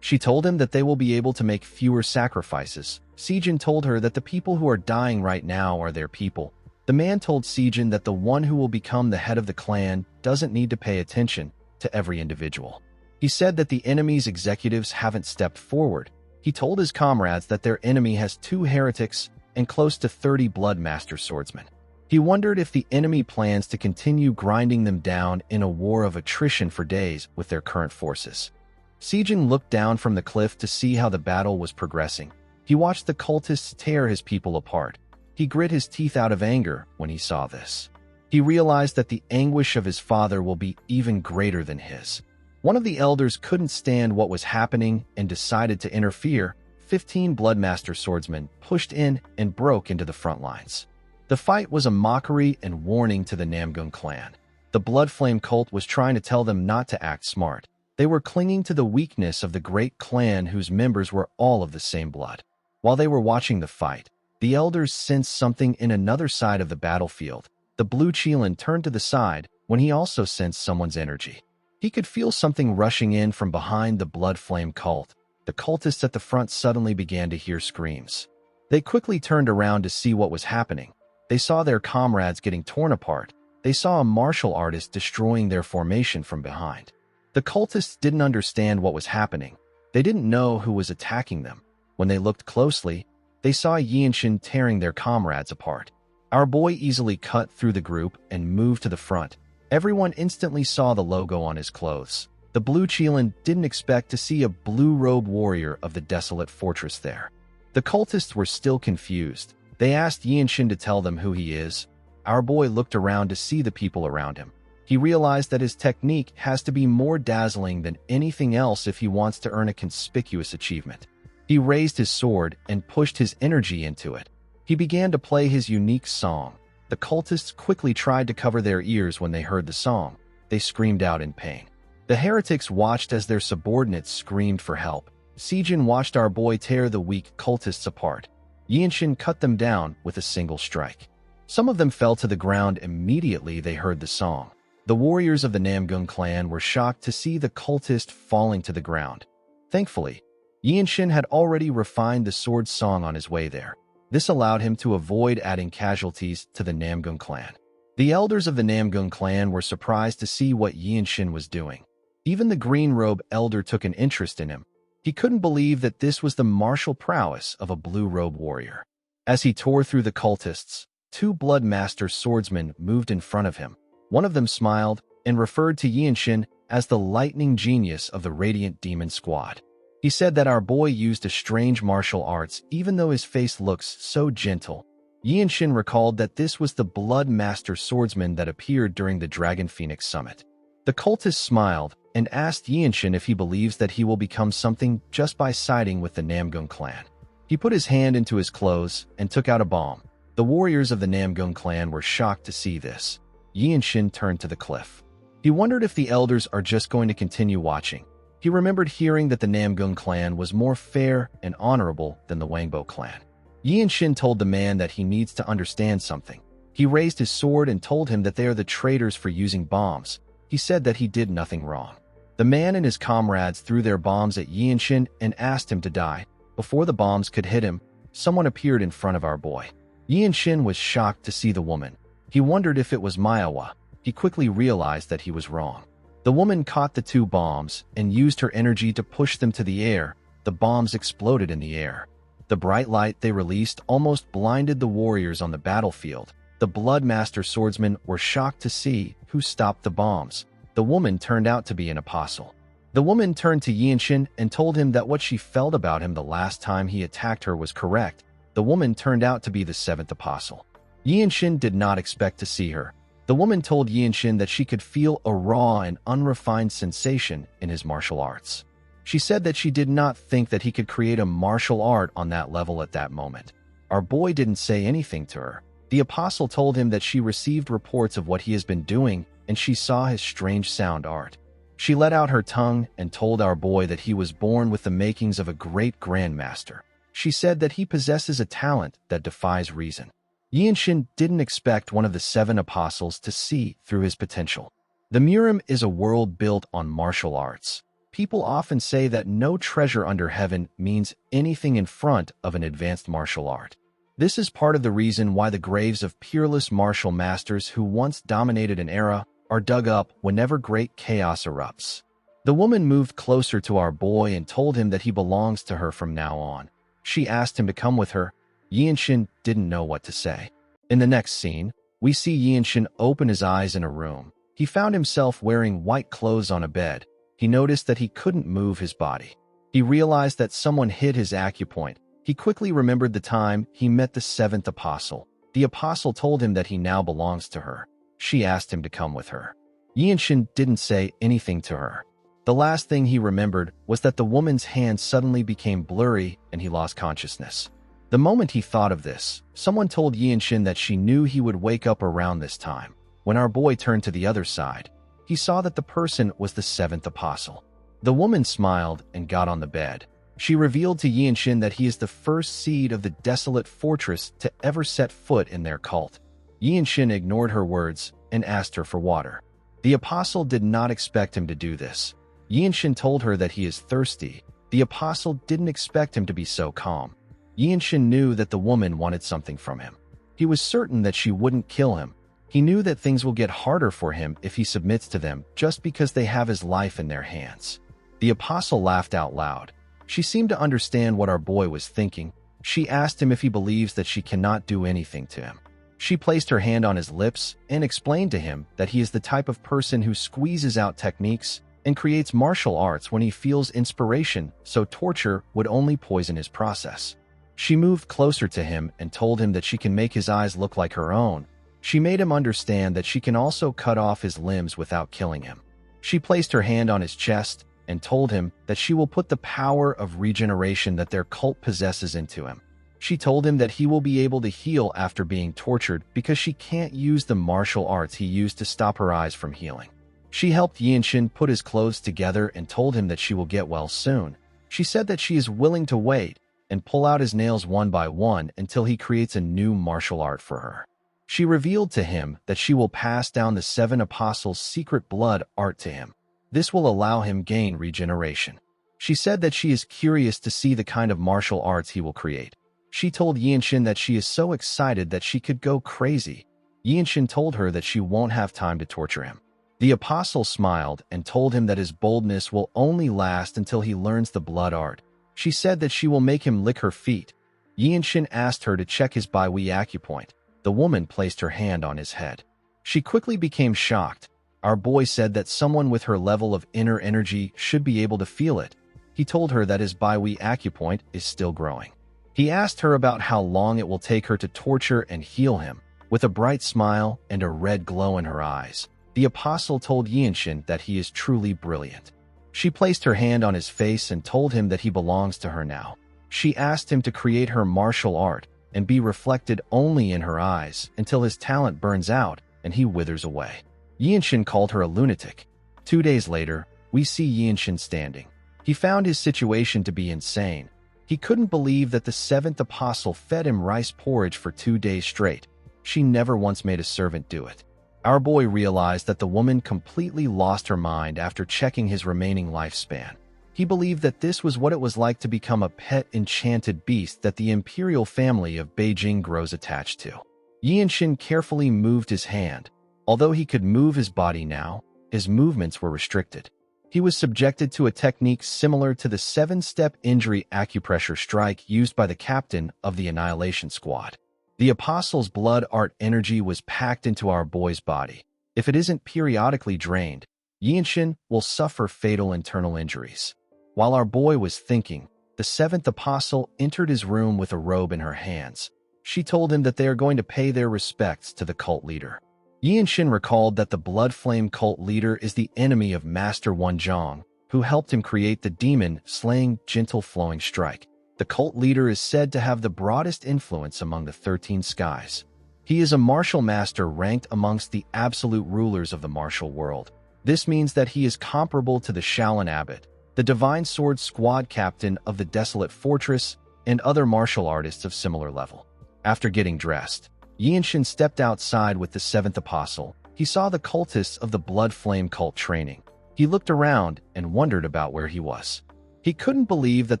[SPEAKER 1] She told him that they will be able to make fewer sacrifices. Sejin told her that the people who are dying right now are their people. The man told Sejin that the one who will become the head of the clan doesn't need to pay attention to every individual. He said that the enemy's executives haven't stepped forward. He told his comrades that their enemy has 2 heretics and close to 30 blood master swordsmen. He wondered if the enemy plans to continue grinding them down in a war of attrition for days with their current forces. Sejin looked down from the cliff to see how the battle was progressing. He watched the cultists tear his people apart. He grit his teeth out of anger when he saw this. He realized that the anguish of his father will be even greater than his. One of the elders couldn't stand what was happening and decided to interfere. 15 Bloodmaster swordsmen pushed in and broke into the front lines. The fight was a mockery and warning to the Namgung clan. The Bloodflame cult was trying to tell them not to act smart. They were clinging to the weakness of the great clan whose members were all of the same blood. While they were watching the fight, the elders sensed something in another side of the battlefield. The blue Qilin turned to the side when he also sensed someone's energy. He could feel something rushing in from behind the Bloodflame cult. The cultists at the front suddenly began to hear screams. They quickly turned around to see what was happening. They saw their comrades getting torn apart. They saw a martial artist destroying their formation from behind. The cultists didn't understand what was happening. They didn't know who was attacking them. When they looked closely, they saw Yinshin tearing their comrades apart. Our boy easily cut through the group and moved to the front. Everyone instantly saw the logo on his clothes. The blue Qilin didn't expect to see a blue-robed warrior of the desolate fortress there. The cultists were still confused. They asked Yinshin to tell them who he is. Our boy looked around to see the people around him. He realized that his technique has to be more dazzling than anything else if he wants to earn a conspicuous achievement. He raised his sword and pushed his energy into it. He began to play his unique song. The cultists quickly tried to cover their ears when they heard the song. They screamed out in pain. The heretics watched as their subordinates screamed for help. Sejin watched our boy tear the weak cultists apart. Yinshin cut them down with a single strike. Some of them fell to the ground immediately they heard the song. The warriors of the Namgung clan were shocked to see the cultist falling to the ground. Thankfully, Yinshin had already refined the sword song on his way there. This allowed him to avoid adding casualties to the Namgung clan. The elders of the Namgung clan were surprised to see what Yinshin was doing. Even the green robe elder took an interest in him. He couldn't believe that this was the martial prowess of a blue robe warrior. As he tore through the cultists, 2 Bloodmaster swordsmen moved in front of him. One of them smiled and referred to Yinshin as the lightning genius of the Radiant Demon Squad. He said that our boy used a strange martial arts even though his face looks so gentle. Yinshin recalled that this was the Bloodmaster swordsman that appeared during the Dragon Phoenix Summit. The cultist smiled and asked Yinshin if he believes that he will become something just by siding with the Namgung clan. He put his hand into his clothes and took out a bomb. The warriors of the Namgung clan were shocked to see this. Yinshin turned to the cliff. He wondered if the elders are just going to continue watching. He remembered hearing that the Namgung clan was more fair and honorable than the Wangbo clan. Yinshin told the man that he needs to understand something. He raised his sword and told him that they are the traitors for using bombs. He said that he did nothing wrong. The man and his comrades threw their bombs at Yinshin and asked him to die. Before the bombs could hit him, someone appeared in front of our boy. Yinshin was shocked to see the woman. He wondered if it was Manhwa. He quickly realized that he was wrong. The woman caught the 2 bombs and used her energy to push them to the air. The bombs exploded in the air. The bright light they released almost blinded the warriors on the battlefield. The Bloodmaster swordsmen were shocked to see who stopped the bombs. The woman turned out to be an apostle. The woman turned to Yinshin and told him that what she felt about him the last time he attacked her was correct. The woman turned out to be the 7th apostle. Yinshin did not expect to see her. The woman told Yinshin that she could feel a raw and unrefined sensation in his martial arts. She said that she did not think that he could create a martial art on that level at that moment. Our boy didn't say anything to her. The apostle told him that she received reports of what he has been doing and she saw his strange sound art. She let out her tongue and told our boy that he was born with the makings of a great grandmaster. She said that he possesses a talent that defies reason. Yinshin didn't expect one of the 7 apostles to see through his potential. The Murim is a world built on martial arts. People often say that no treasure under heaven means anything in front of an advanced martial art. This is part of the reason why the graves of peerless martial masters who once dominated an era are dug up whenever great chaos erupts. The woman moved closer to our boy and told him that he belongs to her from now on. She asked him to come with her. Yinshin didn't know what to say. In the next scene, we see Yinshin open his eyes in a room. He found himself wearing white clothes on a bed. He noticed that he couldn't move his body. He realized that someone hit his acupoint. He quickly remembered the time he met the seventh apostle. The apostle told him that he now belongs to her. She asked him to come with her. Yinshin didn't say anything to her. The last thing he remembered was that the woman's hand suddenly became blurry and he lost consciousness. The moment he thought of this, someone told Yinshin that she knew he would wake up around this time. When our boy turned to the other side, he saw that the person was the seventh apostle. The woman smiled and got on the bed. She revealed to Yinshin that he is the first seed of the desolate fortress to ever set foot in their cult. Yinshin ignored her words and asked her for water. The apostle did not expect him to do this. Yinshin told her that he is thirsty. The apostle didn't expect him to be so calm. Yinshin knew that the woman wanted something from him. He was certain that she wouldn't kill him. He knew that things will get harder for him if he submits to them just because they have his life in their hands. The apostle laughed out loud. She seemed to understand what our boy was thinking. She asked him if he believes that she cannot do anything to him. She placed her hand on his lips and explained to him that he is the type of person who squeezes out techniques and creates martial arts when he feels inspiration, so torture would only poison his process. She moved closer to him and told him that she can make his eyes look like her own. She made him understand that she can also cut off his limbs without killing him. She placed her hand on his chest and told him that she will put the power of regeneration that their cult possesses into him. She told him that he will be able to heal after being tortured because she can't use the martial arts he used to stop her eyes from healing. She helped Yinshin put his clothes together and told him that she will get well soon. She said that she is willing to wait and pull out his nails one by one until he creates a new martial art for her. She revealed to him that she will pass down the seven apostles' secret blood art to him. This will allow him gain regeneration. She said that she is curious to see the kind of martial arts he will create. She told Yinshin that she is so excited that she could go crazy. Yinshin told her that she won't have time to torture him. The apostle smiled and told him that his boldness will only last until he learns the blood art. She said that she will make him lick her feet. Yinshin asked her to check his Baihui acupoint. The woman placed her hand on his head. She quickly became shocked. Our boy said that someone with her level of inner energy should be able to feel it. He told her that his Baihui acupoint is still growing. He asked her about how long it will take her to torture and heal him. With a bright smile and a red glow in her eyes, the apostle told Yinshin that he is truly brilliant. She placed her hand on his face and told him that he belongs to her now. She asked him to create her martial art and be reflected only in her eyes until his talent burns out and he withers away. Yinshin called her a lunatic. 2 days later, we see Yinshin standing. He found his situation to be insane. He couldn't believe that the seventh apostle fed him rice porridge for 2 days straight. She never once made a servant do it. Our boy realized that the woman completely lost her mind after checking his remaining lifespan. He believed that this was what it was like to become a pet enchanted beast that the imperial family of Beijing grows attached to. Yinshin carefully moved his hand. Although he could move his body now, his movements were restricted. He was subjected to a technique similar to the 7-step injury acupressure strike used by the captain of the Annihilation Squad. The apostle's blood art energy was packed into our boy's body. If it isn't periodically drained, Yinshin will suffer fatal internal injuries. While our boy was thinking, the seventh apostle entered his room with a robe in her hands. She told him that they are going to pay their respects to the cult leader. Yinshin recalled that the Blood Flame cult leader is the enemy of Master Wenzhong, who helped him create the demon-slaying gentle flowing strike. The cult leader is said to have the broadest influence among the 13 skies. He is a martial master ranked amongst the absolute rulers of the martial world. This means that he is comparable to the Shaolin Abbot, the Divine Sword Squad captain of the Desolate Fortress, and other martial artists of similar level. After getting dressed, Yinshin stepped outside with the seventh apostle. He saw the cultists of the Blood Flame cult training. He looked around and wondered about where he was. He couldn't believe that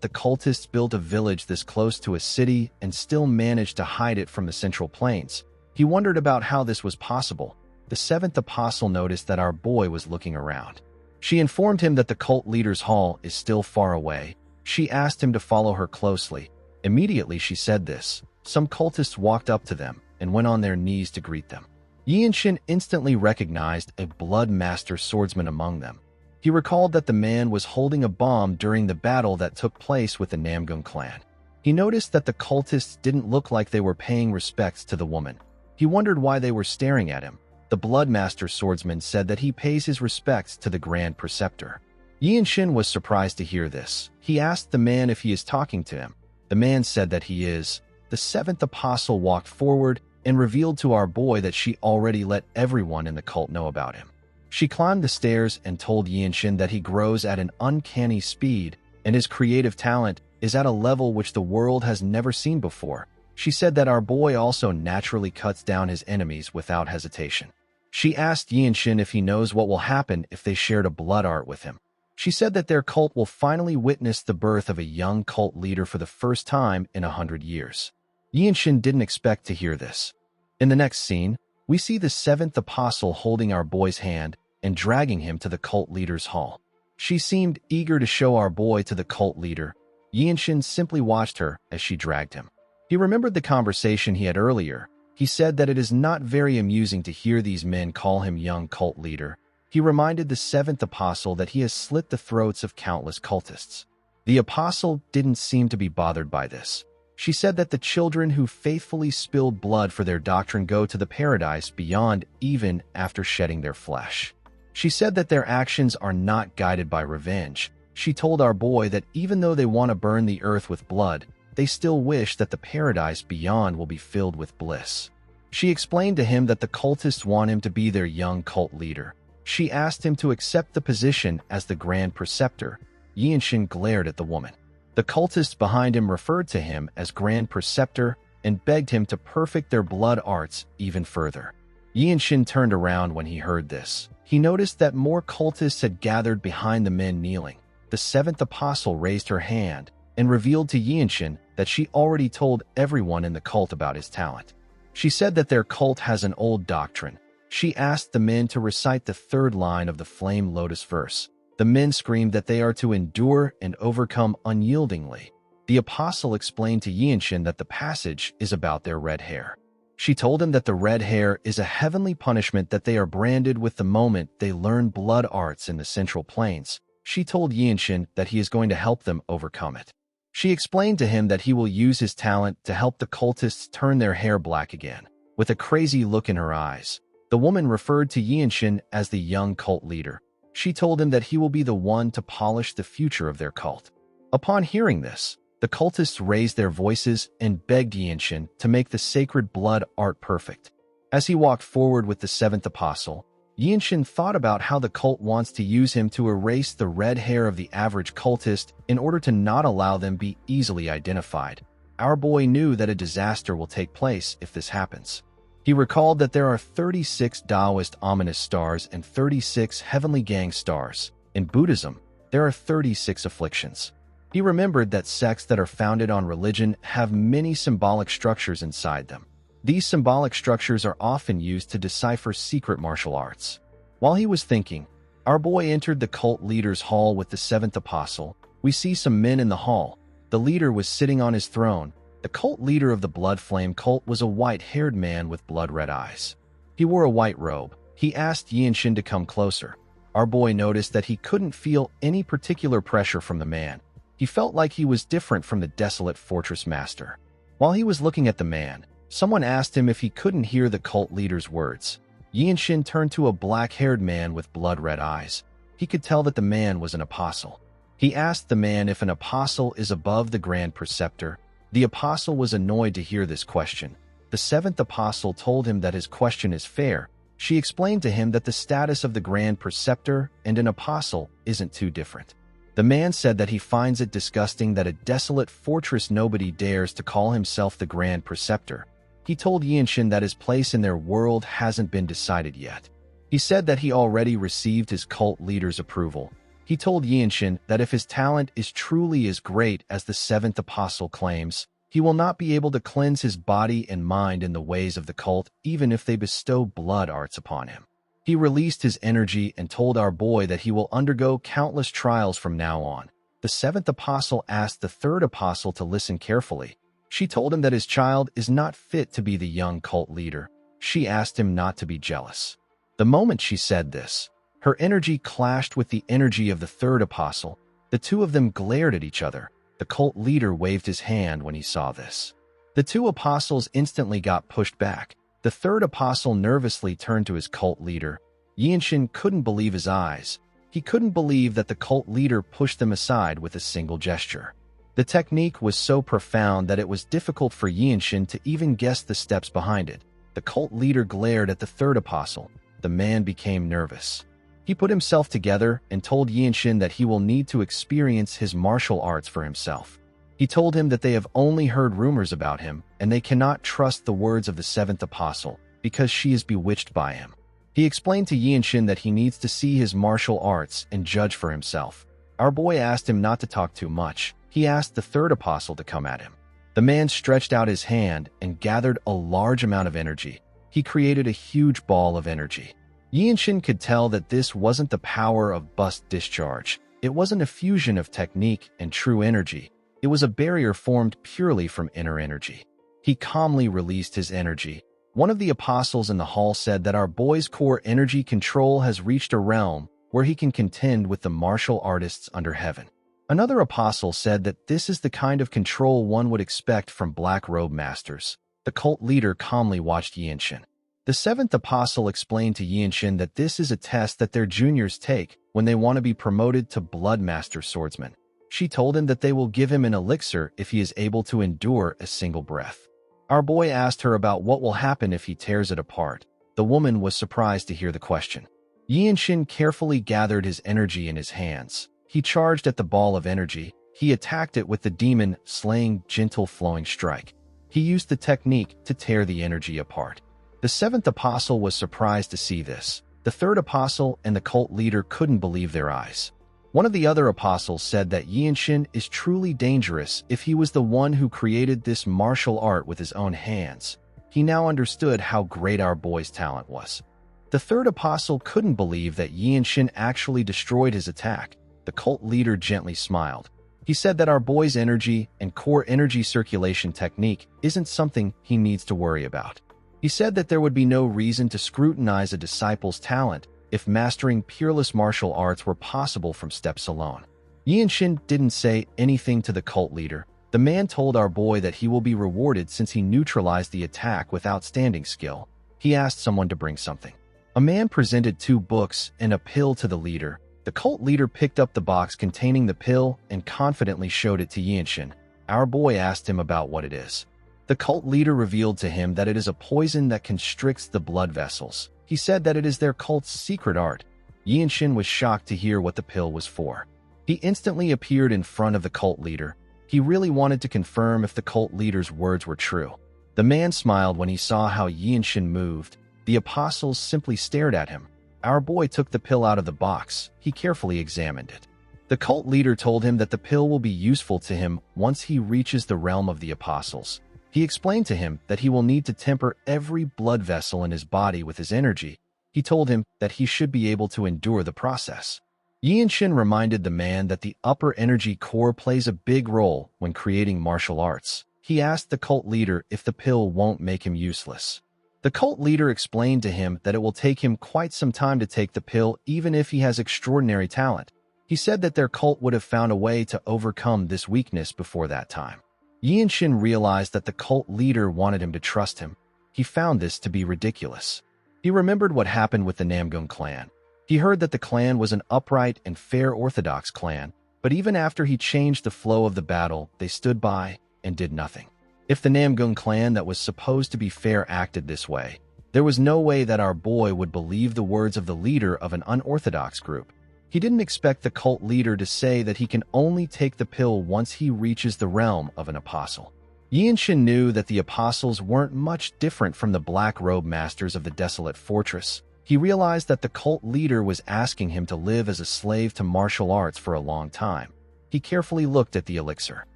[SPEAKER 1] the cultists built a village this close to a city and still managed to hide it from the Central Plains. He wondered about how this was possible. The seventh apostle noticed that our boy was looking around. She informed him that the cult leader's hall is still far away. She asked him to follow her closely. Immediately she said this. Some cultists walked up to them and went on their knees to greet them. Yinshin instantly recognized a blood master swordsman among them. He recalled that the man was holding a bomb during the battle that took place with the Namgung clan. He noticed that the cultists didn't look like they were paying respects to the woman. He wondered why they were staring at him. The Bloodmaster swordsman said that he pays his respects to the Grand Preceptor. Yinshin was surprised to hear this. He asked the man if he is talking to him. The man said that he is. The seventh apostle walked forward and revealed to our boy that she already let everyone in the cult know about him. She climbed the stairs and told Yinshin that he grows at an uncanny speed and his creative talent is at a level which the world has never seen before. She said that our boy also naturally cuts down his enemies without hesitation. She asked Yinshin if he knows what will happen if they shared a blood art with him. She said that their cult will finally witness the birth of a young cult leader for the first time in 100 years. Yinshin didn't expect to hear this. In the next scene, we see the seventh apostle holding our boy's hand and dragging him to the cult leader's hall. She seemed eager to show our boy to the cult leader. Yinshin simply watched her as she dragged him. He remembered the conversation he had earlier. He said that it is not very amusing to hear these men call him young cult leader. He reminded the seventh apostle that he has slit the throats of countless cultists. The apostle didn't seem to be bothered by this. She said that the children who faithfully spilled blood for their doctrine go to the paradise beyond even after shedding their flesh. She said that their actions are not guided by revenge. She told our boy that even though they want to burn the earth with blood, they still wish that the paradise beyond will be filled with bliss. She explained to him that the cultists want him to be their young cult leader. She asked him to accept the position as the Grand Preceptor. Yinshin glared at the woman. The cultists behind him referred to him as Grand Preceptor and begged him to perfect their blood arts even further. Yinshin turned around when he heard this. He noticed that more cultists had gathered behind the men kneeling. The seventh apostle raised her hand and revealed to Yinshin that she already told everyone in the cult about his talent. She said that their cult has an old doctrine. She asked the men to recite the third line of the Flame Lotus verse. The men screamed that they are to endure and overcome unyieldingly. The apostle explained to Yinshin that the passage is about their red hair. She told him that the red hair is a heavenly punishment that they are branded with the moment they learn blood arts in the Central Plains. She told Yinshin that he is going to help them overcome it. She explained to him that he will use his talent to help the cultists turn their hair black again. With a crazy look in her eyes, the woman referred to Yinshin as the young cult leader. She told him that he will be the one to polish the future of their cult. Upon hearing this, the cultists raised their voices and begged Yinshin to make the sacred blood art perfect. As he walked forward with the seventh apostle, Yinshin thought about how the cult wants to use him to erase the red hair of the average cultist in order to not allow them be easily identified. Our boy knew that a disaster will take place if this happens. He recalled that there are 36 Taoist ominous stars and 36 heavenly gang stars. In Buddhism, there are 36 afflictions. He remembered that sects that are founded on religion have many symbolic structures inside them. These symbolic structures are often used to decipher secret martial arts. While he was thinking, our boy entered the cult leader's hall with the seventh apostle. We see some men in the hall. The leader was sitting on his throne. The cult leader of the Blood Flame cult was a white-haired man with blood-red eyes. He wore a white robe. He asked Yinshin to come closer. Our boy noticed that he couldn't feel any particular pressure from the man. He felt like he was different from the desolate fortress master. While he was looking at the man, someone asked him if he couldn't hear the cult leader's words. Yinshin turned to a black-haired man with blood-red eyes. He could tell that the man was an apostle. He asked the man if an apostle is above the Grand Preceptor. The apostle was annoyed to hear this question. The seventh apostle told him that his question is fair. She explained to him that the status of the Grand Preceptor and an apostle isn't too different. The man said that he finds it disgusting that a desolate fortress nobody dares to call himself the Grand Preceptor. He told Yinshin that his place in their world hasn't been decided yet. He said that he already received his cult leader's approval. He told Yinshin that if his talent is truly as great as the seventh apostle claims, he will not be able to cleanse his body and mind in the ways of the cult, even if they bestow blood arts upon him. He released his energy and told our boy that he will undergo countless trials from now on. The seventh apostle asked the third apostle to listen carefully. She told him that his child is not fit to be the young cult leader. She asked him not to be jealous. The moment she said this, her energy clashed with the energy of the third apostle. The two of them glared at each other. The cult leader waved his hand when he saw this. The two apostles instantly got pushed back. The third apostle nervously turned to his cult leader. Yinshin couldn't believe his eyes. He couldn't believe that the cult leader pushed them aside with a single gesture. The technique was so profound that it was difficult for Yinshin to even guess the steps behind it. The cult leader glared at the third apostle. The man became nervous. He put himself together and told Yinshin that he will need to experience his martial arts for himself. He told him that they have only heard rumors about him, and they cannot trust the words of the seventh apostle, because she is bewitched by him. He explained to Yinshin that he needs to see his martial arts and judge for himself. Our boy asked him not to talk too much. He asked the third apostle to come at him. The man stretched out his hand and gathered a large amount of energy. He created a huge ball of energy. Yinshin could tell that this wasn't the power of bust discharge. It wasn't a fusion of technique and true energy. It was a barrier formed purely from inner energy. He calmly released his energy. One of the apostles in the hall said that our boy's core energy control has reached a realm where he can contend with the martial artists under heaven. Another apostle said that this is the kind of control one would expect from black robe masters. The cult leader calmly watched Yinshin. The seventh apostle explained to Yinshin that this is a test that their juniors take when they want to be promoted to Blood Master Swordsman. She told him that they will give him an elixir if he is able to endure a single breath. Our boy asked her about what will happen if he tears it apart. The woman was surprised to hear the question. Yinshin carefully gathered his energy in his hands. He charged at the ball of energy. He attacked it with the demon-slaying, gentle flowing strike. He used the technique to tear the energy apart. The seventh apostle was surprised to see this. The third apostle and the cult leader couldn't believe their eyes. One of the other apostles said that Yinshin is truly dangerous if he was the one who created this martial art with his own hands. He now understood how great our boy's talent was. The third apostle couldn't believe that Yinshin actually destroyed his attack. The cult leader gently smiled. He said that our boy's energy and core energy circulation technique isn't something he needs to worry about. He said that there would be no reason to scrutinize a disciple's talent if mastering peerless martial arts were possible from steps alone. Yinshin didn't say anything to the cult leader. The man told our boy that he will be rewarded since he neutralized the attack with outstanding skill. He asked someone to bring something. A man presented 2 books and a pill to the leader. The cult leader picked up the box containing the pill and confidently showed it to Yinshin. Our boy asked him about what it is. The cult leader revealed to him that it is a poison that constricts the blood vessels. He said that it is their cult's secret art. Yinshin was shocked to hear what the pill was for. He instantly appeared in front of the cult leader. He really wanted to confirm if the cult leader's words were true. The man smiled when he saw how Yinshin moved. The apostles simply stared at him. Our boy took the pill out of the box. He carefully examined it. The cult leader told him that the pill will be useful to him once he reaches the realm of the apostles. He explained to him that he will need to temper every blood vessel in his body with his energy. He told him that he should be able to endure the process. Yinshin reminded the man that the upper energy core plays a big role when creating martial arts. He asked the cult leader if the pill won't make him useless. The cult leader explained to him that it will take him quite some time to take the pill even if he has extraordinary talent. He said that their cult would have found a way to overcome this weakness before that time. Yinshin realized that the cult leader wanted him to trust him. He found this to be ridiculous. He remembered what happened with the Namgung clan. He heard that the clan was an upright and fair orthodox clan, but even after he changed the flow of the battle, they stood by and did nothing. If the Namgung clan that was supposed to be fair acted this way, there was no way that our boy would believe the words of the leader of an unorthodox group. He didn't expect the cult leader to say that he can only take the pill once he reaches the realm of an apostle. Yinshin knew that the apostles weren't much different from the black robe masters of the desolate fortress. He realized that the cult leader was asking him to live as a slave to martial arts for a long time. He carefully looked at the elixir.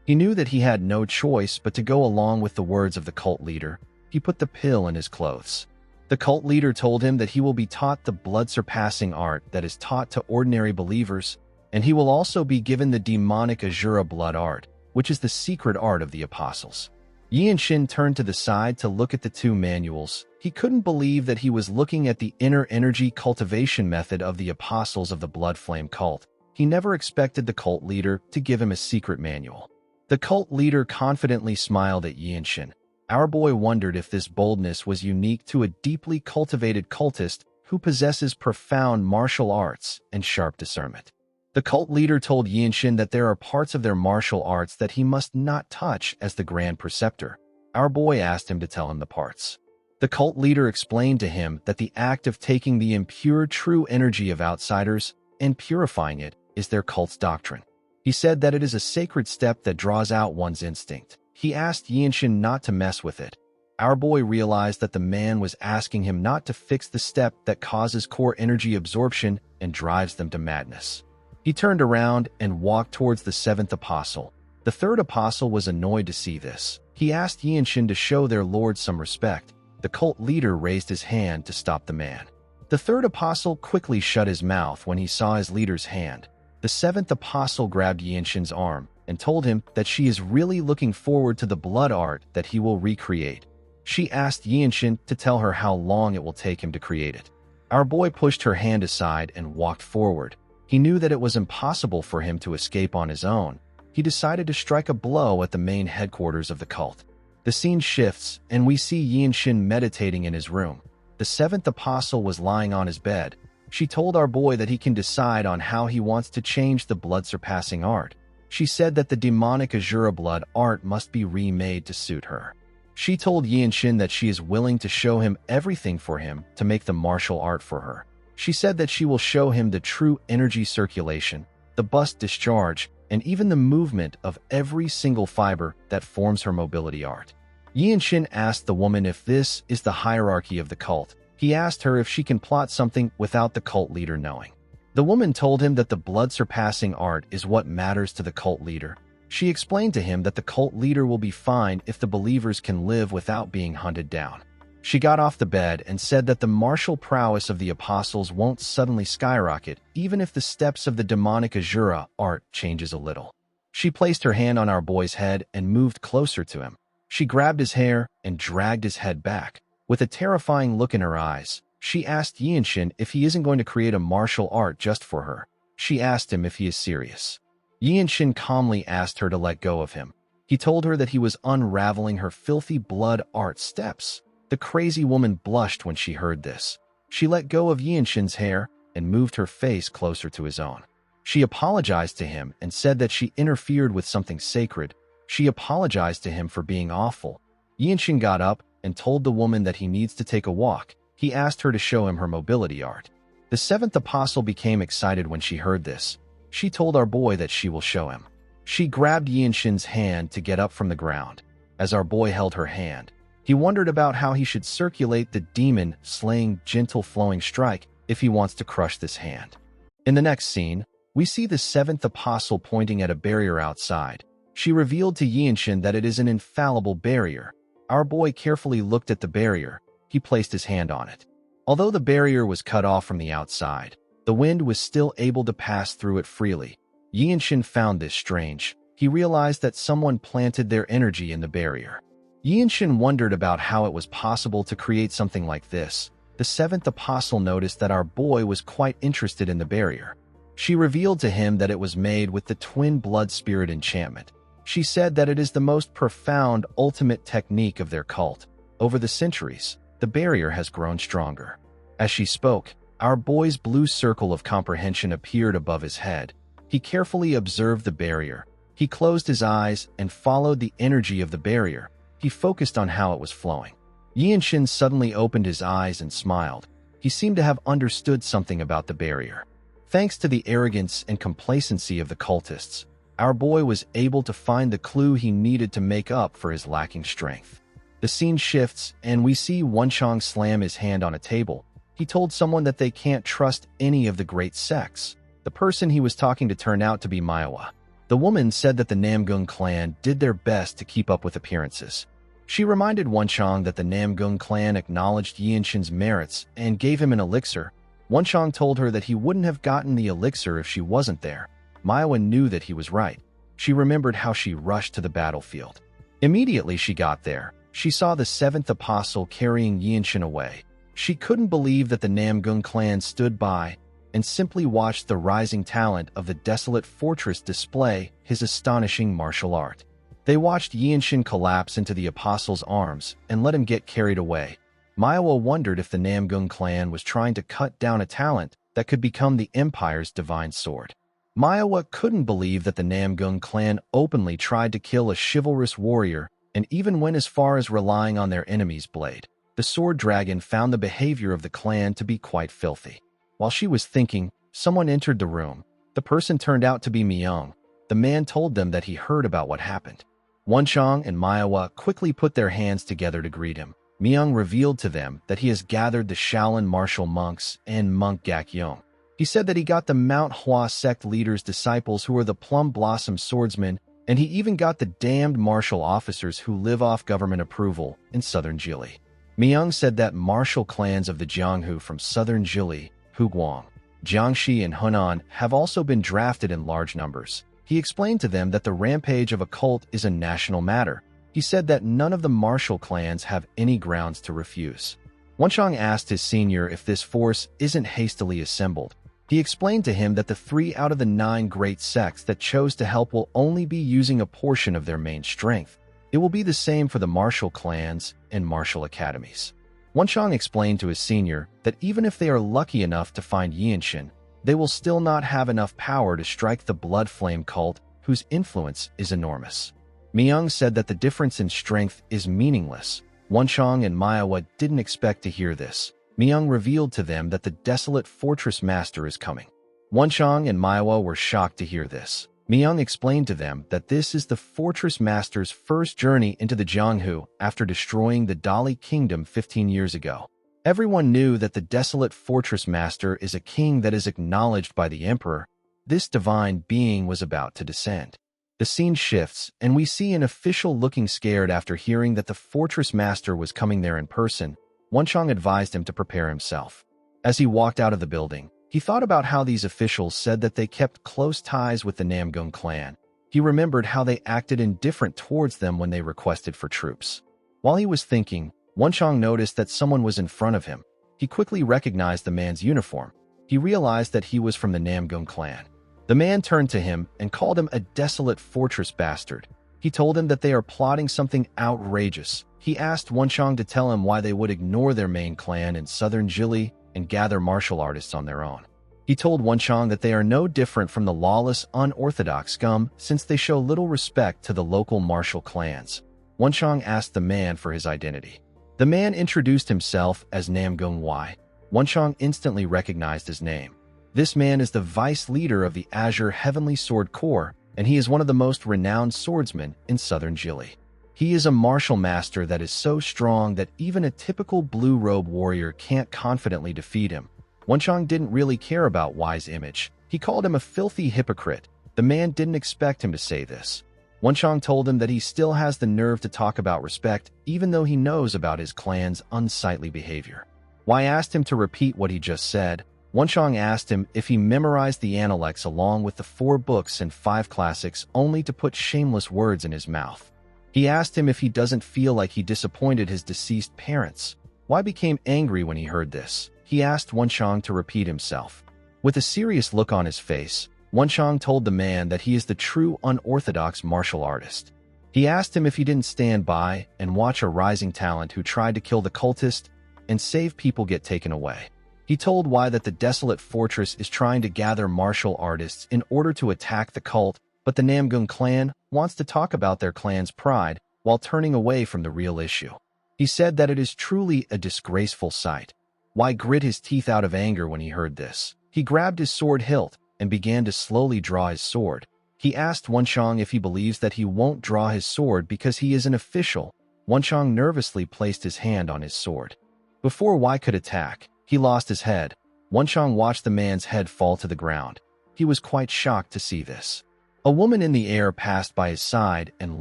[SPEAKER 1] He knew that he had no choice but to go along with the words of the cult leader. He put the pill in his clothes. The cult leader told him that he will be taught the blood-surpassing art that is taught to ordinary believers, and he will also be given the demonic Azura blood art, which is the secret art of the apostles. Yinshin turned to the side to look at the two manuals. He couldn't believe that he was looking at the inner energy cultivation method of the apostles of the Blood Flame cult. He never expected the cult leader to give him a secret manual. The cult leader confidently smiled at Yinshin. Our boy wondered if this boldness was unique to a deeply cultivated cultist who possesses profound martial arts and sharp discernment. The cult leader told Yinshin that there are parts of their martial arts that he must not touch as the Grand Preceptor. Our boy asked him to tell him the parts. The cult leader explained to him that the act of taking the impure true energy of outsiders and purifying it is their cult's doctrine. He said that it is a sacred step that draws out one's instinct. He asked Yinshin not to mess with it. Our boy realized that the man was asking him not to fix the step that causes core energy absorption and drives them to madness. He turned around and walked towards the seventh apostle. The third apostle was annoyed to see this. He asked Yinshin to show their lord some respect. The cult leader raised his hand to stop the man. The third apostle quickly shut his mouth when he saw his leader's hand. The seventh apostle grabbed Yinshin's arm and told him that she is really looking forward to the blood art that he will recreate. She asked Yinshin to tell her how long it will take him to create it. Our boy pushed her hand aside and walked forward. He knew that it was impossible for him to escape on his own. He decided to strike a blow at the main headquarters of the cult. The scene shifts, and we see Yinshin meditating in his room. The seventh apostle was lying on his bed. She told our boy that he can decide on how he wants to change the blood-surpassing art. She said that the demonic Azura blood art must be remade to suit her. She told Yinshin that she is willing to show him everything for him to make the martial art for her. She said that she will show him the true energy circulation, the bust discharge, and even the movement of every single fiber that forms her mobility art. Yinshin asked the woman if this is the hierarchy of the cult. He asked her if she can plot something without the cult leader knowing. The woman told him that the blood-surpassing art is what matters to the cult leader. She explained to him that the cult leader will be fine if the believers can live without being hunted down. She got off the bed and said that the martial prowess of the apostles won't suddenly skyrocket, even if the steps of the demonic Azura art changes a little. She placed her hand on our boy's head and moved closer to him. She grabbed his hair and dragged his head back. With a terrifying look in her eyes, she asked Yinshin if he isn't going to create a martial art just for her. She asked him if he is serious. Yinshin calmly asked her to let go of him. He told her that he was unraveling her filthy blood art steps. The crazy woman blushed when she heard this. She let go of Yinshin's hair and moved her face closer to his own. She apologized to him and said that she interfered with something sacred. She apologized to him for being awful. Yinshin got up and told the woman that he needs to take a walk. He asked her to show him her mobility art. The seventh apostle became excited when she heard this. She told our boy that she will show him. She grabbed Yinshin's hand to get up from the ground. As our boy held her hand, he wondered about how he should circulate the demon-slaying, gentle flowing strike if he wants to crush this hand. In the next scene, we see the seventh apostle pointing at a barrier outside. She revealed to Yinshin that it is an infallible barrier. Our boy carefully looked at the barrier. He placed his hand on it. Although the barrier was cut off from the outside, the wind was still able to pass through it freely. Yinshin found this strange. He realized that someone planted their energy in the barrier. Yinshin wondered about how it was possible to create something like this. The seventh apostle noticed that our boy was quite interested in the barrier. She revealed to him that it was made with the twin blood spirit enchantment. She said that it is the most profound, ultimate technique of their cult. Over the centuries, the barrier has grown stronger. As she spoke, our boy's blue circle of comprehension appeared above his head. He carefully observed the barrier. He closed his eyes and followed the energy of the barrier. He focused on how it was flowing. Yinshin suddenly opened his eyes and smiled. He seemed to have understood something about the barrier. Thanks to the arrogance and complacency of the cultists, our boy was able to find the clue he needed to make up for his lacking strength. The scene shifts, and we see Wenchong slam his hand on a table. He told someone that they can't trust any of the great sects. The person he was talking to turned out to be Manhwa. The woman said that the Namgung clan did their best to keep up with appearances. She reminded Wenchang that the Namgung clan acknowledged Yinshin's merits and gave him an elixir. Wenchang told her that he wouldn't have gotten the elixir if she wasn't there. Manhwa knew that he was right. She remembered how she rushed to the battlefield. Immediately she got there, she saw the seventh apostle carrying Yinshin away. She couldn't believe that the Namgung clan stood by and simply watched the rising talent of the desolate fortress display his astonishing martial art. They watched Yinshin collapse into the apostle's arms and let him get carried away. Manhwa wondered if the Namgung clan was trying to cut down a talent that could become the empire's divine sword. Manhwa couldn't believe that the Namgung clan openly tried to kill a chivalrous warrior and even went as far as relying on their enemy's blade. The sword dragon found the behavior of the clan to be quite filthy. While she was thinking, someone entered the room. The person turned out to be Myung. The man told them that he heard about what happened. Wenchang and Manhwa quickly put their hands together to greet him. Myung revealed to them that he has gathered the Shaolin martial monks and monk Gakyong. He said that he got the Mount Hua sect leaders' disciples who are the Plum Blossom swordsmen, and he even got the damned martial officers who live off government approval in southern Jili. Myung said that martial clans of the Jianghu from southern Jili, Huguang, Jiangxi, and Hunan have also been drafted in large numbers. He explained to them that the rampage of a cult is a national matter. He said that none of the martial clans have any grounds to refuse. Wenchang asked his senior if this force isn't hastily assembled. He explained to him that the 3 out of the 9 great sects that chose to help will only be using a portion of their main strength. It will be the same for the martial clans and martial academies. Wenchang explained to his senior that even if they are lucky enough to find Yinshin, they will still not have enough power to strike the Blood Flame cult, whose influence is enormous. Myung said that the difference in strength is meaningless. Wenchang and Manhwa didn't expect to hear this. Myung revealed to them that the desolate fortress master is coming. Wenchang and Manhwa were shocked to hear this. Myung explained to them that this is the fortress master's first journey into the Jianghu after destroying the Dali kingdom 15 years ago. Everyone knew that the desolate fortress master is a king that is acknowledged by the emperor. This divine being was about to descend. The scene shifts, and we see an official looking scared after hearing that the fortress master was coming there in person. Wenchang advised him to prepare himself. As he walked out of the building, he thought about how these officials said that they kept close ties with the Namgung clan. He remembered how they acted indifferent towards them when they requested for troops. While he was thinking, Wenchang noticed that someone was in front of him. He quickly recognized the man's uniform. He realized that he was from the Namgung clan. The man turned to him and called him a desolate fortress bastard. He told him that they are plotting something outrageous. He asked Wenchang to tell him why they would ignore their main clan in southern Jili and gather martial artists on their own. He told Wenchang that they are no different from the lawless, unorthodox scum since they show little respect to the local martial clans. Wenchang asked the man for his identity. The man introduced himself as Namgung Y. Wenchang instantly recognized his name. This man is the vice leader of the Azure Heavenly Sword Corps, and he is one of the most renowned swordsmen in southern Jili. He is a martial master that is so strong that even a typical blue-robe warrior can't confidently defeat him. Wenchang didn't really care about Y's image. He called him a filthy hypocrite. The man didn't expect him to say this. Wenchang told him that he still has the nerve to talk about respect, even though he knows about his clan's unsightly behavior. Y asked him to repeat what he just said. Wenchang asked him if he memorized the Analects along with the 4 books and 5 classics only to put shameless words in his mouth. He asked him if he doesn't feel like he disappointed his deceased parents. Y became angry when he heard this. He asked Wenchang to repeat himself. With a serious look on his face, Wenchang told the man that he is the true unorthodox martial artist. He asked him if he didn't stand by and watch a rising talent who tried to kill the cultist and save people get taken away. He told Y that the desolate fortress is trying to gather martial artists in order to attack the cult, but the Namgung clan wants to talk about their clan's pride while turning away from the real issue. He said that it is truly a disgraceful sight. Y grit his teeth out of anger when he heard this. He grabbed his sword hilt and began to slowly draw his sword. He asked Wenchang if he believes that he won't draw his sword because he is an official. Wenchang nervously placed his hand on his sword. Before Y could attack, He lost his head. Wenchang watched the man's head fall to the ground. He was quite shocked to see this. A woman in the air passed by his side and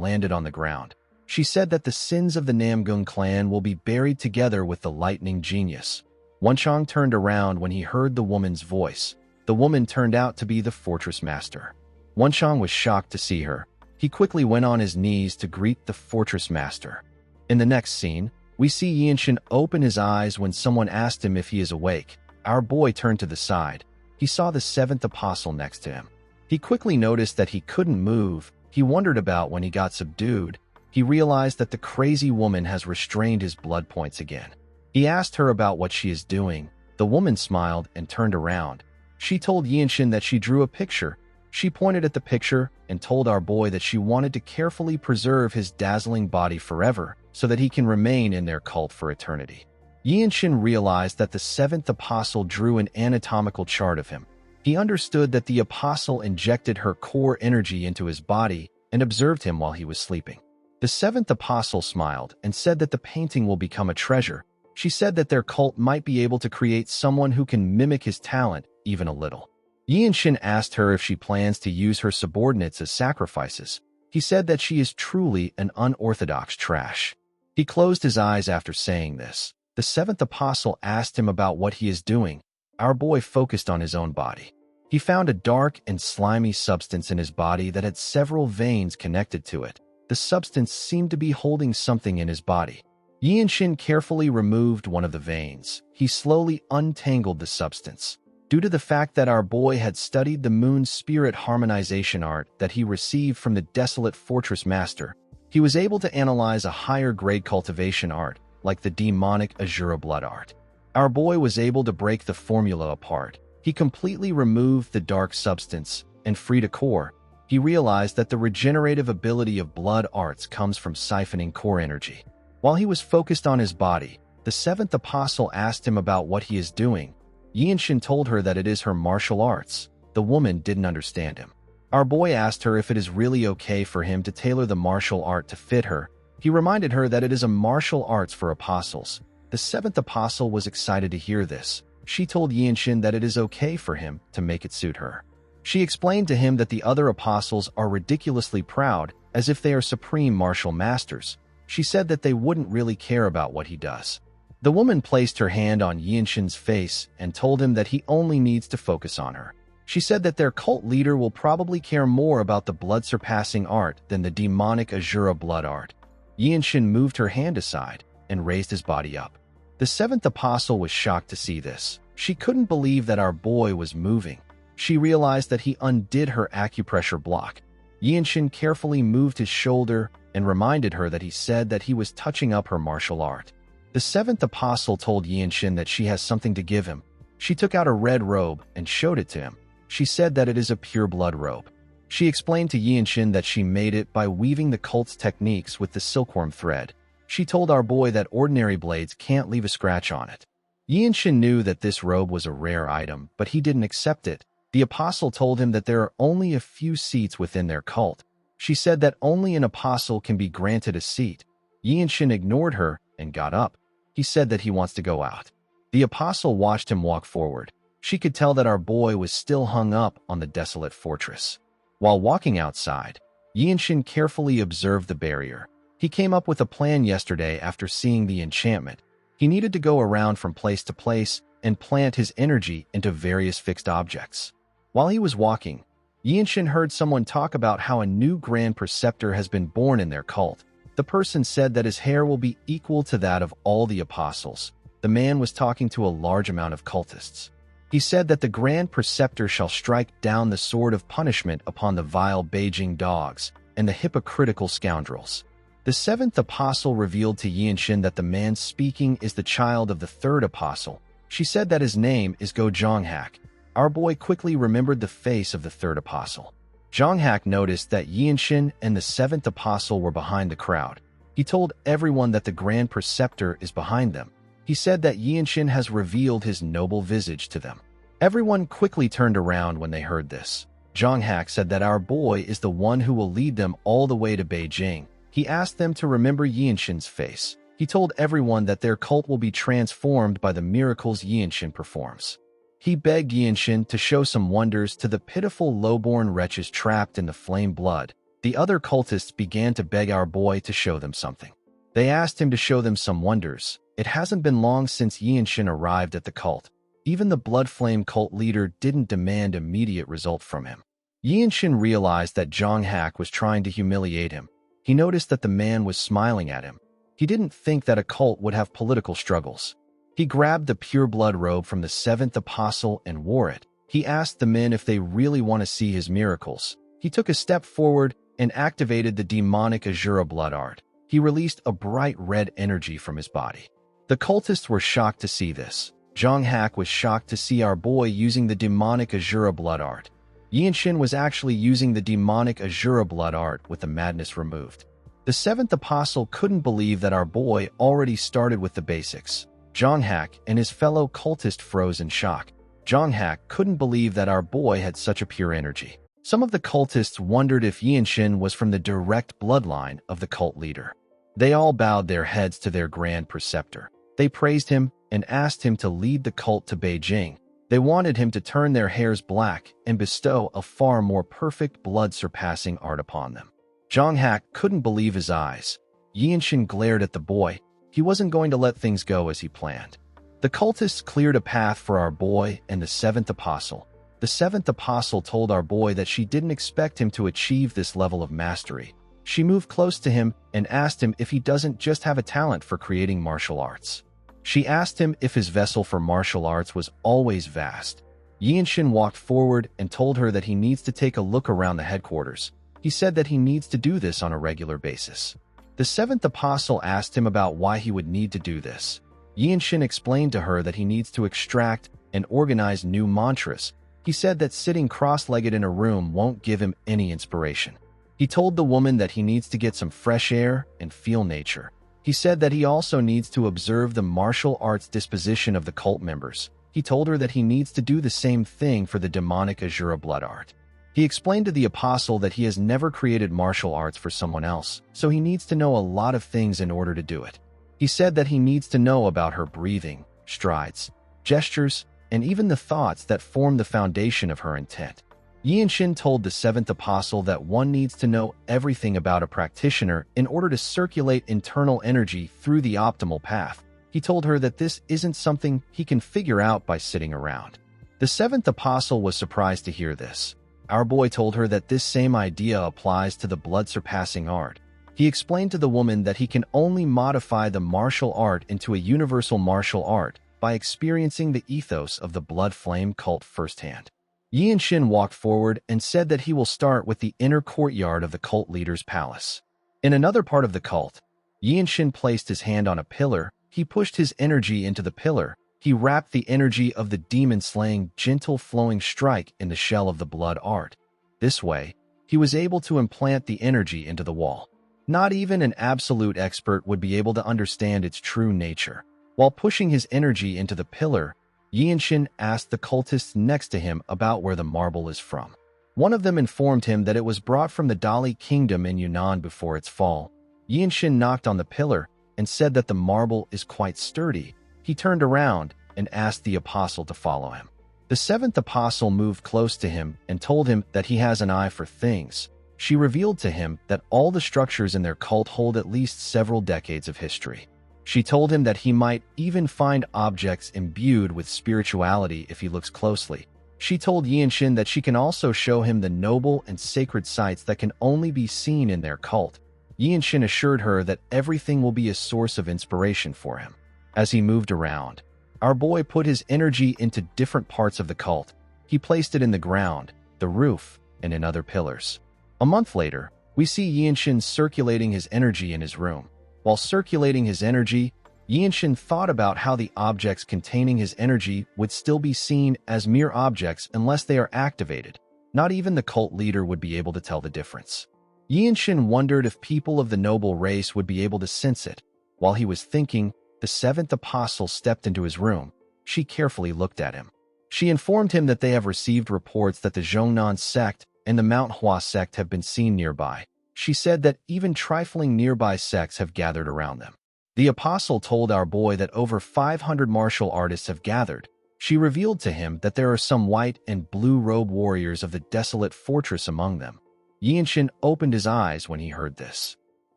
[SPEAKER 1] landed on the ground. She said that the sins of the Namgung clan will be buried together with the lightning genius. Wenchang turned around when he heard the woman's voice. The woman turned out to be the fortress master. Wenchang was shocked to see her. He quickly went on his knees to greet the fortress master. In the next scene, we see Yinshin open his eyes when someone asked him if he is awake. Our boy turned to the side. He saw the seventh apostle next to him. He quickly noticed that he couldn't move. He wondered about when he got subdued. He realized that the crazy woman has restrained his blood points again. He asked her about what she is doing. The woman smiled and turned around. She told Yinshin that she drew a picture. She pointed at the picture and told our boy that she wanted to carefully preserve his dazzling body forever so that he can remain in their cult for eternity. Yinshin realized that the seventh apostle drew an anatomical chart of him. He understood that the apostle injected her core energy into his body and observed him while he was sleeping. The seventh apostle smiled and said that the painting will become a treasure. She said that their cult might be able to create someone who can mimic his talent even a little. Yinshin asked her if she plans to use her subordinates as sacrifices. He said that she is truly an unorthodox trash. He closed his eyes after saying this. The seventh apostle asked him about what he is doing. Our boy focused on his own body. He found a dark and slimy substance in his body that had several veins connected to it. The substance seemed to be holding something in his body. Yinshin carefully removed one of the veins. He slowly untangled the substance. Due to the fact that our boy had studied the moon's spirit harmonization art that he received from the desolate fortress master, he was able to analyze a higher grade cultivation art, like the demonic Azura blood art. Our boy was able to break the formula apart. He completely removed the dark substance and freed a core. He realized that the regenerative ability of blood arts comes from siphoning core energy. While he was focused on his body, the seventh apostle asked him about what he is doing. Yinshin told her that it is her martial arts. The woman didn't understand him. Our boy asked her if it is really okay for him to tailor the martial art to fit her. He reminded her that it is a martial arts for apostles. The seventh apostle was excited to hear this. She told Yinshin that it is okay for him to make it suit her. She explained to him that the other apostles are ridiculously proud, as if they are supreme martial masters. She said that they wouldn't really care about what he does. The woman placed her hand on Yinshin's face and told him that he only needs to focus on her. She said that their cult leader will probably care more about the blood-surpassing art than the demonic Azura blood art. Yinshin moved her hand aside and raised his body up. The seventh apostle was shocked to see this. She couldn't believe that our boy was moving. She realized that he undid her acupressure block. Yinshin carefully moved his shoulder and reminded her that he said that he was touching up her martial art. The seventh apostle told Yinshin that she has something to give him. She took out a red robe and showed it to him. She said that it is a pure blood robe. She explained to Yinshin that she made it by weaving the cult's techniques with the silkworm thread. She told our boy that ordinary blades can't leave a scratch on it. Yinshin knew that this robe was a rare item, but he didn't accept it. The apostle told him that there are only a few seats within their cult. She said that only an apostle can be granted a seat. Yinshin ignored her and got up. He said that he wants to go out. The apostle watched him walk forward. She could tell that our boy was still hung up on the desolate fortress. While walking outside, Yinshin carefully observed the barrier. He came up with a plan yesterday after seeing the enchantment. He needed to go around from place to place and plant his energy into various fixed objects. While he was walking, Yinshin heard someone talk about how a new Grand Preceptor has been born in their cult. The person said that his hair will be equal to that of all the apostles. The man was talking to a large amount of cultists. He said that the Grand Preceptor shall strike down the sword of punishment upon the vile Beijing dogs and the hypocritical scoundrels. The seventh apostle revealed to Yinshin that the man speaking is the child of the third apostle. She said that his name is Go Zhonghak. Our boy quickly remembered the face of the third apostle. Zhonghak noticed that Yinshin and the seventh apostle were behind the crowd. He told everyone that the Grand Preceptor is behind them. He said that Yinshin has revealed his noble visage to them. Everyone quickly turned around when they heard this. Zhonghak said that our boy is the one who will lead them all the way to Beijing. He asked them to remember Yinshin's face. He told everyone that their cult will be transformed by the miracles Yinshin performs. He begged Yinshin to show some wonders to the pitiful lowborn wretches trapped in the flame blood. The other cultists began to beg our boy to show them something. They asked him to show them some wonders. It hasn't been long since Yinshin arrived at the cult. Even the blood flame cult leader didn't demand immediate result from him. Yinshin realized that Zhang Hak was trying to humiliate him. He noticed that the man was smiling at him. He didn't think that a cult would have political struggles. He grabbed the pure blood robe from the seventh apostle and wore it. He asked the men if they really want to see his miracles. He took a step forward and activated the demonic Azura blood art. He released a bright red energy from his body. The cultists were shocked to see this. Zhang Hak was shocked to see our boy using the demonic Azura blood art. Yinshin was actually using the demonic Azura blood art with the madness removed. The seventh apostle couldn't believe that our boy already started with the basics. Zhang Hak and his fellow cultist froze in shock. Zhang Hak couldn't believe that our boy had such a pure energy. Some of the cultists wondered if Yinshin was from the direct bloodline of the cult leader. They all bowed their heads to their grand preceptor. They praised him and asked him to lead the cult to Beijing. They wanted him to turn their hairs black and bestow a far more perfect blood-surpassing art upon them. Zhang Hak couldn't believe his eyes. Yinshin glared at the boy. He wasn't going to let things go as he planned. The cultists cleared a path for our boy and the seventh apostle. The seventh apostle told our boy that she didn't expect him to achieve this level of mastery. She moved close to him and asked him if he doesn't just have a talent for creating martial arts. She asked him if his vessel for martial arts was always vast. Yinshin walked forward and told her that he needs to take a look around the headquarters. He said that he needs to do this on a regular basis. The seventh apostle asked him about why he would need to do this. Yinshin explained to her that he needs to extract and organize new mantras. He said that sitting cross-legged in a room won't give him any inspiration. He told the woman that he needs to get some fresh air and feel nature. He said that he also needs to observe the martial arts disposition of the cult members. He told her that he needs to do the same thing for the demonic Azura blood art. He explained to the apostle that he has never created martial arts for someone else, so he needs to know a lot of things in order to do it. He said that he needs to know about her breathing, strides, gestures, and even the thoughts that form the foundation of her intent. Yinshin told the seventh apostle that one needs to know everything about a practitioner in order to circulate internal energy through the optimal path. He told her that this isn't something he can figure out by sitting around. The seventh apostle was surprised to hear this. Our boy told her that this same idea applies to the blood-surpassing art. He explained to the woman that he can only modify the martial art into a universal martial art by experiencing the ethos of the blood flame cult firsthand. Yinshin walked forward and said that he will start with the inner courtyard of the cult leader's palace. In another part of the cult, Yinshin placed his hand on a pillar. He pushed his energy into the pillar. He wrapped the energy of the demon-slaying, gentle flowing strike in the shell of the blood art. This way, he was able to implant the energy into the wall. Not even an absolute expert would be able to understand its true nature. While pushing his energy into the pillar, Yinshin asked the cultists next to him about where the marble is from. One of them informed him that it was brought from the Dali kingdom in Yunnan before its fall. Yinshin knocked on the pillar and said that the marble is quite sturdy. He turned around and asked the apostle to follow him. The seventh apostle moved close to him and told him that he has an eye for things. She revealed to him that all the structures in their cult hold at least several decades of history. She told him that he might even find objects imbued with spirituality if he looks closely. She told Yinshin that she can also show him the noble and sacred sites that can only be seen in their cult. Yinshin assured her that everything will be a source of inspiration for him. As he moved around, our boy put his energy into different parts of the cult. He placed it in the ground, the roof, and in other pillars. A month later, we see Yinshin circulating his energy in his room. While circulating his energy, Yinshin thought about how the objects containing his energy would still be seen as mere objects unless they are activated. Not even the cult leader would be able to tell the difference. Yinshin wondered if people of the noble race would be able to sense it. While he was thinking, the seventh apostle stepped into his room. She carefully looked at him. She informed him that they have received reports that the Zhongnan sect and the Manhwa sect have been seen nearby. She said that even trifling nearby sects have gathered around them. The apostle told our boy that over 500 martial artists have gathered. She revealed to him that there are some white and blue robe warriors of the desolate fortress among them. Yinshin opened his eyes when he heard this.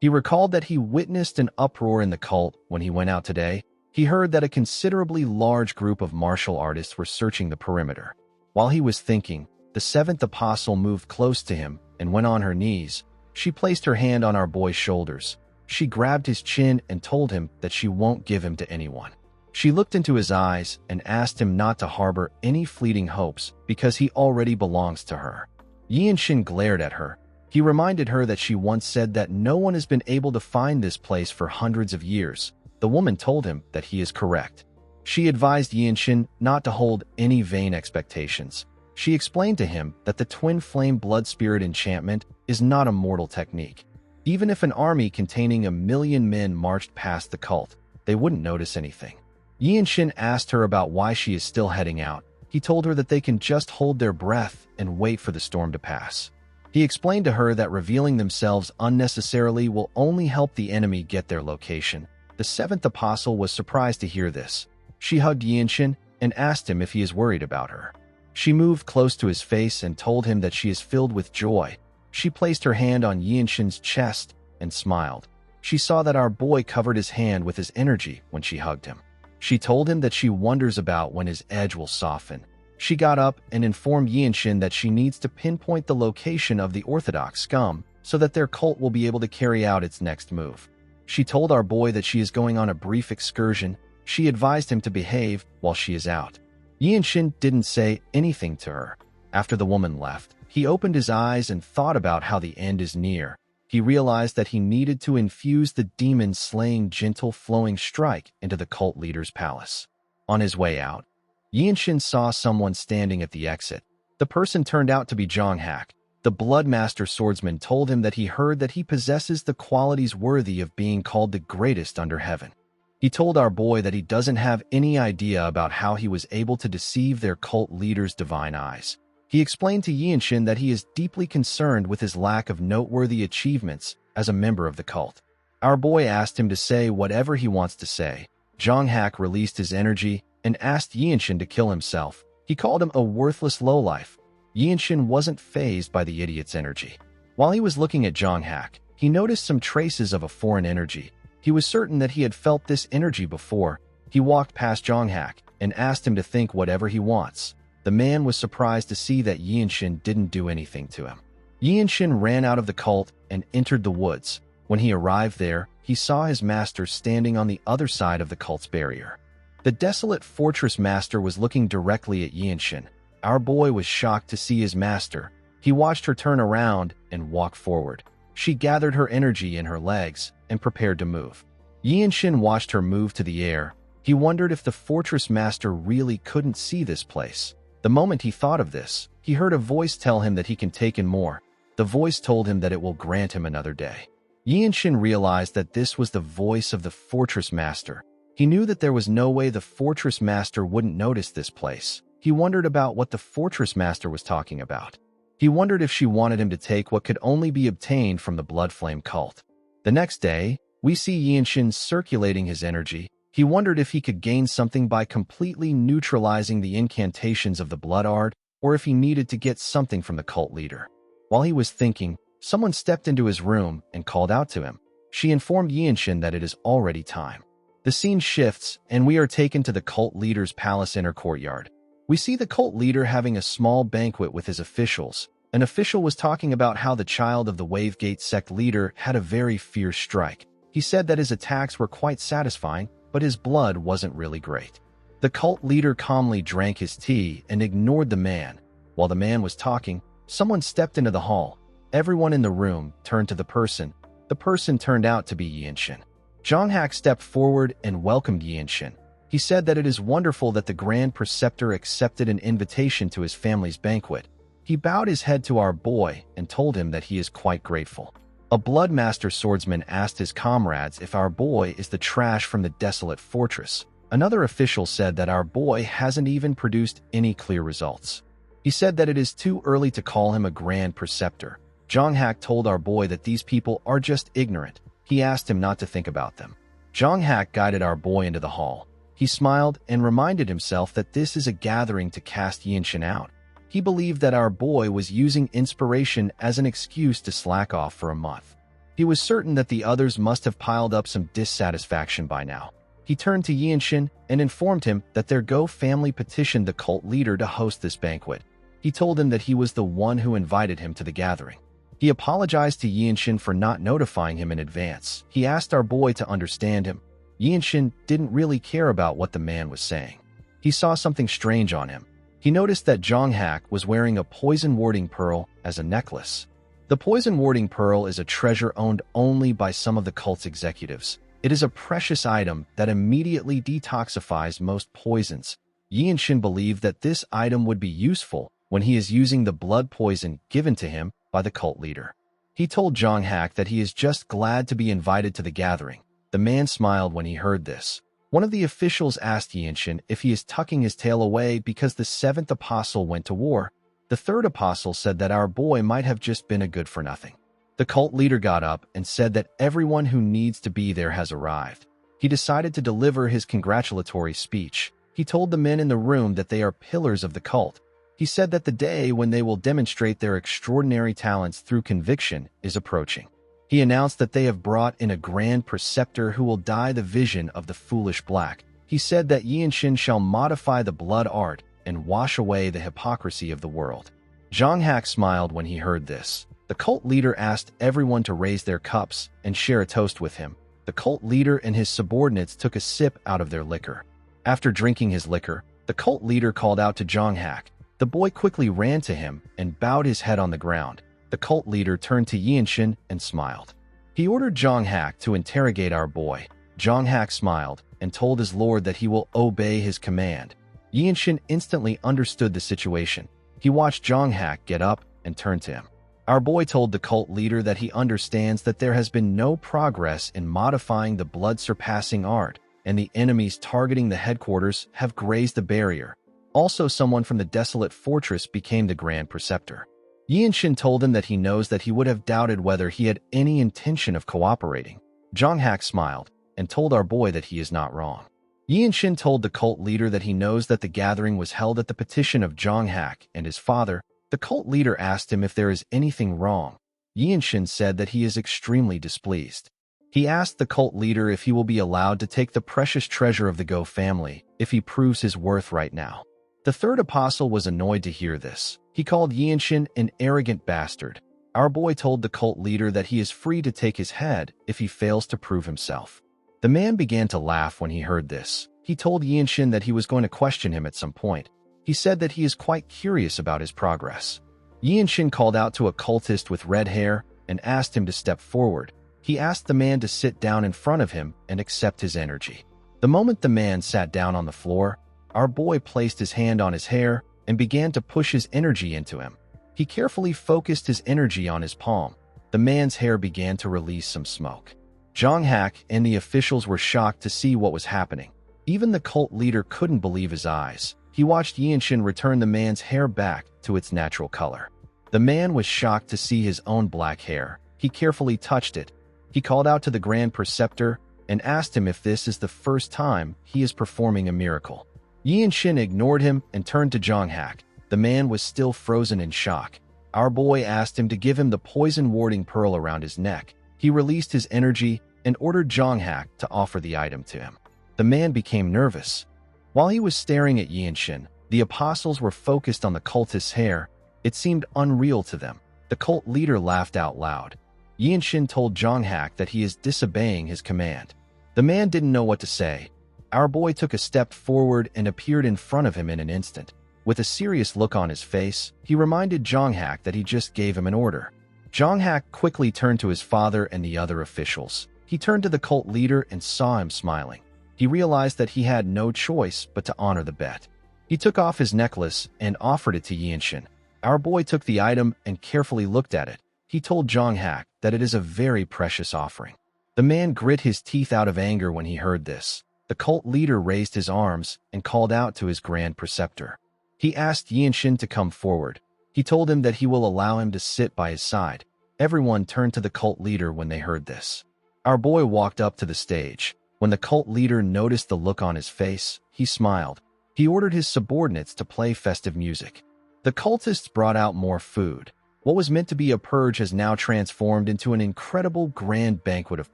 [SPEAKER 1] He recalled that he witnessed an uproar in the cult when he went out today. He heard that a considerably large group of martial artists were searching the perimeter. While he was thinking, the seventh apostle moved close to him and went on her knees. She placed her hand on our boy's shoulders. She grabbed his chin and told him that she won't give him to anyone. She looked into his eyes and asked him not to harbor any fleeting hopes because he already belongs to her. Yinshin glared at her. He reminded her that she once said that no one has been able to find this place for hundreds of years. The woman told him that he is correct. She advised Yinshin not to hold any vain expectations. She explained to him that the twin flame blood spirit enchantment is not a mortal technique. Even if an army containing 1,000,000 men marched past the cult, they wouldn't notice anything. Yinshin asked her about why she is still heading out. He told her that they can just hold their breath and wait for the storm to pass. He explained to her that revealing themselves unnecessarily will only help the enemy get their location. The seventh apostle was surprised to hear this. She hugged Yinshin and asked him if he is worried about her. She moved close to his face and told him that she is filled with joy. She placed her hand on Yinshin's chest and smiled. She saw that our boy covered his hand with his energy when she hugged him. She told him that she wonders about when his edge will soften. She got up and informed Yinshin that she needs to pinpoint the location of the Orthodox scum so that their cult will be able to carry out its next move. She told our boy that she is going on a brief excursion. She advised him to behave while she is out. Yinshin didn't say anything to her. After the woman left, he opened his eyes and thought about how the end is near. He realized that he needed to infuse the demon-slaying gentle flowing strike into the cult leader's palace. On his way out, Yinshin saw someone standing at the exit. The person turned out to be Jonghak. The Bloodmaster swordsman told him that he heard that he possesses the qualities worthy of being called the greatest under heaven. He told our boy that he doesn't have any idea about how he was able to deceive their cult leader's divine eyes. He explained to Yinshin that he is deeply concerned with his lack of noteworthy achievements as a member of the cult. Our boy asked him to say whatever he wants to say. Jonghak released his energy and asked Yinshin to kill himself. He called him a worthless lowlife. Yinshin wasn't fazed by the idiot's energy. While he was looking at Jonghak, he noticed some traces of a foreign energy. He was certain that he had felt this energy before. He walked past Jonghak and asked him to think whatever he wants. The man was surprised to see that Yinshin didn't do anything to him. Yinshin ran out of the cult and entered the woods. When he arrived there, he saw his master standing on the other side of the cult's barrier. The desolate fortress master was looking directly at Yinshin. Our boy was shocked to see his master. He watched her turn around and walk forward. She gathered her energy in her legs and prepared to move. Yinshin watched her move to the air. He wondered if the fortress master really couldn't see this place. The moment he thought of this, he heard a voice tell him that he can take in more. The voice told him that it will grant him another day. Yinshin realized that this was the voice of the fortress master. He knew that there was no way the fortress master wouldn't notice this place. He wondered about what the fortress master was talking about. He wondered if she wanted him to take what could only be obtained from the Blood Flame cult. The next day, we see Yinshin circulating his energy. He wondered if he could gain something by completely neutralizing the incantations of the Blood Art, or if he needed to get something from the cult leader. While he was thinking, someone stepped into his room and called out to him. She informed Yinshin that it is already time. The scene shifts, and we are taken to the cult leader's palace inner courtyard. We see the cult leader having a small banquet with his officials. An official was talking about how the child of the Wavegate sect leader had a very fierce strike. He said that his attacks were quite satisfying, but his blood wasn't really great. The cult leader calmly drank his tea and ignored the man. While the man was talking, someone stepped into the hall. Everyone in the room turned to the person. The person turned out to be Yinshin. Jonghak stepped forward and welcomed Yinshin. He said that it is wonderful that the Grand Preceptor accepted an invitation to his family's banquet. He bowed his head to our boy and told him that he is quite grateful. A Bloodmaster swordsman asked his comrades if our boy is the trash from the desolate fortress. Another official said that our boy hasn't even produced any clear results. He said that it is too early to call him a Grand Preceptor. Jonghak told our boy that these people are just ignorant. He asked him not to think about them. Zhang Hak guided our boy into the hall. He smiled and reminded himself that this is a gathering to cast Yinshin out. He believed that our boy was using inspiration as an excuse to slack off for a month. He was certain that the others must have piled up some dissatisfaction by now. He turned to Yinshin and informed him that their Go family petitioned the cult leader to host this banquet. He told him that he was the one who invited him to the gathering. He apologized to Yinshin for not notifying him in advance. He asked our boy to understand him. Yinshin didn't really care about what the man was saying. He saw something strange on him. He noticed that Zhang Hak was wearing a poison warding pearl as a necklace. The poison warding pearl is a treasure owned only by some of the cult's executives. It is a precious item that immediately detoxifies most poisons. Yinshin believed that this item would be useful when he is using the blood poison given to him by the cult leader. He told Zhang Hak that he is just glad to be invited to the gathering. The man smiled when he heard this. One of the officials asked Yinshin if he is tucking his tail away because the seventh apostle went to war. The third apostle said that our boy might have just been a good-for-nothing. The cult leader got up and said that everyone who needs to be there has arrived. He decided to deliver his congratulatory speech. He told the men in the room that they are pillars of the cult. He said that the day when they will demonstrate their extraordinary talents through conviction is approaching. He announced that they have brought in a grand preceptor who will dye the vision of the foolish black. He said that Yinshin shall modify the blood art and wash away the hypocrisy of the world. Zhang Hak smiled when he heard this. The cult leader asked everyone to raise their cups and share a toast with him. The cult leader and his subordinates took a sip out of their liquor. After drinking his liquor, the cult leader called out to Zhang Hak. The boy quickly ran to him and bowed his head on the ground. The cult leader turned to Yinshin and smiled. He ordered Zhang Hak to interrogate our boy. Zhang Hak smiled and told his lord that he will obey his command. Yinshin instantly understood the situation. He watched Zhang Hak get up and turn to him. Our boy told the cult leader that he understands that there has been no progress in modifying the blood-surpassing art, and the enemies targeting the headquarters have grazed the barrier. Also, someone from the desolate fortress became the Grand Preceptor. Yinshin told him that he knows that he would have doubted whether he had any intention of cooperating. Zhang Hak smiled and told our boy that he is not wrong. Yinshin told the cult leader that he knows that the gathering was held at the petition of Zhang Hak and his father. The cult leader asked him if there is anything wrong. Yinshin said that he is extremely displeased. He asked the cult leader if he will be allowed to take the precious treasure of the Go family if he proves his worth right now. The third apostle was annoyed to hear this. He called Yinshin an arrogant bastard. Our boy told the cult leader that he is free to take his head if he fails to prove himself. The man began to laugh when he heard this. He told Yinshin that he was going to question him at some point. He said that he is quite curious about his progress. Yinshin called out to a cultist with red hair and asked him to step forward. He asked the man to sit down in front of him and accept his energy. The moment the man sat down on the floor, our boy placed his hand on his hair and began to push his energy into him. He carefully focused his energy on his palm. The man's hair began to release some smoke. Zhang Hak and the officials were shocked to see what was happening. Even the cult leader couldn't believe his eyes. He watched Yinshin return the man's hair back to its natural color. The man was shocked to see his own black hair. He carefully touched it. He called out to the Grand Preceptor and asked him if this is the first time he is performing a miracle. Yinshin ignored him and turned to Zhang Hak. The man was still frozen in shock. Our boy asked him to give him the poison warding pearl around his neck. He released his energy and ordered Zhang Hak to offer the item to him. The man became nervous. While he was staring at Yinshin, the apostles were focused on the cultist's hair. It seemed unreal to them. The cult leader laughed out loud. Yinshin told Zhang Hak that he is disobeying his command. The man didn't know what to say. Our boy took a step forward and appeared in front of him in an instant. With a serious look on his face, he reminded Zhang Hak that he just gave him an order. Zhang Hak quickly turned to his father and the other officials. He turned to the cult leader and saw him smiling. He realized that he had no choice but to honor the bet. He took off his necklace and offered it to Yinshin. Our boy took the item and carefully looked at it. He told Zhang Hak that it is a very precious offering. The man grit his teeth out of anger when he heard this. The cult leader raised his arms and called out to his Grand Preceptor. He asked Yinshin to come forward. He told him that he will allow him to sit by his side. Everyone turned to the cult leader when they heard this. Our boy walked up to the stage. When the cult leader noticed the look on his face, he smiled. He ordered his subordinates to play festive music. The cultists brought out more food. What was meant to be a purge has now transformed into an incredible grand banquet of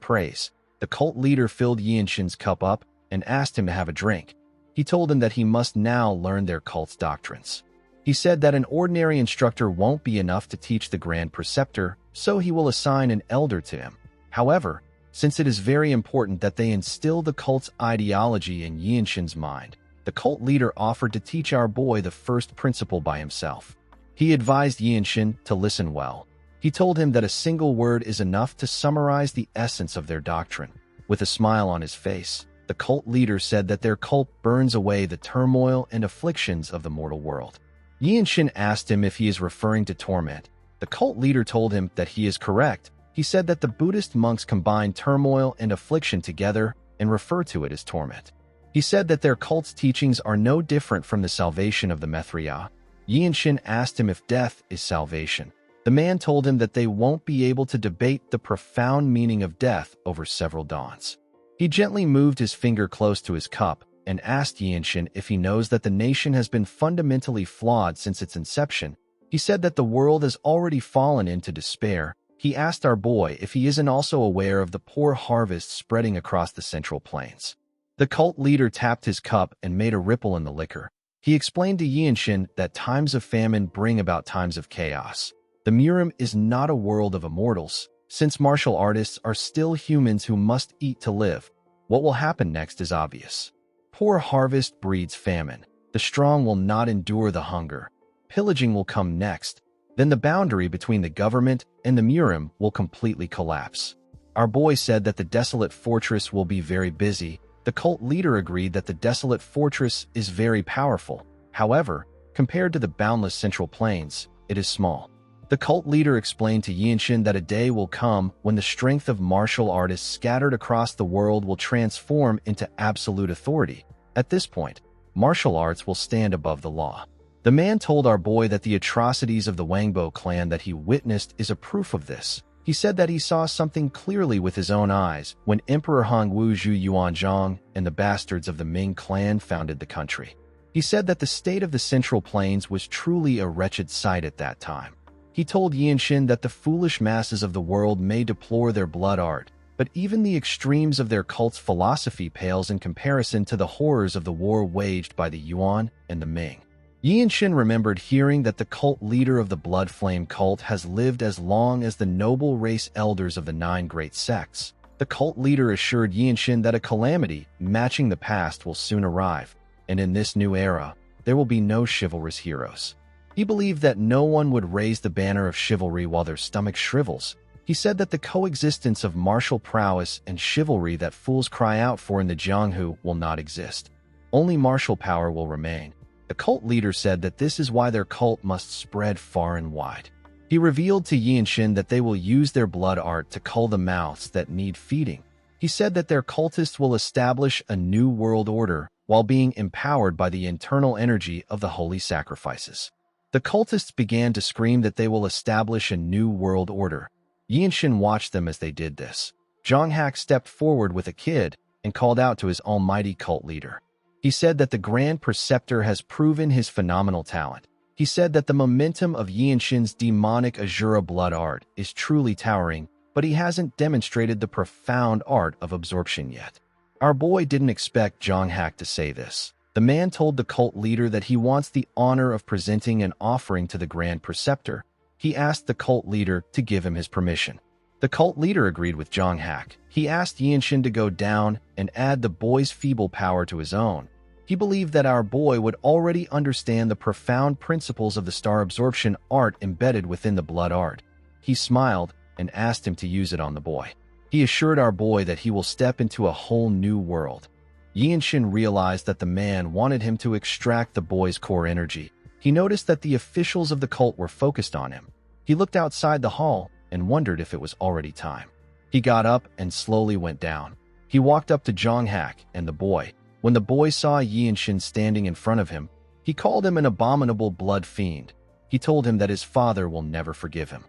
[SPEAKER 1] praise. The cult leader filled Yinshin's cup up and asked him to have a drink. He told him that he must now learn their cult's doctrines. He said that an ordinary instructor won't be enough to teach the Grand Preceptor, so he will assign an elder to him. However, since it is very important that they instill the cult's ideology in Yinshin's mind, the cult leader offered to teach our boy the first principle by himself. He advised Yinshin to listen well. He told him that a single word is enough to summarize the essence of their doctrine. With a smile on his face, the cult leader said that their cult burns away the turmoil and afflictions of the mortal world. Yinshin asked him if he is referring to torment. The cult leader told him that he is correct. He said that the Buddhist monks combine turmoil and affliction together and refer to it as torment. He said that their cult's teachings are no different from the salvation of the Methriya. Yinshin asked him if death is salvation. The man told him that they won't be able to debate the profound meaning of death over several dawns. He gently moved his finger close to his cup and asked Yinshin if he knows that the nation has been fundamentally flawed since its inception. He said that the world has already fallen into despair. He asked our boy if he isn't also aware of the poor harvest spreading across the Central Plains. The cult leader tapped his cup and made a ripple in the liquor. He explained to Yinshin that times of famine bring about times of chaos. The Murim is not a world of immortals, since martial artists are still humans who must eat to live. What will happen next is obvious. Poor harvest breeds famine. The strong will not endure the hunger. Pillaging will come next. Then the boundary between the government and the Murim will completely collapse. Our boy said that the desolate fortress will be very busy. The cult leader agreed that the desolate fortress is very powerful. However, compared to the boundless Central Plains, it is small. The cult leader explained to Yinshin that a day will come when the strength of martial artists scattered across the world will transform into absolute authority. At this point, martial arts will stand above the law. The man told our boy that the atrocities of the Wangbo clan that he witnessed is a proof of this. He said that he saw something clearly with his own eyes when Emperor Hongwu Zhu Yuanzhang and the bastards of the Ming clan founded the country. He said that the state of the Central Plains was truly a wretched sight at that time. He told Yinshin that the foolish masses of the world may deplore their blood art, but even the extremes of their cult's philosophy pales in comparison to the horrors of the war waged by the Yuan and the Ming. Yinshin remembered hearing that the cult leader of the Blood Flame cult has lived as long as the noble race elders of the 9 great sects. The cult leader assured Yinshin that a calamity matching the past will soon arrive, and in this new era, there will be no chivalrous heroes. He believed that no one would raise the banner of chivalry while their stomach shrivels. He said that the coexistence of martial prowess and chivalry that fools cry out for in the Jianghu will not exist. Only martial power will remain. The cult leader said that this is why their cult must spread far and wide. He revealed to Yinshin that they will use their blood art to cull the mouths that need feeding. He said that their cultists will establish a new world order while being empowered by the internal energy of the holy sacrifices. The cultists began to scream that they will establish a new world order. Yinshin watched them as they did this. Zhang Hak stepped forward with a kid and called out to his almighty cult leader. He said that the Grand Preceptor has proven his phenomenal talent. He said that the momentum of Yinshin's demonic Azura blood art is truly towering, but he hasn't demonstrated the profound art of absorption yet. Our boy didn't expect Zhang Hak to say this. The man told the cult leader that he wants the honor of presenting an offering to the Grand Preceptor. He asked the cult leader to give him his permission. The cult leader agreed with Zhang Hak. He asked Yinshin to go down and add the boy's feeble power to his own. He believed that our boy would already understand the profound principles of the star absorption art embedded within the blood art. He smiled and asked him to use it on the boy. He assured our boy that he will step into a whole new world. Yinshin realized that the man wanted him to extract the boy's core energy. He noticed that the officials of the cult were focused on him. He looked outside the hall and wondered if it was already time. He got up and slowly went down. He walked up to Zhang Hak and the boy. When the boy saw Yinshin standing in front of him, he called him an abominable blood fiend. He told him that his father will never forgive him.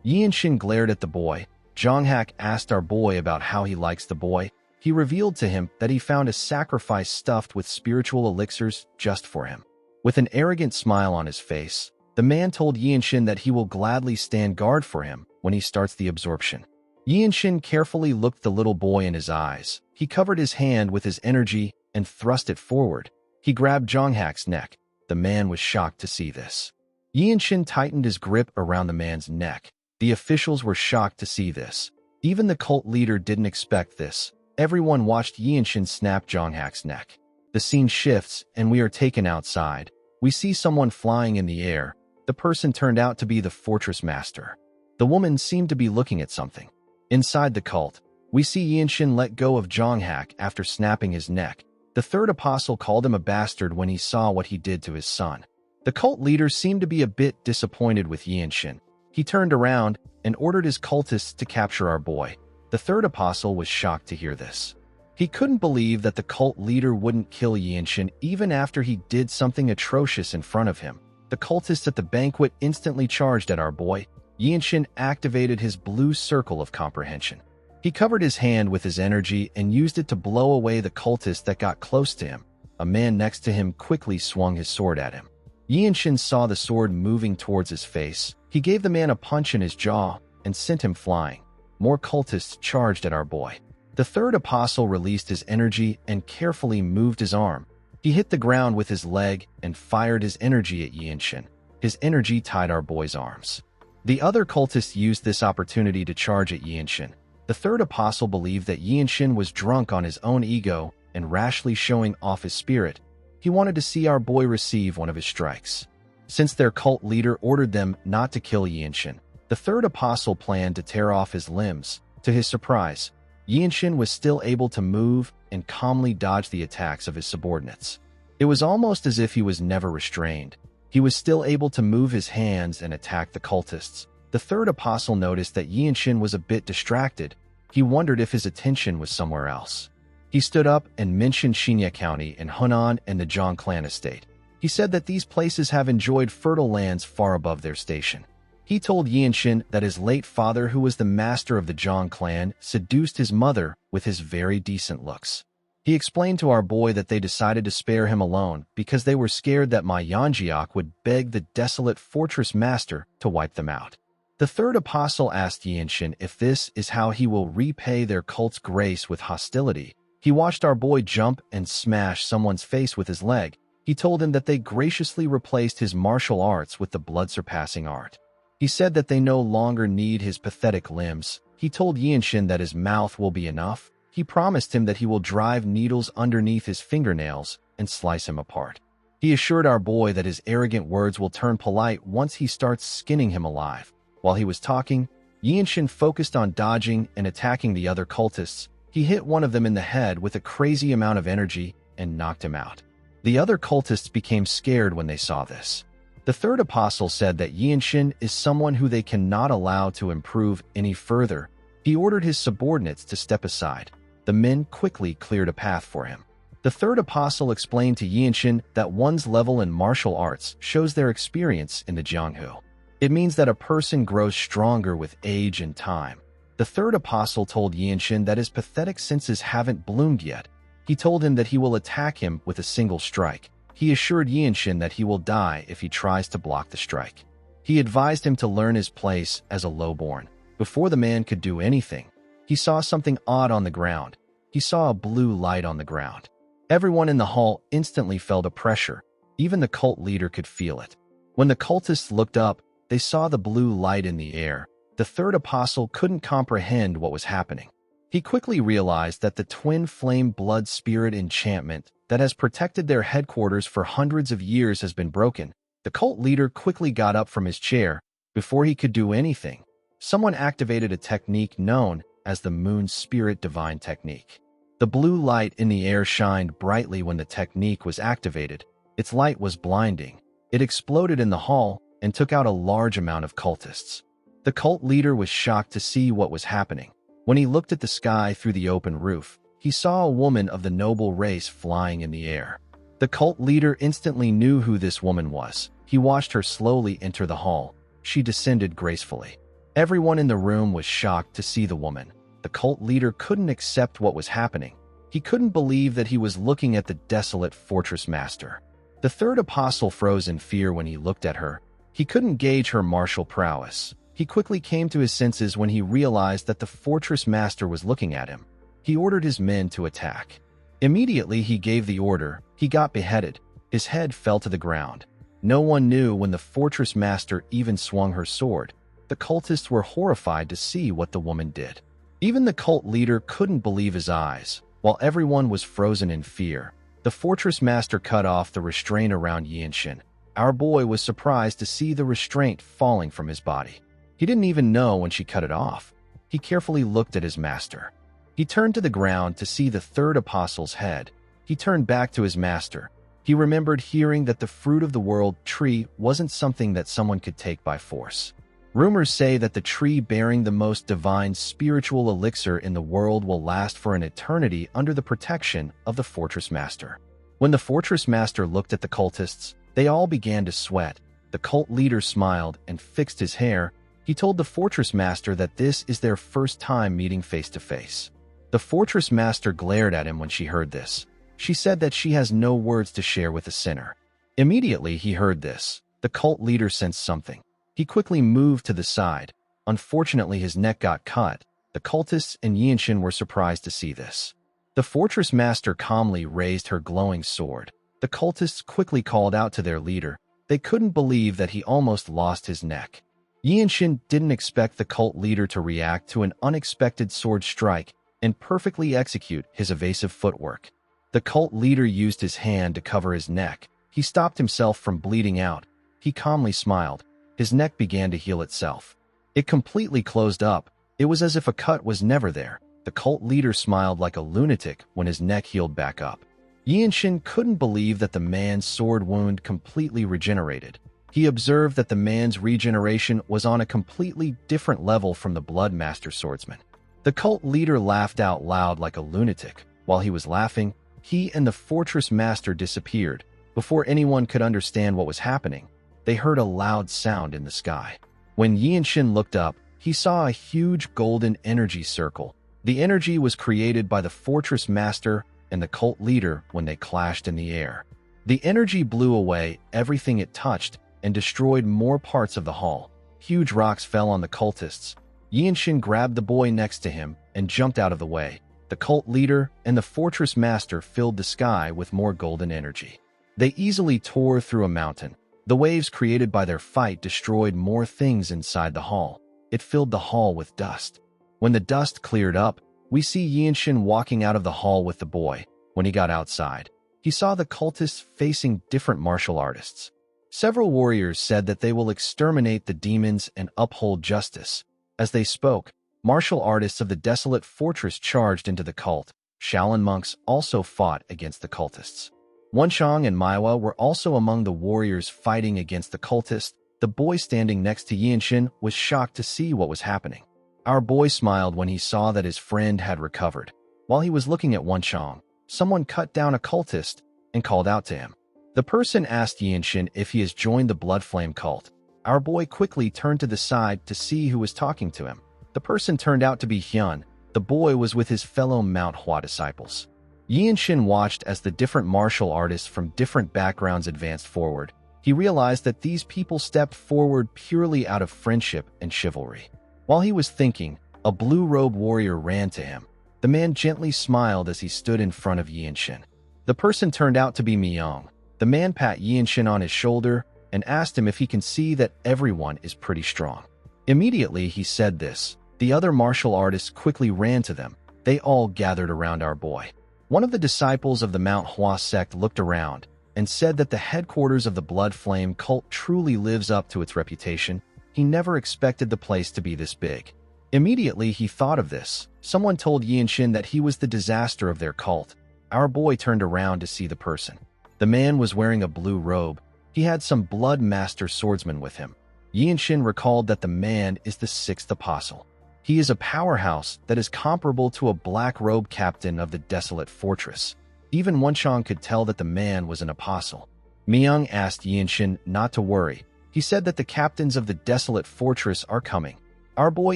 [SPEAKER 1] Yinshin glared at the boy. Zhang Hak asked our boy about how he likes the boy. He revealed to him that he found a sacrifice stuffed with spiritual elixirs just for him. With an arrogant smile on his face, the man told Yinshin that he will gladly stand guard for him when he starts the absorption. Yinshin carefully looked the little boy in his eyes. He covered his hand with his energy and thrust it forward. He grabbed Jonghak's neck. The man was shocked to see this. Yinshin tightened his grip around the man's neck. The officials were shocked to see this. Even the cult leader didn't expect this. Everyone watched Yinshin snap Jonghak's neck. The scene shifts, and we are taken outside. We see someone flying in the air. The person turned out to be the fortress master. The woman seemed to be looking at something. Inside the cult, we see Yinshin let go of Jonghak after snapping his neck. The third apostle called him a bastard when he saw what he did to his son. The cult leader seemed to be a bit disappointed with Yinshin. He turned around and ordered his cultists to capture our boy. The third apostle was shocked to hear this. He couldn't believe that the cult leader wouldn't kill Yinshin even after he did something atrocious in front of him. The cultists at the banquet instantly charged at our boy. Yinshin activated his blue circle of comprehension. He covered his hand with his energy and used it to blow away the cultist that got close to him. A man next to him quickly swung his sword at him. Yinshin saw the sword moving towards his face. He gave the man a punch in his jaw and sent him flying. More cultists charged at our boy. The third apostle released his energy and carefully moved his arm. He hit the ground with his leg and fired his energy at Yinshin. His energy tied our boy's arms. The other cultists used this opportunity to charge at Yinshin. The third apostle believed that Yinshin was drunk on his own ego and rashly showing off his spirit. He wanted to see our boy receive one of his strikes. Since their cult leader ordered them not to kill Yinshin, the third apostle planned to tear off his limbs. To his surprise, Yinshin was still able to move and calmly dodge the attacks of his subordinates. It was almost as if he was never restrained. He was still able to move his hands and attack the cultists. The third apostle noticed that Yinshin was a bit distracted. He wondered if his attention was somewhere else. He stood up and mentioned Xingye County and Hunan and the Zhang clan estate. He said that these places have enjoyed fertile lands far above their station. He told Yinshin that his late father, who was the master of the Zhang clan, seduced his mother with his very decent looks. He explained to our boy that they decided to spare him alone because they were scared that Ma Yanjiak would beg the desolate fortress master to wipe them out. The third apostle asked Yinshin if this is how he will repay their cult's grace with hostility. He watched our boy jump and smash someone's face with his leg. He told him that they graciously replaced his martial arts with the blood-surpassing art. He said that they no longer need his pathetic limbs. He told Yinshin that his mouth will be enough. He promised him that he will drive needles underneath his fingernails and slice him apart. He assured our boy that his arrogant words will turn polite once he starts skinning him alive. While he was talking, Yinshin focused on dodging and attacking the other cultists. He hit one of them in the head with a crazy amount of energy and knocked him out. The other cultists became scared when they saw this. The third apostle said that Yinshin is someone who they cannot allow to improve any further. He ordered his subordinates to step aside. The men quickly cleared a path for him. The third apostle explained to Yinshin that one's level in martial arts shows their experience in the Jianghu. It means that a person grows stronger with age and time. The third apostle told Yinshin that his pathetic senses haven't bloomed yet. He told him that he will attack him with a single strike. He assured Yinshin that he will die if he tries to block the strike. He advised him to learn his place as a lowborn. Before the man could do anything, he saw something odd on the ground. He saw a blue light on the ground. Everyone in the hall instantly felt a pressure. Even the cult leader could feel it. When the cultists looked up, they saw the blue light in the air. The third apostle couldn't comprehend what was happening. He quickly realized that the twin flame blood spirit enchantment that has protected their headquarters for hundreds of years has been broken. The cult leader quickly got up from his chair. Before he could do anything, someone activated a technique known as the Moon Spirit Divine Technique. The blue light in the air shined brightly when the technique was activated. Its light was blinding. It exploded in the hall and took out a large amount of cultists. The cult leader was shocked to see what was happening. When he looked at the sky through the open roof, he saw a woman of the noble race flying in the air. The cult leader instantly knew who this woman was. He watched her slowly enter the hall. She descended gracefully. Everyone in the room was shocked to see the woman. The cult leader couldn't accept what was happening. He couldn't believe that he was looking at the desolate fortress master. The third apostle froze in fear when he looked at her. He couldn't gauge her martial prowess. He quickly came to his senses when he realized that the fortress master was looking at him. He ordered his men to attack. Immediately he gave the order. He got beheaded. His head fell to the ground. No one knew when the fortress master even swung her sword. The cultists were horrified to see what the woman did. Even the cult leader couldn't believe his eyes. While everyone was frozen in fear, the fortress master cut off the restraint around Yinshin. Our boy was surprised to see the restraint falling from his body. He didn't even know when she cut it off. He carefully looked at his master. He turned to the ground to see the third apostle's head. He turned back to his master. He remembered hearing that the fruit of the world tree wasn't something that someone could take by force. Rumors say that the tree bearing the most divine spiritual elixir in the world will last for an eternity under the protection of the fortress master. When the fortress master looked at the cultists, they all began to sweat. The cult leader smiled and fixed his hair. He told the fortress master that this is their first time meeting face to face. The fortress master glared at him when she heard this. She said that she has no words to share with a sinner. Immediately he heard this. The cult leader sensed something. He quickly moved to the side. Unfortunately, his neck got cut. The cultists and Yinshin were surprised to see this. The fortress master calmly raised her glowing sword. The cultists quickly called out to their leader. They couldn't believe that he almost lost his neck. Yinshin didn't expect the cult leader to react to an unexpected sword strike and perfectly execute his evasive footwork. The cult leader used his hand to cover his neck. He stopped himself from bleeding out. He calmly smiled. His neck began to heal itself. It completely closed up. It was as if a cut was never there. The cult leader smiled like a lunatic when his neck healed back up. Yinshin couldn't believe that the man's sword wound completely regenerated. He observed that the man's regeneration was on a completely different level from the Blood Master swordsman. The cult leader laughed out loud like a lunatic. While he was laughing, he and the fortress master disappeared. Before anyone could understand what was happening, they heard a loud sound in the sky. When Yinshin looked up, he saw a huge golden energy circle. The energy was created by the fortress master and the cult leader when they clashed in the air. The energy blew away everything it touched and destroyed more parts of the hall. Huge rocks fell on the cultists. Yinshin grabbed the boy next to him and jumped out of the way. The cult leader and the fortress master filled the sky with more golden energy. They easily tore through a mountain. The waves created by their fight destroyed more things inside the hall. It filled the hall with dust. When the dust cleared up, we see Yinshin walking out of the hall with the boy. When he got outside, he saw the cultists facing different martial artists. Several warriors said that they will exterminate the demons and uphold justice. As they spoke, martial artists of the desolate fortress charged into the cult. Shaolin monks also fought against the cultists. Wenshang and Manhwa were also among the warriors fighting against the cultists. The boy standing next to Yinshin was shocked to see what was happening. Our boy smiled when he saw that his friend had recovered. While he was looking at Wenshang, someone cut down a cultist and called out to him. The person asked Yinshin if he has joined the Blood Flame cult. Our boy quickly turned to the side to see who was talking to him. The person turned out to be Hyun. The boy was with his fellow Manhwa disciples. Yinshin watched as the different martial artists from different backgrounds advanced forward. He realized that these people stepped forward purely out of friendship and chivalry. While he was thinking, a blue-robed warrior ran to him. The man gently smiled as he stood in front of Yinshin. The person turned out to be Myung. The man pat Yinshin on his shoulder and asked him if he can see that everyone is pretty strong. Immediately he said this. The other martial artists quickly ran to them. They all gathered around our boy. One of the disciples of the Manhwa sect looked around and said that the headquarters of the Blood Flame cult truly lives up to its reputation. He never expected the place to be this big. Immediately he thought of this. Someone told Yinshin that he was the disaster of their cult. Our boy turned around to see the person. The man was wearing a blue robe. He had some Blood Master swordsmen with him. Yinshin recalled that the man is the sixth apostle. He is a powerhouse that is comparable to a black robe captain of the desolate fortress. Even Wenshang could tell that the man was an apostle. Myung asked Yinshin not to worry. He said that the captains of the desolate fortress are coming. Our boy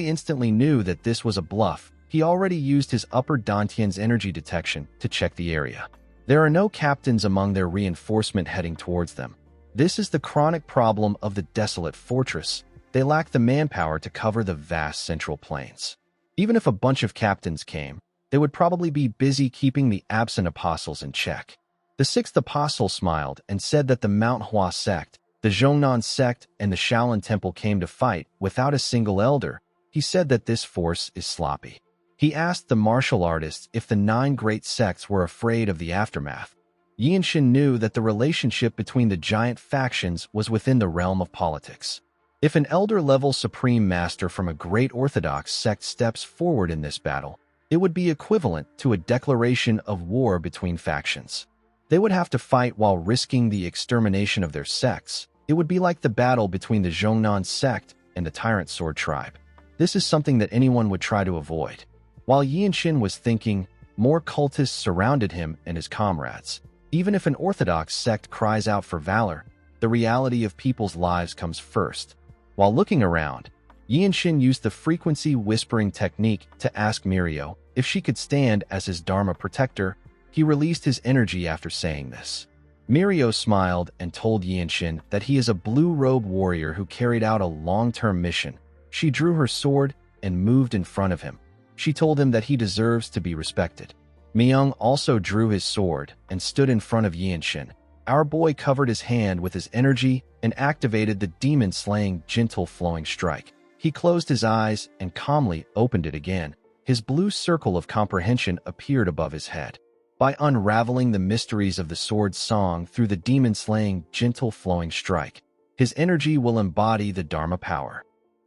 [SPEAKER 1] instantly knew that this was a bluff. He already used his upper Dantian's energy detection to check the area. There are no captains among their reinforcement heading towards them. This is the chronic problem of the desolate fortress. They lack the manpower to cover the vast central plains. Even if a bunch of captains came, they would probably be busy keeping the absent apostles in check. The sixth apostle smiled and said that the Manhwa sect, the Zhongnan sect, and the Shaolin temple came to fight without a single elder. He said that this force is sloppy. He asked the martial artists if the 9 great sects were afraid of the aftermath. Yinshin knew that the relationship between the giant factions was within the realm of politics. If an elder-level supreme master from a great orthodox sect steps forward in this battle, it would be equivalent to a declaration of war between factions. They would have to fight while risking the extermination of their sects. It would be like the battle between the Zhongnan sect and the Tyrant Sword tribe. This is something that anyone would try to avoid. While Yinshin was thinking, more cultists surrounded him and his comrades. Even if an orthodox sect cries out for valor, the reality of people's lives comes first. While looking around, Yinshin used the frequency whispering technique to ask Mirio if she could stand as his Dharma protector. He released his energy after saying this. Mirio smiled and told Yinshin that he is a blue-robe warrior who carried out a long-term mission. She drew her sword and moved in front of him. She told him that he deserves to be respected. Myung also drew his sword and stood in front of Yinshin. Our boy covered his hand with his energy and activated the demon-slaying gentle flowing strike. He closed his eyes and calmly opened it again. His blue circle of comprehension appeared above his head. By unraveling the mysteries of the sword's song through the demon-slaying gentle flowing strike, his energy will embody the Dharma power.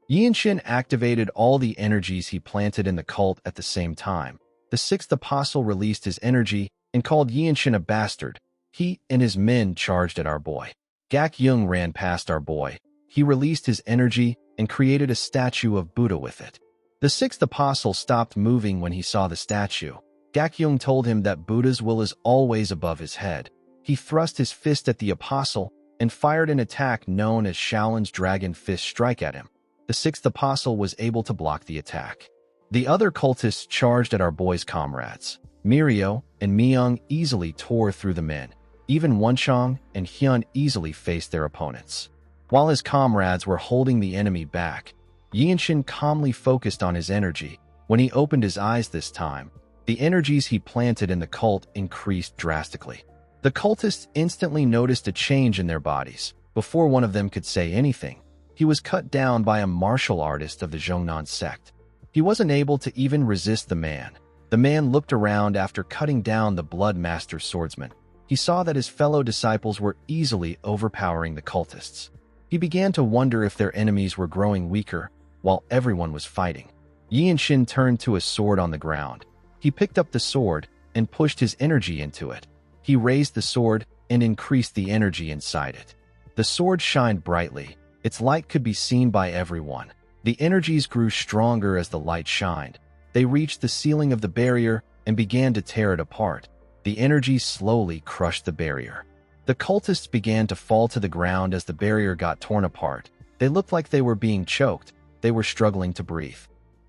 [SPEAKER 1] Yinshin activated all the energies he planted in the cult at the same time. The sixth apostle released his energy and called Yinshin a bastard. He and his men charged at our boy. Gak Yung ran past our boy. He released his energy and created a statue of Buddha with it. The sixth apostle stopped moving when he saw the statue. Gak Yung told him that Buddha's will is always above his head. He thrust his fist at the apostle and fired an attack known as Shaolin's Dragon Fist strike at him. The sixth apostle was able to block the attack. The other cultists charged at our boy's comrades. Mirio and Myung easily tore through the men. Even Wenchong and Hyun easily faced their opponents. While his comrades were holding the enemy back, Yinshin calmly focused on his energy. When he opened his eyes this time, the energies he planted in the cult increased drastically. The cultists instantly noticed a change in their bodies. Before one of them could say anything, he was cut down by a martial artist of the Zhongnan sect. He wasn't able to even resist the man. The man looked around after cutting down the Blood Master swordsman. He saw that his fellow disciples were easily overpowering the cultists. He began to wonder if their enemies were growing weaker while everyone was fighting. Yinshin turned to a sword on the ground. He picked up the sword and pushed his energy into it. He raised the sword and increased the energy inside it. The sword shined brightly. Its light could be seen by everyone. The energies grew stronger as the light shined. They reached the ceiling of the barrier and began to tear it apart. The energy slowly crushed the barrier. The cultists began to fall to the ground as the barrier got torn apart. They looked like they were being choked. They were struggling to breathe.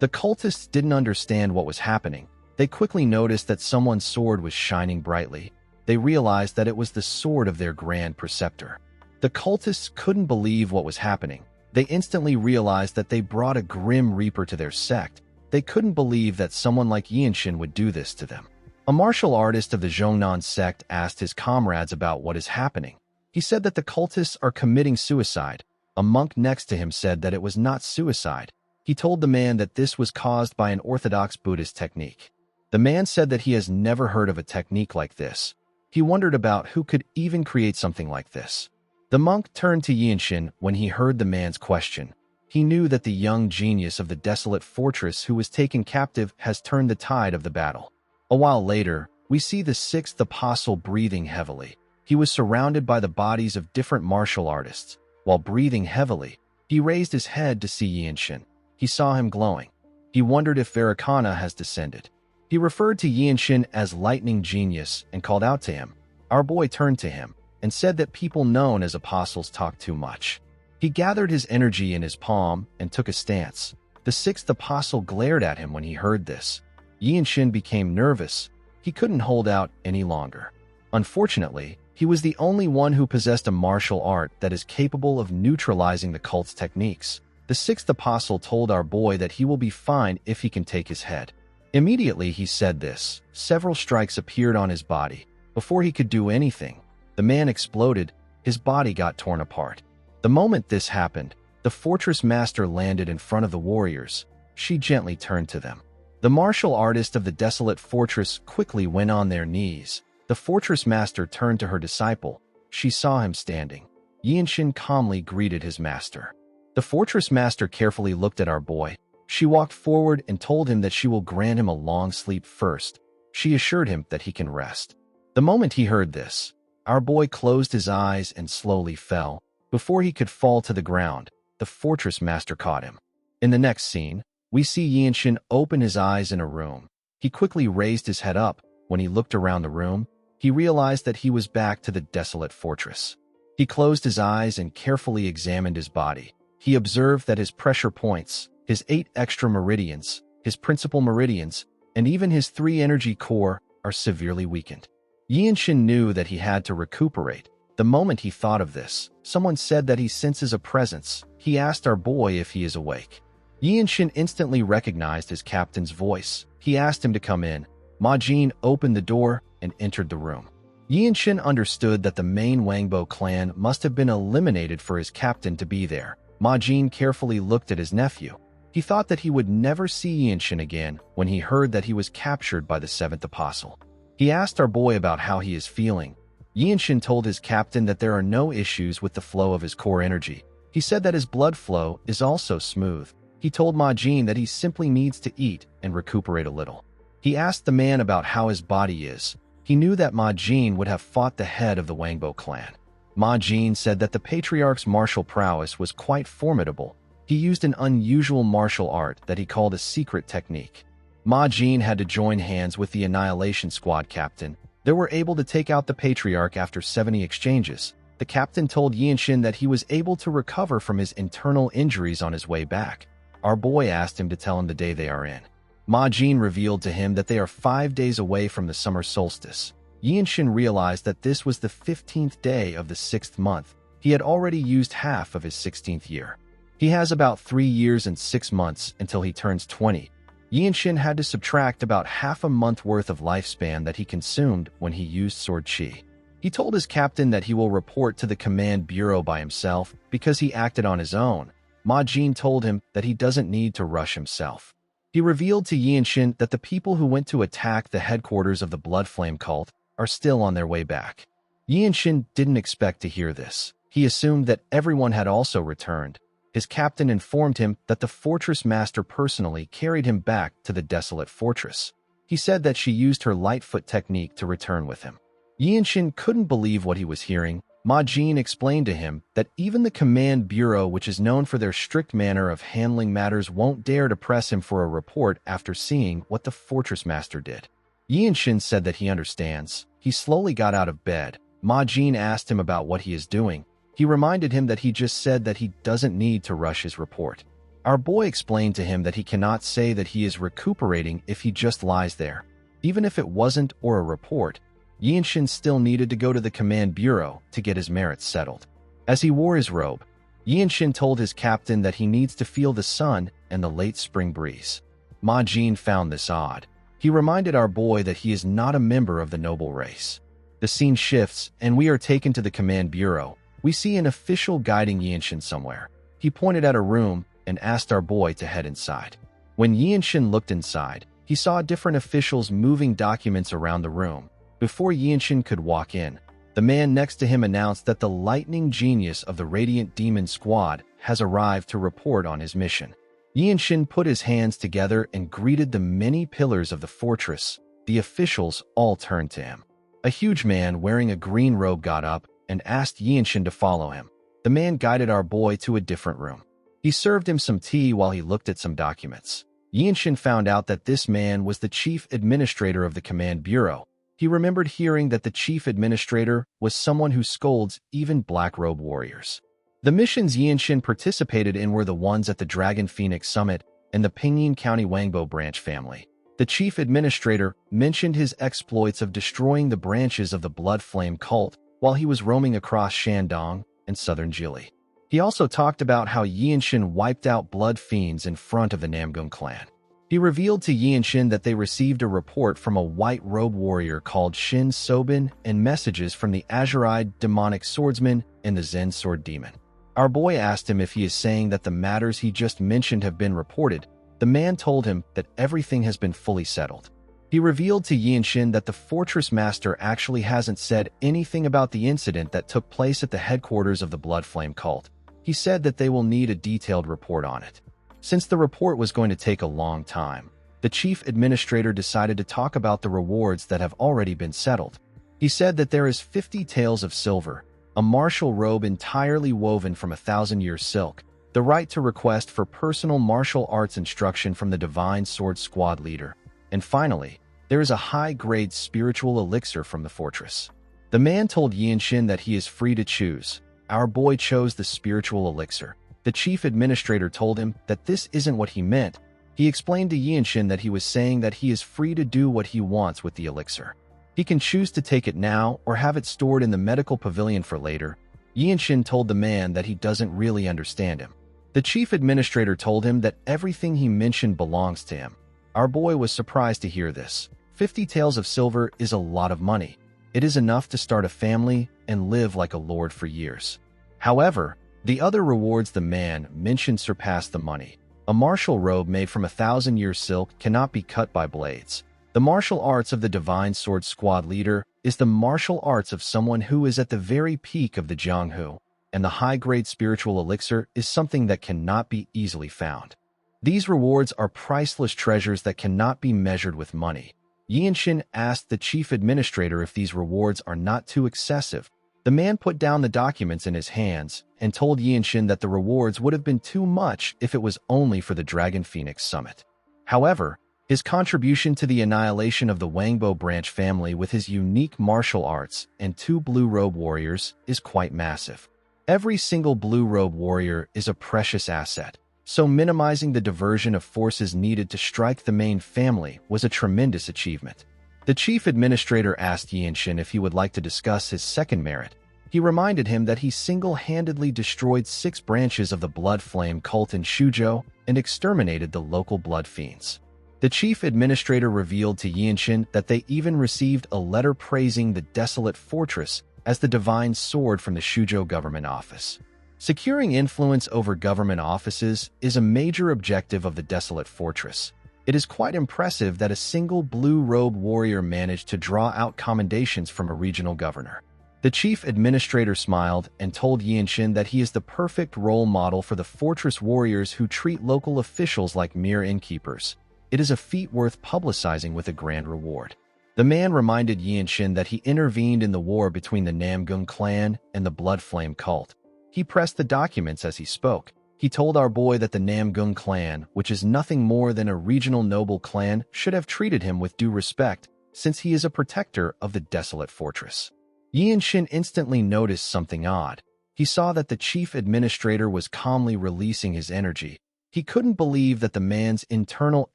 [SPEAKER 1] The cultists didn't understand what was happening. They quickly noticed that someone's sword was shining brightly. They realized that it was the sword of their Grand Preceptor. The cultists couldn't believe what was happening. They instantly realized that they brought a Grim Reaper to their sect. They couldn't believe that someone like Yinshin would do this to them. A martial artist of the Zhongnan sect asked his comrades about what is happening. He said that the cultists are committing suicide. A monk next to him said that it was not suicide. He told the man that this was caused by an orthodox Buddhist technique. The man said that he has never heard of a technique like this. He wondered about who could even create something like this. The monk turned to Yinshin when he heard the man's question. He knew that the young genius of the desolate fortress who was taken captive has turned the tide of the battle. A while later, we see the sixth apostle breathing heavily. He was surrounded by the bodies of different martial artists. While breathing heavily, he raised his head to see Yinshin. He saw him glowing. He wondered if Varakana has descended. He referred to Yinshin as Lightning Genius and called out to him. Our boy turned to him and said that people known as apostles talk too much. He gathered his energy in his palm and took a stance. The sixth apostle glared at him when he heard this. Yinshin became nervous. He couldn't hold out any longer. Unfortunately, he was the only one who possessed a martial art that is capable of neutralizing the cult's techniques. The sixth apostle told our boy that he will be fine if he can take his head. Immediately he said this, several strikes appeared on his body. Before he could do anything, the man exploded. His body got torn apart. The moment this happened, the fortress master landed in front of the warriors. She gently turned to them. The martial artist of the desolate fortress quickly went on their knees. The fortress master turned to her disciple. She saw him standing. Yinshin calmly greeted his master. The fortress master carefully looked at our boy. She walked forward and told him that she will grant him a long sleep first. She assured him that he can rest. The moment he heard this, our boy closed his eyes and slowly fell. Before he could fall to the ground, the fortress master caught him. In the next scene, we see Yinshin open his eyes in a room. He quickly raised his head up. When he looked around the room, he realized that he was back to the desolate fortress. He closed his eyes and carefully examined his body. He observed that his pressure points, his 8 extra meridians, his principal meridians, and even his 3 energy core are severely weakened. Yinshin knew that he had to recuperate. The moment he thought of this, someone said that he senses a presence. He asked our boy if he is awake. Yinshin instantly recognized his captain's voice. He asked him to come in. Ma Jin opened the door and entered the room. Yinshin understood that the main Wangbo clan must have been eliminated for his captain to be there. Ma Jin carefully looked at his nephew. He thought that he would never see Yinshin again when he heard that he was captured by the 7th apostle. He asked our boy about how he is feeling. Yinshin told his captain that there are no issues with the flow of his core energy. He said that his blood flow is also smooth. He told Ma Jin that he simply needs to eat and recuperate a little. He asked the man about how his body is. He knew that Ma Jin would have fought the head of the Wangbo clan. Ma Jin said that the patriarch's martial prowess was quite formidable. He used an unusual martial art that he called a secret technique. Ma Jin had to join hands with the Annihilation Squad captain. They were able to take out the patriarch after 70 exchanges. The captain told Yinshin that he was able to recover from his internal injuries on his way back. Our boy asked him to tell him the day they are in. Ma Jin revealed to him that they are 5 days away from the summer solstice. Yinshin realized that this was the 15th day of the 6th month. He had already used half of his 16th year. He has about 3 years and 6 months until he turns 20. Yinshin had to subtract about half a month worth of lifespan that he consumed when he used sword chi. He told his captain that he will report to the command bureau by himself because he acted on his own. Ma Jin told him that he doesn't need to rush himself. He revealed to Yinshin that the people who went to attack the headquarters of the Blood Flame cult are still on their way back. Yinshin didn't expect to hear this. He assumed that everyone had also returned. His captain informed him that the fortress master personally carried him back to the desolate fortress. He said that she used her Lightfoot technique to return with him. Yinshin couldn't believe what he was hearing. Ma Jin explained to him that even the command bureau, which is known for their strict manner of handling matters, won't dare to press him for a report after seeing what the fortress master did. Yinshin said that he understands. He slowly got out of bed. Ma Jin asked him about what he is doing. He reminded him that he just said that he doesn't need to rush his report. Our boy explained to him that he cannot say that he is recuperating if he just lies there. Even if it wasn't or a report, Yinshin still needed to go to the command bureau to get his merits settled. As he wore his robe, Yinshin told his captain that he needs to feel the sun and the late spring breeze. Ma Jin found this odd. He reminded our boy that he is not a member of the noble race. The scene shifts, and we are taken to the command bureau. We see an official guiding Yinshin somewhere. He pointed at a room and asked our boy to head inside. When Yinshin looked inside, he saw different officials moving documents around the room. Before Yinshin could walk in, the man next to him announced that the lightning genius of the Radiant Demon Squad has arrived to report on his mission. Yinshin put his hands together and greeted the many pillars of the fortress. The officials all turned to him. A huge man wearing a green robe got up and asked Yinshin to follow him. The man guided our boy to a different room. He served him some tea while he looked at some documents. Yinshin found out that this man was the chief administrator of the command bureau. He remembered hearing that the chief administrator was someone who scolds even black-robe warriors. The missions Yinshin participated in were the ones at the Dragon Phoenix Summit and the Pinyin County Wangbo branch family. The chief administrator mentioned his exploits of destroying the branches of the Blood Flame cult while he was roaming across Shandong and southern Jili. He also talked about how Yianshin wiped out blood fiends in front of the Namgung clan. He revealed to Yianshin that they received a report from a white-robe warrior called Shin Sobin and messages from the azure-eyed demonic swordsman and the Zen sword demon. Our boy asked him if he is saying that the matters he just mentioned have been reported. The man told him that everything has been fully settled. He revealed to Yianshin that the fortress master actually hasn't said anything about the incident that took place at the headquarters of the Blood Flame cult. He said that they will need a detailed report on it. Since the report was going to take a long time, the chief administrator decided to talk about the rewards that have already been settled. He said that there is 50 taels of silver, a martial robe entirely woven from 1,000-year silk, the right to request for personal martial arts instruction from the Divine Sword Squad leader, and finally, there is a high-grade spiritual elixir from the fortress. The man told Yianshin that he is free to choose. Our boy chose the spiritual elixir. The chief administrator told him that this isn't what he meant. He explained to Yianshin that he was saying that he is free to do what he wants with the elixir. He can choose to take it now or have it stored in the medical pavilion for later. Yianshin told the man that he doesn't really understand him. The chief administrator told him that everything he mentioned belongs to him. Our boy was surprised to hear this. 50 taels of silver is a lot of money. It is enough to start a family and live like a lord for years. However, the other rewards the man mentioned surpass the money. A martial robe made from 1,000-year silk cannot be cut by blades. The martial arts of the Divine Sword Squad leader is the martial arts of someone who is at the very peak of the Jianghu, and the high-grade spiritual elixir is something that cannot be easily found. These rewards are priceless treasures that cannot be measured with money. Yianshin asked the chief administrator if these rewards are not too excessive. The man put down the documents in his hands and told Yianshin that the rewards would have been too much if it was only for the Dragon Phoenix Summit. However, his contribution to the annihilation of the Wangbo branch family with his unique martial arts and 2 blue-robe warriors is quite massive. Every single blue-robe warrior is a precious asset, so minimizing the diversion of forces needed to strike the main family was a tremendous achievement. The chief administrator asked Yianshin if he would like to discuss his second merit. He reminded him that he single-handedly destroyed 6 branches of the Blood Flame cult in Shuzhou and exterminated the local blood fiends. The chief administrator revealed to Yianshin that they even received a letter praising the desolate fortress as the divine sword from the Shuzhou government office. Securing influence over government offices is a major objective of the desolate fortress. It is quite impressive that a single blue-robe warrior managed to draw out commendations from a regional governor. The chief administrator smiled and told Yianshin that he is the perfect role model for the fortress warriors who treat local officials like mere innkeepers. It is a feat worth publicizing with a grand reward. The man reminded Yianshin that he intervened in the war between the Namgung clan and the Blood Flame cult. He pressed the documents as he spoke. He told our boy that the Namgung clan, which is nothing more than a regional noble clan, should have treated him with due respect, since he is a protector of the desolate fortress. Yianshin instantly noticed something odd. He saw that the chief administrator was calmly releasing his energy. He couldn't believe that the man's internal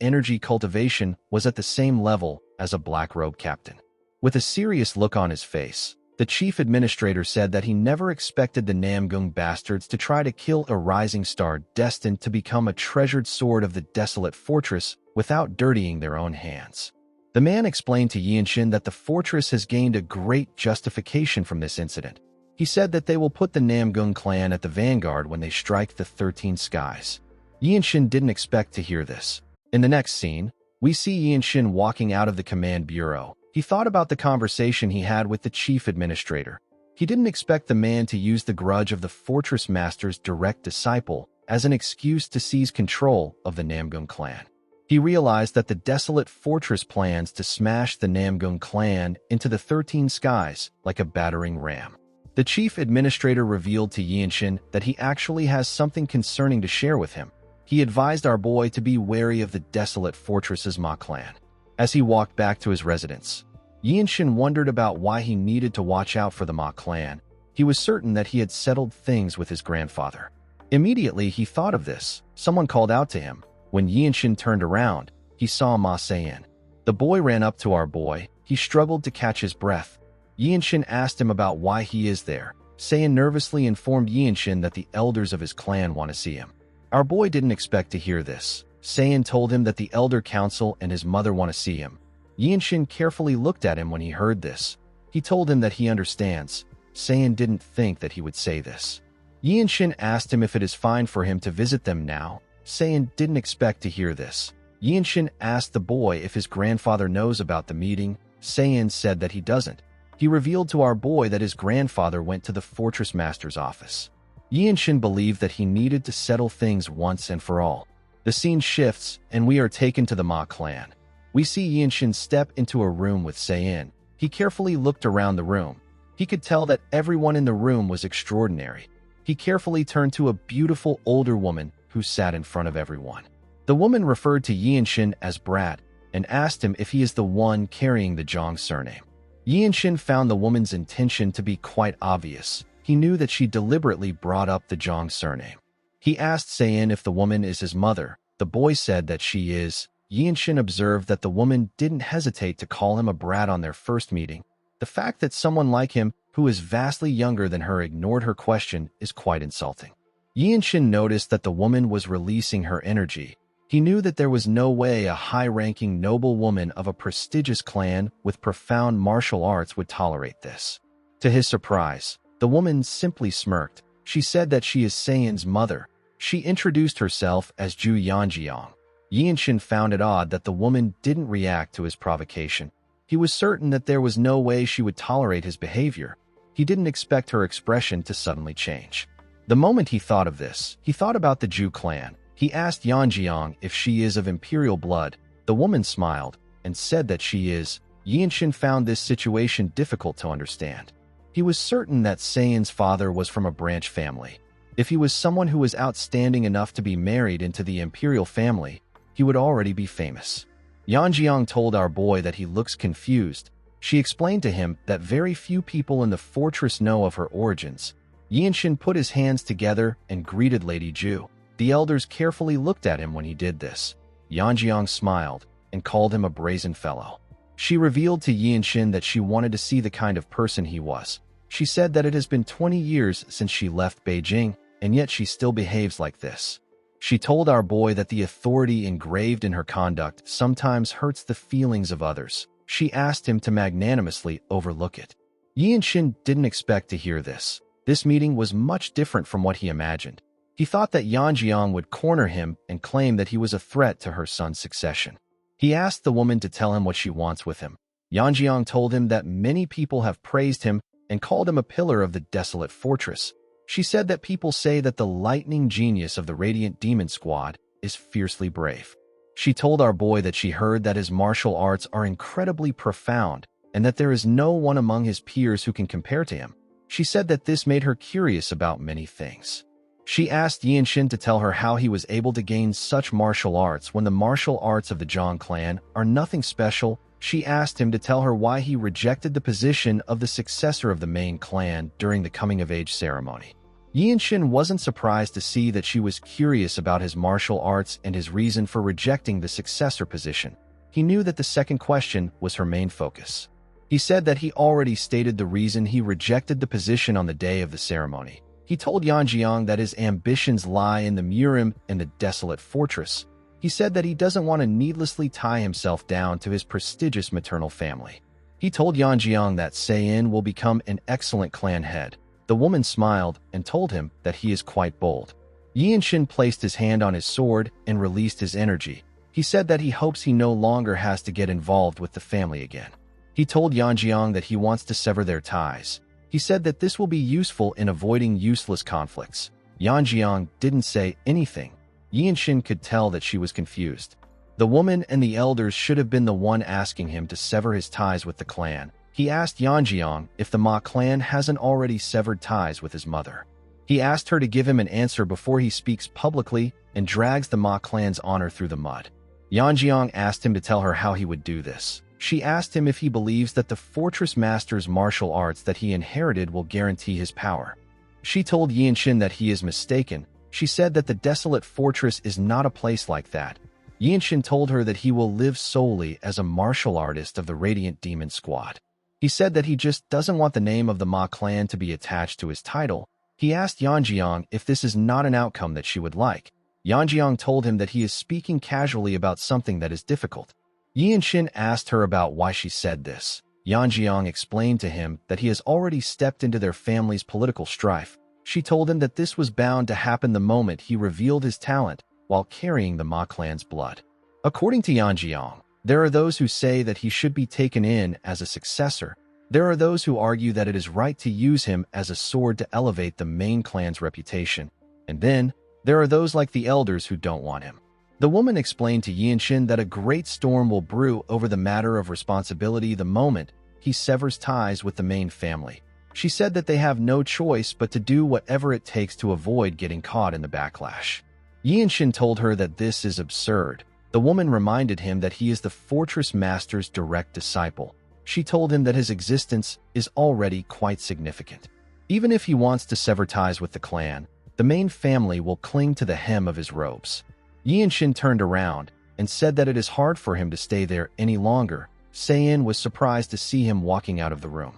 [SPEAKER 1] energy cultivation was at the same level as a black-robe captain. With a serious look on his face, the chief administrator said that he never expected the Namgung bastards to try to kill a rising star destined to become a treasured sword of the desolate fortress without dirtying their own hands. The man explained to Yianshin that the fortress has gained a great justification from this incident. He said that they will put the Namgung clan at the vanguard when they strike the 13 skies. Yianshin didn't expect to hear this. In the next scene, we see Yianshin walking out of the command bureau. He thought about the conversation he had with the chief administrator. He didn't expect the man to use the grudge of the fortress master's direct disciple as an excuse to seize control of the Namgung clan. He realized that the desolate fortress plans to smash the Namgung clan into the 13 skies like a battering ram. The chief administrator revealed to Yianshin that he actually has something concerning to share with him. He advised our boy to be wary of the desolate fortress's Ma clan. As he walked back to his residence, Yianshin wondered about why he needed to watch out for the Ma clan. He was certain that he had settled things with his grandfather. Immediately, he thought of this. Someone called out to him. When Yianshin turned around, he saw Ma Sayin. The boy ran up to our boy. He struggled to catch his breath. Yinshin asked him about why he is there. Saiyan nervously informed Yinshin that the elders of his clan want to see him. Our boy didn't expect to hear this. Saiyan told him that the elder council and his mother want to see him. Yinshin carefully looked at him when he heard this. He told him that he understands. Saiyan didn't think that he would say this. Yinshin asked him if it is fine for him to visit them now. Saiyan didn't expect to hear this. Yinshin asked the boy if his grandfather knows about the meeting. Saiyan said that he doesn't. He revealed to our boy that his grandfather went to the fortress master's office. Yinshin believed that he needed to settle things once and for all. The scene shifts, and we are taken to the Ma clan. We see Yinshin step into a room with Saiyan. He carefully looked around the room. He could tell that everyone in the room was extraordinary. He carefully turned to a beautiful older woman who sat in front of everyone. The woman referred to Yinshin as Brat and asked him if he is the one carrying the Zhang surname. Yinshin found the woman's intention to be quite obvious. He knew that she deliberately brought up the Zhang surname. He asked Saiyan if the woman is his mother. The boy said that she is. Yinshin observed that the woman didn't hesitate to call him a brat on their first meeting. The fact that someone like him, who is vastly younger than her, ignored her question is quite insulting. Yinshin noticed that the woman was releasing her energy. He knew that there was no way a high-ranking noble woman of a prestigious clan with profound martial arts would tolerate this. To his surprise, the woman simply smirked. She said that she is Saiyan's mother. She introduced herself as Ju Yanjiang. Yinshin found it odd that the woman didn't react to his provocation. He was certain that there was no way she would tolerate his behavior. He didn't expect her expression to suddenly change. The moment he thought of this, he thought about the Ju clan. He asked Yanjiang if she is of imperial blood. The woman smiled and said that she is. Yinshin found this situation difficult to understand. He was certain that Saiyan's father was from a branch family. If he was someone who was outstanding enough to be married into the imperial family, he would already be famous. Yanjiang told our boy that he looks confused. She explained to him that very few people in the fortress know of her origins. Yinshin put his hands together and greeted Lady Ju. The elders carefully looked at him when he did this. Yanjiang smiled and called him a brazen fellow. She revealed to Yinshin that she wanted to see the kind of person he was. She said that it has been 20 years since she left Beijing, and yet she still behaves like this. She told our boy that the authority engraved in her conduct sometimes hurts the feelings of others. She asked him to magnanimously overlook it. Yinshin didn't expect to hear this. This meeting was much different from what he imagined. He thought that Yanjiang would corner him and claim that he was a threat to her son's succession. He asked the woman to tell him what she wants with him. Yanjiang told him that many people have praised him and called him a pillar of the desolate fortress. She said that people say that the lightning genius of the Radiant Demon Squad is fiercely brave. She told our boy that she heard that his martial arts are incredibly profound and that there is no one among his peers who can compare to him. She said that this made her curious about many things. She asked Yinshin to tell her how he was able to gain such martial arts when the martial arts of the Zhang clan are nothing special. She asked him to tell her why he rejected the position of the successor of the main clan during the coming-of-age ceremony. Yinshin wasn't surprised to see that she was curious about his martial arts and his reason for rejecting the successor position. He knew that the second question was her main focus. He said that he already stated the reason he rejected the position on the day of the ceremony. He told Yanjiang that his ambitions lie in the Murim and the desolate fortress. He said that he doesn't want to needlessly tie himself down to his prestigious maternal family. He told Yanjiang that Saiyan will become an excellent clan head. The woman smiled and told him that he is quite bold. Yinshin placed his hand on his sword and released his energy. He said that he hopes he no longer has to get involved with the family again. He told Yanjiang that he wants to sever their ties. He said that this will be useful in avoiding useless conflicts. Yanjiang didn't say anything. Yinshin could tell that she was confused. The woman and the elders should have been the one asking him to sever his ties with the clan. He asked Yanjiang if the Ma clan hasn't already severed ties with his mother. He asked her to give him an answer before he speaks publicly and drags the Ma clan's honor through the mud. Yanjiang asked him to tell her how he would do this. She asked him if he believes that the fortress master's martial arts that he inherited will guarantee his power. She told Yinshin that he is mistaken. She said that the desolate fortress is not a place like that. Yinshin told her that he will live solely as a martial artist of the Radiant Demon Squad. He said that he just doesn't want the name of the Ma clan to be attached to his title. He asked Yanjiang if this is not an outcome that she would like. Yanjiang told him that he is speaking casually about something that is difficult. Yinshin asked her about why she said this. Yanjiang explained to him that he has already stepped into their family's political strife. She told him that this was bound to happen the moment he revealed his talent while carrying the Ma clan's blood. According to Yanjiang, there are those who say that he should be taken in as a successor. There are those who argue that it is right to use him as a sword to elevate the main clan's reputation. And then, there are those like the elders who don't want him. The woman explained to Yinshin that a great storm will brew over the matter of responsibility the moment he severs ties with the main family. She said that they have no choice but to do whatever it takes to avoid getting caught in the backlash. Yinshin told her that this is absurd. The woman reminded him that he is the Fortress Master's direct disciple. She told him that his existence is already quite significant. Even if he wants to sever ties with the clan, the main family will cling to the hem of his robes. Yinshin turned around and said that it is hard for him to stay there any longer. Seiyin was surprised to see him walking out of the room.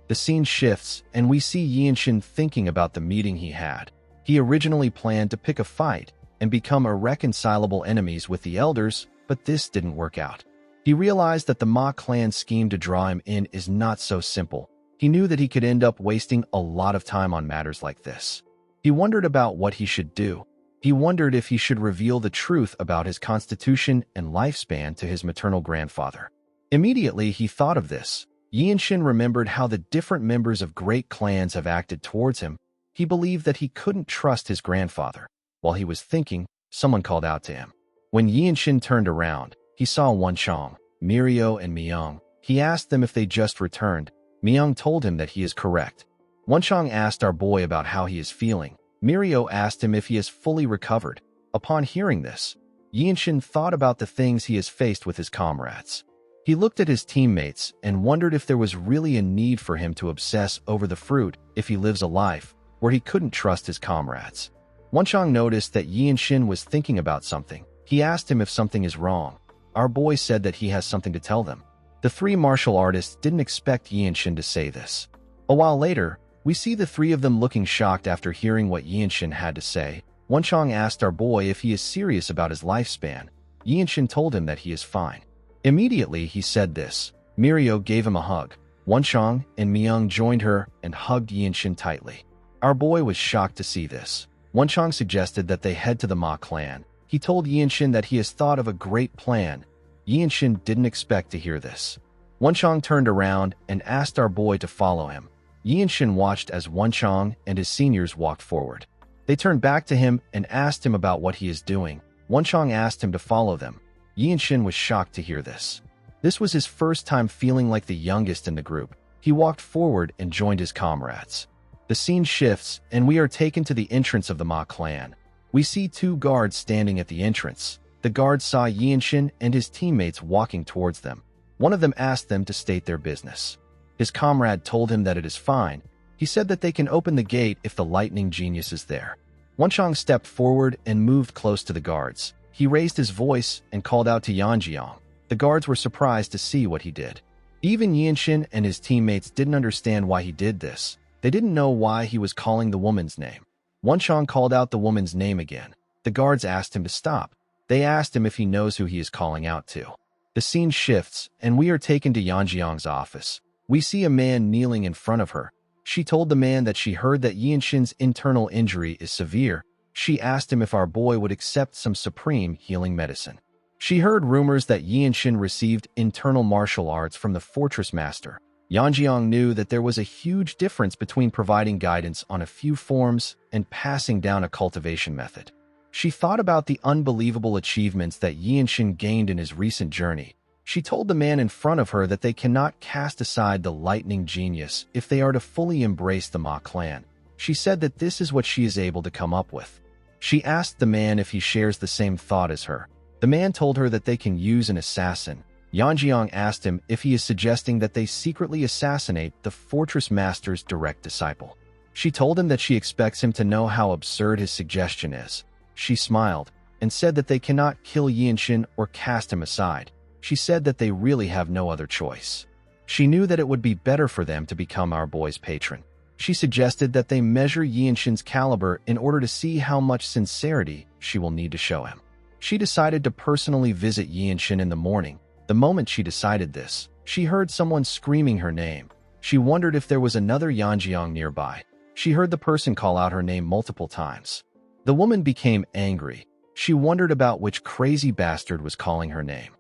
[SPEAKER 1] The scene shifts, and we see Yinshin thinking about the meeting he had. He originally planned to pick a fight and become irreconcilable enemies with the elders, but this didn't work out. He realized that the Ma clan scheme to draw him in is not so simple. He knew that he could end up wasting a lot of time on matters like this. He wondered about what he should do. He wondered if he should reveal the truth about his constitution and lifespan to his maternal grandfather. Immediately, he thought of this. Yinshin remembered how the different members of great clans have acted towards him. He believed that he couldn't trust his grandfather. While he was thinking, someone called out to him. When Yinshin turned around, he saw Wenchang, Mirio, and Myung. He asked them if they just returned. Myung told him that he is correct. Wenchang asked our boy about how he is feeling. Mirio asked him if he is fully recovered. Upon hearing this, Yinshin thought about the things he has faced with his comrades. He looked at his teammates and wondered if there was really a need for him to obsess over the fruit if he lives a life where he couldn't trust his comrades. Wenchang noticed that Yinshin was thinking about something. He asked him if something is wrong. Our boy said that he has something to tell them. The three martial artists didn't expect Yinshin to say this. A while later, we see the three of them looking shocked after hearing what Yinshin had to say. Wenchang asked our boy if he is serious about his lifespan. Yinshin told him that he is fine. Immediately, he said this. Mirio gave him a hug. Wenchang and Myung joined her and hugged Yinshin tightly. Our boy was shocked to see this. Wenchang suggested that they head to the Ma clan. He told Yinshin that he has thought of a great plan. Yinshin didn't expect to hear this. Wenchang turned around and asked our boy to follow him. Yinshin watched as Wenchang and his seniors walked forward. They turned back to him and asked him about what he is doing. Wenchang asked him to follow them. Yinshin was shocked to hear this. This was his first time feeling like the youngest in the group. He walked forward and joined his comrades. The scene shifts, and we are taken to the entrance of the Ma clan. We see two guards standing at the entrance. The guards saw Yinshin and his teammates walking towards them. One of them asked them to state their business. His comrade told him that it is fine. He said that they can open the gate if the lightning genius is there. Wenchang stepped forward and moved close to the guards. He raised his voice and called out to Yanjiang. The guards were surprised to see what he did. Even Yinshin and his teammates didn't understand why he did this. They didn't know why he was calling the woman's name. Wenchang called out the woman's name again. The guards asked him to stop. They asked him if he knows who he is calling out to. The scene shifts, and we are taken to Yanjiang's office. We see a man kneeling in front of her. She told the man that she heard that Yinshin's internal injury is severe. She asked him if our boy would accept some supreme healing medicine. She heard rumors that Yinshin received internal martial arts from the Fortress Master. Yanjiang knew that there was a huge difference between providing guidance on a few forms and passing down a cultivation method. She thought about the unbelievable achievements that Yinshin gained in his recent journey. She told the man in front of her that they cannot cast aside the lightning genius if they are to fully embrace the Ma clan. She said that this is what she is able to come up with. She asked the man if he shares the same thought as her. The man told her that they can use an assassin. Yanjiang asked him if he is suggesting that they secretly assassinate the Fortress Master's direct disciple. She told him that she expects him to know how absurd his suggestion is. She smiled. and said that they cannot kill Yinshin or cast him aside. She said that they really have no other choice. She knew that it would be better for them to become our boy's patron. She suggested that they measure Yinshin's caliber in order to see how much sincerity she will need to show him. She decided to personally visit Yinshin in the morning. The moment she decided this, she heard someone screaming her name. She wondered if there was another Yanjiang nearby. She heard the person call out her name multiple times. The woman became angry. She wondered about which crazy bastard was calling her name.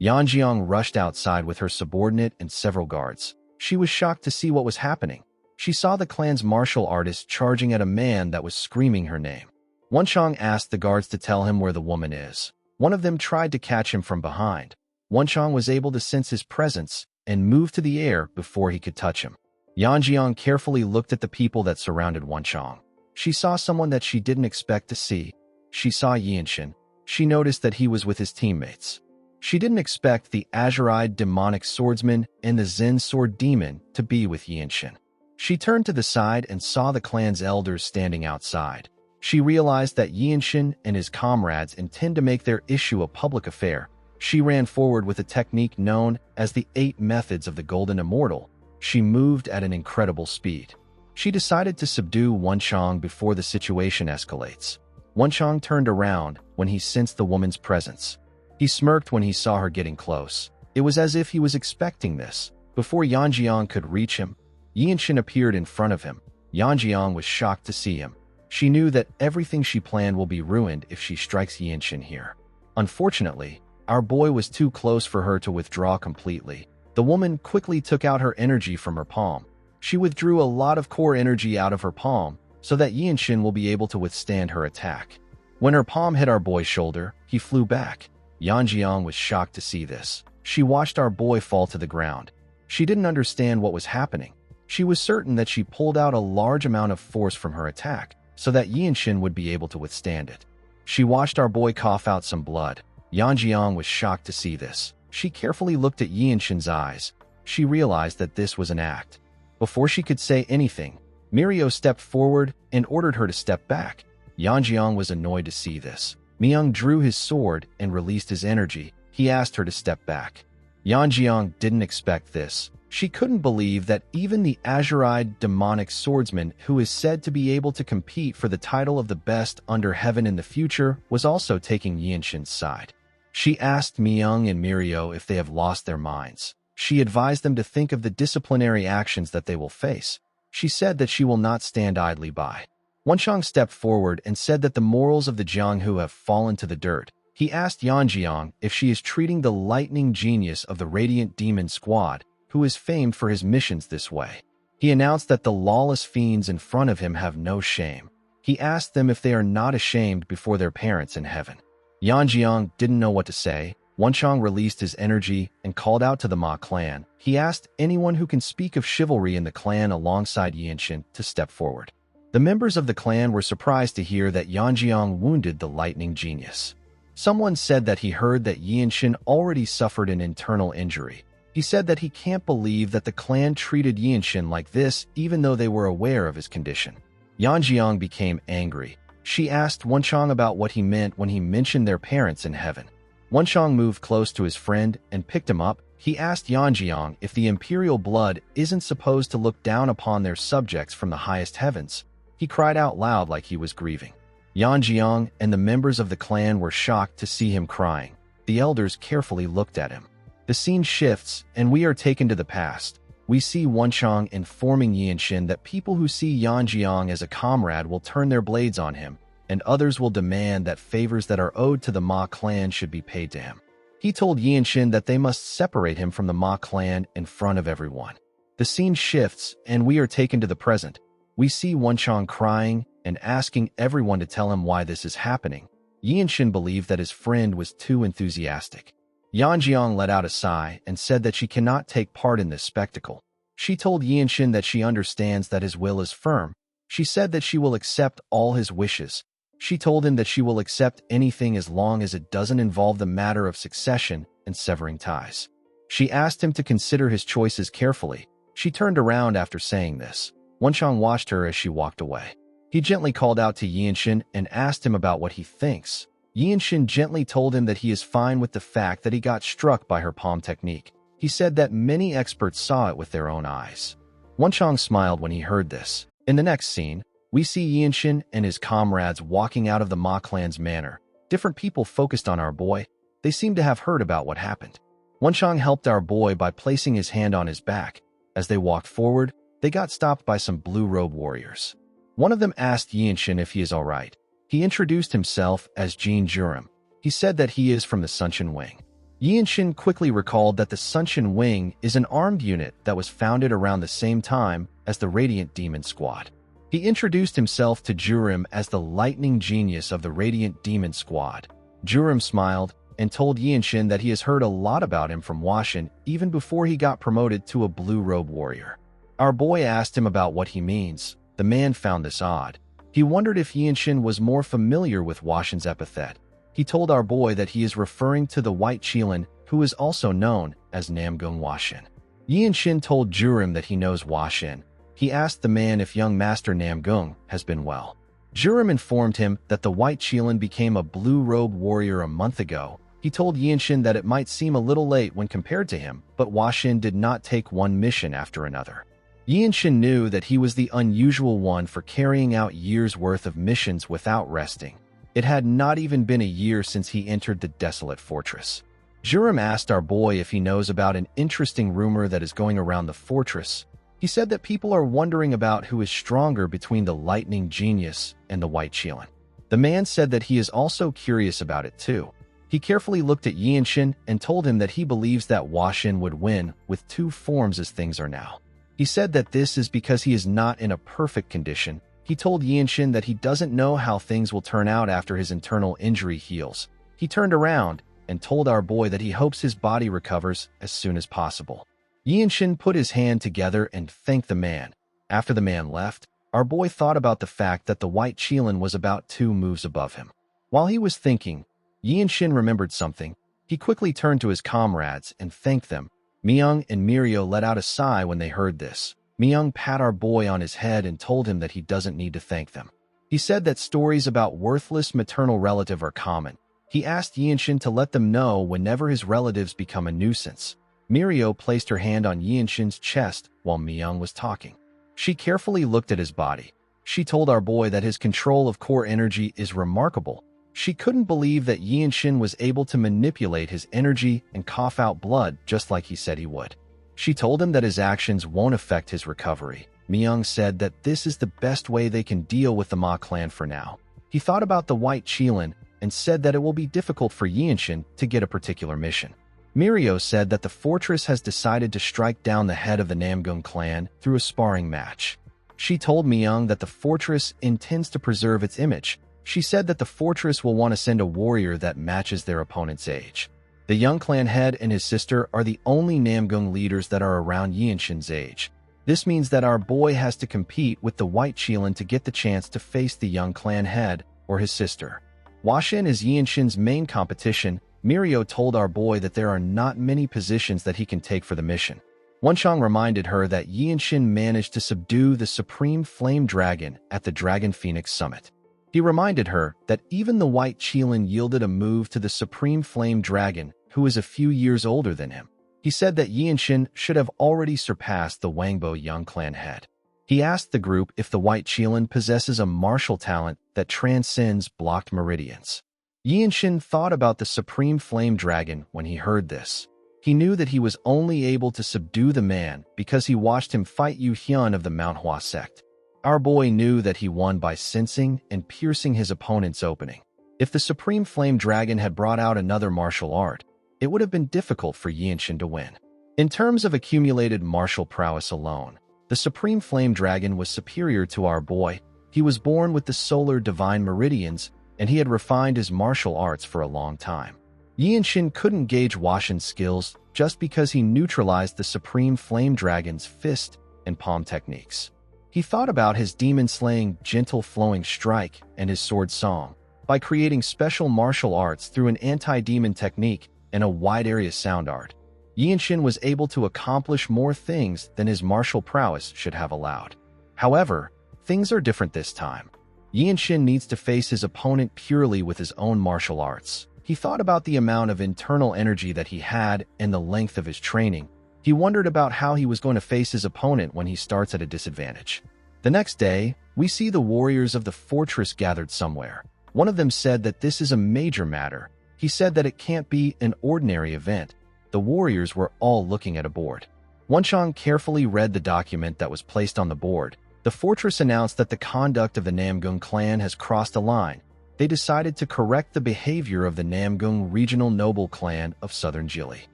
[SPEAKER 1] Yanjiang rushed outside with her subordinate and several guards. She was shocked to see what was happening. She saw the clan's martial artist charging at a man that was screaming her name. Wenchang asked the guards to tell him where the woman is. One of them tried to catch him from behind. Wenchang was able to sense his presence and moved to the air before he could touch him. Yanjiang carefully looked at the people that surrounded Wenchang. She saw someone that she didn't expect to see. She saw Yinshin. She noticed that he was with his teammates. She didn't expect the azure-eyed demonic swordsman and the Zen sword demon to be with Yinshin. She turned to the side and saw the clan's elders standing outside. She realized that Yinshin and his comrades intend to make their issue a public affair. She ran forward with a technique known as the 8 Methods of the Golden Immortal. She moved at an incredible speed. She decided to subdue Wenchang before the situation escalates. Wenchang turned around when he sensed the woman's presence. He smirked when he saw her getting close. It was as if he was expecting this. Before Yanjiang could reach him, Yinshin appeared in front of him. Yanjiang was shocked to see him. She knew that everything she planned will be ruined if she strikes Yinshin here. Unfortunately, our boy was too close for her to withdraw completely. The woman quickly took out her energy from her palm. She withdrew a lot of core energy out of her palm so that Yinshin will be able to withstand her attack. When her palm hit our boy's shoulder, he flew back. Yanjiang was shocked to see this. She watched our boy fall to the ground. She didn't understand what was happening. She was certain that she pulled out a large amount of force from her attack so that Yinshin would be able to withstand it. She watched our boy cough out some blood. Yanjiang was shocked to see this. She carefully looked at Yinshin's eyes. She realized that this was an act. Before she could say anything, Mirio stepped forward and ordered her to step back. Yanjiang was annoyed to see this. Myung drew his sword and released his energy. He asked her to step back. Yanjiang didn't expect this. She couldn't believe that even the azure-eyed demonic swordsman who is said to be able to compete for the title of the best under heaven in the future was also taking Yinshin's side. She asked Myung and Mirio if they have lost their minds. She advised them to think of the disciplinary actions that they will face. She said that she will not stand idly by. Wenchang stepped forward and said that the morals of the Jianghu have fallen to the dirt. He asked Yanjiang if she is treating the lightning genius of the Radiant Demon Squad, who is famed for his missions, this way. He announced that the lawless fiends in front of him have no shame. He asked them if they are not ashamed before their parents in heaven. Yanjiang didn't know what to say. Wenchang released his energy and called out to the Ma clan. He asked anyone who can speak of chivalry in the clan alongside Yinshin to step forward. The members of the clan were surprised to hear that Yanjiang wounded the lightning genius. Someone said that he heard that Yinshin already suffered an internal injury. He said that he can't believe that the clan treated Yinshin like this even though they were aware of his condition. Yanjiang became angry. She asked Wenchang about what he meant when he mentioned their parents in heaven. Wenchang moved close to his friend and picked him up. He asked Yanjiang if the imperial blood isn't supposed to look down upon their subjects from the highest heavens. He cried out loud like he was grieving. Yanjiang and the members of the clan were shocked to see him crying. The elders carefully looked at him. The scene shifts, and we are taken to the past. We see Wenchang informing Yinshin that people who see Yanjiang as a comrade will turn their blades on him, and others will demand that favors that are owed to the Ma clan should be paid to him. He told Yinshin that they must separate him from the Ma clan in front of everyone. The scene shifts, and we are taken to the present. We see Wenchang crying and asking everyone to tell him why this is happening. Yinshin believed that his friend was too enthusiastic. Yanjiang let out a sigh and said that she cannot take part in this spectacle. She told Yinshin that she understands that his will is firm. She said that she will accept all his wishes. She told him that she will accept anything as long as it doesn't involve the matter of succession and severing ties. She asked him to consider his choices carefully. She turned around after saying this. Wenchang watched her as she walked away. He gently called out to Yinshin and asked him about what he thinks. Yinshin gently told him that he is fine with the fact that he got struck by her palm technique. He said that many experts saw it with their own eyes. Wenchang smiled when he heard this. In the next scene, we see Yinshin and his comrades walking out of the Ma clan's manor. Different people focused on our boy. They seemed to have heard about what happened. Wenchang helped our boy by placing his hand on his back. As they walked forward, they got stopped by some blue-robe warriors. One of them asked Yinshin if he is all right. He introduced himself as Jin Jurim. He said that he is from the Sunshin Wing. Yinshin quickly recalled that the Sunshin Wing is an armed unit that was founded around the same time as the Radiant Demon Squad. He introduced himself to Jurim as the lightning genius of the Radiant Demon Squad. Jurim smiled and told Yinshin that he has heard a lot about him from Washin even before he got promoted to a blue-robe warrior. Our boy asked him about what he means. The man found this odd. He wondered if Yinshin was more familiar with Washin's epithet. He told our boy that he is referring to the White Qilin, who is also known as Namgung Washin. Yinshin told Jurim that he knows Washin. He asked the man if young Master Namgung has been well. Jurim informed him that the White Qilin became a blue-robe warrior a month ago. He told Yinshin that it might seem a little late when compared to him, but Washin did not take one mission after another. Yinshin knew that he was the unusual one for carrying out years' worth of missions without resting. It had not even been a year since he entered the desolate fortress. Jurim asked our boy if he knows about an interesting rumor that is going around the fortress. He said that people are wondering about who is stronger between the Lightning Genius and the White Qilin. The man said that he is also curious about it too. He carefully looked at Yinshin and told him that he believes that Washin would win with two forms as things are now. He said that this is because he is not in a perfect condition. He told Yinshin that he doesn't know how things will turn out after his internal injury heals. He turned around and told our boy that he hopes his body recovers as soon as possible. Yinshin put his hand together and thanked the man. After the man left, our boy thought about the fact that the White Qilin was about 2 moves above him. While he was thinking, Yinshin remembered something. He quickly turned to his comrades and thanked them. Myung and Mirio let out a sigh when they heard this. Myung pat our boy on his head and told him that he doesn't need to thank them. He said that stories about worthless maternal relative are common. He asked Yinshin to let them know whenever his relatives become a nuisance. Mirio placed her hand on Yinshin's chest while Myung was talking. She carefully looked at his body. She told our boy that his control of core energy is remarkable. She couldn't believe that Yinshin was able to manipulate his energy and cough out blood just like he said he would. She told him that his actions won't affect his recovery. Myung said that this is the best way they can deal with the Ma clan for now. He thought about the White Qilin and said that it will be difficult for Yinshin to get a particular mission. Mirio said that the fortress has decided to strike down the head of the Namgung clan through a sparring match. She told Myung that the fortress intends to preserve its image. She said that the fortress will want to send a warrior that matches their opponent's age. The young clan head and his sister are the only Namgung leaders that are around Yinshin's age. This means that our boy has to compete with the White Qilin to get the chance to face the young clan head or his sister. Washin is Yinshin's main competition. Mirio told our boy that there are not many positions that he can take for the mission. Wenchang reminded her that Yinshin managed to subdue the Supreme Flame Dragon at the Dragon Phoenix Summit. He reminded her that even the White Qilin yielded a move to the Supreme Flame Dragon, who is a few years older than him. He said that Yinshin should have already surpassed the Wangbo young clan head. He asked the group if the White Qilin possesses a martial talent that transcends blocked meridians. Yinshin thought about the Supreme Flame Dragon when he heard this. He knew that he was only able to subdue the man because he watched him fight Yu Hyun of the Manhwa sect. Our boy knew that he won by sensing and piercing his opponent's opening. If the Supreme Flame Dragon had brought out another martial art, it would have been difficult for Yinshin to win. In terms of accumulated martial prowess alone, the Supreme Flame Dragon was superior to our boy. He was born with the solar divine meridians, and he had refined his martial arts for a long time. Yinshin couldn't gauge Washin's skills just because he neutralized the Supreme Flame Dragon's fist and palm techniques. He thought about his demon-slaying, gentle flowing strike and his sword song. By creating special martial arts through an anti-demon technique and a wide-area sound art, Yinshin was able to accomplish more things than his martial prowess should have allowed. However, things are different this time. Yinshin needs to face his opponent purely with his own martial arts. He thought about the amount of internal energy that he had and the length of his training. He wondered about how he was going to face his opponent when he starts at a disadvantage. The next day, we see the warriors of the fortress gathered somewhere. One of them said that this is a major matter. He said that it can't be an ordinary event. The warriors were all looking at a board. Wenchang carefully read the document that was placed on the board. The fortress announced that the conduct of the Namgung clan has crossed a line. They decided to correct the behavior of the Namgung regional noble clan of southern Jili.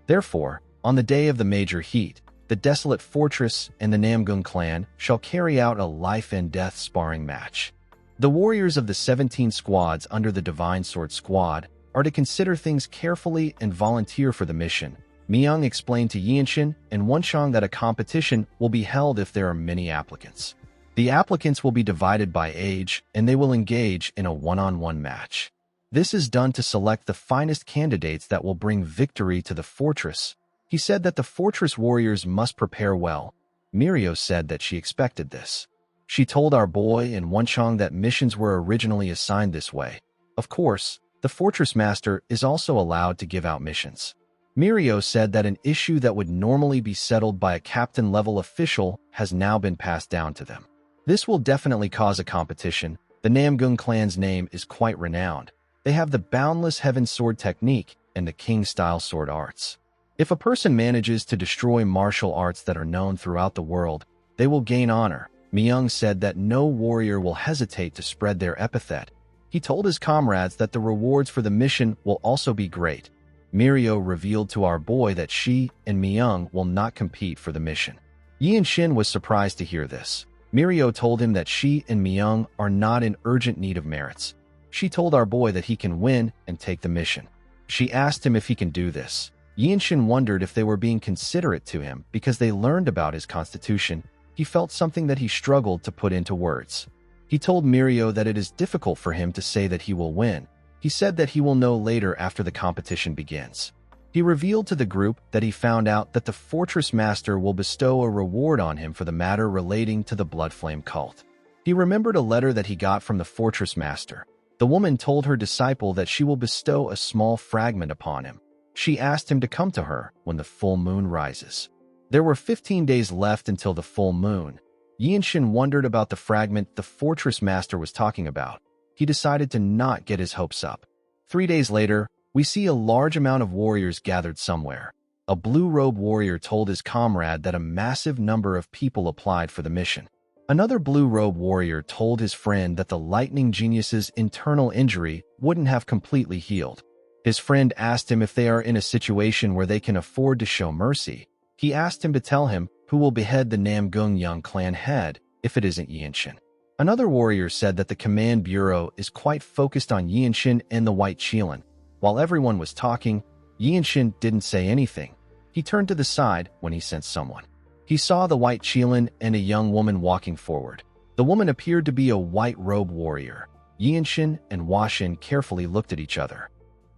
[SPEAKER 1] Therefore, on the day of the major heat, the desolate fortress and the Namgung clan shall carry out a life-and-death sparring match. The warriors of the 17 squads under the Divine Sword Squad are to consider things carefully and volunteer for the mission. Miyoung explained to Yinshin and Wenchang that a competition will be held if there are many applicants. The applicants will be divided by age, and they will engage in a one-on-one match. This is done to select the finest candidates that will bring victory to the fortress. He said that the fortress warriors must prepare well. Mirio said that she expected this. She told our boy and Wenchang that missions were originally assigned this way. Of course, the fortress master is also allowed to give out missions. Mirio said that an issue that would normally be settled by a captain-level official has now been passed down to them. This will definitely cause a competition. The Namgung clan's name is quite renowned. They have the boundless heaven sword technique and the king-style sword arts. If a person manages to destroy martial arts that are known throughout the world, they will gain honor. Miyoung said that no warrior will hesitate to spread their epithet. He told his comrades that the rewards for the mission will also be great. Mirio revealed to our boy that she and Miyoung will not compete for the mission. Yinshin was surprised to hear this. Mirio told him that she and Miyoung are not in urgent need of merits. She told our boy that he can win and take the mission. She asked him if he can do this. Yinshin wondered if they were being considerate to him because they learned about his constitution. He felt something that he struggled to put into words. He told Mirio that it is difficult for him to say that he will win. He said that he will know later after the competition begins. He revealed to the group that he found out that the fortress master will bestow a reward on him for the matter relating to the Blood Flame cult. He remembered a letter that he got from the fortress master. The woman told her disciple that she will bestow a small fragment upon him. She asked him to come to her when the full moon rises. There were 15 days left until the full moon. Yinshin wondered about the fragment the fortress master was talking about. He decided to not get his hopes up. 3 days later, we see a large amount of warriors gathered somewhere. A blue-robe warrior told his comrade that a massive number of people applied for the mission. Another blue-robe warrior told his friend that the lightning genius's internal injury wouldn't have completely healed. His friend asked him if they are in a situation where they can afford to show mercy. He asked him to tell him who will behead the Namgung Young clan head if it isn't Yinshin. Another warrior said that the command bureau is quite focused on Yinshin and the White Qilin. While everyone was talking, Yinshin didn't say anything. He turned to the side when he sensed someone. He saw the White Qilin and a young woman walking forward. The woman appeared to be a white-robe warrior. Yinshin and Washin carefully looked at each other.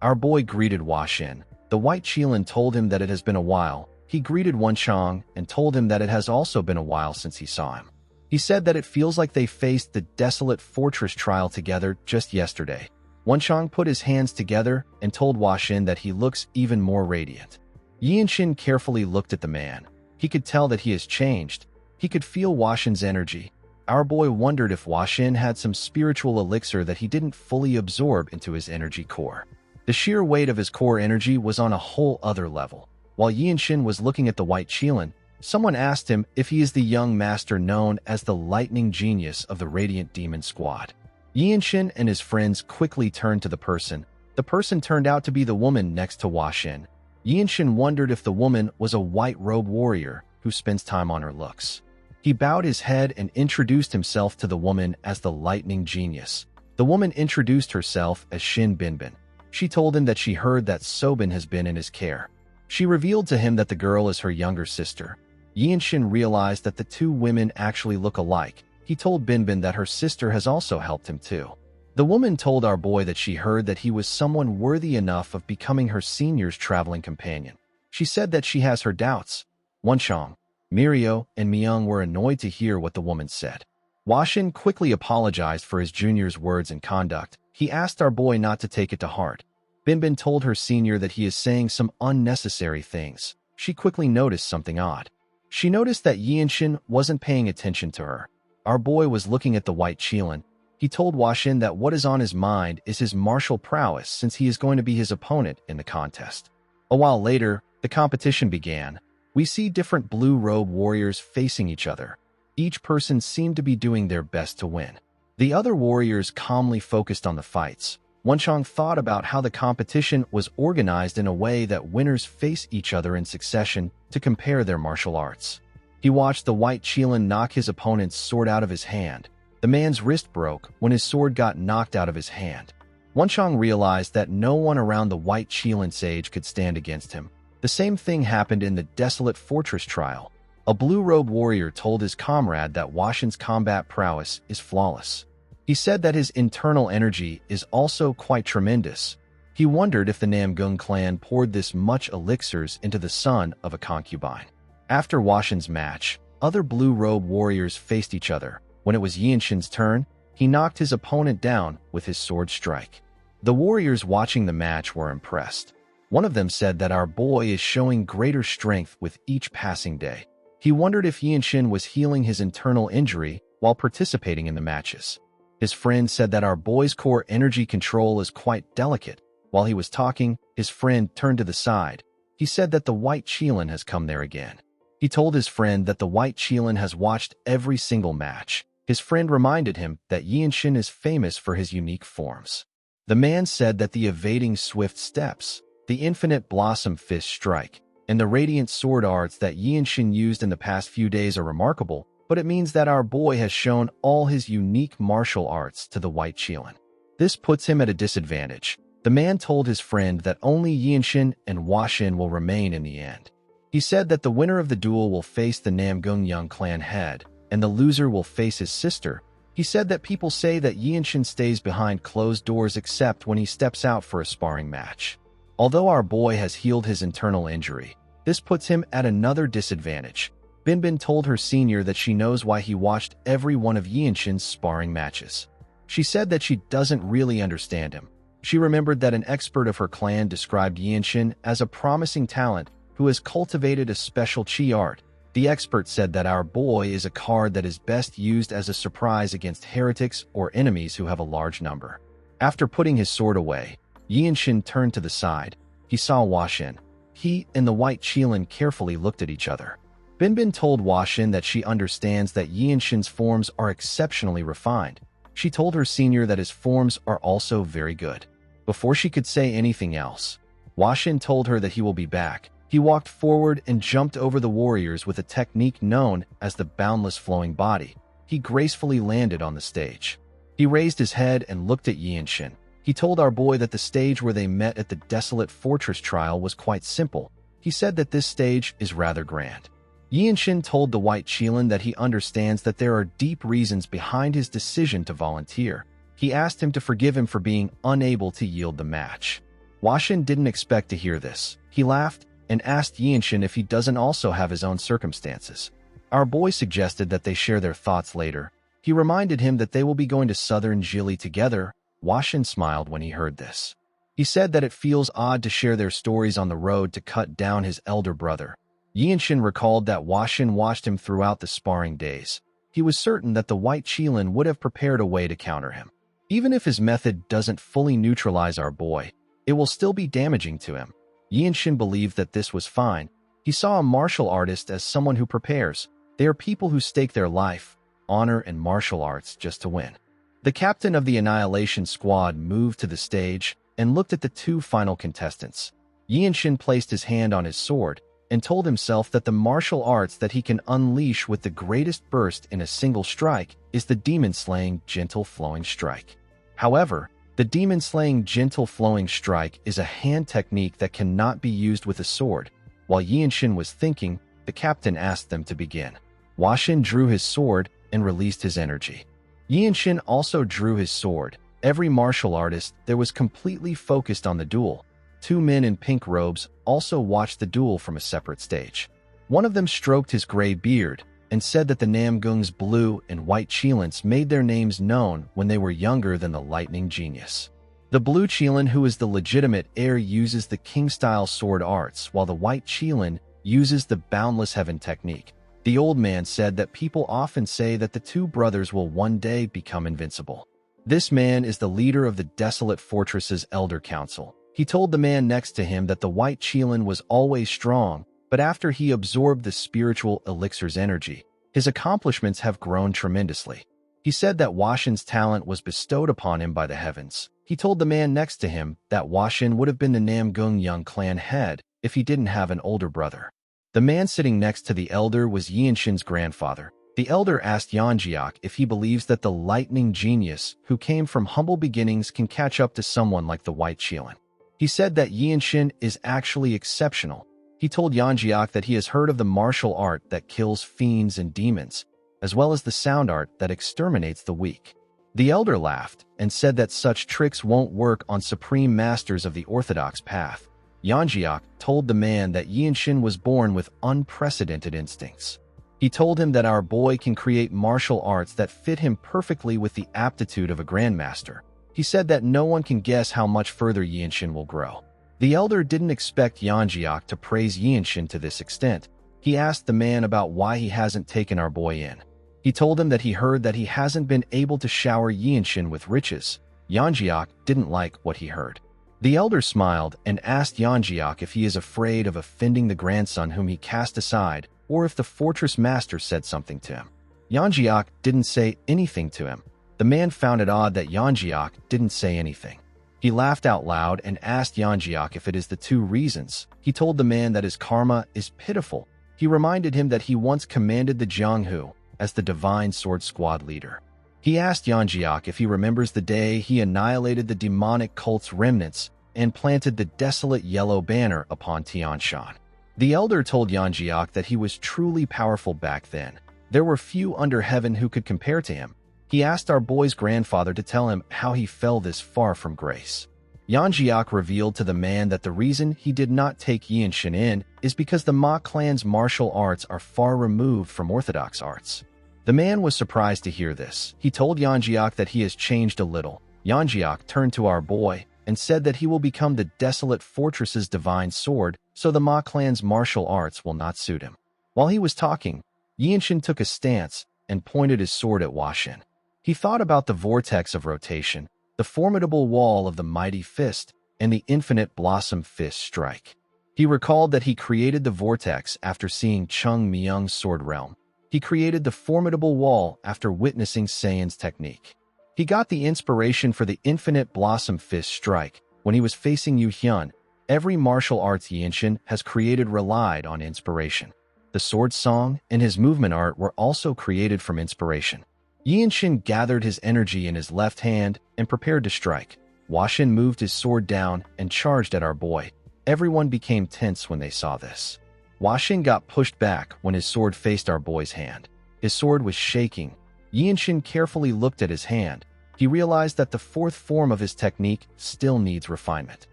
[SPEAKER 1] Our boy greeted Washin. The White Qilin told him that it has been a while. He greeted Wenchang and told him that it has also been a while since he saw him. He said that it feels like they faced the desolate fortress trial together just yesterday. Wenchang put his hands together and told Washin that he looks even more radiant. Yinshin carefully looked at the man. He could tell that he has changed. He could feel Washin's energy. Our boy wondered if Washin had some spiritual elixir that he didn't fully absorb into his energy core. The sheer weight of his core energy was on a whole other level. While Yinshin was looking at the White Qilin, someone asked him if he is the young master known as the lightning genius of the Radiant Demon Squad. Yinshin and his friends quickly turned to the person. The person turned out to be the woman next to Washin. Yinshin wondered if the woman was a white-robe warrior who spends time on her looks. He bowed his head and introduced himself to the woman as the lightning genius. The woman introduced herself as Shin Binbin. She told him that she heard that Sobin has been in his care. She revealed to him that the girl is her younger sister. Yinshin realized that the two women actually look alike. He told Binbin that her sister has also helped him too. The woman told our boy that she heard that he was someone worthy enough of becoming her senior's traveling companion. She said that she has her doubts. Wenchang, Mirio, and Miyoung were annoyed to hear what the woman said. Washin quickly apologized for his junior's words and conduct. He asked our boy not to take it to heart. Binbin told her senior that he is saying some unnecessary things. She quickly noticed something odd. She noticed that Yinshin wasn't paying attention to her. Our boy was looking at the white Qilin. He told Washin that what is on his mind is his martial prowess since he is going to be his opponent in the contest. A while later, the competition began. We see different blue-robe warriors facing each other. Each person seemed to be doing their best to win. The other warriors calmly focused on the fights. Wenchong thought about how the competition was organized in a way that winners face each other in succession to compare their martial arts. He watched the white Qilin knock his opponent's sword out of his hand. The man's wrist broke when his sword got knocked out of his hand. Wenchong realized that no one around the white Qilin sage could stand against him. The same thing happened in the Desolate Fortress trial. A blue-robe warrior told his comrade that Washin's combat prowess is flawless. He said that his internal energy is also quite tremendous. He wondered if the Namgung clan poured this much elixirs into the son of a concubine. After Washin's match, other blue-robe warriors faced each other. When it was Yinshin's turn, he knocked his opponent down with his sword strike. The warriors watching the match were impressed. One of them said that our boy is showing greater strength with each passing day. He wondered if Yinshin was healing his internal injury while participating in the matches. His friend said that our boy's core energy control is quite delicate. While he was talking, his friend turned to the side. He said that the white Qilin has come there again. He told his friend that the white Qilin has watched every single match. His friend reminded him that Yinshin is famous for his unique forms. The man said that the evading swift steps, the infinite blossom fist strike, and the radiant sword arts that Yinshin used in the past few days are remarkable, but it means that our boy has shown all his unique martial arts to the white Qilin. This puts him at a disadvantage. The man told his friend that only Yinshin and Washin will remain in the end. He said that the winner of the duel will face the Namgung Young clan head, and the loser will face his sister. He said that people say that Yinshin stays behind closed doors except when he steps out for a sparring match. Although our boy has healed his internal injury, this puts him at another disadvantage. Binbin told her senior that she knows why he watched every one of Yinshin's sparring matches. She said that she doesn't really understand him. She remembered that an expert of her clan described Yinshin as a promising talent who has cultivated a special qi art. The expert said that our boy is a card that is best used as a surprise against heretics or enemies who have a large number. After putting his sword away, Yinshin turned to the side. He saw Washin. He and the white Qilin carefully looked at each other. Binbin told Washin that she understands that Yinshin's forms are exceptionally refined. She told her senior that his forms are also very good. Before she could say anything else, Washin told her that he will be back. He walked forward and jumped over the warriors with a technique known as the boundless flowing body. He gracefully landed on the stage. He raised his head and looked at Yinshin. He told our boy that the stage where they met at the Desolate Fortress trial was quite simple. He said that this stage is rather grand. Yinshin told the white Qilin that he understands that there are deep reasons behind his decision to volunteer. He asked him to forgive him for being unable to yield the match. Washin didn't expect to hear this. He laughed and asked Yinshin if he doesn't also have his own circumstances. Our boy suggested that they share their thoughts later. He reminded him that they will be going to Southern Jili together. Washin smiled when he heard this. He said that it feels odd to share their stories on the road to cut down his elder brother. Yinshin recalled that Washin watched him throughout the sparring days. He was certain that the white Qilin would have prepared a way to counter him. Even if his method doesn't fully neutralize our boy, it will still be damaging to him. Yinshin believed that this was fine. He saw a martial artist as someone who prepares. They are people who stake their life, honor, and martial arts just to win. The captain of the Annihilation Squad moved to the stage and looked at the two final contestants. Yinshin placed his hand on his sword and told himself that the martial arts that he can unleash with the greatest burst in a single strike is the demon-slaying gentle flowing strike. However, the demon-slaying gentle flowing strike is a hand technique that cannot be used with a sword. While Yinshin was thinking, the captain asked them to begin. Washin drew his sword and released his energy. Yinshin also drew his sword. Every martial artist there was completely focused on the duel. Two men in pink robes also watched the duel from a separate stage. One of them stroked his gray beard, and said that the Namgung's blue and white Qilins made their names known when they were younger than the lightning genius. The blue Qilin, who is the legitimate heir, uses the king-style sword arts, while the white Qilin uses the boundless heaven technique. The old man said that people often say that the two brothers will one day become invincible. This man is the leader of the desolate fortress's elder council. He told the man next to him that the white Qilin was always strong, but after he absorbed the spiritual elixir's energy, his accomplishments have grown tremendously. He said that Washin's talent was bestowed upon him by the heavens. He told the man next to him that Washin would have been the Namgung young clan head if he didn't have an older brother. The man sitting next to the elder was Yinshin's grandfather. The elder asked Yanjiak if he believes that the lightning genius who came from humble beginnings can catch up to someone like the white Qilin. He said that Yinshin is actually exceptional. He told Yanjiak that he has heard of the martial art that kills fiends and demons, as well as the sound art that exterminates the weak. The elder laughed and said that such tricks won't work on supreme masters of the orthodox path. Yanjiak told the man that Yinshin was born with unprecedented instincts. He told him that our boy can create martial arts that fit him perfectly with the aptitude of a grandmaster. He said that no one can guess how much further Yinshin will grow. The elder didn't expect Yanjiak to praise Yinshin to this extent. He asked the man about why he hasn't taken our boy in. He told him that he heard that he hasn't been able to shower Yinshin with riches. Yanjiak didn't like what he heard. The elder smiled and asked Yanjiak if he is afraid of offending the grandson whom he cast aside, or if the fortress master said something to him. Yanjiak didn't say anything to him. The man found it odd that Yanjiak didn't say anything. He laughed out loud and asked Yanjiak if it is the two reasons. He told the man that his karma is pitiful. He reminded him that he once commanded the Jianghu as the divine sword squad leader. He asked Yanjiak if he remembers the day he annihilated the demonic cult's remnants and planted the desolate yellow banner upon Tianshan. The elder told Yanjiak that he was truly powerful back then. There were few under heaven who could compare to him. He asked our boy's grandfather to tell him how he fell this far from grace. Yanjiak revealed to the man that the reason he did not take Yinshin in is because the Ma clan's martial arts are far removed from orthodox arts. The man was surprised to hear this. He told Yanjiak that he has changed a little. Yanjiak turned to our boy and said that he will become the desolate fortress's divine sword, so the Ma clan's martial arts will not suit him. While he was talking, Yinshin took a stance and pointed his sword at Washin. He thought about the vortex of rotation, the formidable wall of the mighty fist, and the infinite blossom fist strike. He recalled that he created the vortex after seeing Chung Myung's sword realm. He created the formidable wall after witnessing Saiyan's technique. He got the inspiration for the infinite blossom fist strike when he was facing Yu Hyun. Every martial arts Yinshin has created relied on inspiration. The sword song and his movement art were also created from inspiration. Yinshin gathered his energy in his left hand and prepared to strike. Washin moved his sword down and charged at our boy. Everyone became tense when they saw this. Washin got pushed back when his sword faced our boy's hand. His sword was shaking. Yinshin carefully looked at his hand. He realized that the fourth form of his technique still needs refinement.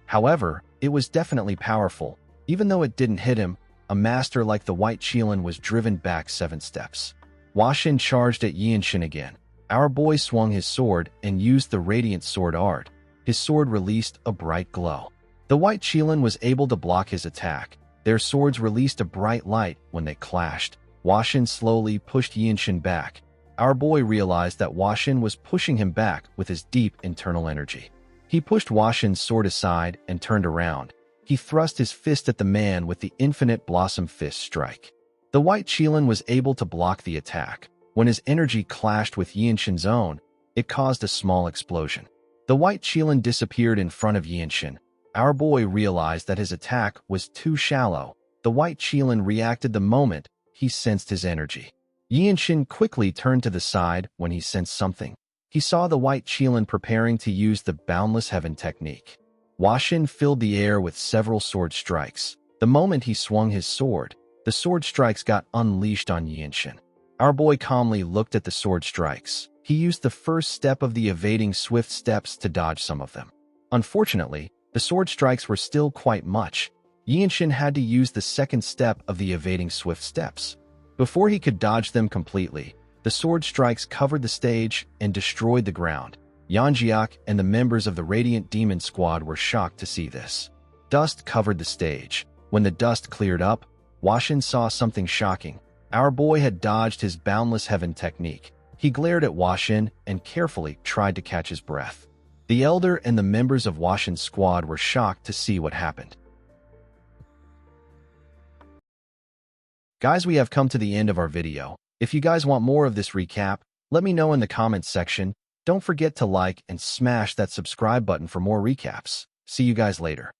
[SPEAKER 1] However, it was definitely powerful. Even though it didn't hit him, a master like the white Qilin was driven back 7 steps. Washin charged at Yinshin again. Our boy swung his sword and used the radiant sword art. His sword released a bright glow. The white Qilin was able to block his attack. Their swords released a bright light when they clashed. Washin slowly pushed Yinshin back. Our boy realized that Washin was pushing him back with his deep internal energy. He pushed Washin's sword aside and turned around. He thrust his fist at the man with the infinite blossom fist strike. The white Qilin was able to block the attack. When his energy clashed with Yinshin's own, it caused a small explosion. The white Qilin disappeared in front of Yinshin. Our boy realized that his attack was too shallow. The white Qilin reacted the moment he sensed his energy. Yinshin quickly turned to the side when he sensed something. He saw the white Qilin preparing to use the boundless heaven technique. Washin filled the air with several sword strikes. The moment he swung his sword, the sword strikes got unleashed on Yinshin. Our boy calmly looked at the sword strikes. He used the first step of the evading swift steps to dodge some of them. Unfortunately, the sword strikes were still quite much. Yinshin had to use the second step of the evading swift steps. Before he could dodge them completely, the sword strikes covered the stage and destroyed the ground. Yeonjiak and the members of the Radiant Demon Squad were shocked to see this. Dust covered the stage. When the dust cleared up, Washin saw something shocking. Our boy had dodged his Boundless Heaven technique. He glared at Washin and carefully tried to catch his breath. The Elder and the members of Washin's squad were shocked to see what happened. Guys, we have come to the end of our video. If you guys want more of this recap, let me know in the comments section. Don't forget to like and smash that subscribe button for more recaps. See you guys later.